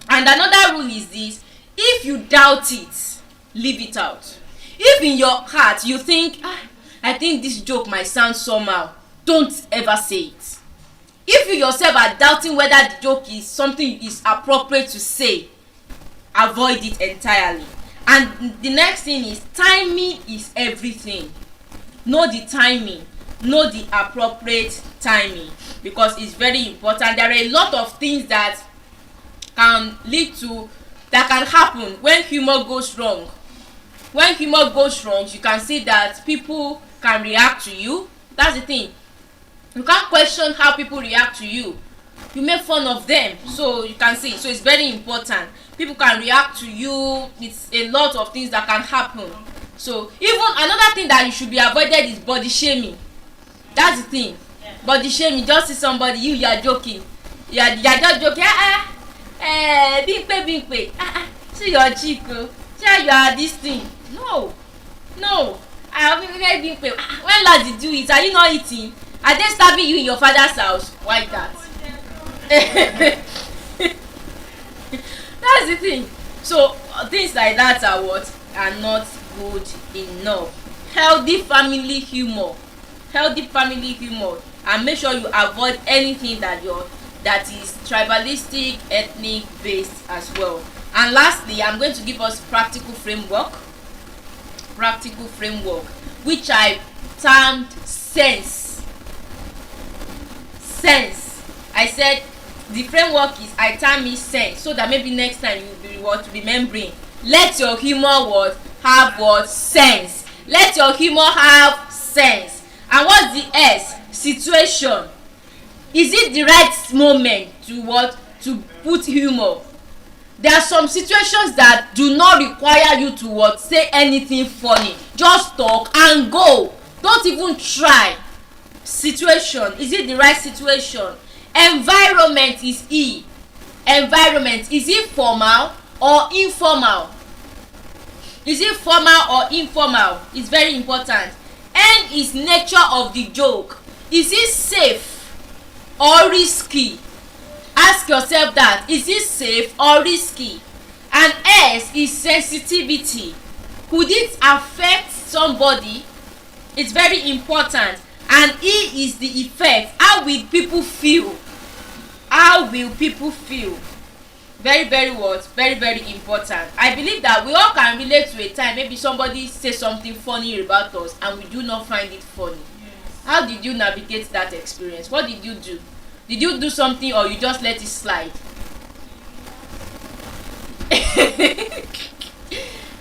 And another rule is this: if you doubt it, leave it out. If in your heart you think, I think this joke might sound somehow, don't ever say it. If you yourself are doubting whether the joke is something is appropriate to say, avoid it entirely. And the next thing is, timing is everything. Know the timing, know the appropriate timing, because it's very important. There are a lot of things that can happen when humor goes wrong. When humor goes wrong, you can see that people can react to you. That's the thing. You can't question how people react to you. You make fun of them, so you can see. So it's very important. People can react to you. It's a lot of things that can happen. So even another thing that you should be avoided is body shaming. That's the thing. Body shaming. Just see somebody, you are joking. You are just joking. Bimpe. See your cheek. See you are this thing. No. I haven't really been. When last did you eat? Are you not eating? Are they stabbing you in your father's house? Why that? That's the thing. So things like that are not good enough. Healthy family humor, and make sure you avoid anything that is tribalistic, ethnic based as well. And lastly, I'm going to give us practical framework, which I termed sense. I said the framework is, I term it sense, so that maybe next time you'll be remembering. Let your humor have sense. Let your humor have sense. And what's the S? Situation. Is it the right moment to put humor? There are some situations that do not require you to say anything funny. Just talk and go. Don't even try. Situation. Is it the right situation? Environment is E. Environment. Is it formal or informal? Is it formal or informal? It's very important. N is nature of the joke. Is it safe or risky? Ask yourself that. Is it safe or risky? And S is sensitivity. Could it affect somebody? It's very important. And E is the effect. How will people feel? How will people feel? Very, very very important. I believe that we all can relate to a time maybe somebody says something funny about us and we do not find it funny. Yes. How did you navigate that experience? What did you do? Did you do something or you just let it slide?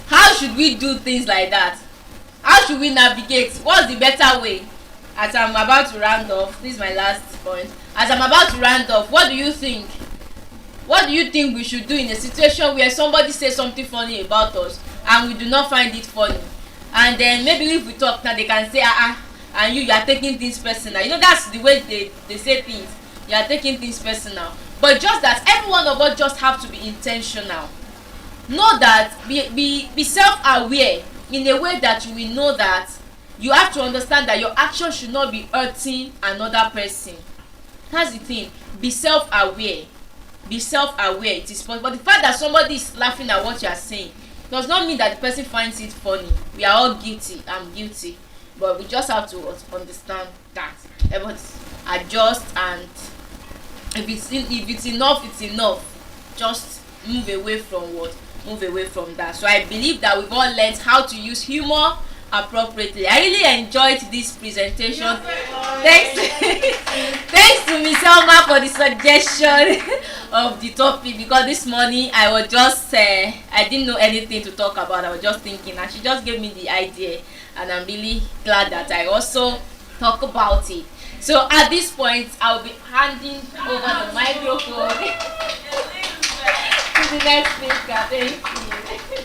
How should we do things like that? How should we navigate? What's the better way? As I'm about to round off, this is my last point. As I'm about to round off, what do you think? What do you think we should do in a situation where somebody says something funny about us and we do not find it funny? And then maybe if we talk now, they can say, and you are taking things personal. You know, that's the way they say things. You are taking things personal. But just that every one of us just have to be intentional. Know that, be self-aware in a way that you will know that you have to understand that your action should not be hurting another person. That's the thing. Be self-aware. Be self-aware. It is possible. But the fact that somebody is laughing at what you are saying does not mean that the person finds it funny. We are all guilty. I'm guilty. But we just have to understand that. Everybody adjust, and if it's enough, it's enough. Just move away from that. So I believe that we've all learned how to use humor appropriately. I really enjoyed this presentation. Thanks to Miss Elma for the suggestion of the topic, because this morning I was just I didn't know anything to talk about. I was just thinking, and she just gave me the idea, and I'm really glad that I also talk about it. So at this point, I'll be handing over the microphone to the next speaker. Thank you.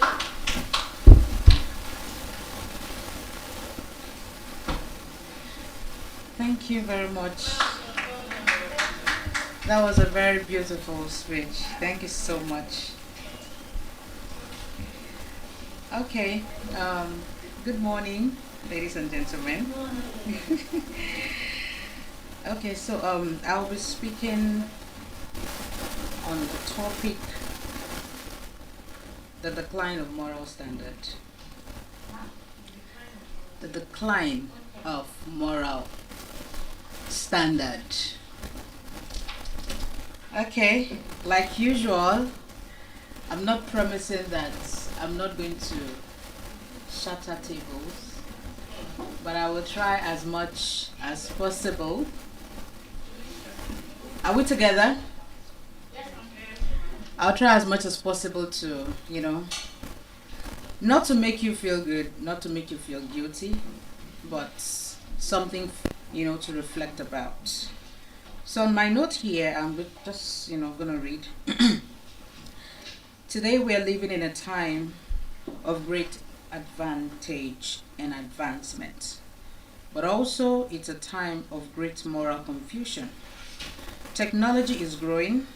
Thank you very much. That was a very beautiful speech. Thank you so much. Okay. Good morning, ladies and gentlemen. Okay, so I'll be speaking on the topic, the decline of moral standard. The decline of moral standard. Okay, like usual, I'm not promising that I'm not going to shatter tables, but I will try as much as possible. Are we together? I'll try as much as possible to, not to make you feel good, not to make you feel guilty, but something, to reflect about. So on my note here, I'm just, gonna read. Today we are living in a time of great advantage and advancement, but also it's a time of great moral confusion. Technology is growing,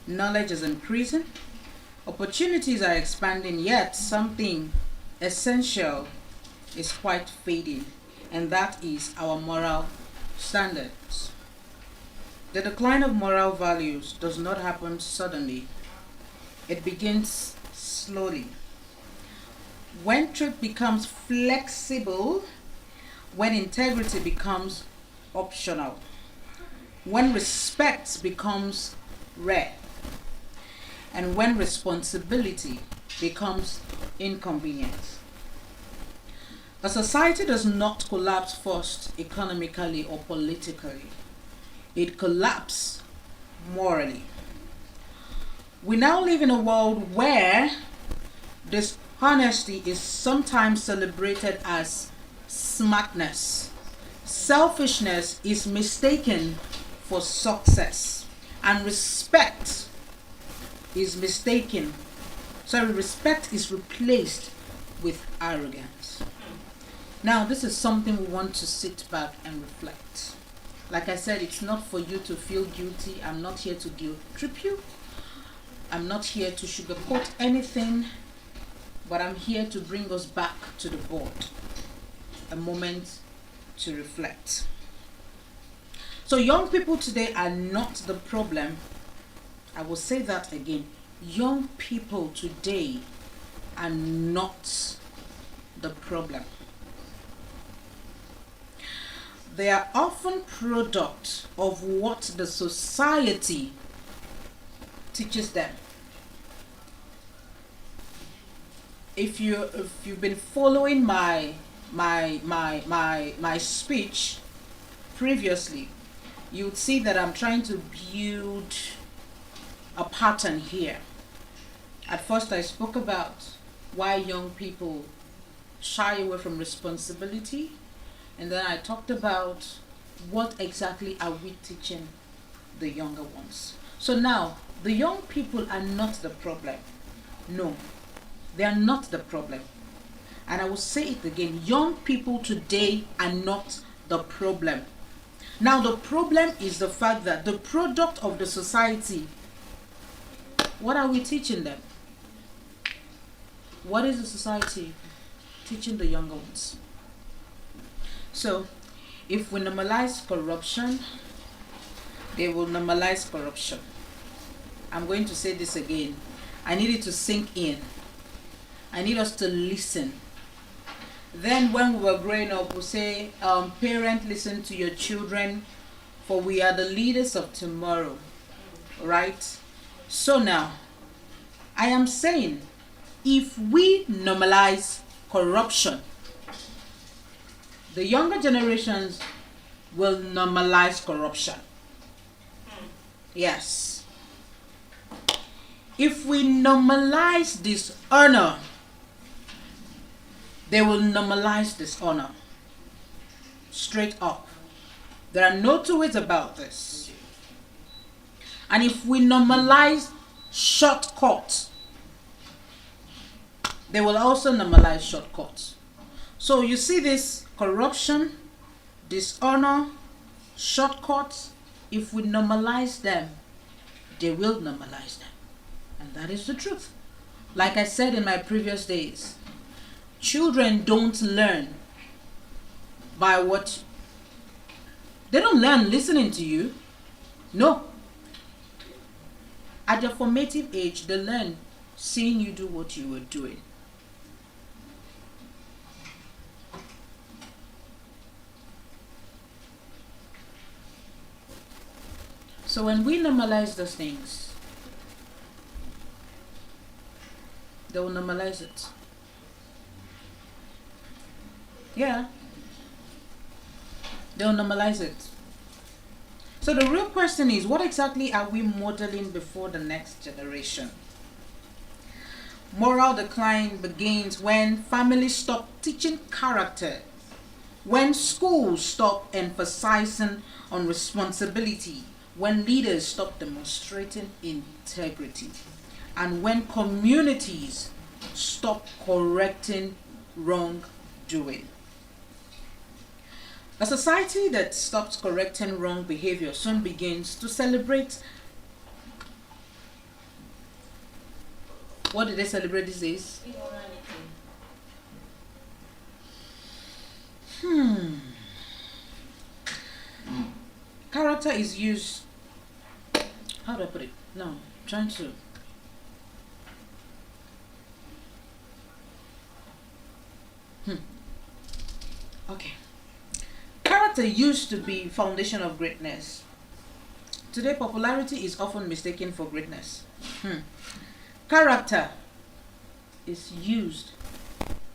knowledge is increasing, opportunities are expanding, yet something essential is quite fading, and that is our moral standards. The decline of moral values does not happen suddenly. It begins slowly. When truth becomes flexible, when integrity becomes optional, when respect becomes rare, and when responsibility becomes inconvenient. A society does not collapse first economically or politically. It collapses morally. We now live in a world where dishonesty is sometimes celebrated as smartness. Selfishness is mistaken for success, and respect is replaced with arrogance. Now, this is something we want to sit back and reflect. Like I said, it's not for you to feel guilty. I'm not here to guilt trip you. I'm not here to sugarcoat anything, but I'm here to bring us back to the board. A moment to reflect. So young people today are not the problem. I will say that again. Young people today are not the problem. They are often product of what the society teaches them. If you've been following my speech previously, you would see that I'm trying to build a pattern here. At first I spoke about why young people shy away from responsibility, and then I talked about what exactly are we teaching the younger ones. So now, the young people are not the problem. No, they are not the problem. And I will say it again, young people today are not the problem. Now the problem is the fact that the product of the society, what are we teaching them? What is the society teaching the younger ones? So, if we normalize corruption, they will normalize corruption. I'm going to say this again. I need it to sink in. I need us to listen. Then when we were growing up, we say, parent, listen to your children, for we are the leaders of tomorrow. Right? So now, I am saying, if we normalize corruption, the younger generations will normalize corruption. Yes. If we normalize dishonor, they will normalize dishonor. Straight up. There are no two ways about this. And if we normalize shortcuts, they will also normalize shortcuts. So you see this corruption, dishonor, shortcuts, if we normalize them, they will normalize them. And that is the truth. Like I said in my previous days, children don't learn by what, they don't learn listening to you. No. At their formative age, they learn seeing you do what you were doing. So when we normalize those things, they will normalize it. Yeah. They'll normalize it. So the real question is, what exactly are we modeling before the next generation? Moral decline begins when families stop teaching character, when schools stop emphasizing on responsibility, when leaders stop demonstrating integrity, and when communities stop correcting wrongdoing. A society that stops correcting wrong behavior soon begins to celebrate. What do they celebrate these days? Character is used. How do I put it? No, I'm trying to. Okay. Character used to be foundation of greatness. Today, popularity is often mistaken for greatness. Character is used,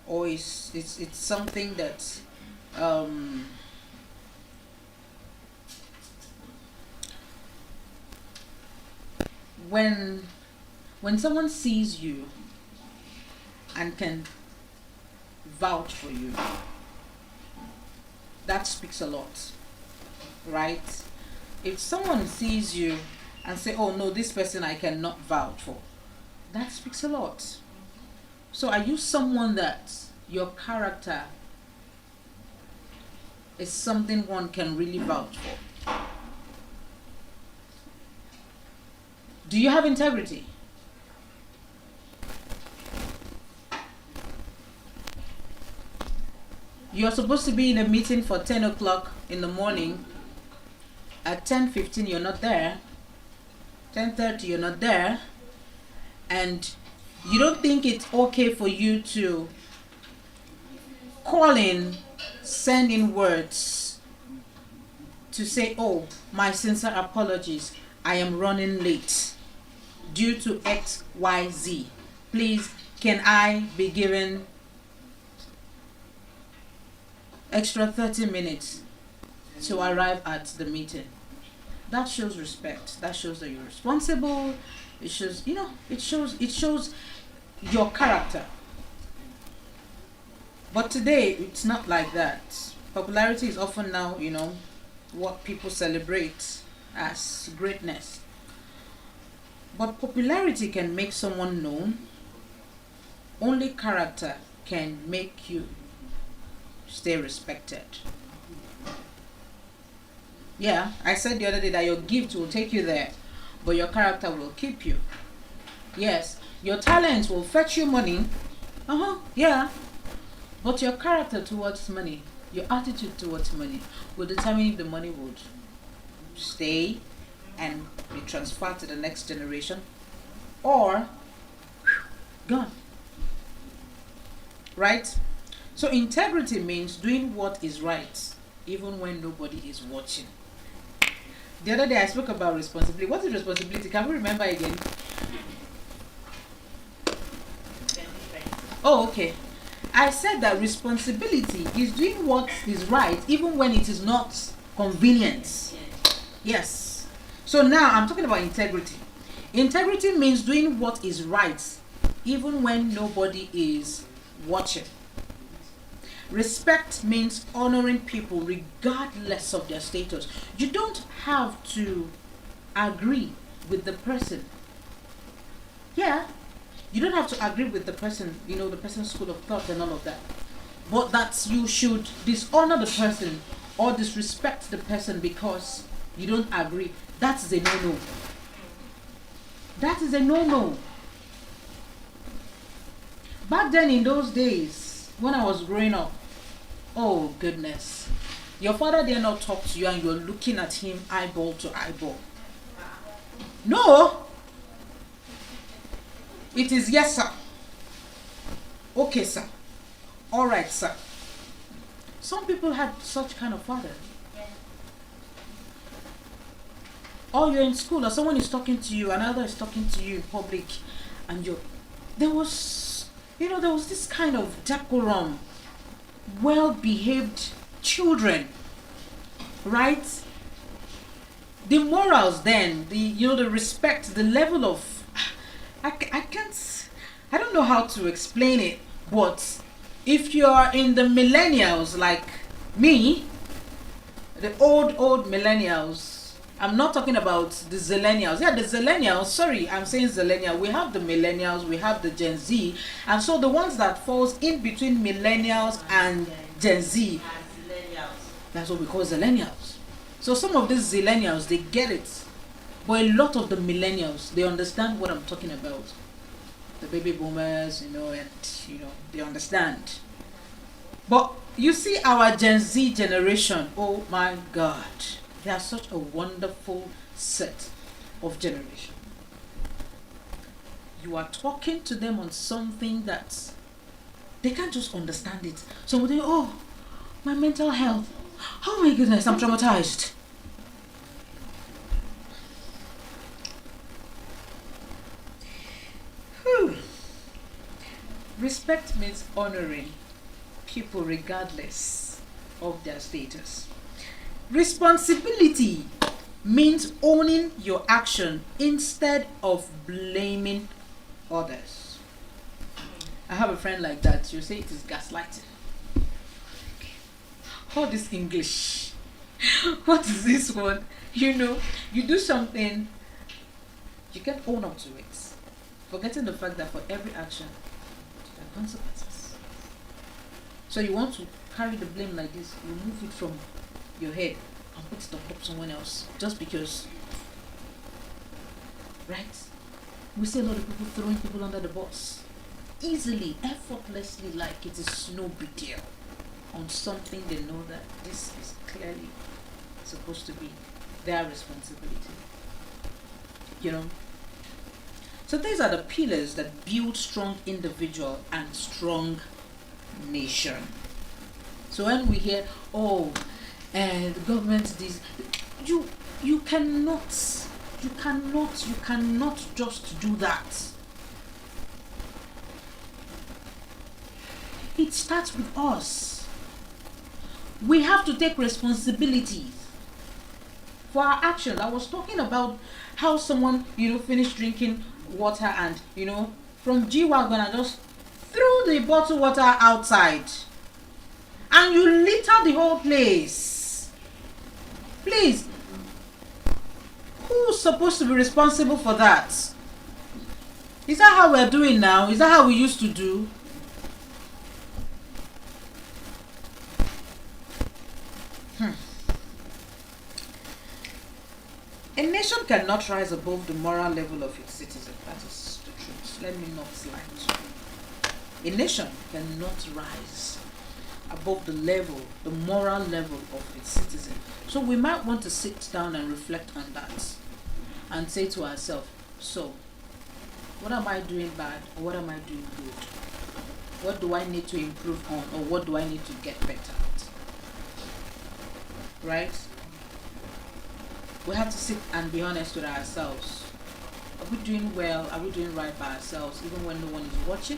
or it's something that when someone sees you and can vouch for you, that speaks a lot, right? If someone sees you and say, oh no, this person I cannot vouch for, that speaks a lot. So are you someone that your character is something one can really vouch for? Do you have integrity? You're supposed to be in a meeting for 10 o'clock in the morning. At 10:15 you're not there. 10:30 you're not there. And you don't think it's okay for you to call in, send in words to say, oh, my sincere apologies, I am running late due to XYZ. Please, can I be given extra 30 minutes to arrive at the meeting? That shows respect. That shows that you're responsible. It shows, it shows your character. But today, it's not like that. Popularity is often now, what people celebrate as greatness. But popularity can make someone known. Only character can make you stay respected. Yeah, I said the other day that your gift will take you there, but your character will keep you. Yes, your talents will fetch you money. Yeah. But your character towards money, your attitude towards money will determine if the money would stay and be transferred to the next generation or gone. Right? So integrity means doing what is right even when nobody is watching. The other day I spoke about responsibility. What is responsibility? Can we remember again? Oh, okay. I said that responsibility is doing what is right even when it is not convenient. Yes. So now I'm talking about integrity. Integrity means doing what is right even when nobody is watching. Respect means honoring people regardless of their status. You don't have to agree with the person. Yeah, you don't have to agree with the person, the person's school of thought and all of that. But that you should dishonor the person or disrespect the person because you don't agree, that's a no-no. That is a no-no. Back then in those days, when I was growing up, oh goodness, your father dare not talk to you and you're looking at him eyeball to eyeball. No, it is yes sir, okay sir, all right sir. Some people had such kind of father. Or you're in school or someone is talking to you, another is talking to you in public, and there was this kind of decorum, well-behaved children, right? The morals then, the respect, the level of, I don't know how to explain it, but if you're in the millennials like me, the old millennials, I'm not talking about the zillennials. Yeah, the zillennials, sorry, I'm saying zillennial. We have the millennials, we have the Gen Z. And so the ones that falls in between millennials and Gen Z, that's what we call zillennials. So some of these zillennials, they get it. But a lot of the millennials, they understand what I'm talking about. The baby boomers, and they understand. But you see our Gen Z generation, oh my God. They are such a wonderful set of generation. You are talking to them on something that they can't just understand it. So they, oh, my mental health. Oh my goodness, I'm traumatized. Whew. Respect means honoring people regardless of their status. Responsibility means owning your action instead of blaming others. I have a friend like that. You say it is gaslighting. All this English. What is this one? You do something, you can own up to it. Forgetting the fact that for every action, there are consequences. So you want to carry the blame like this, remove it from your head and put it on top of someone else just because, right? We see a lot of people throwing people under the bus easily, effortlessly, like it is no big deal on something they know that this is clearly supposed to be their responsibility. So these are the pillars that build strong individual and strong nation. So when we hear, oh, and the government this, you cannot just do that. It starts with us. We have to take responsibility for our actions. I was talking about how someone, finished drinking water and, from G-Wagon and just threw the bottled water outside. And you litter the whole place. Please, who's supposed to be responsible for that? Is that how we're doing now? Is that how we used to do? A nation cannot rise above the moral level of its citizens. That is the truth. Let me not lie to you. A nation cannot rise above the moral level of its citizens. So we might want to sit down and reflect on that and say to ourselves, so what am I doing bad or what am I doing good? What do I need to improve on or what do I need to get better at? Right? We have to sit and be honest with ourselves. Are we doing well? Are we doing right by ourselves even when no one is watching?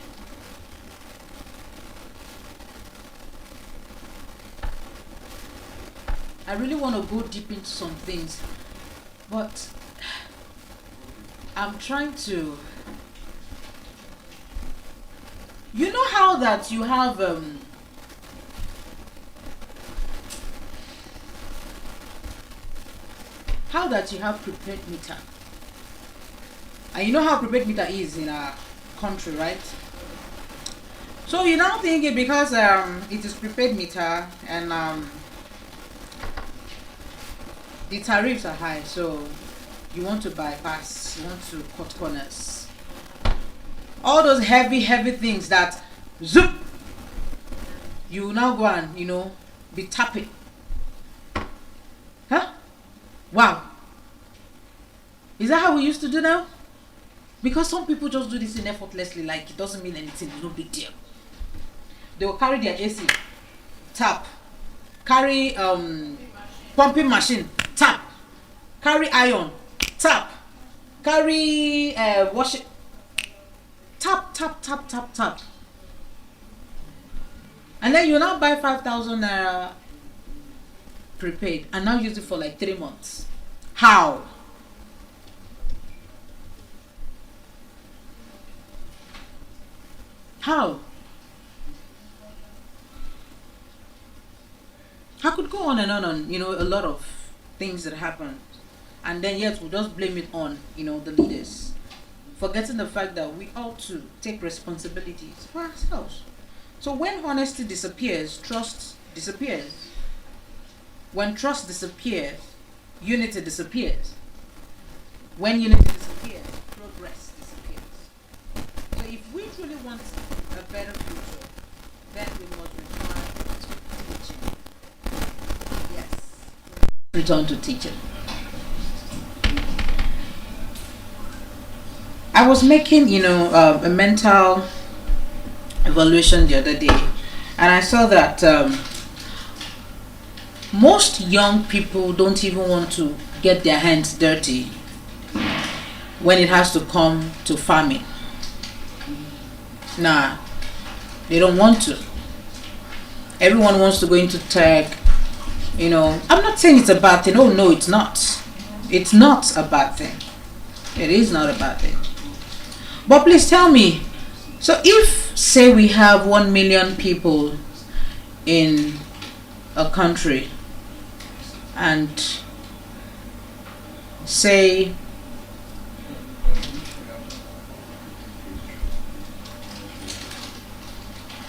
I really want to go deep into some things, but I'm trying to, how that you have prepaid meter, and you know how prepaid meter is in our country, right? So you now think it because it is prepaid meter and the tariffs are high, so You want to bypass, you want to cut corners. All those heavy things that zoop, you now go and, be tapping. Huh? Wow. Is that how we used to do now? Because some people just do this thing effortlessly, like it doesn't mean anything, no big deal. They will carry their AC, tap. Carry pumping machine, tap. Carry iron, tap. Carry washing, tap. And then you now buy 5,000 naira prepaid and now use it for like 3 months. How? How? I could go on and on, a lot of things that happened. And then yet we'll just blame it on, the leaders. Forgetting the fact that we ought to take responsibilities for ourselves. So when honesty disappears, trust disappears. When trust disappears, unity disappears. When unity disappears, progress disappears. So if we truly want a better future, then we must return to teaching. Yes. Return to teaching. I was making, a mental evaluation the other day, and I saw that most young people don't even want to get their hands dirty when it has to come to farming. Nah, they don't want to. Everyone wants to go into tech. I'm not saying it's a bad thing. Oh no, it's not. It's not a bad thing. It is not a bad thing. But please tell me, so if, say, we have 1 million people in a country, and say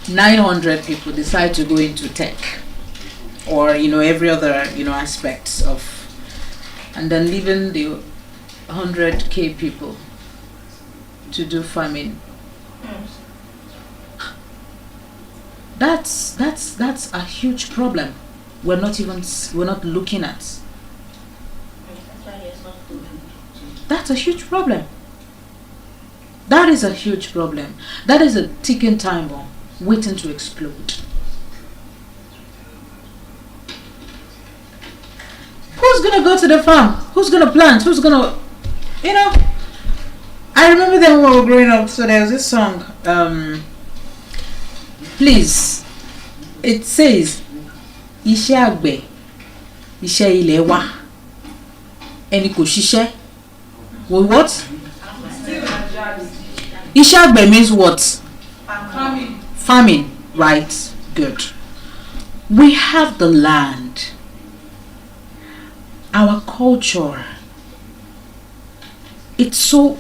900 people decide to go into tech, or every other aspects of, and then leaving the 100k people to do farming. That's a huge problem. We're not looking at. That's a huge problem. That is a huge problem. That is a ticking time bomb waiting to explode. Who's gonna go to the farm? Who's gonna plant? Who's gonna, I remember then when we were growing up, so there was this song, please, it says, Iṣẹ́ àgbẹ̀, iṣẹ́ ilẹ̀ wa, ẹni kò ṣiṣẹ́. Well, what? Iṣẹ́ àgbẹ̀ means what? Farming. Farming, right? Good. We have the land, our culture. It's so,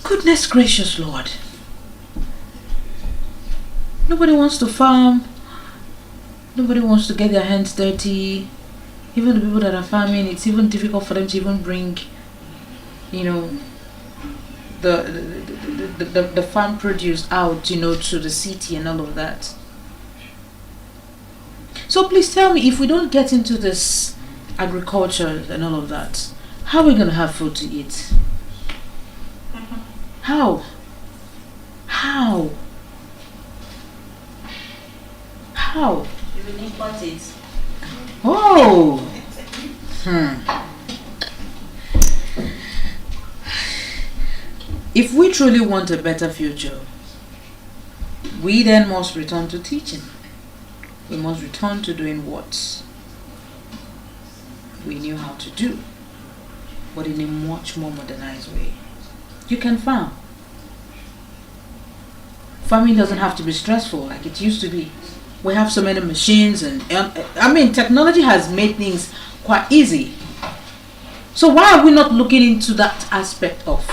goodness gracious Lord. Nobody wants to farm. Nobody wants to get their hands dirty. Even the people that are farming, it's even difficult for them to even bring, the farm produce out, to the city and all of that. So please tell me, if we don't get into this agriculture and all of that, how are we going to have food to eat? How? You will import it. Oh. If we truly want a better future, we then must return to teaching. We must return to doing what we knew how to do, but in a much more modernized way. You can farm. Farming doesn't have to be stressful like it used to be. We have so many machines and technology has made things quite easy. So why are we not looking into that aspect of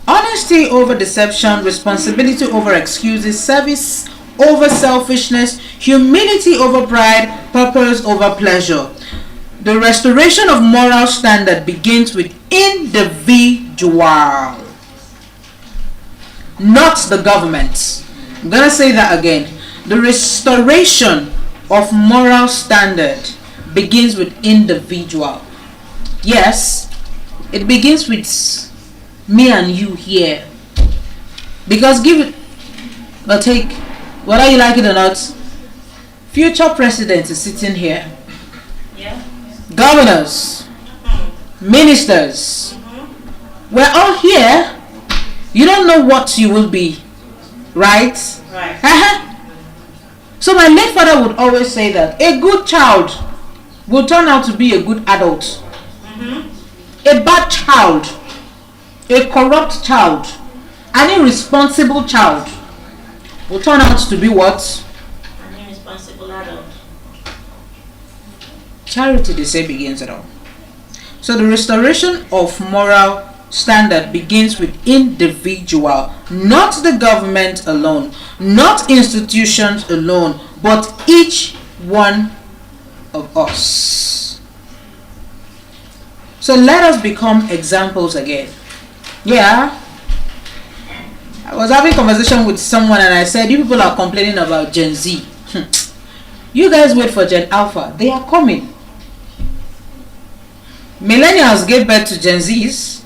honesty over deception, responsibility over excuses, service over selfishness, humility over pride, purpose over pleasure. The restoration of moral standard begins with individual, not the government. I'm gonna say that again. The restoration of moral standard begins with individual. Yes, it begins with me and you here. Because give it or take, whether you like it or not, future president is sitting here. Yeah. Governors, ministers, we're all here. You don't know what you will be, right? Right. So my late father would always say that a good child will turn out to be a good adult. A bad child, a corrupt child, an irresponsible child will turn out to be what? An irresponsible adult. Charity, they say, begins it all. So the restoration of moral standard begins with individual, not the government alone, not institutions alone, but each one of us. So let us become examples again. Yeah, I was having a conversation with someone and I said, you people are complaining about Gen Z. You guys wait for Gen Alpha. They are coming. Millennials gave birth to Gen Zs.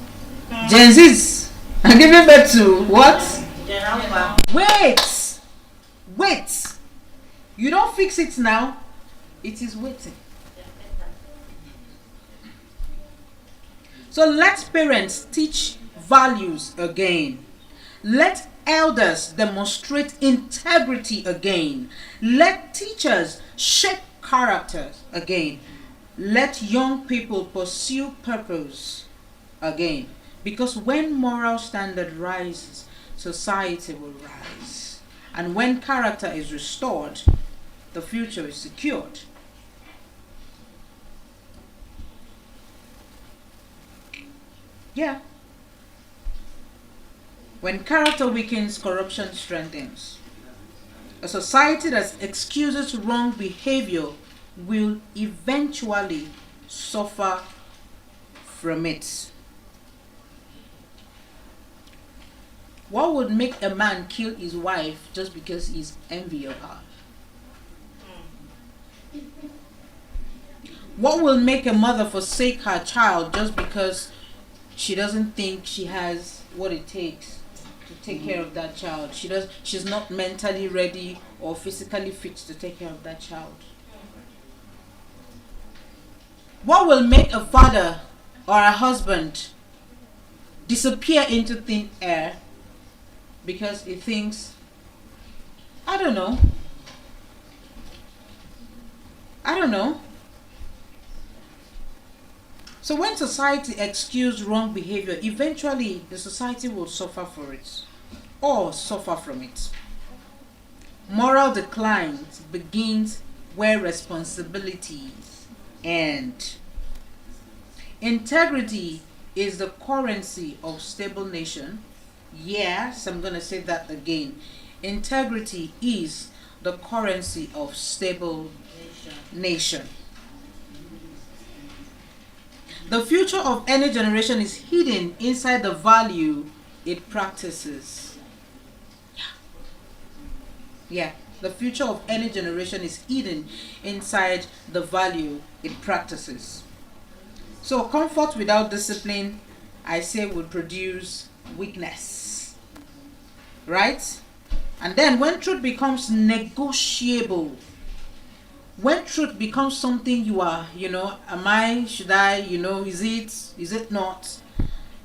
Gen Zs are giving birth to what? Gen Alpha. Wait. You don't fix it now. It is waiting. So let parents teach values again. Let elders demonstrate integrity again. Let teachers shape characters again. Let young people pursue purpose again. Because when moral standard rises, society will rise. And when character is restored, the future is secured. Yeah. When character weakens, corruption strengthens. A society that excuses wrong behavior will eventually suffer from it. What would make a man kill his wife just because he's envious of her? What will make a mother forsake her child just because she doesn't think she has what it takes to take care of that child? She's not mentally ready or physically fit to take care of that child. What will make a father or a husband disappear into thin air because he thinks, I don't know. So when society excuses wrong behavior, eventually the society will suffer for it or suffer from it. Moral decline begins where responsibilities end. Integrity is the currency of stable nation. Yes, I'm going to say that again. Integrity is the currency of stable nation. The future of any generation is hidden inside the value it practices. Yeah, the future of any generation is hidden inside the value it practices. So comfort without discipline, I say, will produce weakness. Right? And then when truth becomes negotiable, when truth becomes something you are, am I, should I, is it not,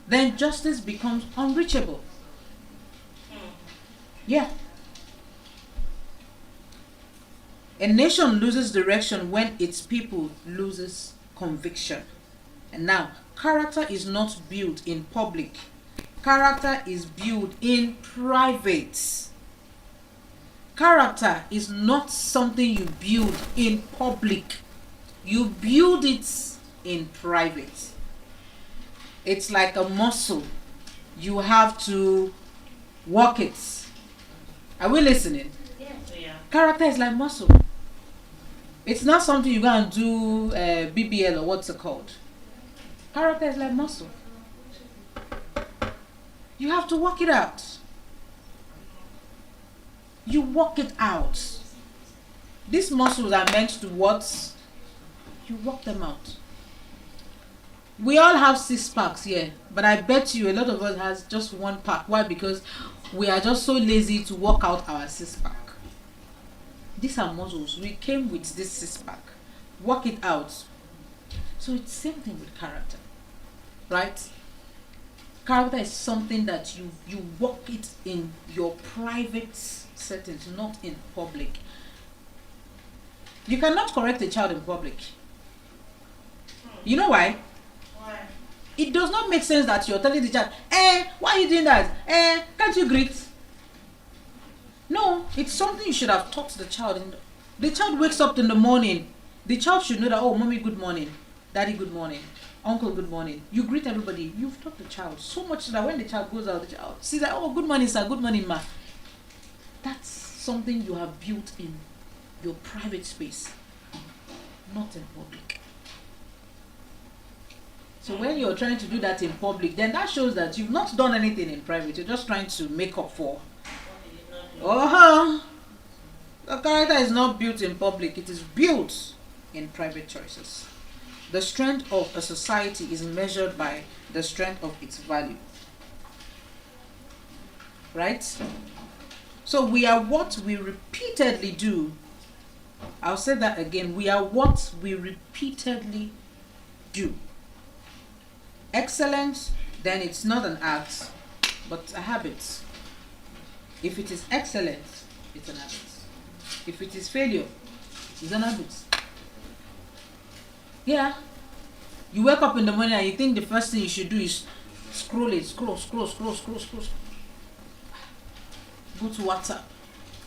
then justice becomes unreachable. Yeah. A nation loses direction when its people loses conviction. And now, character is not built in public. Character is built in private. Character is not something you build in public. You build it in private. It's like a muscle. You have to work it. Are we listening? Yes, we Character is like muscle. It's not something you go and do BBL or what's it called. Character is like muscle. You have to work it out. You work it out. These muscles are meant to what? You work them out. We all have 6 packs here, but I bet you a lot of us has just 1 pack. Why? Because we are just so lazy to work out our 6 pack. These are muscles. We came with this 6 pack. Work it out. So it's same thing with character, right? Character is something that you work it in your private settings, not in public. You cannot correct a child in public. You know why? Why? It does not make sense that you're telling the child, why are you doing that? Can't you greet? No, it's something you should have taught the child. The child wakes up in the morning. The child should know that, oh, mommy, good morning. Daddy, good morning. Uncle, good morning. You greet everybody. You've taught the child so much so that when the child goes out, the child sees that, oh, good morning, sir. Good morning, ma. That's something you have built in your private space, not in public. So when you're trying to do that in public, then that shows that you've not done anything in private. You're just trying to make up for. The character is not built in public. It is built in private choices. The strength of a society is measured by the strength of its value. Right? So we are what we repeatedly do. I'll say that again. We are what we repeatedly do. Excellence, then it's not an act, but a habit. If it is excellence, it's an habit. If it is failure, it's an habit. Yeah. You wake up in the morning and you think the first thing you should do is scroll. Go to WhatsApp,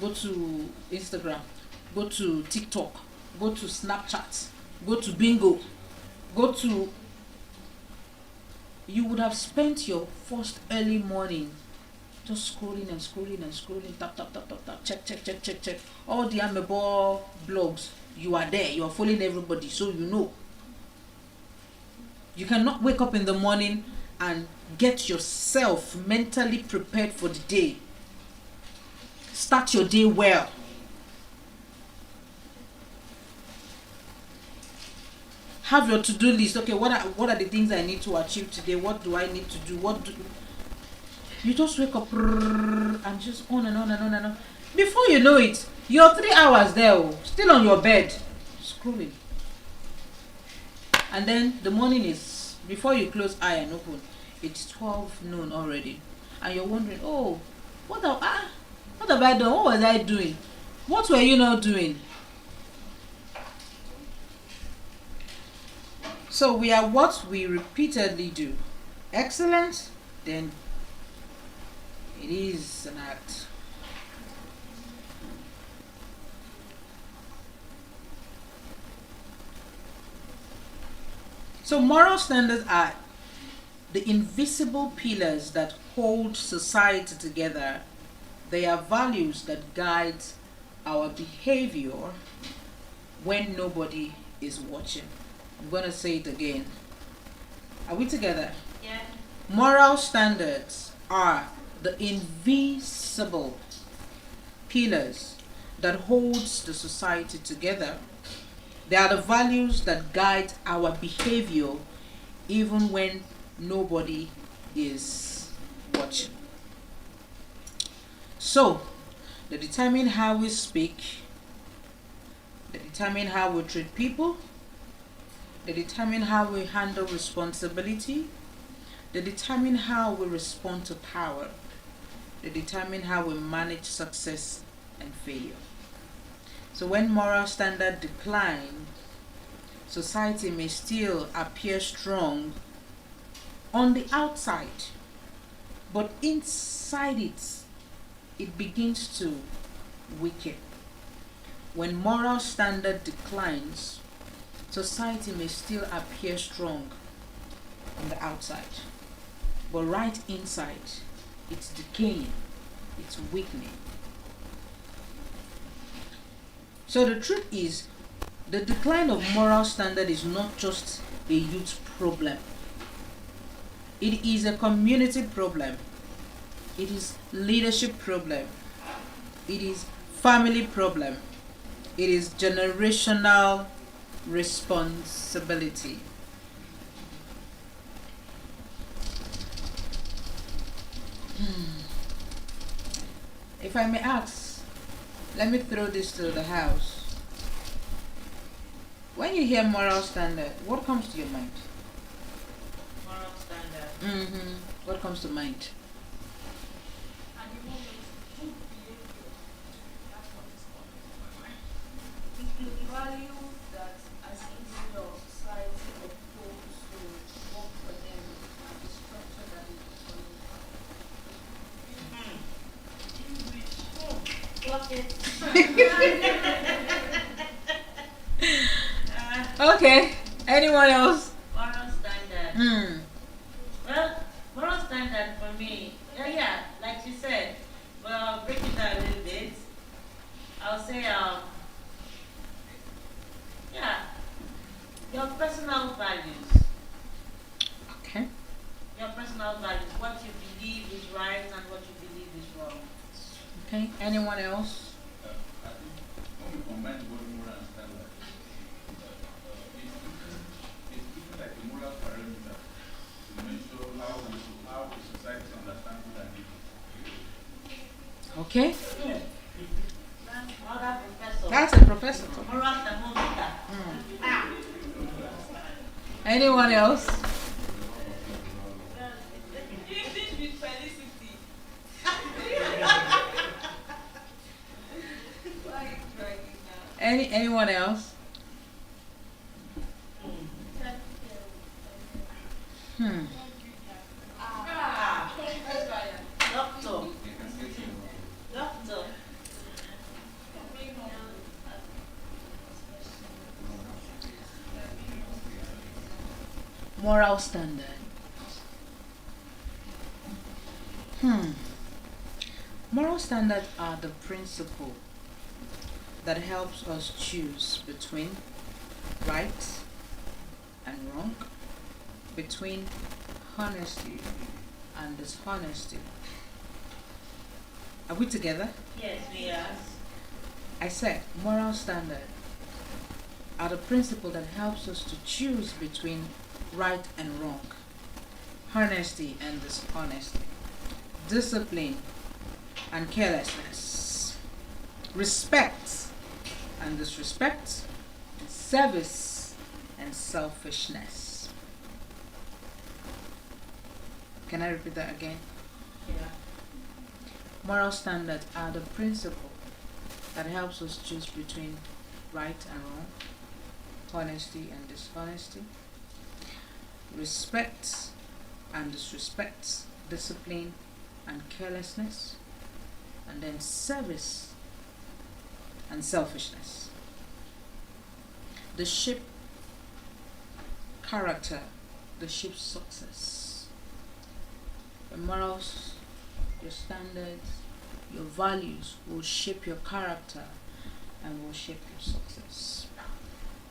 go to Instagram, go to TikTok, go to Snapchat, go to Bingo, go to... You would have spent your first early morning just scrolling, tap, check. All the Amebo blogs, you are there, you are following everybody, so you know. You cannot wake up in the morning and get yourself mentally prepared for the day. Start your day well. Have your to-do list. Okay, what are the things I need to achieve today? What do I need to do? You just wake up and just on and on. Before you know it, you're 3 hours there, still on your bed, scrolling. And then the morning is, before you close eye and open, it's 12 noon already. And you're wondering, oh, what have I done? What was I doing? What were you not doing? So we are what we repeatedly do. Excellence, then it is an act. So moral standards are the invisible pillars that hold society together. They are values that guide our behavior when nobody is watching. I'm going to say it again. Are we together? Yeah. Moral standards are the invisible pillars that holds the society together. They are the values that guide our behavior even when nobody is watching. So, they determine how we speak, they determine how we treat people, they determine how we handle responsibility, they determine how we respond to power, they determine how we manage success and failure. So when moral standards decline, society may still appear strong on the outside, but inside it begins to weaken. When moral standard declines, society may still appear strong on the outside, but right inside, it's decaying, it's weakening. So the truth is, the decline of moral standard is not just a youth problem. It is a community problem. It is leadership problem. It is family problem. It is generational responsibility. If I may ask, let me throw this to the house. When you hear moral standard, what comes to your mind? Moral standard. What comes to mind? At the moment, good behavior. That's what is coming to my mind. The value that as individual or society propose to work for them and the structure that they follow. Okay. Anyone else? Moral standard. Well, moral standard for me, yeah, like you said, but I'll break it down a little bit. I'll say, yeah, your personal values. Okay. Your personal values, what you believe is right and what you believe is wrong. Okay. Anyone else? I think when we combine the word moral and standard, it's looking like a moral parameter to measure how the society understands good and evil. Okay. Other professor. That's a professor. Moral thermometer. Anyone else? English with Felicity. Why are you dragging now? Anyone else? Doctor. Doctor. Moral standard. Moral standards are the principle that helps us choose between right and wrong, between honesty and dishonesty. Are we together? Yes, we are. I said moral standard are the principle that helps us to choose between right and wrong, honesty and dishonesty, discipline and carelessness, respect and disrespect, service and selfishness. Can I repeat that again? Yeah. Moral standards are the principle that helps us choose between right and wrong, honesty and dishonesty, respect and disrespect, discipline and carelessness, and then service and selfishness. The shape character, the shape success. Your morals, your standards, your values will shape your character and will shape your success.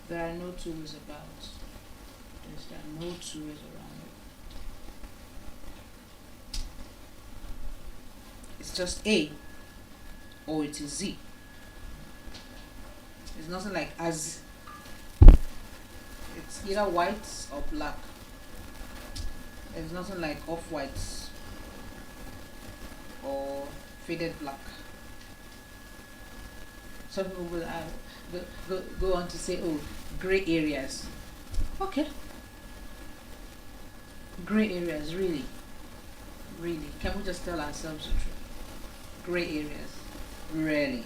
There are no two ways about this. There are no two ways around it. It's just A or it is Z. It's nothing like as. It's either white or black. There's nothing like off-white or faded black. Some people will go on to say, oh, gray areas. Okay. Gray areas, really? Really? Can we just tell ourselves the truth? Gray areas. Really?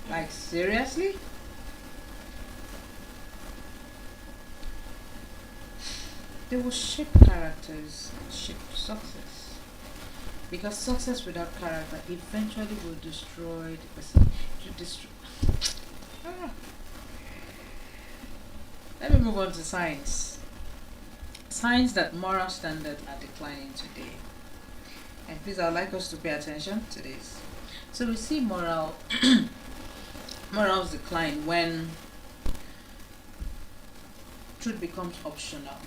Like, seriously? They will shape characters and shape success. Because success without character eventually will destroy the person. Let me move on to science. Signs that moral standards are declining today. And please, I would like us to pay attention to this. So we see moral Morals decline when truth becomes optional.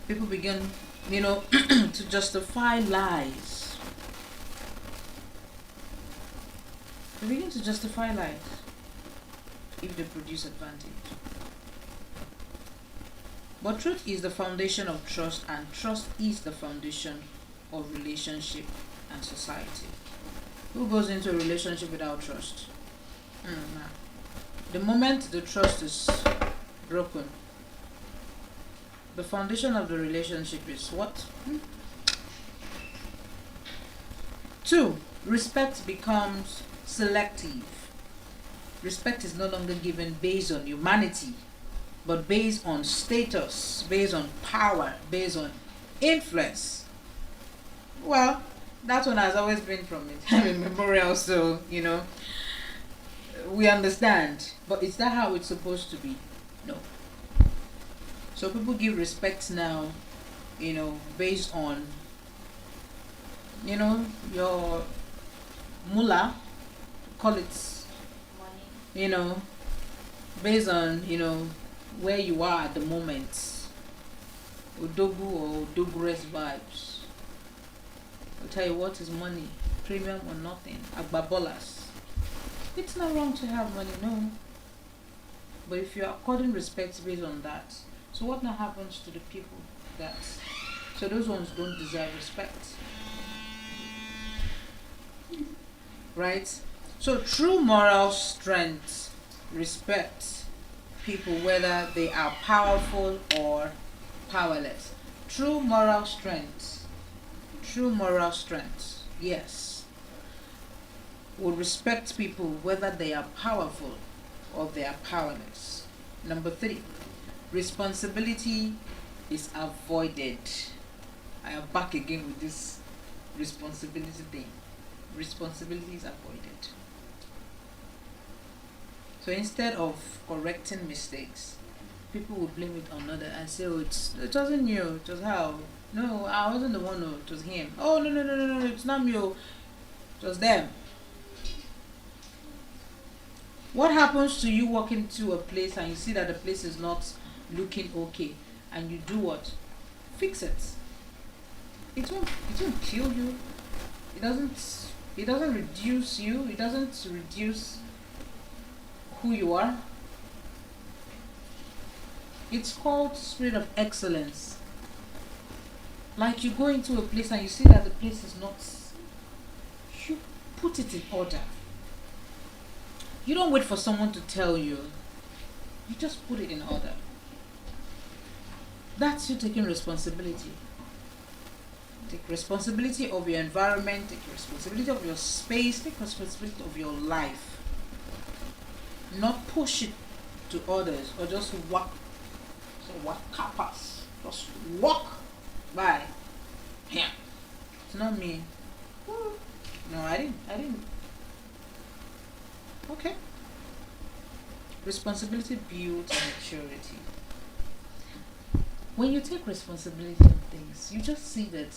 People begin, to justify lies. They begin to justify lies if they produce advantage. But truth is the foundation of trust, and trust is the foundation of relationship and society. Who goes into a relationship without trust? Nah. The moment the trust is broken, the foundation of the relationship is what? 2. Respect becomes selective. Respect is no longer given based on humanity, but based on status, based on power, based on influence. Well, that one has always been from it. Memorial, so, we understand. But is that how it's supposed to be? No. So people give respect now, based on, your mullah, call it money, based on, where you are at the moment. Odogu or Odogures vibes. I'll tell you what is money, premium or nothing, agbabolas. It's not wrong to have money, no. But if you are according respect based on that, so what now happens to the people that, so those ones don't deserve respect, right? So true moral strength respects people whether they are powerful or powerless. True moral strength, yes, will respect people whether they are powerful or they are powerless. Number 3, responsibility is avoided. I am back again with this responsibility thing. Responsibility is avoided. So instead of correcting mistakes, people will blame it on another and say, oh, it wasn't you, it was how. No, I wasn't the one, it was him. Oh, no, it's not me, it was them. What happens to you walking to a place and you see that the place is not looking okay, and you do what? Fix it. It won't kill you. It doesn't reduce you. It doesn't reduce who you are. It's called spirit of excellence. Like you go into a place and you see that the place is not, you put it in order. You don't wait for someone to tell you. You just put it in order. That's you taking responsibility. Take responsibility of your environment, take responsibility of your space, take responsibility of your life. Not push it to others or just walk past. Just walk by. Yeah. It's not me. No, I didn't. Okay. Responsibility builds maturity. When you take responsibility of things, you just see that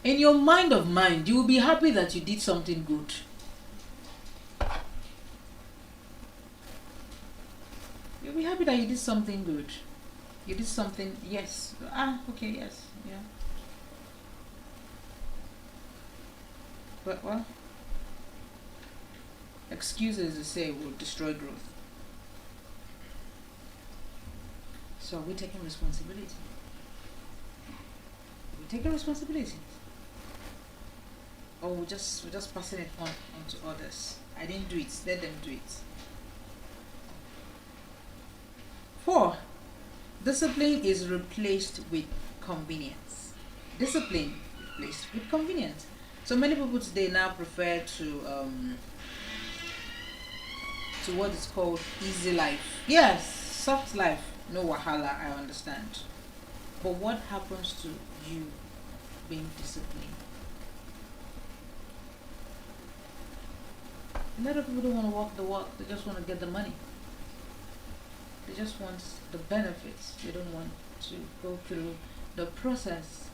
in your mind of mind, you will be happy that you did something good. You'll be happy that you did something good. You did something, yes. Okay, yes, yeah. But well, excuses to say will destroy growth. So we're taking responsibility. We're taking responsibility. Or we're just passing it on to others. I didn't do it, let them do it. 4, discipline is replaced with convenience. Discipline replaced with convenience. So many people today now prefer to what is called easy life. Yes, soft life, no wahala, I understand. But what happens to you being disciplined? A lot of people don't want to walk the walk, they just want to get the money. They just want the benefits. They don't want to go through the process.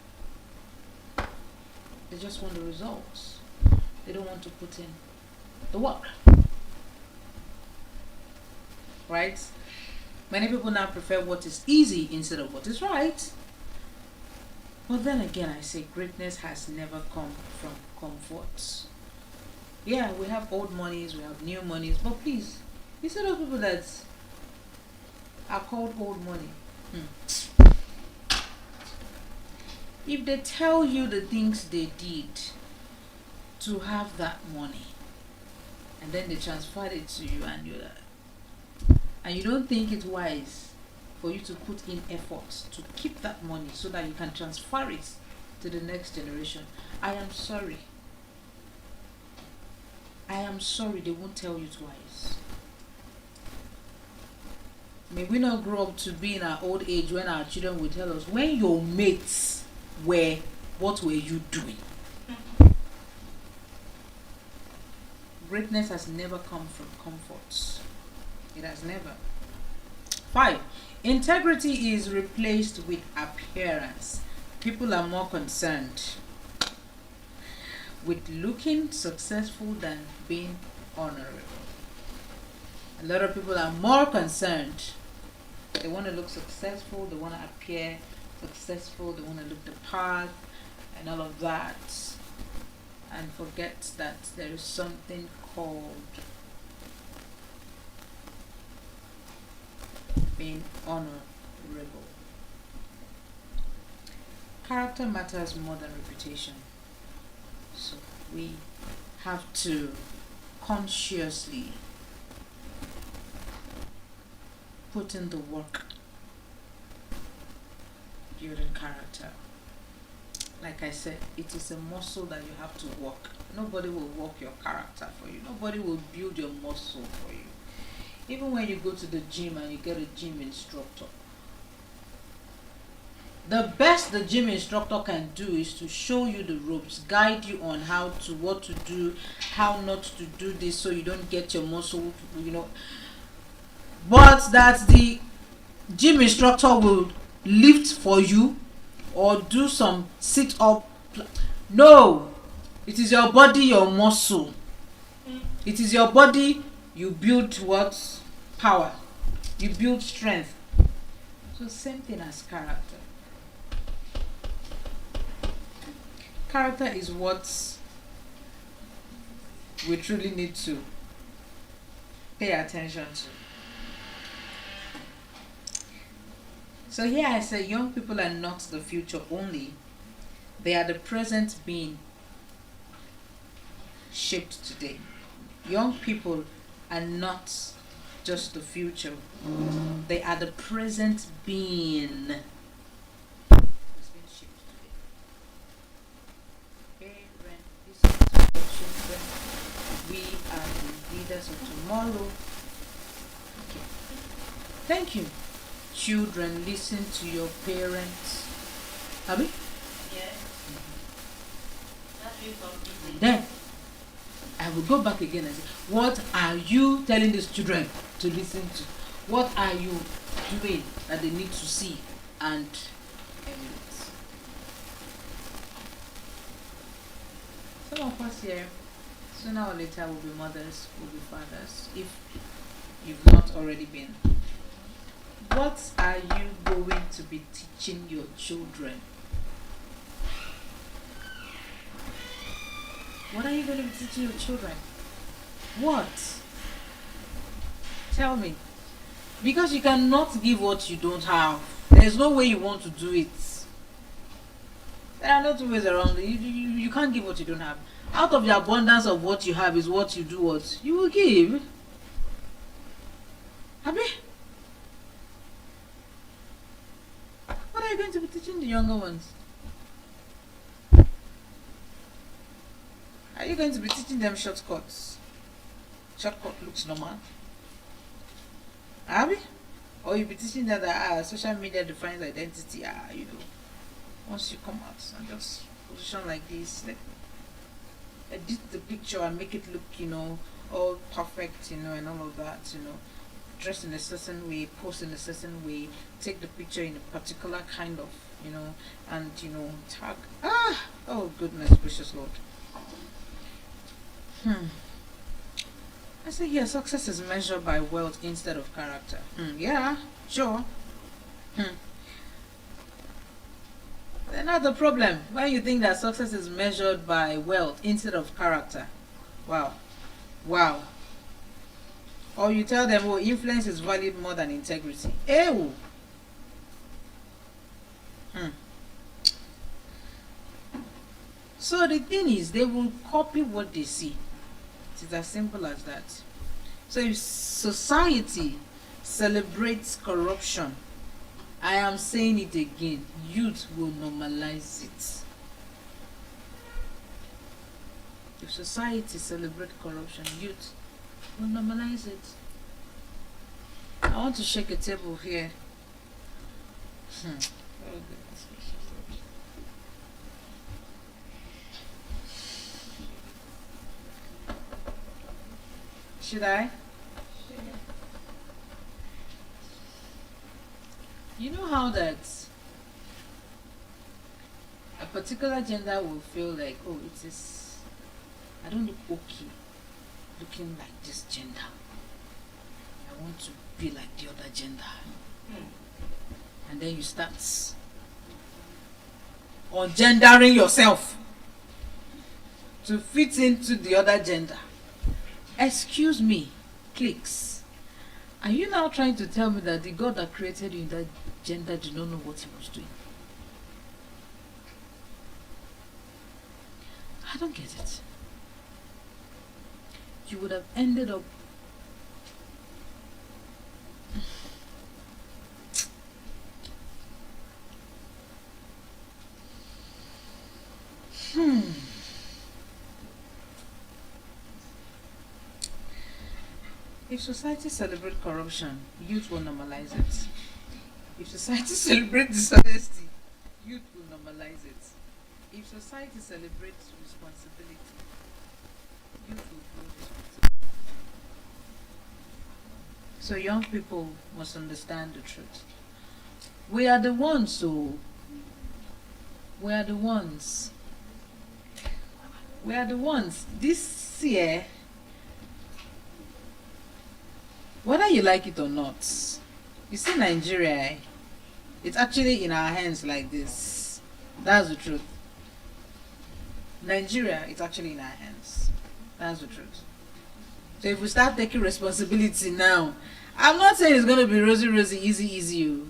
They just want the results. They don't want to put in the work. Right? Many people now prefer what is easy instead of what is right. But then again, I say greatness has never come from comfort. Yeah, we have old monies, we have new monies, but please, you see those people that are called old money. If they tell you the things they did to have that money, and then they transferred it to you, and you don't think it's wise for you to put in effort to keep that money so that you can transfer it to the next generation, I am sorry. I am sorry, they won't tell you twice. May we not grow up to be in our old age when our children will tell us, when your mates were, what were you doing? Greatness has never come from comfort. It has never. 5. Integrity is replaced with appearance. People are more concerned with looking successful than being honorable. A lot of people are more concerned. They want to look successful, they want to appear successful, they want to look the part and all of that, and forget that there is something called being honorable. Character matters more than reputation. So we have to consciously put in the work building character. Like I said, it is a muscle that you have to work. Nobody will work your character for you. Nobody will build your muscle for you. Even when you go to the gym and you get a gym instructor, the best the gym instructor can do is to show you the ropes, guide you on what to do, how not to do this so you don't get your muscle, But that the gym instructor will lift for you or do some sit-up. No, it is your body, your muscle. It is your body. You build what? Power. You build strength. So same thing as character. Character is what we truly need to pay attention to. So here I say young people are not the future only. They are the present being shaped today. Young people are not just the future. They are the present being. It's been shaped today. Parents, listen to your children. We are the leaders of tomorrow. Okay. Thank you. Children, listen to your parents. Abby? Yes. Then I will go back again and say, what are you telling these children to listen to? What are you doing that they need to see and emulate? Some of us here, sooner or later, will be mothers, will be fathers, if you've not already been. What are you going to be teaching your children? What are you going to be teaching your children? What? Tell me. Because you cannot give what you don't have. There's no way you want to do it. There are no two ways around it. You can't give what you don't have. Out of the abundance of what you have is what you do what? You will give. Abi? What are you going to be teaching the younger ones? Are you going to be teaching them shortcuts? Shortcut looks normal. Abi? Or you'll be teaching them that social media defines identity. Once you come out and just position like this, edit the picture and make it look, all perfect, and all of that, dress in a certain way, post in a certain way, take the picture in a particular kind of, and tag. Oh goodness gracious Lord. I say here success is measured by wealth instead of character. Yeah, sure. Then not the problem when you think that success is measured by wealth instead of character. Wow. Wow. Or you tell them, oh, influence is valued more than integrity. Ew. So the thing is, they will copy what they see. It is as simple as that. So if society celebrates corruption, I am saying it again, youth will normalize it. If society celebrates corruption, youth will normalize it. I want to shake a table here. Oh, goodness gracious. Should I? You know how that a particular gender will feel like, oh, it is, I don't look okay looking like this gender. I want to be like the other gender. And then you start ungendering yourself to fit into the other gender. Excuse me, clicks. Are you now trying to tell me that the God that created you in that gender did not know what he was doing? I don't get it. You would have ended up If society celebrates corruption, youth will normalize it. If society celebrates dishonesty, youth will normalize it. If society celebrates responsibility, youth will grow responsibility. So young people must understand the truth. We are the ones, so we are the ones. We are the ones. This year, whether you like it or not, you see Nigeria, it's actually in our hands like this. That's the truth. Nigeria, it's actually in our hands. That's the truth. So if we start taking responsibility now, I'm not saying it's going to be rosy, easy.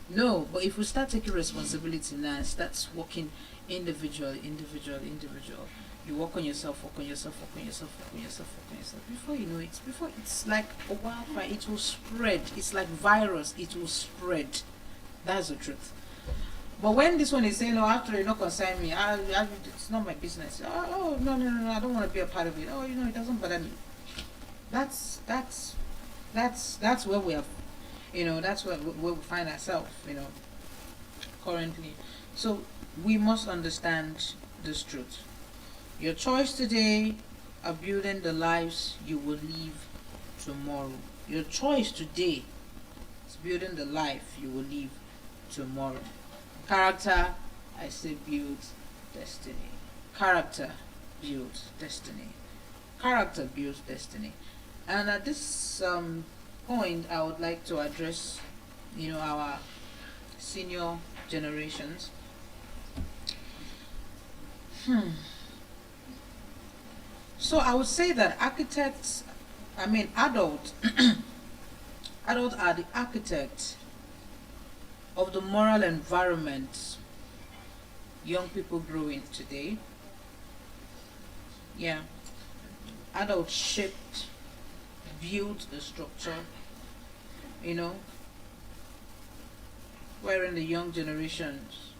No, but if we start taking responsibility now and start working individual, you work on yourself. Before you know it, before it's like a wildfire, it will spread. It's like virus, it will spread. That's the truth. But when this one is saying, "Oh, after you not concern me, it's not my business." Oh, no, I don't want to be a part of it. Oh, it doesn't bother me. That's where we have, that's where we find ourselves, currently. So we must understand this truth. Your choice today are building the lives you will live tomorrow. Your choice today is building the life you will live tomorrow. Character, I say, builds destiny. Character builds destiny. Character builds destiny. And at this point, I would like to address, our senior generations. So I would say that adults adults are the architects of the moral environment young people grow in today. Yeah. Adults shaped, built the structure, wherein the young generations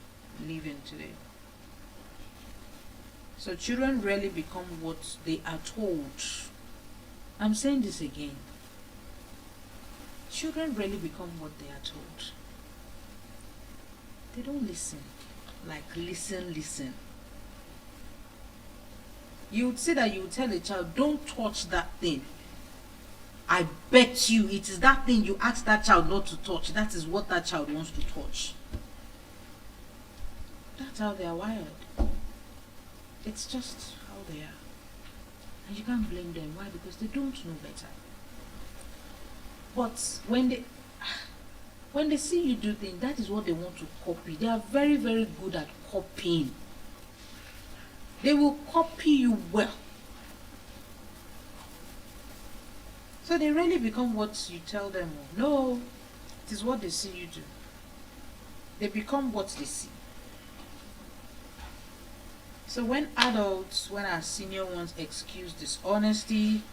live in today. So children rarely become what they are told. I'm saying this again. Children rarely become what they are told. They don't listen. Like listen. You would say that you would tell a child, don't touch that thing. I bet you it is that thing you ask that child not to touch. That is what that child wants to touch. That's how they are wired. It's just how they are. And you can't blame them. Why? Because they don't know better. But when they see you do things, that is what they want to copy. They are very, very good at copying. They will copy you well. So they really become what you tell them. No, it is what they see you do. They become what they see. So when adults, when our senior ones excuse dishonesty,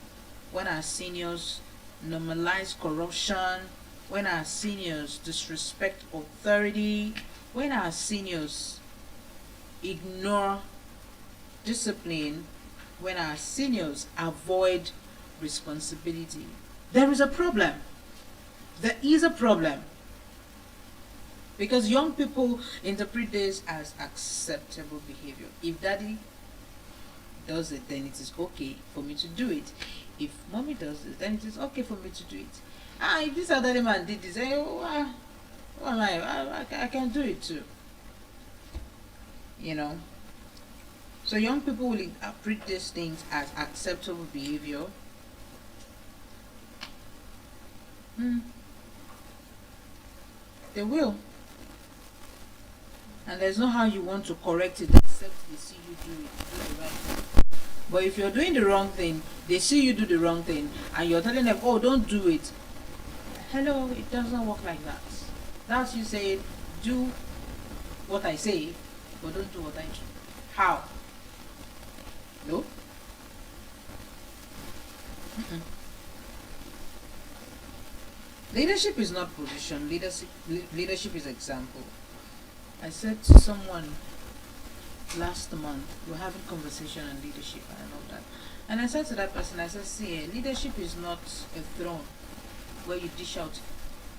when our seniors normalize corruption, when our seniors disrespect authority, when our seniors ignore discipline, when our seniors avoid responsibility, there is a problem. There is a problem. Because young people interpret this as acceptable behavior. If daddy does it, then it is okay for me to do it. If mommy does it, then it is okay for me to do it. If this elderly man did this, I can do it too. You know. So young people will interpret these things as acceptable behavior. They will. And there's no how you want to correct it except they see you do the right thing. But if you're doing the wrong thing, they see you do the wrong thing, and you're telling them, oh, don't do it. Hello, it doesn't work like that. That's you say, do what I say, but don't do what I do. How? No? Leadership is not position. Leadership is example. I said to someone last month, we were having conversation on leadership and all that. And I said to that person, I said, see, leadership is not a throne where you dish out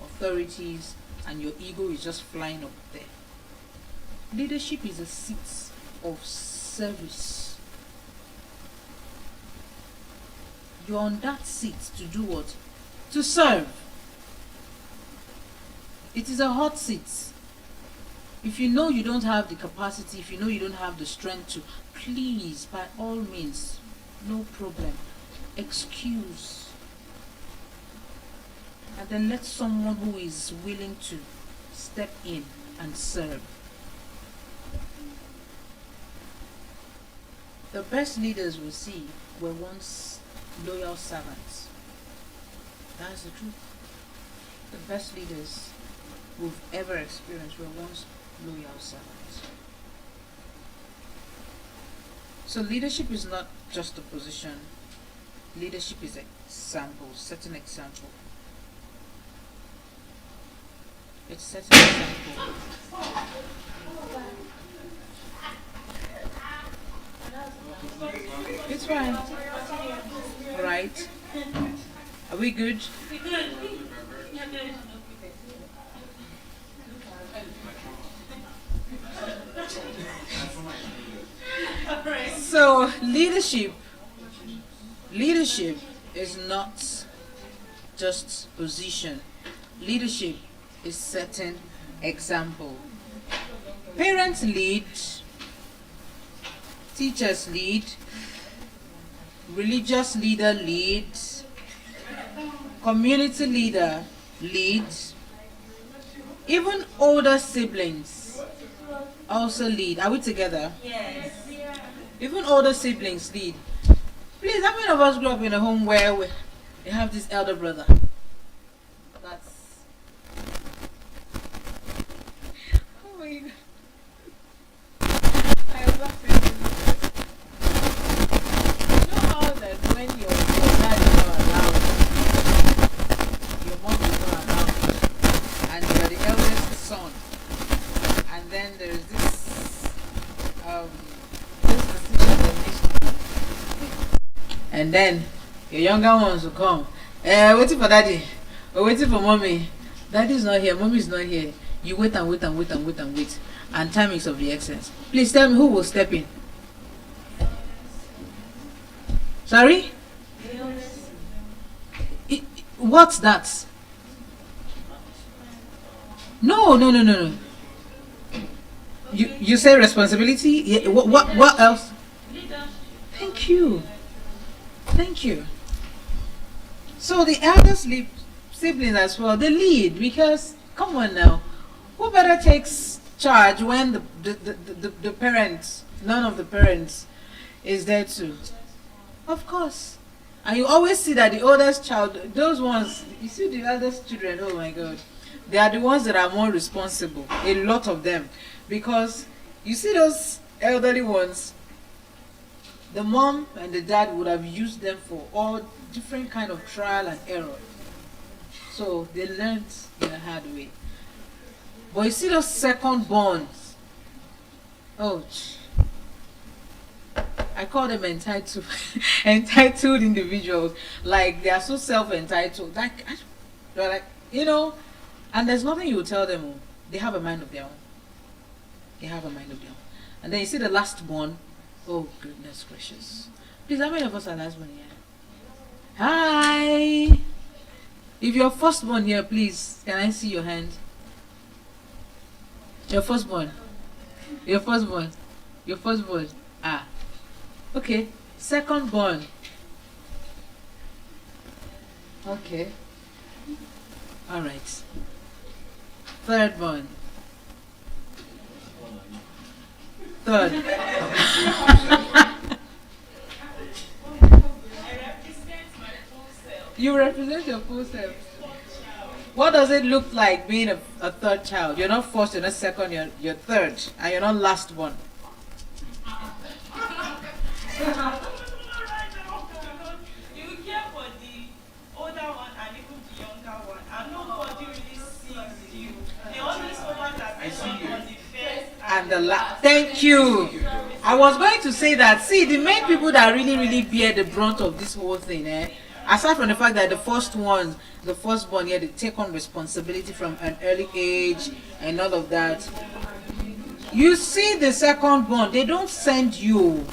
authorities and your ego is just flying up there. Leadership is a seat of service. You're on that seat to do what? To serve. It is a hot seat. If you know you don't have the capacity, if you know you don't have the strength to, please, by all means, no problem, excuse. And then let someone who is willing to step in and serve. The best leaders we see were once loyal servants. That's the truth. The best leaders we've ever experienced were once loyal servants. So leadership is not just a position. Leadership is example, setting example. It's setting example. It's fine. Alright. Are we good? So leadership is not just position. Leadership is setting example. Parents lead, teachers lead, religious leader leads, community leader leads, even older siblings also lead. Are we together? Yes. Even older siblings lead. Please, how many of us grew up in a home where we have this elder brother? That's... Oh my God. I love it. You know how that when your dad is not around, your mom is not around, and you're the eldest son, and then there's this and then your younger ones will come. Waiting for daddy. We're waiting for mommy. Daddy's not here. Mommy's not here. You wait and wait and wait and wait and wait. And time is of the essence. Please tell me who will step in. Sorry? What's that? No. You say responsibility? Yeah, what else? Thank you. Thank you. So the elder siblings as well, they lead because, come on now, who better takes charge when the parents, none of the parents is there too? Of course. And you always see that the oldest child, those ones, you see the eldest children, oh my God, they are the ones that are more responsible, a lot of them. Because you see those elderly ones, the mom and the dad would have used them for all different kind of trial and error. So they learned the hard way. But you see those second borns, oh, I call them entitled, entitled individuals. Like they are so self-entitled. Like they're like, and there's nothing you will tell them. Oh, they have a mind of their own. They have a mind of their own. And then you see the last born. Oh goodness gracious! Please, how many of us are last born here? Hi. If you're firstborn here, please, can I see your hand? Your firstborn. Your firstborn. Your firstborn. Ah. Okay. Secondborn. Okay. All right. Thirdborn. Third. You represent your full self. What does it look like being a third child? You're not first, you're not second, you're third, and you're not last one. You care for the older one and even the younger one, and nobody really sees you. They always focus attention on the first And the last. Thank you. I was going to say that. See, the main people that really bear the brunt of this whole thing, aside from the fact that the firstborn here, they take on responsibility from an early age and all of that. You see the secondborn, they don't send you.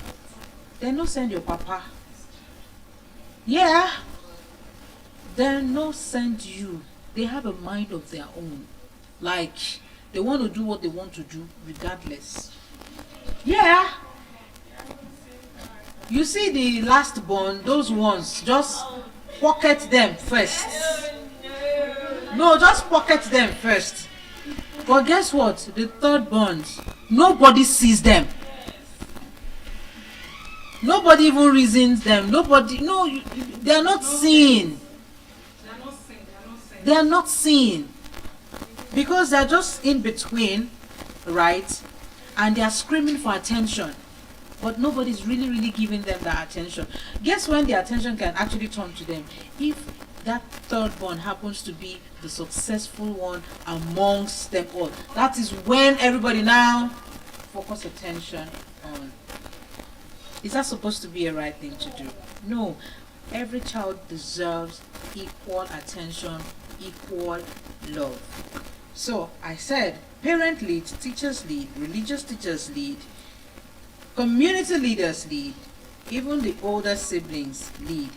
They don't send your papa. Yeah. They don't send you. They have a mind of their own. Like, they want to do what they want to do regardless. Yeah. You see the last born, those ones, just pocket them first. No, just pocket them first. But guess what? The third borns, nobody sees them. Nobody even reasons them. They are not seen. They are not seen. Because they are just in between, right? And they are screaming for attention. But nobody's really giving them that attention. Guess when the attention can actually turn to them? If that third one happens to be the successful one amongst them all. That is when everybody now focus attention on. Is that supposed to be a right thing to do? No. Every child deserves equal attention, equal love. So I said, parent lead, teachers lead, religious teachers lead, community leaders lead, even the older siblings lead,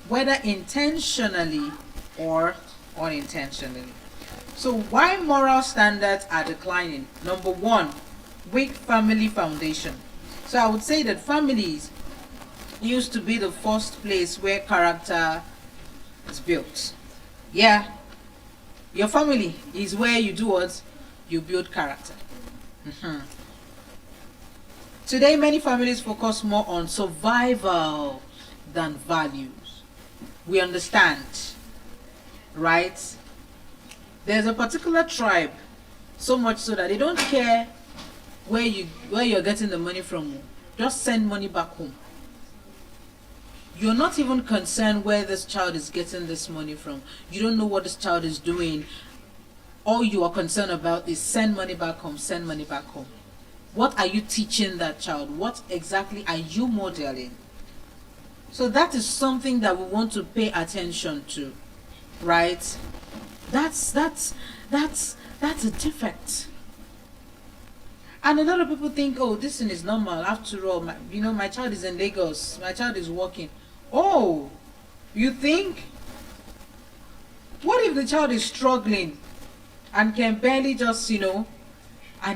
whether intentionally or unintentionally. So why moral standards are declining? Number one, weak family foundation. So I would say that families used to be the first place where character is built. Yeah. Your family is where you do what? You build character. Today, many families focus more on survival than values. We understand, right? There's a particular tribe, so much so that they don't care where you're getting the money from. Just send money back home. You're not even concerned where this child is getting this money from. You don't know what this child is doing. All you are concerned about is send money back home, send money back home. What are you teaching that child? What exactly are you modeling? So that is something that we want to pay attention to, right? That's a defect. And a lot of people think, oh, this thing is normal. After all, my child is in Lagos. My child is working. Oh, you think? What if the child is struggling and can barely just, and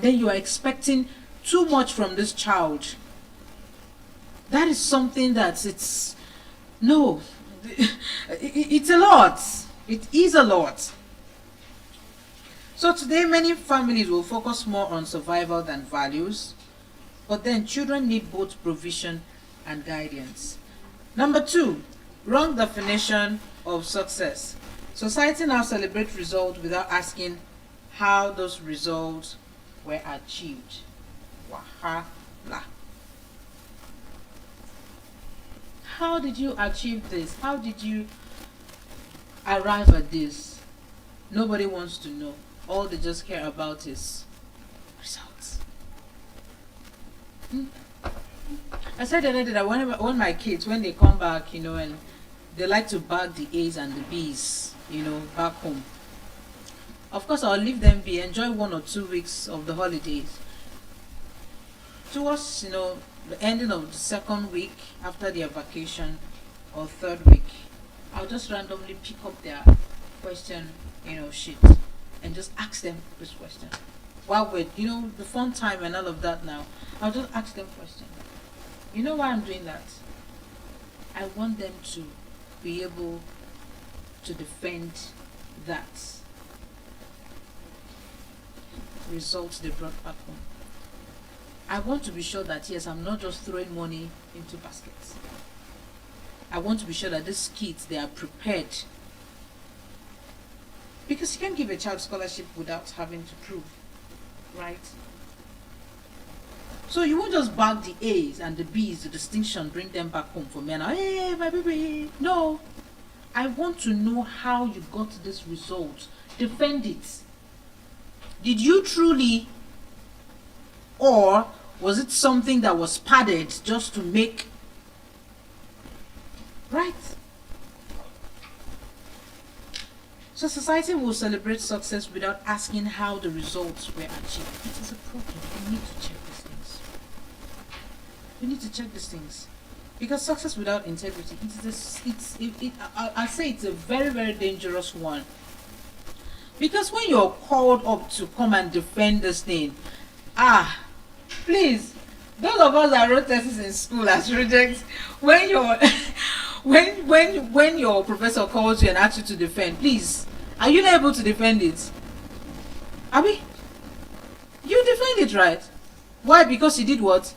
then you are expecting too much from this child? That is something that No, it's a lot. It is a lot. So today many families will focus more on survival than values, but then children need both provision and guidance. Number 2, wrong definition of success. Society now celebrates results without asking how those results were achieved. Wahala. How did you achieve this? How did you arrive at this? Nobody wants to know. All they just care about is results. I said the other day that when my kids, when they come back, and they like to bag the A's and the B's, back home. Of course, I'll leave them be, enjoy 1 or 2 weeks of the holidays. Towards, the ending of the 2nd week after their vacation or 3rd week, I'll just randomly pick up their question, sheet and just ask them this question. While we're, the fun time and all of that now, I'll just ask them questions. You know why I'm doing that? I want them to be able to defend that results they brought back home. I want to be sure that, yes, I'm not just throwing money into baskets. I want to be sure that these kids, they are prepared. Because you can't give a child scholarship without having to prove, right? So you won't just bag the A's and the B's, the distinction, bring them back home for me and hey, my baby. No. I want to know how you got this result. Defend it. Did you truly, or was it something that was padded just to make, right? So society will celebrate success without asking how the results were achieved. It is a problem. We need to check these things. We need to check these things. Because success without integrity, I say it's a very, very dangerous one. Because when you're called up to come and defend this thing, please, those of us that wrote thesis in school as rejects, when you're when your professor calls you and asks you to defend, please, are you not able to defend it? Abi, you defend it, right? Why? Because you did what?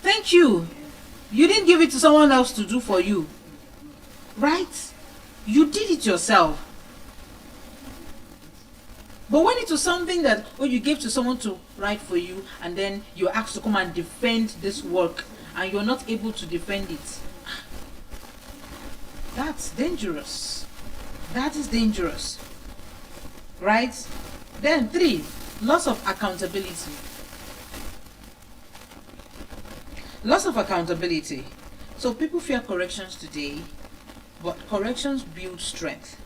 Thank you. You didn't give it to someone else to do for you, right? You did it yourself. But when it was something that you gave to someone to write for you, and then you're asked to come and defend this work, and you're not able to defend it, that's dangerous. That is dangerous, right? Then 3, loss of accountability. Loss of accountability. So people fear corrections today, but corrections build strength.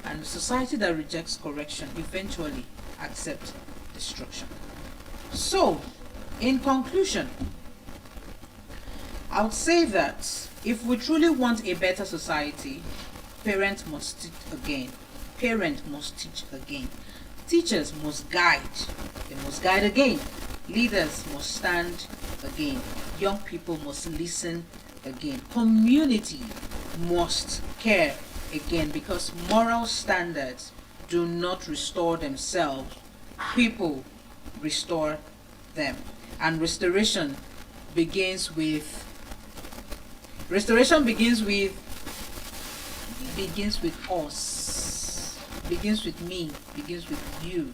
And a society that rejects correction eventually accepts destruction. So, in conclusion, I would say that if we truly want a better society, parents must teach again. Parents must teach again. Teachers must guide. They must guide again. Leaders must stand again. Young people must listen again. Community must care again, because moral standards do not restore themselves. People restore them. And restoration begins with us. Begins with me, begins with you.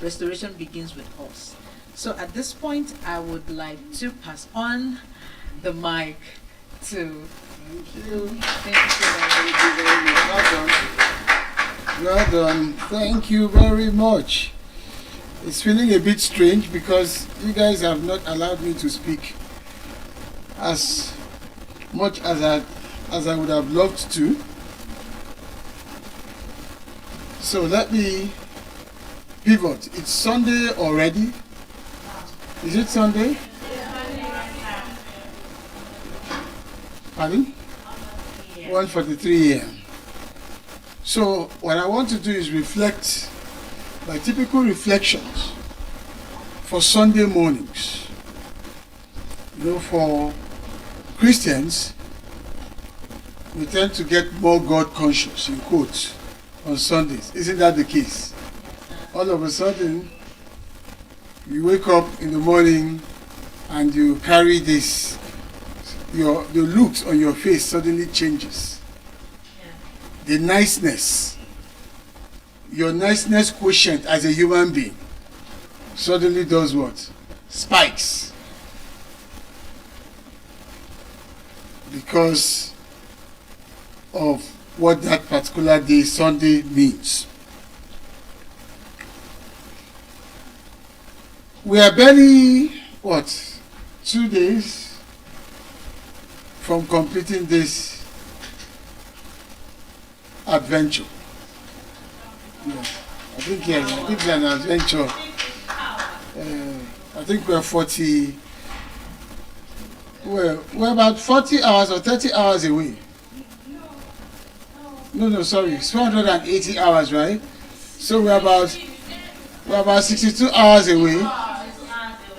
Restoration begins with us. So at this point, I would like to pass on the mic to you. Thank you so much. Well done. Thank you very much. It's feeling a bit strange because you guys have not allowed me to speak as much as I would have loved to. So let me pivot. It's Sunday already. Is it Sunday? Pardon? 1:43 a.m. So what I want to do is reflect my typical reflections for Sunday mornings. For Christians, we tend to get more God conscious, in quotes, on Sundays. Isn't that the case? All of a sudden, you wake up in the morning and you carry this, the looks on your face suddenly changes. The niceness, your niceness quotient as a human being suddenly does what? Spikes. Because of what that particular day, Sunday, means. We are barely, 2 days from completing this adventure. Yeah. I think it's an adventure. I think we're about 40 hours or 30 hours away. No, sorry, it's 480 hours, right? So we're about 62 hours away.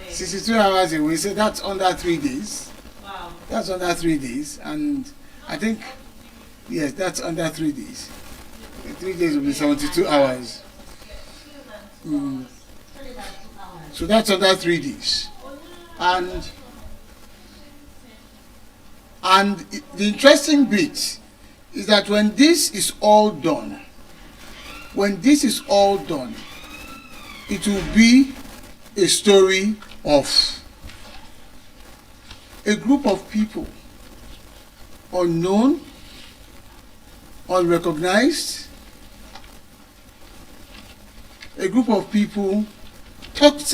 62 hours away, so that's under 3 days. Wow. That's under 3 days, and I think, yes, that's under 3 days. 3 days will be 72 hours. So that's under 3 days. And the interesting bit is that when this is all done, it will be a story of a group of people, unknown, unrecognized, a group of people tucked